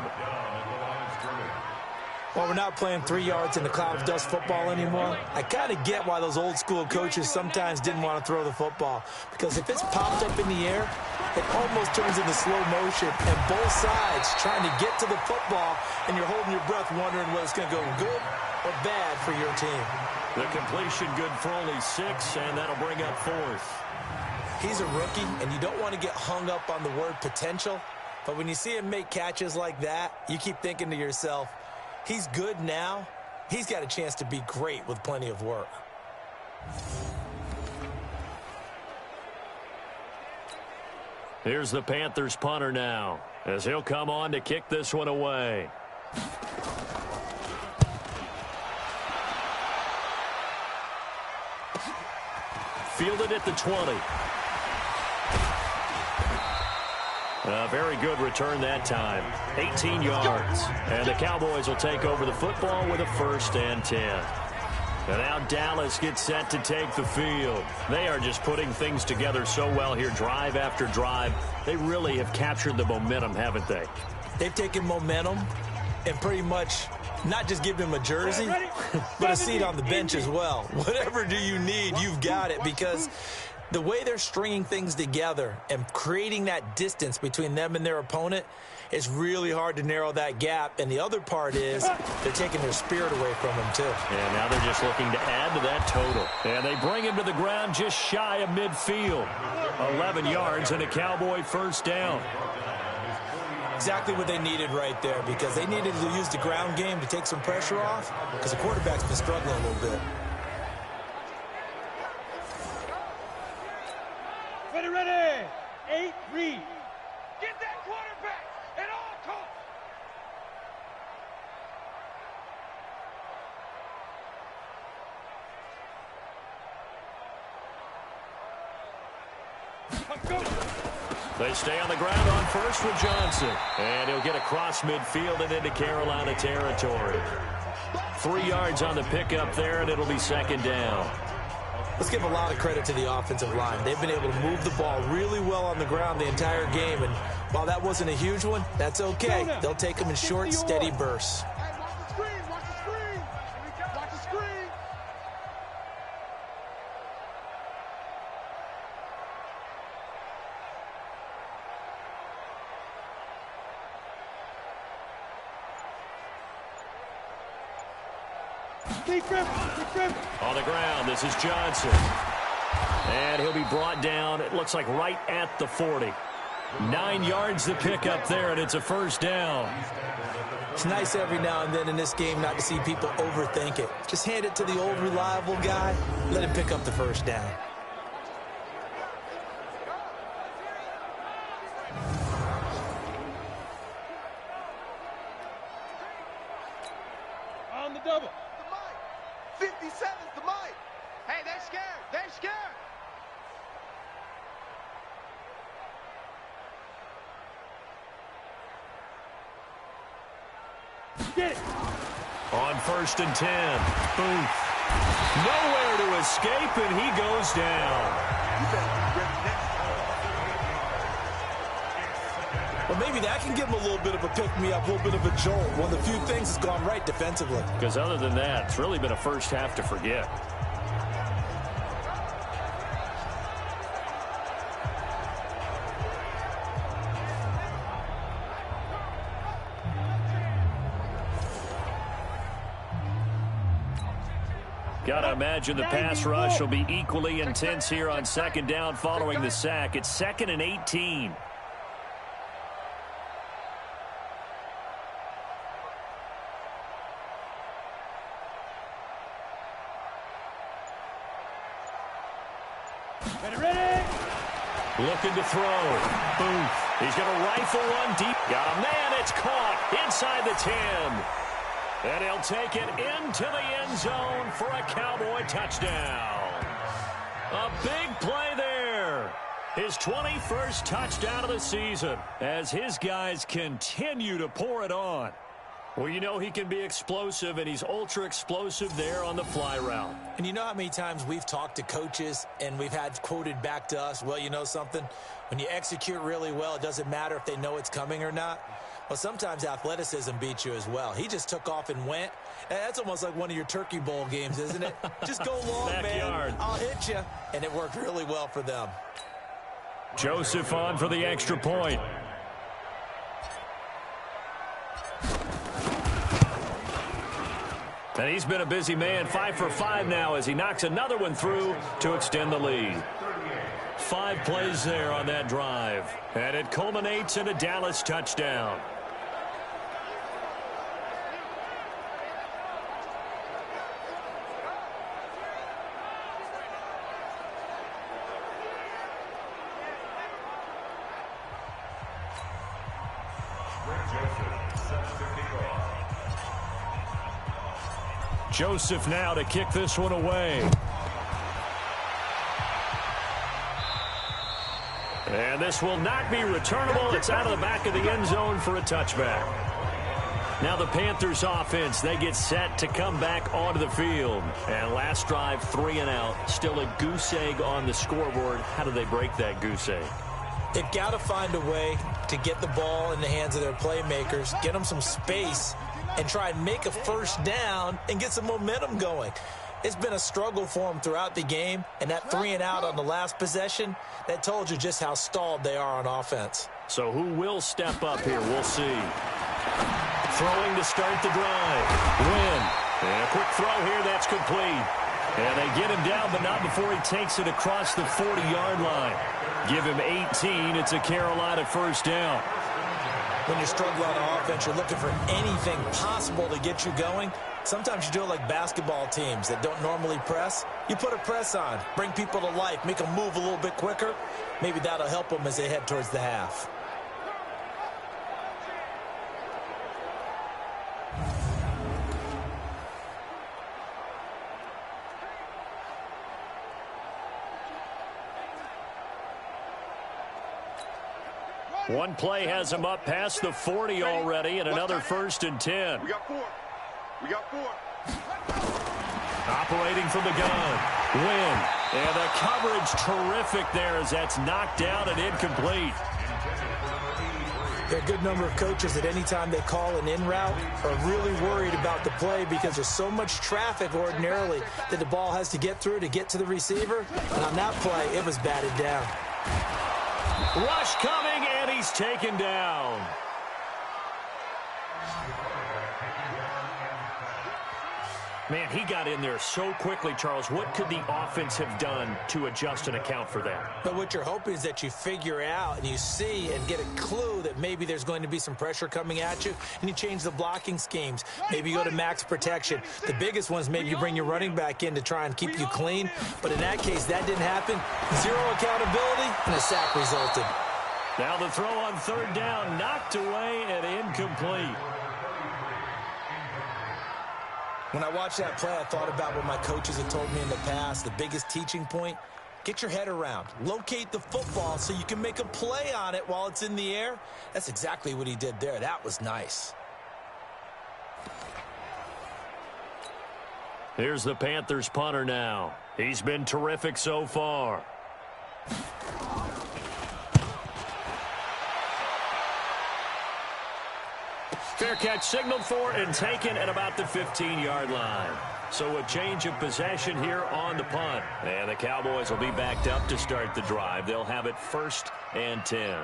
Well, we're not playing 3 yards in the cloud of dust football anymore. I kind of get why those old school coaches sometimes didn't want to throw the football, because if it's popped up in the air, it almost turns into slow motion, and both sides trying to get to the football, and you're holding your breath wondering whether it's going to go good or bad for your team. The completion good for only 6, and that'll bring up 4th. He's a rookie, and you don't want to get hung up on the word potential, but when you see him make catches like that, you keep thinking to yourself, he's good now. He's got a chance to be great with plenty of work. Here's the Panthers punter now, as he'll come on to kick this one away. Fielded at the 20. A very good return that time. 18 yards. And the Cowboys will take over the football with a 1st and 10. And now Dallas gets set to take the field. They are just putting things together so well here, drive after drive. They really have captured the momentum, haven't they? They've taken momentum and pretty much not just given him a jersey, but a seat on the bench as well. Whatever do you need, you've got it, because the way they're stringing things together and creating that distance between them and their opponent is really hard to narrow that gap. And the other part is they're taking their spirit away from them, too. And now they're just looking to add to that total. And they bring him to the ground just shy of midfield. 11 yards and a Cowboy 1st down. Exactly what they needed right there, because they needed to use the ground game to take some pressure off, because the quarterback's been struggling a little bit. Ready. 8, read. Get that quarterback at all costs. Let's go. They stay on the ground on 1st with Johnson. And he'll get across midfield and into Carolina territory. 3 yards on the pickup there, and it'll be 2nd down. Let's give a lot of credit to the offensive line. They've been able to move the ball really well on the ground the entire game. And while that wasn't a huge one, that's okay. They'll take them in short, steady bursts. Hey, watch the screen, watch the screen. Watch the screen. On the ground, this is Johnson. And he'll be brought down, it looks like right at the 40. 9 yards to pick up there, and it's a 1st down. It's nice every now and then in this game not to see people overthink it. Just hand it to the old reliable guy, let him pick up the 1st down. On the double. 57's the mic. Hey, they're scared. They're scared. Get it. On 1st and 10. Booth. Nowhere to escape, and he goes down. Well, maybe that can give him a little bit of a pick-me-up, a little bit of a jolt. One of the few things that's gone right defensively. Because other than that, it's really been a 1st half to forget. Got to imagine the pass rush will be equally intense here on 2nd down following the sack. It's 2nd and 18. Ready. Looking to throw. Booth. He's going to rifle one deep. Got a man. It's caught inside the 10. And he'll take it into the end zone for a Cowboy touchdown. A big play there. His 21st touchdown of the season as his guys continue to pour it on. Well, you know he can be explosive, and he's ultra-explosive there on the fly route. And you know how many times we've talked to coaches and we've had quoted back to us, well, you know something? When you execute really well, it doesn't matter if they know it's coming or not. Well, sometimes athleticism beats you as well. He just took off and went. That's almost like one of your Turkey Bowl games, isn't it? Just go long, Backyard. man. I'll hit you. And it worked really well for them. Joseph on for the extra point. And he's been a busy man, 5 for 5 now as he knocks another one through to extend the lead. 5 plays there on that drive. And it culminates in a Dallas touchdown. Joseph now to kick this one away. And this will not be returnable. It's out of the back of the end zone for a touchback. Now the Panthers offense, they get set to come back onto the field. And last drive, 3 and out. Still a goose egg on the scoreboard. How do they break that goose egg? They've got to find a way to get the ball in the hands of their playmakers, get them some space, and try and make a first down and get some momentum going. It's been a struggle for them throughout the game, and that 3 and out on the last possession, that told you just how stalled they are on offense. So who will step up here? We'll see. Throwing to start the drive. Win. And a quick throw here. That's complete. And they get him down, but not before he takes it across the 40-yard line. Give him 18. It's a Carolina first down. When you struggle on offense, you're looking for anything possible to get you going. Sometimes you do it like basketball teams that don't normally press. You put a press on, bring people to life, make them move a little bit quicker. Maybe that'll help them as they head towards the half. One play has him up past the 40 already, and another 1st and 10. We got 4. We got 4. Operating from the gun. Win. And the coverage terrific there as that's knocked down and incomplete. There are a good number of coaches that any time they call an in route are really worried about the play because there's so much traffic ordinarily that the ball has to get through to get to the receiver. And on that play, it was batted down. Rush coming, and he's taken down. Man, he got in there so quickly, Charles. What could the offense have done to adjust and account for that? But what you're hoping is that you figure out and you see and get a clue that maybe there's going to be some pressure coming at you, and you change the blocking schemes. Maybe you go to max protection. The biggest one is maybe you bring your running back in to try and keep you clean. But in that case, that didn't happen. 0 accountability, and a sack resulted. Now the throw on 3rd down, knocked away and incomplete. When I watched that play, I thought about what my coaches had told me in the past. The biggest teaching point, get your head around. Locate the football so you can make a play on it while it's in the air. That's exactly what he did there. That was nice. Here's the Panthers punter now. He's been terrific so far. Fair catch signaled for and taken at about the 15-yard line. So a change of possession here on the punt. And the Cowboys will be backed up to start the drive. They'll have it 1st and 10.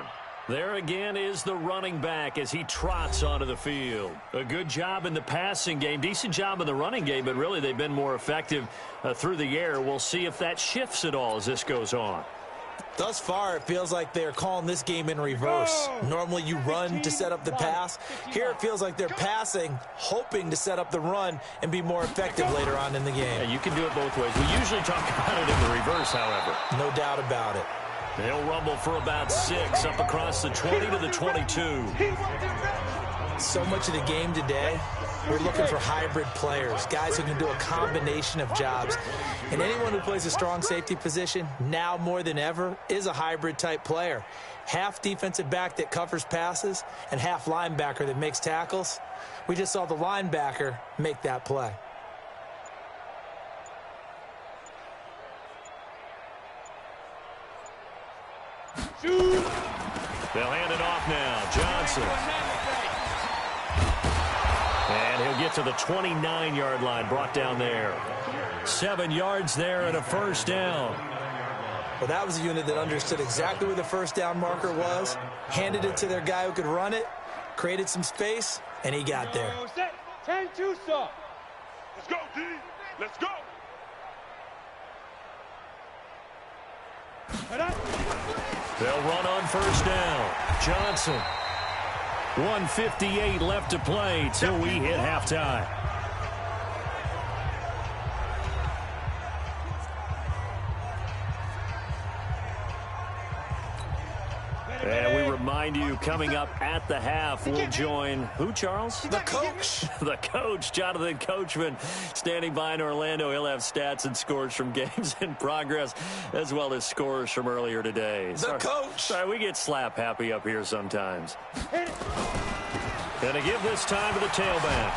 There again is the running back as he trots onto the field. A good job in the passing game, decent job in the running game, but really they've been more effective through the air. We'll see if that shifts at all as this goes on. Thus far, it feels like they're calling this game in reverse. Normally you run to set up the pass. Here it feels like they're passing, hoping to set up the run and be more effective later on in the game. Yeah, you can do it both ways. We usually talk about it in the reverse, however. No doubt about it. They'll rumble for about 6 up across the 20 to the 22. So much of the game today, we're looking for hybrid players, guys who can do a combination of jobs. And anyone who plays a strong safety position, now more than ever, is a hybrid-type player. Half defensive back that covers passes and half linebacker that makes tackles. We just saw the linebacker make that play. They'll hand it off now. Johnson. to the 29-yard line, brought down there. 7 yards there and a first down. Well, that was a unit that understood exactly where the first down marker was, handed it to their guy who could run it, created some space, and he got there. 10-2 stop. Let's go, D. Let's go. They'll run on first down. Johnson. 1:58 left to play till we hit halftime. And we remind you, coming up at the half, we'll join who, Charles? The coach. The coach, Jonathan Coachman, standing by in Orlando. He'll have stats and scores from games in progress, as well as scores from earlier today. Coach. Sorry, we get slap happy up here sometimes. Gonna give this time to the tailback.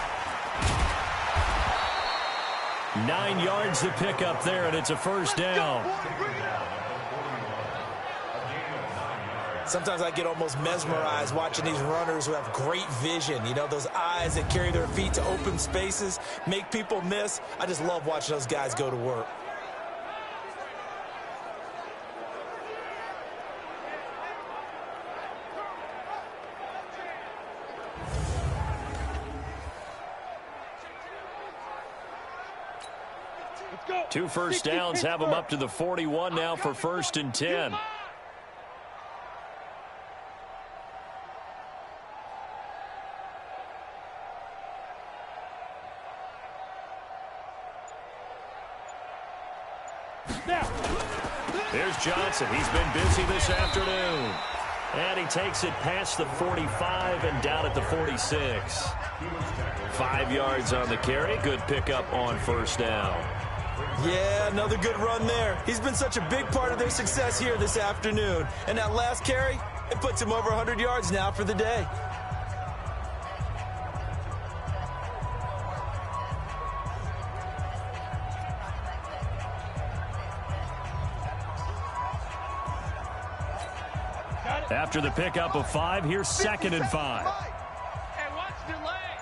9 yards to pick up there, and it's a first down. Sometimes I get almost mesmerized watching these runners who have great vision. You know, those eyes that carry their feet to open spaces, make people miss. I just love watching those guys go to work. Two first downs have them up to the 41 now for 1st and 10. Here's Johnson. He's been busy this afternoon. And he takes it past the 45 and down at the 46. 5 yards on the carry. Good pickup on first down. Yeah, another good run there. He's been such a big part of their success here this afternoon. And that last carry, it puts him over 100 yards now for the day. After the pickup of 5, here's 2nd and 5. And watch delay.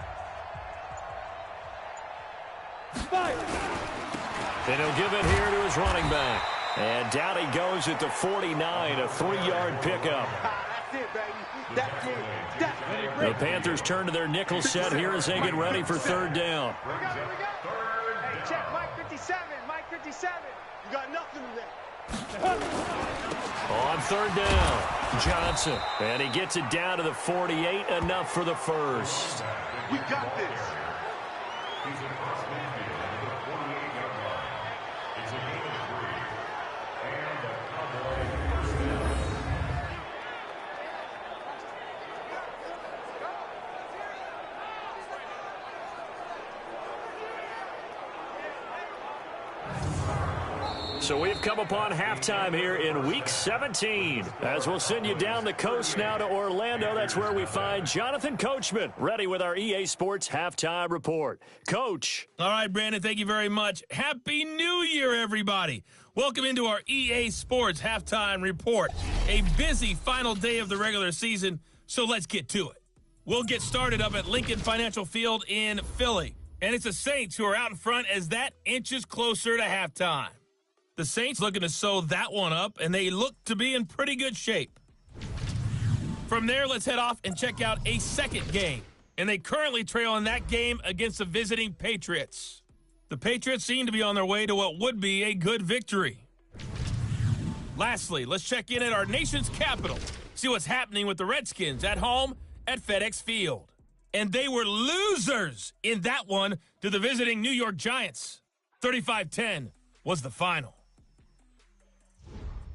And he'll give it here to his running back. And down he goes at the 49, a 3-yard pickup. That's it, baby. That's it. That's it. The Panthers turn to their nickel set here as they get ready for 3rd down. Here we go, here we go. Hey, check Mike 57. Mike 57. You got nothing today. On 3rd down, Johnson. And he gets it down to the 48, enough for the first. We got this. He's across midfield at the 48-yard line. It's a gain of 3. And the Cowboys first down. So we've come upon halftime here in Week 17. As we'll send you down the coast now to Orlando. That's where we find Jonathan Coachman, ready with our EA Sports Halftime Report. Coach. All right, Brandon, thank you very much. Happy New Year, everybody. Welcome into our EA Sports Halftime Report. A busy final day of the regular season, so let's get to it. We'll get started up at Lincoln Financial Field in Philly. And it's the Saints who are out in front as that inches closer to halftime. The Saints looking to sew that one up, and they look to be in pretty good shape. From there, let's head off and check out a second game. And they currently trail in that game against the visiting Patriots. The Patriots seem to be on their way to what would be a good victory. Lastly, let's check in at our nation's capital, see what's happening with the Redskins at home at FedEx Field. And they were losers in that one to the visiting New York Giants. 35-10 was the final.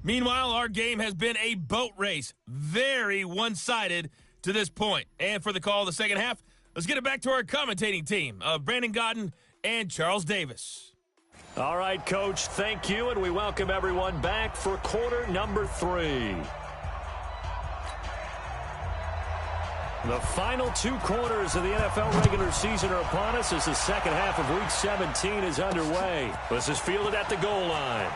Meanwhile, our game has been a boat race, very one-sided to this point. And for the call of the second half, let's get it back to our commentating team of Brandon Godden and Charles Davis. All right, Coach, thank you, and we welcome everyone back for quarter number 3. The final 2 quarters of the NFL regular season are upon us as the second half of Week 17 is underway. This is fielded at the goal line.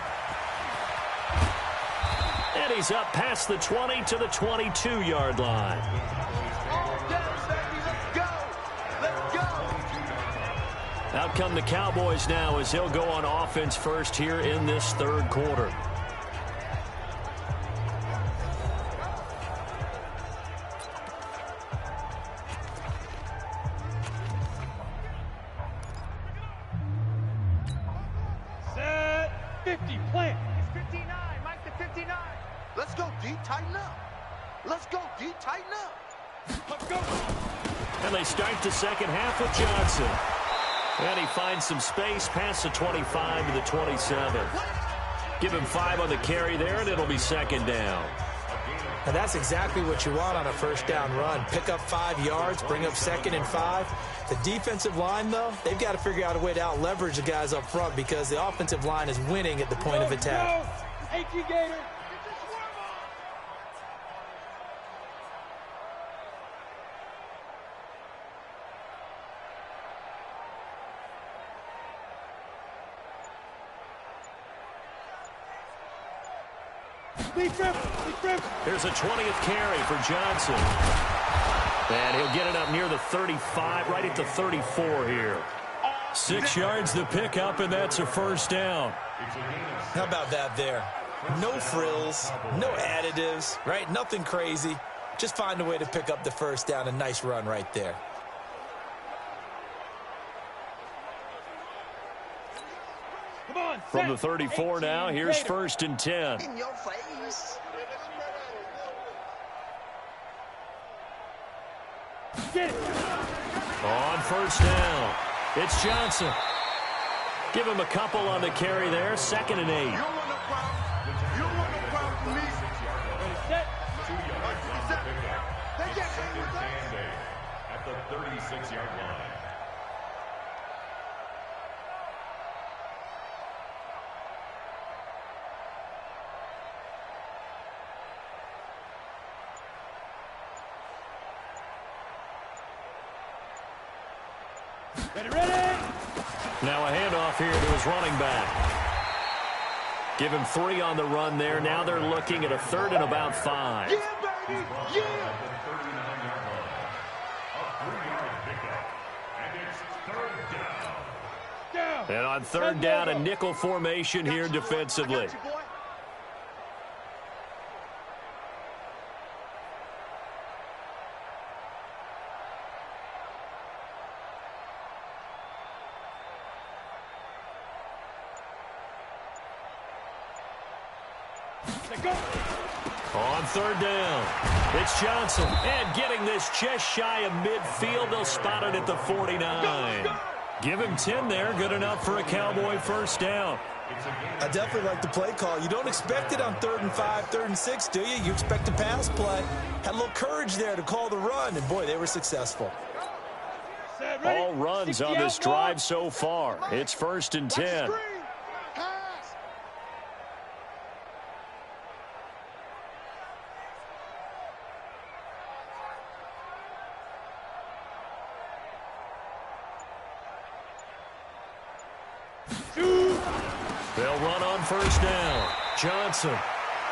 And he's up past the 20 to the 22-yard line. All day, baby. Let's go. Let's go. Out come the Cowboys now as he'll go on offense first here in this third quarter. Set 50, plant. It's 59, Mike to 59. Let's go, D, tighten up. Let's go, D, tighten up. Let's go. And they start the second half with Johnson. And he finds some space past the 25 to the 27. Give him 5 on the carry there, and it'll be second down. And that's exactly what you want on a first down run. Pick up 5 yards, bring up 2nd and 5. The defensive line, though, they've got to figure out a way to out-leverage the guys up front because the offensive line is winning at the point of attack. Go. Gator. Here's a 20th carry for Johnson. And he'll get it up near the 35, right at the 34 here. 6 yards the pickup, and that's a first down. How about that there? No frills, no additives, right? Nothing crazy. Just find a way to pick up the first down. A nice run right there. From the 34 now, here's 1st and 10. In your face. Get it. On first down, it's Johnson. Give him a couple on the carry there, 2nd and 8. You don't want no problem. You don't want no problem with me. Set. They can't hang with us. At the 36-yard line. Ready. Now a handoff here to his running back. Give him 3 on the run there. Now they're looking at a 3rd and about 5. Yeah, baby. Yeah. And on 3rd down, a nickel formation here defensively. On 3rd down, it's Johnson. And getting this just shy of midfield, they'll spot it at the 49. Give him 10 there, good enough for a Cowboy first down. I definitely like the play call. You don't expect it on 3rd and 5, 3rd and 6, do you? You expect a pass play. Had a little courage there to call the run, and boy, they were successful. All runs on this drive so far. It's 1st and 10. They'll run on first down. Johnson.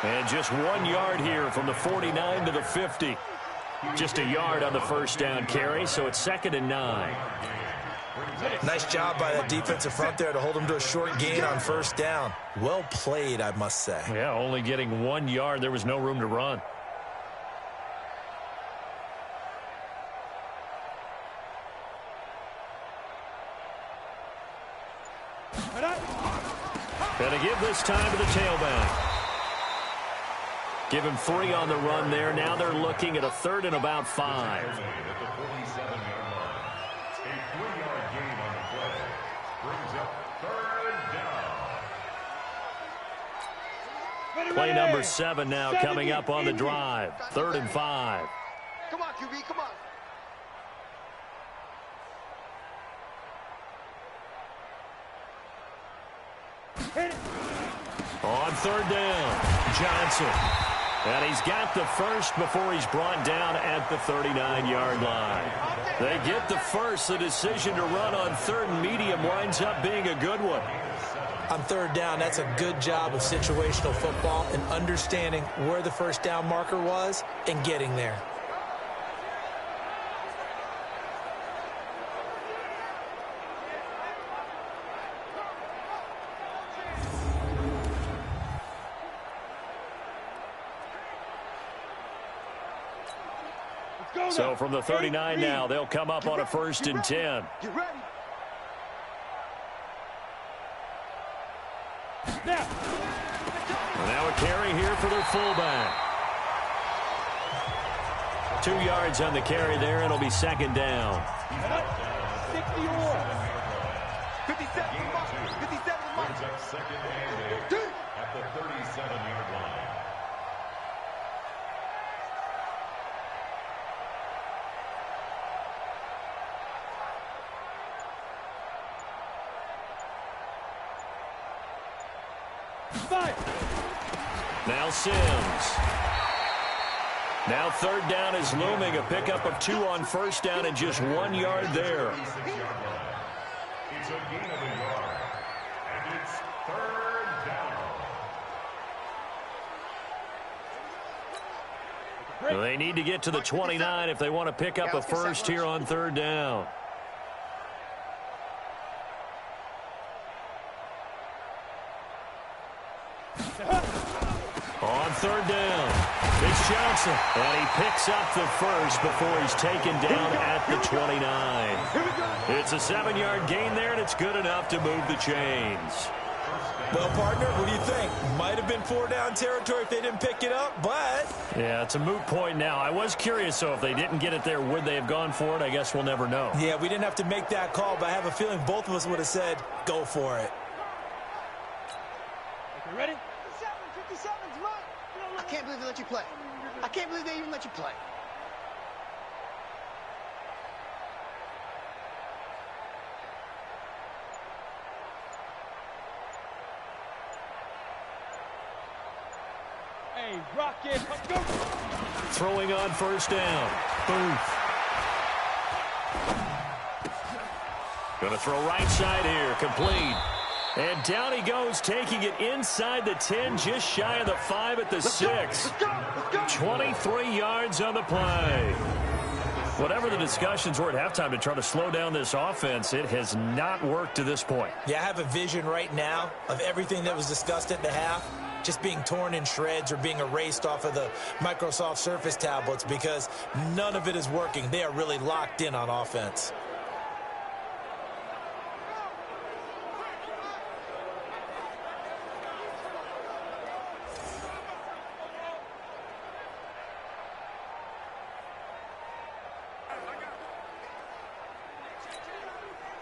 And just 1 yard here from the 49 to the 50. Just a yard on the first down carry, so it's 2nd and 9. Nice job by that defensive front there to hold them to a short gain on first down. Well played, I must say. Yeah, only getting 1 yard. There was no room to run. Gonna give this time to the tailback. Give him 3 on the run there. Now they're looking at a 3rd and about 5. At the 47-yard line. A 3-yard gain on the play. Brings up 3rd down. Play number 7 now coming up on the drive. 3rd and 5. Come on, QB, come on. On 3rd down, Johnson. And he's got the first before he's brought down at the 39-yard line. They get the first. The decision to run on 3rd and medium winds up being a good one. On 3rd down, that's a good job of situational football and understanding where the first down marker was and getting there. So from the 39 now, they'll come up on a 1st and 10. Get ready. Now a carry here for their fullback. 2 yards on the carry there. It'll be 2nd down. 57 Brings up 2nd and 8 at the 37-yard line. Now Sims. Now 3rd down is looming. A pickup of 2 on 1st down and just 1 yard there. It's a gain of a yard. And it's 3rd down. They need to get to the 29 if they want to pick up a 1st here on 3rd down. On 3rd down, it's Johnson, and he picks up the 1st before he's taken down at the 29. It's a 7-yard gain there, and it's good enough to move the chains. Well, partner, what do you think? Might have been 4-down territory if they didn't pick it up, but... Yeah, it's a moot point now. I was curious, so if they didn't get it there, would they have gone for it? I guess we'll never know. Yeah, we didn't have to make that call, but I have a feeling both of us would have said, go for it. You ready? 57's right. I can't believe they let you play. I can't believe they even let you play. Hey, Rocket, let's go. Throwing on 1st down. Booth. Going to throw right side here. Complete. And down he goes, taking it inside the 10, just shy of the 5 at the 6. 23 yards on the play. Whatever the discussions were at halftime to try to slow down this offense, it has not worked to this point. Yeah, I have a vision right now of everything that was discussed at the half just being torn in shreds or being erased off of the Microsoft Surface tablets because none of it is working. They are really locked in on offense.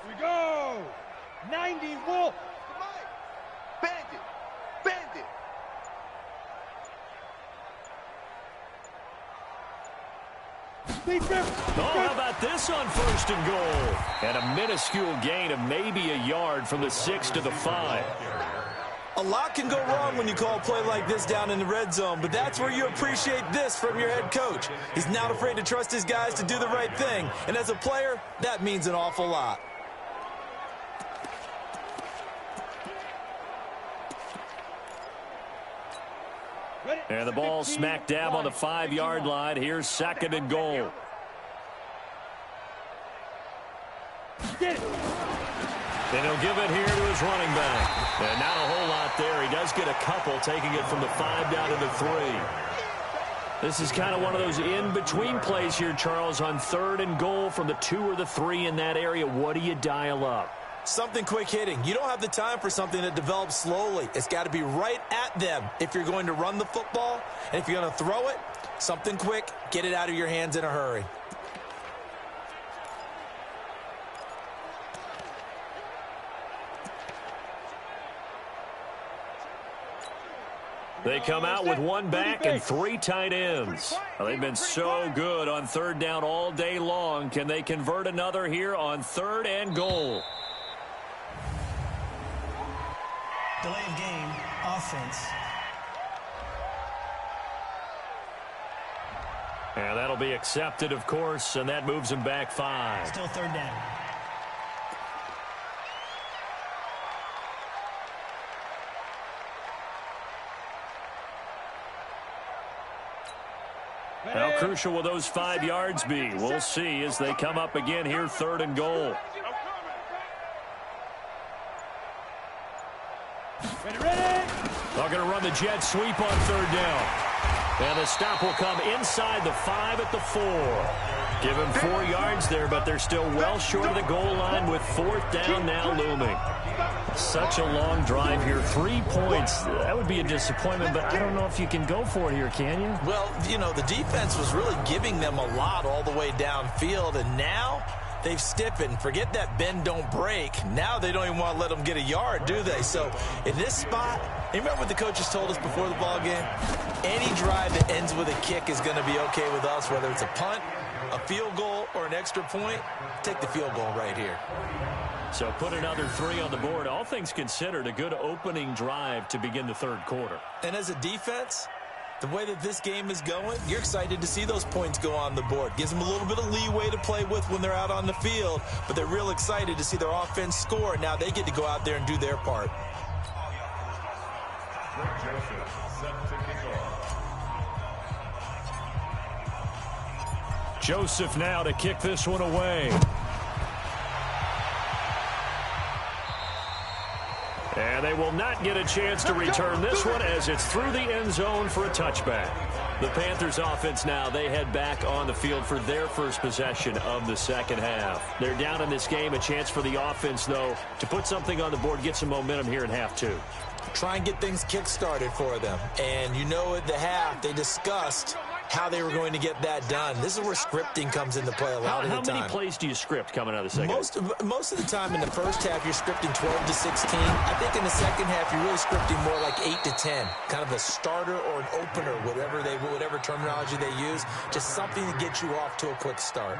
We go. 90 Wolf. Bandit. Bandit. Oh, how about this on 1st and goal? And a minuscule gain of maybe a yard from the 6 to the 5. A lot can go wrong when you call a play like this down in the red zone, but that's where you appreciate this from your head coach. He's not afraid to trust his guys to do the right thing, and as a player, that means an awful lot. And the ball smack dab on the 5-yard line. Here's 2nd and goal. Get it. And he'll give it here to his running back. And not a whole lot there. He does get a couple, taking it from the 5 down to the 3. This is kind of one of those in-between plays here, Charles, on 3rd and goal from the 2 or the 3 in that area. What do you dial up? Something quick hitting. You don't have the time for something that develops slowly. It's got to be right at them if you're going to run the football. And if you're going to throw it, something quick, get it out of your hands in a hurry. They come out with 1 back and 3 tight ends. Well, they've been so good on 3rd down all day long. Can they convert another here on 3rd and goal? Delay of game, offense. And that'll be accepted, of course, and that moves him back 5. Still 3rd down. How crucial will those 5 yards be? We'll see as they come up again here, 3rd and goal. They're going to run the jet sweep on 3rd down. And the stop will come inside the 5 at the 4. Give him 4 yards there, but they're still well short of the goal line with 4th down now looming. Such a long drive here. 3 points. That would be a disappointment, but I don't know if you can go for it here, can you? Well, you know, the defense was really giving them a lot all the way downfield, and now they've stiffened. Forget that bend, don't break. Now they don't even want to let them get a yard, do they? So in this spot, you remember what the coaches told us before the ball game? Any drive that ends with a kick is going to be okay with us, whether it's a punt, a field goal, or an extra point. Take the field goal right here. So put another 3 on the board. All things considered, a good opening drive to begin the 3rd quarter. And as a defense, the way that this game is going, you're excited to see those points go on the board. Gives them a little bit of leeway to play with when they're out on the field, but they're real excited to see their offense score. Now they get to go out there and do their part. Joseph now to kick this one away. And they will not get a chance to return this one as it's through the end zone for a touchback. The Panthers offense now, they head back on the field for their first possession of the 2nd half. They're down in this game. A chance for the offense, though, to put something on the board, get some momentum here in half 2. Try and get things kick-started for them. And you know at the half, they discussed how they were going to get that done. This is where scripting comes into play a lot of the time. How many plays do you script coming out of the second? Most of the time in the first half, you're scripting 12 to 16. I think in the second half, you're really scripting more like 8 to 10. Kind of a starter or an opener, whatever terminology they use. Just something to get you off to a quick start.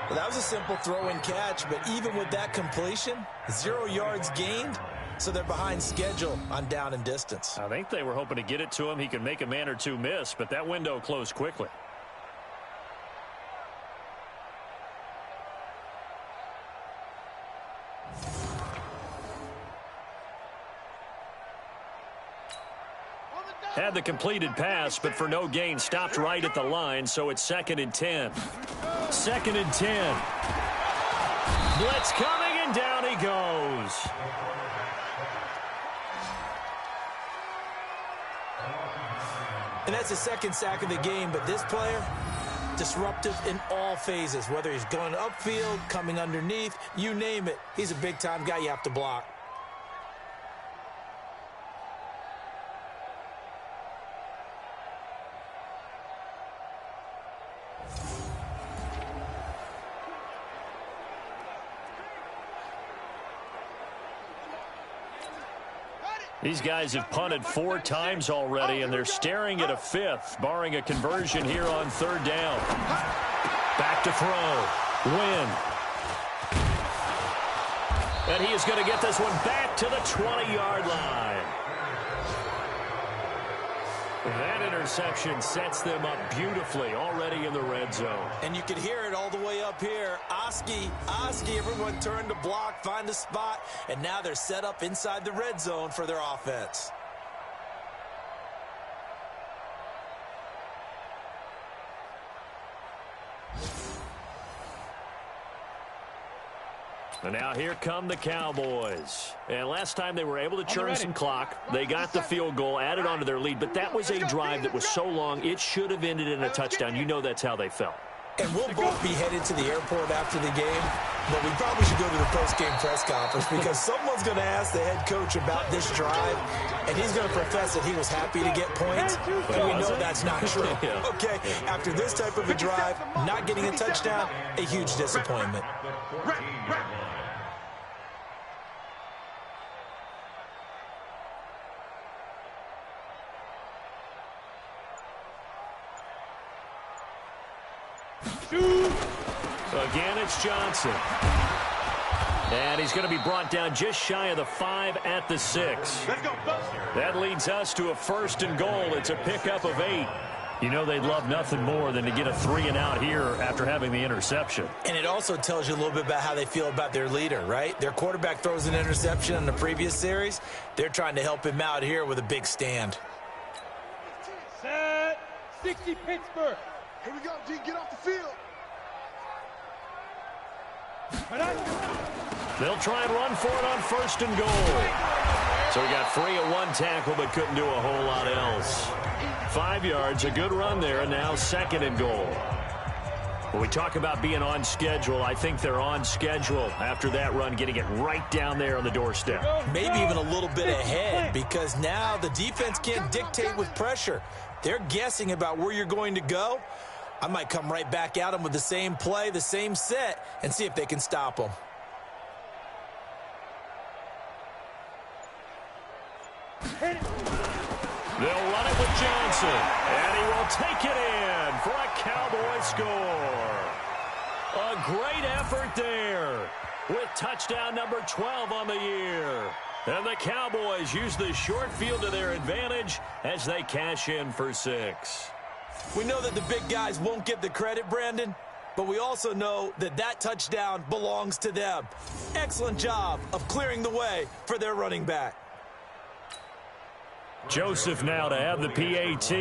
Well, that was a simple throw and catch, but even with that completion, 0 yards gained. So they're behind schedule on down and distance. I think they were hoping to get it to him. He could make a man or two miss, but that window closed quickly. Had the completed pass, but for no gain, stopped right at the line, so it's 2nd and 10. 2nd and 10. Blitz coming, and down he goes. And that's the 2nd sack of the game, but this player, disruptive in all phases, whether he's going upfield, coming underneath, you name it. He's a big-time guy you have to block. These guys have punted 4 times already, and they're staring at a 5th, barring a conversion here on 3rd down. Back to throw. Win. And he is going to get this one back to the 20-yard line. That interception sets them up beautifully already in the red zone. And you can hear it all the way up here. Oski, everyone turned to block, find a spot, and now they're set up inside the red zone for their offense. And now here come the Cowboys. And last time they were able to churn some clock. They got the field goal, added on to their lead. But that was a drive that was so long, it should have ended in a touchdown. You know that's how they felt. And we'll both be headed to the airport after the game. But we probably should go to the post-game press conference because someone's going to ask the head coach about this drive. And he's going to profess that he was happy to get points. And we know that's not true. Okay, after this type of a drive, not getting a touchdown, a huge disappointment. Again, it's Johnson. And he's going to be brought down just shy of the 5 at the 6. That leads us to a 1st and goal. It's a pickup of 8. You know they'd love nothing more than to get a 3-and-out here after having the interception. And it also tells you a little bit about how they feel about their leader, right? Their quarterback throws an interception in the previous series. They're trying to help him out here with a big stand. Set 60 Pittsburgh. Here we go, G. Get off the field. They'll try and run for it on 1st and goal. So he got free at 1 tackle but couldn't do a whole lot else. 5 yards, a good run there, and now 2nd and goal. When we talk about being on schedule, I think they're on schedule after that run, getting it right down there on the doorstep. Maybe even a little bit ahead, because now the defense can't dictate with pressure. They're guessing about where you're going to go. I might come right back at them with the same play, the same set, and see if they can stop them. They'll run it with Johnson, and he will take it in for a Cowboy score. A great effort there with touchdown number 12 on the year. And the Cowboys use the short field to their advantage as they cash in for 6. We know that the big guys won't get the credit, Brandon, but we also know that that touchdown belongs to them. Excellent job of clearing the way for their running back. Joseph now to have the PAT.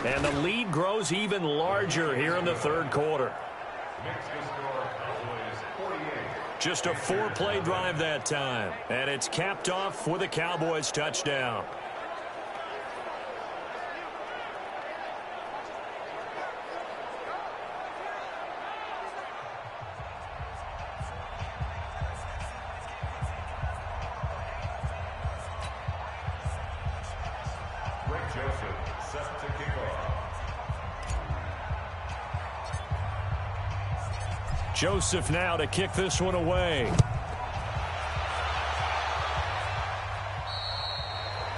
And the lead grows even larger here in the third quarter. Just a 4-play drive that time. And it's capped off with a Cowboys touchdown. Joseph now to kick this one away.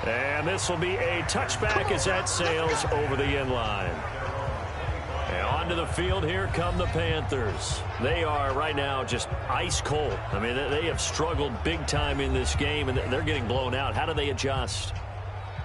And this will be a touchback as that sails over the end line. And onto the field, here come the Panthers. They are right now just ice cold. I mean, they have struggled big time in this game, and they're getting blown out. How do they adjust?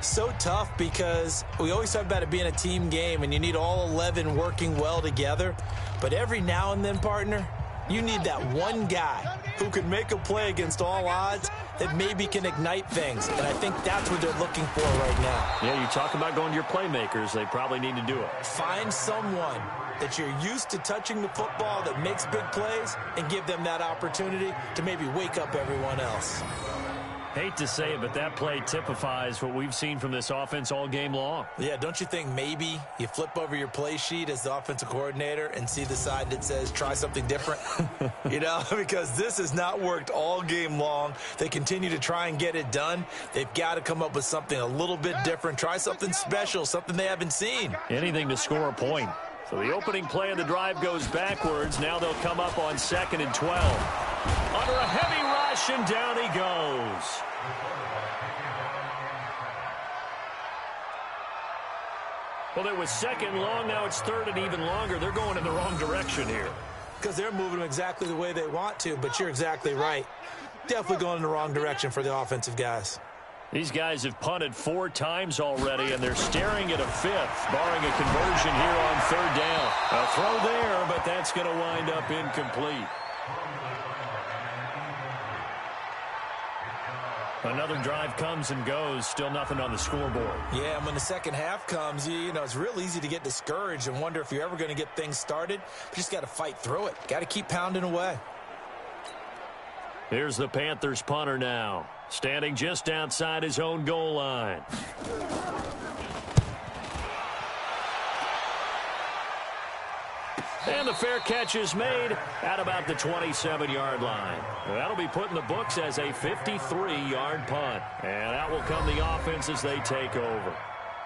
So tough, because we always talk about it being a team game and you need all 11 working well together. But every now and then, partner, you need that one guy who can make a play against all odds that maybe can ignite things. And I think that's what they're looking for right now. Yeah, you talk about going to your playmakers. They probably need to do it. Find someone that you're used to touching the football that makes big plays and give them that opportunity to maybe wake up everyone else. Hate to say it, but that play typifies what we've seen from this offense all game long. Yeah, don't you think maybe you flip over your play sheet as the offensive coordinator and see the side that says try something different? You know, because this has not worked all game long. They continue to try and get it done. They've got to come up with something a little bit different. Try something special, something they haven't seen. Anything to score a point. So the opening play of the drive goes backwards. Now they'll come up on 2nd and 12. Under a heavy rush, and down he goes. Well, it was 2nd long. Now it's 3rd and even longer. They're going in the wrong direction here. Because they're moving them exactly the way they want to, but you're exactly right. Definitely going in the wrong direction for the offensive guys. These guys have punted 4 times already, and they're staring at a 5th, barring a conversion here on 3rd down. A throw there, but that's going to wind up incomplete. Another drive comes and goes, still nothing on the scoreboard. Yeah, and when the second half comes, you know, it's real easy to get discouraged and wonder if you're ever going to get things started. You just got to fight through it. Got to keep pounding away. Here's the Panthers punter now, standing just outside his own goal line. And the fair catch is made at about the 27-yard line. That'll be put in the books as a 53-yard punt. And out will come the offense as they take over.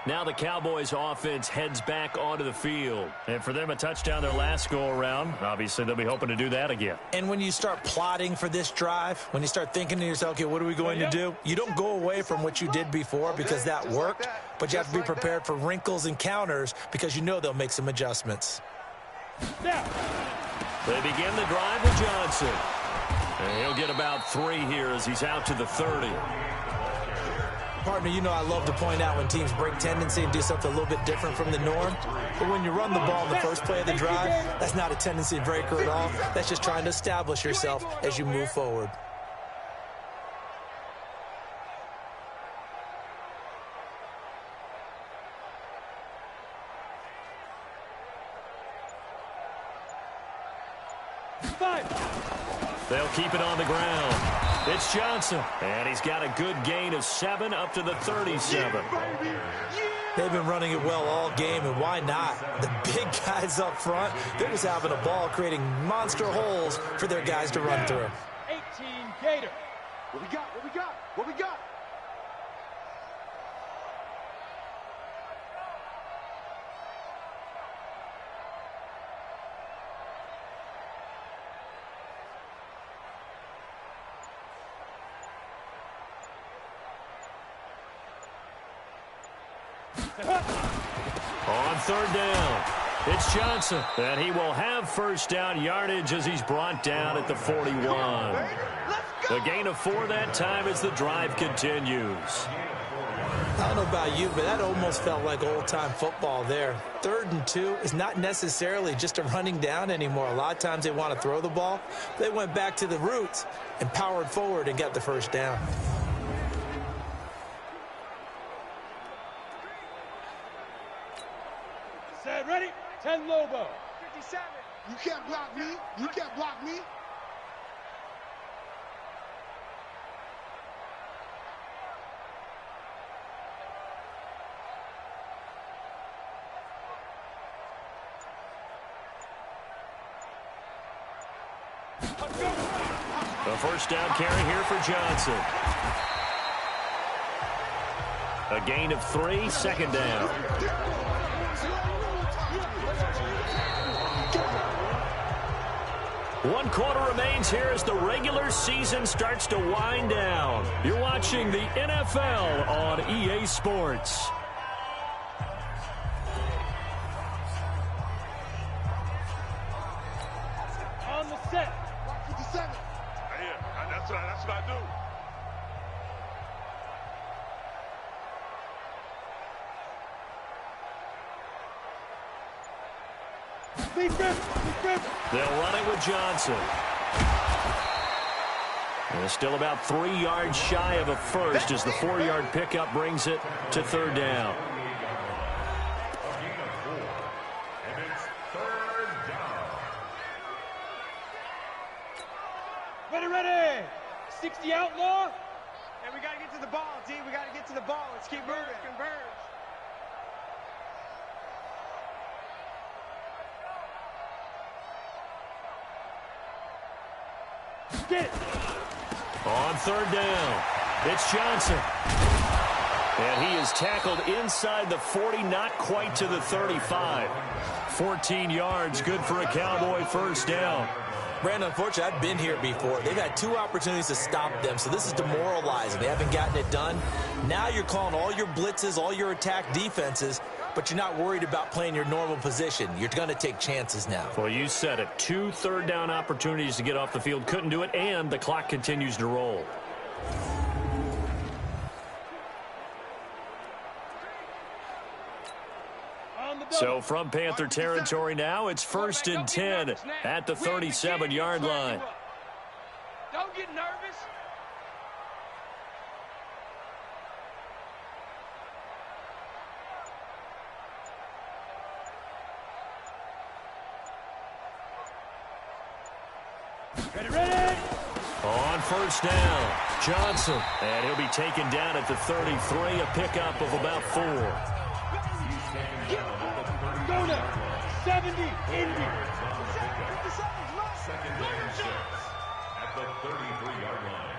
Now the Cowboys offense heads back onto the field. And for them, a touchdown their last go-around. Obviously, they'll be hoping to do that again. And when you start plotting for this drive, when you start thinking to yourself, okay, what are we going to do? You don't go away from what you did before because that worked. But you have to be prepared for wrinkles and counters because you know they'll make some adjustments. They begin the drive with Johnson. And he'll get about 3 here as he's out to the 30. Partner, you know I love to point out when teams break tendency and do something a little bit different from the norm. But when you run the ball in the first play of the drive, that's not a tendency breaker at all. That's just trying to establish yourself as you move forward. They'll keep it on the ground. It's Johnson, and he's got a good gain of 7 up to the 37. They've been running it well all game, and why not? The big guys up front, they're just having a ball, creating monster holes for their guys to run through. 18 Gator. What we got? What we got? What we got? On third down, it's Johnson, and he will have first down yardage as he's brought down at the 41. A gain of 4 that time as the drive continues. I don't know about you, but that almost felt like old-time football there. 3rd and 2 is not necessarily just a running down anymore. A lot of times they want to throw the ball. They went back to the roots and powered forward and got the first down. Set, ready? 10 Lobo. 57. You can't block me. You can't block me. A first down carry here for Johnson. A gain of 3, second down. One quarter remains here as the regular season starts to wind down. You're watching the NFL on EA Sports. On the set. 57. Yeah, that's what I do. They'll run it with Johnson. And still about 3 yards shy of a first as the 4-yard pickup brings it to third down. And it's third down. Ready. 60 outlaw. And we got to get to the ball, D. We got to get to the ball. Let's keep moving. Converge. Get it. On third down, it's Johnson. And he is tackled inside the 40, not quite to the 35. 14 yards, good for a Cowboy first down. Brandon, unfortunately, I've been here before. They've had 2 opportunities to stop them, so this is demoralizing. They haven't gotten it done. Now you're calling all your blitzes, all your attack defenses, but you're not worried about playing your normal position. You're going to take chances now. Well, you said it. 2 third down opportunities to get off the field. Couldn't do it, and the clock continues to roll. So from Panther territory now, it's 1st and 10 at the 37-yard line. Don't get nervous. Ready. On first down, Johnson. And he'll be taken down at the 33, a pickup of about 4. Go now. 70, Indy. Second and 6 at the 33-yard line.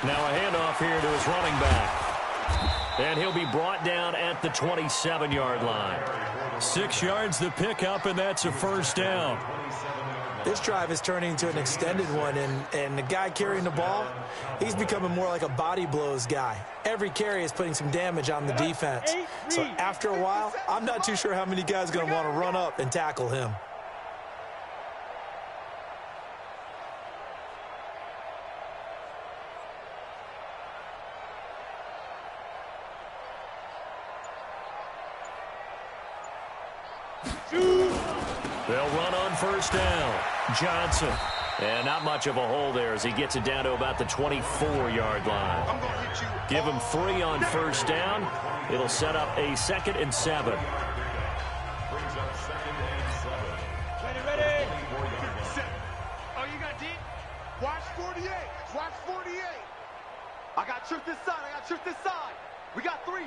Now a handoff here to his running back. And he'll be brought down at the 27-yard line. 6 yards the pickup, and that's a first down. This drive is turning into an extended one, and the guy carrying the ball, he's becoming more like a body blows guy. Every carry is putting some damage on the defense. So after a while, I'm not too sure how many guys are going to want to run up and tackle him. They'll run on first down. Johnson. And not much of a hole there as he gets it down to about the 24-yard line. Give him 3 on first down. It'll set up a 2nd and 7. Ready. Oh, you got deep? Watch 48. Watch 48. I got trick this side. We got 3.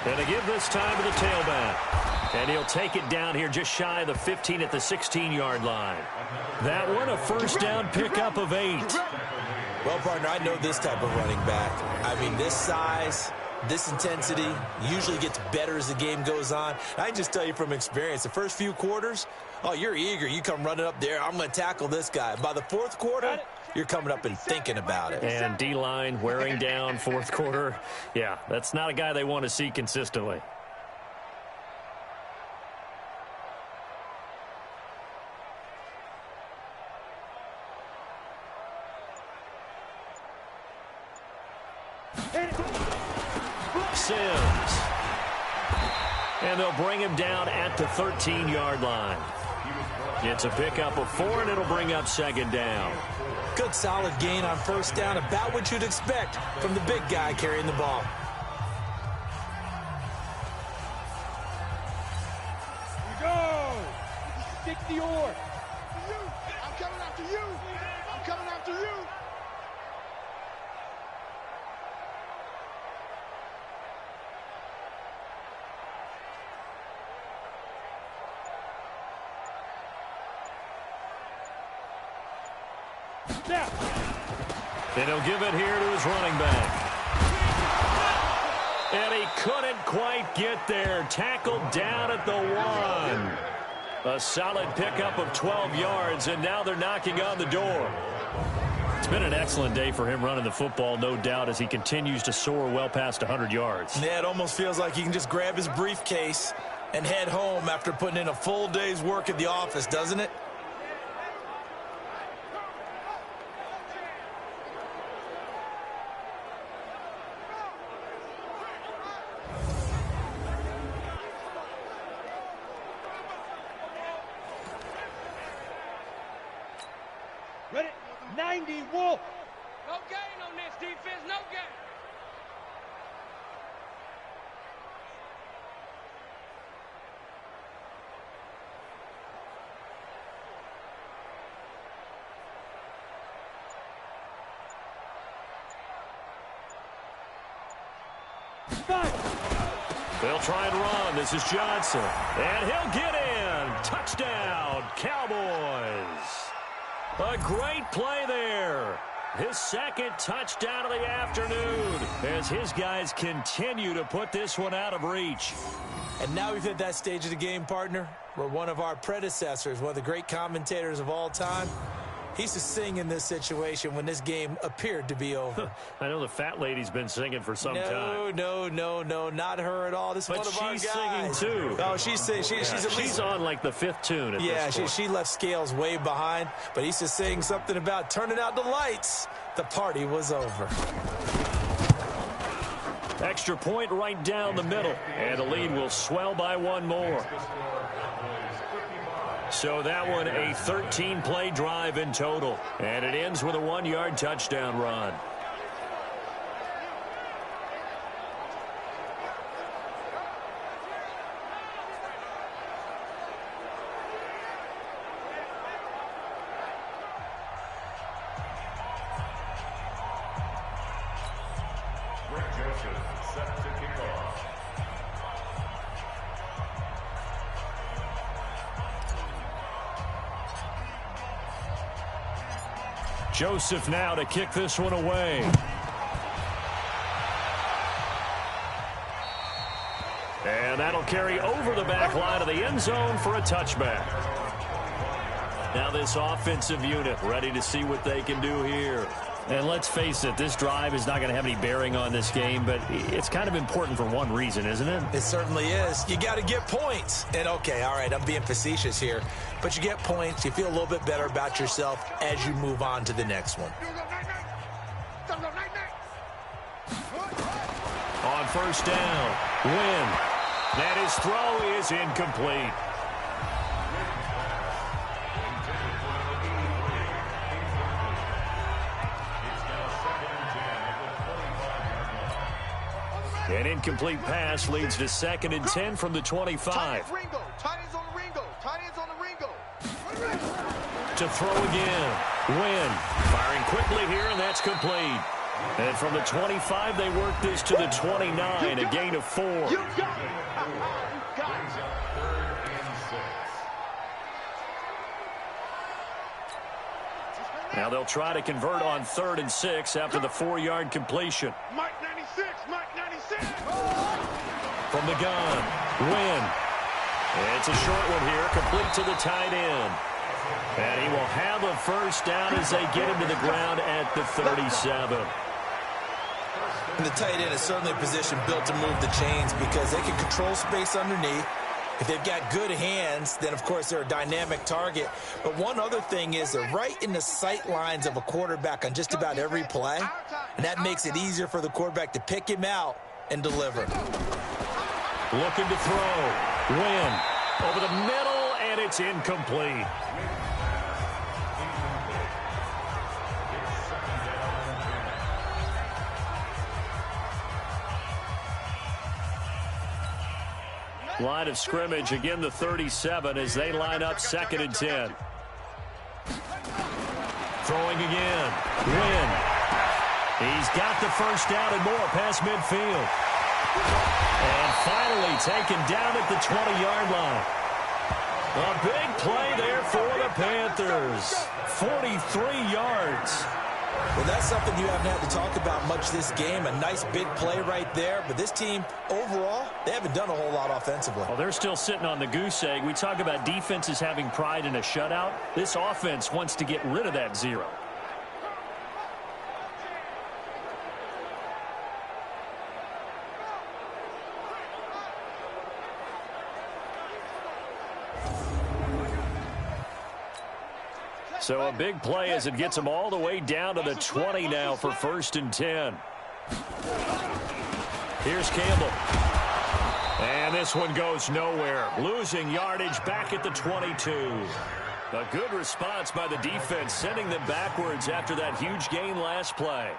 Going to give this time to the tailback. And he'll take it down here just shy of the 15 at the 16-yard line. That one, a first down pickup of 8. Well, partner, I know this type of running back. I mean, this size, this intensity usually gets better as the game goes on. I can just tell you from experience, the first few quarters, oh, you're eager. You come running up there, I'm going to tackle this guy. By the 4th quarter, you're coming up and thinking about it. And D-line wearing down 4th quarter. Yeah, that's not a guy they want to see consistently. Sims. And they'll bring him down at the 13-yard line. It's a pickup of 4, and it'll bring up 2nd down. Good solid gain on first down, about what you'd expect from the big guy carrying the ball. Here we go. 60 or. I'm coming after you. And he'll give it here to his running back. And he couldn't quite get there. Tackled down at the 1. A solid pickup of 12 yards, and now they're knocking on the door. It's been an excellent day for him running the football, no doubt, as he continues to soar well past 100 yards. Yeah, it almost feels like he can just grab his briefcase and head home after putting in a full day's work at the office, doesn't it? Ready? 90, Wolf. No gain on this defense, no gain. They'll try and run. This is Johnson. And he'll get in. Touchdown, Cowboys. A great play there. His 2nd touchdown of the afternoon as his guys continue to put this one out of reach. And now we've hit that stage of the game, partner, where one of our predecessors, one of the great commentators of all time, he used to sing in this situation when this game appeared to be over. I know the fat lady's been singing for some time. No, not her at all. This is one of our guys. But she's singing, too. Oh, she's at least... She's on, like, the 5th tune at this point. She left Scales way behind, but he used to sing something about turning out the lights. The party was over. Extra point right down the middle, and the lead will swell by 1 more. So that one, a 13-play drive in total. And it ends with a 1-yard touchdown run. Set to kick off. Joseph now to kick this one away. And that'll carry over the back line of the end zone for a touchback. Now this offensive unit ready to see what they can do here. And let's face it, this drive is not going to have any bearing on this game, but it's kind of important for one reason, isn't it? It certainly is. You got to get points. And, okay, all right, I'm being facetious here, but you get points. You feel a little bit better about yourself as you move on to the next one. On first down, Wynn. And his throw is incomplete. An incomplete pass leads to 2nd and 10 from the 25. Tight ends on the Ringo. Tight ends on the Ringo. To throw again. Wynn firing quickly here, and that's complete. And from the 25, they work this to the 29, a gain of 4. You got it. You got it. Now they'll try to convert on 3rd and 6 after the 4-yard completion. Mike 96, Mike 96. From the gun, Wynn. It's a short one here, complete to the tight end. And he will have a first down as they get him to the ground at the 37. And the tight end is certainly a position built to move the chains because they can control space underneath. If they've got good hands, then, of course, they're a dynamic target. But one other thing is they're right in the sight lines of a quarterback on just about every play, and that makes it easier for the quarterback to pick him out and deliver. Looking to throw. Wynn over the middle, and it's incomplete. Line of scrimmage, again the 37 as they line up 2nd and 10. Throwing again. Wynn. He's got the first down and more past midfield. And finally taken down at the 20-yard line. A big play there for the Panthers. 43 yards. Well, that's something you haven't had to talk about much this game. A nice big play right there. But this team, overall, they haven't done a whole lot offensively. Well, they're still sitting on the goose egg. We talk about defenses having pride in a shutout. This offense wants to get rid of that 0. So a big play as it gets them all the way down to the 20 now for 1st and 10. Here's Campbell. And this one goes nowhere. Losing yardage back at the 22. A good response by the defense, sending them backwards after that huge gain last play.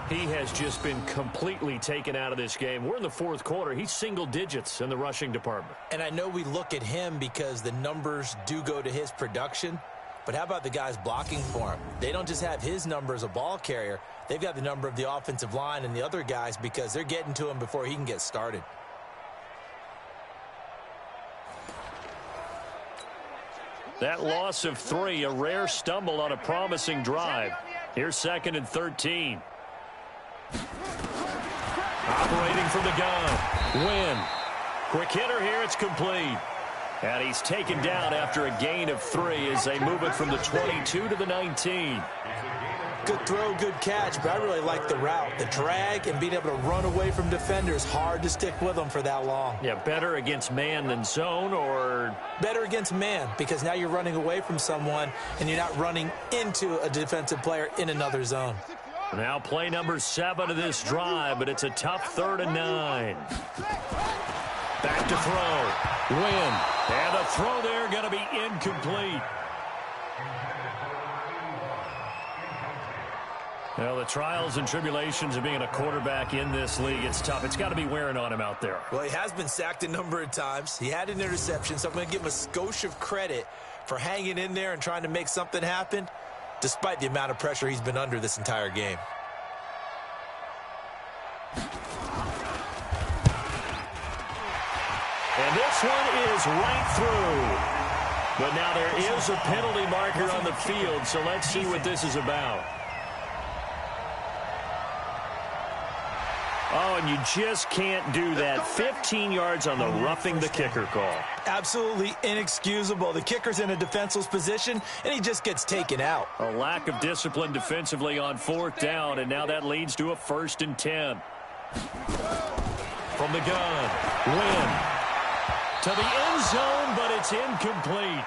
He has just been completely taken out of this game. We're in the 4th quarter. He's single digits in the rushing department. And I know we look at him because the numbers do go to his production. But how about the guys blocking for him? They don't just have his number as a ball carrier. They've got the number of the offensive line and the other guys because they're getting to him before he can get started. That loss of 3, a rare stumble on a promising drive. Here's 2nd and 13. Operating from the gun. Wynn. Quick hitter here. It's complete. And he's taken down after a gain of 3 as they move it from the 22 to the 19. Good throw, good catch, but I really like the route. The drag and being able to run away from defenders, hard to stick with them for that long. Yeah, better against man than zone, or? Better against man, because now you're running away from someone and you're not running into a defensive player in another zone. Now play number 7 of this drive, but it's a tough 3rd and 9. Back to throw. Wynn. And the throw there going to be incomplete. Well, the trials and tribulations of being a quarterback in this league, it's tough. It's got to be wearing on him out there. Well, he has been sacked a number of times. He had an interception, so I'm going to give him a skosh of credit for hanging in there and trying to make something happen, despite the amount of pressure he's been under this entire game. And this one is right through. But now there is a penalty marker on the field, so let's see what this is about. Oh, and you just can't do that. 15 yards on the roughing the kicker call. Absolutely inexcusable. The kicker's in a defenseless position, and he just gets taken out. A lack of discipline defensively on 4th down, and now that leads to a 1st and 10. From the gun, Wynn. To the end zone, but it's incomplete.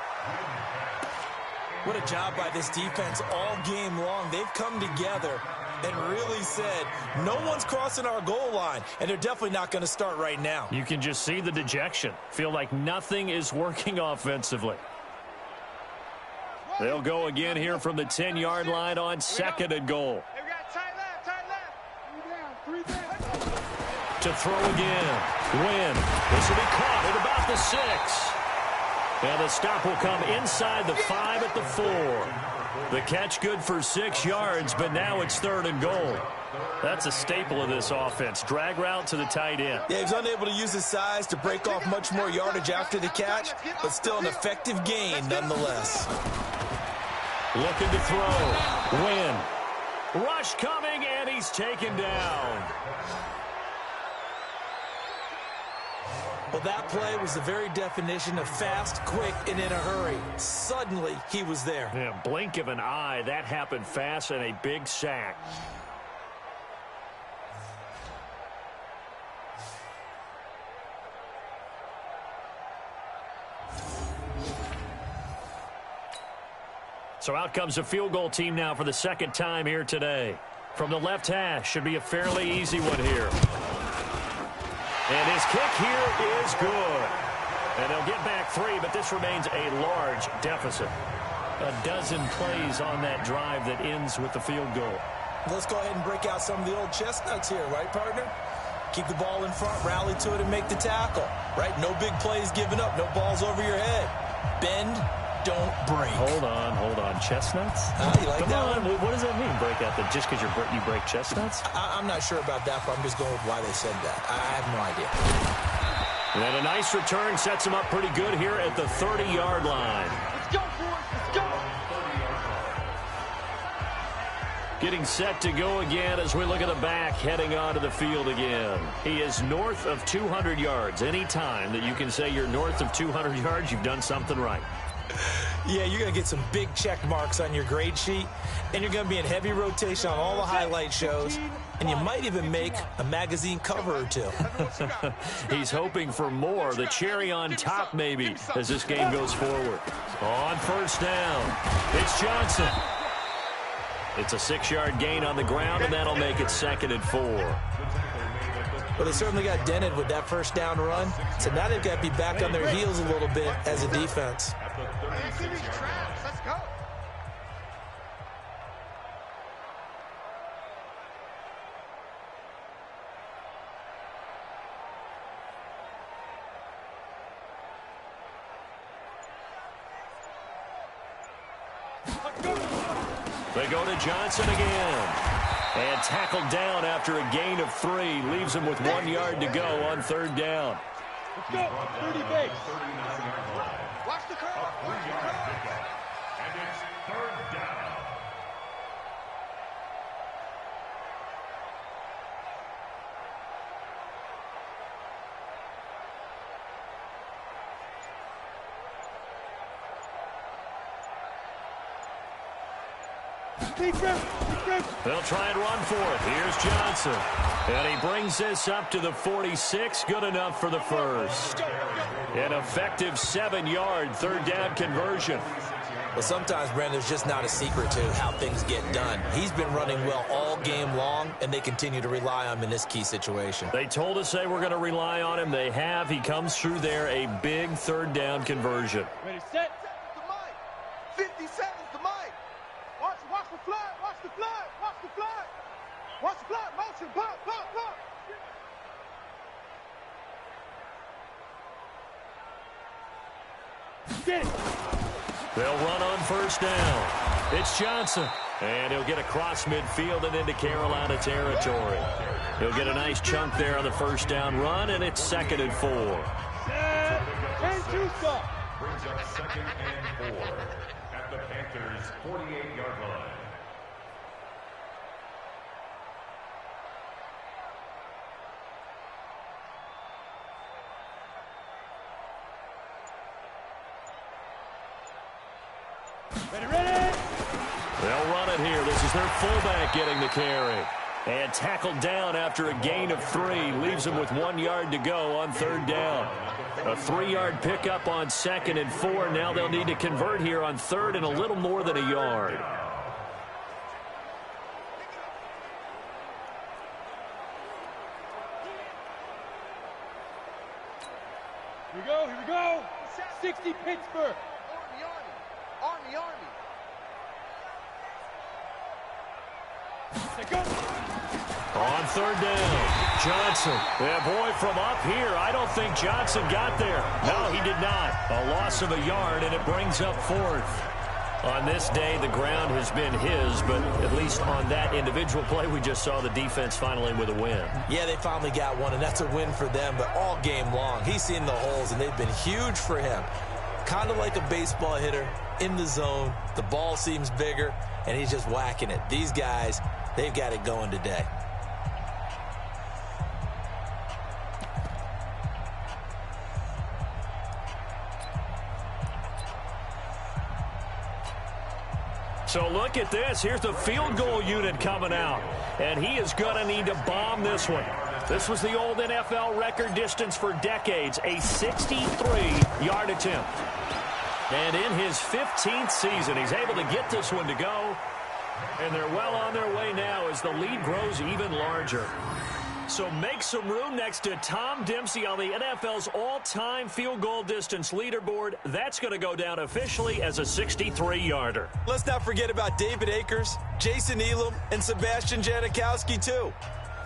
What a job by this defense all game long. They've come together and really said, no one's crossing our goal line, and they're definitely not going to start right now. You can just see the dejection. Feel like nothing is working offensively. They'll go again here from the 10-yard line on 2nd and goal. Hey, we got tight left. 3 down. To throw again. Wynn. This will be caught at about the 6. And the stop will come inside the 5 at the 4. The catch good for 6 yards, but now it's 3rd and goal. That's a staple of this offense. Drag route to the tight end. Yeah, he was unable to use his size to break off much more yardage after the catch, but still an effective gain nonetheless. Looking to throw. Wynn. Rush coming, and he's taken down. Well, that play was the very definition of fast, quick, and in a hurry. Suddenly, he was there. Yeah, blink of an eye. That happened fast and a big sack. So out comes the field goal team now for the 2nd time here today. From the left hash, should be a fairly easy one here. And his kick here is good. And they'll get back 3, but this remains a large deficit. A dozen plays on that drive that ends with the field goal. Let's go ahead and break out some of the old chestnuts here, right, partner? Keep the ball in front, rally to it, and make the tackle, right? No big plays given up, no balls over your head. Bend, don't break. Hold on. Chestnuts? You like Come that on. one? What does that mean, break out? Just because you break chestnuts? I'm not sure about that, but I'm just going with why they said that. I have no idea. And a nice return sets him up pretty good here at the 30-yard line. Let's go, boys. Let's go. Getting set to go again as we look at the back heading onto the field again. He is north of 200 yards. Any time that you can say you're north of 200 yards, you've done something right. Yeah, you're going to get some big check marks on your grade sheet, and you're going to be in heavy rotation on all the highlight shows, and you might even make a magazine cover or 2. He's hoping for more, the cherry on top maybe, as this game goes forward. On 1st down, it's Johnson. It's a 6-yard gain on the ground, and that'll make it 2nd and 4. Well, they certainly got dented with that 1st down run, so now they've got to be back on their heels a little bit as a defense. Let's go. They go to Johnson again. And tackled down after a gain of 3. Leaves him with 1 yard to go on 3rd down. Let's go. 30 base. Watch the curve. Watch the curve. And it's 3rd down. They'll try and run for it. Here's Johnson. And he brings this up to the 46. Good enough for the 1st. An effective 7-yard 3rd down conversion. Well, sometimes, Brandon, there's just not a secret to how things get done. He's been running well all game long, and they continue to rely on him in this key situation. They told us they were going to rely on him. They have. He comes through there, a big 3rd down conversion. Ready, set. 57's the mic. Watch the fly. Watch the fly. Watch the fly. Watch the fly. Motion. Pop. Get it. They'll run on 1st down. It's Johnson. And he'll get across midfield and into Carolina territory. He'll get a nice chunk there on the 1st down run, and it's 2nd and 4. And 2 stop. Brings up 2nd and 4 at the Panthers' 48-yard line. They'll run it here. This is their fullback getting the carry. And tackled down after a gain of 3. Leaves them with 1 yard to go on 3rd down. A 3-yard pickup on 2nd and 4. Now they'll need to convert here on 3rd and a little more than a yard. Here we go, here we go. 60 Pittsburgh. Army. On 3rd down, Johnson. Yeah, boy, from up here, I don't think Johnson got there. No, he did not. A loss of a yard, and it brings up 4th. On this day, the ground has been his, but at least on that individual play, we just saw the defense finally with a win. Yeah, they finally got one, and that's a win for them, but all game long, he's seen the holes, and they've been huge for him. Kind of like a baseball hitter in the zone. The ball seems bigger, and he's just whacking it. These guys, they've got it going today. So look at this. Here's the field goal unit coming out. And he is going to need to bomb this one. This was the old NFL record distance for decades, a 63-yard attempt. And in his 15th season, he's able to get this one to go. And they're well on their way now as the lead grows even larger. So make some room next to Tom Dempsey on the NFL's all-time field goal distance leaderboard. That's going to go down officially as a 63-yarder. Let's not forget about David Akers, Jason Elam, and Sebastian Janikowski, too.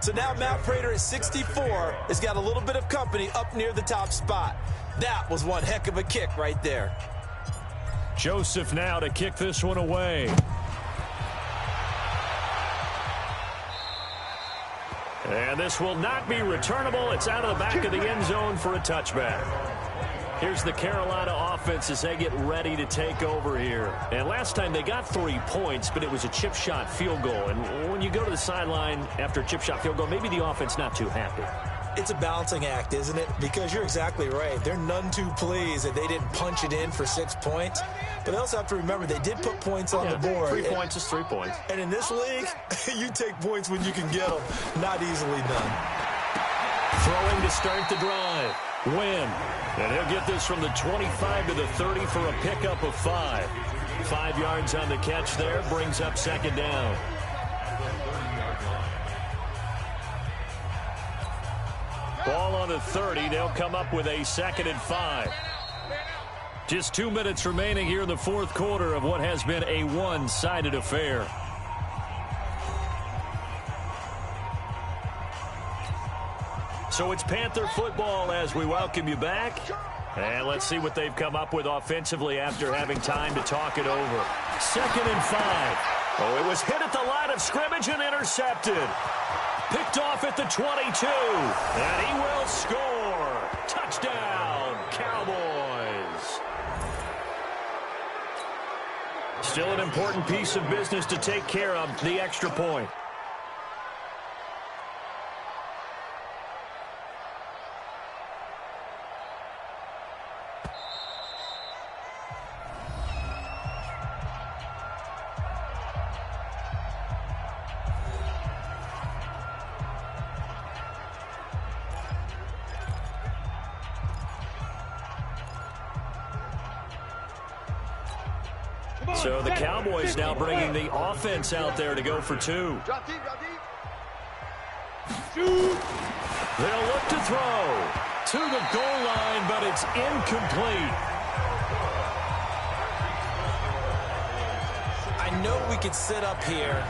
So now Matt Prater at 64 has got a little bit of company up near the top spot. That was one heck of a kick right there. Joseph now to kick this one away. And this will not be returnable. It's out of the back of the end zone for a touchback. Here's the Carolina offense as they get ready to take over here. And last time they got 3 points, but it was a chip shot field goal. And when you go to the sideline after a chip shot field goal, maybe the offense not too happy. It's a balancing act, isn't it? Because you're exactly right. They're none too pleased that they didn't punch it in for 6 points. But they also have to remember they did put points on the board. 3 points is 3 points. And in this league, you take points when you can get them. Not easily done. Throwing to start the drive. Win. And he'll get this from the 25 to the 30 for a pickup of 5. 5 yards on the catch there. Brings up 2nd down. Ball on the 30. They'll come up with a 2nd and 5. Just 2 minutes remaining here in the 4th quarter of what has been a one-sided affair. So it's Panther football as we welcome you back. And let's see what they've come up with offensively after having time to talk it over. 2nd and 5. Oh, it was hit at the line of scrimmage and intercepted. Picked off at the 22. And he will score. Touchdown, Cowboys. Still an important piece of business to take care of, the extra point. So the Cowboys now bringing the offense out there to go for 2. Drop deep. They'll look to throw to the goal line, but it's incomplete. I know we could sit up here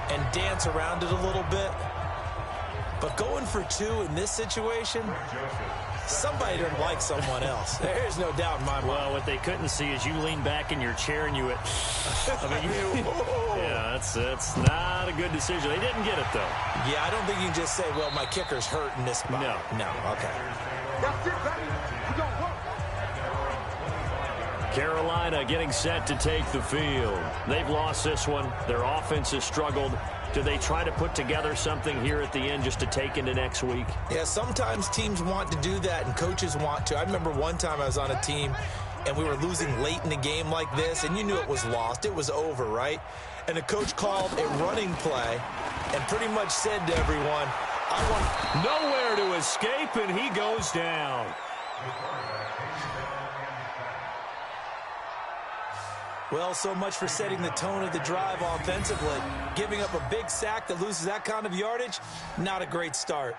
and dance around it a little bit, but going for 2 in this situation, somebody didn't like someone else. There's no doubt in my mind. Well, what they couldn't see is you lean back in your chair and you went, yeah, that's not a good decision. They didn't get it, though. Yeah, I don't think you can just say, well, my kicker's hurt in this spot. No, okay. That's it, baby. We're going to work. Carolina getting set to take the field. They've lost this one. Their offense has struggled. Do they try to put together something here at the end just to take into next week? Yeah, sometimes teams want to do that and coaches want to. I remember one time I was on a team and we were losing late in the game like this, and you knew it was lost. It was over, right? And the coach called a running play and pretty much said to everyone, I want nowhere to escape, and he goes down. Well, so much for setting the tone of the drive offensively. Giving up a big sack that loses that kind of yardage, not a great start.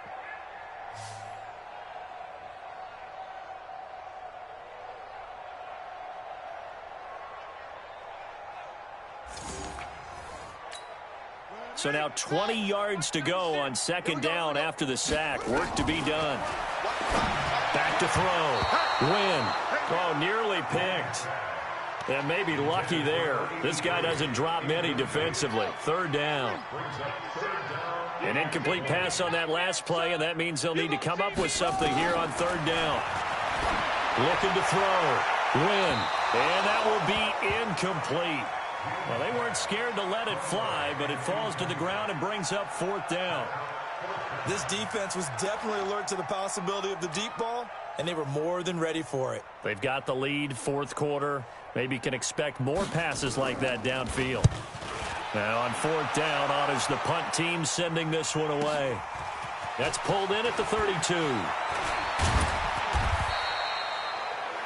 So now 20 yards to go on second down after the sack. Work to be done. Back to throw. Win. Oh, nearly picked. And maybe lucky there. This guy doesn't drop many defensively. Third down. An incomplete pass on that last play, and that means they'll need to come up with something here on third down. Looking to throw. Win. And that will be incomplete. Well, they weren't scared to let it fly, but it falls to the ground and brings up fourth down. This defense was definitely alert to the possibility of the deep ball, and they were more than ready for it. They've got the lead, fourth quarter. Maybe can expect more passes like that downfield. Now on fourth down, on is the punt team sending this one away. That's pulled in at the 32.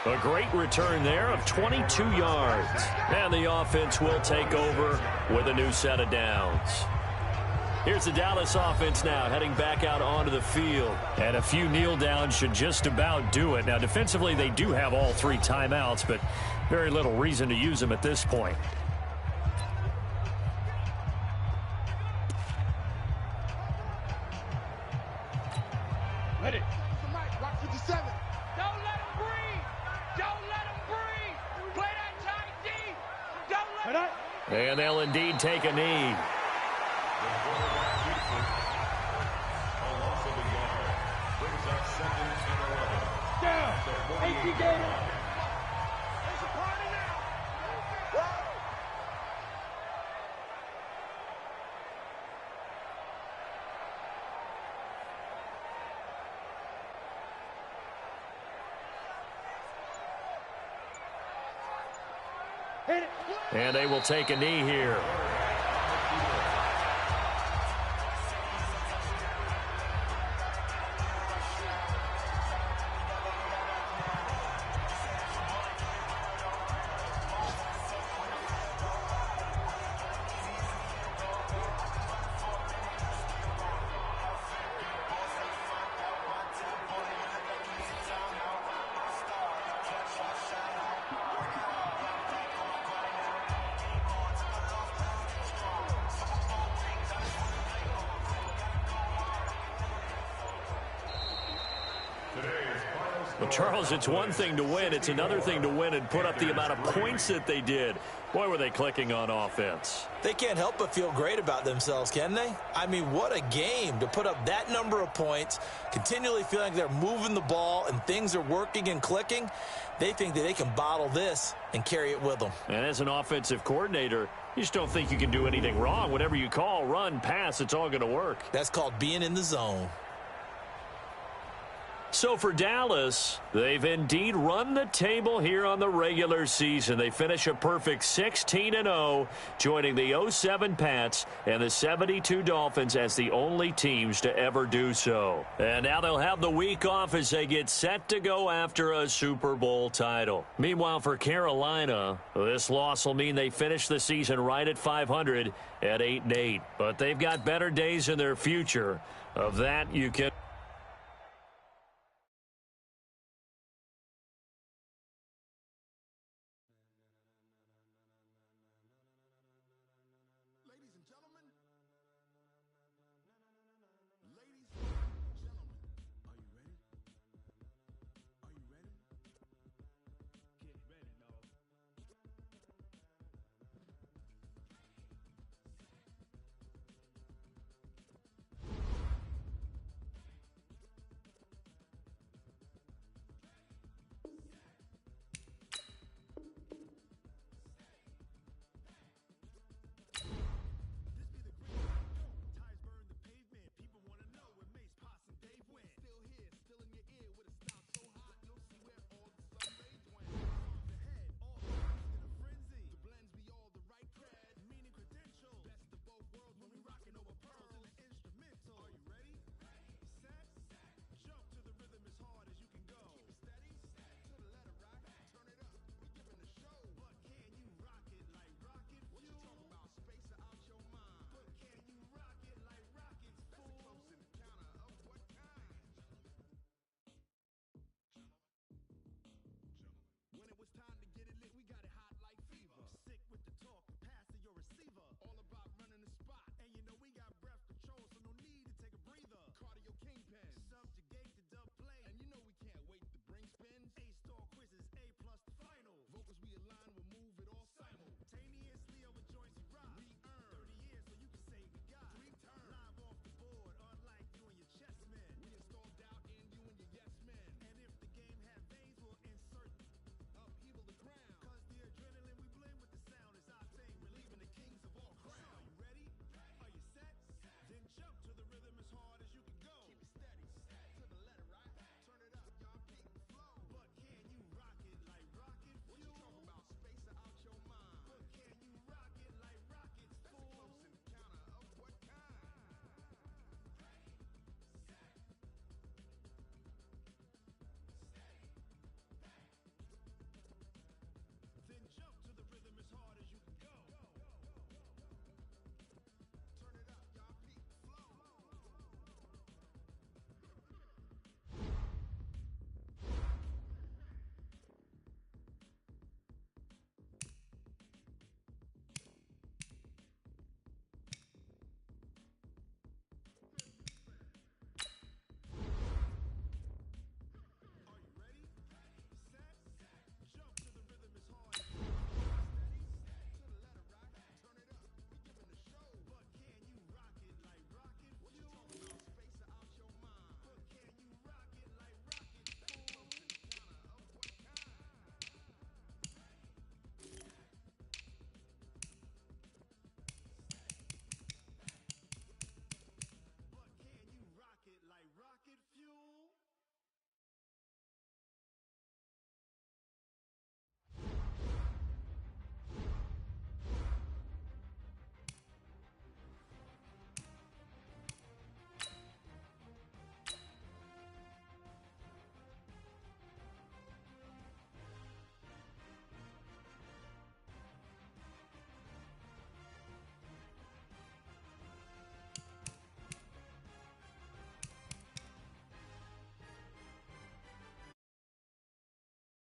A great return there of 22 yards. And the offense will take over with a new set of downs. Here's the Dallas offense now heading back out onto the field. And a few kneel downs should just about do it. Now defensively they do have all three timeouts, but very little reason to use them at this point. Ready. Rock 57. Don't let him breathe. Don't let him breathe. Play that tight D. Don't let him. And they'll indeed take a knee. Down. 18 games. It's a party now. Whoa. Hit it. And they will take a knee here. Well, Charles, it's one thing to win. It's another thing to win and put up the amount of points that they did. Boy, were they clicking on offense. They can't help but feel great about themselves, can they? I mean, what a game to put up that number of points, continually feeling like they're moving the ball and things are working and clicking. They think that they can bottle this and carry it with them. And as an offensive coordinator, you just don't think you can do anything wrong. Whatever you call, run, pass, it's all going to work. That's called being in the zone. So for Dallas, they've indeed run the table here on the regular season. They finish a perfect 16-0, joining the 07 Pats and the 72 Dolphins as the only teams to ever do so. And now they'll have the week off as they get set to go after a Super Bowl title. Meanwhile, for Carolina, this loss will mean they finish the season right at 500 at 8-8. But they've got better days in their future. Of that, you can